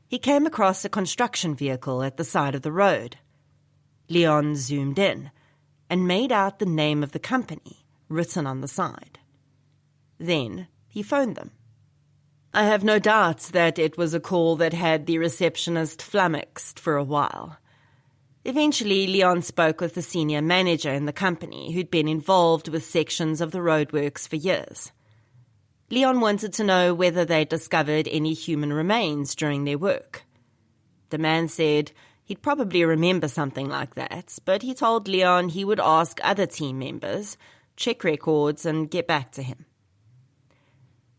he came across a construction vehicle at the side of the road. Leon zoomed in and made out the name of the company written on the side. Then he phoned them. I have no doubt that it was a call that had the receptionist flummoxed for a while. Eventually, Leon spoke with the senior manager in the company who'd been involved with sections of the roadworks for years. Leon wanted to know whether they discovered any human remains during their work. The man said he'd probably remember something like that, but he told Leon he would ask other team members, check records, and get back to him.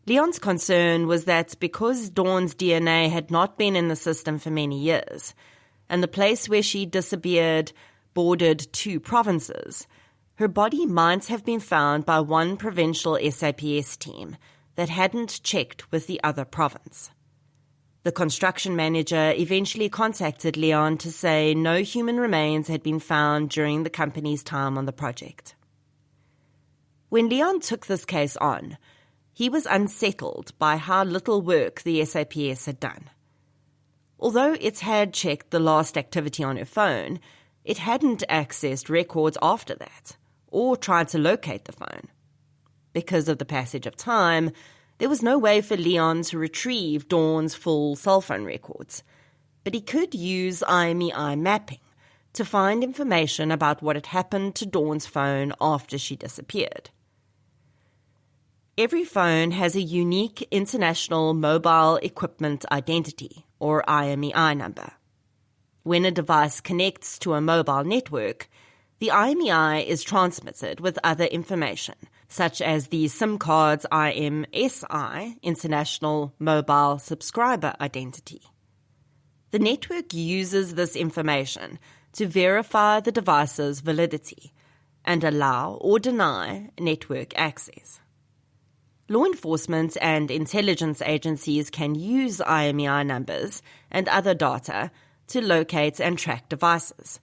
Leon's concern was that because Dawn's DNA had not been in the system for many years, and the place where she disappeared bordered 2 provinces, her body might have been found by one provincial SAPS team that hadn't checked with the other province. The construction manager eventually contacted Leon to say no human remains had been found during the company's time on the project. When Leon took this case on, he was unsettled by how little work the SAPS had done. Although it had checked the last activity on her phone, it hadn't accessed records after that, or tried to locate the phone. Because of the passage of time, there was no way for Leon to retrieve Dawn's full cell phone records, but he could use IMEI mapping to find information about what had happened to Dawn's phone after she disappeared. Every phone has a unique International Mobile Equipment Identity, or IMEI number. When a device connects to a mobile network, the IMEI is transmitted with other information, such as the SIM card's IMSI, International Mobile Subscriber Identity. The network uses this information to verify the device's validity and allow or deny network access. Law enforcement and intelligence agencies can use IMEI numbers and other data to locate and track devices,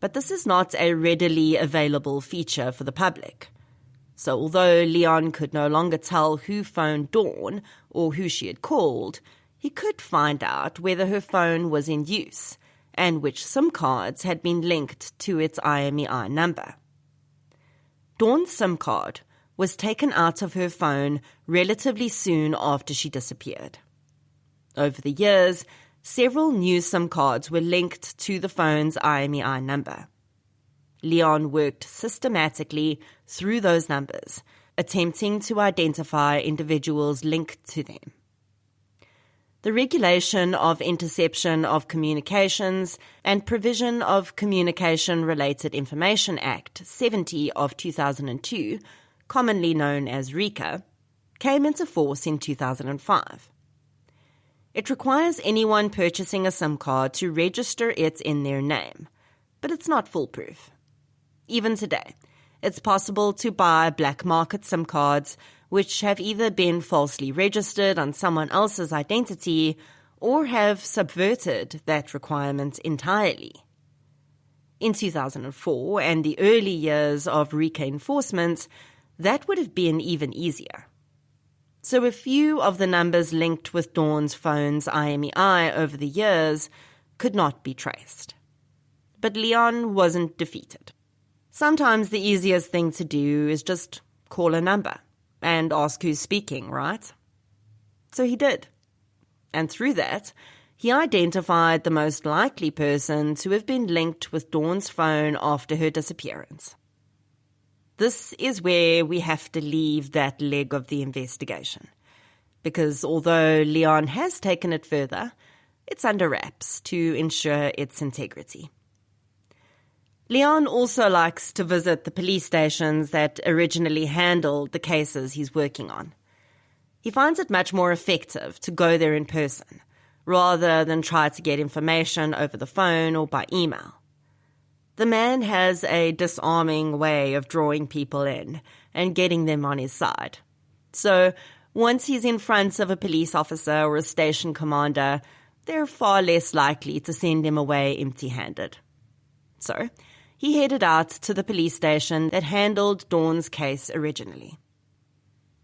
but this is not a readily available feature for the public. So although Leon could no longer tell who phoned Dawn or who she had called, he could find out whether her phone was in use and which SIM cards had been linked to its IMEI number. Dawn's SIM card was taken out of her phone relatively soon after she disappeared. Over the years, several new SIM cards were linked to the phone's IMEI number. Leon worked systematically through those numbers, attempting to identify individuals linked to them. The Regulation of Interception of Communications and Provision of Communication-Related Information Act 70 of 2002, commonly known as RICA, came into force in 2005. It requires anyone purchasing a SIM card to register it in their name, but it's not foolproof. Even today, it's possible to buy black market SIM cards which have either been falsely registered on someone else's identity or have subverted that requirement entirely. In 2004 and the early years of RICA enforcement, that would have been even easier. So a few of the numbers linked with Dawn's phone's IMEI over the years could not be traced. But Leon wasn't defeated. Sometimes the easiest thing to do is just call a number and ask who's speaking, right? So he did. And through that, he identified the most likely person to have been linked with Dawn's phone after her disappearance. This is where we have to leave that leg of the investigation, because although Leon has taken it further, it's under wraps to ensure its integrity. Leon also likes to visit the police stations that originally handled the cases he's working on. He finds it much more effective to go there in person, rather than try to get information over the phone or by email. The man has a disarming way of drawing people in and getting them on his side. So once he's in front of a police officer or a station commander, they're far less likely to send him away empty-handed. So he headed out to the police station that handled Dawn's case originally.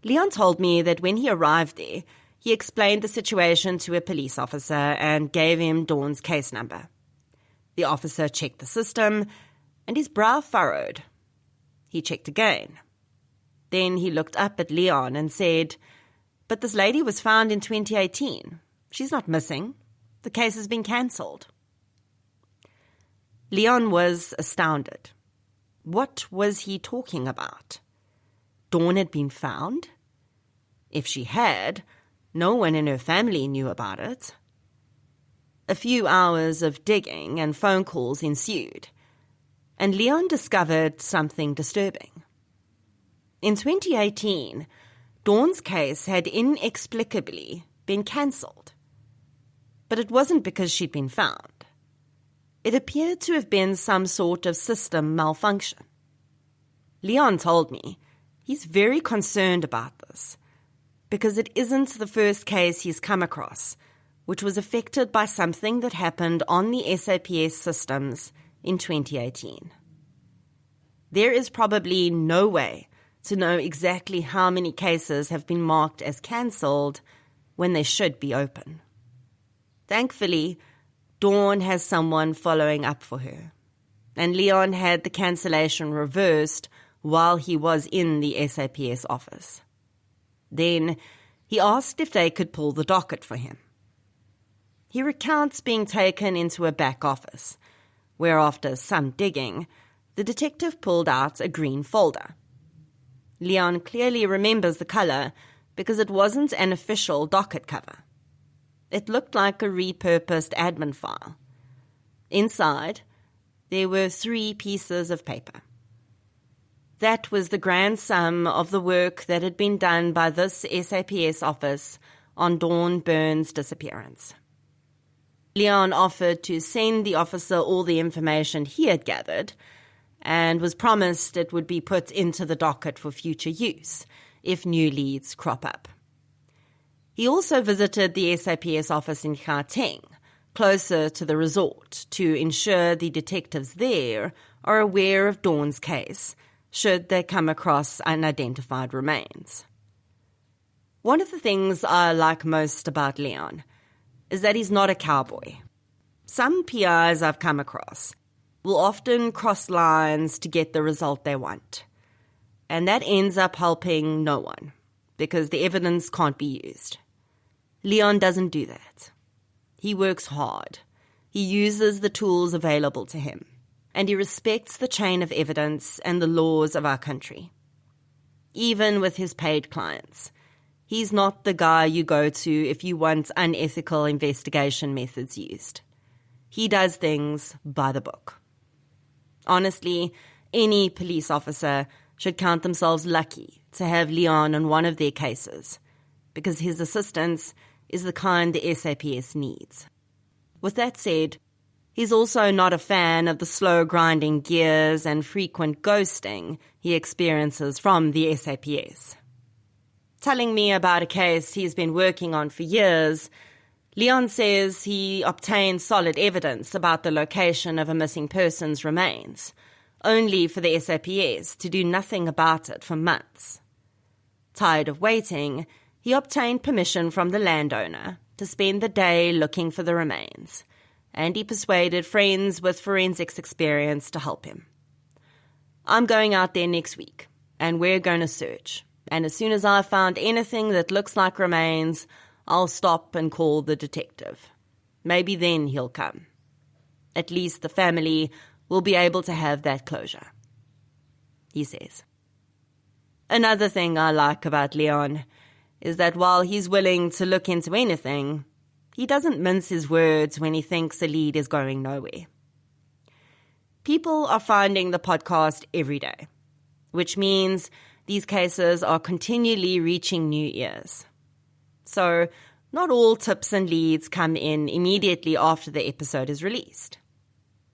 Leon told me that when he arrived there, he explained the situation to a police officer and gave him Dawn's case number. The officer checked the system, and his brow furrowed. He checked again. Then he looked up at Leon and said, "But this lady was found in 2018. She's not missing. The case has been cancelled." Leon was astounded. What was he talking about? Dawn had been found? If she had, no one in her family knew about it. A few hours of digging and phone calls ensued, and Leon discovered something disturbing. In 2018, Dawn's case had inexplicably been cancelled. But it wasn't because she'd been found. It appeared to have been some sort of system malfunction. Leon told me he's very concerned about this, because it isn't the first case he's come across which was affected by something that happened on the SAPS systems in 2018. There is probably no way to know exactly how many cases have been marked as cancelled when they should be open. Thankfully, Dawn has someone following up for her, and Leon had the cancellation reversed while he was in the SAPS office. Then he asked if they could pull the docket for him. He recounts being taken into a back office, where after some digging, the detective pulled out a green folder. Leon clearly remembers the colour because it wasn't an official docket cover. It looked like a repurposed admin file. Inside, there were 3 pieces of paper. That was the grand sum of the work that had been done by this SAPS office on Dawn Burns' disappearance. Leon offered to send the officer all the information he had gathered and was promised it would be put into the docket for future use if new leads crop up. He also visited the SAPS office in Gauteng, closer to the resort, to ensure the detectives there are aware of Dawn's case should they come across unidentified remains. One of the things I like most about Leon is that he's not a cowboy. Some PIs I've come across will often cross lines to get the result they want, and that ends up helping no one because the evidence can't be used. Leon doesn't do that. He works hard. He uses the tools available to him, and he respects the chain of evidence and the laws of our country. Even with his paid clients, he's not the guy you go to if you want unethical investigation methods used. He does things by the book. Honestly, any police officer should count themselves lucky to have Leon on one of their cases, because his assistance is the kind the SAPS needs. With that said, he's also not a fan of the slow grinding gears and frequent ghosting he experiences from the SAPS. Telling me about a case he's been working on for years, Leon says he obtained solid evidence about the location of a missing person's remains, only for the SAPS to do nothing about it for months. Tired of waiting, he obtained permission from the landowner to spend the day looking for the remains, and he persuaded friends with forensics experience to help him. I'm going out there next week, and we're going to search. And as soon as I've found anything that looks like remains, I'll stop and call the detective. Maybe then he'll come. At least the family will be able to have that closure, he says. Another thing I like about Leon is that while he's willing to look into anything, he doesn't mince his words when he thinks a lead is going nowhere. People are finding the podcast every day, which means these cases are continually reaching new ears. So, not all tips and leads come in immediately after the episode is released.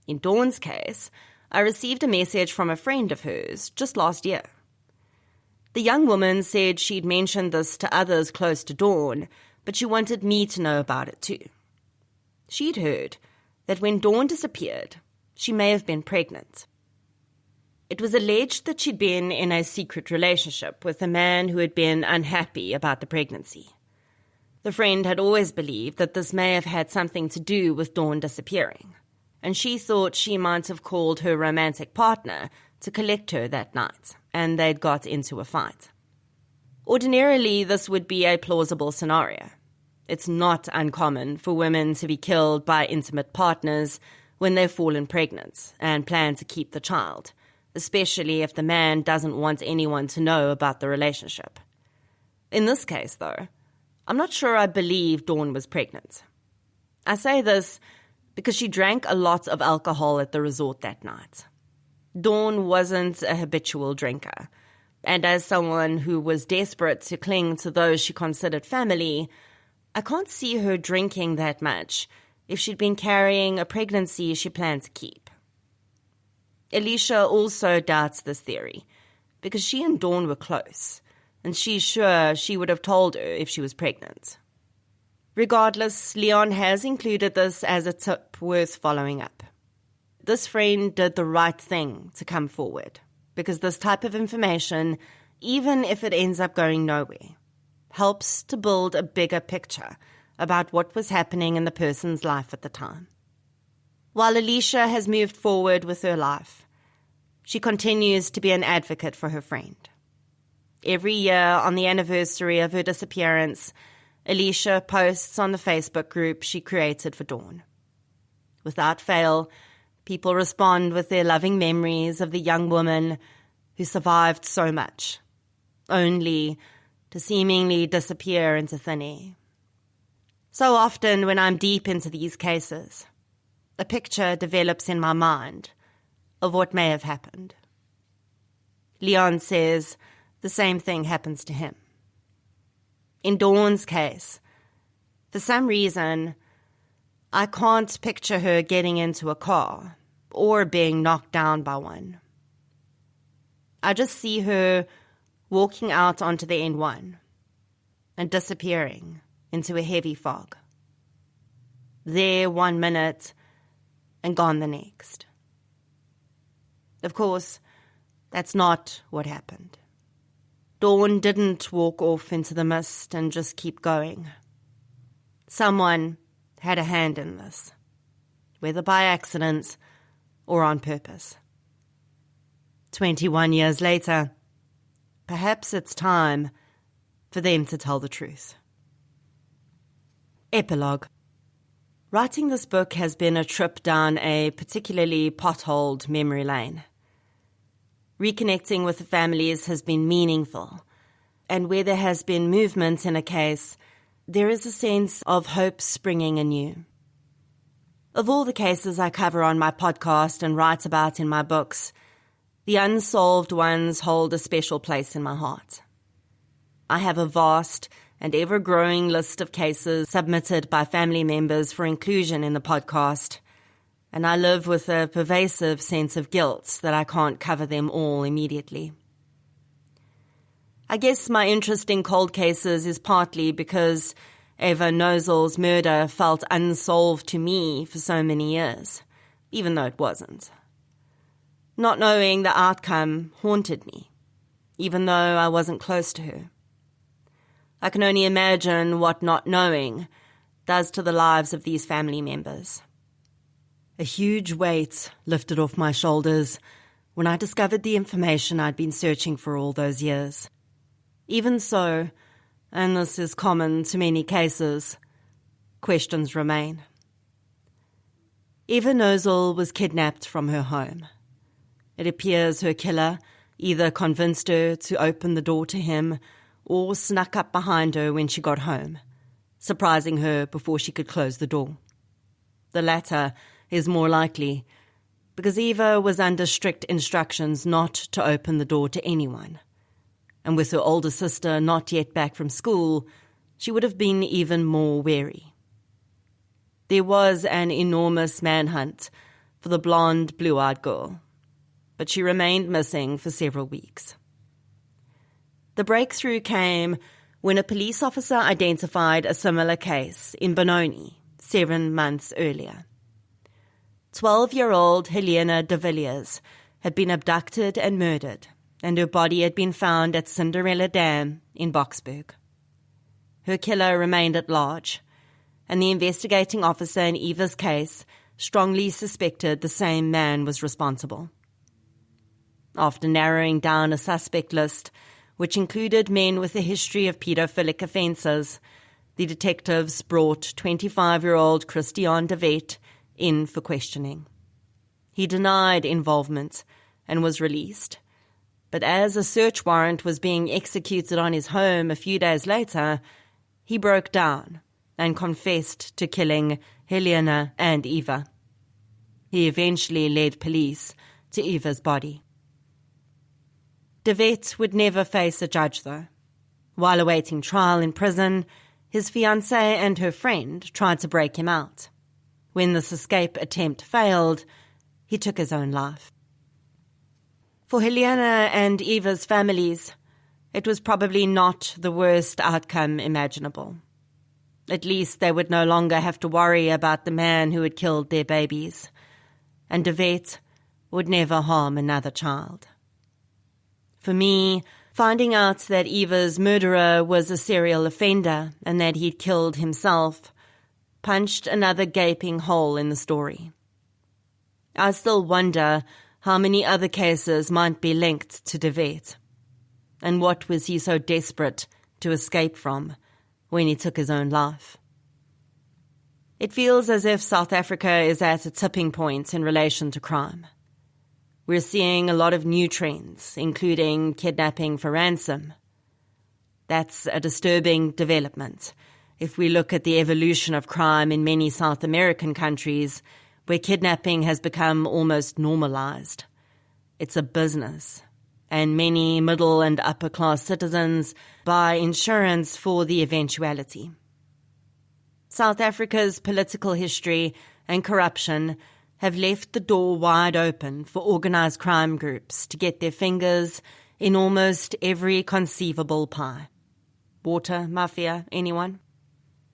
In Dawn's case, I received a message from a friend of hers just last year. The young woman said she'd mentioned this to others close to Dawn, but she wanted me to know about it too. She'd heard that when Dawn disappeared, she may have been pregnant. It was alleged that she'd been in a secret relationship with a man who had been unhappy about the pregnancy. The friend had always believed that this may have had something to do with Dawn disappearing, and she thought she might have called her romantic partner to collect her that night, and they'd got into a fight. Ordinarily, this would be a plausible scenario. It's not uncommon for women to be killed by intimate partners when they've fallen pregnant and plan to keep the child, especially if the man doesn't want anyone to know about the relationship. In this case, though, I'm not sure I believe Dawn was pregnant. I say this because she drank a lot of alcohol at the resort that night. Dawn wasn't a habitual drinker, and as someone who was desperate to cling to those she considered family, I can't see her drinking that much if she'd been carrying a pregnancy she planned to keep. Alicia also doubts this theory, because she and Dawn were close, and she's sure she would have told her if she was pregnant. Regardless, Leon has included this as a tip worth following up. This friend did the right thing to come forward, because this type of information, even if it ends up going nowhere, helps to build a bigger picture about what was happening in the person's life at the time. While Alicia has moved forward with her life, she continues to be an advocate for her friend. Every year on the anniversary of her disappearance, Alicia posts on the Facebook group she created for Dawn. Without fail, people respond with their loving memories of the young woman who survived so much, only to seemingly disappear into thin air. So often when I'm deep into these cases, a picture develops in my mind of what may have happened. Leon says the same thing happens to him. In Dawn's case, for some reason, I can't picture her getting into a car or being knocked down by one. I just see her walking out onto the N1 and disappearing into a heavy fog. There 1 minute and gone the next. Of course, that's not what happened. Dawn didn't walk off into the mist and just keep going. Someone had a hand in this, whether by accident or on purpose. 21 years later, perhaps it's time for them to tell the truth. Epilogue. Writing this book has been a trip down a particularly potholed memory lane. Reconnecting with the families has been meaningful, and where there has been movement in a case, there is a sense of hope springing anew. Of all the cases I cover on my podcast and write about in my books, the unsolved ones hold a special place in my heart. I have a vast and ever-growing list of cases submitted by family members for inclusion in the podcast, and I live with a pervasive sense of guilt that I can't cover them all immediately. I guess my interest in cold cases is partly because Eva Nozel's murder felt unsolved to me for so many years, even though it wasn't. Not knowing the outcome haunted me, even though I wasn't close to her. I can only imagine what not knowing does to the lives of these family members. A huge weight lifted off my shoulders when I discovered the information I'd been searching for all those years. Even so, and this is common to many cases, questions remain. Eva Nozel was kidnapped from her home. It appears her killer either convinced her to open the door to him or snuck up behind her when she got home, surprising her before she could close the door. The latter is more likely, because Eva was under strict instructions not to open the door to anyone. And with her older sister not yet back from school, she would have been even more wary. There was an enormous manhunt for the blonde, blue-eyed girl, but she remained missing for several weeks. The breakthrough came when a police officer identified a similar case in Benoni 7 months earlier. 12-year-old Helena de Villiers had been abducted and murdered, and her body had been found at Cinderella Dam in Boksburg. Her killer remained at large, and the investigating officer in Eva's case strongly suspected the same man was responsible. After narrowing down a suspect list, which included men with a history of paedophilic offences, the detectives brought 25-year-old Christian de Wet in for questioning. He denied involvement and was released, but as a search warrant was being executed on his home a few days later, he broke down and confessed to killing Helena and Eva. He eventually led police to Eva's body. De Wet would never face a judge, though. While awaiting trial in prison, his fiancée and her friend tried to break him out. When this escape attempt failed, he took his own life. For Helena and Eva's families, it was probably not the worst outcome imaginable. At least they would no longer have to worry about the man who had killed their babies, and De Wet would never harm another child. For me, finding out that Eva's murderer was a serial offender and that he'd killed himself punched another gaping hole in the story. I still wonder how many other cases might be linked to De Wet, and what was he so desperate to escape from when he took his own life. It feels as if South Africa is at a tipping point in relation to crime. We're seeing a lot of new trends, including kidnapping for ransom. That's a disturbing development if we look at the evolution of crime in many South American countries where kidnapping has become almost normalized. It's a business, and many middle and upper class citizens buy insurance for the eventuality. South Africa's political history and corruption have left the door wide open for organised crime groups to get their fingers in almost every conceivable pie. Water mafia, anyone?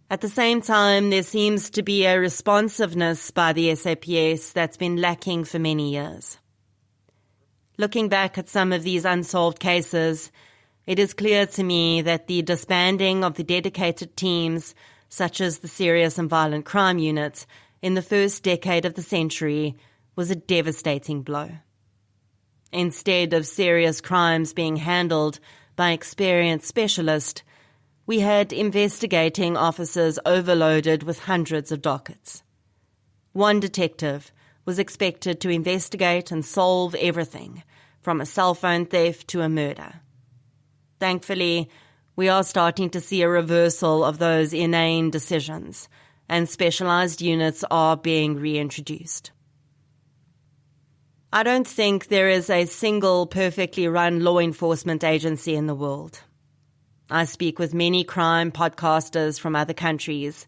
At the same time, there seems to be a responsiveness by the SAPS that's been lacking for many years. Looking back at some of these unsolved cases, it is clear to me that the disbanding of the dedicated teams, such as the Serious and Violent Crime Unit, in the first decade of the century was a devastating blow. Instead of serious crimes being handled by experienced specialists, we had investigating officers overloaded with hundreds of dockets. One detective was expected to investigate and solve everything, from a cell phone theft to a murder. Thankfully, we are starting to see a reversal of those inane decisions, and specialized units are being reintroduced. I don't think there is a single perfectly run law enforcement agency in the world. I speak with many crime podcasters from other countries,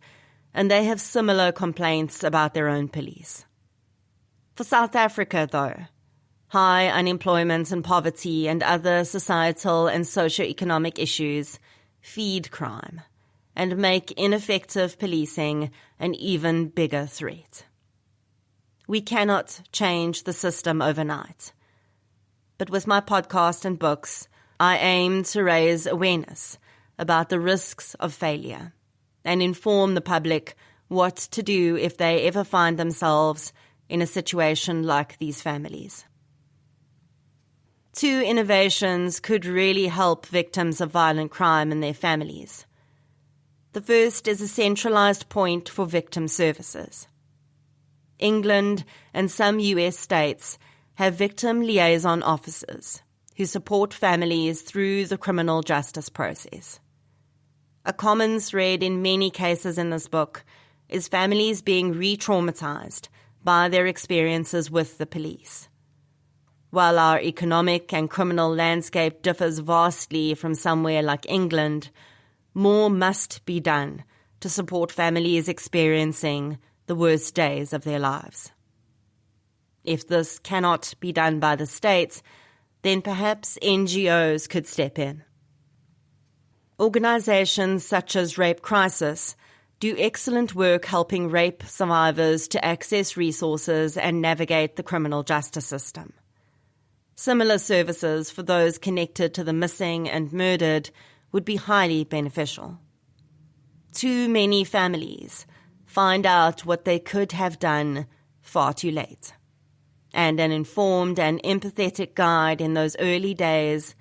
and they have similar complaints about their own police. For South Africa, though, high unemployment and poverty and other societal and socio-economic issues feed crime and make ineffective policing an even bigger threat. We cannot change the system overnight. But with my podcast and books, I aim to raise awareness about the risks of failure and inform the public what to do if they ever find themselves in a situation like these families. 2 innovations could really help victims of violent crime and their families. The first is a centralized point for victim services. England and some US states have victim liaison officers who support families through the criminal justice process. A common thread in many cases in this book is families being re-traumatized by their experiences with the police. While our economic and criminal landscape differs vastly from somewhere like England, more must be done to support families experiencing the worst days of their lives. If this cannot be done by the state, then perhaps NGOs could step in. Organizations such as Rape Crisis do excellent work helping rape survivors to access resources and navigate the criminal justice system. Similar services for those connected to the missing and murdered would be highly beneficial. Too many families find out what they could have done far too late, and an informed and empathetic guide in those early days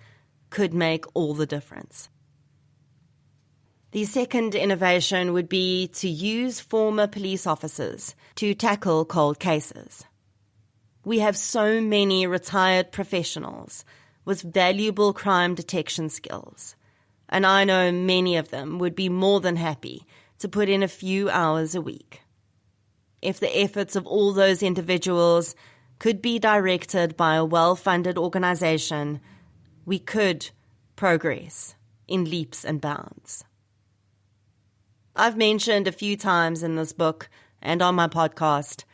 could make all the difference. The second innovation would be to use former police officers to tackle cold cases. We have so many retired professionals with valuable crime detection skills, and I know many of them would be more than happy to put in a few hours a week. If the efforts of all those individuals could be directed by a well-funded organization, we could progress in leaps and bounds. I've mentioned a few times in this book and on my podcast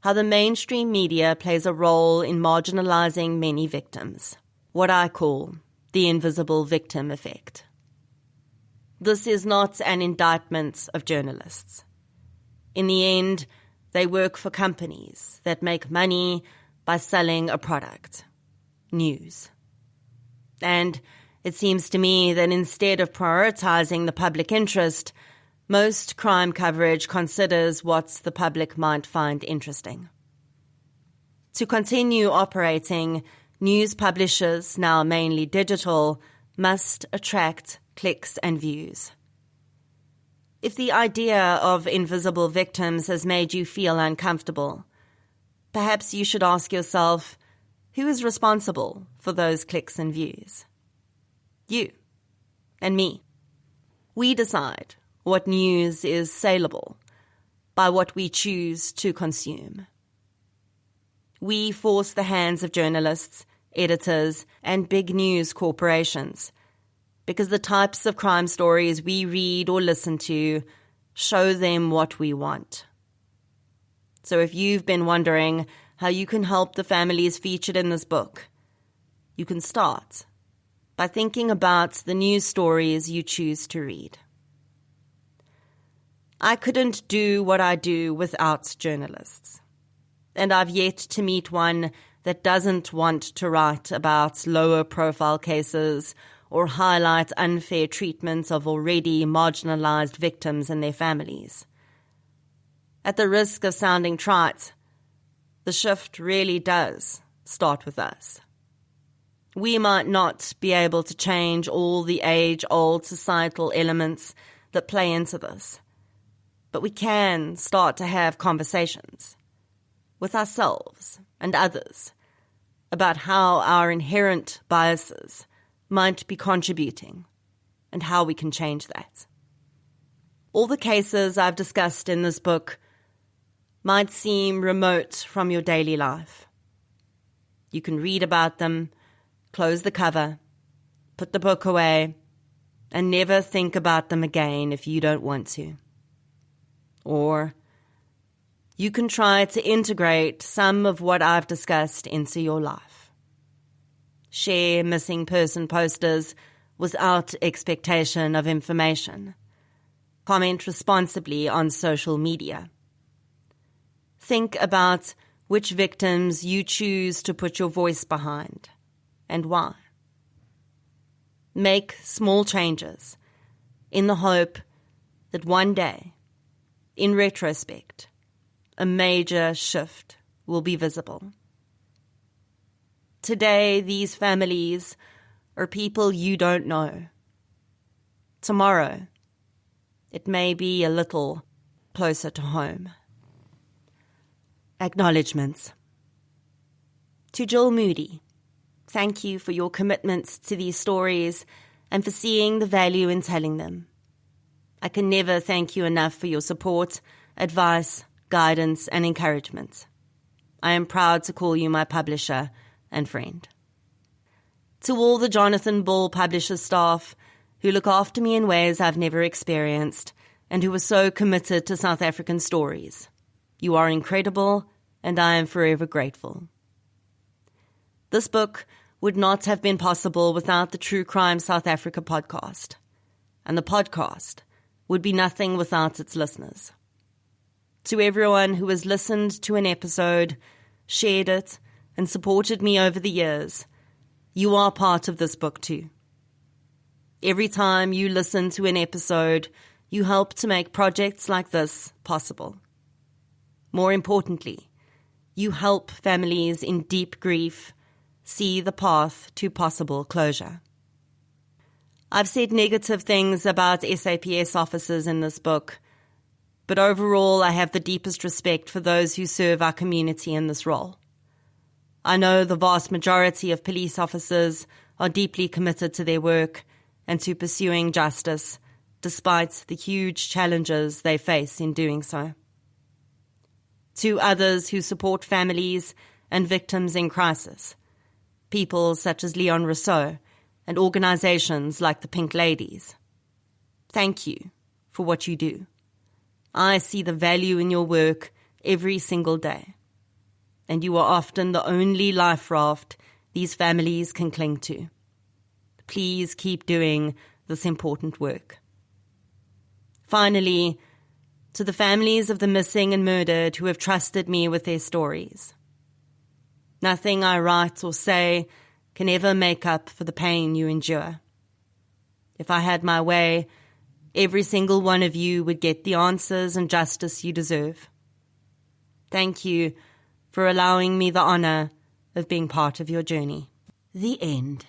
how the mainstream media plays a role in marginalizing many victims, what I call the invisible victim effect. This is not an indictment of journalists. In the end, they work for companies that make money by selling a product, news. And it seems to me that instead of prioritizing the public interest, most crime coverage considers what the public might find interesting. To continue operating, news publishers, now mainly digital, must attract clicks and views. If the idea of invisible victims has made you feel uncomfortable, perhaps you should ask yourself, who is responsible for those clicks and views? You and me. We decide what news is saleable by what we choose to consume. We force the hands of journalists, editors, and big news corporations because the types of crime stories we read or listen to show them what we want. So if you've been wondering how you can help the families featured in this book, you can start by thinking about the news stories you choose to read. I couldn't do what I do without journalists, and I've yet to meet one that doesn't want to write about lower profile cases or highlight unfair treatment of already marginalized victims and their families. At the risk of sounding trite, the shift really does start with us. We might not be able to change all the age-old societal elements that play into this, but we can start to have conversations with ourselves and others about how our inherent biases might be contributing and how we can change that. All the cases I've discussed in this book might seem remote from your daily life. You can read about them, close the cover, put the book away, and never think about them again if you don't want to. Or you can try to integrate some of what I've discussed into your life. Share missing person posters without expectation of information. Comment responsibly on social media. Think about which victims you choose to put your voice behind and why. Make small changes in the hope that one day, in retrospect, a major shift will be visible. Today, these families are people you don't know. Tomorrow, it may be a little closer to home. Acknowledgements. To Jill Moody, thank you for your commitment to these stories and for seeing the value in telling them. I can never thank you enough for your support, advice, guidance, and encouragement. I am proud to call you my publisher and friend. To all the Jonathan Ball publisher staff who look after me in ways I've never experienced and who are so committed to South African stories, you are incredible and I am forever grateful. This book would not have been possible without the True Crime South Africa podcast, and the podcast would be nothing without its listeners. To everyone who has listened to an episode, shared it, and supported me over the years, you are part of this book too. Every time you listen to an episode, you help to make projects like this possible. More importantly, you help families in deep grief see the path to possible closure. I've said negative things about SAPS officers in this book, but overall I have the deepest respect for those who serve our community in this role. I know the vast majority of police officers are deeply committed to their work and to pursuing justice, despite the huge challenges they face in doing so. To others who support families and victims in crisis, people such as Leon Rousseau and organizations like the Pink Ladies, thank you for what you do. I see the value in your work every single day, and you are often the only life raft these families can cling to. Please keep doing this important work. Finally, to the families of the missing and murdered who have trusted me with their stories. Nothing I write or say can ever make up for the pain you endure. If I had my way, every single one of you would get the answers and justice you deserve. Thank you for allowing me the honor of being part of your journey. The end.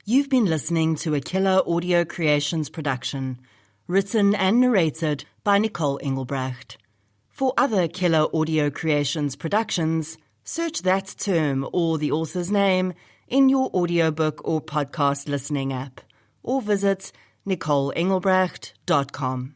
You've been listening to a Killer Audio Creations production, written and narrated by Nicole Engelbrecht. For other Killer Audio Creations productions, search that term or the author's name in your audiobook or podcast listening app, or visit NicoleEngelbrecht.com.